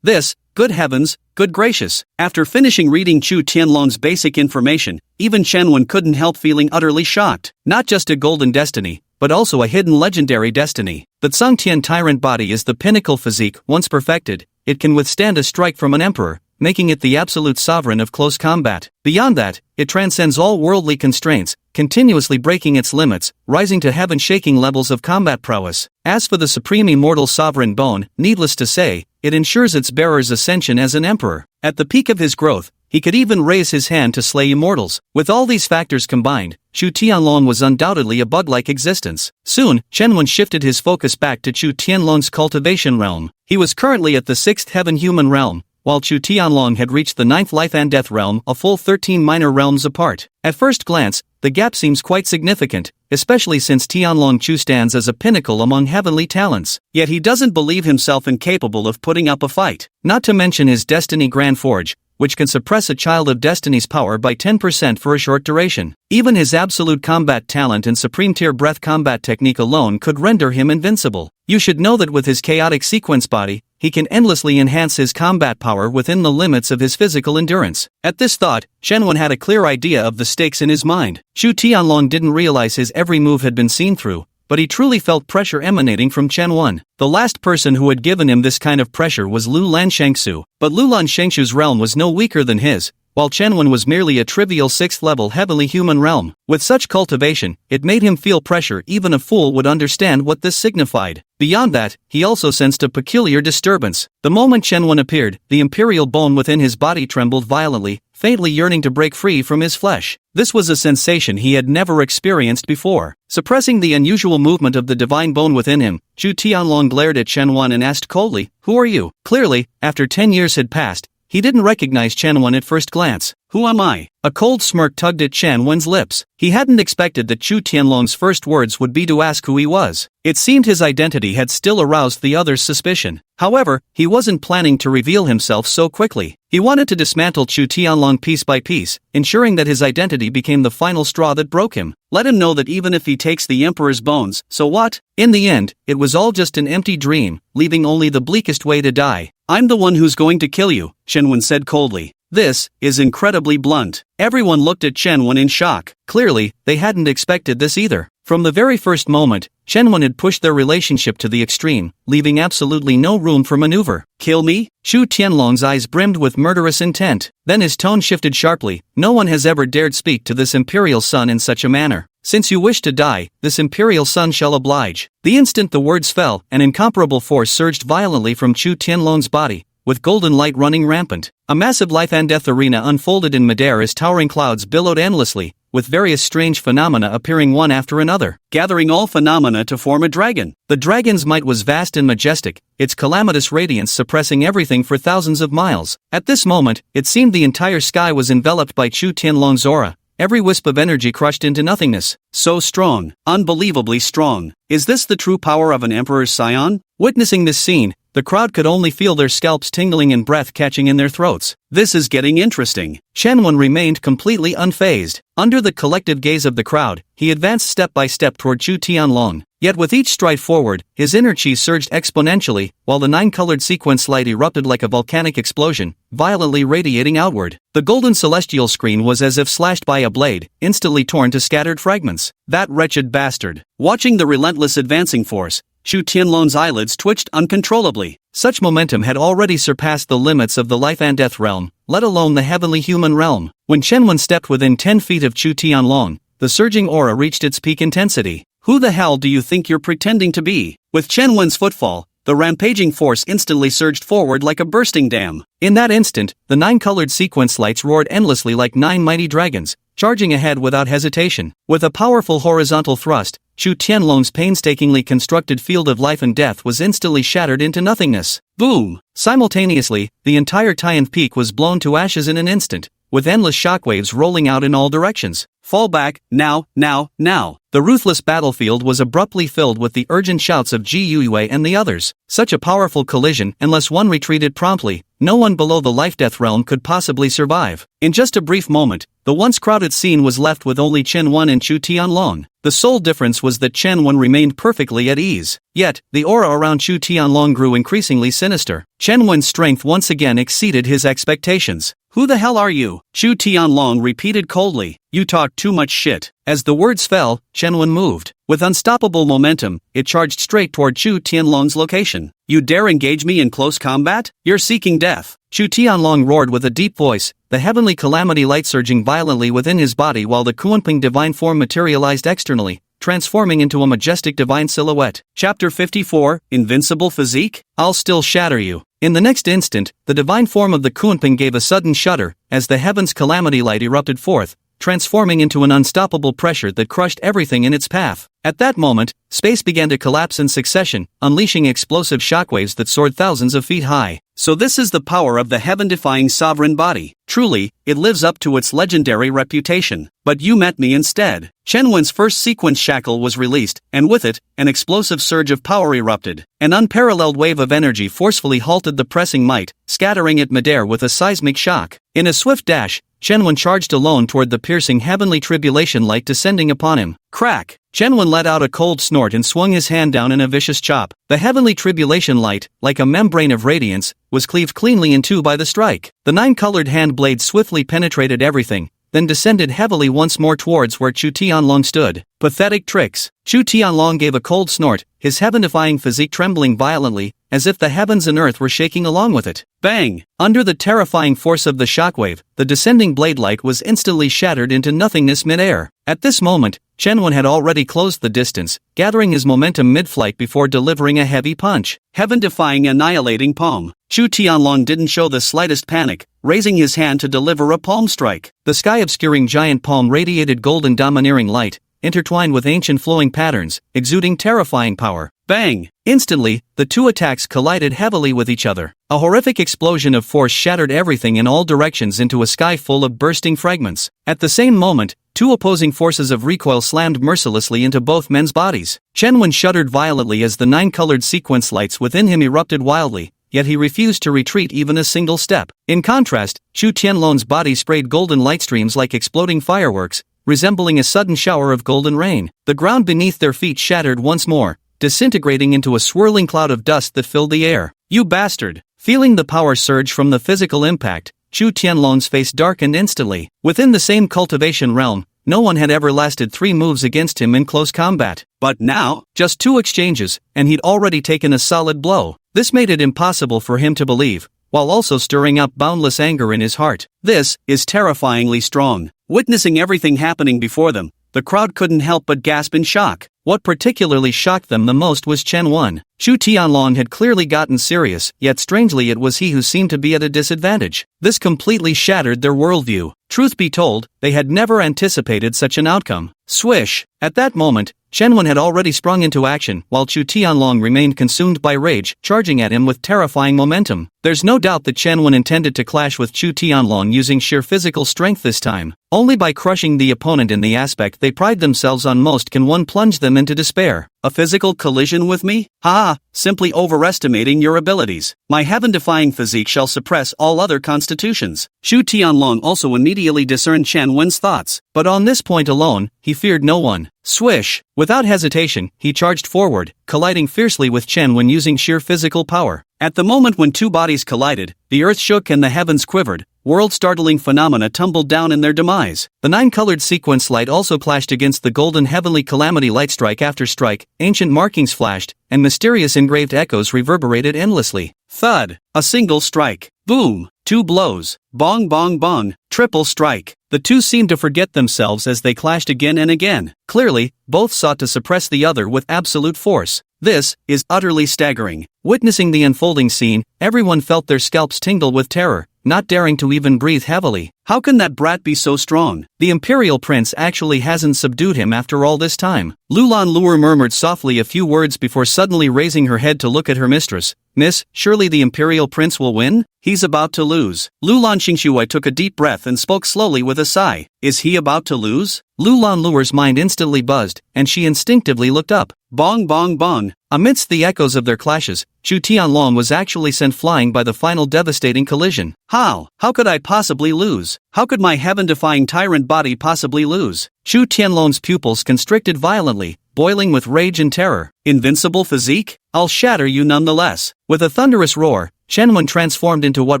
This, good heavens, good gracious. After finishing reading Chu Tianlong's basic information, even Chen Wen couldn't help feeling utterly shocked. Not just a golden destiny, but also a hidden legendary destiny. The Tsangtian tyrant body is the pinnacle physique. Once perfected, it can withstand a strike from an emperor, making it the absolute sovereign of close combat. Beyond that, it transcends all worldly constraints, continuously breaking its limits, rising to heaven-shaking levels of combat prowess. As for the supreme immortal sovereign bone, needless to say, it ensures its bearer's ascension as an emperor. At the peak of his growth, he could even raise his hand to slay immortals. With all these factors combined, Chu Tianlong was undoubtedly a bug-like existence. Soon, Chen Wen shifted his focus back to Chu Tianlong's cultivation realm. He was currently at the 6th heaven human realm, while Chu Tianlong had reached the 9th life and death realm, a full 13 minor realms apart. At first glance, the gap seems quite significant, especially since Tianlong Chu stands as a pinnacle among heavenly talents. Yet he doesn't believe himself incapable of putting up a fight. Not to mention his Destiny Grand Forge, which can suppress a child of Destiny's power by 10% for a short duration. Even his absolute combat talent and supreme tier breath combat technique alone could render him invincible. You should know that with his chaotic sequence body, he can endlessly enhance his combat power within the limits of his physical endurance. At this thought, Chen Wen had a clear idea of the stakes in his mind. Chu Tianlong didn't realize his every move had been seen through, but he truly felt pressure emanating from Chen Wen. The last person who had given him this kind of pressure was Lu Lan Shangsu, but Lu Lan Shangshu's realm was no weaker than his, while Chen was merely a trivial 6th-level heavenly human realm. With such cultivation, it made him feel pressure. Even a fool would understand what this signified. Beyond that, he also sensed a peculiar disturbance. The moment Chen appeared, the imperial bone within his body trembled violently, faintly yearning to break free from his flesh. This was a sensation he had never experienced before. Suppressing the unusual movement of the divine bone within him, Chu Tianlong glared at Chen and asked coldly, "Who are you?" Clearly, after 10 years had passed, he didn't recognize Chen at first glance. "Who am I?" A cold smirk tugged at Chen lips. He hadn't expected that Chu Tianlong's first words would be to ask who he was. It seemed his identity had still aroused the other's suspicion. However, he wasn't planning to reveal himself so quickly. He wanted to dismantle Chu Tianlong piece by piece, ensuring that his identity became the final straw that broke him. Let him know that even if he takes the Emperor's bones, so what? In the end, it was all just an empty dream, leaving only the bleakest way to die. "I'm the one who's going to kill you," Chen said coldly. This is incredibly blunt. Everyone looked at Chen in shock. Clearly, they hadn't expected this either. From the very first moment, Chen had pushed their relationship to the extreme, leaving absolutely no room for maneuver. "Kill me?" Chu Tianlong's eyes brimmed with murderous intent. Then his tone shifted sharply. "No one has ever dared speak to this imperial son in such a manner. Since you wish to die, this imperial son shall oblige." The instant the words fell, an incomparable force surged violently from Chu Tianlong's body, with golden light running rampant. A massive life and death arena unfolded in midair as towering clouds billowed endlessly, with various strange phenomena appearing one after another, gathering all phenomena to form a dragon. The dragon's might was vast and majestic, its calamitous radiance suppressing everything for thousands of miles. At this moment, it seemed the entire sky was enveloped by Chu Tianlong's aura, every wisp of energy crushed into nothingness. So strong, unbelievably strong. Is this the true power of an emperor's scion? Witnessing this scene, the crowd could only feel their scalps tingling and breath catching in their throats. This is getting interesting. Chen remained completely unfazed. Under the collective gaze of the crowd, he advanced step by step toward Chu Tianlong. Yet with each stride forward, his inner chi surged exponentially, while the 9-colored sequence light erupted like a volcanic explosion, violently radiating outward. The golden celestial screen was as if slashed by a blade, instantly torn to scattered fragments. That wretched bastard. Watching the relentless advancing force, Chu Tianlong's eyelids twitched uncontrollably. Such momentum had already surpassed the limits of the life and death realm, let alone the heavenly human realm. When Chen stepped within 10 feet of Chu Tianlong, the surging aura reached its peak intensity. "Who the hell do you think you're pretending to be?" With Chen footfall, the rampaging force instantly surged forward like a bursting dam. In that instant, the 9-colored sequence lights roared endlessly like 9 mighty dragons, charging ahead without hesitation. With a powerful horizontal thrust, Chu Tianlong's painstakingly constructed field of life and death was instantly shattered into nothingness. Boom! Simultaneously, the entire Tian Peak was blown to ashes in an instant, with endless shockwaves rolling out in all directions. "Fall back, now, now, now!" The ruthless battlefield was abruptly filled with the urgent shouts of Ji Yue and the others. Such a powerful collision, unless one retreated promptly, no one below the life-death realm could possibly survive. In just a brief moment, the once crowded scene was left with only Chen and Chu Tianlong. The sole difference was that Chen remained perfectly at ease. Yet, the aura around Chu Tianlong grew increasingly sinister. Chen strength once again exceeded his expectations. "Who the hell are you?" Chu Tianlong repeated coldly. "You talk too much shit." As the words fell, Chen moved. With unstoppable momentum, it charged straight toward Chu Tianlong's location. "You dare engage me in close combat? You're seeking death." Chu Tianlong roared with a deep voice, the heavenly calamity light surging violently within his body while the Kunping divine form materialized externally, transforming into a majestic divine silhouette. Chapter 54, Invincible Physique? "I'll still shatter you." In the next instant, the divine form of the Kunping gave a sudden shudder, as the heaven's calamity light erupted forth, transforming into an unstoppable pressure that crushed everything in its path. At that moment, space began to collapse in succession, unleashing explosive shockwaves that soared thousands of feet high. So this is the power of the heaven-defying sovereign body. Truly, it lives up to its legendary reputation. But you met me instead. Chen Wen's first sequence shackle was released, and with it, an explosive surge of power erupted. An unparalleled wave of energy forcefully halted the pressing might, scattering it midair with a seismic shock. In a swift dash, Chen Wen charged alone toward the piercing heavenly tribulation light descending upon him. Crack! Chen Wen let out a cold snort and swung his hand down in a vicious chop. The heavenly tribulation light, like a membrane of radiance, was cleaved cleanly in two by the strike. The 9-colored hand blade swiftly penetrated everything, then descended heavily once more towards where Chu Tianlong stood. Pathetic tricks. Chu Tianlong gave a cold snort, his heaven-defying physique trembling violently, as if the heavens and earth were shaking along with it. Bang! Under the terrifying force of the shockwave, the descending blade light was instantly shattered into nothingness mid-air. At this moment, Chen had already closed the distance, gathering his momentum mid-flight before delivering a heavy punch. Heaven-defying annihilating palm. Chu Tianlong didn't show the slightest panic, raising his hand to deliver a palm strike. The sky-obscuring giant palm radiated golden domineering light, intertwined with ancient flowing patterns, exuding terrifying power. Bang! Instantly, the two attacks collided heavily with each other. A horrific explosion of force shattered everything in all directions into a sky full of bursting fragments. At the same moment, two opposing forces of recoil slammed mercilessly into both men's bodies. Chen shuddered violently as the 9-colored sequence lights within him erupted wildly, yet he refused to retreat even a single step. In contrast, Chu Tianlong's body sprayed golden light streams like exploding fireworks, resembling a sudden shower of golden rain. The ground beneath their feet shattered once more, disintegrating into a swirling cloud of dust that filled the air. "You bastard!" Feeling the power surge from the physical impact, Chu Tianlong's face darkened instantly. Within the same cultivation realm, no one had ever lasted 3 moves against him in close combat. But now, just 2 exchanges, and he'd already taken a solid blow. This made it impossible for him to believe, while also stirring up boundless anger in his heart. This is terrifyingly strong. Witnessing everything happening before them, the crowd couldn't help but gasp in shock. What particularly shocked them the most was Chen. Chu Tianlong had clearly gotten serious, yet strangely it was he who seemed to be at a disadvantage. This completely shattered their worldview. Truth be told, they had never anticipated such an outcome. Swish! At that moment, Chen had already sprung into action, while Chu Tianlong remained consumed by rage, charging at him with terrifying momentum. There's no doubt that Chen intended to clash with Chu Tianlong using sheer physical strength this time. Only by crushing the opponent in the aspect they pride themselves on most can one plunge them into despair. A physical collision with me? Ha! Simply overestimating your abilities. My heaven-defying physique shall suppress all other constitutions. Chu Tianlong also immediately discerned Chen thoughts, but on this point alone, he feared no one. Swish! Without hesitation, he charged forward, colliding fiercely with Chen using sheer physical power. At the moment when two bodies collided, the earth shook and the heavens quivered. World-startling phenomena tumbled down in their demise. The 9-colored sequence light also clashed against the golden heavenly calamity light. Strike after strike, ancient markings flashed, and mysterious engraved echoes reverberated endlessly. Thud! A single strike. Boom! 2 blows. Bong bong bong. Triple strike. The two seemed to forget themselves as they clashed again and again. Clearly, both sought to suppress the other with absolute force. This is utterly staggering. Witnessing the unfolding scene, everyone felt their scalps tingle with terror, not daring to even breathe heavily. How can that brat be so strong? The Imperial Prince actually hasn't subdued him after all this time. Lulan Luer murmured softly a few words before suddenly raising her head to look at her mistress. "Miss, surely the Imperial Prince will win?" "He's about to lose." Lulan Xingshui took a deep breath and spoke slowly with a sigh. "Is he about to lose?" Lulan Luer's mind instantly buzzed, and she instinctively looked up. Bong bong bong. Amidst the echoes of their clashes, Chu Tianlong was actually sent flying by the final devastating collision. How? How could I possibly lose? How could my heaven-defying tyrant body possibly lose? Chu Tianlong's pupils constricted violently, boiling with rage and terror. Invincible physique? I'll shatter you nonetheless. With a thunderous roar, Chen transformed into what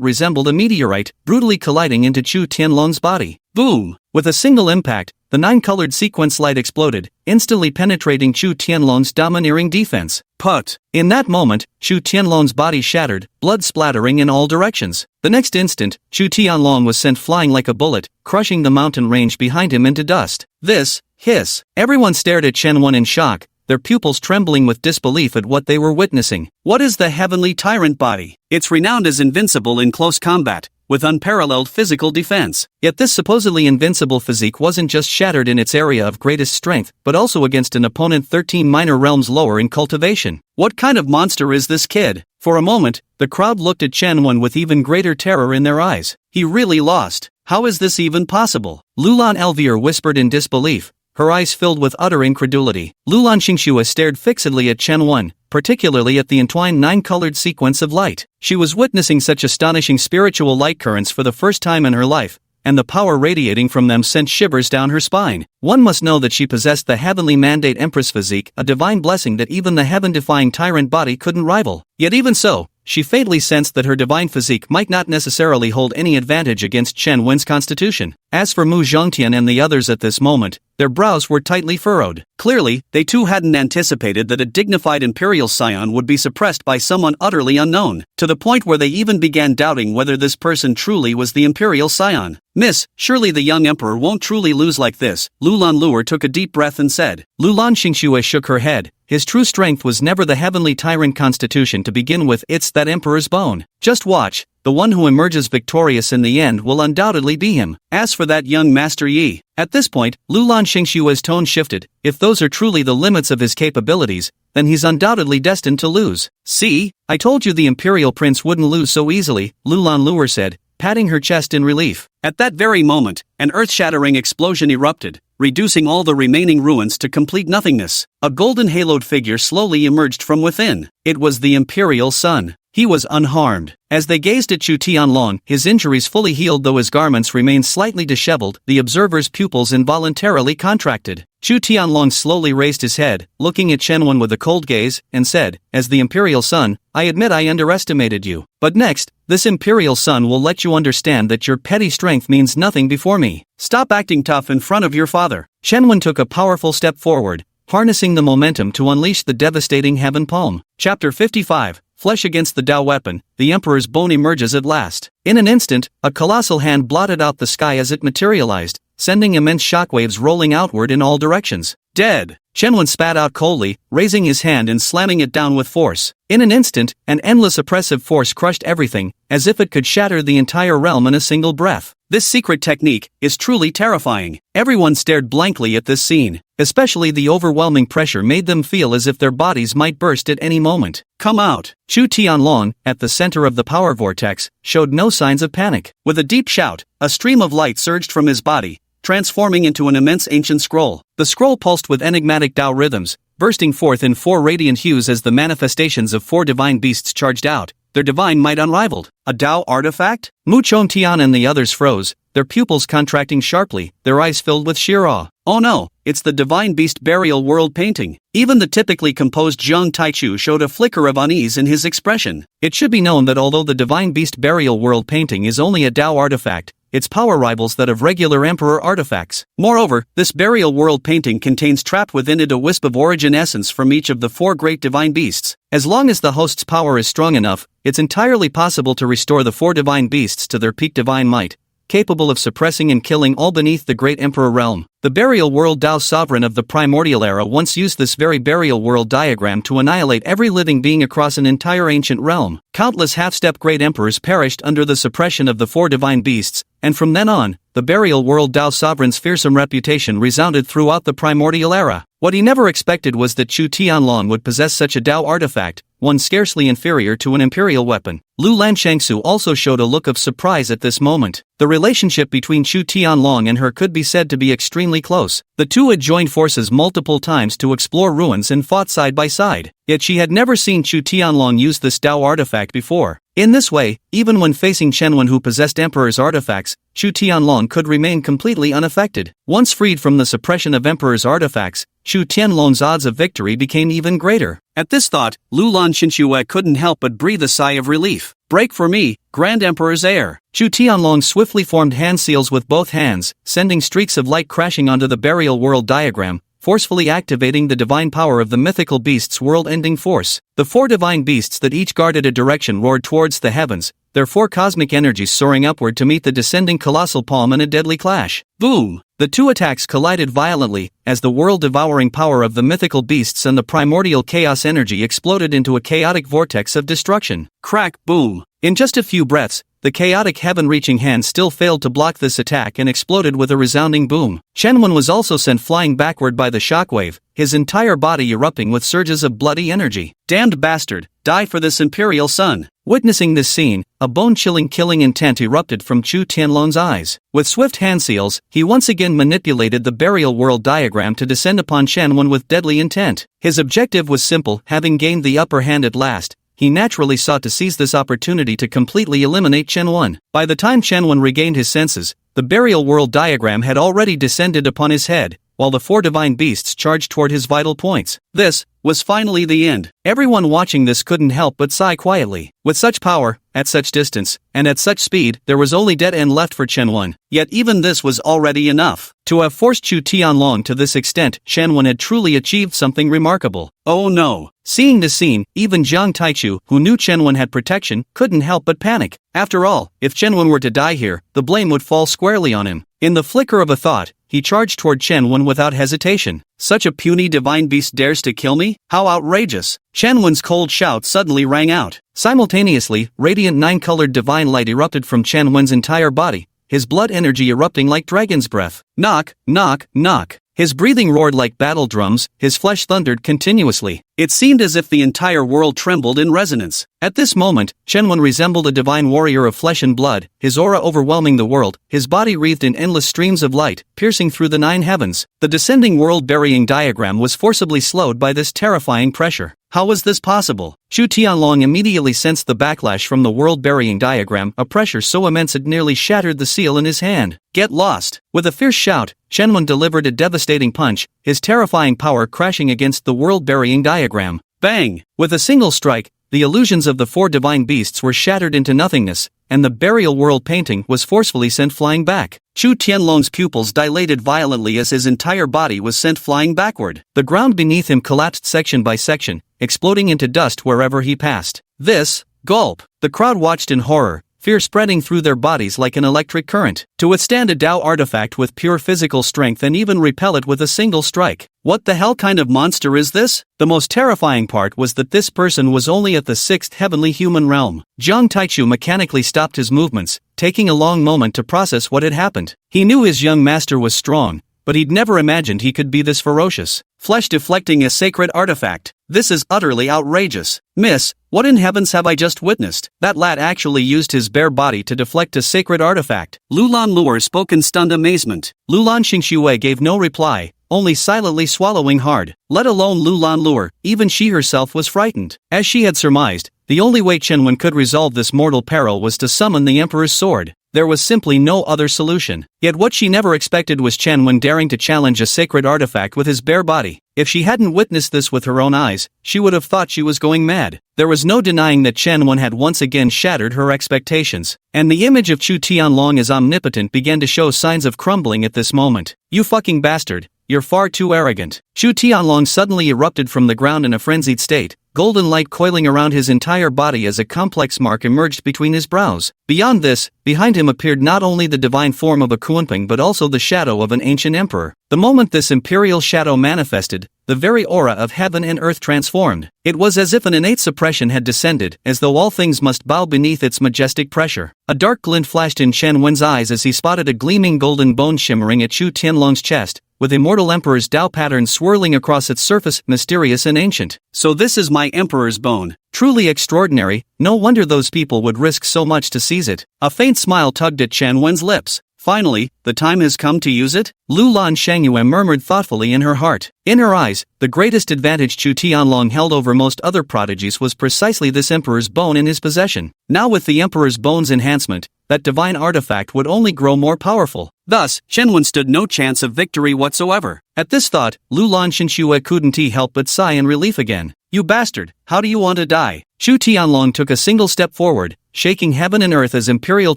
resembled a meteorite, brutally colliding into Chu Tianlong's body. Boom! With a single impact, the 9-colored sequence light exploded, instantly penetrating Chu Tianlong's domineering defense. Put! In that moment, Chu Tianlong's body shattered, blood splattering in all directions. The next instant, Chu Tianlong was sent flying like a bullet, crushing the mountain range behind him into dust. This, hiss! Everyone stared at Chen in shock, their pupils trembling with disbelief at what they were witnessing. What is the heavenly tyrant body? It's renowned as invincible in close combat, with unparalleled physical defense. Yet this supposedly invincible physique wasn't just shattered in its area of greatest strength, but also against an opponent 13 minor realms lower in cultivation. What kind of monster is this kid? For a moment, the crowd looked at Chen with even greater terror in their eyes. He really lost. How is this even possible? Lulan Elvier whispered in disbelief, her eyes filled with utter incredulity. Lulan Xingxue stared fixedly at Chen, particularly at the entwined 9-colored sequence of light. She was witnessing such astonishing spiritual light currents for the first time in her life, and the power radiating from them sent shivers down her spine. One must know that she possessed the heavenly mandate Empress physique, a divine blessing that even the heaven-defying tyrant body couldn't rival. Yet even so, she fatally sensed that her divine physique might not necessarily hold any advantage against Chen constitution. As for Mu Zhongtian and the others at this moment, their brows were tightly furrowed. Clearly, they too hadn't anticipated that a dignified imperial scion would be suppressed by someone utterly unknown, to the point where they even began doubting whether this person truly was the imperial scion. Miss, surely the young emperor won't truly lose like this. Lulan Luer took a deep breath and said. Lulan Xingxue shook her head. His true strength was never the heavenly tyrant constitution to begin with, it's that emperor's bone. Just watch, the one who emerges victorious in the end will undoubtedly be him. As for that young Master Yi. At this point, Lulan Xingxue's tone shifted. If those are truly the limits of his capabilities, then he's undoubtedly destined to lose. See, I told you the imperial prince wouldn't lose so easily, Lulan Luer said, patting her chest in relief. At that very moment, an earth-shattering explosion erupted, reducing all the remaining ruins to complete nothingness. A golden haloed figure slowly emerged from within. It was the imperial son. He was unharmed. As they gazed at Chu Tianlong, his injuries fully healed though his garments remained slightly disheveled, the observer's pupils involuntarily contracted. Chu Tianlong slowly raised his head, looking at Chen Wen with a cold gaze, and said, as the imperial son, I admit I underestimated you. But next, this imperial son will let you understand that your petty strength means nothing before me. Stop acting tough in front of your father. Chen Wen took a powerful step forward, harnessing the momentum to unleash the devastating heaven palm. Chapter 55. Flesh against the Dao weapon, the emperor's bone emerges at last. In an instant, a colossal hand blotted out the sky as it materialized, sending immense shockwaves rolling outward in all directions. Dead! Chen Wen spat out coldly, raising his hand and slamming it down with force. In an instant, an endless oppressive force crushed everything, as if it could shatter the entire realm in a single breath. This secret technique is truly terrifying. Everyone stared blankly at this scene. Especially the overwhelming pressure made them feel as if their bodies might burst at any moment. Come out! Chu Tianlong, at the center of the power vortex, showed no signs of panic. With a deep shout, a stream of light surged from his body, transforming into an immense ancient scroll. The scroll pulsed with enigmatic Dao rhythms, bursting forth in 4 radiant hues as the manifestations of 4 divine beasts charged out, their divine might unrivaled. A Dao artifact? Mu Chongtian and the others froze, their pupils contracting sharply, their eyes filled with sheer awe. Oh no, it's the divine beast burial world painting. Even the typically composed Zhang Taichu showed a flicker of unease in his expression. It should be known that although the divine beast burial world painting is only a Dao artifact, its power rivals that of regular emperor artifacts. Moreover, this burial world painting contains trapped within it a wisp of origin essence from each of the 4 great divine beasts. As long as the host's power is strong enough, it's entirely possible to restore the 4 divine beasts to their peak divine might, capable of suppressing and killing all beneath the great emperor realm. The burial world Dao sovereign of the primordial era once used this very burial world diagram to annihilate every living being across an entire ancient realm. Countless half-step great emperors perished under the suppression of the 4 divine beasts, and from then on, the burial world Dao sovereign's fearsome reputation resounded throughout the primordial era. What he never expected was that Chu Tianlong would possess such a Dao artifact, one scarcely inferior to an imperial weapon. Lu Lanshangsu also showed a look of surprise at this moment. The relationship between Chu Tianlong and her could be said to be extremely close. The two had joined forces multiple times to explore ruins and fought side by side, yet she had never seen Chu Tianlong use this Dao artifact before. In this way, even when facing Chen Wen who possessed Emperor's artifacts, Chu Tianlong could remain completely unaffected. Once freed from the suppression of Emperor's artifacts, Chu Tianlong's odds of victory became even greater. At this thought, Lulan Xinxue couldn't help but breathe a sigh of relief. Break for me, Grand Emperor's heir. Chu Tianlong swiftly formed hand seals with both hands, sending streaks of light crashing onto the burial world diagram, forcefully activating the divine power of the mythical beast's world-ending force. The 4 divine beasts that each guarded a direction roared towards the heavens, their 4 cosmic energies soaring upward to meet the descending colossal palm in a deadly clash. Boom! The 2 attacks collided violently, as the world-devouring power of the mythical beasts and the primordial chaos energy exploded into a chaotic vortex of destruction. Crack, boom! In just a few breaths, the chaotic heaven-reaching hand still failed to block this attack and exploded with a resounding boom. Chen Wen was also sent flying backward by the shockwave, his entire body erupting with surges of bloody energy. Damned bastard, die for this imperial son! Witnessing this scene, a bone-chilling killing intent erupted from Chu Tianlong's eyes. With swift hand seals, he once again manipulated the burial world diagram to descend upon Chen Wen with deadly intent. His objective was simple: having gained the upper hand at last, he naturally sought to seize this opportunity to completely eliminate Chen Wen. By the time Chen Wen regained his senses, the burial world diagram had already descended upon his head, while the 4 divine beasts charged toward his vital points. This was finally the end. Everyone watching this couldn't help but sigh quietly. With such power, at such distance, and at such speed, there was only dead end left for Chen Wen. Yet even this was already enough. To have forced Chu Tianlong to this extent, Chen Wen had truly achieved something remarkable. Oh no. Seeing this scene, even Jiang Taichu, who knew Chen Wen had protection, couldn't help but panic. After all, if Chen Wen were to die here, the blame would fall squarely on him. In the flicker of a thought, he charged toward Chen Wen without hesitation. Such a puny divine beast dares to kill me? How outrageous! Chen Wen's cold shout suddenly rang out. Simultaneously, radiant 9-colored divine light erupted from Chen Wen's entire body, his blood energy erupting like dragon's breath. Knock, knock, knock. His breathing roared like battle drums, his flesh thundered continuously. It seemed as if the entire world trembled in resonance. At this moment, Chen Wen resembled a divine warrior of flesh and blood, his aura overwhelming the world, his body wreathed in endless streams of light, piercing through the 9 heavens. The descending world-burying diagram was forcibly slowed by this terrifying pressure. How was this possible? Chu Tianlong immediately sensed the backlash from the world-burying diagram, a pressure so immense it nearly shattered the seal in his hand. Get lost! With a fierce shout, Chen Wen delivered a devastating punch, his terrifying power crashing against the world-burying diagram. Bang! With a single strike, the illusions of the 4 divine beasts were shattered into nothingness, and the burial world painting was forcefully sent flying back. Chu Tianlong's pupils dilated violently as his entire body was sent flying backward. The ground beneath him collapsed section by section, exploding into dust wherever he passed. This, gulp! The crowd watched in horror, fear spreading through their bodies like an electric current. To withstand a Tao artifact with pure physical strength and even repel it with a single strike. What the hell kind of monster is this? The most terrifying part was that this person was only at the 6th heavenly human realm. Jiang Taichu mechanically stopped his movements, taking a long moment to process what had happened. He knew his young master was strong, but he'd never imagined he could be this ferocious. Flesh deflecting a sacred artifact. This is utterly outrageous. Miss, what in heavens have I just witnessed? That lad actually used his bare body to deflect a sacred artifact. Lulan Luer spoke in stunned amazement. Lulan Xingxue gave no reply, only silently swallowing hard. Let alone Lulan Luer, even she herself was frightened. As she had surmised, the only way Chen Wen could resolve this mortal peril was to summon the Emperor's sword. There was simply no other solution. Yet what she never expected was Chen Wen daring to challenge a sacred artifact with his bare body. If she hadn't witnessed this with her own eyes, she would have thought she was going mad. There was no denying that Chen Wen had once again shattered her expectations. And the image of Chu Tianlong as omnipotent began to show signs of crumbling at this moment. You fucking bastard, you're far too arrogant. Chu Tianlong suddenly erupted from the ground in a frenzied state, golden light coiling around his entire body as a complex mark emerged between his brows. Beyond this, behind him appeared not only the divine form of a Kunping but also the shadow of an ancient emperor. The moment this imperial shadow manifested, the very aura of heaven and earth transformed. It was as if an innate suppression had descended, as though all things must bow beneath its majestic pressure. A dark glint flashed in Chen Wen's eyes as he spotted a gleaming golden bone shimmering at Chu Tianlong's chest, with Immortal Emperor's Tao pattern swirling across its surface, mysterious and ancient. So this is my Emperor's bone. Truly extraordinary, no wonder those people would risk so much to seize it. A faint smile tugged at Chen Wen's lips. Finally, the time has come to use it? Lulan Shangyue murmured thoughtfully in her heart. In her eyes, the greatest advantage Chu Tianlong held over most other prodigies was precisely this Emperor's bone in his possession. Now with the Emperor's bone's enhancement, that divine artifact would only grow more powerful. Thus, Chen Wen stood no chance of victory whatsoever. At this thought, Lulan Xingxue couldn't help but sigh in relief again. You bastard, how do you want to die? Chu Tianlong took a single step forward, shaking heaven and earth as imperial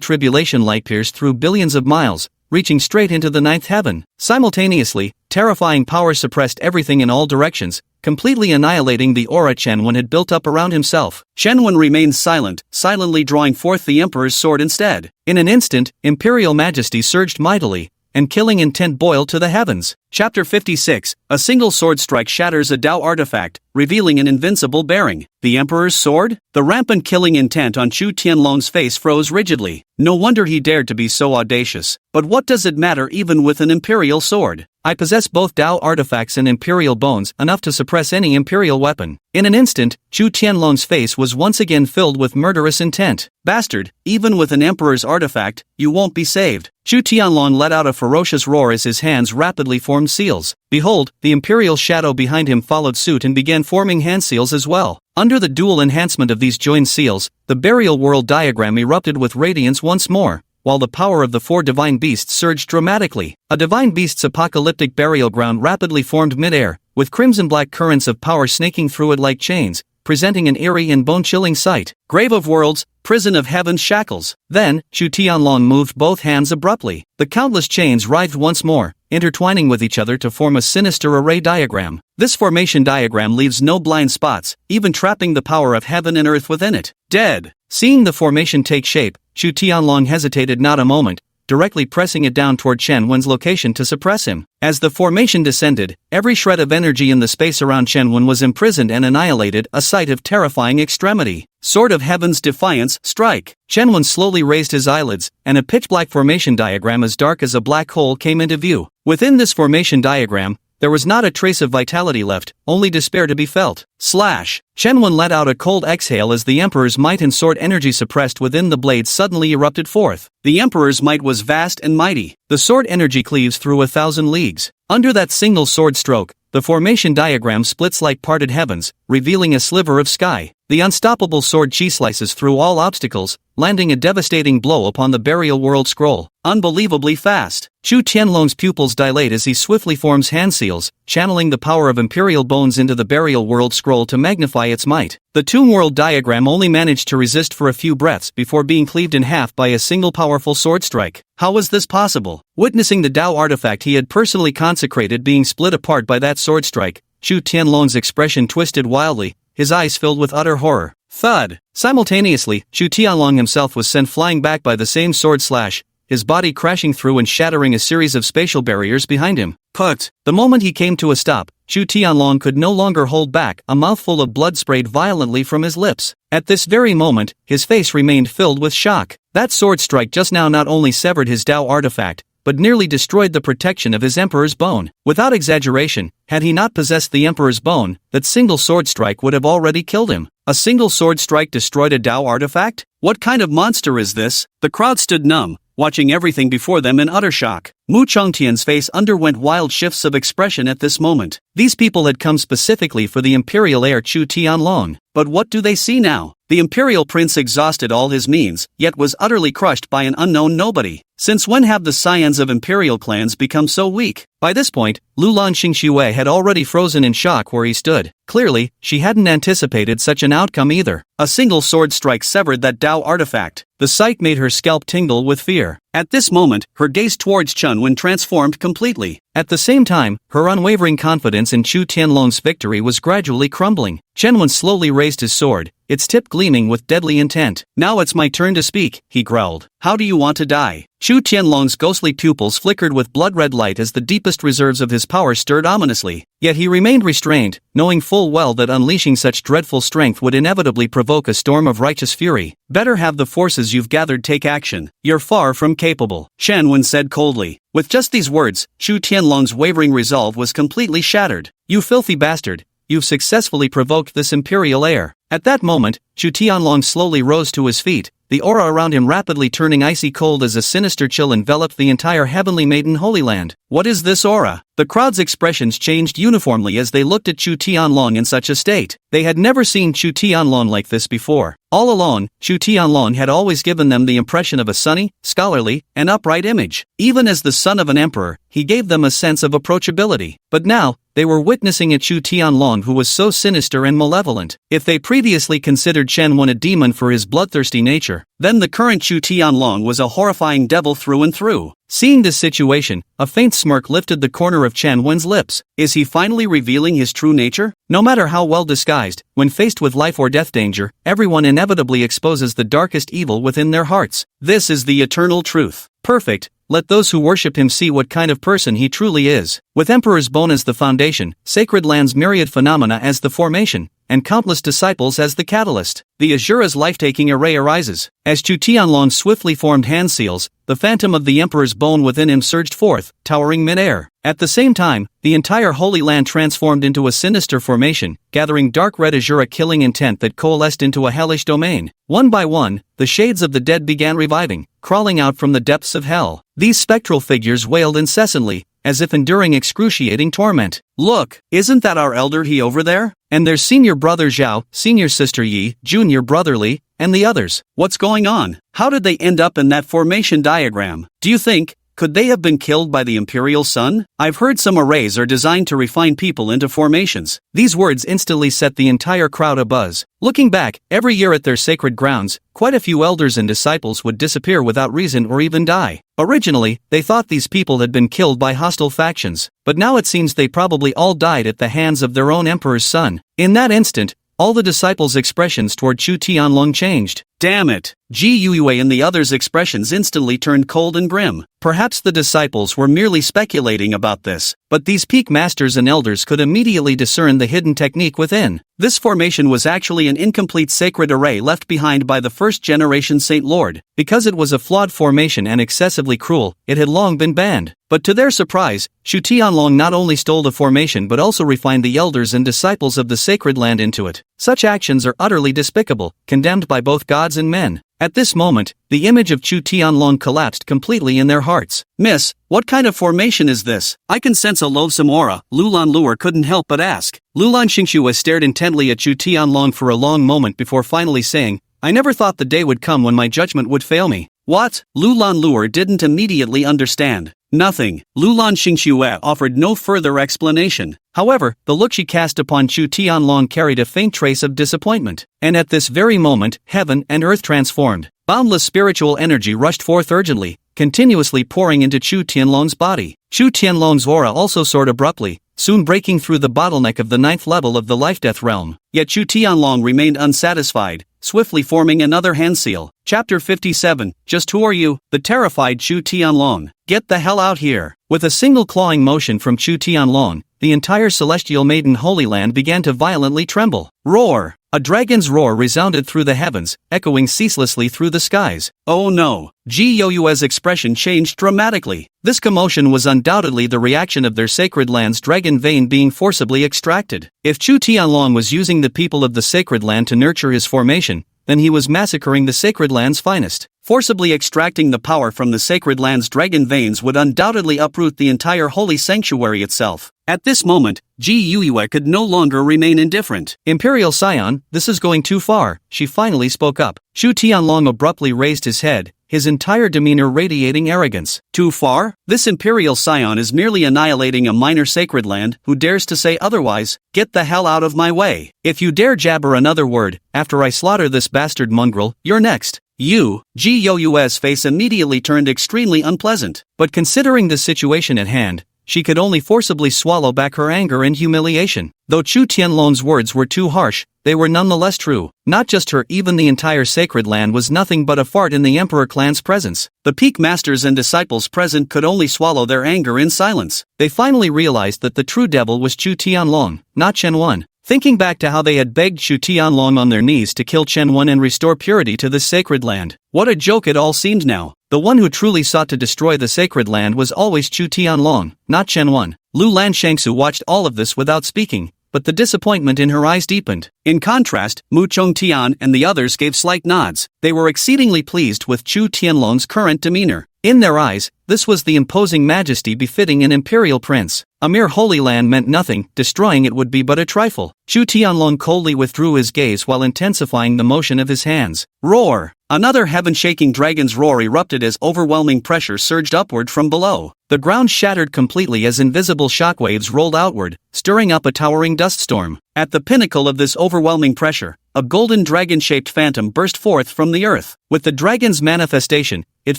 tribulation light pierced through billions of miles, reaching straight into the 9th heaven. Simultaneously, terrifying power suppressed everything in all directions, completely annihilating the aura Chen Wen had built up around himself. Chen Wen remained silent, silently drawing forth the Emperor's sword instead. In an instant, imperial majesty surged mightily, and killing intent boiled to the heavens. Chapter 56, a single sword strike shatters a Tao artifact, revealing an invincible bearing. The Emperor's sword? The rampant killing intent on Chu Tianlong's face froze rigidly. No wonder he dared to be so audacious. But what does it matter even with an imperial sword? I possess both Tao artifacts and imperial bones, enough to suppress any imperial weapon. In an instant, Chu Tianlong's face was once again filled with murderous intent. Bastard, even with an emperor's artifact, you won't be saved. Chu Tianlong let out a ferocious roar as his hands rapidly formed seals. Behold, the imperial shadow behind him followed suit and began forming hand seals as well. Under the dual enhancement of these joined seals, the burial world diagram erupted with radiance once more, while the power of the 4 divine beasts surged dramatically. A divine beast's apocalyptic burial ground rapidly formed mid-air, with crimson-black currents of power snaking through it like chains, presenting an eerie and bone-chilling sight. Grave of worlds, prison of heaven's shackles. Then, Chu Tianlong moved both hands abruptly. The countless chains writhed once more, intertwining with each other to form a sinister array diagram. This formation diagram leaves no blind spots, even trapping the power of heaven and earth within it. Dead! Seeing the formation take shape, Chu Tianlong hesitated not a moment, directly pressing it down toward Chen Wen's location to suppress him. As the formation descended, every shred of energy in the space around Chen Wen was imprisoned and annihilated, a sight of terrifying extremity. Sword of Heaven's Defiance, strike! Chen Wen slowly raised his eyelids, and a pitch-black formation diagram as dark as a black hole came into view. Within this formation diagram, there was not a trace of vitality left, only despair to be felt. Slash! Chen Wen let out a cold exhale as the Emperor's might and sword energy suppressed within the blade suddenly erupted forth. The Emperor's might was vast and mighty. The sword energy cleaves through 1,000 leagues. Under that single sword stroke, the formation diagram splits like parted heavens, revealing a sliver of sky. The unstoppable sword chi slices through all obstacles, landing a devastating blow upon the burial world scroll. Unbelievably fast. Chu Tianlong's pupils dilate as he swiftly forms hand seals, channeling the power of imperial bones into the burial world scroll to magnify its might. The tomb world diagram only managed to resist for a few breaths before being cleaved in half by a single powerful sword strike. How was this possible? Witnessing the Tao artifact he had personally consecrated being split apart by that sword strike, Chu Tianlong's expression twisted wildly, his eyes filled with utter horror. Thud! Simultaneously, Chu Tianlong himself was sent flying back by the same sword slash, his body crashing through and shattering a series of spatial barriers behind him. Put! The moment he came to a stop, Chu Tianlong could no longer hold back, a mouthful of blood sprayed violently from his lips. At this very moment, his face remained filled with shock. That sword strike just now not only severed his Tao artifact, but nearly destroyed the protection of his Emperor's bone. Without exaggeration, had he not possessed the Emperor's bone, that single sword strike would have already killed him. A single sword strike destroyed a Tao artifact? What kind of monster is this? The crowd stood numb, watching everything before them in utter shock. Mu Chongtian's face underwent wild shifts of expression at this moment. These people had come specifically for the imperial heir Chu Tianlong. But what do they see now? The imperial prince exhausted all his means, yet was utterly crushed by an unknown nobody. Since when have the scions of imperial clans become so weak? By this point, Lulan Xingxue had already frozen in shock where he stood. Clearly, she hadn't anticipated such an outcome either. A single sword strike severed that Tao artifact. The sight made her scalp tingle with fear. At this moment, her gaze towards Chen Wen transformed completely. At the same time, her unwavering confidence in Chu Tianlong's victory was gradually crumbling. Chen Wen slowly raised his sword, its tip gleaming with deadly intent. Now it's my turn to speak, he growled. How do you want to die? Chu Tianlong's ghostly pupils flickered with blood-red light as the deepest reserves of his power stirred ominously. Yet he remained restrained, knowing full well that unleashing such dreadful strength would inevitably provoke a storm of righteous fury. Better have the forces you've gathered take action. You're far from capable, Chen Wen said coldly. With just these words, Chu Tianlong's wavering resolve was completely shattered. You filthy bastard, you've successfully provoked this imperial heir. At that moment, Chu Tianlong slowly rose to his feet, the aura around him rapidly turning icy cold as a sinister chill enveloped the entire heavenly maiden Holy Land. What is this aura? The crowd's expressions changed uniformly as they looked at Chu Tianlong in such a state. They had never seen Chu Tianlong like this before. All along, Chu Tianlong had always given them the impression of a sunny, scholarly, and upright image. Even as the son of an emperor, he gave them a sense of approachability. But now, they were witnessing a Chu Tianlong who was so sinister and malevolent. If they previously considered Chen Wen a demon for his bloodthirsty nature, then the current Chu Tianlong was a horrifying devil through and through. Seeing this situation, a faint smirk lifted the corner of Chen Wen's lips. Is he finally revealing his true nature? No matter how well disguised, when faced with life or death danger, everyone inevitably exposes the darkest evil within their hearts. This is the eternal truth. Perfect. Let those who worship him see what kind of person he truly is. With Emperor's bone as the foundation, sacred land's myriad phenomena as the formation, and countless disciples as the catalyst, the Azura's life-taking array arises. As Chu Tianlong swiftly formed hand seals, the phantom of the Emperor's bone within him surged forth, towering mid-air. At the same time, the entire Holy Land transformed into a sinister formation, gathering dark red Azura killing intent that coalesced into a hellish domain. One by one, the shades of the dead began reviving, crawling out from the depths of hell. These spectral figures wailed incessantly, as if enduring excruciating torment. Look, isn't that our elder He over there? And there's senior brother Zhao, senior sister Yi, junior brother Li, and the others. What's going on? How did they end up in that formation diagram? Do you think, could they have been killed by the Imperial Sun? I've heard some arrays are designed to refine people into formations. These words instantly set the entire crowd abuzz. Looking back, every year at their sacred grounds, quite a few elders and disciples would disappear without reason or even die. Originally, they thought these people had been killed by hostile factions, but now it seems they probably all died at the hands of their own emperor's son. In that instant, all the disciples' expressions toward Chu Tianlong changed. Damn it! Ji Yue and the others' expressions instantly turned cold and grim. Perhaps the disciples were merely speculating about this, but these peak masters and elders could immediately discern the hidden technique within. This formation was actually an incomplete sacred array left behind by the first-generation Saint Lord. Because it was a flawed formation and excessively cruel, it had long been banned. But to their surprise, Chu Tianlong not only stole the formation but also refined the elders and disciples of the sacred land into it. Such actions are utterly despicable, condemned by both gods and men. At this moment, the image of Chu Tianlong collapsed completely in their hearts. Miss, what kind of formation is this? I can sense a loathsome aura. Lulan Luer couldn't help but ask. Lulan Xingxue stared intently at Chu Tianlong for a long moment before finally saying, "I never thought the day would come when my judgment would fail me." What? Lulan Luer didn't immediately understand. Nothing. Lulan Xingxue offered no further explanation. However, the look she cast upon Chu Tianlong carried a faint trace of disappointment. And at this very moment, heaven and earth transformed. Boundless spiritual energy rushed forth urgently, continuously pouring into Chu Tianlong's body. Chu Tianlong's aura also soared abruptly, soon breaking through the bottleneck of the 9th level of the life-death realm. Yet Chu Tianlong remained unsatisfied, swiftly forming another hand seal. Chapter 57, Just Who Are You? The terrified Chu Tianlong. Get the hell out here. With a single clawing motion from Chu Tianlong, the entire celestial maiden Holy Land began to violently tremble. Roar! A dragon's roar resounded through the heavens, echoing ceaselessly through the skies. Oh no! Ji You's expression changed dramatically. This commotion was undoubtedly the reaction of their sacred land's dragon vein being forcibly extracted. If Chu Tianlong was using the people of the sacred land to nurture his formation, then he was massacring the sacred land's finest. Forcibly extracting the power from the sacred land's dragon veins would undoubtedly uproot the entire holy sanctuary itself. At this moment, Ji Yue could no longer remain indifferent. Imperial Scion, this is going too far, she finally spoke up. Chu Tianlong abruptly raised his head, his entire demeanor radiating arrogance. Too far? This Imperial Scion is merely annihilating a minor sacred land. Who dares to say otherwise? Get the hell out of my way. If you dare jabber another word, after I slaughter this bastard mongrel, you're next. You, Ji You's face immediately turned extremely unpleasant. But considering the situation at hand, she could only forcibly swallow back her anger and humiliation. Though Chu Tianlong's words were too harsh, they were nonetheless true. Not just her, even the entire sacred land was nothing but a fart in the Emperor clan's presence. The peak masters and disciples present could only swallow their anger in silence. They finally realized that the true devil was Chu Tianlong, not Chen Wen. Thinking back to how they had begged Chu Tianlong on their knees to kill Chen Wen and restore purity to this sacred land, what a joke it all seemed now. The one who truly sought to destroy the sacred land was always Chu Tianlong, not Chen Wen. Lu Lan Shangsu watched all of this without speaking, but the disappointment in her eyes deepened. In contrast, Mu Chongtian and the others gave slight nods. They were exceedingly pleased with Chu Tianlong's current demeanor. In their eyes, this was the imposing majesty befitting an imperial prince. A mere holy land meant nothing, destroying it would be but a trifle. Chu Tianlong coldly withdrew his gaze while intensifying the motion of his hands. Roar! Another heaven-shaking dragon's roar erupted as overwhelming pressure surged upward from below. The ground shattered completely as invisible shockwaves rolled outward, stirring up a towering dust storm. At the pinnacle of this overwhelming pressure, a golden dragon-shaped phantom burst forth from the earth. With the dragon's manifestation, it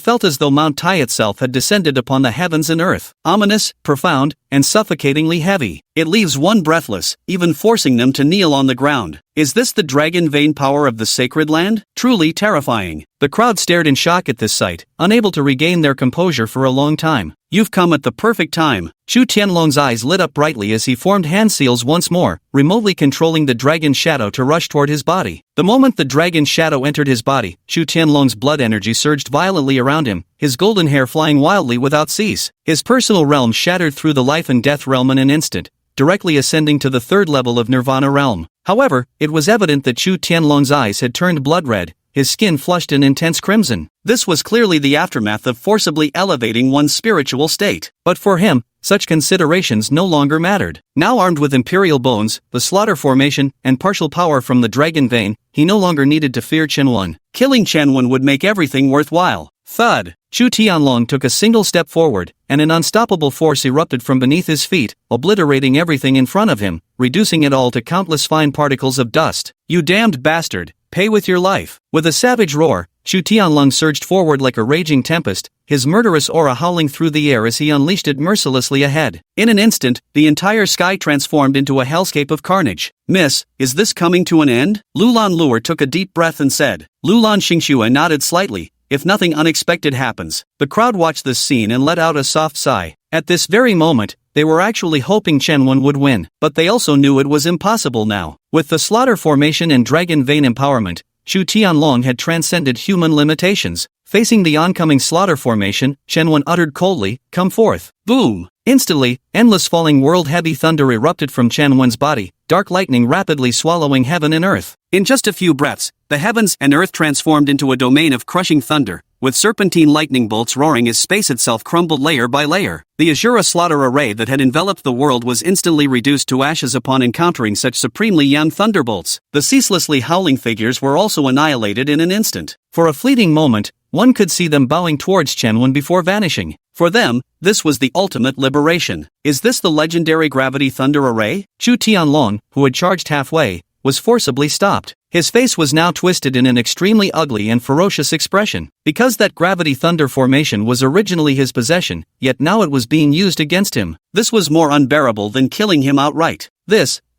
felt as though Mount Tai itself had descended upon the heavens and earth. Ominous, profound, and suffocatingly heavy. It leaves one breathless, even forcing them to kneel on the ground. Is this the dragon vein power of the sacred land? Truly terrifying. The crowd stared in shock at this sight, unable to regain their composure for a long time. You've come at the perfect time. Chu Tianlong's eyes lit up brightly as he formed hand seals once more, remotely controlling the dragon's shadow to rush toward his body. The moment the dragon's shadow entered his body, Chu Tianlong's blood energy surged violently around him, his golden hair flying wildly without cease. His personal realm shattered through the life and death realm in an instant, directly ascending to the 3rd level of Nirvana realm. However, it was evident that Chu Tianlong's eyes had turned blood red, his skin flushed in intense crimson. This was clearly the aftermath of forcibly elevating one's spiritual state. But for him, such considerations no longer mattered. Now armed with imperial bones, the slaughter formation, and partial power from the dragon vein, he no longer needed to fear Chen. Killing Chen would make everything worthwhile. Thud! Chu Tianlong took a single step forward, and an unstoppable force erupted from beneath his feet, obliterating everything in front of him, reducing it all to countless fine particles of dust. You damned bastard, pay with your life. With a savage roar, Chu Tianlong surged forward like a raging tempest, his murderous aura howling through the air as he unleashed it mercilessly ahead. In an instant, the entire sky transformed into a hellscape of carnage. Miss, is this coming to an end? Lulan Luer took a deep breath and said. Lulan Xingxue nodded slightly. If nothing unexpected happens. The crowd watched this scene and let out a soft sigh. At this very moment, they were actually hoping Chen would win, but they also knew it was impossible now. With the slaughter formation and dragon vein empowerment, Chu Tianlong had transcended human limitations. Facing the oncoming slaughter formation, Chen uttered coldly, "Come forth." Boom! Instantly, endless falling world-heavy thunder erupted from Chen body, dark lightning rapidly swallowing heaven and earth. In just a few breaths, the heavens and earth transformed into a domain of crushing thunder, with serpentine lightning bolts roaring as space itself crumbled layer by layer. The Azura slaughter array that had enveloped the world was instantly reduced to ashes upon encountering such supremely young thunderbolts. The ceaselessly howling figures were also annihilated in an instant. For a fleeting moment, one could see them bowing towards Chen before vanishing. For them, this was the ultimate liberation. Is this the legendary gravity thunder array? Chu Tianlong, who had charged halfway, was forcibly stopped. His face was now twisted in an extremely ugly and ferocious expression. Because that gravity thunder formation was originally his possession, yet now it was being used against him. This was more unbearable than killing him outright.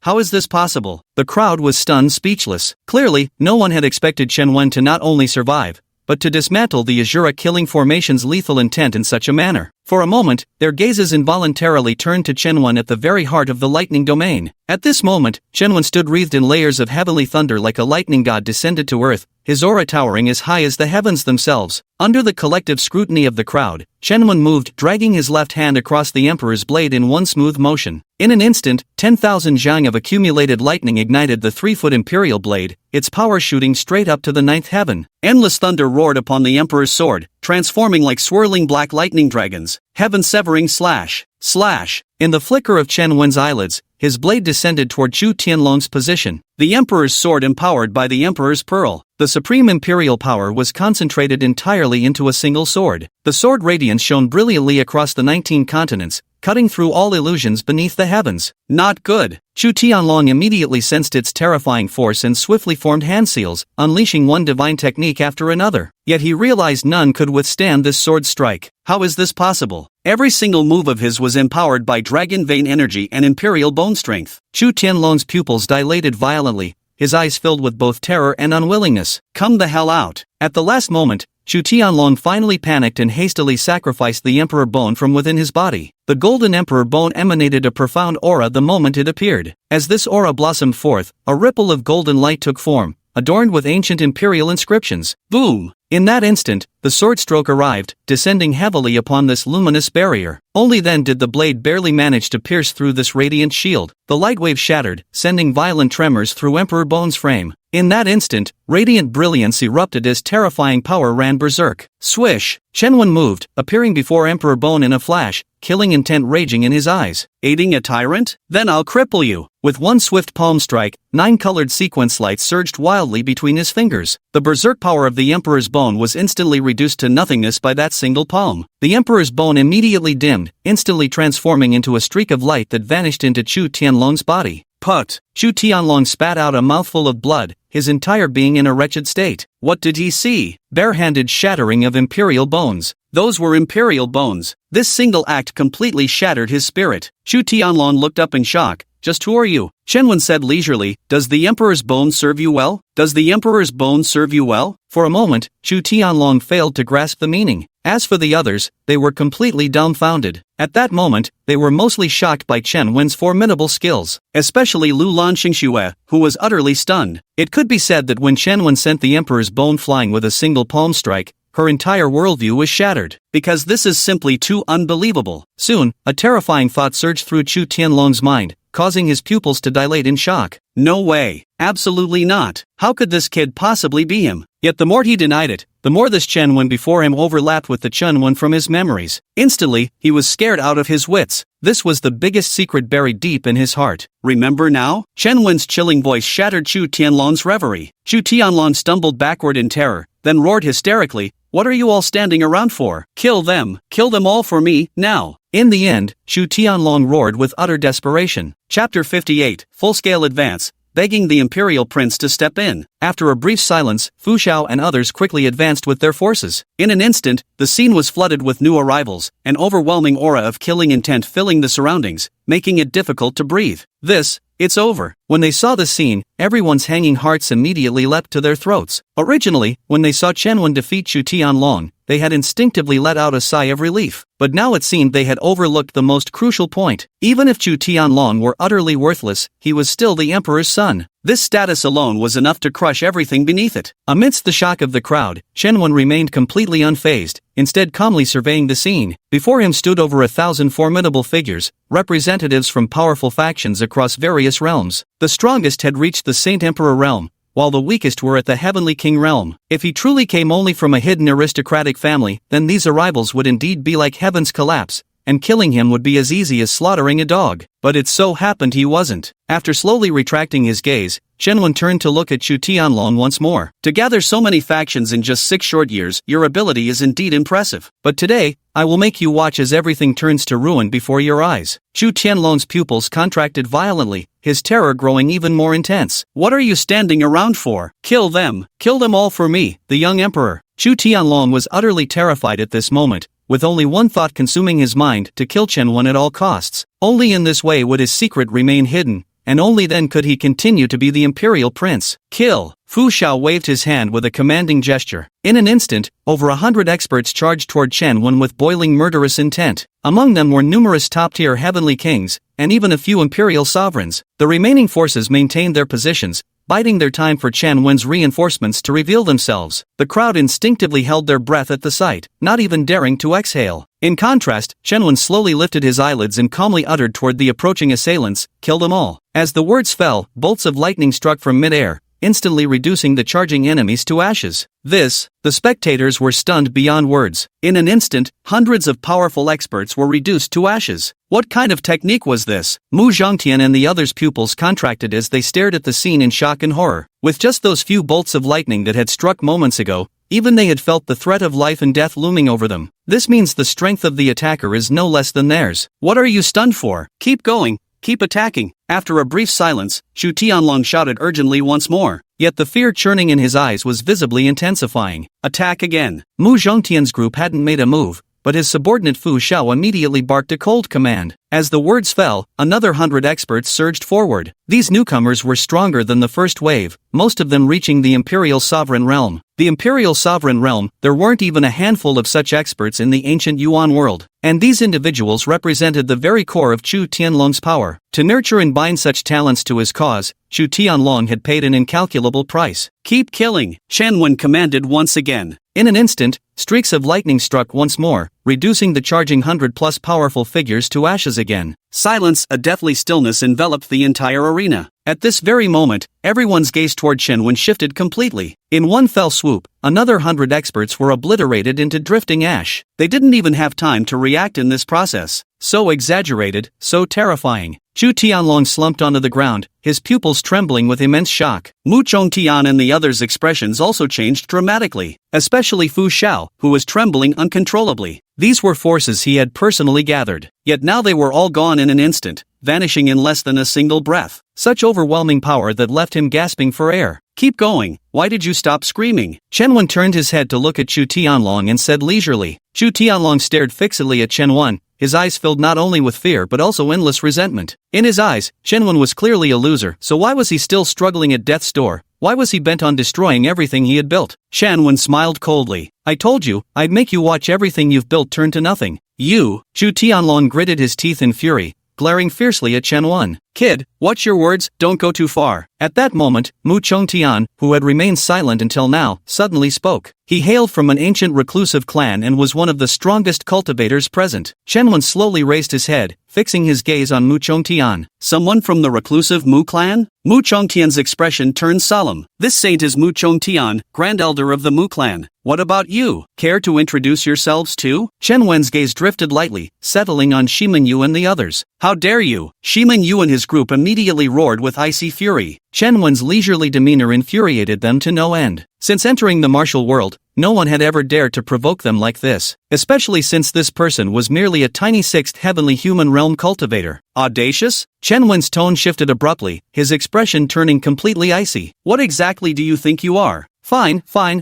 How is this possible? The crowd was stunned speechless. Clearly, no one had expected Chen to not only survive, but to dismantle the Azura killing formation's lethal intent in such a manner. For a moment, their gazes involuntarily turned to Chen at the very heart of the lightning domain. At this moment, Chen stood wreathed in layers of heavenly thunder like a lightning god descended to earth, his aura towering as high as the heavens themselves. Under the collective scrutiny of the crowd, Chen moved, dragging his left hand across the Emperor's blade in one smooth motion. In an instant, 10,000 zhang of accumulated lightning ignited the 3-foot imperial blade, its power shooting straight up to the 9th heaven. Endless thunder roared upon the Emperor's sword, transforming like swirling black lightning dragons. Heaven-severing slash. In the flicker of Chen eyelids, his blade descended toward Chu Tianlong's position. The Emperor's sword empowered by the Emperor's pearl. The supreme imperial power was concentrated entirely into a single sword. The sword radiance shone brilliantly across the 19 continents, cutting through all illusions beneath the heavens. Not good. Chu Tianlong immediately sensed its terrifying force and swiftly formed hand seals, unleashing one divine technique after another. Yet he realized none could withstand this sword strike. How is this possible? Every single move of his was empowered by dragon vein energy and imperial bone strength. Chu Tianlong's pupils dilated violently, his eyes filled with both terror and unwillingness. Come the hell out. At the last moment, Chu Tianlong finally panicked and hastily sacrificed the Emperor Bone from within his body. The golden Emperor Bone emanated a profound aura the moment it appeared. As this aura blossomed forth, a ripple of golden light took form, adorned with ancient imperial inscriptions. Boom! In that instant, the sword stroke arrived, descending heavily upon this luminous barrier. Only then did the blade barely manage to pierce through this radiant shield. The light wave shattered, sending violent tremors through Emperor Bone's frame. In that instant, radiant brilliance erupted as terrifying power ran berserk. Swish! Chen moved, appearing before Emperor Bone in a flash, killing intent raging in his eyes. Aiding a tyrant? Then I'll cripple you. With one swift palm strike, 9 colored sequence lights surged wildly between his fingers. The berserk power of the Emperor's Bone was instantly reduced to nothingness by that single palm. The Emperor's Bone immediately dimmed, instantly transforming into a streak of light that vanished into Chu Tianlong's body. Put! Chu Tianlong spat out a mouthful of blood, his entire being in a wretched state. What did he see? Barehanded shattering of imperial bones. Those were imperial bones. This single act completely shattered his spirit. Chu Tianlong looked up in shock. Just who are you? Chen said leisurely, does the Emperor's Bone serve you well? Does the Emperor's Bone serve you well? For a moment, Chu Tianlong failed to grasp the meaning. As for the others, they were completely dumbfounded. At that moment, they were mostly shocked by Chen formidable skills. Especially Lulan Xingxue, who was utterly stunned. It could be said that when Chen sent the Emperor's Bone flying with a single palm strike, her entire worldview was shattered. Because this is simply too unbelievable. Soon, a terrifying thought surged through Chu Tianlong's mind, causing his pupils to dilate in shock. No way. Absolutely not. How could this kid possibly be him? Yet the more he denied it, the more this Chen Wen before him overlapped with the Chun Wen from his memories. Instantly, he was scared out of his wits. This was the biggest secret buried deep in his heart. Remember now? Chen Wen's chilling voice shattered Chu Tianlong's reverie. Chu Tianlong stumbled backward in terror, then roared hysterically, "What are you all standing around for? Kill them all for me, now." In the end, Chu Tianlong roared with utter desperation. Chapter 58, Full-Scale Advance, begging the Imperial Prince to step in. After a brief silence, Fu Xiao and others quickly advanced with their forces. In an instant, the scene was flooded with new arrivals, an overwhelming aura of killing intent filling the surroundings, making it difficult to breathe. It's over. When they saw the scene, everyone's hanging hearts immediately leapt to their throats. Originally, when they saw Chen Wen defeat Chu Tianlong, they had instinctively let out a sigh of relief. But now it seemed they had overlooked the most crucial point. Even if Chu Tianlong were utterly worthless, he was still the emperor's son. This status alone was enough to crush everything beneath it. Amidst the shock of the crowd, Chen Wen remained completely unfazed, instead calmly surveying the scene. Before him stood over 1,000 formidable figures, representatives from powerful factions across various realms. The strongest had reached the Saint Emperor realm, while the weakest were at the Heavenly King realm. If he truly came only from a hidden aristocratic family, then these arrivals would indeed be like heaven's collapse, and killing him would be as easy as slaughtering a dog. But it so happened he wasn't. After slowly retracting his gaze, Chen Wen turned to look at Chu Tianlong once more. To gather so many factions in just 6 short years, your ability is indeed impressive. But today, I will make you watch as everything turns to ruin before your eyes. Chu Tianlong's pupils contracted violently, his terror growing even more intense. What are you standing around for? Kill them all for me, the young emperor. Chu Tianlong was utterly terrified at this moment, with only one thought consuming his mind: to kill Chen Wen at all costs. Only in this way would his secret remain hidden, and only then could he continue to be the imperial prince. Kill! Fu Xiao waved his hand with a commanding gesture. In an instant, over 100 experts charged toward Chen Wen with boiling murderous intent. Among them were numerous top-tier heavenly kings, and even a few imperial sovereigns. The remaining forces maintained their positions, biding their time for Chen Wen's reinforcements to reveal themselves. The crowd instinctively held their breath at the sight, not even daring to exhale. In contrast, Chen Wen slowly lifted his eyelids and calmly uttered toward the approaching assailants, "Kill them all." As the words fell, bolts of lightning struck from mid-air, instantly reducing the charging enemies to ashes. The spectators were stunned beyond words. In an instant, hundreds of powerful experts were reduced to ashes. What kind of technique was this? Mu Zhongtian and the others' pupils contracted as they stared at the scene in shock and horror. With just those few bolts of lightning that had struck moments ago, even they had felt the threat of life and death looming over them. This means the strength of the attacker is no less than theirs. What are you stunned for? Keep going. Keep attacking. After a brief silence, Chu Tianlong shouted urgently once more. Yet the fear churning in his eyes was visibly intensifying. Attack again. Mu Zhongtian's group hadn't made a move, but his subordinate Fu Xiao immediately barked a cold command. As the words fell, another 100 experts surged forward. These newcomers were stronger than the first wave, most of them reaching the Imperial Sovereign Realm. The Imperial Sovereign Realm, there weren't even a handful of such experts in the ancient Yuan world, and these individuals represented the very core of Chu Tianlong's power. To nurture and bind such talents to his cause, Chu Tianlong had paid an incalculable price. Keep killing, Chen Wen commanded once again. In an instant, streaks of lightning struck once more, reducing the charging 100-plus powerful figures to ashes again. Silence, a deathly stillness enveloped the entire arena. At this very moment, everyone's gaze toward Chen Wen shifted completely. In one fell swoop, another 100 experts were obliterated into drifting ash. They didn't even have time to react in this process. So exaggerated, so terrifying. Chu Tianlong slumped onto the ground, his pupils trembling with immense shock. Mu Zhongtian and the others' expressions also changed dramatically, especially Fu Xiao, who was trembling uncontrollably. These were forces he had personally gathered, yet now they were all gone in an instant, vanishing in less than a single breath. Such overwhelming power that left him gasping for air. Keep going, why did you stop screaming? Chen Wen turned his head to look at Chu Tianlong and said leisurely. Chu Tianlong stared fixedly at Chen Wen, his eyes filled not only with fear but also endless resentment. In his eyes, Chen Wen was clearly a loser, so why was he still struggling at death's door? Why was he bent on destroying everything he had built? Chen Wen smiled coldly. I told you, I'd make you watch everything you've built turn to nothing. You? Chu Tianlong gritted his teeth in fury, glaring fiercely at Chen Wen. Kid, watch your words, don't go too far. At that moment, Mu Chongtian, who had remained silent until now, suddenly spoke. He hailed from an ancient reclusive clan and was one of the strongest cultivators present. Chen Wen slowly raised his head, fixing his gaze on Mu Chongtian. Someone from the reclusive Mu clan? Mu Chongtian's expression turned solemn. This saint is Mu Chongtian, Grand Elder of the Mu clan. What about you? Care to introduce yourselves too? Chen Wen's gaze drifted lightly, settling on Shimen Yu and the others. How dare you? Shimen Yu and his group immediately roared with icy fury. Chen Wen's leisurely demeanor infuriated them to no end. Since entering the martial world, no one had ever dared to provoke them like this, especially since this person was merely a tiny sixth heavenly human realm cultivator. Audacious? Chen Wen's tone shifted abruptly, his expression turning completely icy. What exactly do you think you are? Fine. Mu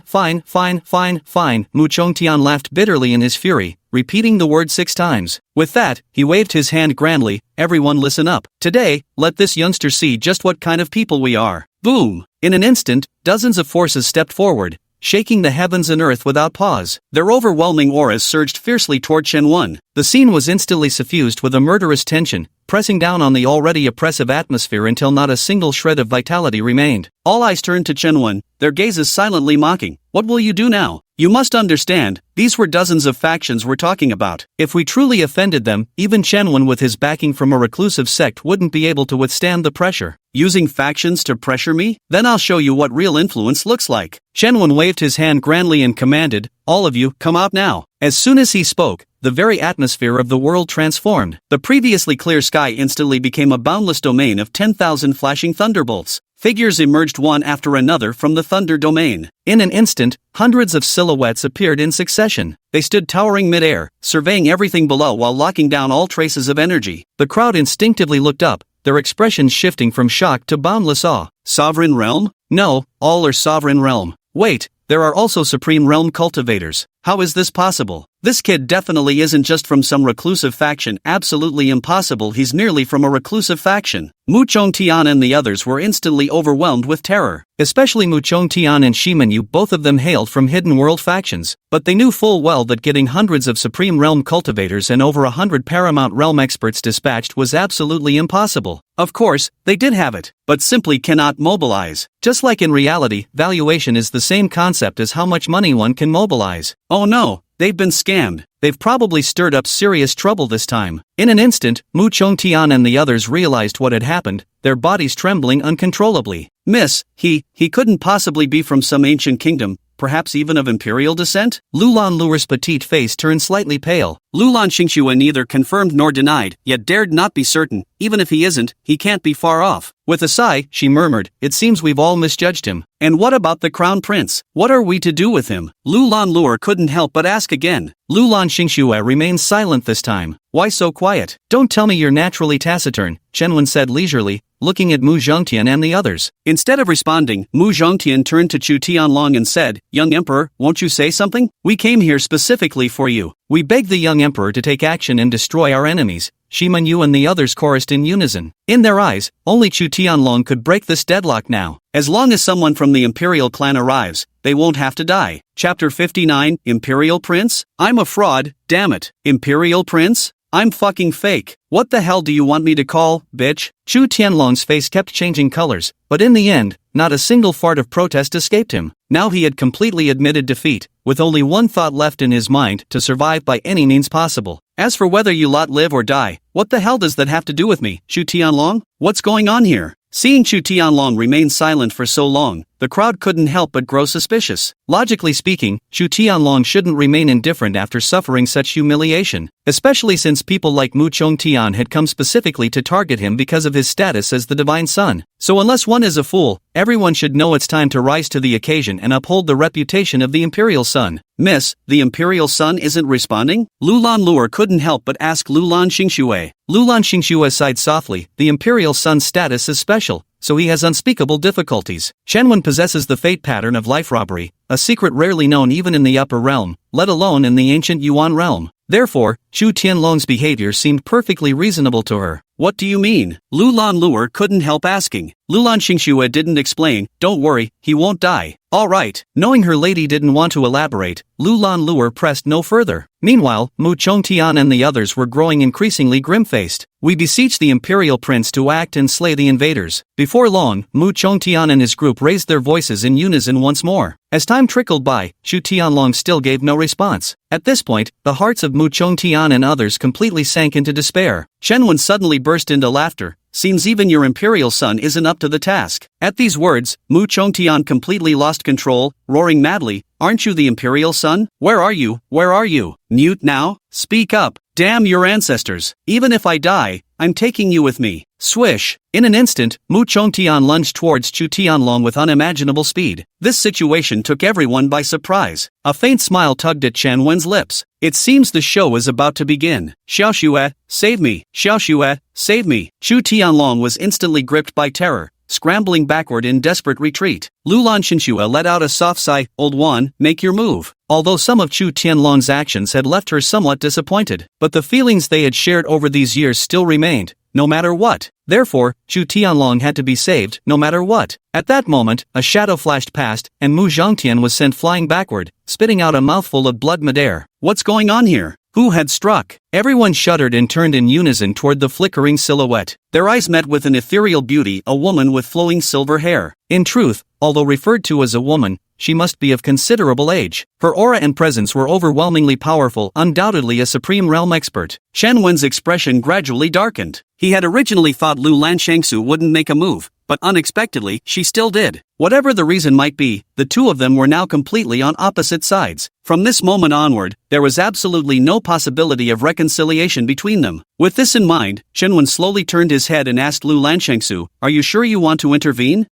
Chongtian laughed bitterly in his fury, repeating the word 6 times. With that, he waved his hand grandly. Everyone listen up. Today, let this youngster see just what kind of people we are. Boom! In an instant, dozens of forces stepped forward, shaking the heavens and earth without pause. Their overwhelming auras surged fiercely toward Chen Wen. The scene was instantly suffused with a murderous tension, pressing down on the already oppressive atmosphere until not a single shred of vitality remained. All eyes turned to Chen Wen, their gazes silently mocking. What will you do now? You must understand, these were dozens of factions we're talking about. If we truly offended them, even Chen Wen with his backing from a reclusive sect wouldn't be able to withstand the pressure. Using factions to pressure me? Then I'll show you what real influence looks like. Chen Wen waved his hand grandly and commanded, all of you, come out now. As soon as he spoke, the very atmosphere of the world transformed. The previously clear sky instantly became a boundless domain of 10,000 flashing thunderbolts. Figures emerged one after another from the thunder domain. In an instant, hundreds of silhouettes appeared in succession. They stood towering mid-air, surveying everything below while locking down all traces of energy. The crowd instinctively looked up, their expressions shifting from shock to boundless awe. Sovereign realm? No, all are sovereign realm. Wait, there are also supreme realm cultivators. How is this possible? This kid definitely isn't just from some reclusive faction. Absolutely impossible, he's merely from a reclusive faction. Mu Chongtian and the others were instantly overwhelmed with terror. Especially Mu Chongtian and Shimen Yu, both of them hailed from hidden world factions, but they knew full well that getting hundreds of supreme realm cultivators and over 100 paramount realm experts dispatched was absolutely impossible. Of course, they did have it, but simply cannot mobilize. Just like in reality, valuation is the same concept as how much money one can mobilize. Oh no, they've been scammed. They've probably stirred up serious trouble this time. In an instant, Mu Chongtian and the others realized what had happened, their bodies trembling uncontrollably. Miss, he couldn't possibly be from some ancient kingdom, perhaps even of imperial descent? Lulan Luer's petite face turned slightly pale. Lulan Xingxue neither confirmed nor denied, yet dared not be certain. Even if he isn't, he can't be far off. With a sigh, she murmured, it seems we've all misjudged him. And what about the crown prince? What are we to do with him? Lulan Luer couldn't help but ask again. Lulan Xingxue remained silent this time. Why so quiet? Don't tell me you're naturally taciturn, Chen Wen said leisurely, looking at Mu Zhongtian and the others. Instead of responding, Mu Zhongtian turned to Chu Tianlong and said, Young Emperor, won't you say something? We came here specifically for you. We beg the young emperor to take action and destroy our enemies. Shimen Yu and the others chorused in unison. In their eyes, only Chu Tianlong could break this deadlock now. As long as someone from the Imperial clan arrives, they won't have to die. Chapter 59, Imperial Prince? I'm a fraud, damn it. Imperial Prince? I'm fucking fake. What the hell do you want me to call, bitch? Chu Tianlong's face kept changing colors, but in the end, not a single fart of protest escaped him. Now he had completely admitted defeat, with only one thought left in his mind, to survive by any means possible. As for whether you lot live or die, what the hell does that have to do with me, Chu Tianlong? What's going on here? Seeing Chu Tianlong remain silent for so long, the crowd couldn't help but grow suspicious. Logically speaking, Chu Tianlong shouldn't remain indifferent after suffering such humiliation, especially since people like Mu Chongtian had come specifically to target him because of his status as the divine son. So unless one is a fool, everyone should know it's time to rise to the occasion and uphold the reputation of the imperial son. Miss, the imperial son isn't responding? Lulan Luer couldn't help but ask Lulan Xingxue. Lulan Xingxue sighed softly. The imperial son's status is special, so he has unspeakable difficulties. Chen Wen possesses the fate pattern of life robbery, a secret rarely known even in the upper realm, let alone in the ancient Yuan realm. Therefore, Chu Tianlong's behavior seemed perfectly reasonable to her. What do you mean? Lulan Luer couldn't help asking. Lulan Xingxue didn't explain. Don't worry, he won't die. Alright. Knowing her lady didn't want to elaborate, Lu Lanluer pressed no further. Meanwhile, Mu Chongtian and the others were growing increasingly grim-faced. We beseech the imperial prince to act and slay the invaders. Before long, Mu Chongtian and his group raised their voices in unison once more. As time trickled by, Chu Tianlong still gave no response. At this point, the hearts of Mu Chongtian and others completely sank into despair. Chen Wen suddenly burst into laughter. Seems even your imperial son isn't up to the task. At these words, Mu Chongtian completely lost control, roaring madly, aren't you the imperial son? Where are you? Where are you? Mute now? Speak up. Damn your ancestors. Even if I die, I'm taking you with me. Swish. In an instant, Mu Chongtian lunged towards Chu Tianlong with unimaginable speed. This situation took everyone by surprise. A faint smile tugged at Chen Wen's lips. It seems the show is about to begin. Xiaoxue, save me. Xiaoxue, save me. Chu Tianlong was instantly gripped by terror, scrambling backward in desperate retreat. Lulan Xinxue let out a soft sigh. Old one, make your move. Although some of Chu Tianlong's actions had left her somewhat disappointed, but the feelings they had shared over these years still remained, no matter what. Therefore, Chu Tianlong had to be saved, no matter what. At that moment, a shadow flashed past, and Mu Zhongtian was sent flying backward, spitting out a mouthful of blood midair. What's going on here? Who had struck? Everyone shuddered and turned in unison toward the flickering silhouette. Their eyes met with an ethereal beauty, a woman with flowing silver hair. In truth, although referred to as a woman, she must be of considerable age. Her aura and presence were overwhelmingly powerful, undoubtedly a supreme realm expert. Chen Wen's expression gradually darkened. He had originally thought Lu Lanshengsu wouldn't make a move, but unexpectedly, she still did. Whatever the reason might be, the two of them were now completely on opposite sides. From this moment onward, there was absolutely no possibility of reconciliation between them. With this in mind, Chen Wen slowly turned his head and asked Lu Lanshengsu, "Are you sure you want to intervene?"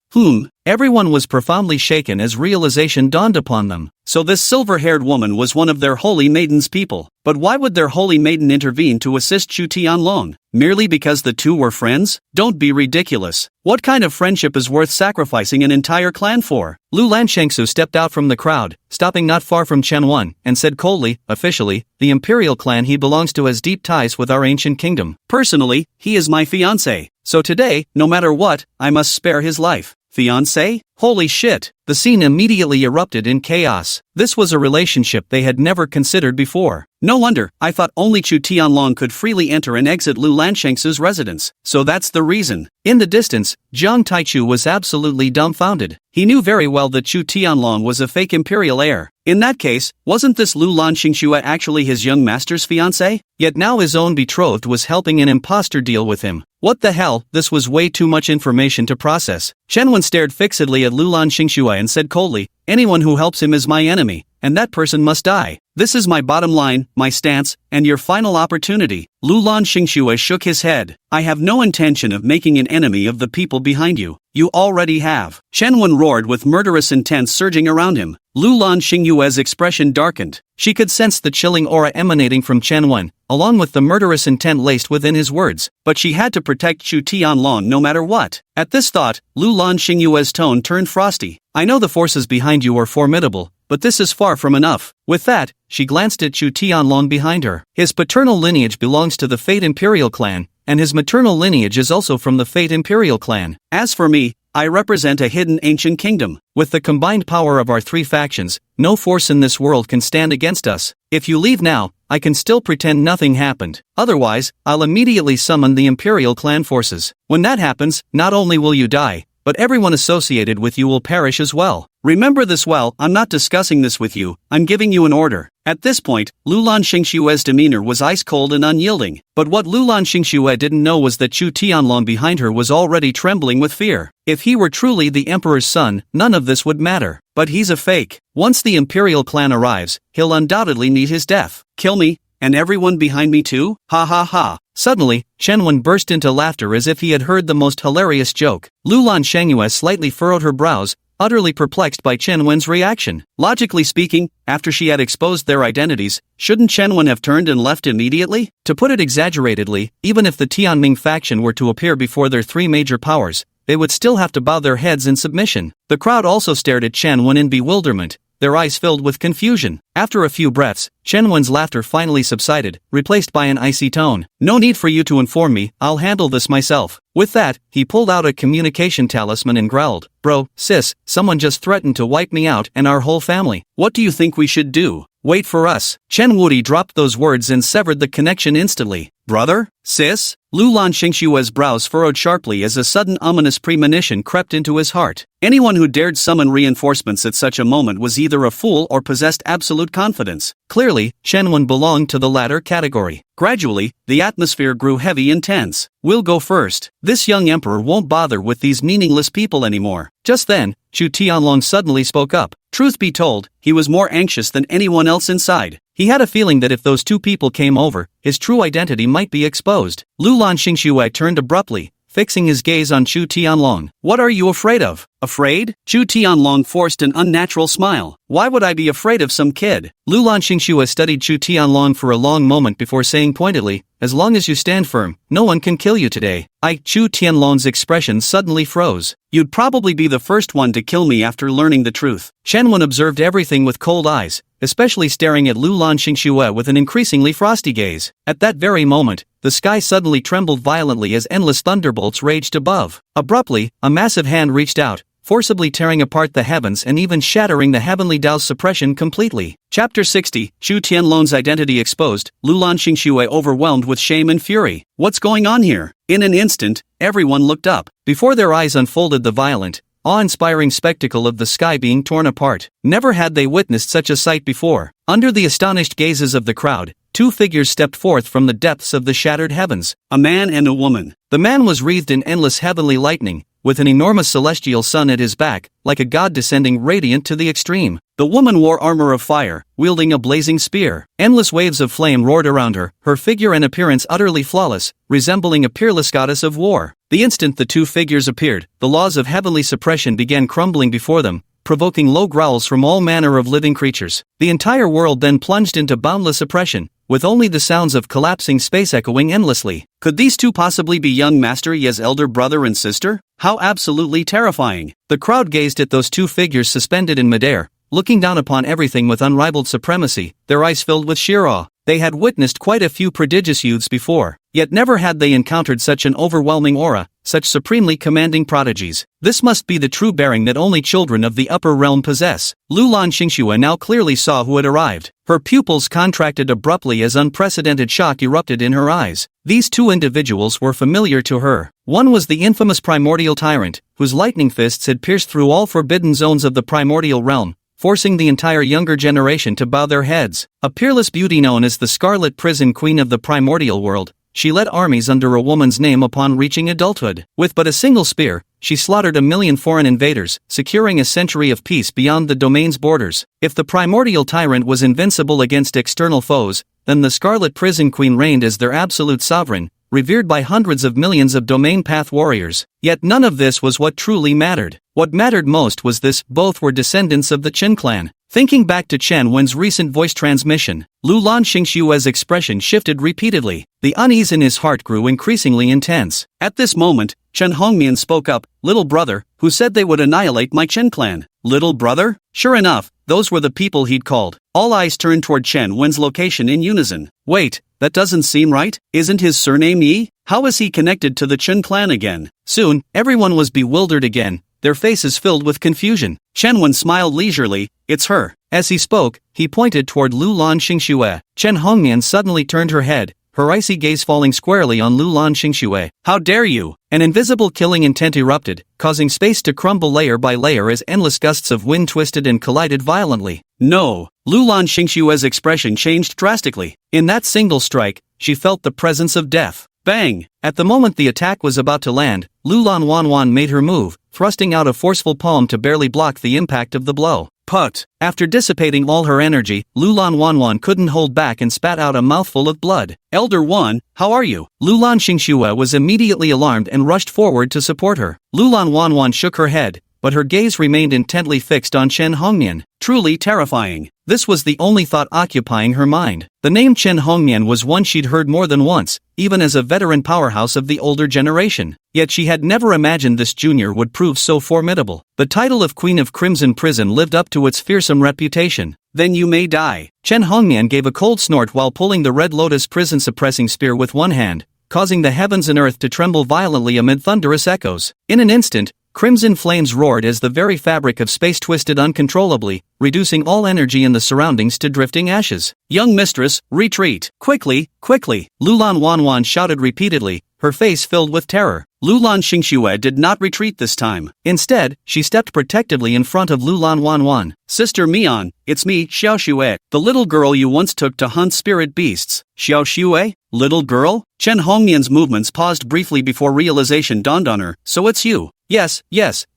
Everyone was profoundly shaken as realization dawned upon them. So this silver-haired woman was one of their holy maiden's people. But why would their holy maiden intervene to assist Chu Tianlong? Merely because the two were friends? Don't be ridiculous. What kind of friendship is worth sacrificing an entire clan for? Lu Lanshengsu stepped out from the crowd, stopping not far from Chen Wen, and said coldly, officially, the imperial clan he belongs to has deep ties with our ancient kingdom. Personally, he is my fiancé. So today, no matter what, I must spare his life. Fiancé? Holy shit! The scene immediately erupted in chaos. This was a relationship they had never considered before. No wonder, I thought only Chu Tianlong could freely enter and exit Lu Lanshengsu's residence. So that's the reason. In the distance, Jiang Taichu was absolutely dumbfounded. He knew very well that Chu Tianlong was a fake imperial heir. In that case, wasn't this Lu Lanshengsu actually his young master's fiancé? Yet now his own betrothed was helping an imposter deal with him. What the hell, this was way too much information to process. Chen Wen stared fixedly at Lu Lanshengsu and said coldly, anyone who helps him is my enemy, and that person must die. This is my bottom line, my stance, and your final opportunity. Lu Lanshengsu shook his head. I have no intention of making an enemy of the people behind you. You already have. Chen Wen roared with murderous intent surging around him. Lu Lanshengsu's expression darkened. She could sense the chilling aura emanating from Chen Wen, along with the murderous intent laced within his words, but she had to protect Chu Tianlong no matter what. At this thought, Lu Lanshengsu's tone turned frosty. I know the forces behind you are formidable, but this is far from enough. With that, she glanced at Chu Tianlong behind her. His paternal lineage belongs to the Fate Imperial clan, and his maternal lineage is also from the Fate Imperial clan. As for me, I represent a hidden ancient kingdom. With the combined power of our three factions, no force in this world can stand against us. If you leave now, I can still pretend nothing happened. Otherwise, I'll immediately summon the Imperial clan forces. When that happens, not only will you die, but everyone associated with you will perish as well. Remember this well, I'm not discussing this with you, I'm giving you an order. At this point, Lu Lanshengsu's demeanor was ice-cold and unyielding, but what Lu Lanshengsu didn't know was that Chu Tianlong behind her was already trembling with fear. If he were truly the Emperor's son, none of this would matter. But he's a fake. Once the Imperial clan arrives, he'll undoubtedly meet his death. Kill me, and everyone behind me too? Ha ha ha. Suddenly, Chen Wen burst into laughter as if he had heard the most hilarious joke. Lu Lanshengsu slightly furrowed her brows, utterly perplexed by Chen Wen's reaction. Logically speaking, after she had exposed their identities, shouldn't Chen Wen have turned and left immediately? To put it exaggeratedly, even if the Tianming faction were to appear before their three major powers, they would still have to bow their heads in submission. The crowd also stared at Chen Wen in bewilderment, their eyes filled with confusion. After a few breaths, Chen Wen's laughter finally subsided, replaced by an icy tone. "No need for you to inform me, I'll handle this myself." With that, he pulled out a communication talisman and growled, "Bro, sis, someone just threatened to wipe me out and our whole family. What do you think we should do? Wait for us." Chen Wuyi dropped those words and severed the connection instantly. Brother? Sis? Lulan Xingshue's brows furrowed sharply as a sudden ominous premonition crept into his heart. Anyone who dared summon reinforcements at such a moment was either a fool or possessed absolute confidence. Clearly, Chen Wen belonged to the latter category. Gradually, the atmosphere grew heavy and tense. "We'll go first. This young emperor won't bother with these meaningless people anymore." Just then, Chu Tianlong suddenly spoke up. Truth be told, he was more anxious than anyone else inside. He had a feeling that if those two people came over, his true identity might be exposed. Lulan Xingxue turned abruptly, fixing his gaze on Chu Tianlong. "What are you afraid of?" "Afraid?" Chu Tianlong forced an unnatural smile. "Why would I be afraid of some kid?" Lulan Xingxue studied Chu Tianlong for a long moment before saying pointedly, "As long as you stand firm, no one can kill you today." Chu Tianlong's expression suddenly froze. "You'd probably be the first one to kill me after learning the truth." Chen Wen observed everything with cold eyes, especially staring at Lulan Xingxue with an increasingly frosty gaze. At that very moment, the sky suddenly trembled violently as endless thunderbolts raged above. Abruptly, a massive hand reached out, forcibly tearing apart the heavens and even shattering the heavenly Tao's suppression completely. Chapter 60, Chu Tianlong's identity exposed, Lulan Xingxue overwhelmed with shame and fury. What's going on here? In an instant, everyone looked up. Before their eyes unfolded the violent, awe-inspiring spectacle of the sky being torn apart. Never had they witnessed such a sight before. Under the astonished gazes of the crowd, two figures stepped forth from the depths of the shattered heavens. A man and a woman. The man was wreathed in endless heavenly lightning, with an enormous celestial sun at his back, like a god descending radiant to the extreme. The woman wore armor of fire, wielding a blazing spear. Endless waves of flame roared around her, her figure and appearance utterly flawless, resembling a peerless goddess of war. The instant the two figures appeared, the laws of heavenly suppression began crumbling before them, provoking low growls from all manner of living creatures. The entire world then plunged into boundless oppression, with only the sounds of collapsing space echoing endlessly. Could these two possibly be young Master Ye's elder brother and sister? How absolutely terrifying. The crowd gazed at those two figures suspended in midair, looking down upon everything with unrivaled supremacy, their eyes filled with sheer awe. They had witnessed quite a few prodigious youths before, yet never had they encountered such an overwhelming aura, such supremely commanding prodigies. This must be the true bearing that only children of the upper realm possess. Lulan Xingxue now clearly saw who had arrived. Her pupils contracted abruptly as unprecedented shock erupted in her eyes. These two individuals were familiar to her. One was the infamous primordial tyrant, whose lightning fists had pierced through all forbidden zones of the primordial realm, forcing the entire younger generation to bow their heads. A peerless beauty known as the Scarlet Prison Queen of the primordial world, she led armies under a woman's name upon reaching adulthood. With but a single spear, she slaughtered 1,000,000 foreign invaders, securing a century of peace beyond the domain's borders. If the primordial tyrant was invincible against external foes, then the Scarlet Prison Queen reigned as their absolute sovereign, revered by hundreds of millions of domain path warriors. Yet none of this was what truly mattered. What mattered most was this: both were descendants of the Chen clan. Thinking back to Chen Wen's recent voice transmission, Lulan Xingxue's expression shifted repeatedly. The unease in his heart grew increasingly intense. At this moment, Chen Hongmian spoke up. "Little brother, who said they would annihilate my Chen clan?" Little brother? Sure enough, those were the people he'd called. All eyes turned toward Chen Wen's location in unison. Wait, that doesn't seem right. Isn't his surname Yi? How is he connected to the Chen clan again? Soon, everyone was bewildered again, their faces filled with confusion. Chen Wen smiled leisurely. "It's her." As he spoke, he pointed toward Lulan Xingxue. Chen Hongmian suddenly turned her head, her icy gaze falling squarely on Lulan Xingxue. "How dare you!" An invisible killing intent erupted, causing space to crumble layer by layer as endless gusts of wind twisted and collided violently. "No!" Lulan Xingxue's expression changed drastically. In that single strike, she felt the presence of death. Bang! At the moment the attack was about to land, Lulan Wanwan made her move, thrusting out a forceful palm to barely block the impact of the blow. Put! After dissipating all her energy, Lulan Wanwan couldn't hold back and spat out a mouthful of blood. "Elder Wan, how are you?" Lulan Xingxue was immediately alarmed and rushed forward to support her. Lulan Wanwan shook her head, but her gaze remained intently fixed on Chen Hongmian. Truly terrifying. This was the only thought occupying her mind. The name Chen Hongmian was one she'd heard more than once, even as a veteran powerhouse of the older generation. Yet she had never imagined this junior would prove so formidable. The title of Queen of Crimson Prison lived up to its fearsome reputation. Then you may die. Chen Hongmian gave a cold snort while pulling the Red Lotus prison-suppressing spear with one hand, causing the heavens and earth to tremble violently amid thunderous echoes. In an instant, crimson flames roared as the very fabric of space twisted uncontrollably, reducing all energy in the surroundings to drifting ashes. Young mistress, retreat. Quickly, quickly. Lulan Wanwan shouted repeatedly, her face filled with terror. Lulan Xingxue did not retreat this time. Instead, she stepped protectively in front of Lulan Wanwan. Sister Mian, it's me, Xiao Xue, the little girl you once took to hunt spirit beasts. Xiao Xue? Little girl? Chen Hongmian's movements paused briefly before realization dawned on her. So it's you. Yes,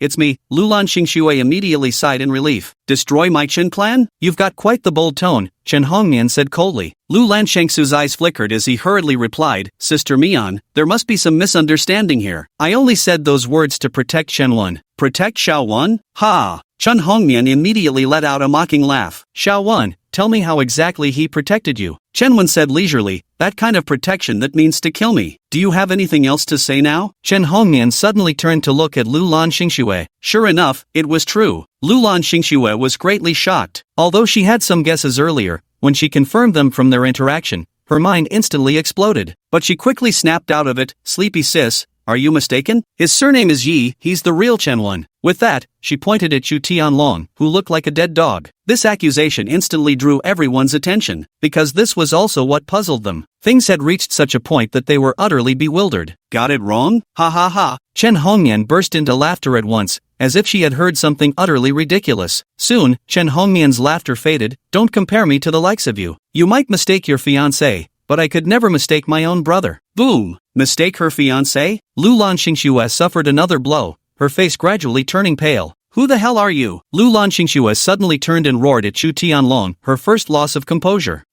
it's me. Lulan Xingxue immediately sighed in relief. Destroy my Chen clan? You've got quite the bold tone, Chen Hongmian said coldly. Lulan Shengsu's eyes flickered as he hurriedly replied, Sister Mian, there must be some misunderstanding here. I only said those words to protect Shenwen. Protect Xiaowen? Ha! Chen Hongmian immediately let out a mocking laugh. Xiaowen, tell me how exactly he protected you. Chenwen said leisurely, that kind of protection that means to kill me. Do you have anything else to say now? Chen Hongmian suddenly turned to look at Lulan Xingxue. Sure enough, it was true. Lulan Xingxue was greatly shocked. Although she had some guesses earlier, when she confirmed them from their interaction, her mind instantly exploded. But she quickly snapped out of it, sleepy sis, are you mistaken? His surname is Yi, he's the real Chenwen. With that, she pointed at Chu Tianlong, who looked like a dead dog. This accusation instantly drew everyone's attention, because this was also what puzzled them. Things had reached such a point that they were utterly bewildered. Got it wrong? Ha ha ha. Chen Hongmian burst into laughter at once, as if she had heard something utterly ridiculous. Soon, Chen Hongmian's laughter faded. Don't compare me to the likes of you. You might mistake your fiancé, but I could never mistake my own brother. Boom! Mistake her fiancé? Lulan Xingxue suffered another blow, her face gradually turning pale. Who the hell are you? Lulan Xingxue suddenly turned and roared at Chu Tianlong, her first loss of composure.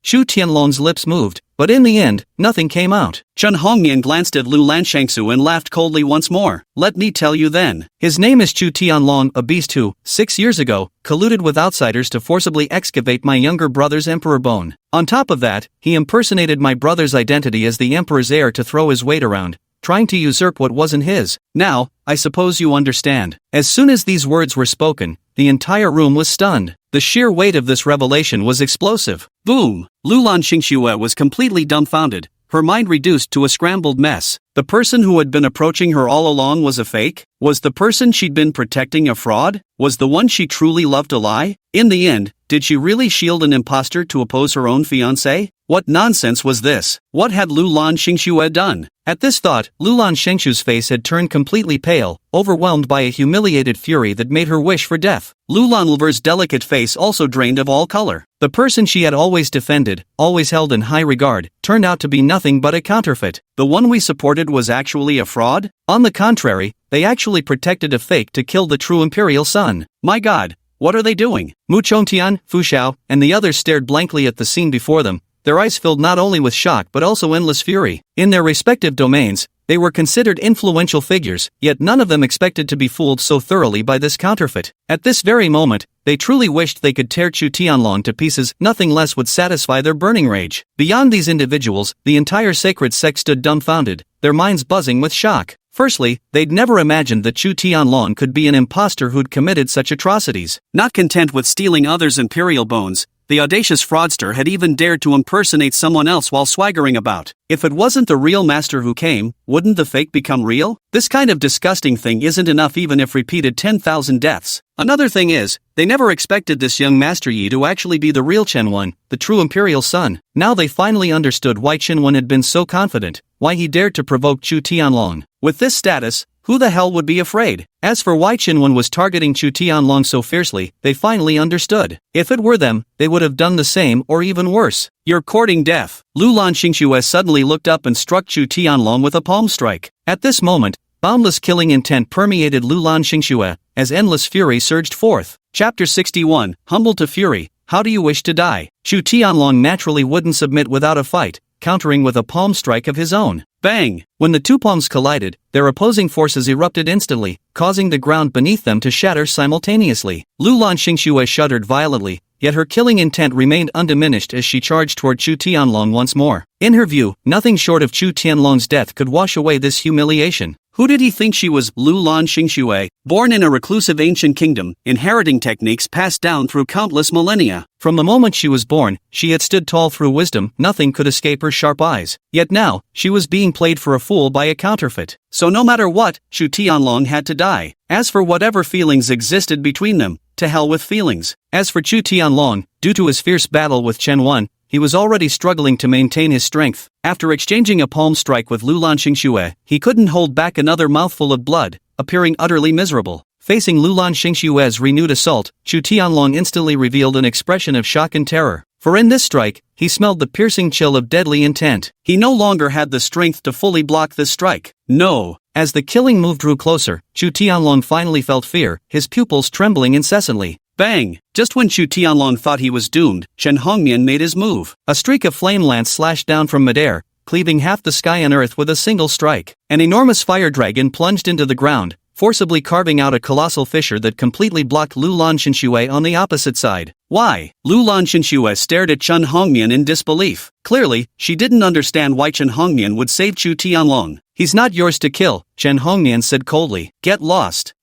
Chu Tianlong's lips moved, but in the end, nothing came out. Chen Hongmian glanced at Lulan Shengsu and laughed coldly once more. Let me tell you then. His name is Chu Tianlong, a beast who, 6 years ago, colluded with outsiders to forcibly excavate my younger brother's emperor bone. On top of that, he impersonated my brother's identity as the emperor's heir to throw his weight around, trying to usurp what wasn't his. Now, I suppose you understand. As soon as these words were spoken, the entire room was stunned. The sheer weight of this revelation was explosive. Boom! Lulan Xingxue was completely dumbfounded, her mind reduced to a scrambled mess. The person who had been approaching her all along was a fake? Was the person she'd been protecting a fraud? Was the one she truly loved a lie? In the end, did she really shield an imposter to oppose her own fiancé? What nonsense was this? What had Lulan Xingxue done? At this thought, Lulan Shengshu's face had turned completely pale, overwhelmed by a humiliated fury that made her wish for death. Lulan Lver's delicate face also drained of all color. The person she had always defended, always held in high regard, turned out to be nothing but a counterfeit. The one we supported was actually a fraud? On the contrary, they actually protected a fake to kill the true imperial son. My god, what are they doing? Mu Chongtian, Fu Xiao, and the others stared blankly at the scene before them, their eyes filled not only with shock but also endless fury. In their respective domains, they were considered influential figures, yet none of them expected to be fooled so thoroughly by this counterfeit. At this very moment, they truly wished they could tear Chu Tianlong to pieces. Nothing less would satisfy their burning rage. Beyond these individuals, the entire sacred sect stood dumbfounded, their minds buzzing with shock. Firstly, they'd never imagined that Chu Tianlong could be an impostor who'd committed such atrocities. Not content with stealing others' imperial bones, the audacious fraudster had even dared to impersonate someone else while swaggering about. If it wasn't the real master who came, wouldn't the fake become real? This kind of disgusting thing isn't enough even if repeated 10,000 deaths. Another thing is, they never expected this young Master Yi to actually be the real Chenwen, the true imperial son. Now they finally understood why Chenwen had been so confident, why he dared to provoke Chu Tianlong. With this status, who the hell would be afraid? As for why Chenwen was targeting Chu Tianlong so fiercely, they finally understood. If it were them, they would have done the same or even worse. You're courting death. Lulan Xingxue suddenly looked up and struck Chu Tianlong with a palm strike. At this moment, boundless killing intent permeated Lulan Xingxue, as endless fury surged forth. Chapter 61, Humble to Fury, How Do You Wish to Die? Chu Tianlong naturally wouldn't submit without a fight, countering with a palm strike of his own. Bang! When the two palms collided, their opposing forces erupted instantly, causing the ground beneath them to shatter simultaneously. Lulan Xingxue shuddered violently, yet her killing intent remained undiminished as she charged toward Chu Tianlong once more. In her view, nothing short of Chu Tianlong's death could wash away this humiliation. Who did he think she was? Lu Lan Xingxue, born in a reclusive ancient kingdom, inheriting techniques passed down through countless millennia. From the moment she was born, she had stood tall through wisdom, nothing could escape her sharp eyes. Yet now, she was being played for a fool by a counterfeit. So no matter what, Chu Tianlong had to die. As for whatever feelings existed between them, to hell with feelings. As for Chu Tianlong, due to his fierce battle with Chen Wen, he was already struggling to maintain his strength. After exchanging a palm strike with Lu Lan Xingxue, he couldn't hold back another mouthful of blood, appearing utterly miserable. Facing Lu Lan Xingxue's renewed assault, Chu Tianlong instantly revealed an expression of shock and terror. For in this strike, he smelled the piercing chill of deadly intent. He no longer had the strength to fully block this strike. No. As the killing move drew closer, Chu Tianlong finally felt fear, his pupils trembling incessantly. Bang! Just when Chu Tianlong thought he was doomed, Chen Hongmian made his move. A streak of flame lance slashed down from midair, cleaving half the sky and earth with a single strike. An enormous fire dragon plunged into the ground, forcibly carving out a colossal fissure that completely blocked Lu Lan Xingxue on the opposite side. Why? Lu Lan Xingxue stared at Chen Hongmian in disbelief. Clearly, she didn't understand why Chen Hongmian would save Chu Tianlong. He's not yours to kill, Chen Hongmian said coldly. Get lost.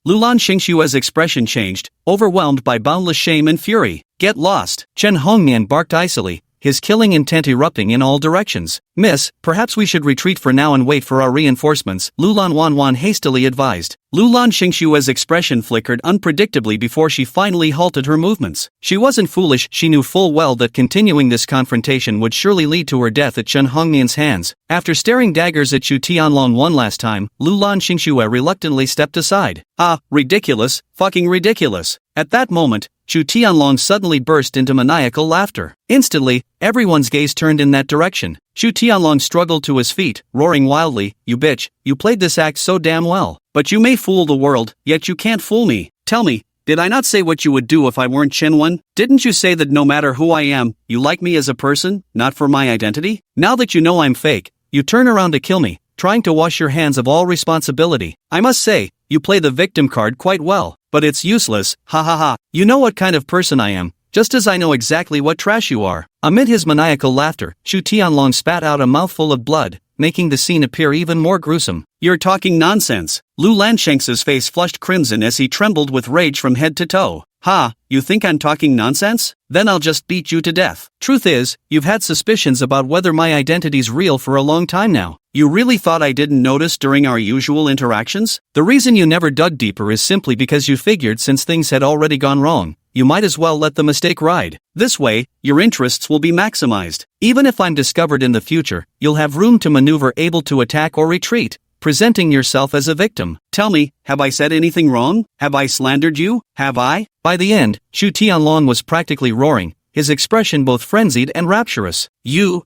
Lu Lan Xingxue's expression changed, overwhelmed by boundless shame and fury. Get lost. Chen Hongmian barked icily, his killing intent erupting in all directions. Miss, perhaps we should retreat for now and wait for our reinforcements, Lu Lan Wanwan hastily advised. Lu Lan Xingxue's expression flickered unpredictably before she finally halted her movements. She wasn't foolish, she knew full well that continuing this confrontation would surely lead to her death at Chen Hongmian's hands. After staring daggers at Chu Tianlong one last time, Lu Lan Xingxue reluctantly stepped aside. Ridiculous, fucking ridiculous. At that moment, Chu Tianlong suddenly burst into maniacal laughter. Instantly, everyone's gaze turned in that direction. Chu Tianlong struggled to his feet, roaring wildly, "You bitch, you played this act so damn well. But you may fool the world, yet you can't fool me. Tell me, did I not say what you would do if I weren't Chen Wen? Didn't you say that no matter who I am, you like me as a person, not for my identity? Now that you know I'm fake, you turn around to kill me, trying to wash your hands of all responsibility. I must say, you play the victim card quite well, but it's useless, ha ha ha. You know what kind of person I am, just as I know exactly what trash you are." Amid his maniacal laughter, Chu Tianlong spat out a mouthful of blood, making the scene appear even more gruesome. "You're talking nonsense." Lu Lanshanks's face flushed crimson as he trembled with rage from head to toe. "Ha, you think I'm talking nonsense? Then I'll just beat you to death. Truth is, you've had suspicions about whether my identity's real for a long time now. You really thought I didn't notice during our usual interactions? The reason you never dug deeper is simply because you figured since things had already gone wrong, you might as well let the mistake ride. This way, your interests will be maximized. Even if I'm discovered in the future, you'll have room to maneuver, able to attack or retreat, presenting yourself as a victim. Tell me, have I said anything wrong? Have I slandered you? Have I?" By the end, Chu Tianlong was practically roaring, his expression both frenzied and rapturous. You.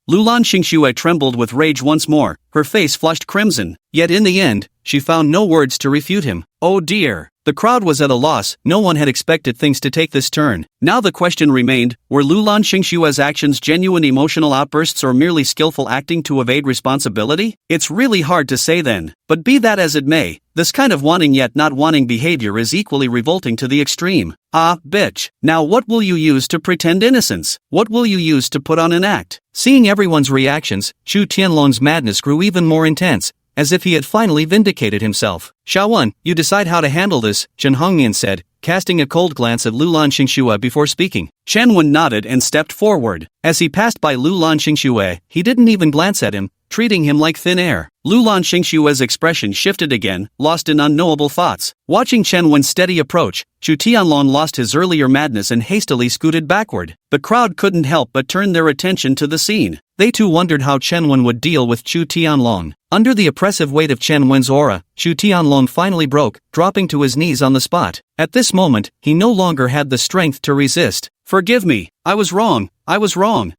Lu Lan Xingxue trembled with rage once more, her face flushed crimson. Yet in the end, she found no words to refute him. Oh dear. The crowd was at a loss, no one had expected things to take this turn. Now the question remained, were Lu Lan Xingxue's actions genuine emotional outbursts or merely skillful acting to evade responsibility? It's really hard to say then. But be that as it may, this kind of wanting yet not wanting behavior is equally revolting to the extreme. Bitch. Now what will you use to pretend innocence? What will you use to put on an act? Seeing everyone's reactions, Chu Tianlong's madness grew even more intense, as if he had finally vindicated himself. "Xiaowen, you decide how to handle this," Chen Hongmian said, casting a cold glance at Lu Lan Xingxue before speaking. Chen Wen nodded and stepped forward. As he passed by Lu Lan Xingxue, he didn't even glance at him, treating him like thin air. Lu Lan Xingxue's expression shifted again, lost in unknowable thoughts. Watching Chen Wen's steady approach, Chu Tianlong lost his earlier madness and hastily scooted backward. The crowd couldn't help but turn their attention to the scene. They too wondered how Chen Wen would deal with Chu Tianlong. Under the oppressive weight of Chen Wen's aura, Chu Tianlong finally broke, dropping to his knees on the spot. At this moment, he no longer had the strength to resist. "Forgive me, I was wrong.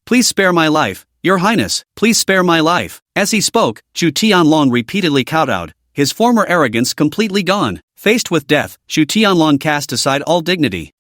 Please spare my life. Your Highness, please spare my life." As he spoke, Chu Tianlong repeatedly kowtowed, his former arrogance completely gone. Faced with death, Chu Tianlong cast aside all dignity.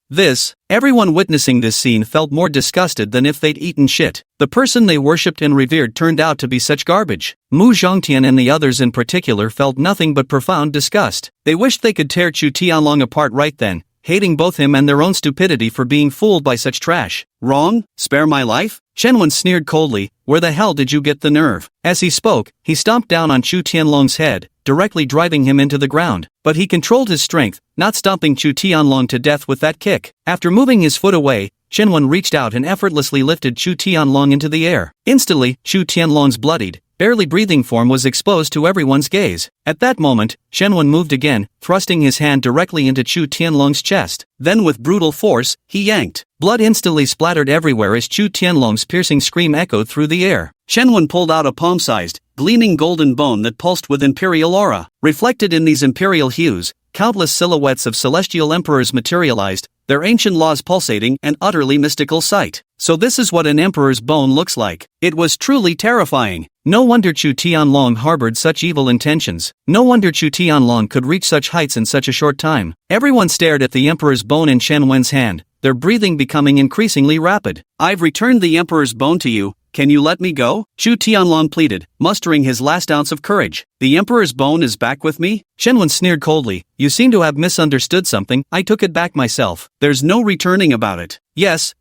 Everyone witnessing this scene felt more disgusted than if they'd eaten shit. The person they worshipped and revered turned out to be such garbage. Mu Zhongtian and the others in particular felt nothing but profound disgust. They wished they could tear Chu Tianlong apart right then, hating both him and their own stupidity for being fooled by such trash. Wrong? Spare my life? Chen Wen sneered coldly, where the hell did you get the nerve? As he spoke, he stomped down on Chu Tianlong's head, directly driving him into the ground. But he controlled his strength, not stomping Chu Tianlong to death with that kick. After moving his foot away, Chen Wen reached out and effortlessly lifted Chu Tianlong into the air. Instantly, Chu Tianlong's bloodied, barely breathing form was exposed to everyone's gaze. At that moment, Chen Wen moved again, thrusting his hand directly into Chu Tianlong's chest. Then with brutal force, he yanked. Blood instantly splattered everywhere as Chu Tianlong's piercing scream echoed through the air. Chen Wen pulled out a palm-sized, gleaming golden bone that pulsed with imperial aura. Reflected in these imperial hues, countless silhouettes of celestial emperors materialized, their ancient laws pulsating an utterly mystical sight. So this is what an emperor's bone looks like. It was truly terrifying. No wonder Chu Tianlong harbored such evil intentions. No wonder Chu Tianlong could reach such heights in such a short time. Everyone stared at the emperor's bone in Chen Wen's hand, their breathing becoming increasingly rapid. I've returned the emperor's bone to you. Can you let me go? Chu Tianlong pleaded, mustering his last ounce of courage. The emperor's bone is back with me? Chen Wen sneered coldly, you seem to have misunderstood something. I took it back myself. There's no returning about it. Yes,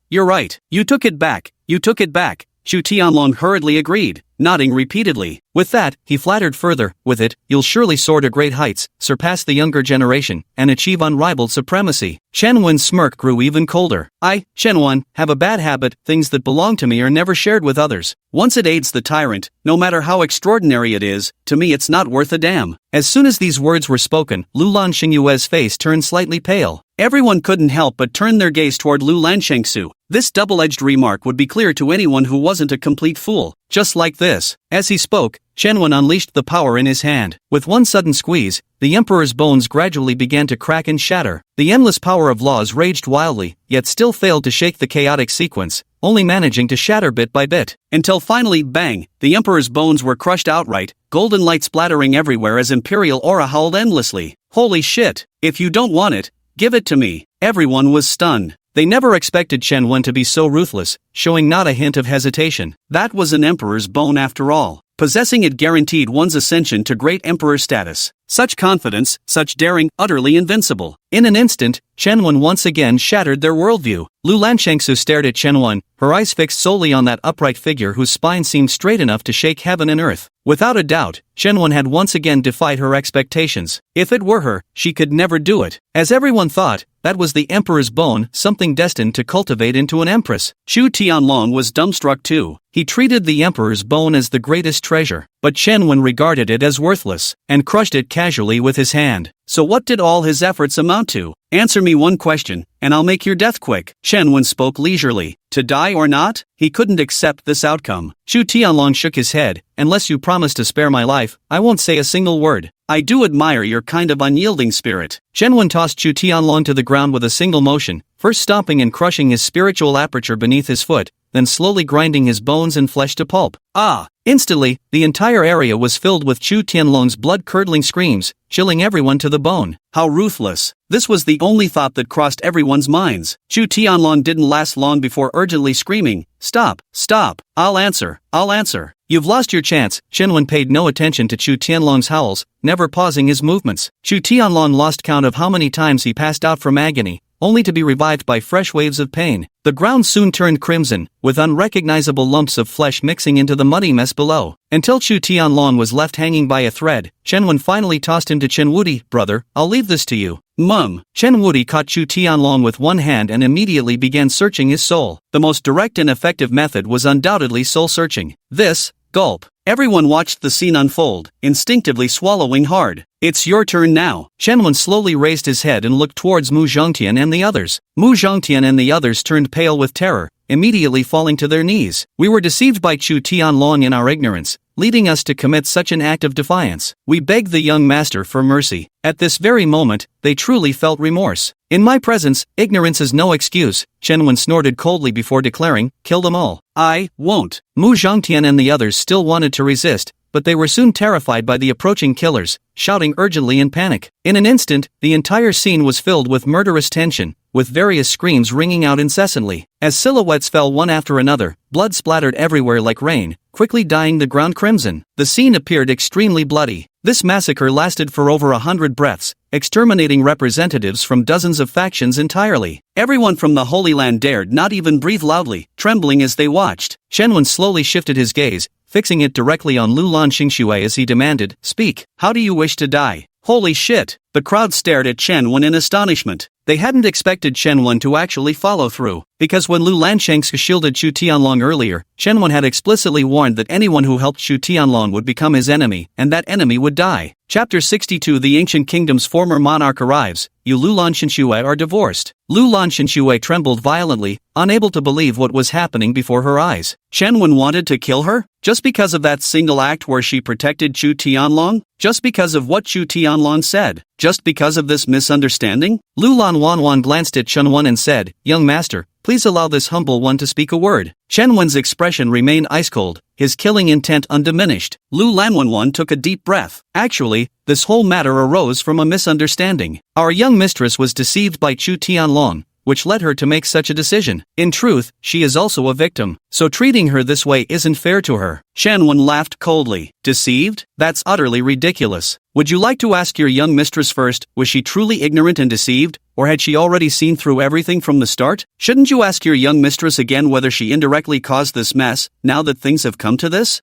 you're right. You took it back. You took it back. Chu Tianlong hurriedly agreed, nodding repeatedly. With that, he flattered further, with it, you'll surely soar to great heights, surpass the younger generation, and achieve unrivaled supremacy. Chen Wen's smirk grew even colder. I, Chen Wen, have a bad habit, things that belong to me are never shared with others. Once it aids the tyrant, no matter how extraordinary it is, to me it's not worth a damn. As soon as these words were spoken, Lu Lanxingyue's face turned slightly pale. Everyone couldn't help but turn their gaze toward Lu Lanshengsu. This double-edged remark would be clear to anyone who wasn't a complete fool. Just like this. As he spoke, Chen Wen unleashed the power in his hand. With one sudden squeeze, the emperor's bones gradually began to crack and shatter. The endless power of laws raged wildly, yet still failed to shake the chaotic sequence, only managing to shatter bit by bit. Until finally, bang, the emperor's bones were crushed outright, golden light splattering everywhere as imperial aura howled endlessly. Holy shit! If you don't want it, give it to me. Everyone was stunned. They never expected Chen Wen to be so ruthless, showing not a hint of hesitation. That was an emperor's bone after all. Possessing it guaranteed one's ascension to great emperor status. Such confidence, such daring, utterly invincible. In an instant, Chen Wen once again shattered their worldview. Lu Lanshengsu stared at Chen Wen, her eyes fixed solely on that upright figure whose spine seemed straight enough to shake heaven and earth. Without a doubt, Chen Wen had once again defied her expectations. If it were her, she could never do it. As everyone thought, that was the emperor's bone, something destined to cultivate into an empress. Chu Tianlong was dumbstruck too. He treated the emperor's bone as the greatest treasure, but Chen Wen regarded it as worthless, and crushed it casually with his hand. So what did all his efforts amount to? Answer me one question, and I'll make your death quick. Chen Wen spoke leisurely. To die or not? He couldn't accept this outcome. Chu Tianlong shook his head. Unless you promise to spare my life, I won't say a single word. I do admire your kind of unyielding spirit. Chen Wen tossed Chu Tianlong to the ground with a single motion, first stomping and crushing his spiritual aperture beneath his foot, then slowly grinding his bones and flesh to pulp. Ah! Instantly, the entire area was filled with Chu Tianlong's blood-curdling screams, chilling everyone to the bone. How ruthless. This was the only thought that crossed everyone's minds. Chu Tianlong didn't last long before urgently screaming, "Stop! Stop! I'll answer! I'll answer!" You've lost your chance. Chen Wen paid no attention to Chu Tianlong's howls, never pausing his movements. Chu Tianlong lost count of how many times he passed out from agony, only to be revived by fresh waves of pain. The ground soon turned crimson, with unrecognizable lumps of flesh mixing into the muddy mess below. Until Chu Tianlong was left hanging by a thread, Chen Wen finally tossed him to Chen Wudi. Brother, I'll leave this to you. Mum. Chen Wudi caught Chu Tianlong with one hand and immediately began searching his soul. The most direct and effective method was undoubtedly soul searching. This, gulp. Everyone watched the scene unfold, instinctively swallowing hard. It's your turn now. Chen Wen slowly raised his head and looked towards Mu Zhongtian and the others. Mu Zhongtian and the others turned pale with terror, immediately falling to their knees. We were deceived by Chu Tianlong in our ignorance, leading us to commit such an act of defiance. We begged the young master for mercy. At this very moment, they truly felt remorse. In my presence, ignorance is no excuse, Chen Wen snorted coldly before declaring, kill them all. I won't. Mu Zhongtian and the others still wanted to resist, but they were soon terrified by the approaching killers, shouting urgently in panic. In an instant, the entire scene was filled with murderous tension, with various screams ringing out incessantly. As silhouettes fell one after another, blood splattered everywhere like rain, quickly dyeing the ground crimson. The scene appeared extremely bloody. This massacre lasted for over 100 breaths, exterminating representatives from dozens of factions entirely. Everyone from the Holy Land dared not even breathe loudly, trembling as they watched. Shenwen slowly shifted his gaze, fixing it directly on Lulan Xingxue as he demanded, "Speak, how do you wish to die?" Holy shit! The crowd stared at Chen Wen in astonishment. They hadn't expected Chen Wen to actually follow through, because when Lu Lansheng's shielded Chu Tianlong earlier, Chen Wen had explicitly warned that anyone who helped Chu Tianlong would become his enemy, and that enemy would die. Chapter 62 The Ancient Kingdom's former monarch arrives. You Lu Lanshengxue are divorced. Lu Lanshengxue trembled violently, unable to believe what was happening before her eyes. Chen Wen wanted to kill her? Just because of that single act where she protected Chu Tianlong? Just because of what Chu Tianlong said? Just because of this misunderstanding? Lu Lan Wanwan glanced at Chen Wen and said, "Young master, please allow this humble one to speak a word." Chen Wen's expression remained ice-cold, his killing intent undiminished. Lu Lanwanwan took a deep breath. Actually, this whole matter arose from a misunderstanding. Our young mistress was deceived by Chu Tianlong, which led her to make such a decision. In truth, she is also a victim, so treating her this way isn't fair to her. Shen Wen laughed coldly. Deceived? That's utterly ridiculous. Would you like to ask your young mistress first, was she truly ignorant and deceived, or had she already seen through everything from the start? Shouldn't you ask your young mistress again whether she indirectly caused this mess, now that things have come to this?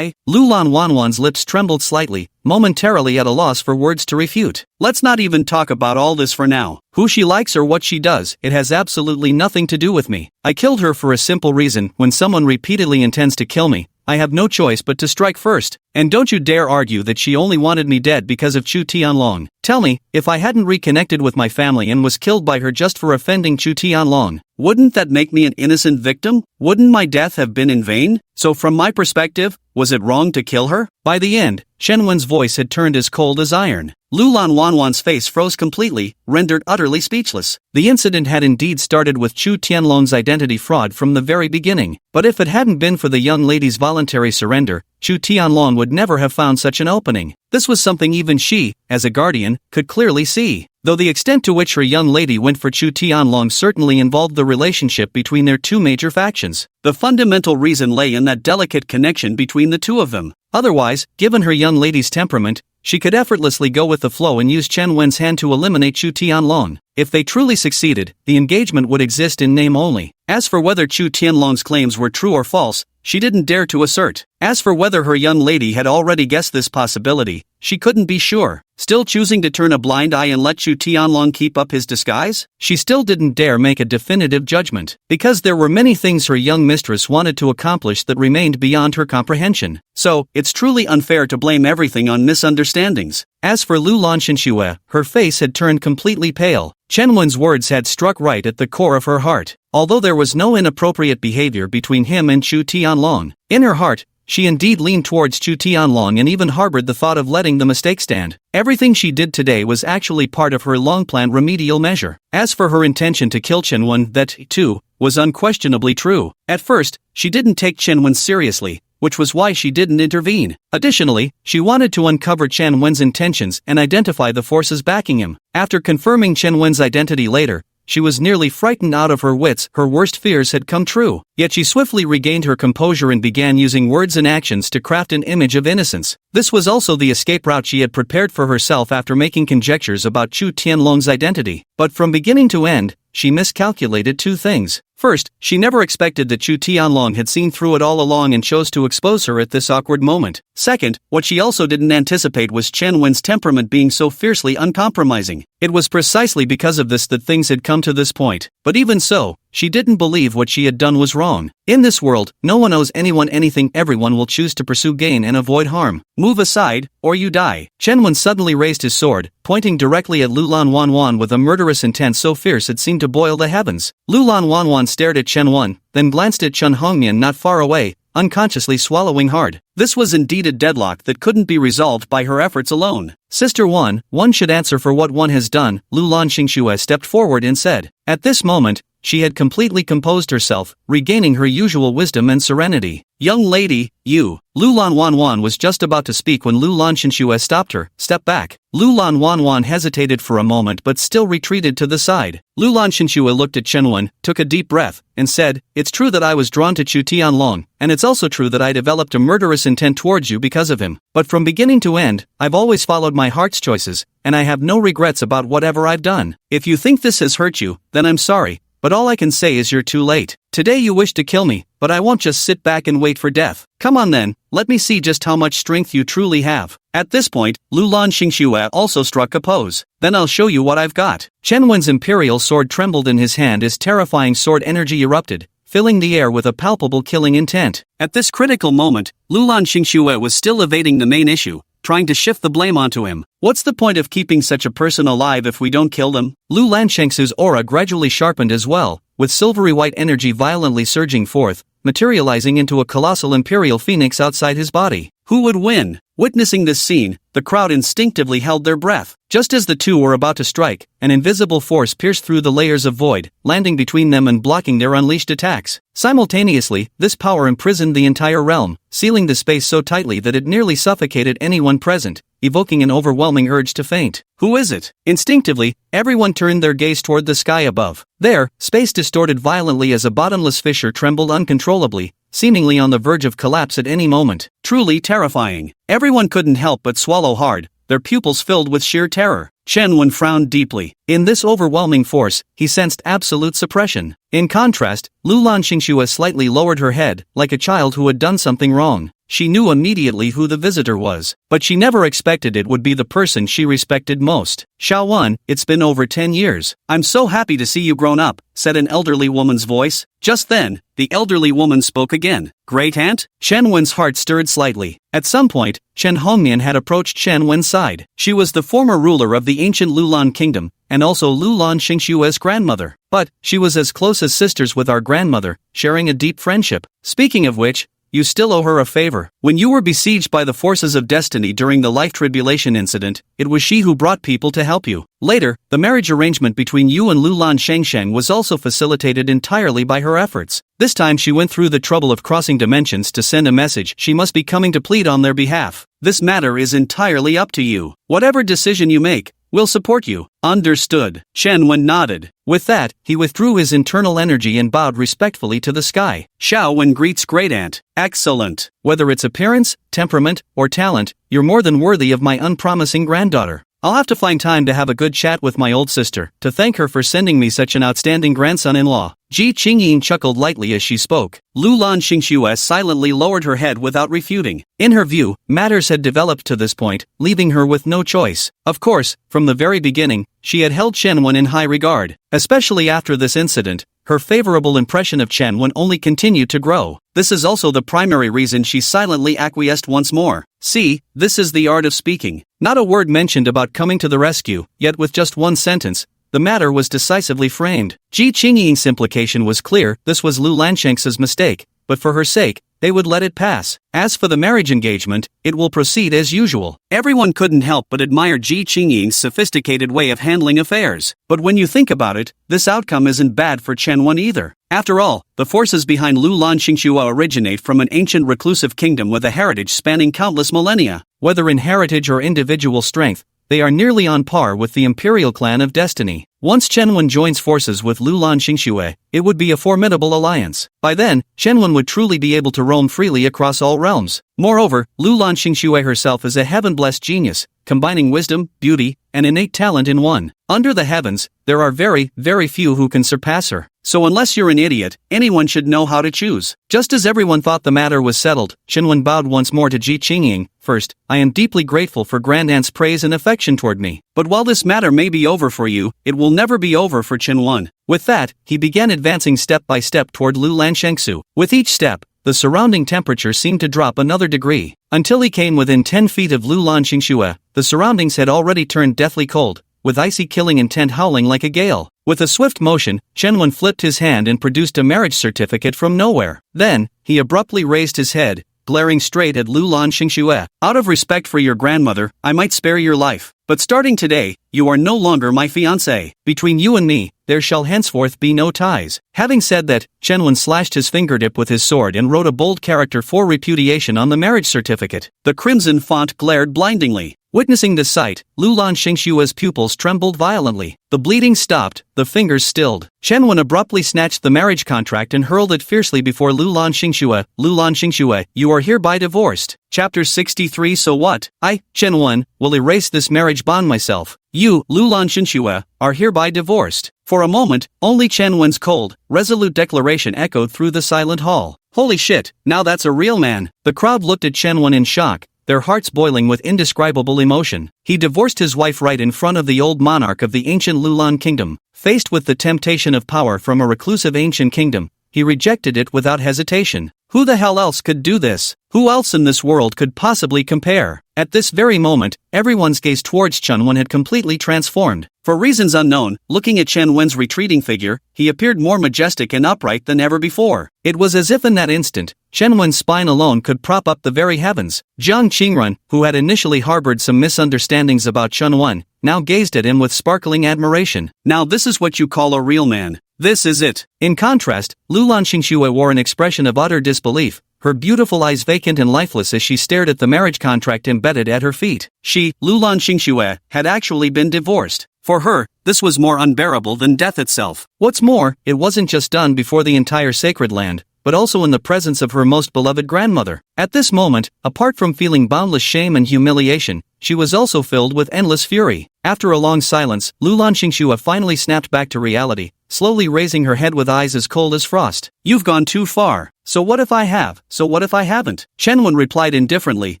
Lu Lan Wanwan's lips trembled slightly, momentarily at a loss for words to refute. Let's not even talk about all this for now. Who she likes or what she does, it has absolutely nothing to do with me. I killed her for a simple reason. When someone repeatedly intends to kill me, I have no choice but to strike first. And don't you dare argue that she only wanted me dead because of Chu Tianlong. Tell me, if I hadn't reconnected with my family and was killed by her just for offending Chu Tianlong, wouldn't that make me an innocent victim? Wouldn't my death have been in vain? So from my perspective, was it wrong to kill her? By the end, Shen Wen's voice had turned as cold as iron. Lu Lan Wanwan's face froze completely, rendered utterly speechless. The incident had indeed started with Chu Tianlong's identity fraud from the very beginning, but if it hadn't been for the young lady's voluntary surrender, Chu Tianlong would never have found such an opening. This was something even she, as a guardian, could clearly see. Though the extent to which her young lady went for Chu Tianlong certainly involved the relationship between their two major factions, the fundamental reason lay in that delicate connection between the two of them. Otherwise, given her young lady's temperament, she could effortlessly go with the flow and use Chen Wen's hand to eliminate Chu Tianlong. If they truly succeeded, the engagement would exist in name only. As for whether Chu Tianlong's claims were true or false, she didn't dare to assert. As for whether her young lady had already guessed this possibility, she couldn't be sure. Still choosing to turn a blind eye and let Chu Tianlong keep up his disguise? She still didn't dare make a definitive judgment, because there were many things her young mistress wanted to accomplish that remained beyond her comprehension. So, it's truly unfair to blame everything on misunderstandings. As for Lu Lanshengxue, her face had turned completely pale. Chen Wen's words had struck right at the core of her heart. Although there was no inappropriate behavior between him and Chu Tianlong, in her heart, she indeed leaned towards Chu Tianlong and even harbored the thought of letting the mistake stand. Everything she did today was actually part of her long-planned remedial measure. As for her intention to kill Chen Wen, that, too, was unquestionably true. At first, she didn't take Chen Wen seriously, which was why she didn't intervene. Additionally, she wanted to uncover Chen Wen's intentions and identify the forces backing him. After confirming Chen Wen's identity later, she was nearly frightened out of her wits. Her worst fears had come true. Yet she swiftly regained her composure and began using words and actions to craft an image of innocence. This was also the escape route she had prepared for herself after making conjectures about Chu Tianlong's identity. But from beginning to end, she miscalculated two things. First, she never expected that Chu Tianlong had seen through it all along and chose to expose her at this awkward moment. Second, what she also didn't anticipate was Chen Wen's temperament being so fiercely uncompromising. It was precisely because of this that things had come to this point. But even so, she didn't believe what she had done was wrong. In this world, no one owes anyone anything. Everyone will choose to pursue gain and avoid harm. Move aside, or you die. Chen Wen suddenly raised his sword, pointing directly at Lu Lan Wanwan with a murderous intent so fierce it seemed to boil the heavens. Lu Lan Wanwan stared at Chen Wen, then glanced at Chen Hongmian not far away, unconsciously swallowing hard. This was indeed a deadlock that couldn't be resolved by her efforts alone. Sister one should answer for what one has done. Lu Lan Xingxue stepped forward and said. At this moment, she had completely composed herself, regaining her usual wisdom and serenity. Young lady, you. Lu Lan Wanwan was just about to speak when Lu Lan Xinxue stopped her. Step back. Lu Lan Wanwan hesitated for a moment but still retreated to the side. Lu Lan Xinxue looked at Chen Wen, took a deep breath, and said, "It's true that I was drawn to Chu Tianlong, and it's also true that I developed a murderous intent towards you because of him. But from beginning to end, I've always followed my heart's choices, and I have no regrets about whatever I've done. If you think this has hurt you, then I'm sorry. But all I can say is you're too late. Today you wish to kill me, but I won't just sit back and wait for death. Come on then, let me see just how much strength you truly have." At this point, Lu Lan Xinxue also struck a pose. "Then I'll show you what I've got." Chen Wen's imperial sword trembled in his hand as terrifying sword energy erupted, filling the air with a palpable killing intent. At this critical moment, Lu Lan Xinxue was still evading the main issue, trying to shift the blame onto him. What's the point of keeping such a person alive if we don't kill them? Lu Lan Shengsu's aura gradually sharpened as well, with silvery white energy violently surging forth, materializing into a colossal imperial phoenix outside his body. Who would win? Witnessing this scene, the crowd instinctively held their breath. Just as the two were about to strike, an invisible force pierced through the layers of void, landing between them and blocking their unleashed attacks. Simultaneously, this power imprisoned the entire realm, sealing the space so tightly that it nearly suffocated anyone present, evoking an overwhelming urge to faint. Who is it? Instinctively, everyone turned their gaze toward the sky above. There, space distorted violently as a bottomless fissure trembled uncontrollably, seemingly on the verge of collapse at any moment. Truly terrifying. Everyone couldn't help but swallow hard, their pupils filled with sheer terror. Chen Wen frowned deeply. In this overwhelming force, he sensed absolute suppression. In contrast, Lu Lan Xinxue slightly lowered her head, like a child who had done something wrong. She knew immediately who the visitor was, but she never expected it would be the person she respected most. "Xiao Wan, it's been over 10 years. I'm so happy to see you grown up," said an elderly woman's voice. Just then, the elderly woman spoke again. "Great aunt?" Chen Wen's heart stirred slightly. At some point, Chen Hongmian had approached Chen Wen's side. She was the former ruler of the ancient Lulan kingdom, and also Lu Lan Xinxue's grandmother. But, she was as close as sisters with our grandmother, sharing a deep friendship. Speaking of which, you still owe her a favor. When you were besieged by the forces of destiny during the life tribulation incident, it was she who brought people to help you. Later, the marriage arrangement between you and Lu Lan Shengsheng was also facilitated entirely by her efforts. This time she went through the trouble of crossing dimensions to send a message. She must be coming to plead on their behalf. This matter is entirely up to you. Whatever decision you make, we'll support you. Understood. Chen Wen nodded. With that, he withdrew his internal energy and bowed respectfully to the sky. Xiao Wen greets great aunt. Excellent. Whether it's appearance, temperament, or talent, you're more than worthy of my unpromising granddaughter. I'll have to find time to have a good chat with my old sister, to thank her for sending me such an outstanding grandson-in-law. Ji Qingyin chuckled lightly as she spoke. Lu Lan Xinxue silently lowered her head without refuting. In her view, matters had developed to this point, leaving her with no choice. Of course, from the very beginning, she had held Chen Wen in high regard. Especially after this incident, her favorable impression of Chen Wen only continued to grow. This is also the primary reason she silently acquiesced once more. See, this is the art of speaking. Not a word mentioned about coming to the rescue, yet with just one sentence, the matter was decisively framed. Ji Qingying's implication was clear. This was Lu Lansheng's mistake, but for her sake, they would let it pass. As for the marriage engagement, it will proceed as usual. Everyone couldn't help but admire Ji Qingying's sophisticated way of handling affairs. But when you think about it, this outcome isn't bad for Chen Wen either. After all, the forces behind Lu Lan Xinxue originate from an ancient reclusive kingdom with a heritage spanning countless millennia. Whether in heritage or individual strength, they are nearly on par with the imperial clan of destiny. Once Chen Wen joins forces with Lu Lan Xinxue, it would be a formidable alliance. By then, Chen Wen would truly be able to roam freely across all realms. Moreover, Lu Lan Xinxue herself is a heaven-blessed genius, combining wisdom, beauty, and innate talent in one. Under the heavens, there are very, very few who can surpass her. So unless you're an idiot, anyone should know how to choose. Just as everyone thought the matter was settled, Chen Wen bowed once more to Ji Qingying. First, I am deeply grateful for Grandaunt's praise and affection toward me. But while this matter may be over for you, it will never be over for Chen Wen. With that, he began advancing step by step toward Lu Lan Shengsu. With each step, the surrounding temperature seemed to drop another degree. Until he came within 10 feet of Lu Lan Xinxue, the surroundings had already turned deathly cold, with icy killing intent howling like a gale. With a swift motion, Chen Wen flipped his hand and produced a marriage certificate from nowhere. Then, he abruptly raised his head, glaring straight at Lu Lan Xinxue. Out of respect for your grandmother, I might spare your life. But starting today, you are no longer my fiancé. Between you and me, there shall henceforth be no ties. Having said that, Chen Wen slashed his fingertip with his sword and wrote a bold character for repudiation on the marriage certificate. The crimson font glared blindingly. Witnessing this sight, Lulan Xingshua's pupils trembled violently. The bleeding stopped, the fingers stilled. Chen Wen abruptly snatched the marriage contract and hurled it fiercely before Lulan Xingxue. Lulan Xingxue, you are hereby divorced. Chapter 63. So what? I, Chen Wen, will erase this marriage bond myself. You, Lulan Xingxue, are hereby divorced. For a moment, only Chen Wen's cold, resolute declaration echoed through the silent hall. Holy shit, now that's a real man. The crowd looked at Chen Wen in shock, their hearts boiling with indescribable emotion. He divorced his wife right in front of the old monarch of the ancient Lulan kingdom. Faced with the temptation of power from a reclusive ancient kingdom, he rejected it without hesitation. Who the hell else could do this? Who else in this world could possibly compare? At this very moment, everyone's gaze towards Chen Wen had completely transformed. For reasons unknown, looking at Chen Wen's retreating figure, he appeared more majestic and upright than ever before. It was as if in that instant, Chen Wen's spine alone could prop up the very heavens. Jiang Qingrun, who had initially harbored some misunderstandings about Chen Wen, now gazed at him with sparkling admiration. Now this is what you call a real man. This is it. In contrast, Lulan Xingxue wore an expression of utter disbelief, her beautiful eyes vacant and lifeless as she stared at the marriage contract embedded at her feet. She, Lulan Xingxue, had actually been divorced. For her, this was more unbearable than death itself. What's more, it wasn't just done before the entire sacred land, but also in the presence of her most beloved grandmother. At this moment, apart from feeling boundless shame and humiliation, she was also filled with endless fury. After a long silence, Lulan Xingxue finally snapped back to reality, slowly raising her head with eyes as cold as frost. You've gone too far. So what if I have? So what if I haven't? Chen Wen replied indifferently,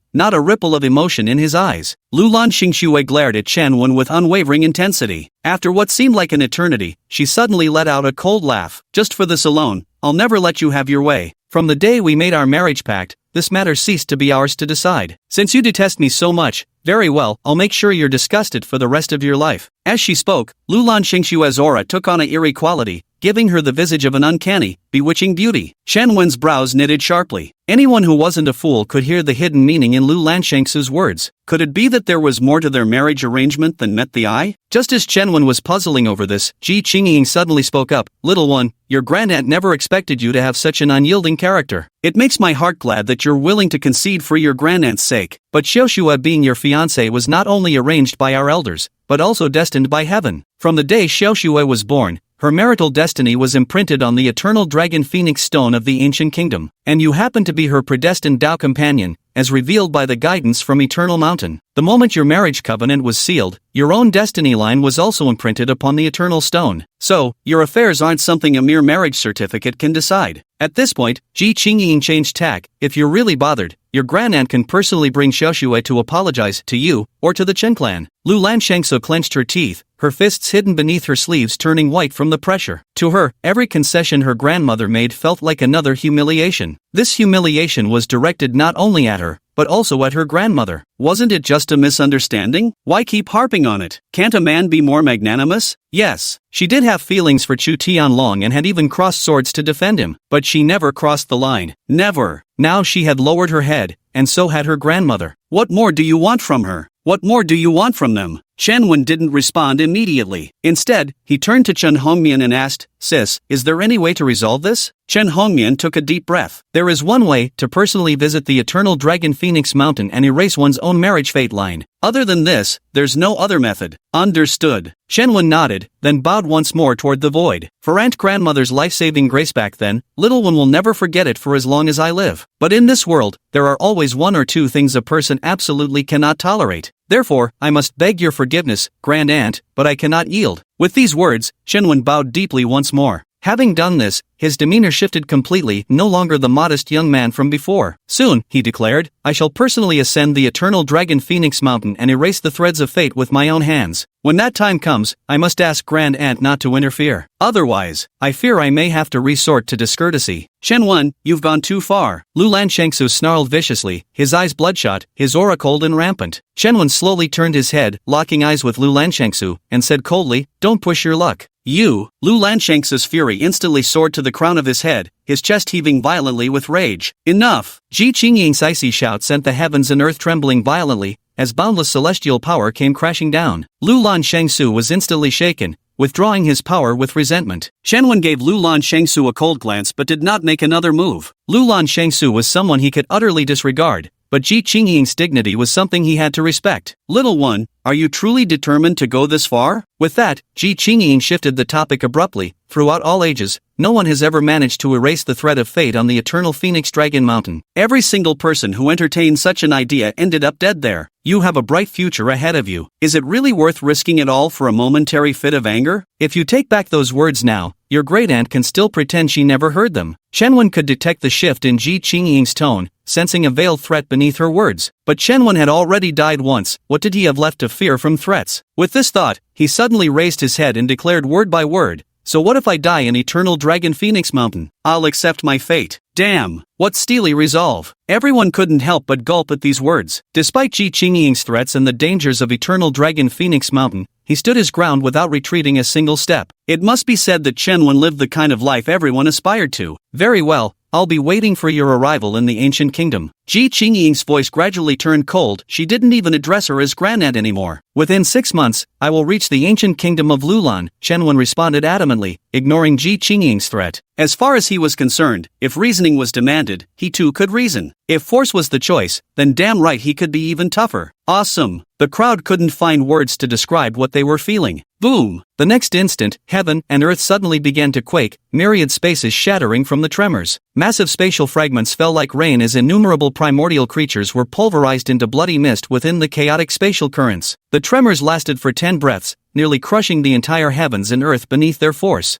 not a ripple of emotion in his eyes. Lulan Xingxue glared at Chen Wen with unwavering intensity. After what seemed like an eternity, she suddenly let out a cold laugh. Just for this alone, I'll never let you have your way. From the day we made our marriage pact, this matter ceased to be ours to decide. Since you detest me so much, very well, I'll make sure you're disgusted for the rest of your life. As she spoke, Lulan Xingxue's aura took on an eerie quality, giving her the visage of an uncanny, bewitching beauty. Chen Wen's brows knitted sharply. Anyone who wasn't a fool could hear the hidden meaning in Lulan Shengsu's words. Could it be that there was more to their marriage arrangement than met the eye? Just as Chen Wen was puzzling over this, Ji Qingying suddenly spoke up. Little one, your grandaunt never expected you to have such an unyielding character. It makes my heart glad that you're willing to concede for your grandaunt's sake. But Xiaoxue being your fiancé was not only arranged by our elders, but also destined by heaven. From the day Xiaoxue was born, her marital destiny was imprinted on the eternal dragon phoenix stone of the ancient kingdom, and you happen to be her predestined Tao companion, as revealed by the guidance from Eternal Mountain. The moment your marriage covenant was sealed, your own destiny line was also imprinted upon the eternal stone. So, your affairs aren't something a mere marriage certificate can decide. At this point, Ji Qingying changed tack. If you're really bothered, your grandaunt can personally bring Xiaoxue to apologize to you, or to the Chen clan. Lulan Shengsu clenched her teeth, her fists hidden beneath her sleeves turning white from the pressure. To her, every concession her grandmother made felt like another humiliation. This humiliation was directed not only at her, but also at her grandmother. Wasn't it just a misunderstanding? Why keep harping on it? Can't a man be more magnanimous? Yes, she did have feelings for Chu Tianlong and had even crossed swords to defend him, but she never crossed the line. Never. Now she had lowered her head, and so had her grandmother. What more do you want from her? What more do you want from them? Chen Wen didn't respond immediately. Instead, he turned to Chen Hongmian and asked, Sis, is there any way to resolve this? Chen Hongmian took a deep breath. There is one way, to personally visit the eternal dragon phoenix mountain and erase one's own marriage fate line. Other than this, there's no other method. Understood. Chen Wen nodded, then bowed once more toward the void. For Aunt Grandmother's life-saving grace back then, little one will never forget it for as long as I live. But in this world, there are always one or two things a person absolutely cannot tolerate. Therefore, I must beg your forgiveness, Grand Aunt, but I cannot yield. With these words, Chen Wen bowed deeply once more. Having done this, his demeanor shifted completely, no longer the modest young man from before. Soon, he declared, I shall personally ascend the eternal dragon phoenix mountain and erase the threads of fate with my own hands. When that time comes, I must ask Grand Aunt not to interfere. Otherwise, I fear I may have to resort to discourtesy. Chen Wen, you've gone too far. Lulan Shengsu snarled viciously, his eyes bloodshot, his aura cold and rampant. Chen Wen slowly turned his head, locking eyes with Lulan Shengsu, and said coldly, Don't push your luck. You, Lulan Shengsu's fury instantly soared to the crown of his head, his chest heaving violently with rage. Enough! Ji Qingying's icy shout sent the heavens and earth trembling violently, as boundless celestial power came crashing down. Lulan Shangsu was instantly shaken, withdrawing his power with resentment. Chen gave Lulan Shangsu a cold glance but did not make another move. Lulan Shangsu was someone he could utterly disregard, but Ji Qingying's dignity was something he had to respect. Little one, are you truly determined to go this far? With that, Ji Qingying shifted the topic abruptly. Throughout all ages, no one has ever managed to erase the threat of fate on the eternal Phoenix Dragon Mountain. Every single person who entertained such an idea ended up dead there. You have a bright future ahead of you. Is it really worth risking it all for a momentary fit of anger? If you take back those words now, your great-aunt can still pretend she never heard them. Chen could detect the shift in Ji Qingying's tone, sensing a veiled threat beneath her words. But Chen had already died once. What did he have left to fear from threats? With this thought, he suddenly raised his head and declared word by word, "So what if I die in Eternal Dragon Phoenix Mountain? I'll accept my fate." Damn! What steely resolve! Everyone couldn't help but gulp at these words. Despite Ji Qingying's threats and the dangers of Eternal Dragon Phoenix Mountain, he stood his ground without retreating a single step. It must be said that Chen lived the kind of life everyone aspired to. Very well, I'll be waiting for your arrival in the ancient kingdom. Ji Qingying's voice gradually turned cold. She didn't even address her as Granddad anymore. Within 6 months, I will reach the ancient kingdom of Lulan, Chen responded adamantly, ignoring Ji Qingying's threat. As far as he was concerned, if reasoning was demanded, he too could reason. If force was the choice, then damn right he could be even tougher. Awesome! The crowd couldn't find words to describe what they were feeling. Boom! The next instant, heaven and earth suddenly began to quake, myriad spaces shattering from the tremors. Massive spatial fragments fell like rain as innumerable primordial creatures were pulverized into bloody mist within the chaotic spatial currents. The tremors lasted for 10 breaths, nearly crushing the entire heavens and earth beneath their force.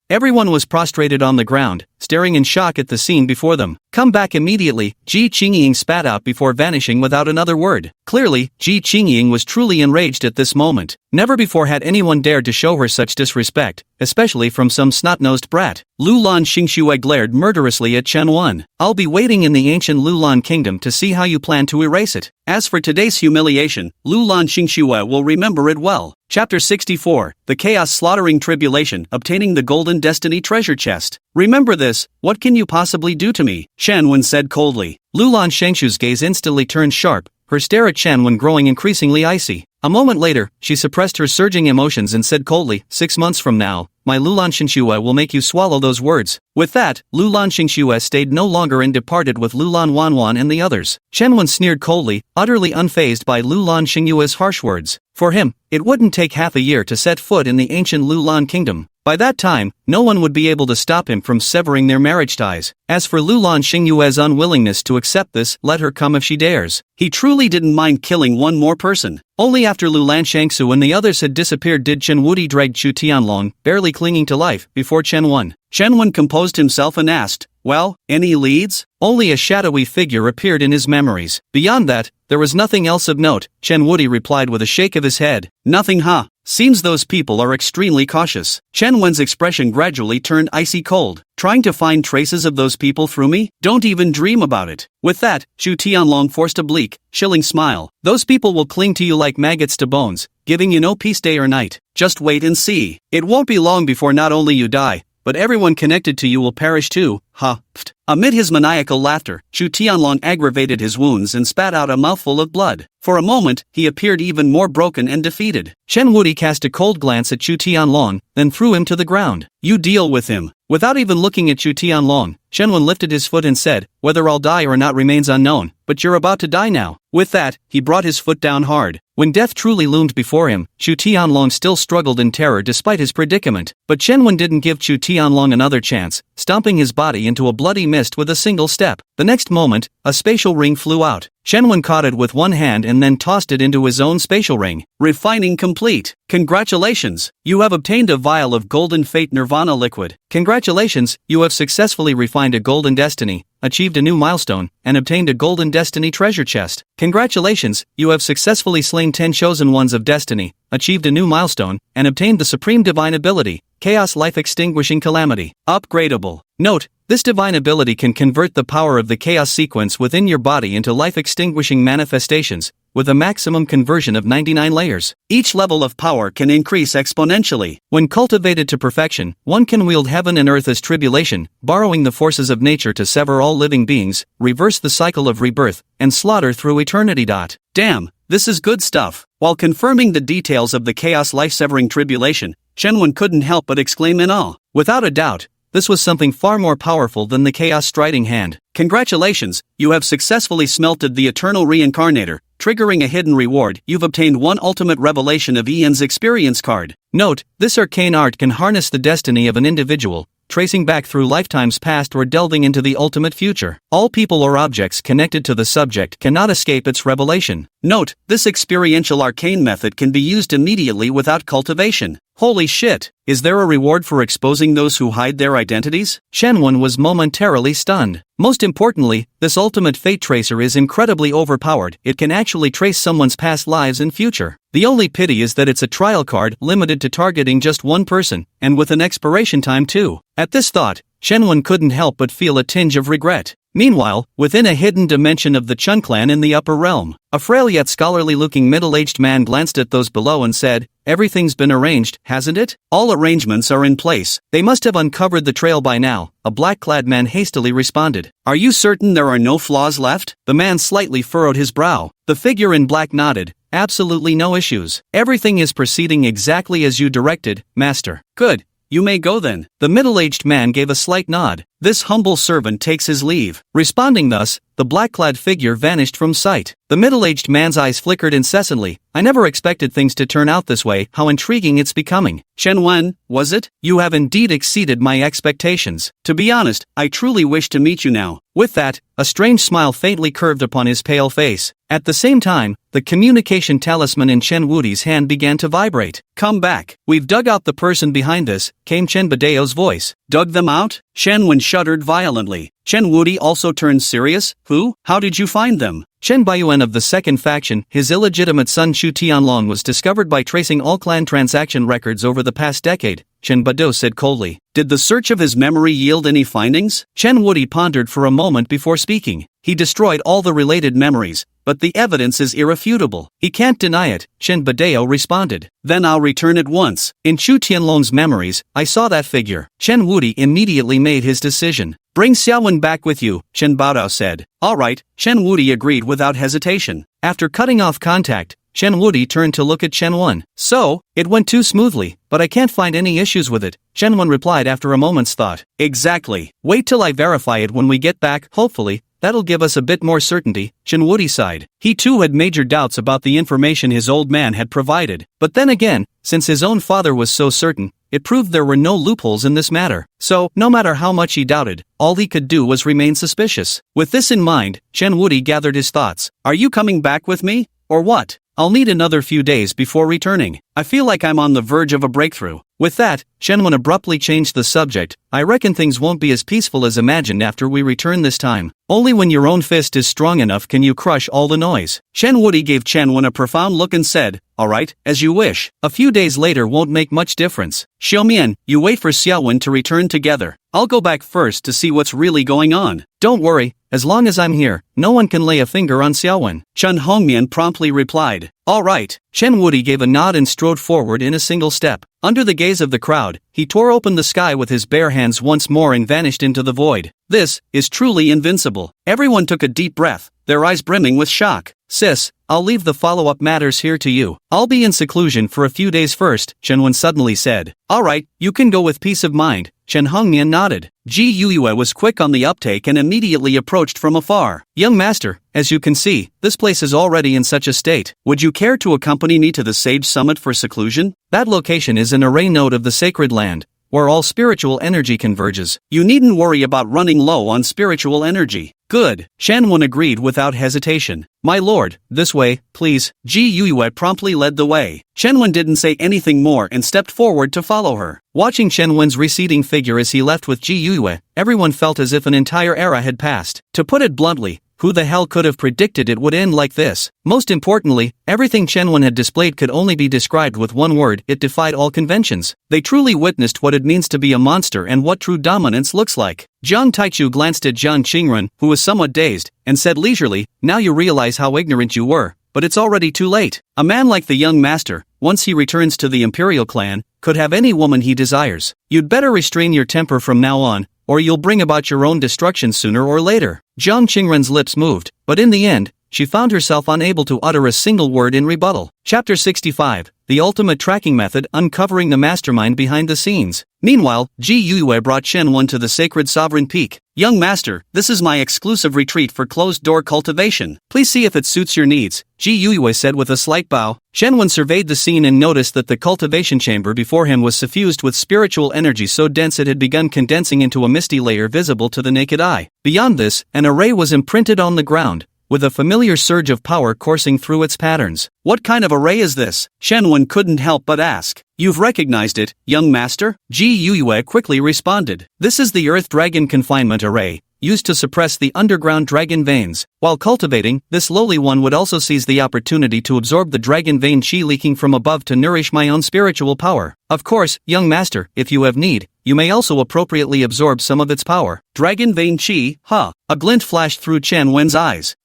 Everyone was prostrated on the ground, staring in shock at the scene before them. Come back immediately, Ji Qingying spat out before vanishing without another word. Clearly, Ji Qingying was truly enraged at this moment. Never before had anyone dared to show her such disrespect, especially from some snot-nosed brat. Lulan Xingxue glared murderously at Chen. I'll be waiting in the ancient Lulan kingdom to see how you plan to erase it. As for today's humiliation, Lulan Xingxue will remember it well. Chapter 64, The Chaos Slaughtering Tribulation, Obtaining the Golden Destiny Treasure Chest. Remember this, what can you possibly do to me? Chen said coldly. Lulan Shengshu's gaze instantly turned sharp, her stare at Chen growing increasingly icy. A moment later, she suppressed her surging emotions and said coldly, 6 months from now, my Lulan Xingxue will make you swallow those words. With that, Lulan Xingxue stayed no longer and departed with Lulan Wanwan and the others. Chen sneered coldly, utterly unfazed by Lulan Xingxue's harsh words. For him, it wouldn't take half a year to set foot in the ancient Lulan kingdom. By that time, no one would be able to stop him from severing their marriage ties. As for Lulan Xingxue's unwillingness to accept this, let her come if she dares. He truly didn't mind killing one more person. Only after Lulan Shangsu and the others had disappeared did Chen Wudi drag Chu Tianlong, barely clinging to life, before Chen Wen. Chen composed himself and asked, well, any leads? Only a shadowy figure appeared in his memories. Beyond that, there was nothing else of note, Chen Wudi replied with a shake of his head. Nothing, huh? Seems those people are extremely cautious. Chen Wen's expression gradually turned icy cold. Trying to find traces of those people through me? Don't even dream about it. With that, Chu Tianlong forced a bleak, chilling smile. Those people will cling to you like maggots to bones, giving you no peace day or night. Just wait and see. It won't be long before not only you die, but everyone connected to you will perish too. Ha, pft. Amid his maniacal laughter, Chu Tianlong aggravated his wounds and spat out a mouthful of blood. For a moment, he appeared even more broken and defeated. Chen Wudi cast a cold glance at Chu Tianlong, then threw him to the ground. You deal with him. Without even looking at Chu Tianlong, Chen Wen lifted his foot and said, whether I'll die or not remains unknown, but you're about to die now. With that, he brought his foot down hard. When death truly loomed before him, Chu Tianlong still struggled in terror despite his predicament. But Chen Wen didn't give Chu Tianlong another chance, stomping his body into a bloody mist with a single step. The next moment, a spatial ring flew out. Chen Wen caught it with one hand and then tossed it into his own spatial ring. Refining complete. Congratulations! You have obtained a vial of Golden Fate Nirvana liquid. Congratulations, you have successfully refined a Golden Destiny, achieved a new milestone, and obtained a Golden Destiny treasure chest. Congratulations, you have successfully slain 10 chosen ones of destiny, achieved a new milestone, and obtained the supreme divine ability, Chaos Life Extinguishing Calamity. Upgradable. Note, this divine ability can convert the power of the chaos sequence within your body into life-extinguishing manifestations, with a maximum conversion of 99 layers. Each level of power can increase exponentially. When cultivated to perfection, one can wield heaven and earth as tribulation, borrowing the forces of nature to sever all living beings, reverse the cycle of rebirth, and slaughter through eternity. Damn, this is good stuff. While confirming the details of the chaos life-severing tribulation, Shenwen couldn't help but exclaim in awe. Without a doubt, this was something far more powerful than the chaos striding hand. Congratulations, you have successfully smelted the Eternal Reincarnator, triggering a hidden reward. You've obtained one ultimate revelation of Ian's experience card. Note, this arcane art can harness the destiny of an individual, tracing back through lifetimes past or delving into the ultimate future. All people or objects connected to the subject cannot escape its revelation. Note, this experiential arcane method can be used immediately without cultivation. Holy shit, is there a reward for exposing those who hide their identities? Shenwen was momentarily stunned. Most importantly, this ultimate fate tracer is incredibly overpowered. It can actually trace someone's past lives and future. The only pity is that it's a trial card limited to targeting just one person, and with an expiration time too. At this thought, Shenwen couldn't help but feel a tinge of regret. Meanwhile, within a hidden dimension of the Chun clan in the upper realm, a frail yet scholarly-looking middle-aged man glanced at those below and said, "Everything's been arranged, hasn't it?" "All arrangements are in place. They must have uncovered the trail by now," a black-clad man hastily responded. "Are you certain there are no flaws left?" The man slightly furrowed his brow. The figure in black nodded. "Absolutely no issues. Everything is proceeding exactly as you directed, Master." "Good. You may go then." The middle-aged man gave a slight nod. "This humble servant takes his leave." Responding thus, the black-clad figure vanished from sight. The middle-aged man's eyes flickered incessantly. "I never expected things to turn out this way. How intriguing it's becoming." "Shenwen, was it? You have indeed exceeded my expectations. To be honest, I truly wish to meet you now." With that, a strange smile faintly curved upon his pale face. At the same time, the communication talisman in Chen Wudi's hand began to vibrate. "Come back. We've dug out the person behind this," came Chen Badeo's voice. "Dug them out?" Shenwen shuddered violently. Chen Wudi also turned serious. "Who? How did you find them?" Chen Baiyuan of the second faction, his illegitimate son Chu Tianlong was discovered by tracing all clan transaction records over the past decade, Chen Badou said coldly. "Did the search of his memory yield any findings?" Chen Wudi pondered for a moment before speaking. "He destroyed all the related memories, but the evidence is irrefutable. He can't deny it," Chen Badeo responded. "Then I'll return at once." In Chu Tianlong's memories, I saw that figure. Chen Wudi immediately made his decision. "Bring Xiaowen back with you," Chen Baodao said. "All right," Chen Wudi agreed without hesitation. After cutting off contact, Chen Wudi turned to look at Chen Wen. "So, it went too smoothly, but I can't find any issues with it," Chen Wen replied after a moment's thought. "Exactly. Wait till I verify it when we get back, hopefully. That'll give us a bit more certainty," Chen Wudi sighed. He too had major doubts about the information his old man had provided. But then again, since his own father was so certain, it proved there were no loopholes in this matter. So, no matter how much he doubted, all he could do was remain suspicious. With this in mind, Chen Wudi gathered his thoughts. "Are you coming back with me? Or what? I'll need another few days before returning. I feel like I'm on the verge of a breakthrough." With that, Shenwen abruptly changed the subject. "I reckon things won't be as peaceful as imagined after we return this time. Only when your own fist is strong enough can you crush all the noise." Chen Wudi gave Shenwen a profound look and said, "All right, as you wish. A few days later won't make much difference. Xiaomian, you wait for Xiaowen to return together. I'll go back first to see what's really going on." "Don't worry, as long as I'm here, no one can lay a finger on Xiaowen," Chen Hongmian promptly replied. "All right." Chen Wudi gave a nod and strode forward in a single step. Under the gaze of the crowd, he tore open the sky with his bare hands once more and vanished into the void. This is truly invincible. Everyone took a deep breath, their eyes brimming with shock. "Sis, I'll leave the follow-up matters here to you. I'll be in seclusion for a few days first," Shenwen suddenly said. "All right, you can go with peace of mind." Chen Hongnian nodded. Ji Yuyue was quick on the uptake and immediately approached from afar. "Young master, as you can see, this place is already in such a state. Would you care to accompany me to the Sage Summit for seclusion? That location is an array node of the sacred land, where all spiritual energy converges. You needn't worry about running low on spiritual energy." "Good," Shanwen agreed without hesitation. "My lord, this way, please." Ji Yuyue promptly led the way. Shenwen didn't say anything more and stepped forward to follow her. Watching Shenwen's receding figure as he left with Ji Yuyue, everyone felt as if an entire era had passed. To put it bluntly, who the hell could have predicted it would end like this? Most importantly, everything Shenwen had displayed could only be described with one word: it defied all conventions. They truly witnessed what it means to be a monster and what true dominance looks like. Jiang Taichu glanced at Jiang Qingren, who was somewhat dazed, and said leisurely, "Now you realize how ignorant you were, but it's already too late. A man like the young master, once he returns to the Imperial clan, could have any woman he desires. You'd better restrain your temper from now on, or you'll bring about your own destruction sooner or later." Jiang Qingren's lips moved, but in the end, she found herself unable to utter a single word in rebuttal. Chapter 65, The Ultimate Tracking Method, Uncovering the Mastermind Behind the Scenes. Meanwhile, Ji Yue brought Shenwen to the sacred sovereign peak. Young master, this is my exclusive retreat for closed-door cultivation. Please see if it suits your needs, Ji Yue said with a slight bow. Shenwen surveyed the scene and noticed that the cultivation chamber before him was suffused with spiritual energy so dense it had begun condensing into a misty layer visible to the naked eye. Beyond this, an array was imprinted on the ground, with a familiar surge of power coursing through its patterns. What kind of array is this? Shenwen couldn't help but ask. You've recognized it, young master? Ji Yue quickly responded. This is the Earth Dragon Confinement Array, used to suppress the underground dragon veins. While cultivating, this lowly one would also seize the opportunity to absorb the dragon vein chi leaking from above to nourish my own spiritual power. Of course, young master, if you have need, you may also appropriately absorb some of its power. Dragon vein chi, huh? A glint flashed through Chen Wen's eyes.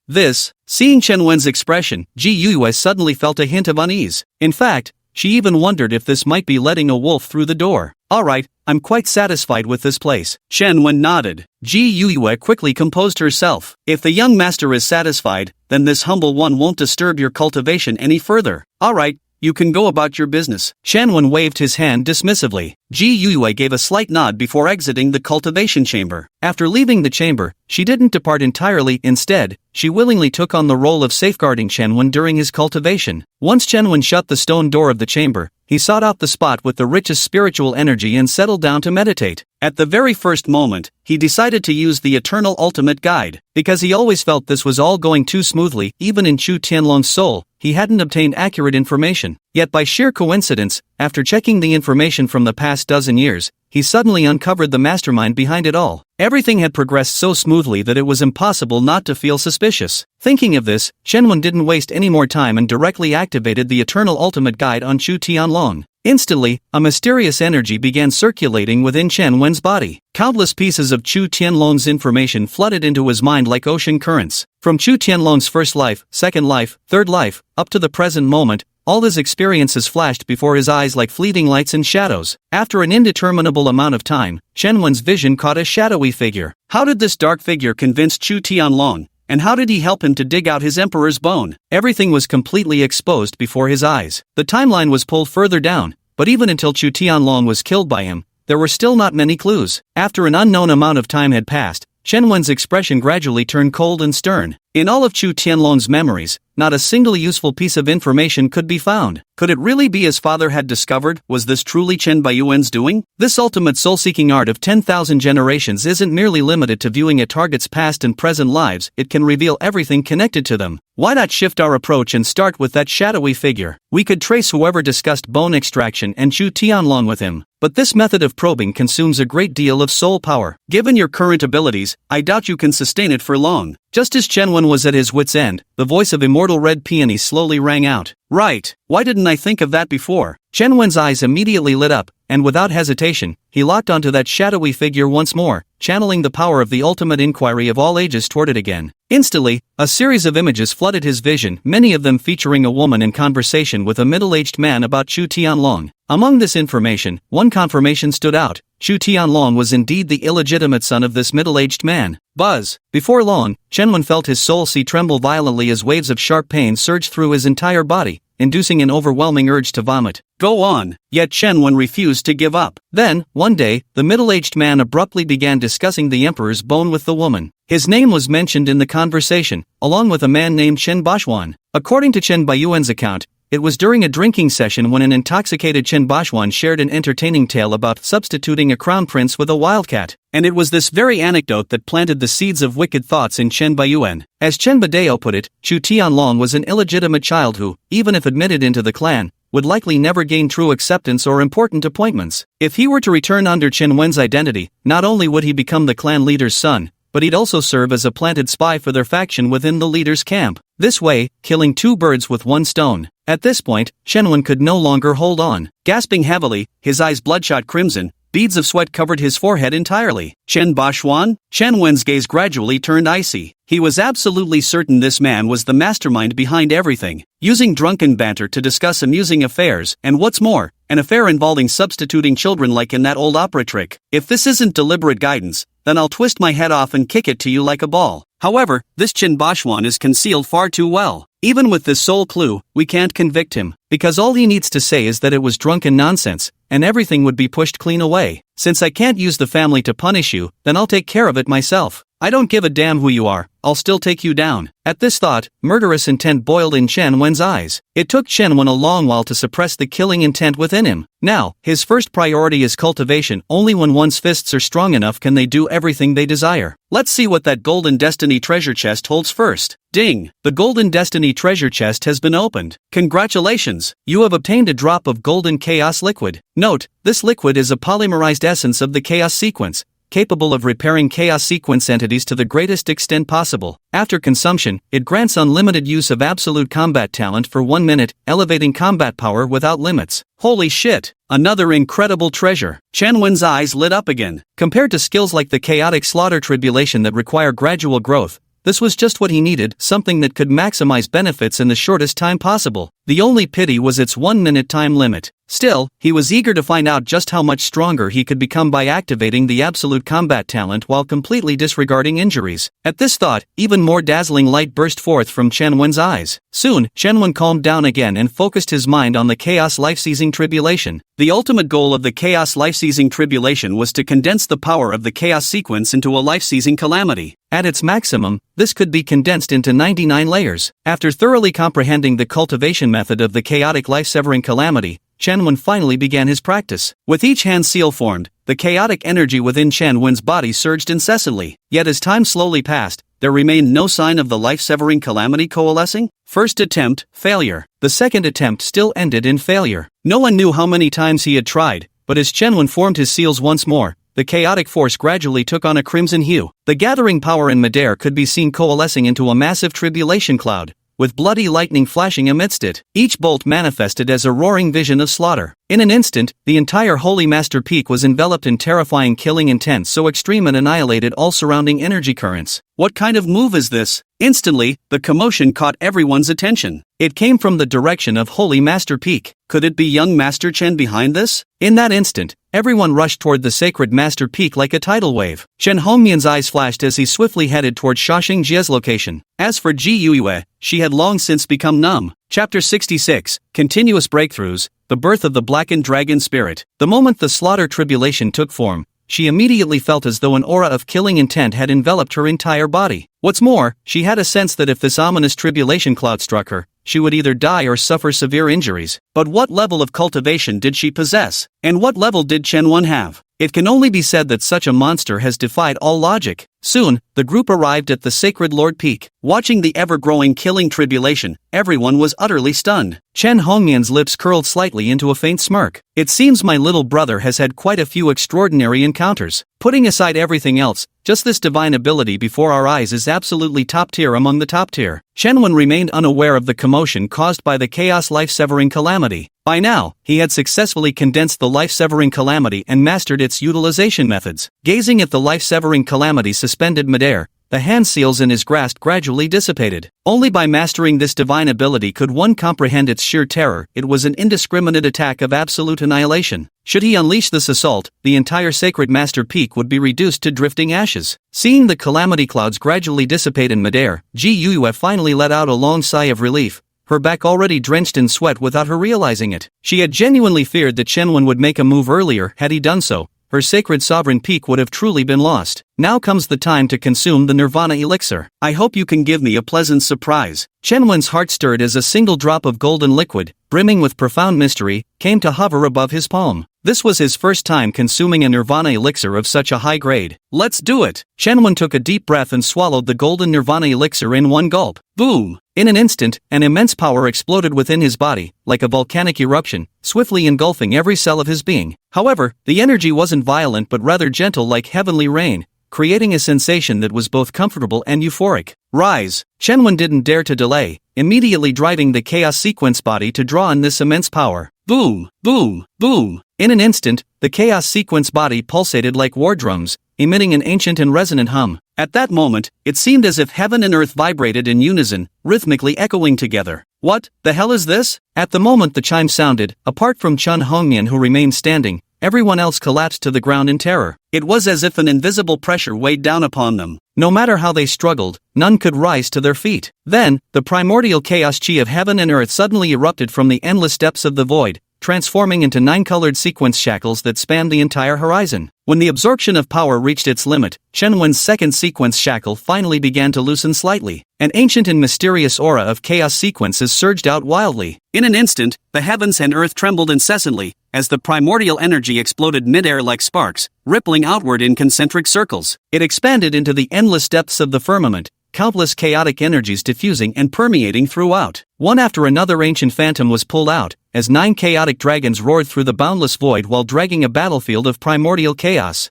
Seeing Chen Wen's expression, Ji Yue suddenly felt a hint of unease. In fact, she even wondered if this might be letting a wolf through the door. Alright, I'm quite satisfied with this place. Chen Wen nodded. Ji Yue quickly composed herself. If the young master is satisfied, then this humble one won't disturb your cultivation any further. Alright, you can go about your business. Shen Wen waved his hand dismissively. Ji Yue gave a slight nod before exiting the cultivation chamber. After leaving the chamber, she didn't depart entirely. Instead, she willingly took on the role of safeguarding Chen Wen during his cultivation. Once Chen Wen shut the stone door of the chamber, he sought out the spot with the richest spiritual energy and settled down to meditate. At the very first moment, he decided to use the Eternal Ultimate Guide. Because he always felt this was all going too smoothly, even in Chu Tianlong's soul, he hadn't obtained accurate information. Yet by sheer coincidence, after checking the information from the past dozen years, he suddenly uncovered the mastermind behind it all. Everything had progressed so smoothly that it was impossible not to feel suspicious. Thinking of this, Shenwen didn't waste any more time and directly activated the Eternal Ultimate Guide on Chu Tianlong. Instantly, a mysterious energy began circulating within Chen Wen's body. Countless pieces of Chu Tianlong's information flooded into his mind like ocean currents. From Chu Tianlong's first life, second life, third life, up to the present moment, all his experiences flashed before his eyes like fleeting lights and shadows. After an indeterminable amount of time, Chen Wen's vision caught a shadowy figure. How did this dark figure convince Chu Tianlong? And how did he help him to dig out his emperor's bone? Everything was completely exposed before his eyes. The timeline was pulled further down, but even until Chu Tianlong was killed by him, there were still not many clues. After an unknown amount of time had passed, Chen Wen's expression gradually turned cold and stern. In all of Chu Tianlong's memories, not a single useful piece of information could be found. Could it really be his father had discovered? Was this truly Chen Baiyuan's doing? This ultimate soul-seeking art of 10,000 generations isn't merely limited to viewing a target's past and present lives, it can reveal everything connected to them. Why not shift our approach and start with that shadowy figure? We could trace whoever discussed bone extraction and Chu Tianlong with him. But this method of probing consumes a great deal of soul power. Given your current abilities, I doubt you can sustain it for long. Just as Chen Wen was at his wit's end, the voice of Immortal Red Peony slowly rang out. Right, why didn't I think of that before? Chen Wen's eyes immediately lit up, and without hesitation, he locked onto that shadowy figure once more, channeling the power of the ultimate inquiry of all ages toward it again. Instantly, a series of images flooded his vision, many of them featuring a woman in conversation with a middle-aged man about Chu Tianlong. Among this information, one confirmation stood out. Chu Tianlong was indeed the illegitimate son of this middle-aged man. Buzz! Before long, Chen Wen felt his soul tremble violently as waves of sharp pain surged through his entire body, inducing an overwhelming urge to vomit. Go on! Yet Chen Wen refused to give up. Then, one day, the middle-aged man abruptly began discussing the emperor's bone with the woman. His name was mentioned in the conversation, along with a man named Chen Bashuan. According to Chen Baiyuan's account, it was during a drinking session when an intoxicated Chen Bashuan shared an entertaining tale about substituting a crown prince with a wildcat. And it was this very anecdote that planted the seeds of wicked thoughts in Chen Baiyuan. As Chen Badeo put it, Chu Tianlong was an illegitimate child who, even if admitted into the clan, would likely never gain true acceptance or important appointments. If he were to return under Chen Wen's identity, not only would he become the clan leader's son, but he'd also serve as a planted spy for their faction within the leader's camp. This way, killing two birds with one stone. At this point, Chen Wen could no longer hold on. Gasping heavily, his eyes bloodshot crimson, beads of sweat covered his forehead entirely. Chen Bashuan? Chen Wen's gaze gradually turned icy. He was absolutely certain this man was the mastermind behind everything, using drunken banter to discuss amusing affairs, and what's more, an affair involving substituting children like in that old opera trick. If this isn't deliberate guidance, then I'll twist my head off and kick it to you like a ball. However, this Qin Bashuan is concealed far too well. Even with this sole clue, we can't convict him, because all he needs to say is that it was drunken nonsense, and everything would be pushed clean away. Since I can't use the family to punish you, then I'll take care of it myself. I don't give a damn who you are, I'll still take you down. At this thought, murderous intent boiled in Chen Wen's eyes. It took Chen Wen a long while to suppress the killing intent within him. Now, his first priority is cultivation. Only when one's fists are strong enough can they do everything they desire. Let's see what that Golden Destiny treasure chest holds first. Ding! The Golden Destiny treasure chest has been opened. Congratulations! You have obtained a drop of Golden Chaos Liquid. Note, this liquid is a polymerized essence of the Chaos Sequence, capable of repairing Chaos Sequence entities to the greatest extent possible. After consumption, it grants unlimited use of absolute combat talent for 1 minute, elevating combat power without limits. Holy shit! Another incredible treasure. Chen Wen's eyes lit up again. Compared to skills like the Chaotic Slaughter Tribulation that require gradual growth, this was just what he needed, something that could maximize benefits in the shortest time possible. The only pity was its 1 minute time limit. Still, he was eager to find out just how much stronger he could become by activating the absolute combat talent while completely disregarding injuries. At this thought, even more dazzling light burst forth from Chen Wen's eyes. Soon, Chen Wen calmed down again and focused his mind on the Chaos Life-Seizing Tribulation. The ultimate goal of the Chaos Life-Seizing Tribulation was to condense the power of the Chaos Sequence into a life-seizing calamity. At its maximum, this could be condensed into 99 layers. After thoroughly comprehending the cultivation method of the chaotic life-severing calamity, Chen Wen finally began his practice. With each hand seal formed, the chaotic energy within Chen Wen's body surged incessantly. Yet as time slowly passed, there remained no sign of the life-severing calamity coalescing. First attempt, failure. The second attempt still ended in failure. No one knew how many times he had tried, but as Chen Wen formed his seals once more, the chaotic force gradually took on a crimson hue. The gathering power in midair could be seen coalescing into a massive tribulation cloud, with bloody lightning flashing amidst it. Each bolt manifested as a roaring vision of slaughter. In an instant, the entire Holy Master Peak was enveloped in terrifying killing intent so extreme it annihilated all surrounding energy currents. What kind of move is this? Instantly, the commotion caught everyone's attention. It came from the direction of Holy Master Peak. Could it be young Master Chen behind this? In that instant, everyone rushed toward the sacred Master Peak like a tidal wave. Chen Hongmian's eyes flashed as he swiftly headed toward Shaxing Jie's location. As for Ji Yue, she had long since become numb. Chapter 66, Continuous Breakthroughs, the Birth of the Blackened Dragon Spirit. The moment the slaughter tribulation took form, she immediately felt as though an aura of killing intent had enveloped her entire body. What's more, she had a sense that if this ominous tribulation cloud struck her, she would either die or suffer severe injuries. But what level of cultivation did she possess? And what level did Chen Wen have? It can only be said that such a monster has defied all logic. Soon, the group arrived at the Sacred Lord Peak. Watching the ever-growing killing tribulation, everyone was utterly stunned. Chen Hongmian's lips curled slightly into a faint smirk. It seems my little brother has had quite a few extraordinary encounters. Putting aside everything else, just this divine ability before our eyes is absolutely top tier among the top tier. Chen Wen remained unaware of the commotion caused by the Chaos Life-Severing Calamity. By now, he had successfully condensed the life-severing calamity and mastered its utilization methods. Gazing at the life-severing calamity suspended midair, the hand seals in his grasp gradually dissipated. Only by mastering this divine ability could one comprehend its sheer terror. It was an indiscriminate attack of absolute annihilation. Should he unleash this assault, the entire Sacred Master Peak would be reduced to drifting ashes. Seeing the calamity clouds gradually dissipate in midair, Ji Yue finally let out a long sigh of relief, her back already drenched in sweat without her realizing it. She had genuinely feared that Chen Wen would make a move earlier. Had he done so, her sacred sovereign peak would have truly been lost. Now comes the time to consume the Nirvana elixir. I hope you can give me a pleasant surprise. Chen Wen's heart stirred as a single drop of golden liquid, brimming with profound mystery, came to hover above his palm. This was his first time consuming a Nirvana elixir of such a high grade. Let's do it! Chen Wen took a deep breath and swallowed the golden Nirvana elixir in one gulp. Boom! In an instant, an immense power exploded within his body, like a volcanic eruption, swiftly engulfing every cell of his being. However, the energy wasn't violent but rather gentle like heavenly rain, creating a sensation that was both comfortable and euphoric. Rise! Chen Wen didn't dare to delay, immediately driving the Chaos Sequence body to draw on this immense power. Boom! Boom! Boom! In an instant, the Chaos Sequence body pulsated like war drums, emitting an ancient and resonant hum. At that moment, it seemed as if heaven and earth vibrated in unison, rhythmically echoing together. What the hell is this? At the moment the chime sounded, apart from Chen Hongmian who remained standing, everyone else collapsed to the ground in terror. It was as if an invisible pressure weighed down upon them. No matter how they struggled, none could rise to their feet. Then, the primordial chaos chi of heaven and earth suddenly erupted from the endless depths of the void, transforming into 9-colored sequence shackles that spanned the entire horizon. When the absorption of power reached its limit, Shenwen's second sequence shackle finally began to loosen slightly. An ancient and mysterious aura of chaos sequences surged out wildly. In an instant, the heavens and earth trembled incessantly, as the primordial energy exploded mid-air like sparks, rippling outward in concentric circles. It expanded into the endless depths of the firmament, countless chaotic energies diffusing and permeating throughout. One after another ancient phantom was pulled out, as 9 chaotic dragons roared through the boundless void while dragging a battlefield of primordial chaos.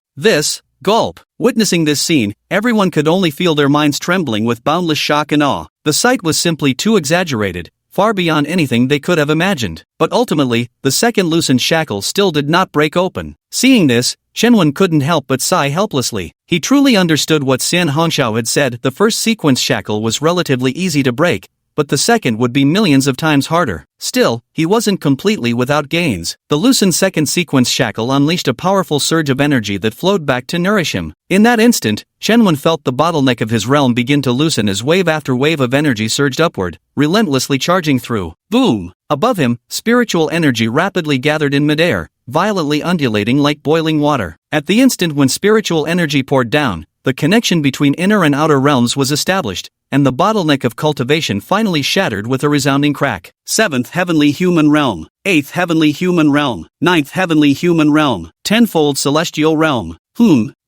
Gulp. Witnessing this scene, everyone could only feel their minds trembling with boundless shock and awe. The sight was simply too exaggerated, far beyond anything they could have imagined. But ultimately, the second loosened shackle still did not break open. Seeing this, Shenwen couldn't help but sigh helplessly. He truly understood what Xian Hongxiao had said. The first sequence shackle was relatively easy to break, but the second would be millions of times harder. Still, he wasn't completely without gains. The loosened second sequence shackle unleashed a powerful surge of energy that flowed back to nourish him. In that instant, Shenwen felt the bottleneck of his realm begin to loosen as wave after wave of energy surged upward, relentlessly charging through. Boom! Above him, spiritual energy rapidly gathered in midair, violently undulating like boiling water. At the instant when spiritual energy poured down, the connection between inner and outer realms was established, and the bottleneck of cultivation finally shattered with a resounding crack. 7th Heavenly Human Realm, 8th Heavenly Human Realm, 9th Heavenly Human Realm, 10-fold Celestial Realm.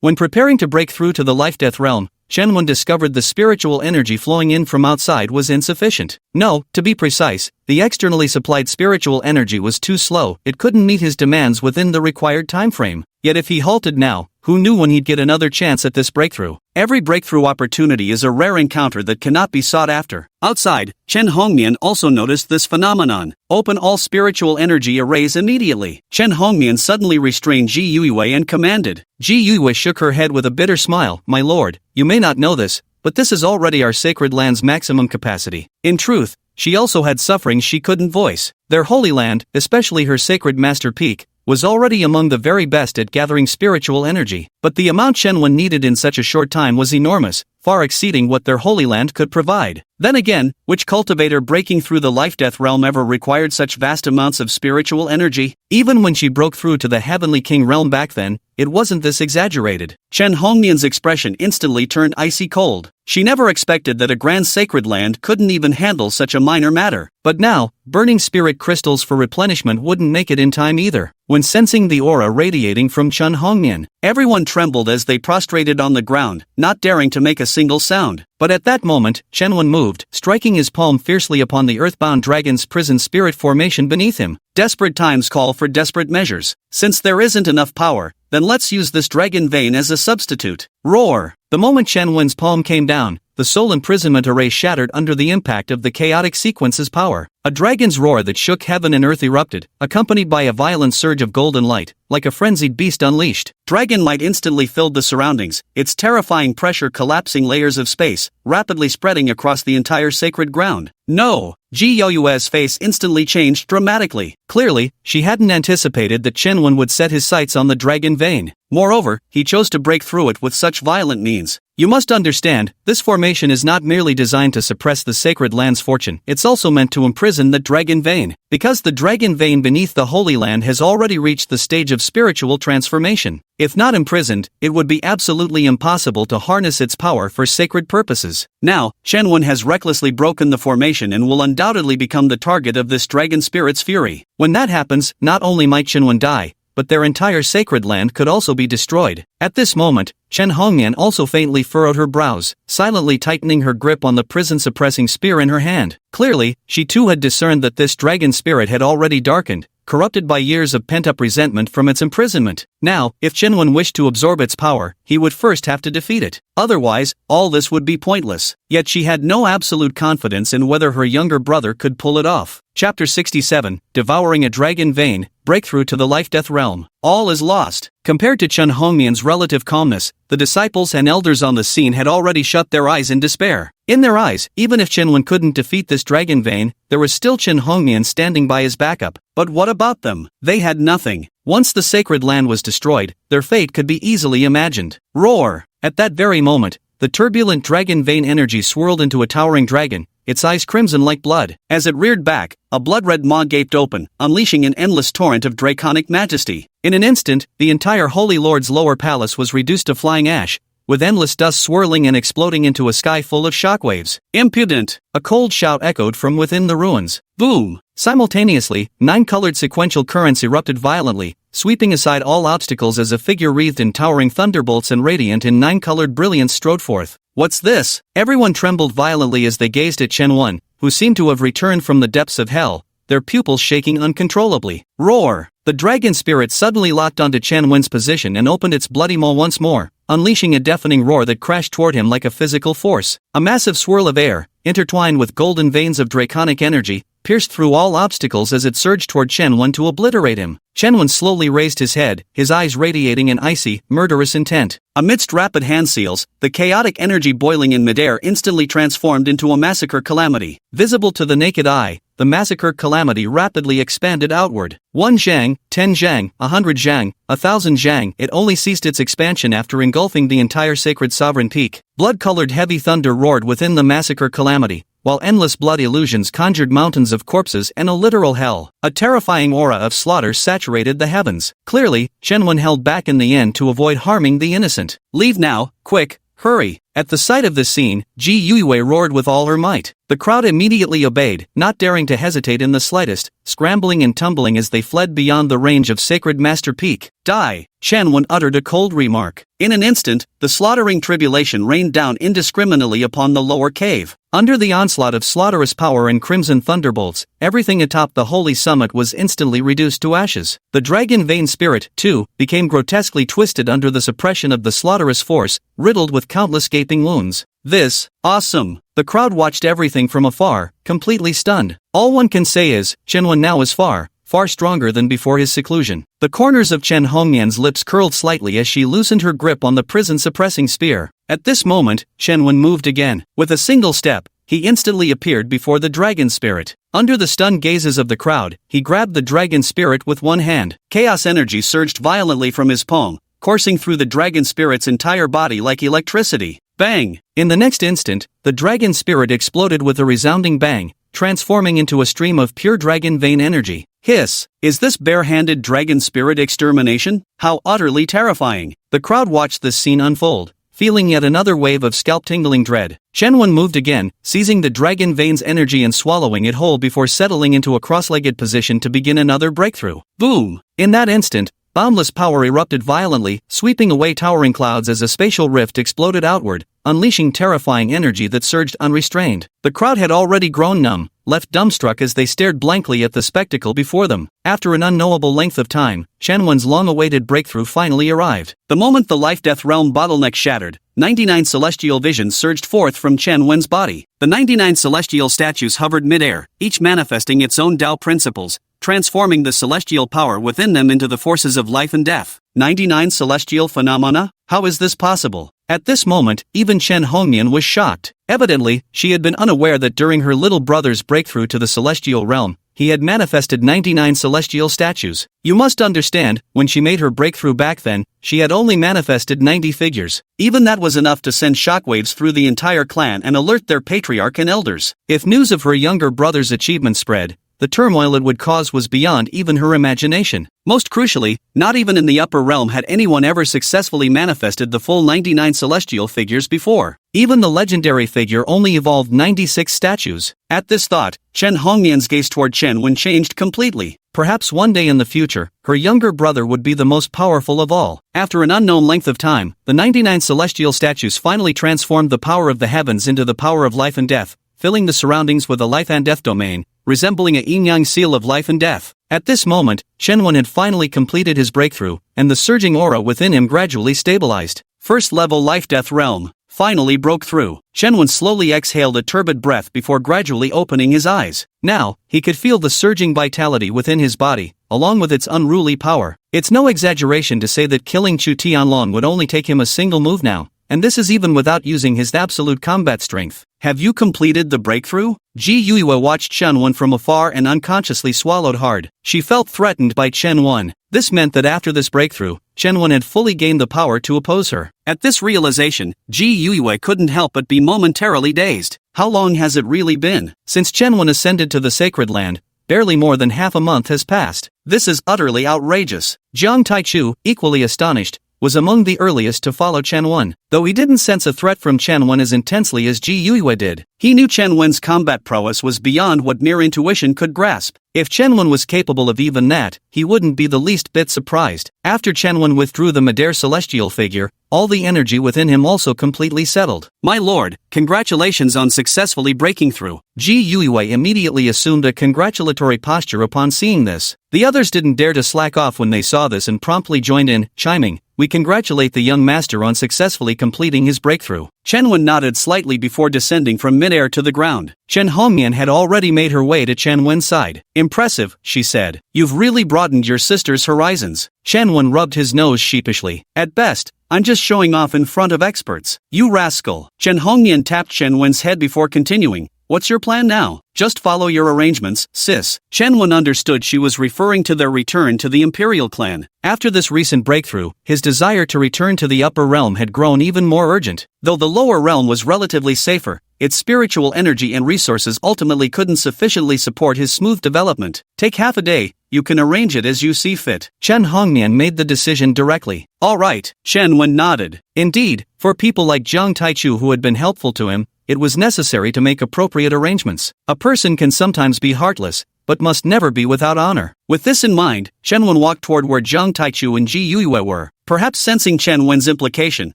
When preparing to break through to the life-death realm, Shenwen discovered the spiritual energy flowing in from outside was insufficient. No, to be precise, the externally supplied spiritual energy was too slow. It couldn't meet his demands within the required time frame. Yet if he halted now, who knew when he'd get another chance at this breakthrough? Every breakthrough opportunity is a rare encounter that cannot be sought after. Outside, Chen Hongmian also noticed this phenomenon. Open all spiritual energy arrays immediately. Chen Hongmian suddenly restrained Ji Yuiwei and commanded. Ji Yuiwei shook her head with a bitter smile. My lord, you may not know this, but this is already our sacred land's maximum capacity. In truth, she also had sufferings she couldn't voice. Their holy land, especially her sacred master peak, was already among the very best at gathering spiritual energy. But the amount Shenwen needed in such a short time was enormous, far exceeding what their holy land could provide. Then again, which cultivator breaking through the life-death realm ever required such vast amounts of spiritual energy? Even when she broke through to the Heavenly King realm back then, it wasn't this exaggerated. Chen Hongmian's expression instantly turned icy cold. She never expected that a grand sacred land couldn't even handle such a minor matter. But now, burning spirit crystals for replenishment wouldn't make it in time either. When sensing the aura radiating from Chen Hongmian, everyone trembled as they prostrated on the ground, not daring to make a single sound. But at that moment, Shenwen moved, striking his palm fiercely upon the earthbound dragon's prison spirit formation beneath him. Desperate times call for desperate measures. Since there isn't enough power, then let's use this dragon vein as a substitute. Roar! The moment Shenwen's palm came down, the soul imprisonment array shattered under the impact of the chaotic sequence's power. A dragon's roar that shook heaven and earth erupted, accompanied by a violent surge of golden light, like a frenzied beast unleashed. Dragon light instantly filled the surroundings, its terrifying pressure collapsing layers of space, rapidly spreading across the entire sacred ground. No! Ji Yuiwei's face instantly changed dramatically. Clearly, she hadn't anticipated that Shenwen would set his sights on the dragon vein. Moreover, he chose to break through it with such violent means. You must understand, this formation is not merely designed to suppress the sacred land's fortune, it's also meant to imprison the dragon vein. Because the dragon vein beneath the Holy Land has already reached the stage of spiritual transformation. If not imprisoned, it would be absolutely impossible to harness its power for sacred purposes. Now, Shenwen has recklessly broken the formation and will undoubtedly become the target of this dragon spirit's fury. When that happens, not only might Shenwen die, but their entire sacred land could also be destroyed. At this moment, Chen Hongmian also faintly furrowed her brows, silently tightening her grip on the prison-suppressing spear in her hand. Clearly, she too had discerned that this dragon spirit had already darkened, corrupted by years of pent-up resentment from its imprisonment. Now, if Shenwen wished to absorb its power, he would first have to defeat it. Otherwise, all this would be pointless. Yet she had no absolute confidence in whether her younger brother could pull it off. Chapter 67, Devouring a Dragon Vein, Breakthrough to the Life-Death Realm. All is lost. Compared to Chen Hongmian's relative calmness, the disciples and elders on the scene had already shut their eyes in despair. In their eyes, even if Chen Wen couldn't defeat this dragon vein, there was still Chen Hongmian standing by his backup. But what about them? They had nothing. Once the sacred land was destroyed, their fate could be easily imagined. Roar! At that very moment, the turbulent dragon vein energy swirled into a towering dragon, its eyes crimson like blood. As it reared back, a blood-red maw gaped open, unleashing an endless torrent of draconic majesty. In an instant, the entire Holy Lord's lower palace was reduced to flying ash, with endless dust swirling and exploding into a sky full of shockwaves. Impudent! A cold shout echoed from within the ruins. Boom! Simultaneously, 9-colored sequential currents erupted violently, sweeping aside all obstacles as a figure wreathed in towering thunderbolts and radiant in 9-colored brilliance strode forth. What's this? Everyone trembled violently as they gazed at Chen Wen, who seemed to have returned from the depths of hell, their pupils shaking uncontrollably. Roar! The dragon spirit suddenly locked onto Chen Wen's position and opened its bloody maw once more, unleashing a deafening roar that crashed toward him like a physical force. A massive swirl of air, intertwined with golden veins of draconic energy, pierced through all obstacles as it surged toward Chen Wen to obliterate him. Chen Wen slowly raised his head, his eyes radiating an icy, murderous intent. Amidst rapid hand seals, the chaotic energy boiling in midair instantly transformed into a massacre calamity. Visible to the naked eye, the massacre calamity rapidly expanded outward. 1 zhang, 10 zhang, 100 zhang, 1,000 zhang. It only ceased its expansion after engulfing the entire sacred sovereign peak. Blood-colored heavy thunder roared within the massacre calamity, while endless blood illusions conjured mountains of corpses and a literal hell. A terrifying aura of slaughter saturated the heavens. Clearly, Chen Wen held back in the end to avoid harming the innocent. Leave now, quick, hurry! At the sight of this scene, Ji Yuiwei roared with all her might. The crowd immediately obeyed, not daring to hesitate in the slightest, scrambling and tumbling as they fled beyond the range of Sacred Master Peak. Die! Chen Wen uttered a cold remark. In an instant, the slaughtering tribulation rained down indiscriminately upon the lower cave. Under the onslaught of slaughterous power and crimson thunderbolts, everything atop the holy summit was instantly reduced to ashes. The dragon vein spirit, too, became grotesquely twisted under the suppression of the slaughterous force, riddled with countless gaping wounds. This, awesome! The crowd watched everything from afar, completely stunned. All one can say is, Chen Wen now is far stronger than before his seclusion. The corners of Chen Hongmian's lips curled slightly as she loosened her grip on the prison-suppressing spear. At this moment, Chen Wen moved again. With a single step, he instantly appeared before the dragon spirit. Under the stunned gazes of the crowd, he grabbed the dragon spirit with one hand. Chaos energy surged violently from his palm, coursing through the dragon spirit's entire body like electricity. Bang! In the next instant, the dragon spirit exploded with a resounding bang, transforming into a stream of pure dragon vein energy. Hiss! Is this bare-handed dragon spirit extermination? How utterly terrifying! The crowd watched this scene unfold, feeling yet another wave of scalp-tingling dread. Chen Wen moved again, seizing the dragon vein's energy and swallowing it whole before settling into a cross-legged position to begin another breakthrough. Boom! In that instant, boundless power erupted violently, sweeping away towering clouds as a spatial rift exploded outward, unleashing terrifying energy that surged unrestrained. The crowd had already grown numb, left dumbstruck as they stared blankly at the spectacle before them. After an unknowable length of time, Chen Wen's long-awaited breakthrough finally arrived. The moment the life-death realm bottleneck shattered, 99 celestial visions surged forth from Chen Wen's body. The 99 celestial statues hovered mid-air, each manifesting its own Tao principles, transforming the celestial power within them into the forces of life and death. 99 celestial phenomena? How is this possible? At this moment, even Chen Hongmian was shocked. Evidently, she had been unaware that during her little brother's breakthrough to the celestial realm, he had manifested 99 celestial statues. You must understand, when she made her breakthrough back then, she had only manifested 90 figures. Even that was enough to send shockwaves through the entire clan and alert their patriarch and elders. If news of her younger brother's achievement spread, the turmoil it would cause was beyond even her imagination. Most crucially, not even in the upper realm had anyone ever successfully manifested the full 99 celestial figures before. Even the legendary figure only evolved 96 statues. At this thought, Chen Hongmian's gaze toward Chen Wen changed completely. Perhaps one day in the future, her younger brother would be the most powerful of all. After an unknown length of time, the 99 celestial statues finally transformed the power of the heavens into the power of life and death, filling the surroundings with a life and death domain, resembling a yin-yang seal of life and death. At this moment, Chen Wen had finally completed his breakthrough, and the surging aura within him gradually stabilized. First level life-death realm. finally broke through. Chen Wen slowly exhaled a turbid breath before gradually opening his eyes. Now, he could feel the surging vitality within his body, along with its unruly power. It's no exaggeration to say that killing Chu Tianlong would only take him a single move now, and this is even without using his absolute combat strength. Have you completed the breakthrough? Ji Yuiwa watched Chen Wen from afar and unconsciously swallowed hard. She felt threatened by Chen Wen. This meant that after this breakthrough, Chen Wen had fully gained the power to oppose her. At this realization, Ji Yuiwa couldn't help but be momentarily dazed. How long has it really been? Since Chen Wen ascended to the sacred land, barely more than half a month has passed. This is utterly outrageous. Jiang Taichu, equally astonished, was among the earliest to follow Chen Wen, though he didn't sense a threat from Chen Wen as intensely as Ji Yuiwa did. He knew Chen Wen's combat prowess was beyond what mere intuition could grasp. If Chen Wen was capable of even that, he wouldn't be the least bit surprised. After Chen Wen withdrew the Madare celestial figure, all the energy within him also completely settled. My lord, congratulations on successfully breaking through. Ji Yuiwa immediately assumed a congratulatory posture upon seeing this. The others didn't dare to slack off when they saw this and promptly joined in, chiming, "We congratulate the young master on successfully completing his breakthrough." Chen Wen nodded slightly before descending from midair to the ground. Chen Hongmian had already made her way to Chen Wen's side. "Impressive," she said. "You've really broadened your sister's horizons." Chen Wen rubbed his nose sheepishly. "At best, I'm just showing off in front of experts." "You rascal." Chen Hongmian tapped Chen Wen's head before continuing. "What's your plan now? Just follow your arrangements, sis." Chen Wen understood she was referring to their return to the imperial clan. After this recent breakthrough, his desire to return to the upper realm had grown even more urgent. Though the lower realm was relatively safer, its spiritual energy and resources ultimately couldn't sufficiently support his smooth development. "Take half a day, you can arrange it as you see fit." Chen Hongmian made the decision directly. "All right," Chen Wen nodded. Indeed, for people like Jiang Taichu who had been helpful to him, it was necessary to make appropriate arrangements. A person can sometimes be heartless, but must never be without honor. With this in mind, Chen Wen walked toward where Jiang Taichu and Ji Yuiwa were. Perhaps sensing Chen Wen's implication,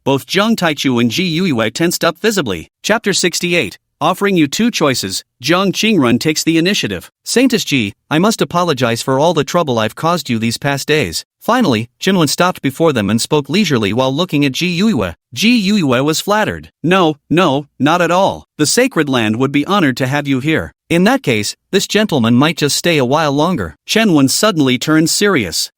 both Jiang Taichu and Ji Yuiwa tensed up visibly. Chapter 68. Offering you two choices, Jiang Qingrun takes the initiative. Saintess Ji, I must apologize for all the trouble I've caused you these past days. Finally, Chen Wen stopped before them and spoke leisurely while looking at Ji Yuiwa. Ji Yuiwa was flattered. No, not at all. The sacred land would be honored to have you here. In that case, this gentleman might just stay a while longer. Chen Wen suddenly turned serious.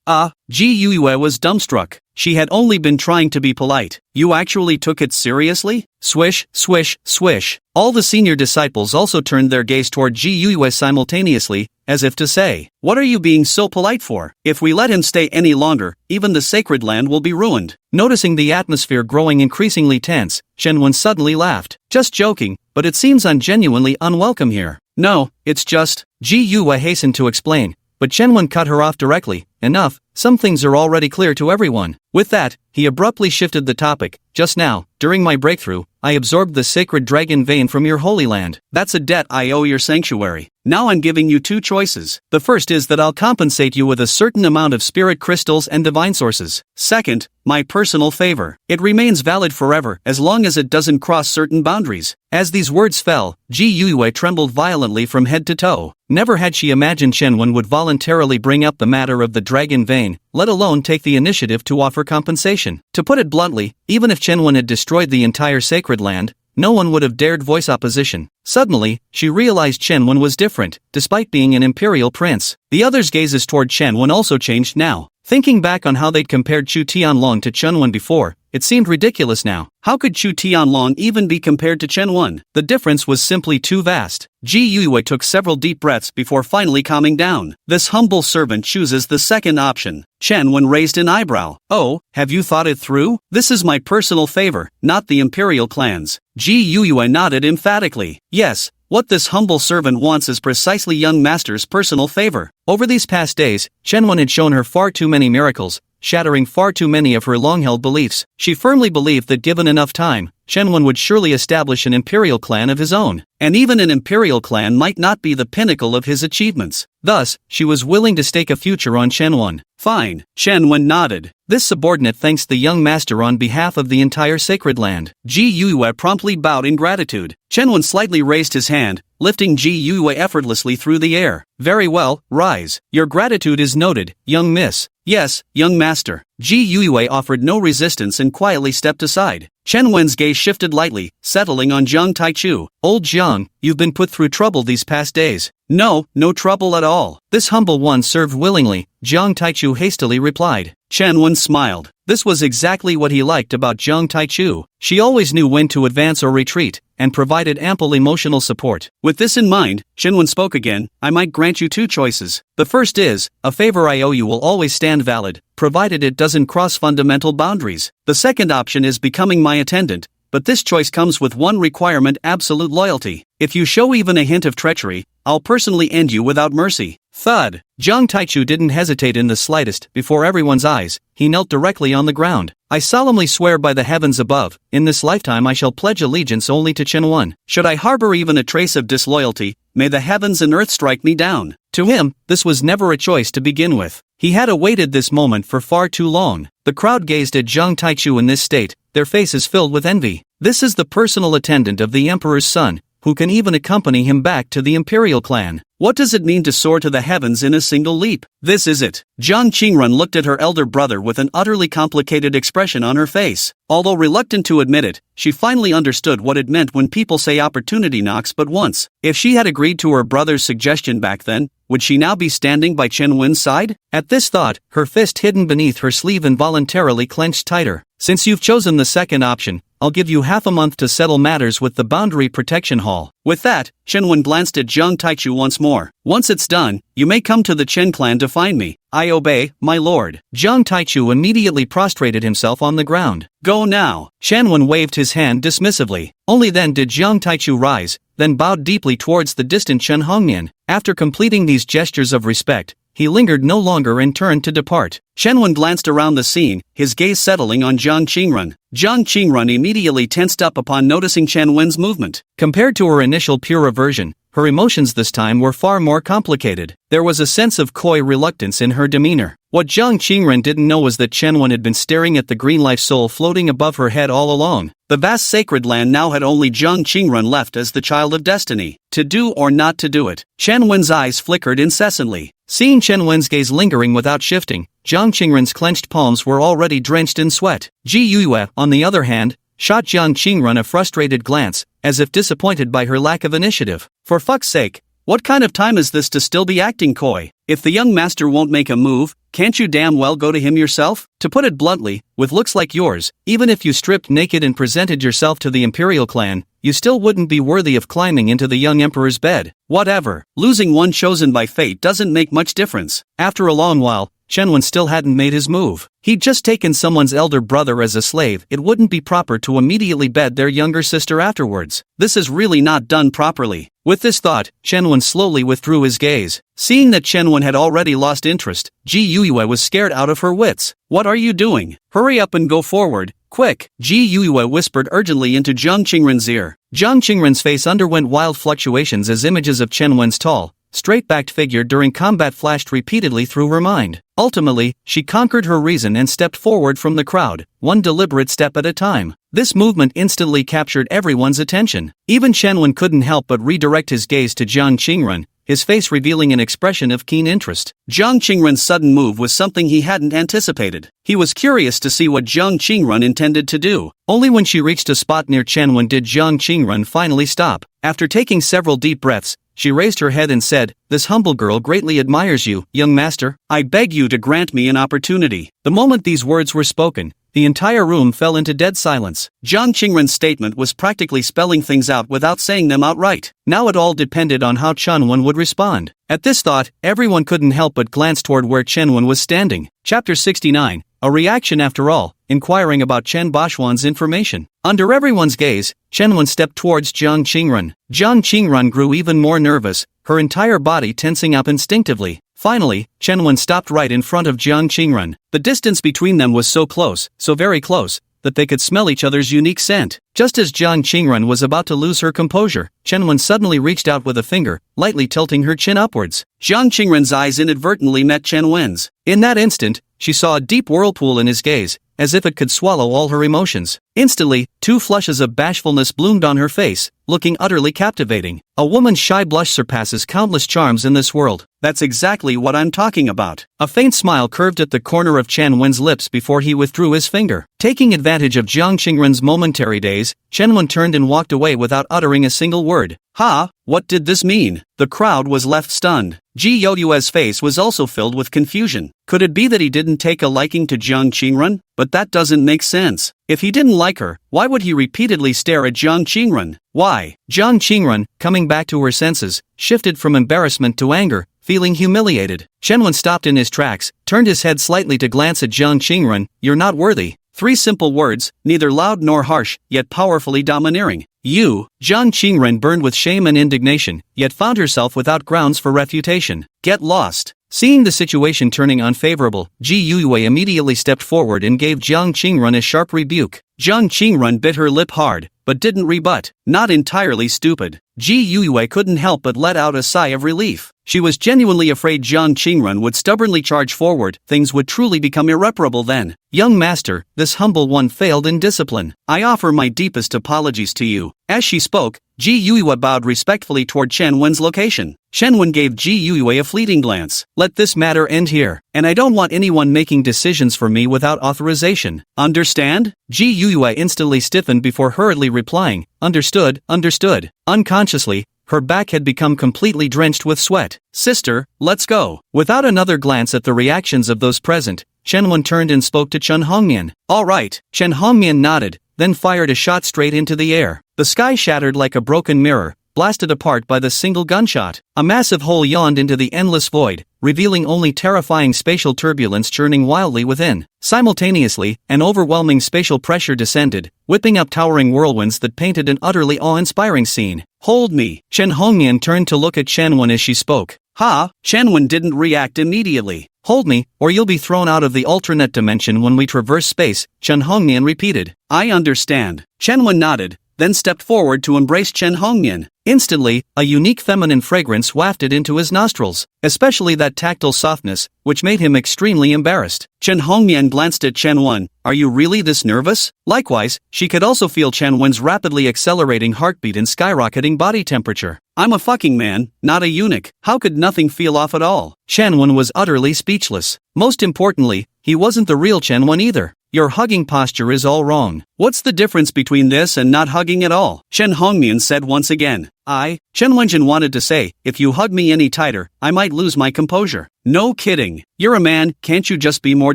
Ji Yuiwa was dumbstruck. She had only been trying to be polite. You actually took it seriously? Swish, swish, swish. All the senior disciples also turned their gaze toward Ji Yuiwa simultaneously, as if to say, "What are you being so polite for? If we let him stay any longer, even the sacred land will be ruined." Noticing the atmosphere growing increasingly tense, Chen Wen suddenly laughed. "Just joking, but it seems I'm genuinely unwelcome here." "No, it's just," Ji Yuiwa hastened to explain, but Chen Wen cut her off directly. "Enough, some things are already clear to everyone." With that, he abruptly shifted the topic. "Just now, during my breakthrough, I absorbed the sacred dragon vein from your holy land. That's a debt I owe your sanctuary. Now I'm giving you two choices. The first is that I'll compensate you with a certain amount of spirit crystals and divine sources. Second, my personal favor. It remains valid forever as long as it doesn't cross certain boundaries." As these words fell, Ji Yuiwa trembled violently from head to toe. Never had she imagined Chen Wen would voluntarily bring up the matter of the dragon vein, let alone take the initiative to offer compensation. To put it bluntly, even if Chen Wen had destroyed the entire sacred land, no one would have dared voice opposition. Suddenly, she realized Chen Wen was different, despite being an imperial prince. The others' gazes toward Chen Wen also changed now. Thinking back on how they'd compared Chu Tianlong to Chen Wen before, it seemed ridiculous now. How could Chu Tianlong even be compared to Chen Wen? The difference was simply too vast. Ji Yuiwa took several deep breaths before finally calming down. This humble servant chooses the second option. Chen Wen raised an eyebrow. "Oh, have you thought it through? This is my personal favor, not the imperial clan's." Ji Yuiwa nodded emphatically. "Yes, what this humble servant wants is precisely young master's personal favor." Over these past days, Chen Wen had shown her far too many miracles, shattering far too many of her long-held beliefs. She firmly believed that given enough time, Chen Wen would surely establish an imperial clan of his own. And even an imperial clan might not be the pinnacle of his achievements. Thus, she was willing to stake a future on Chen Wen. "Fine," Chen Wen nodded. This subordinate thanks the young master on behalf of the entire sacred land. Ji Yuiwa promptly bowed in gratitude. Chen Wen slightly raised his hand, lifting Ji Yuiwa effortlessly through the air. "Very well, rise. Your gratitude is noted, young miss." Yes, young master. Ji Yue offered no resistance and quietly stepped aside. Chen Wen's gaze shifted lightly, settling on Jiang Taichu. Old Jiang, you've been put through trouble these past days. No trouble at all. This humble one served willingly, Jiang Taichu hastily replied. Chen Wen smiled. This was exactly what he liked about Jiang Taichu. She always knew when to advance or retreat, and provided ample emotional support. With this in mind, Chen Wen spoke again. I might grant you two choices. The first is, a favor I owe you will always stand valid, provided it doesn't cross fundamental boundaries. The second option is becoming my attendant, but this choice comes with one requirement: absolute loyalty. If you show even a hint of treachery, I'll personally end you without mercy. Thud. Jiang Taichu didn't hesitate in the slightest. Before everyone's eyes, he knelt directly on the ground. I solemnly swear by the heavens above, in this lifetime I shall pledge allegiance only to Chen Wen. Should I harbor even a trace of disloyalty, may the heavens and earth strike me down. To him, this was never a choice to begin with. He had awaited this moment for far too long. The crowd gazed at Jiang Taichu in this state, their faces filled with envy. This is the personal attendant of the emperor's son, who can even accompany him back to the imperial clan. What does it mean to soar to the heavens in a single leap? This is it. Jiang Qingrun looked at her elder brother with an utterly complicated expression on her face. Although reluctant to admit it, she finally understood what it meant when people say opportunity knocks but once. If she had agreed to her brother's suggestion back then, would she now be standing by Chen Wen's side? At this thought, her fist hidden beneath her sleeve involuntarily clenched tighter. Since you've chosen the second option, I'll give you half a month to settle matters with the Boundary Protection Hall. With that, Chen Wen glanced at Jiang Taichu once more. Once it's done, you may come to the Chen clan to find me. I obey, my lord. Jiang Taichu immediately prostrated himself on the ground. Go now. Chen Wen waved his hand dismissively. Only then did Jiang Taichu rise, then bowed deeply towards the distant Chen Hongnian. After completing these gestures of respect, he lingered no longer and turned to depart. Chen Wen glanced around the scene, his gaze settling on Jiang Qingrun. Jiang Qingrun immediately tensed up upon noticing Chen Wen's movement. Compared to her initial pure aversion, her emotions this time were far more complicated. There was a sense of coy reluctance in her demeanor. What Jiang Qingrun didn't know was that Chen Wen had been staring at the green life soul floating above her head all along. The vast sacred land now had only Jiang Qingrun left as the child of destiny. To do or not to do it. Chen Wen's eyes flickered incessantly. Seeing Chen Wen's gaze lingering without shifting, Jiang Qingrun's clenched palms were already drenched in sweat. Ji Yue, on the other hand, shot Jiang Qingrun a frustrated glance, as if disappointed by her lack of initiative. For fuck's sake, what kind of time is this to still be acting coy? If the young master won't make a move, can't you damn well go to him yourself? To put it bluntly, with looks like yours, even if you stripped naked and presented yourself to the imperial clan, you still wouldn't be worthy of climbing into the young emperor's bed. Whatever, losing one chosen by fate doesn't make much difference. After a long while, Chen Wen still hadn't made his move. He'd just taken someone's elder brother as a slave. It wouldn't be proper to immediately bed their younger sister afterwards. This is really not done properly. With this thought, Chen Wen slowly withdrew his gaze. Seeing that Chen Wen had already lost interest, Ji Yue was scared out of her wits. What are you doing? Hurry up and go forward, quick! Ji Yue whispered urgently into Jiang Qingrun's ear. Jiang Qingrun's face underwent wild fluctuations as images of Chen Wen's tall, straight-backed figure during combat flashed repeatedly through her mind. Ultimately, she conquered her reason and stepped forward from the crowd, one deliberate step at a time. This movement instantly captured everyone's attention. Even Chen Wen couldn't help but redirect his gaze to Jiang Qingrun, his face revealing an expression of keen interest. Jiang Qingrun's sudden move was something he hadn't anticipated. He was curious to see what Jiang Qingrun intended to do. Only when she reached a spot near Chen Wen did Jiang Qingrun finally stop. After taking several deep breaths, she raised her head and said, "This humble girl greatly admires you, young master. I beg you to grant me an opportunity." The moment these words were spoken, the entire room fell into dead silence. Jiang Qingrun's statement was practically spelling things out without saying them outright. Now it all depended on how Chen Wen would respond. At this thought, everyone couldn't help but glance toward where Chen Wen was standing. Chapter 69. A reaction after all, inquiring about Chen Bashuan's information. Under everyone's gaze, Chen Wen stepped towards Jiang Qingrun. Jiang Qingrun grew even more nervous, her entire body tensing up instinctively. Finally, Chen Wen stopped right in front of Jiang Qingrun. The distance between them was so close, so very close, that they could smell each other's unique scent. Just as Jiang Qingrun was about to lose her composure, Chen Wen suddenly reached out with a finger, lightly tilting her chin upwards. Jiang Qingrun's eyes inadvertently met Chen Wen's. In that instant, she saw a deep whirlpool in his gaze, as if it could swallow all her emotions. Instantly, 2 flushes of bashfulness bloomed on her face, looking utterly captivating. A woman's shy blush surpasses countless charms in this world. That's exactly what I'm talking about. A faint smile curved at the corner of Chen Wen's lips before he withdrew his finger. Taking advantage of Jiang Qingren's momentary daze, Chen Wen turned and walked away without uttering a single word. Ha! What did this mean? The crowd was left stunned. Ji Youyue's face was also filled with confusion. Could it be that he didn't take a liking to Jiang Qingren? But that doesn't make sense. If he didn't like her, why would he repeatedly stare at Jiang Qingren? Why? Jiang Qingren, coming back to her senses, shifted from embarrassment to anger, feeling humiliated. Chen Wen stopped in his tracks, turned his head slightly to glance at Jiang Qingren. You're not worthy. 3 simple words, neither loud nor harsh, yet powerfully domineering. You. Jiang Qingren burned with shame and indignation, yet found herself without grounds for refutation. Get lost. Seeing the situation turning unfavorable, Ji Youyue immediately stepped forward and gave Jiang Qingren a sharp rebuke. Jiang Qingren bit her lip hard, but didn't rebut. Not entirely stupid. Ji Youyue couldn't help but let out a sigh of relief. She was genuinely afraid Jiang Qingren would stubbornly charge forward. Things would truly become irreparable then. Young master, this humble one failed in discipline. I offer my deepest apologies to you. As she spoke, Ji Youyue bowed respectfully toward Chen Wen's location. Chen Wen gave Ji Youyue a fleeting glance. Let this matter end here, and I don't want anyone making decisions for me without authorization. Understand? Ji Youyue instantly stiffened before hurriedly replying, Understood, understood. Unconsciously, her back had become completely drenched with sweat. Sister, let's go. Without another glance at the reactions of those present, Chen Wen turned and spoke to Chen Hongmian. All right. Chen Hongmian nodded, then fired a shot straight into the air. The sky shattered like a broken mirror, blasted apart by the single gunshot. A massive hole yawned into the endless void, revealing only terrifying spatial turbulence churning wildly within. Simultaneously, an overwhelming spatial pressure descended, whipping up towering whirlwinds that painted an utterly awe-inspiring scene. Hold me. Chen Hongmian turned to look at Chen Wen as she spoke. Ha! Chen Wen didn't react immediately. Hold me, or you'll be thrown out of the alternate dimension when we traverse space, Chen Hongmian repeated. I understand. Chen Wen nodded, then stepped forward to embrace Chen Hongmian. Instantly, a unique feminine fragrance wafted into his nostrils, especially that tactile softness, which made him extremely embarrassed. Chen Hongmian glanced at Chen Wen. Are you really this nervous? Likewise, she could also feel Chen Wen's rapidly accelerating heartbeat and skyrocketing body temperature. I'm a fucking man, not a eunuch. How could nothing feel off at all? Chen Wen was utterly speechless. Most importantly, he wasn't the real Chen Wen either. Your hugging posture is all wrong. What's the difference between this and not hugging at all? Chen Hongmian said once again. Chen Wenjin wanted to say, if you hug me any tighter, I might lose my composure. No kidding. You're a man, can't you just be more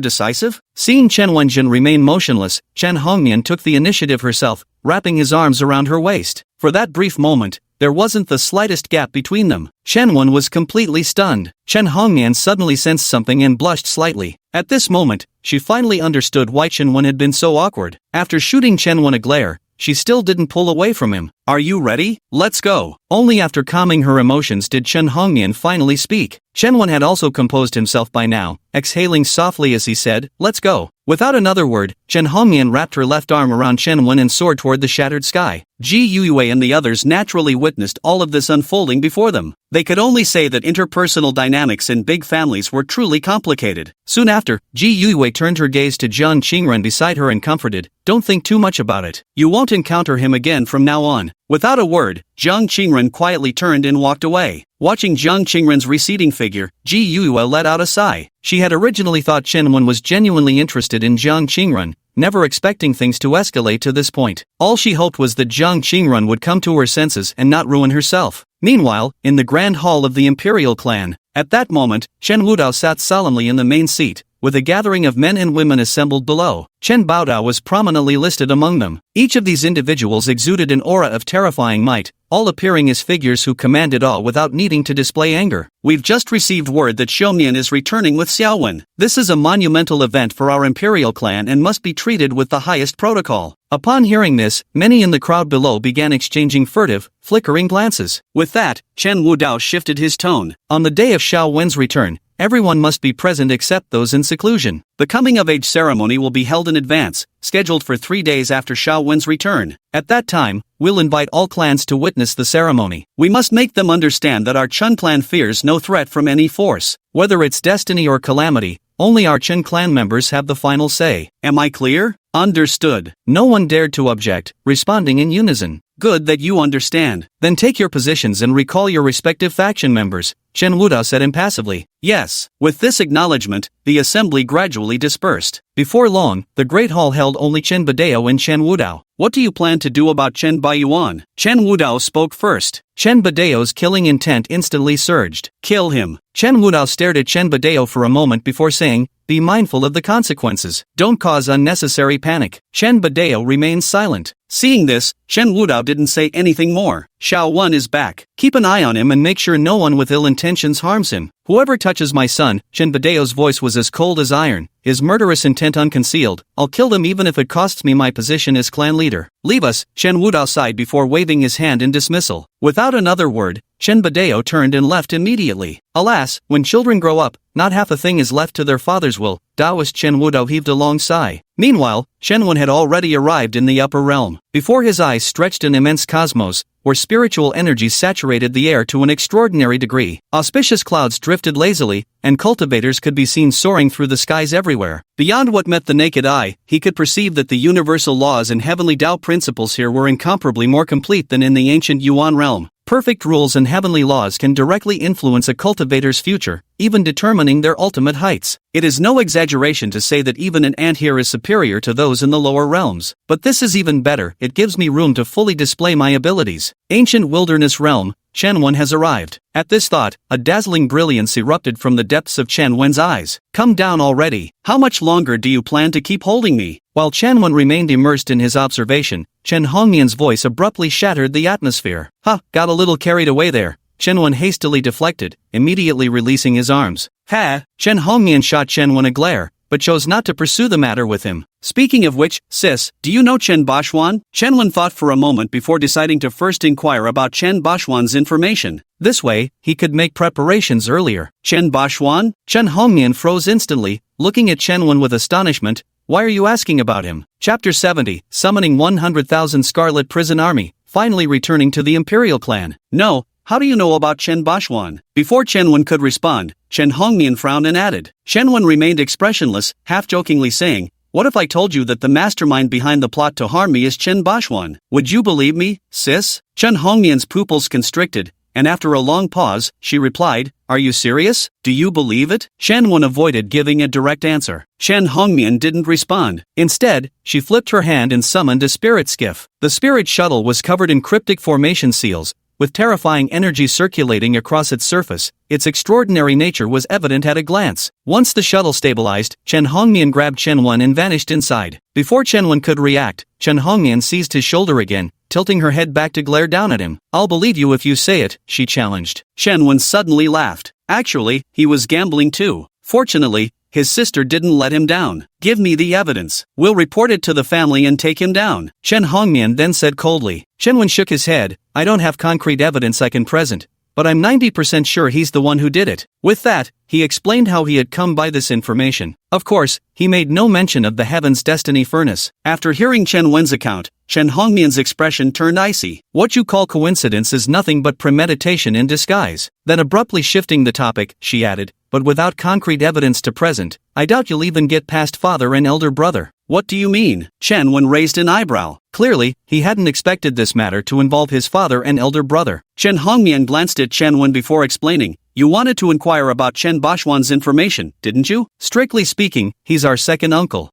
decisive? Seeing Chen Wenjin remain motionless, Chen Hongmian took the initiative herself, wrapping his arms around her waist. For that brief moment, there wasn't the slightest gap between them. Chen Wen was completely stunned. Chen Hongmian suddenly sensed something and blushed slightly. At this moment, she finally understood why Chen Wen had been so awkward. After shooting Chen Wen a glare, she still didn't pull away from him. Are you ready? Let's go. Only after calming her emotions did Chen Hongmian finally speak. Chen Wen had also composed himself by now, exhaling softly as he said, let's go. Without another word, Chen Hongmian wrapped her left arm around Chen Wen and soared toward the shattered sky. Ji Youyue and the others naturally witnessed all of this unfolding before them. They could only say that interpersonal dynamics in big families were truly complicated. Soon after, Ji Youyue turned her gaze to Jiang Qingren beside her and comforted, don't think too much about it. You won't encounter him again from now on. Without a word, Jiang Qingren quietly turned and walked away. Watching Jiang Qingren's receding figure, Ji Youyue let out a sigh. She had originally thought Chen Wen was genuinely interested in Jiang Qingren, never expecting things to escalate to this point. All she hoped was that Jiang Qingren would come to her senses and not ruin herself. Meanwhile, in the grand hall of the imperial clan, at that moment, Chen Wudao sat solemnly in the main seat, with a gathering of men and women assembled below. Chen Baodao was prominently listed among them. Each of these individuals exuded an aura of terrifying might, all appearing as figures who commanded awe without needing to display anger. We've just received word that Xiaomian is returning with Xiaowen. This is a monumental event for our imperial clan and must be treated with the highest protocol. Upon hearing this, many in the crowd below began exchanging furtive, flickering glances. With that, Chen Wudao shifted his tone. On the day of Xiao Wen's return, everyone must be present except those in seclusion. The coming-of-age ceremony will be held in advance, scheduled for 3 days after Xiao Wen's return. At that time, we'll invite all clans to witness the ceremony. We must make them understand that our Chun clan fears no threat from any force. Whether it's destiny or calamity, Only our Chen clan members have the final say. Am I clear? Understood. No one dared to object, responding in unison. Good that you understand. Then take your positions and recall your respective faction members, Chen Wudao said impassively. Yes. With this acknowledgement, the assembly gradually dispersed. Before long, the Great Hall held only Chen Badao and Chen Wudao. What do you plan to do about Chen Baiyuan? Chen Wudao spoke first. Chen Badao's killing intent instantly surged. Kill him. Chen Wudao stared at Chen Badao for a moment before saying, be mindful of the consequences. Don't cause unnecessary panic. Chen Badao remained silent. Seeing this, Chen Wudao didn't say anything more. Xiao Wen is back. Keep an eye on him and make sure no one with ill intentions harms him. Whoever touches my son, Chen Badao's voice was as cold as iron, his murderous intent unconcealed. I'll kill them even if it costs me my position as clan leader. Leave us, Chen Wudao sighed before waving his hand in dismissal. Without another word, Chen Badao turned and left immediately. Alas, when children grow up, not half a thing is left to their father's will. Taoist Chen Wudao heaved a long sigh. Meanwhile, Chen Wen had already arrived in the upper realm. Before his eyes stretched an immense cosmos, where spiritual energies saturated the air to an extraordinary degree. Auspicious clouds drifted lazily, and cultivators could be seen soaring through the skies everywhere. Beyond what met the naked eye, he could perceive that the universal laws and heavenly Tao principles here were incomparably more complete than in the ancient Yuan realm. Perfect rules and heavenly laws can directly influence a cultivator's future, even determining their ultimate heights. It is no exaggeration to say that even an ant here is superior to those in the lower realms. But this is even better, it gives me room to fully display my abilities. Ancient wilderness realm, Chen Wen has arrived. At this thought, a dazzling brilliance erupted from the depths of Chen Wen's eyes. Come down already. How much longer do you plan to keep holding me? While Chen Wen remained immersed in his observation, Chen Hongmian's voice abruptly shattered the atmosphere. Got a little carried away there. Chen Wen hastily deflected, immediately releasing his arms. Chen Hongmian shot Chen Wen a glare, but chose not to pursue the matter with him. Speaking of which, sis, do you know Chen Bashuan? Chen Wen thought for a moment before deciding to first inquire about Chen Bashuan's information. This way, he could make preparations earlier. Chen Bashuan? Chen Hongmian froze instantly, looking at Chen Wen with astonishment. Why are you asking about him? Chapter 70, Summoning 100,000 Scarlet Prison Army, finally returning to the Imperial clan. No, how do you know about Chen Bashuan? Before Chen Wen could respond, Chen Hongmian frowned and added. Chen Wen remained expressionless, half-jokingly saying, what if I told you that the mastermind behind the plot to harm me is Chen Bashuan? Would you believe me, sis? Chen Hongmian's pupils constricted, and after a long pause, she replied, are you serious? Do you believe it? Chen Wen avoided giving a direct answer. Chen Hongmian didn't respond. Instead, she flipped her hand and summoned a spirit skiff. The spirit shuttle was covered in cryptic formation seals, with terrifying energy circulating across its surface. Its extraordinary nature was evident at a glance. Once the shuttle stabilized, Chen Hongmian grabbed Chen Wen and vanished inside. Before Chen Wen could react, Chen Hongmian seized his shoulder again, tilting her head back to glare down at him. I'll believe you if you say it, she challenged. Chen Wen suddenly laughed. Actually, he was gambling too. Fortunately, his sister didn't let him down. Give me the evidence. We'll report it to the family and take him down. Chen Hongmian then said coldly. Chen Wen shook his head. I don't have concrete evidence I can present, but I'm 90% sure he's the one who did it. With that, he explained how he had come by this information. Of course, he made no mention of the Heaven's Destiny Furnace. After hearing Chen Wen's account, Chen Hongmian's expression turned icy. What you call coincidence is nothing but premeditation in disguise. Then abruptly shifting the topic, she added, but without concrete evidence to present, I doubt you'll even get past father and elder brother. What do you mean? Chen Wen raised an eyebrow. Clearly, he hadn't expected this matter to involve his father and elder brother. Chen Hongmian glanced at Chen Wen before explaining. You wanted to inquire about Chen Bashuan's information, didn't you? Strictly speaking, he's our second uncle.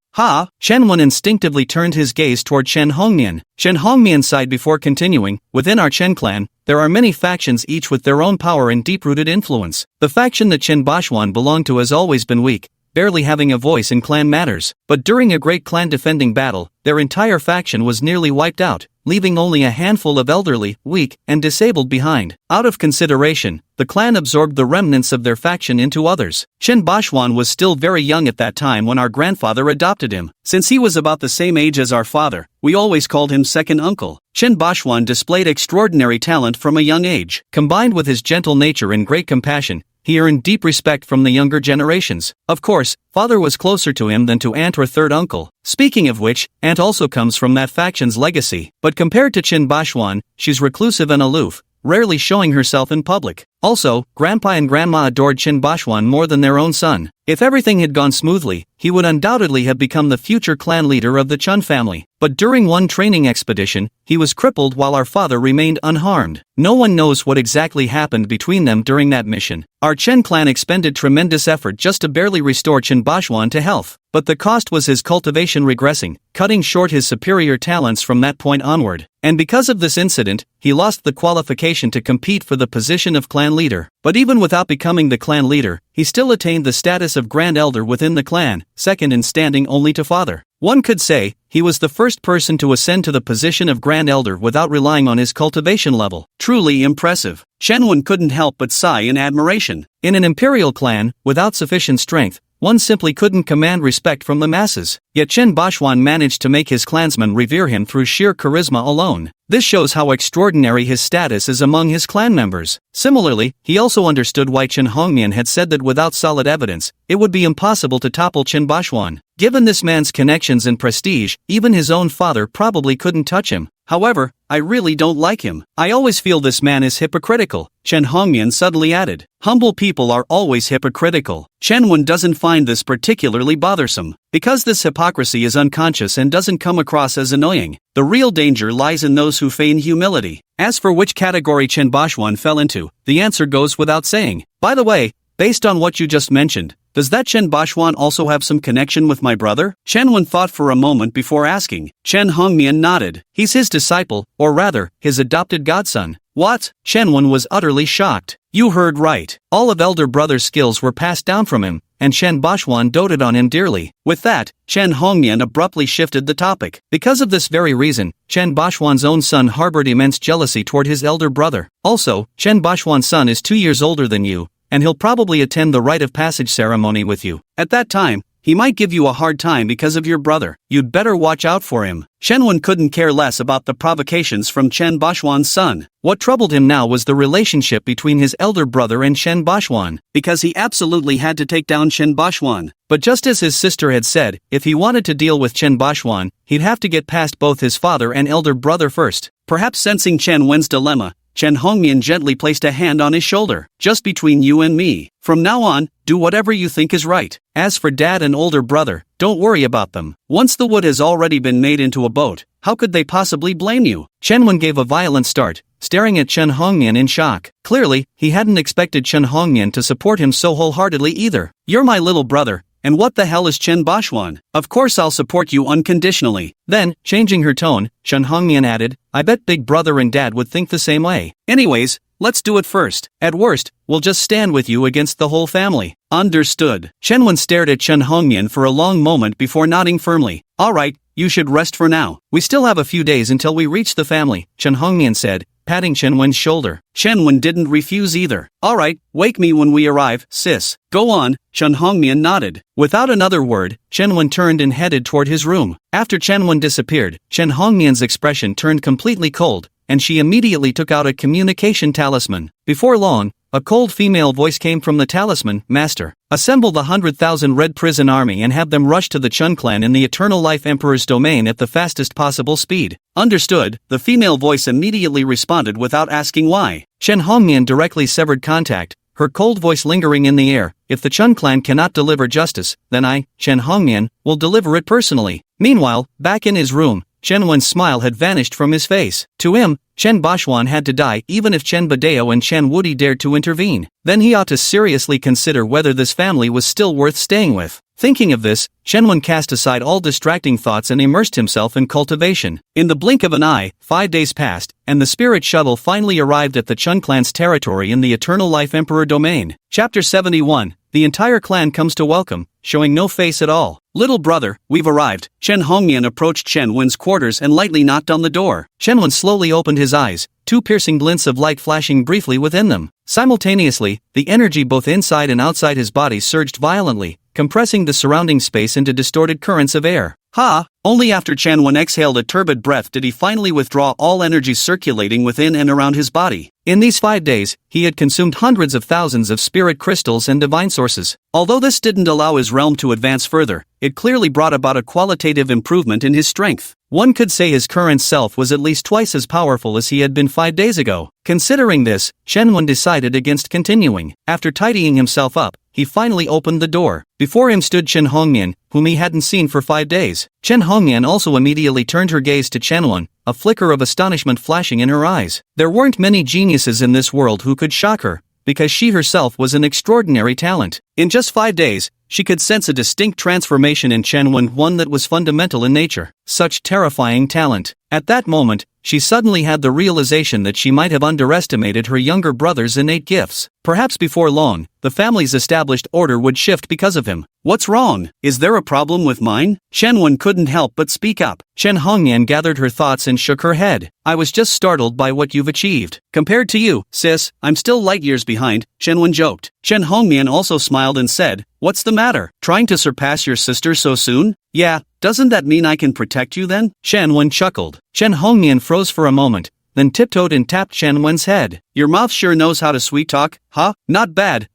Chen Wen instinctively turned his gaze toward Chen Hongmian. Chen Hongmian sighed before continuing, within our Chen clan, there are many factions each with their own power and deep-rooted influence. The faction that Chen Bashuan belonged to has always been weak, barely having a voice in clan matters. But during a great clan-defending battle, their entire faction was nearly wiped out, leaving only a handful of elderly, weak, and disabled behind. Out of consideration, the clan absorbed the remnants of their faction into others. Chen Bashuan was still very young at that time when our grandfather adopted him. Since he was about the same age as our father, we always called him second uncle. Chen Bashuan displayed extraordinary talent from a young age. Combined with his gentle nature and great compassion, he earned deep respect from the younger generations. Of course, father was closer to him than to aunt or third uncle. Speaking of which, aunt also comes from that faction's legacy. But compared to Chen Bashuan, she's reclusive and aloof, rarely showing herself in public. Also, Grandpa and Grandma adored Qin Bashwan more than their own son. If everything had gone smoothly, he would undoubtedly have become the future clan leader of the Chun family. But during one training expedition, he was crippled while our father remained unharmed. No one knows what exactly happened between them during that mission. Our Chen clan expended tremendous effort just to barely restore Qin Bashwan to health. But the cost was his cultivation regressing, cutting short his superior talents from that point onward. And because of this incident, he lost the qualification to compete for the position of clan leader. But even without becoming the clan leader, he still attained the status of Grand Elder within the clan, second in standing only to father. One could say, he was the first person to ascend to the position of Grand Elder without relying on his cultivation level. Truly impressive. Shenwen couldn't help but sigh in admiration. In an imperial clan, without sufficient strength, one simply couldn't command respect from the masses. Yet Qin Bashwan managed to make his clansmen revere him through sheer charisma alone. This shows how extraordinary his status is among his clan members. Similarly, he also understood why Chen Hongmian had said that without solid evidence, it would be impossible to topple Qin Bashwan. Given this man's connections and prestige, even his own father probably couldn't touch him. However, I really don't like him. I always feel this man is hypocritical, Chen Hongmian suddenly added. Humble people are always hypocritical. Shenwen doesn't find this particularly bothersome. Because this hypocrisy is unconscious and doesn't come across as annoying, the real danger lies in those who feign humility. As for which category Qin Bashwan fell into, the answer goes without saying. By the way, based on what you just mentioned, does that Qin Bashwan also have some connection with my brother? Shenwen thought for a moment before asking. Chen Hongmian nodded. He's his disciple, or rather, his adopted godson. What? Shenwen was utterly shocked. You heard right. All of elder brother's skills were passed down from him, and Qin Bashwan doted on him dearly. With that, Chen Hongmian abruptly shifted the topic. Because of this very reason, Qin Bashwan's own son harbored immense jealousy toward his elder brother. Also, Qin Bashwan's son is 2 years older than you, and he'll probably attend the rite of passage ceremony with you. At that time, he might give you a hard time because of your brother. You'd better watch out for him. Shenwen couldn't care less about the provocations from Qin Bashwan's son. What troubled him now was the relationship between his elder brother and Qin Bashwan, because he absolutely had to take down Qin Bashwan. But just as his sister had said, if he wanted to deal with Qin Bashwan, he'd have to get past both his father and elder brother first. Perhaps sensing Chen Wen's dilemma, Chen Hongmian gently placed a hand on his shoulder. Just between you and me. From now on, do whatever you think is right. As for dad and older brother, don't worry about them. Once the wood has already been made into a boat, how could they possibly blame you? Shenwen gave a violent start, staring at Chen Hongmian in shock. Clearly, he hadn't expected Chen Hongmian to support him so wholeheartedly either. You're my little brother. And what the hell is Qin Bashwan? Of course I'll support you unconditionally. Then, changing her tone, Chen Hongmian added, I bet big brother and dad would think the same way. Anyways, let's do it first. At worst, we'll just stand with you against the whole family. Understood. Shenwen stared at Chen Hongmian for a long moment before nodding firmly. Alright, you should rest for now. We still have a few days until we reach the family, Chen Hongmian said, patting Shenwen's shoulder. Shenwen didn't refuse either. Alright, wake me when we arrive, sis. Go on, Chen Hongmian nodded. Without another word, Shenwen turned and headed toward his room. After Shenwen disappeared, Chen Hongmian's expression turned completely cold, and she immediately took out a communication talisman. Before long, a cold female voice came from the talisman. Master, assemble the 100,000 Red Prison Army and have them rush to the Chun clan in the Eternal Life Emperor's domain at the fastest possible speed. Understood. The female voice immediately responded without asking why. Chen Hongmian directly severed contact, her cold voice lingering in the air. If the Chun clan cannot deliver justice, then I, Chen Hongmian, will deliver it personally. Meanwhile, back in his room, Shenwen's smile had vanished from his face. To him, Qin Bashwan had to die even if Chen Badeo and Chen Wudi dared to intervene. Then he ought to seriously consider whether this family was still worth staying with. Thinking of this, Shenwen cast aside all distracting thoughts and immersed himself in cultivation. In the blink of an eye, 5 days passed, and the spirit shuttle finally arrived at the Chun clan's territory in the Eternal Life Emperor domain. Chapter 71. The entire clan comes to welcome, showing no face at all. Little brother, we've arrived. Chen Hongmian approached Shenwen's quarters and lightly knocked on the door. Shenwen slowly opened his eyes, two piercing glints of light flashing briefly within them. Simultaneously, the energy both inside and outside his body surged violently, compressing the surrounding space into distorted currents of air. Ha! Only after Chen Wen exhaled a turbid breath did he finally withdraw all energy circulating within and around his body. In these 5 days, he had consumed hundreds of thousands of spirit crystals and divine sources. Although this didn't allow his realm to advance further, it clearly brought about a qualitative improvement in his strength. One could say his current self was at least twice as powerful as he had been 5 days ago. Considering this, Chen Wen decided against continuing. After tidying himself up, he finally opened the door. Before him stood Chen Hongmian, whom he hadn't seen for 5 days. Chen Hongmian also immediately turned her gaze to Chen Wen, a flicker of astonishment flashing in her eyes. There weren't many geniuses in this world who could shock her, because she herself was an extraordinary talent. In just 5 days, she could sense a distinct transformation in Chen Wen, one that was fundamental in nature. Such terrifying talent. At that moment, she suddenly had the realization that she might have underestimated her younger brother's innate gifts. Perhaps before long, the family's established order would shift because of him. What's wrong? Is there a problem with mine? Chen Wen couldn't help but speak up. Chen Hongyan gathered her thoughts and shook her head. I was just startled by what you've achieved. Compared to you, sis, I'm still light years behind, Chen Wen joked. Chen Hongmian also smiled and said, what's the matter? Trying to surpass your sister so soon? Yeah, doesn't that mean I can protect you then? Chen Wen chuckled. Chen Hongmian froze for a moment, then tiptoed and tapped Chen Wen's head. Your mouth sure knows how to sweet talk, huh? Not bad,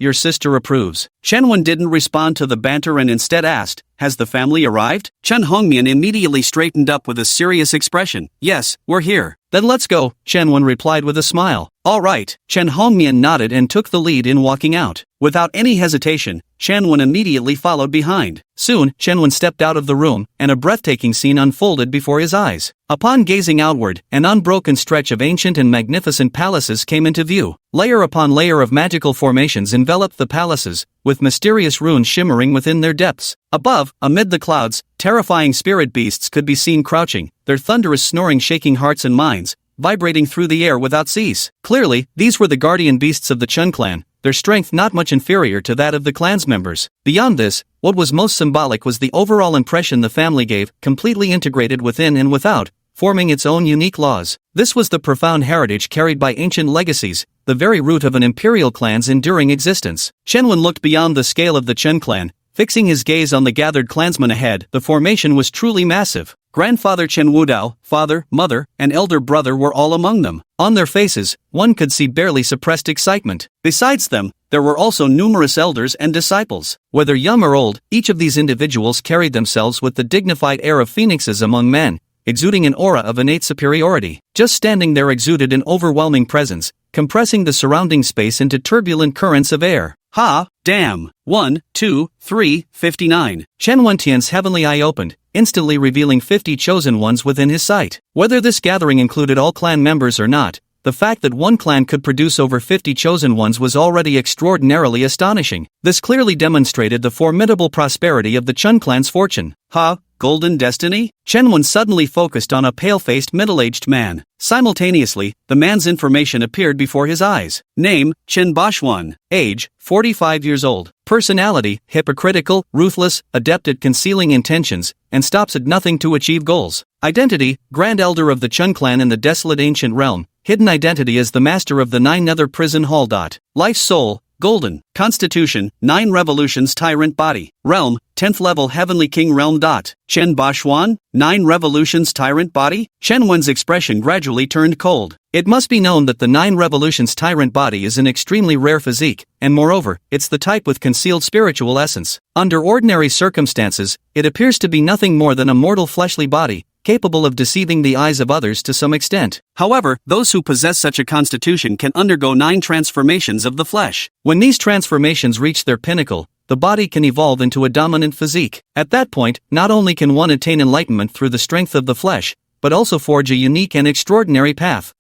your sister approves. Chen Wen didn't respond to the banter and instead asked, has the family arrived? Chen Hongmian immediately straightened up with a serious expression. Yes, we're here. Then let's go, Chen Wen replied with a smile. All right. Chen Hongmian nodded and took the lead in walking out. Without any hesitation, Chen Wen immediately followed behind. Soon, Chen Wen stepped out of the room, and a breathtaking scene unfolded before his eyes. Upon gazing outward, an unbroken stretch of ancient and magnificent palaces came into view. Layer upon layer of magical formations enveloped the palaces, with mysterious runes shimmering within their depths. Above, amid the clouds, terrifying spirit beasts could be seen crouching, their thunderous snoring shaking hearts and minds, vibrating through the air without cease. Clearly, these were the guardian beasts of the Chun clan, their strength not much inferior to that of the clan's members. Beyond this, what was most symbolic was the overall impression the family gave, completely integrated within and without, forming its own unique laws. This was the profound heritage carried by ancient legacies, the very root of an imperial clan's enduring existence. Chen Wen looked beyond the scale of the Chun clan, fixing his gaze on the gathered clansmen ahead. The formation was truly massive. Grandfather Chen Wudao, father, mother, and elder brother were all among them. On their faces, one could see barely suppressed excitement. Besides them, there were also numerous elders and disciples. Whether young or old, each of these individuals carried themselves with the dignified air of phoenixes among men, exuding an aura of innate superiority. Just standing there exuded an overwhelming presence, compressing the surrounding space into turbulent currents of air. Ha! Damn! 1, 2, 3, 59. Chen Wentian's heavenly eye opened, instantly revealing 50 chosen ones within his sight. Whether this gathering included all clan members or not, the fact that one clan could produce over 50 chosen ones was already extraordinarily astonishing. This clearly demonstrated the formidable prosperity of the Chun clan's fortune. Ha! Golden destiny? Chen Wen suddenly focused on a pale-faced middle-aged man. Simultaneously, the man's information appeared before his eyes. Name, Chen Bashuan. Age, 45 years old. Personality, hypocritical, ruthless, adept at concealing intentions, and stops at nothing to achieve goals. Identity, Grand Elder of the Chun clan in the desolate ancient realm. Hidden identity as the master of the 9 Nether Prison Hall. Life's soul, golden. Constitution, 9 revolutions tyrant body. Realm, 10th level heavenly king realm. Chen Bashuan, 9 revolutions tyrant body? Chen Wen's expression gradually turned cold. It must be known that the 9 revolutions tyrant body is an extremely rare physique, and moreover, it's the type with concealed spiritual essence. Under ordinary circumstances, it appears to be nothing more than a mortal fleshly body, capable of deceiving the eyes of others to some extent. However, those who possess such a constitution can undergo 9 transformations of the flesh. When these transformations reach their pinnacle, the body can evolve into a dominant physique. At that point, not only can one attain enlightenment through the strength of the flesh, but also forge a unique and extraordinary path.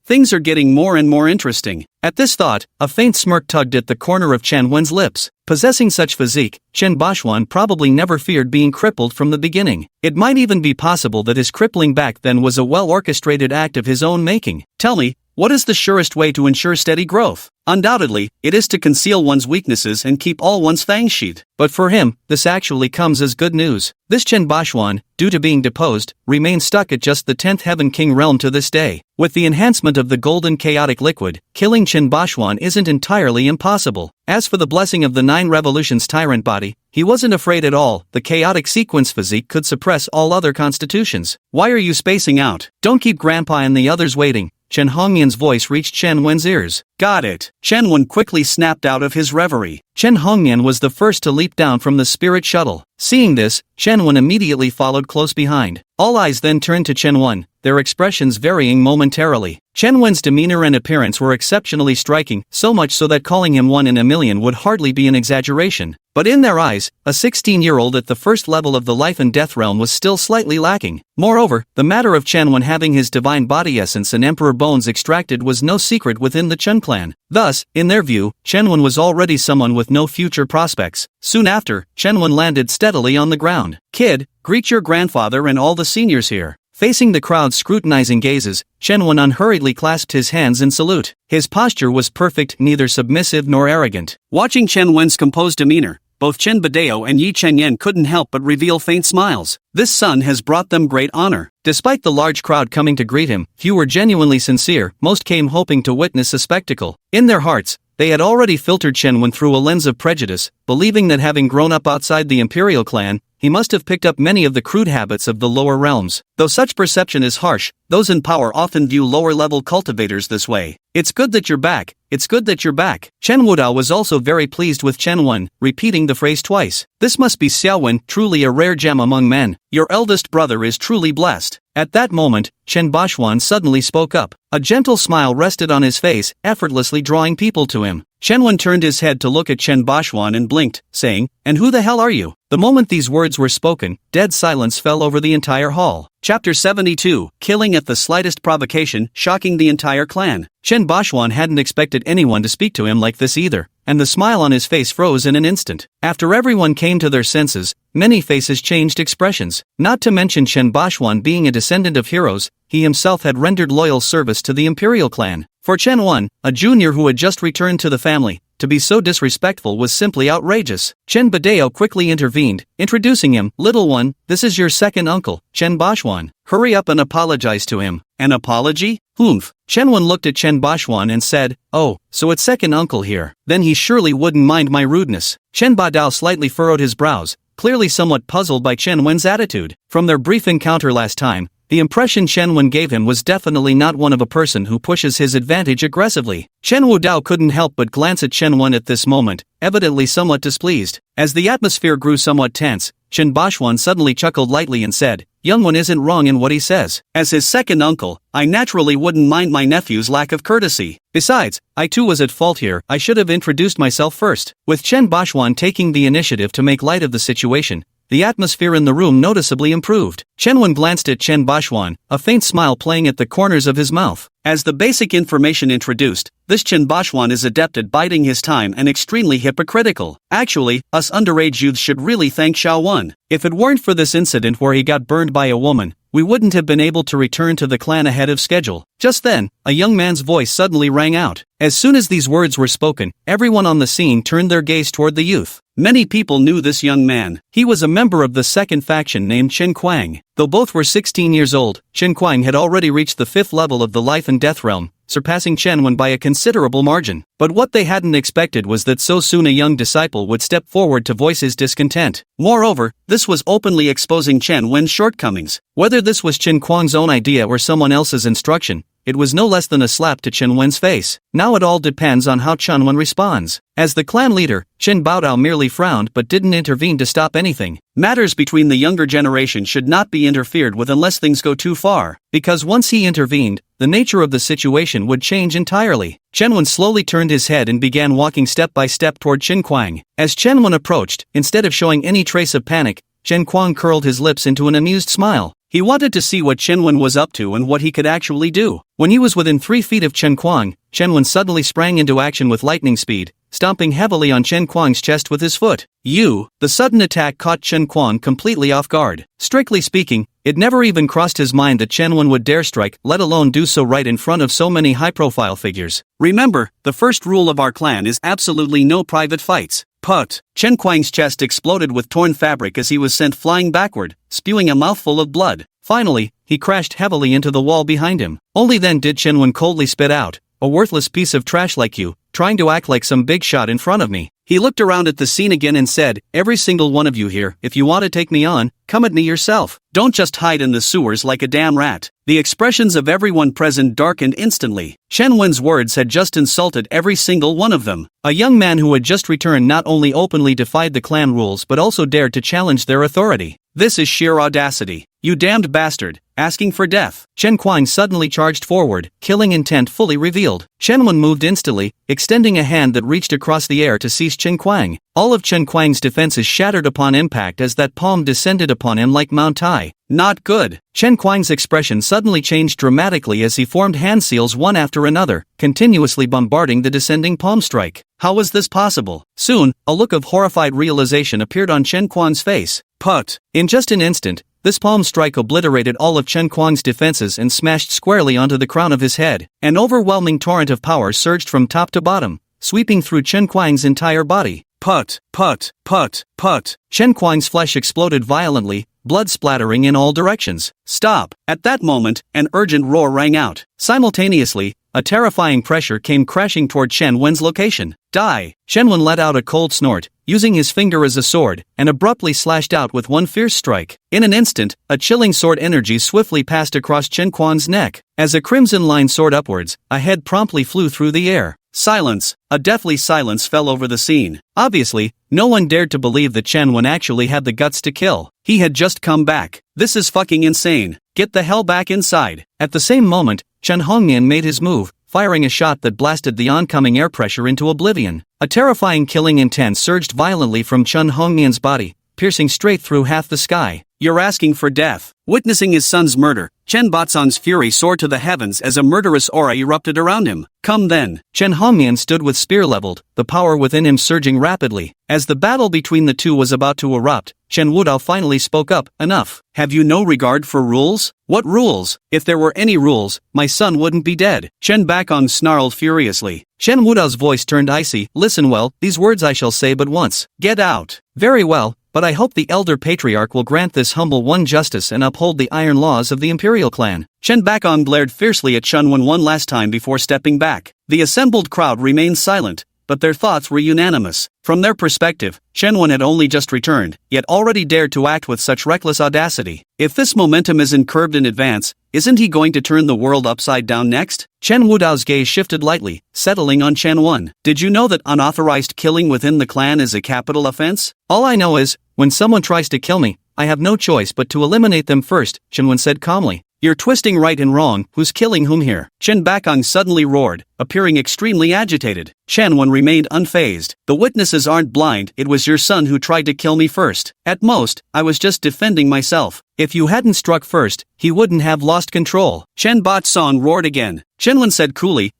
Things are getting more and more interesting. At this thought, a faint smirk tugged at the corner of Chen Wen's lips. Possessing such physique, Chen Bashuan probably never feared being crippled from the beginning. It might even be possible that his crippling back then was a well-orchestrated act of his own making. Tell me, what is the surest way to ensure steady growth? Undoubtedly, it is to conceal one's weaknesses and keep all one's fangs sheathed. But for him, this actually comes as good news. This Chen Bashwan, due to being deposed, remains stuck at just the 10th Heaven King realm to this day. With the enhancement of the golden chaotic liquid, killing Chen Bashwan isn't entirely impossible. As for the blessing of the 9 revolutions tyrant body, he wasn't afraid at all. The chaotic sequence physique could suppress all other constitutions. Why are you spacing out? Don't keep Grandpa and the others waiting. Chen Hongyan's voice reached Chen Wen's ears. Got it. Chen Wen quickly snapped out of his reverie. Chen Hongyan was the first to leap down from the spirit shuttle. Seeing this, Chen Wen immediately followed close behind. All eyes then turned to Chen Wen, their expressions varying momentarily. Chen Wen's demeanor and appearance were exceptionally striking, so much so that calling him one in a million would hardly be an exaggeration. But in their eyes, a 16-year-old at the first level of the life and death realm was still slightly lacking. Moreover, the matter of Chen Wen having his divine body essence and emperor bones extracted was no secret within the Chen clan. Thus, in their view, Chen Wen was already someone with no future prospects. Soon after, Chen Wen landed steadily on the ground. "Kid, greet your grandfather and all the seniors here." Facing the crowd's scrutinizing gazes, Chen Wen unhurriedly clasped his hands in salute. His posture was perfect, neither submissive nor arrogant. Watching Chen Wen's composed demeanor, both Chen Badeo and Yi Chenyen couldn't help but reveal faint smiles. This son has brought them great honor. Despite the large crowd coming to greet him, few were genuinely sincere, most came hoping to witness a spectacle. In their hearts, they had already filtered Chen Wen through a lens of prejudice, believing that having grown up outside the imperial clan, he must have picked up many of the crude habits of the lower realms. Though such perception is harsh, those in power often view lower-level cultivators this way. "It's good that you're back. It's good that you're back." Chen Wudao was also very pleased with Chen Wen, repeating the phrase twice. "This must be Xiao Wen, truly a rare gem among men. Your eldest brother is truly blessed." At that moment, Chen Bashwan suddenly spoke up. A gentle smile rested on his face, effortlessly drawing people to him. Chen Wen turned his head to look at Chen Bashwan and blinked, saying, "And who the hell are you?" The moment these words were spoken, dead silence fell over the entire hall. Chapter 72, Killing at the Slightest Provocation, Shocking the Entire Clan. Chen Bashwan hadn't expected anyone to speak to him like this either, and the smile on his face froze in an instant. After everyone came to their senses, many faces changed expressions. Not to mention Chen Bashwan being a descendant of heroes, he himself had rendered loyal service to the imperial clan. For Chen Wen, a junior who had just returned to the family, to be so disrespectful was simply outrageous. Chen Badeo quickly intervened, introducing him. "Little one, this is your second uncle, Chen Bashwan. Hurry up and apologize to him." "An apology? Humph." Chen Wen looked at Chen Bashwan and said, "Oh, so it's second uncle here. Then he surely wouldn't mind my rudeness." Chen Badao slightly furrowed his brows, clearly somewhat puzzled by Chen Wen's attitude. From their brief encounter last time, the impression Chen Wen gave him was definitely not one of a person who pushes his advantage aggressively. Chen Wudao couldn't help but glance at Chen Wen at this moment, evidently somewhat displeased. As the atmosphere grew somewhat tense, Chen Bashwan suddenly chuckled lightly and said, "Young one isn't wrong in what he says. As his second uncle, I naturally wouldn't mind my nephew's lack of courtesy. Besides, I too was at fault here. I should have introduced myself first." With Chen Bashwan taking the initiative to make light of the situation, the atmosphere in the room noticeably improved. Chen Wen glanced at Chen Bashwan, a faint smile playing at the corners of his mouth. As the basic information introduced, this Chen Bashwan is adept at biding his time and extremely hypocritical. Actually, us underage youths should really thank Xiao Wen. If it weren't for this incident where he got burned by a woman, we wouldn't have been able to return to the clan ahead of schedule. Just then, a young man's voice suddenly rang out. As soon as these words were spoken, everyone on the scene turned their gaze toward the youth. Many people knew this young man. He was a member of the second faction named Chen Kuang. Though both were 16 years old, Chen Kuang had already reached the 5th level of the life and death realm, surpassing Chen Wen by a considerable margin. But what they hadn't expected was that so soon a young disciple would step forward to voice his discontent. Moreover, this was openly exposing Chen Wen's shortcomings. Whether this was Chen Kuang's own idea or someone else's instruction, it was no less than a slap to Chen Wen's face. Now it all depends on how Chen Wen responds. As the clan leader, Chen Baodao merely frowned but didn't intervene to stop anything. Matters between the younger generation should not be interfered with unless things go too far, because once he intervened, the nature of the situation would change entirely. Chen Wen slowly turned his head and began walking step by step toward Chen Kuang. As Chen Wen approached, instead of showing any trace of panic, Chen Kuang curled his lips into an amused smile. He wanted to see what Chen Wen was up to and what he could actually do. When he was within 3 feet of Chen Kuang, Chen Wen suddenly sprang into action with lightning speed, stomping heavily on Chen Kuang's chest with his foot. The sudden attack caught Chen Kuang completely off guard. Strictly speaking, it never even crossed his mind that Chen Wen would dare strike, let alone do so right in front of so many high-profile figures. Remember, the first rule of our clan is absolutely no private fights. Put. Chen Kuang's chest exploded with torn fabric as he was sent flying backward, spewing a mouthful of blood. Finally, he crashed heavily into the wall behind him. Only then did Chen Wen coldly spit out, "A worthless piece of trash like you, trying to act like some big shot in front of me." He looked around at the scene again and said, "Every single one of you here, if you want to take me on, come at me yourself. Don't just hide in the sewers like a damn rat." The expressions of everyone present darkened instantly. Chen Wen's words had just insulted every single one of them. A young man who had just returned not only openly defied the clan rules but also dared to challenge their authority. This is sheer audacity. "You damned bastard, asking for death." Chen Kuang suddenly charged forward, killing intent fully revealed. Chen Wen moved instantly, extending a hand that reached across the air to seize Chen Kuang. All of Chen Kuang's defenses shattered upon impact as that palm descended upon him like Mount Tai. Not good. Chen Kuang's expression suddenly changed dramatically as he formed hand seals one after another, continuously bombarding the descending palm strike. How was this possible? Soon, a look of horrified realization appeared on Chen Kuang's face. In just an instant, this palm strike obliterated all of Chen Kuang's defenses and smashed squarely onto the crown of his head. An overwhelming torrent of power surged from top to bottom, sweeping through Chen Kuang's entire body. Chen Kuang's flesh exploded violently, blood splattering in all directions. Stop! At that moment, an urgent roar rang out. Simultaneously, a terrifying pressure came crashing toward Chen Wen's location. Die! Chen Wen let out a cold snort, using his finger as a sword, and abruptly slashed out with one fierce strike. In an instant, a chilling sword energy swiftly passed across Chen Kuang's neck. As a crimson line soared upwards, a head promptly flew through the air. Silence. A deathly silence fell over the scene. Obviously, no one dared to believe that Chen Wen actually had the guts to kill. He had just come back. This is fucking insane. Get the hell back inside. At the same moment, Chen Hongmian made his move, firing a shot that blasted the oncoming air pressure into oblivion. A terrifying killing intent surged violently from Chen Hongmian's body, piercing straight through half the sky. "You're asking for death." Witnessing his son's murder, Chen Batson's fury soared to the heavens as a murderous aura erupted around him. "Come then." Chen Hongmian stood with spear leveled, the power within him surging rapidly. As the battle between the two was about to erupt, Chen Wudao finally spoke up. "Enough. Have you no regard for rules?" "What rules? If there were any rules, my son wouldn't be dead." Chen Bakong snarled furiously. Chen Wudao's voice turned icy. "Listen well, these words I shall say but once. Get out." "Very well, but I hope the elder patriarch will grant this humble one justice and uphold the iron laws of the imperial clan." Chen Bakong glared fiercely at Chen Wen one last time before stepping back. The assembled crowd remained silent, but their thoughts were unanimous. From their perspective, Chen Wen had only just returned, yet already dared to act with such reckless audacity. If this momentum isn't curbed in advance, isn't he going to turn the world upside down next? Chen Wudao's gaze shifted lightly, settling on Chen Wen. "Did you know that unauthorized killing within the clan is a capital offense?" "All I know is, when someone tries to kill me, I have no choice but to eliminate them first," Chen Wen said calmly. "You're twisting right and wrong. Who's killing whom here?" Chen Bakong suddenly roared, appearing extremely agitated. Chen Wen remained unfazed. "The witnesses aren't blind. It was your son who tried to kill me first. At most, I was just defending myself. If you hadn't struck first, he wouldn't have lost control." Chen Bat-song roared again. Chen Wen said coolly,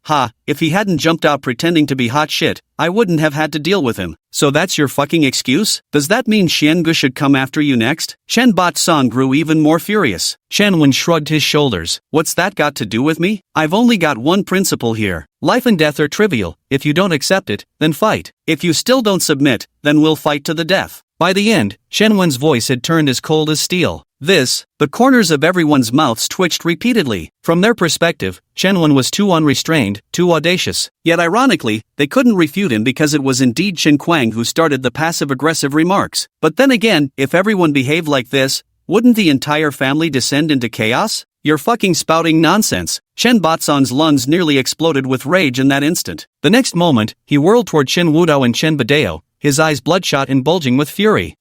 if he hadn't jumped out pretending to be hot shit, I wouldn't have had to deal with him." "So that's your fucking excuse? Does that mean Xiangu should come after you next?" Chen Bat-song grew even more furious. Chen Wen shrugged his shoulders. "What's that got to do with me? I've only got one principle here. Life and death are trivial. If you don't accept it, then fight. If you still don't submit, then we'll fight to the death." By the end, Chen Wen's voice had turned as cold as steel. The corners of everyone's mouths twitched repeatedly. From their perspective, Chen Wen was too unrestrained, too audacious. Yet ironically, they couldn't refute him because it was indeed Chen Kuang who started the passive-aggressive remarks. But then again, if everyone behaved like this, wouldn't the entire family descend into chaos? "You're fucking spouting nonsense." Chen Batson's lungs nearly exploded with rage in that instant. The next moment, he whirled toward Chen Wudao and Chen Badeo, his eyes bloodshot and bulging with fury.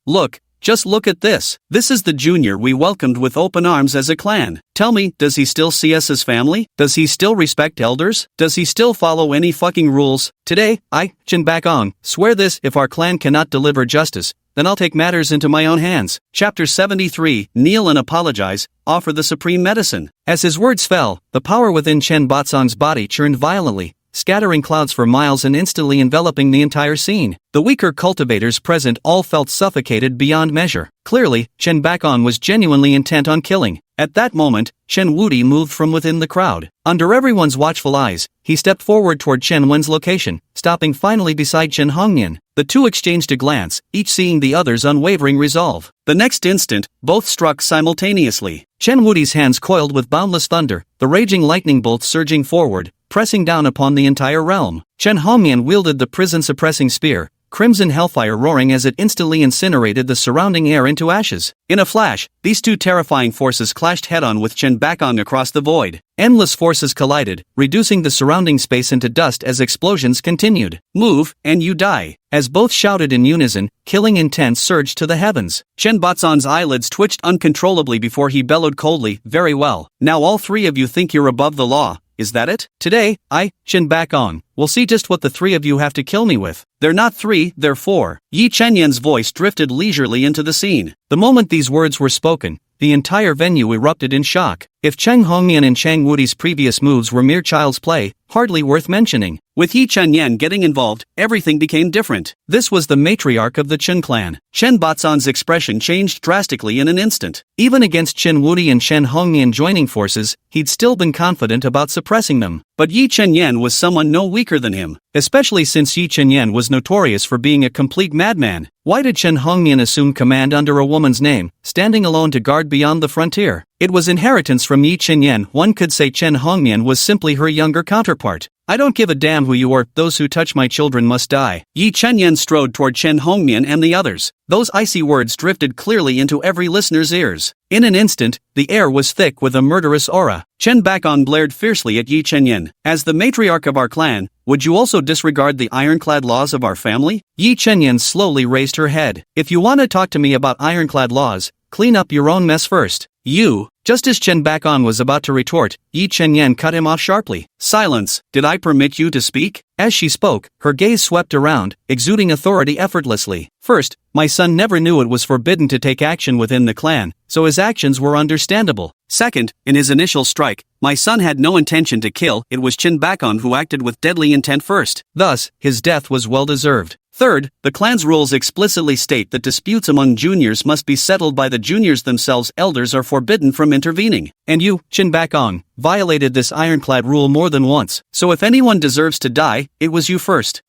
Just look at this. This is the junior we welcomed with open arms as a clan. Tell me, does he still see us as family? Does he still respect elders? Does he still follow any fucking rules? Today, I, Chen Bakong, swear this: if our clan cannot deliver justice, then I'll take matters into my own hands. Chapter 73, Kneel and Apologize, Offer the Supreme Medicine. As his words fell, the power within Chen Batsong's body churned violently, scattering clouds for miles and instantly enveloping the entire scene. The weaker cultivators present all felt suffocated beyond measure. Clearly, Chen Bakon was genuinely intent on killing. At that moment, Chen Wudi moved from within the crowd. Under everyone's watchful eyes, he stepped forward toward Chen Wen's location, stopping finally beside Chen Hongnian. The two exchanged a glance, each seeing the other's unwavering resolve. The next instant, both struck simultaneously. Chen Wudi's hands coiled with boundless thunder, the raging lightning bolts surging forward, pressing down upon the entire realm. Chen Hongnian wielded the prison-suppressing spear, crimson hellfire roaring as it instantly incinerated the surrounding air into ashes. In a flash, these two terrifying forces clashed head-on with Chen Bakong across the void. Endless forces collided, reducing the surrounding space into dust as explosions continued. "Move, and you die." As both shouted in unison, killing intent surged to the heavens. Chen Batson's eyelids twitched uncontrollably before he bellowed coldly, "Very well. Now all three of you think you're above the law. Is that it? Today, I, Chen Bakong, will see just what the three of you have to kill me with. They're not three, they're four." Yi Chenyan's voice drifted leisurely into the scene. The moment these words were spoken, the entire venue erupted in shock. If Cheng Hongnian and Chang Wudi's previous moves were mere child's play, hardly worth mentioning, with Yi Chenyan getting involved, everything became different. This was the matriarch of the Chen clan. Chen Batson's expression changed drastically in an instant. Even against Chen Wudi and Chen Hongnian joining forces, he'd still been confident about suppressing them. But Yi Chenyan was someone no weaker than him, especially since Yi Chenyan was notorious for being a complete madman. Why did Chen Hongnian assume command under a woman's name, standing alone to guard beyond the frontier? It was inheritance from Yi Chenyan. One could say Chen Hongnian was simply her younger counterpart. "I don't give a damn who you are, those who touch my children must die." Yi Chenyan strode toward Chen Hongnian and the others. Those icy words drifted clearly into every listener's ears. In an instant, the air was thick with a murderous aura. Chen Bakon blared fiercely at Yi Chenyan. "As the matriarch of our clan, would you also disregard the ironclad laws of our family?" Yi Chenyan slowly raised her head. "If you want to talk to me about ironclad laws, clean up your own mess first." "You." Just as Chen Bakon was about to retort, Yi Chenyan cut him off sharply. "Silence, did I permit you to speak?" As she spoke, her gaze swept around, exuding authority effortlessly. "First, my son never knew it was forbidden to take action within the clan, so his actions were understandable. Second, in his initial strike, my son had no intention to kill, it was Chen Bakon who acted with deadly intent first. Thus, his death was well deserved. Third, the clan's rules explicitly state that disputes among juniors must be settled by the juniors themselves. Elders are forbidden from intervening. And you, Chen Bakong, violated this ironclad rule more than once, so if anyone deserves to die, it was you first."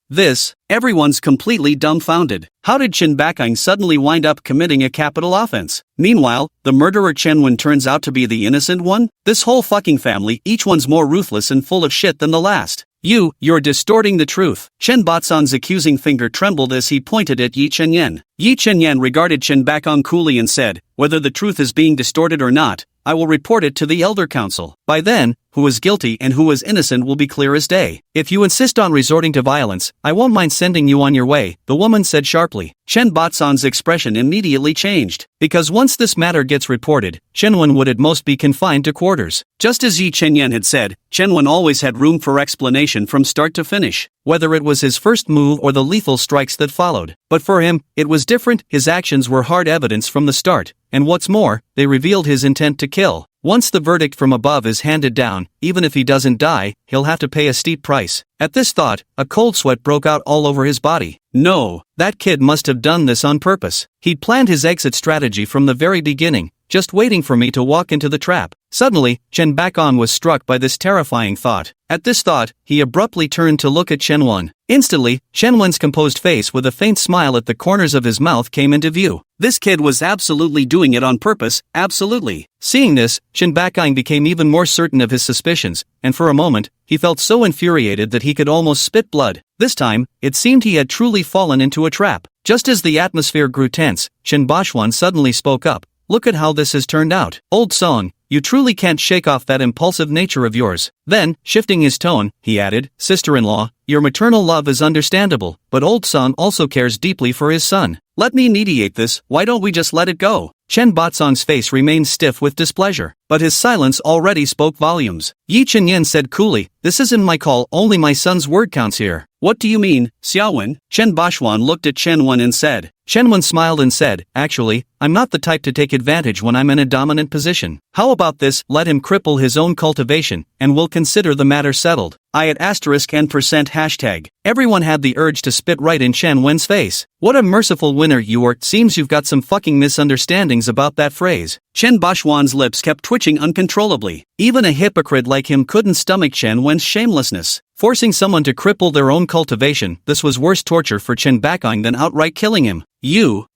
Everyone's completely dumbfounded. How did Chen Bakong suddenly wind up committing a capital offense? Meanwhile, the murderer Chen Wen turns out to be the innocent one? This whole fucking family, each one's more ruthless and full of shit than the last. You're distorting the truth." Chen Batson's accusing finger trembled as he pointed at Yi Chenyan. Yi Chenyan regarded Chen Bakong coolly and said, "Whether the truth is being distorted or not, I will report it to the Elder Council. By then, who is guilty and who is innocent will be clear as day. If you insist on resorting to violence, I won't mind sending you on your way," the woman said sharply. Chen Batson's expression immediately changed. Because once this matter gets reported, Chen Wen would at most be confined to quarters. Just as Yi Chenyan had said, Chen Wen always had room for explanation from start to finish, whether it was his first move or the lethal strikes that followed. But for him, it was different. His actions were hard evidence from the start, and what's more, they revealed his intent to kill. Once the verdict from above is handed down, even if he doesn't die, he'll have to pay a steep price. At this thought, a cold sweat broke out all over his body. No, that kid must have done this on purpose. He'd planned his exit strategy from the very beginning, just waiting for me to walk into the trap. Suddenly, Chen Bakong was struck by this terrifying thought. At this thought, he abruptly turned to look at Chen Wen. Instantly, Chen Wen's composed face with a faint smile at the corners of his mouth came into view. This kid was absolutely doing it on purpose, absolutely. Seeing this, Chen Bakong became even more certain of his suspicions, and for a moment, he felt so infuriated that he could almost spit blood. This time, it seemed he had truly fallen into a trap. Just as the atmosphere grew tense, Chen Bashwan suddenly spoke up. "Look at how this has turned out. Old Song, you truly can't shake off that impulsive nature of yours." Then, shifting his tone, he added, "Sister-in-law, your maternal love is understandable, but Old Song also cares deeply for his son. Let me mediate this, why don't we just let it go?" Chen Batsong's face remained stiff with displeasure, but his silence already spoke volumes. Yi Chenyan said coolly, "This isn't my call, only my son's word counts here." "What do you mean, Xiaowen?" Chen Bashwan looked at Chen Wen and said. Chen Wen smiled and said, actually, I'm not the type to take advantage when I'm in a dominant position. How about this, let him cripple his own cultivation, and we'll consider the matter settled. I at *N% hashtag. Everyone had the urge to spit right in Chen Wen's face. What a merciful winner you are. Seems you've got some fucking misunderstandings about that phrase. Chen Bashwan's lips kept twitching uncontrollably. Even a hypocrite like him couldn't stomach Chen Wen's shamelessness. Forcing someone to cripple their own cultivation, this was worse torture for Chen Bakong than outright killing him.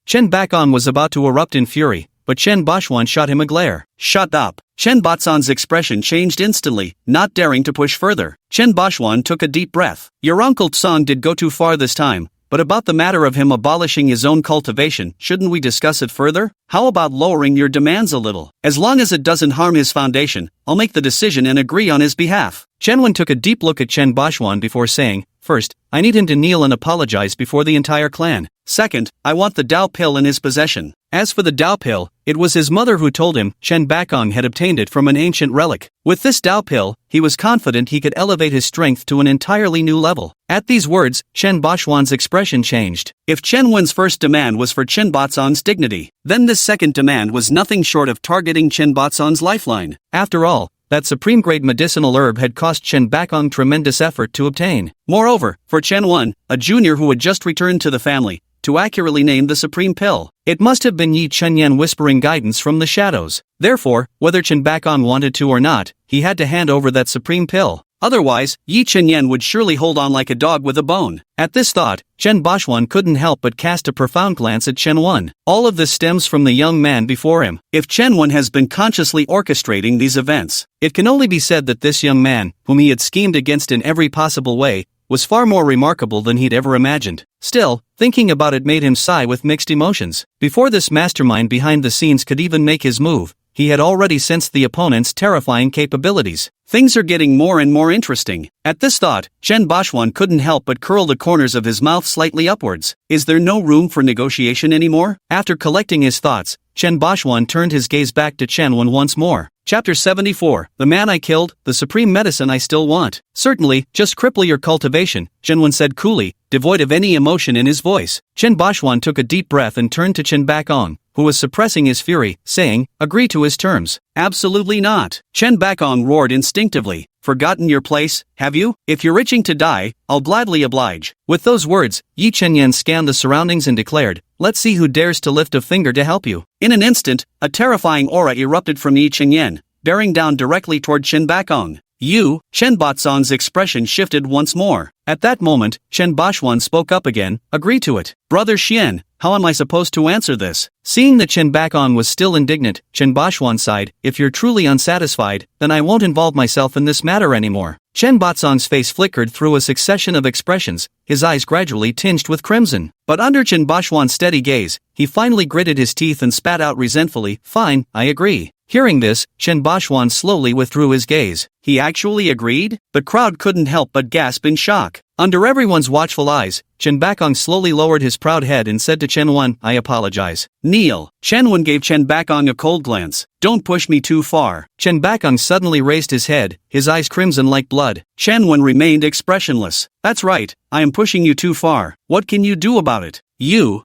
Chen Bakong was about to erupt in fury, but Chen Bashwan shot him a glare. Shut up. Chen Batson's expression changed instantly, not daring to push further. Chen Bashwan took a deep breath. Your Uncle Tsong did go too far this time, but about the matter of him abolishing his own cultivation, shouldn't we discuss it further? How about lowering your demands a little? As long as it doesn't harm his foundation, I'll make the decision and agree on his behalf. Chen Wen took a deep look at Chen Bashwan before saying, first, I need him to kneel and apologize before the entire clan. Second, I want the Dao pill in his possession. As for the Dao pill, it was his mother who told him Chen Bakong had obtained it from an ancient relic. With this Dao pill, he was confident he could elevate his strength to an entirely new level. At these words, Chen Bashwan's expression changed. If Chen Wen's first demand was for Chen Batson's dignity, then this second demand was nothing short of targeting Chen Batson's lifeline. After all, that supreme-grade medicinal herb had cost Chen Bakong tremendous effort to obtain. Moreover, for Chen Wen, a junior who had just returned to the family, to accurately name the supreme pill, it must have been Yi Chenyan whispering guidance from the shadows. Therefore, whether Chen Bakong wanted to or not, he had to hand over that supreme pill. Otherwise, Yi Chenyan would surely hold on like a dog with a bone. At this thought, Chen Bashwan couldn't help but cast a profound glance at Chen Wen. All of this stems from the young man before him. If Chen Wen has been consciously orchestrating these events, it can only be said that this young man, whom he had schemed against in every possible way, was far more remarkable than he'd ever imagined. Still, thinking about it made him sigh with mixed emotions. Before this mastermind behind the scenes could even make his move, he had already sensed the opponent's terrifying capabilities. Things are getting more and more interesting. At this thought, Chen Bashwan couldn't help but curl the corners of his mouth slightly upwards. Is there no room for negotiation anymore? After collecting his thoughts, Chen Bashwan turned his gaze back to Chen Wen once more. Chapter 74, The Man I Killed, The Supreme Medicine I Still Want. Certainly, just cripple your cultivation, Chen Wen said coolly, devoid of any emotion in his voice. Chen Bashwan took a deep breath and turned to Chen Bakong, who was suppressing his fury, saying, agree to his terms. Absolutely not. Chen Bakong roared instinctively. Forgotten your place, have you? If you're itching to die, I'll gladly oblige. With those words, Yi Chenyan scanned the surroundings and declared, let's see who dares to lift a finger to help you. In an instant, a terrifying aura erupted from Yi Chenyan, bearing down directly toward Chen Bakong. Chen Batsong's expression shifted once more. At that moment, Chen Bashwan spoke up again, agree to it. Brother Xian, how am I supposed to answer this? Seeing that Chen Bakong was still indignant, Chen Bashwan sighed, if you're truly unsatisfied, then I won't involve myself in this matter anymore. Chen Batsong's face flickered through a succession of expressions, his eyes gradually tinged with crimson. But under Chen Bashwan's steady gaze, he finally gritted his teeth and spat out resentfully, fine, I agree. Hearing this, Chen Bashwan slowly withdrew his gaze. He actually agreed? The crowd couldn't help but gasp in shock. Under everyone's watchful eyes, Chen Bakong slowly lowered his proud head and said to Chen Wen, I apologize. Kneel. Chen Wen gave Chen Bakong a cold glance. Don't push me too far. Chen Bakong suddenly raised his head, his eyes crimson like blood. Chen Wen remained expressionless. That's right, I am pushing you too far. What can you do about it?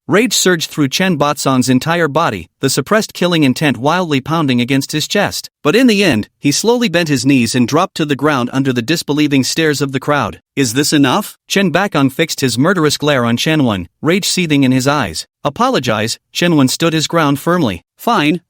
Rage surged through Chen Batsong's entire body, the suppressed killing intent wildly pounding against his chest. But in the end, he slowly bent his knees and dropped to the ground under the disbelieving stares of the crowd. Is this enough? Chen Bakong fixed his murderous glare on Chen Wen, rage seething in his eyes. Apologize, Chen Wen stood his ground firmly. Fine.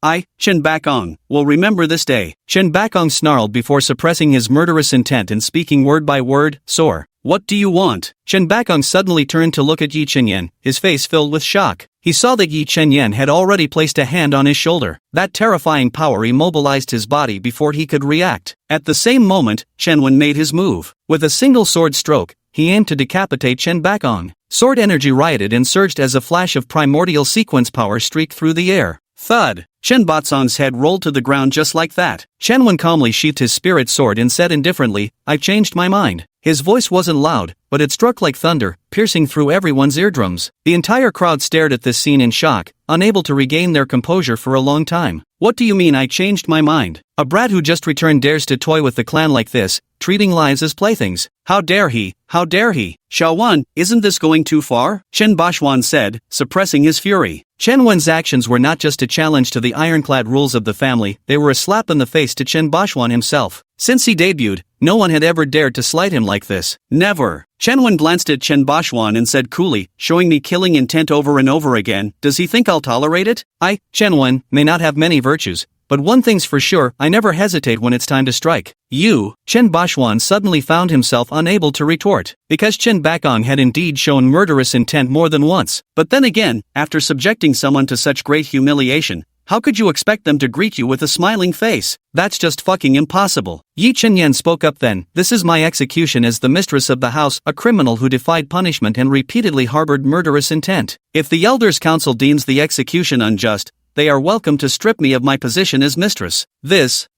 I, Chen Bakong, will remember this day. Chen Bakong snarled before suppressing his murderous intent and speaking word by word, soar. What do you want? Chen Bakong suddenly turned to look at Yi Chenyan, his face filled with shock. He saw that Yi Chenyan had already placed a hand on his shoulder. That terrifying power immobilized his body before he could react. At the same moment, Chen Wen made his move. With a single sword stroke, he aimed to decapitate Chen Bakong. Sword energy rioted and surged as a flash of primordial sequence power streaked through the air. Thud! Chen Batsong's head rolled to the ground just like that. Chen Wen calmly sheathed his spirit sword and said indifferently, I've changed my mind. His voice wasn't loud, but it struck like thunder, piercing through everyone's eardrums. The entire crowd stared at this scene in shock, unable to regain their composure for a long time. What do you mean I changed my mind? A brat who just returned dares to toy with the clan like this, treating lives as playthings. How dare he? How dare he? Xiaowan, isn't this going too far? Chen Bashuan said, suppressing his fury. Chen Wen's actions were not just a challenge to the ironclad rules of the family, they were a slap in the face to Chen Bashuan himself. Since he debuted, no one had ever dared to slight him like this. Never. Chen Wen glanced at Chen Bashuan and said coolly, showing me killing intent over and over again, does he think I'll tolerate it? I, Chen Wen, may not have many virtues, but one thing's for sure, I never hesitate when it's time to strike. You, Chen Bashuan suddenly found himself unable to retort, because Chen Bakong had indeed shown murderous intent more than once. But then again, after subjecting someone to such great humiliation, how could you expect them to greet you with a smiling face? That's just fucking impossible. Yi Chenyan spoke up then, this is my execution as the mistress of the house, a criminal who defied punishment and repeatedly harbored murderous intent. If the Elders' Council deems the execution unjust, they are welcome to strip me of my position as mistress.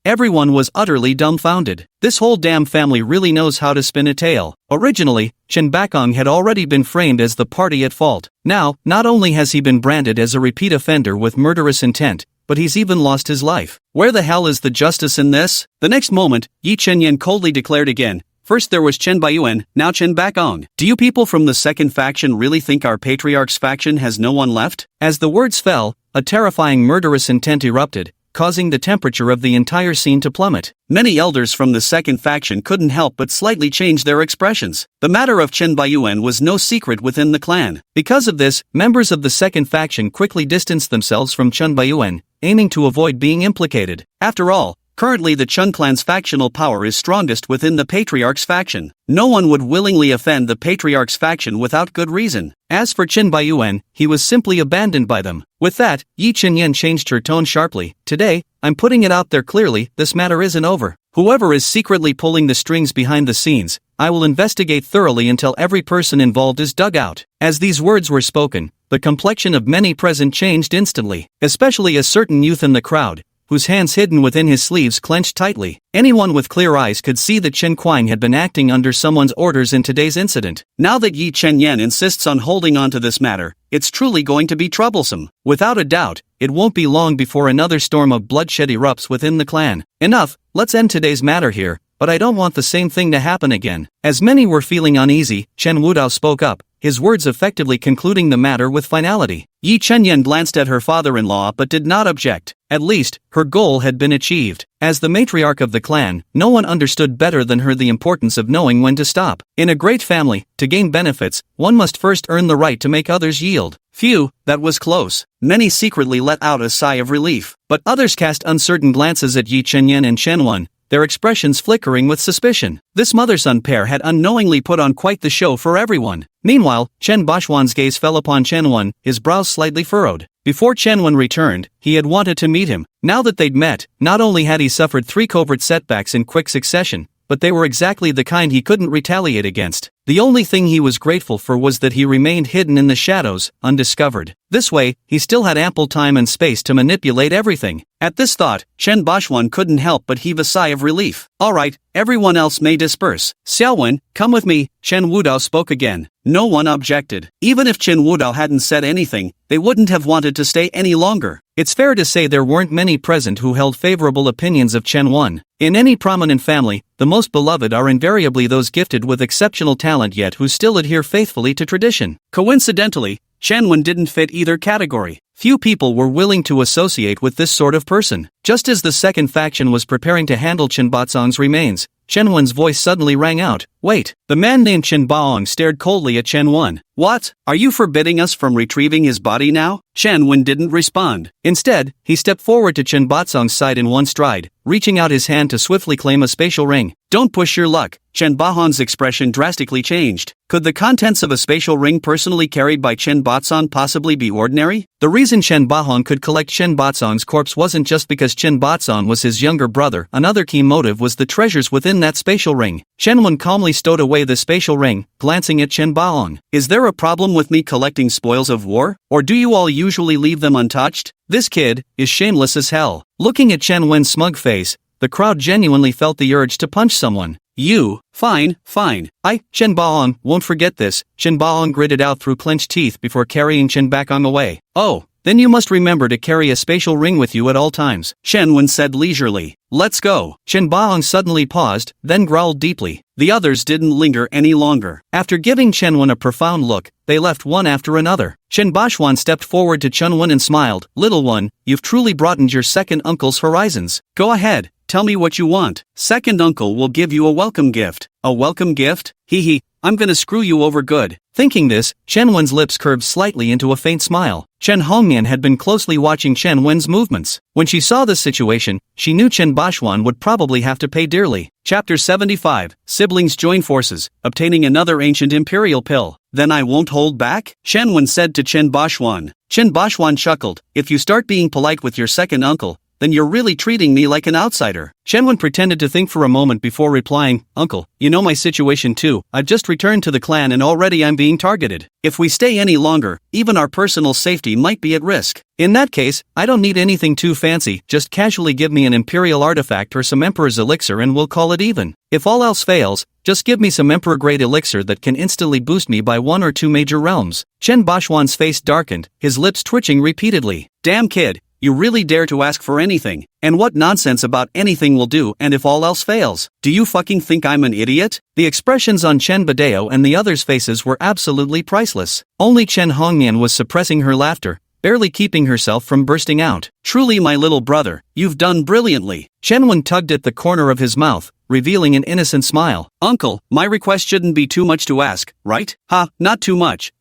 Everyone was utterly dumbfounded. This whole damn family really knows how to spin a tale. Originally, Chen Bakong had already been framed as the party at fault. Now, not only has he been branded as a repeat offender with murderous intent, but he's even lost his life. Where the hell is the justice in this? The next moment, Yi Chenyan coldly declared again, first there was Chen Baiyuan, now Chen Bakong. Do you people from the second faction really think our patriarch's faction has no one left? As the words fell, a terrifying murderous intent erupted, causing the temperature of the entire scene to plummet. Many elders from the second faction couldn't help but slightly change their expressions. The matter of Chen Baiyuan was no secret within the clan. Because of this, members of the second faction quickly distanced themselves from Chen Baiyuan, aiming to avoid being implicated. After all, currently the Chun clan's factional power is strongest within the Patriarch's faction. No one would willingly offend the Patriarch's faction without good reason. As for Chen Baiyuan, he was simply abandoned by them. With that, Yi Chenyan changed her tone sharply. Today, I'm putting it out there clearly, this matter isn't over. Whoever is secretly pulling the strings behind the scenes, I will investigate thoroughly until every person involved is dug out. As these words were spoken, the complexion of many present changed instantly, especially a certain youth in the crowd, whose hands hidden within his sleeves clenched tightly. Anyone with clear eyes could see that Chen Kuang had been acting under someone's orders in today's incident. Now that Yi Chenyan insists on holding on to this matter, it's truly going to be troublesome. Without a doubt, it won't be long before another storm of bloodshed erupts within the clan. Enough, let's end today's matter here, but I don't want the same thing to happen again. As many were feeling uneasy, Chen Wudao spoke up, his words effectively concluding the matter with finality. Yi Chenyan glanced at her father-in-law but did not object. At least, her goal had been achieved. As the matriarch of the clan, no one understood better than her the importance of knowing when to stop. In a great family, to gain benefits, one must first earn the right to make others yield. Phew, that was close. Many secretly let out a sigh of relief, but others cast uncertain glances at Yi Chenyan and Chen Wen, their expressions flickering with suspicion. This mother-son pair had unknowingly put on quite the show for everyone. Meanwhile, Chen Bashuan's gaze fell upon Chen Wen, his brows slightly furrowed. Before Chen Wen returned, he had wanted to meet him. Now that they'd met, not only had he suffered 3 covert setbacks in quick succession, but they were exactly the kind he couldn't retaliate against. The only thing he was grateful for was that he remained hidden in the shadows, undiscovered. This way, he still had ample time and space to manipulate everything. At this thought, Chen Bashuan couldn't help but heave a sigh of relief. Alright, everyone else may disperse. Xiaowen, come with me, Chen Wudao spoke again. No one objected. Even if Chen Wudao hadn't said anything, they wouldn't have wanted to stay any longer. It's fair to say there weren't many present who held favorable opinions of Chen Wen. In any prominent family, the most beloved are invariably those gifted with exceptional talent yet who still adhere faithfully to tradition. Coincidentally, Chen Wen didn't fit either category. Few people were willing to associate with this sort of person. Just as the second faction was preparing to handle Chen Baozong's remains, Chen Wen's voice suddenly rang out. Wait, the man named Chen Baong stared coldly at Chen Wen. What? Are you forbidding us from retrieving his body now? Chen Wen didn't respond. Instead, he stepped forward to Chen Baozong's side in one stride, reaching out his hand to swiftly claim a spatial ring. Don't push your luck. Chen Bahan's expression drastically changed. Could the contents of a spatial ring personally carried by Chen Baozong possibly be ordinary? The reason Chen Bahan could collect Chen Baozong's corpse wasn't just because Chen Baozong was his younger brother. Another key motive was the treasures within that spatial ring. Chen Wen calmly stowed away the spatial ring, glancing at Chen Baong. Is there a problem with me collecting spoils of war? Or do you all usually leave them untouched? This kid is shameless as hell. Looking at Chen Wen's smug face, the crowd genuinely felt the urge to punch someone. You, fine. Chen Baong, won't forget this, Chen Baong gritted out through clenched teeth before carrying Chen Bakong away. Oh, Then you must remember to carry a spatial ring with you at all times, Shen Wen said leisurely. Let's go. Chen Baong suddenly paused, then growled deeply. The others didn't linger any longer. After giving Chen Wen a profound look, they left one after another. Chen Bashuan stepped forward to Chen Wen and smiled. Little one, you've truly broadened your second uncle's horizons. Go ahead, tell me what you want. Second uncle will give you a welcome gift. A welcome gift? Hee hee, I'm gonna screw you over good. Thinking this, Chen Wen's lips curved slightly into a faint smile. Chen Hongnian had been closely watching Chen Wen's movements. When she saw this situation, she knew Chen Bashuan would probably have to pay dearly. Chapter 75, Siblings Join Forces, Obtaining Another Ancient Imperial Pill. Then I won't hold back? Shen Wen said to Chen Bashuan. Chen Bashuan chuckled. If you start being polite with your second uncle, then you're really treating me like an outsider. Chen Wen pretended to think for a moment before replying, Uncle, you know my situation too. I've just returned to the clan and already I'm being targeted. If we stay any longer, even our personal safety might be at risk. In that case, I don't need anything too fancy, just casually give me an imperial artifact or some emperor's elixir and we'll call it even. If all else fails, just give me some emperor-grade elixir that can instantly boost me by 1 or 2 major realms. Chen Bashuan's face darkened, his lips twitching repeatedly. Damn kid, you really dare to ask for anything, and what nonsense about anything will do and if all else fails? Do you fucking think I'm an idiot? The expressions on Chen Badeo and the others' faces were absolutely priceless. Only Chen Hongnian was suppressing her laughter, barely keeping herself from bursting out. Truly my little brother, you've done brilliantly. Chen Wen tugged at the corner of his mouth, revealing an innocent smile. Uncle, my request shouldn't be too much to ask, right? Ha, not too much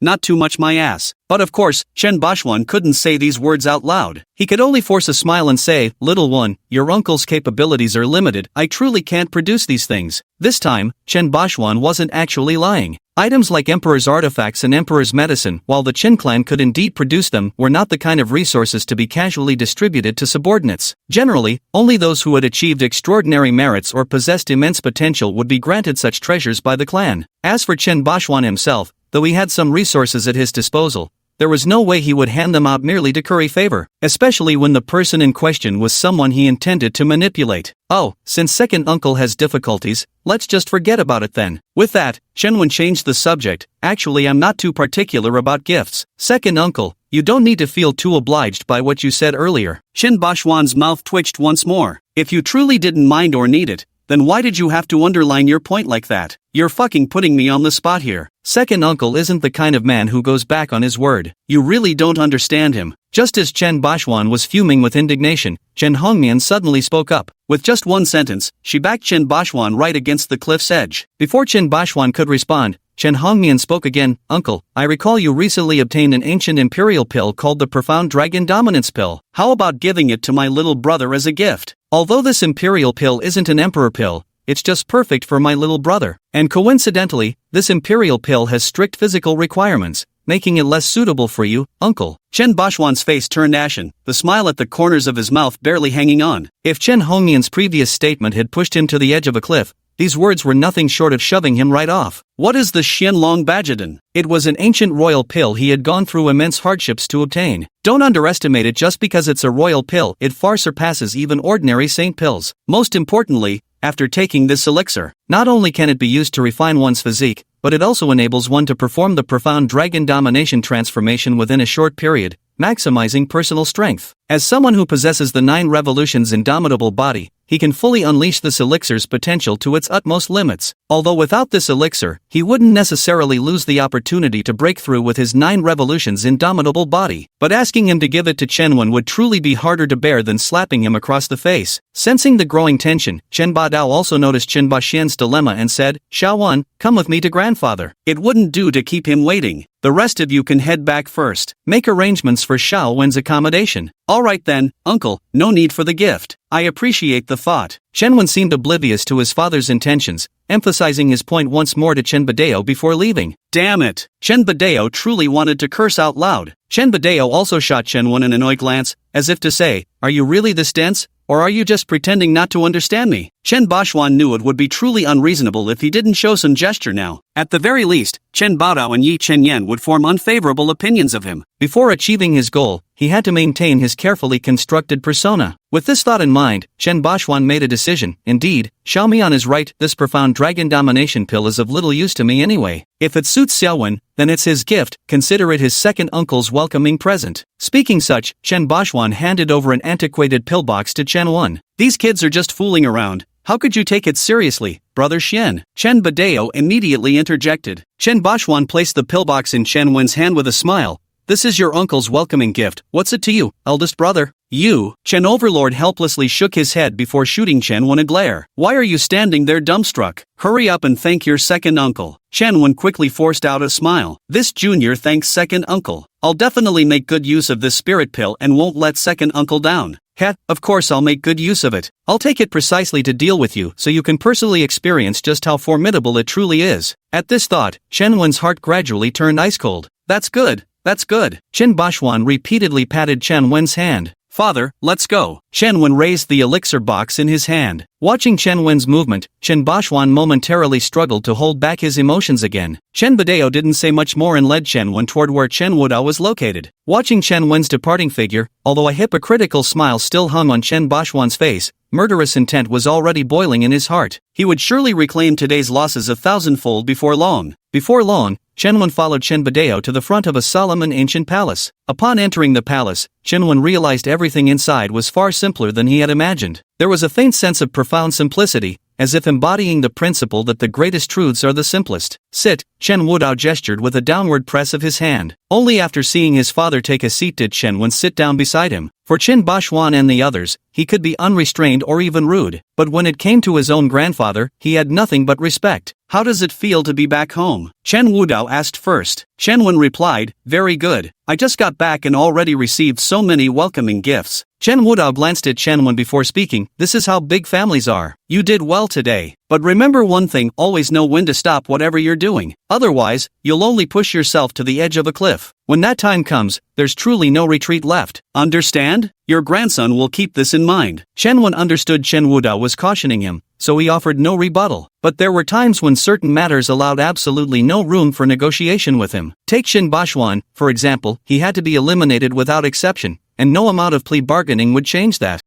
my ass. But of course, Chen Bashuan couldn't say these words out loud. He could only force a smile and say, Little one, your uncle's capabilities are limited, I truly can't produce these things. This time, Chen Bashuan wasn't actually lying. Items like Emperor's artifacts and Emperor's medicine, while the Qin clan could indeed produce them, were not the kind of resources to be casually distributed to subordinates. Generally, only those who had achieved extraordinary merits or possessed immense potential would be granted such treasures by the clan. As for Chen Bashuan himself, though he had some resources at his disposal, there was no way he would hand them out merely to curry favor, especially when the person in question was someone he intended to manipulate. Oh, since second uncle has difficulties, let's just forget about it then. With that, Shen Wen changed the subject. Actually, I'm not too particular about gifts. Second uncle, you don't need to feel too obliged by what you said earlier. Chen Bashuan's mouth twitched once more. If you truly didn't mind or need it, then why did you have to underline your point like that? You're fucking putting me on the spot here. Second uncle isn't the kind of man who goes back on his word. You really don't understand him. Just as Chen Bashuan was fuming with indignation, Chen Hongmian suddenly spoke up. With just one sentence, she backed Chen Bashuan right against the cliff's edge. Before Chen Bashuan could respond, Chen Hongmian spoke again. Uncle, I recall you recently obtained an ancient imperial pill called the Profound Dragon Dominance Pill. How about giving it to my little brother as a gift? Although this imperial pill isn't an emperor pill, it's just perfect for my little brother. And coincidentally, this imperial pill has strict physical requirements, making it less suitable for you, uncle. Chen Bashuan's face turned ashen, the smile at the corners of his mouth barely hanging on. If Chen Hongnian's previous statement had pushed him to the edge of a cliff, these words were nothing short of shoving him right off. What is the Xianlong Bajadin? It was an ancient royal pill he had gone through immense hardships to obtain. Don't underestimate it just because it's a royal pill, it far surpasses even ordinary saint pills. Most importantly, after taking this elixir, not only can it be used to refine one's physique, but it also enables one to perform the profound dragon domination transformation within a short period, maximizing personal strength. As someone who possesses the 9 revolutions indomitable body, he can fully unleash this elixir's potential to its utmost limits. Although without this elixir, he wouldn't necessarily lose the opportunity to break through with his 9 revolutions indomitable body. But asking him to give it to Chen Wen would truly be harder to bear than slapping him across the face. Sensing the growing tension, Chen Badao also noticed Chen Baxian's dilemma and said, Xiao Wan, come with me to grandfather. It wouldn't do to keep him waiting. The rest of you can head back first. Make arrangements for Xiao Wen's accommodation. Alright then, uncle, no need for the gift. I appreciate the thought. Chen Wen seemed oblivious to his father's intentions, emphasizing his point once more to Chen Badeo before leaving. Damn it! Chen Badeo truly wanted to curse out loud. Chen Badeo also shot Chen Wen an annoyed glance, as if to say, are you really this dense? Or are you just pretending not to understand me? Chen Bashuan knew it would be truly unreasonable if he didn't show some gesture now. At the very least, Chen Baodao and Yi Chenyan would form unfavorable opinions of him. Before achieving his goal, he had to maintain his carefully constructed persona. With this thought in mind, Chen Bashuan made a decision. Indeed, Xiaomian is right, this profound dragon domination pill is of little use to me anyway. If it suits Xiaowen, then then it's his gift, consider it his second uncle's welcoming present. Speaking such, Chen Bashwan handed over an antiquated pillbox to Chen Wen. These kids are just fooling around. How could you take it seriously, Brother Xian? Chen Badeo immediately interjected. Chen Bashwan placed the pillbox in Chen Wen's hand with a smile. This is your uncle's welcoming gift. What's it to you, eldest brother? You, Chen Overlord helplessly shook his head before shooting Chen Wen a glare. Why are you standing there dumbstruck? Hurry up and thank your second uncle. Chen Wen quickly forced out a smile. This junior thanks second uncle. I'll definitely make good use of this spirit pill and won't let second uncle down. Heh, of course I'll make good use of it. I'll take it precisely to deal with you so you can personally experience just how formidable it truly is. At this thought, Chen Wen's heart gradually turned ice cold. That's good. That's good. Chen Bashwan repeatedly patted Chen Wen's hand. Father, let's go. Chen Wen raised the elixir box in his hand. Watching Chen Wen's movement, Chen Bashwan momentarily struggled to hold back his emotions again. Chen Badeo didn't say much more and led Chen Wen toward where Chen Wudao was located. Watching Chen Wen's departing figure, although a hypocritical smile still hung on Chen Bashwan's face, murderous intent was already boiling in his heart. He would surely reclaim today's losses 1,000-fold before long. Before long, Chen Wen followed Chen Badeo to the front of a solemn and ancient palace. Upon entering the palace, Chen Wen realized everything inside was far simpler than he had imagined. There was a faint sense of profound simplicity, as if embodying the principle that the greatest truths are the simplest. Sit, Chen Wudao gestured with a downward press of his hand. Only after seeing his father take a seat did Chen Wen sit down beside him. For Chen Bashwan and the others, he could be unrestrained or even rude, but when it came to his own grandfather, he had nothing but respect. How does it feel to be back home? Chen Wudao asked first. Chen Wen replied, very good. I just got back and already received so many welcoming gifts. Chen Wudao glanced at Chen Wen before speaking. This is how big families are. You did well today. But remember one thing, always know when to stop whatever you're doing. Otherwise, you'll only push yourself to the edge of a cliff. When that time comes, there's truly no retreat left. Understand? Your grandson will keep this in mind. Chen Wen understood Chen Wudao was cautioning him, so he offered no rebuttal. But there were times when certain matters allowed absolutely no room for negotiation with him. Take Chen Bashwan, for example, he had to be eliminated without exception, and no amount of plea bargaining would change that.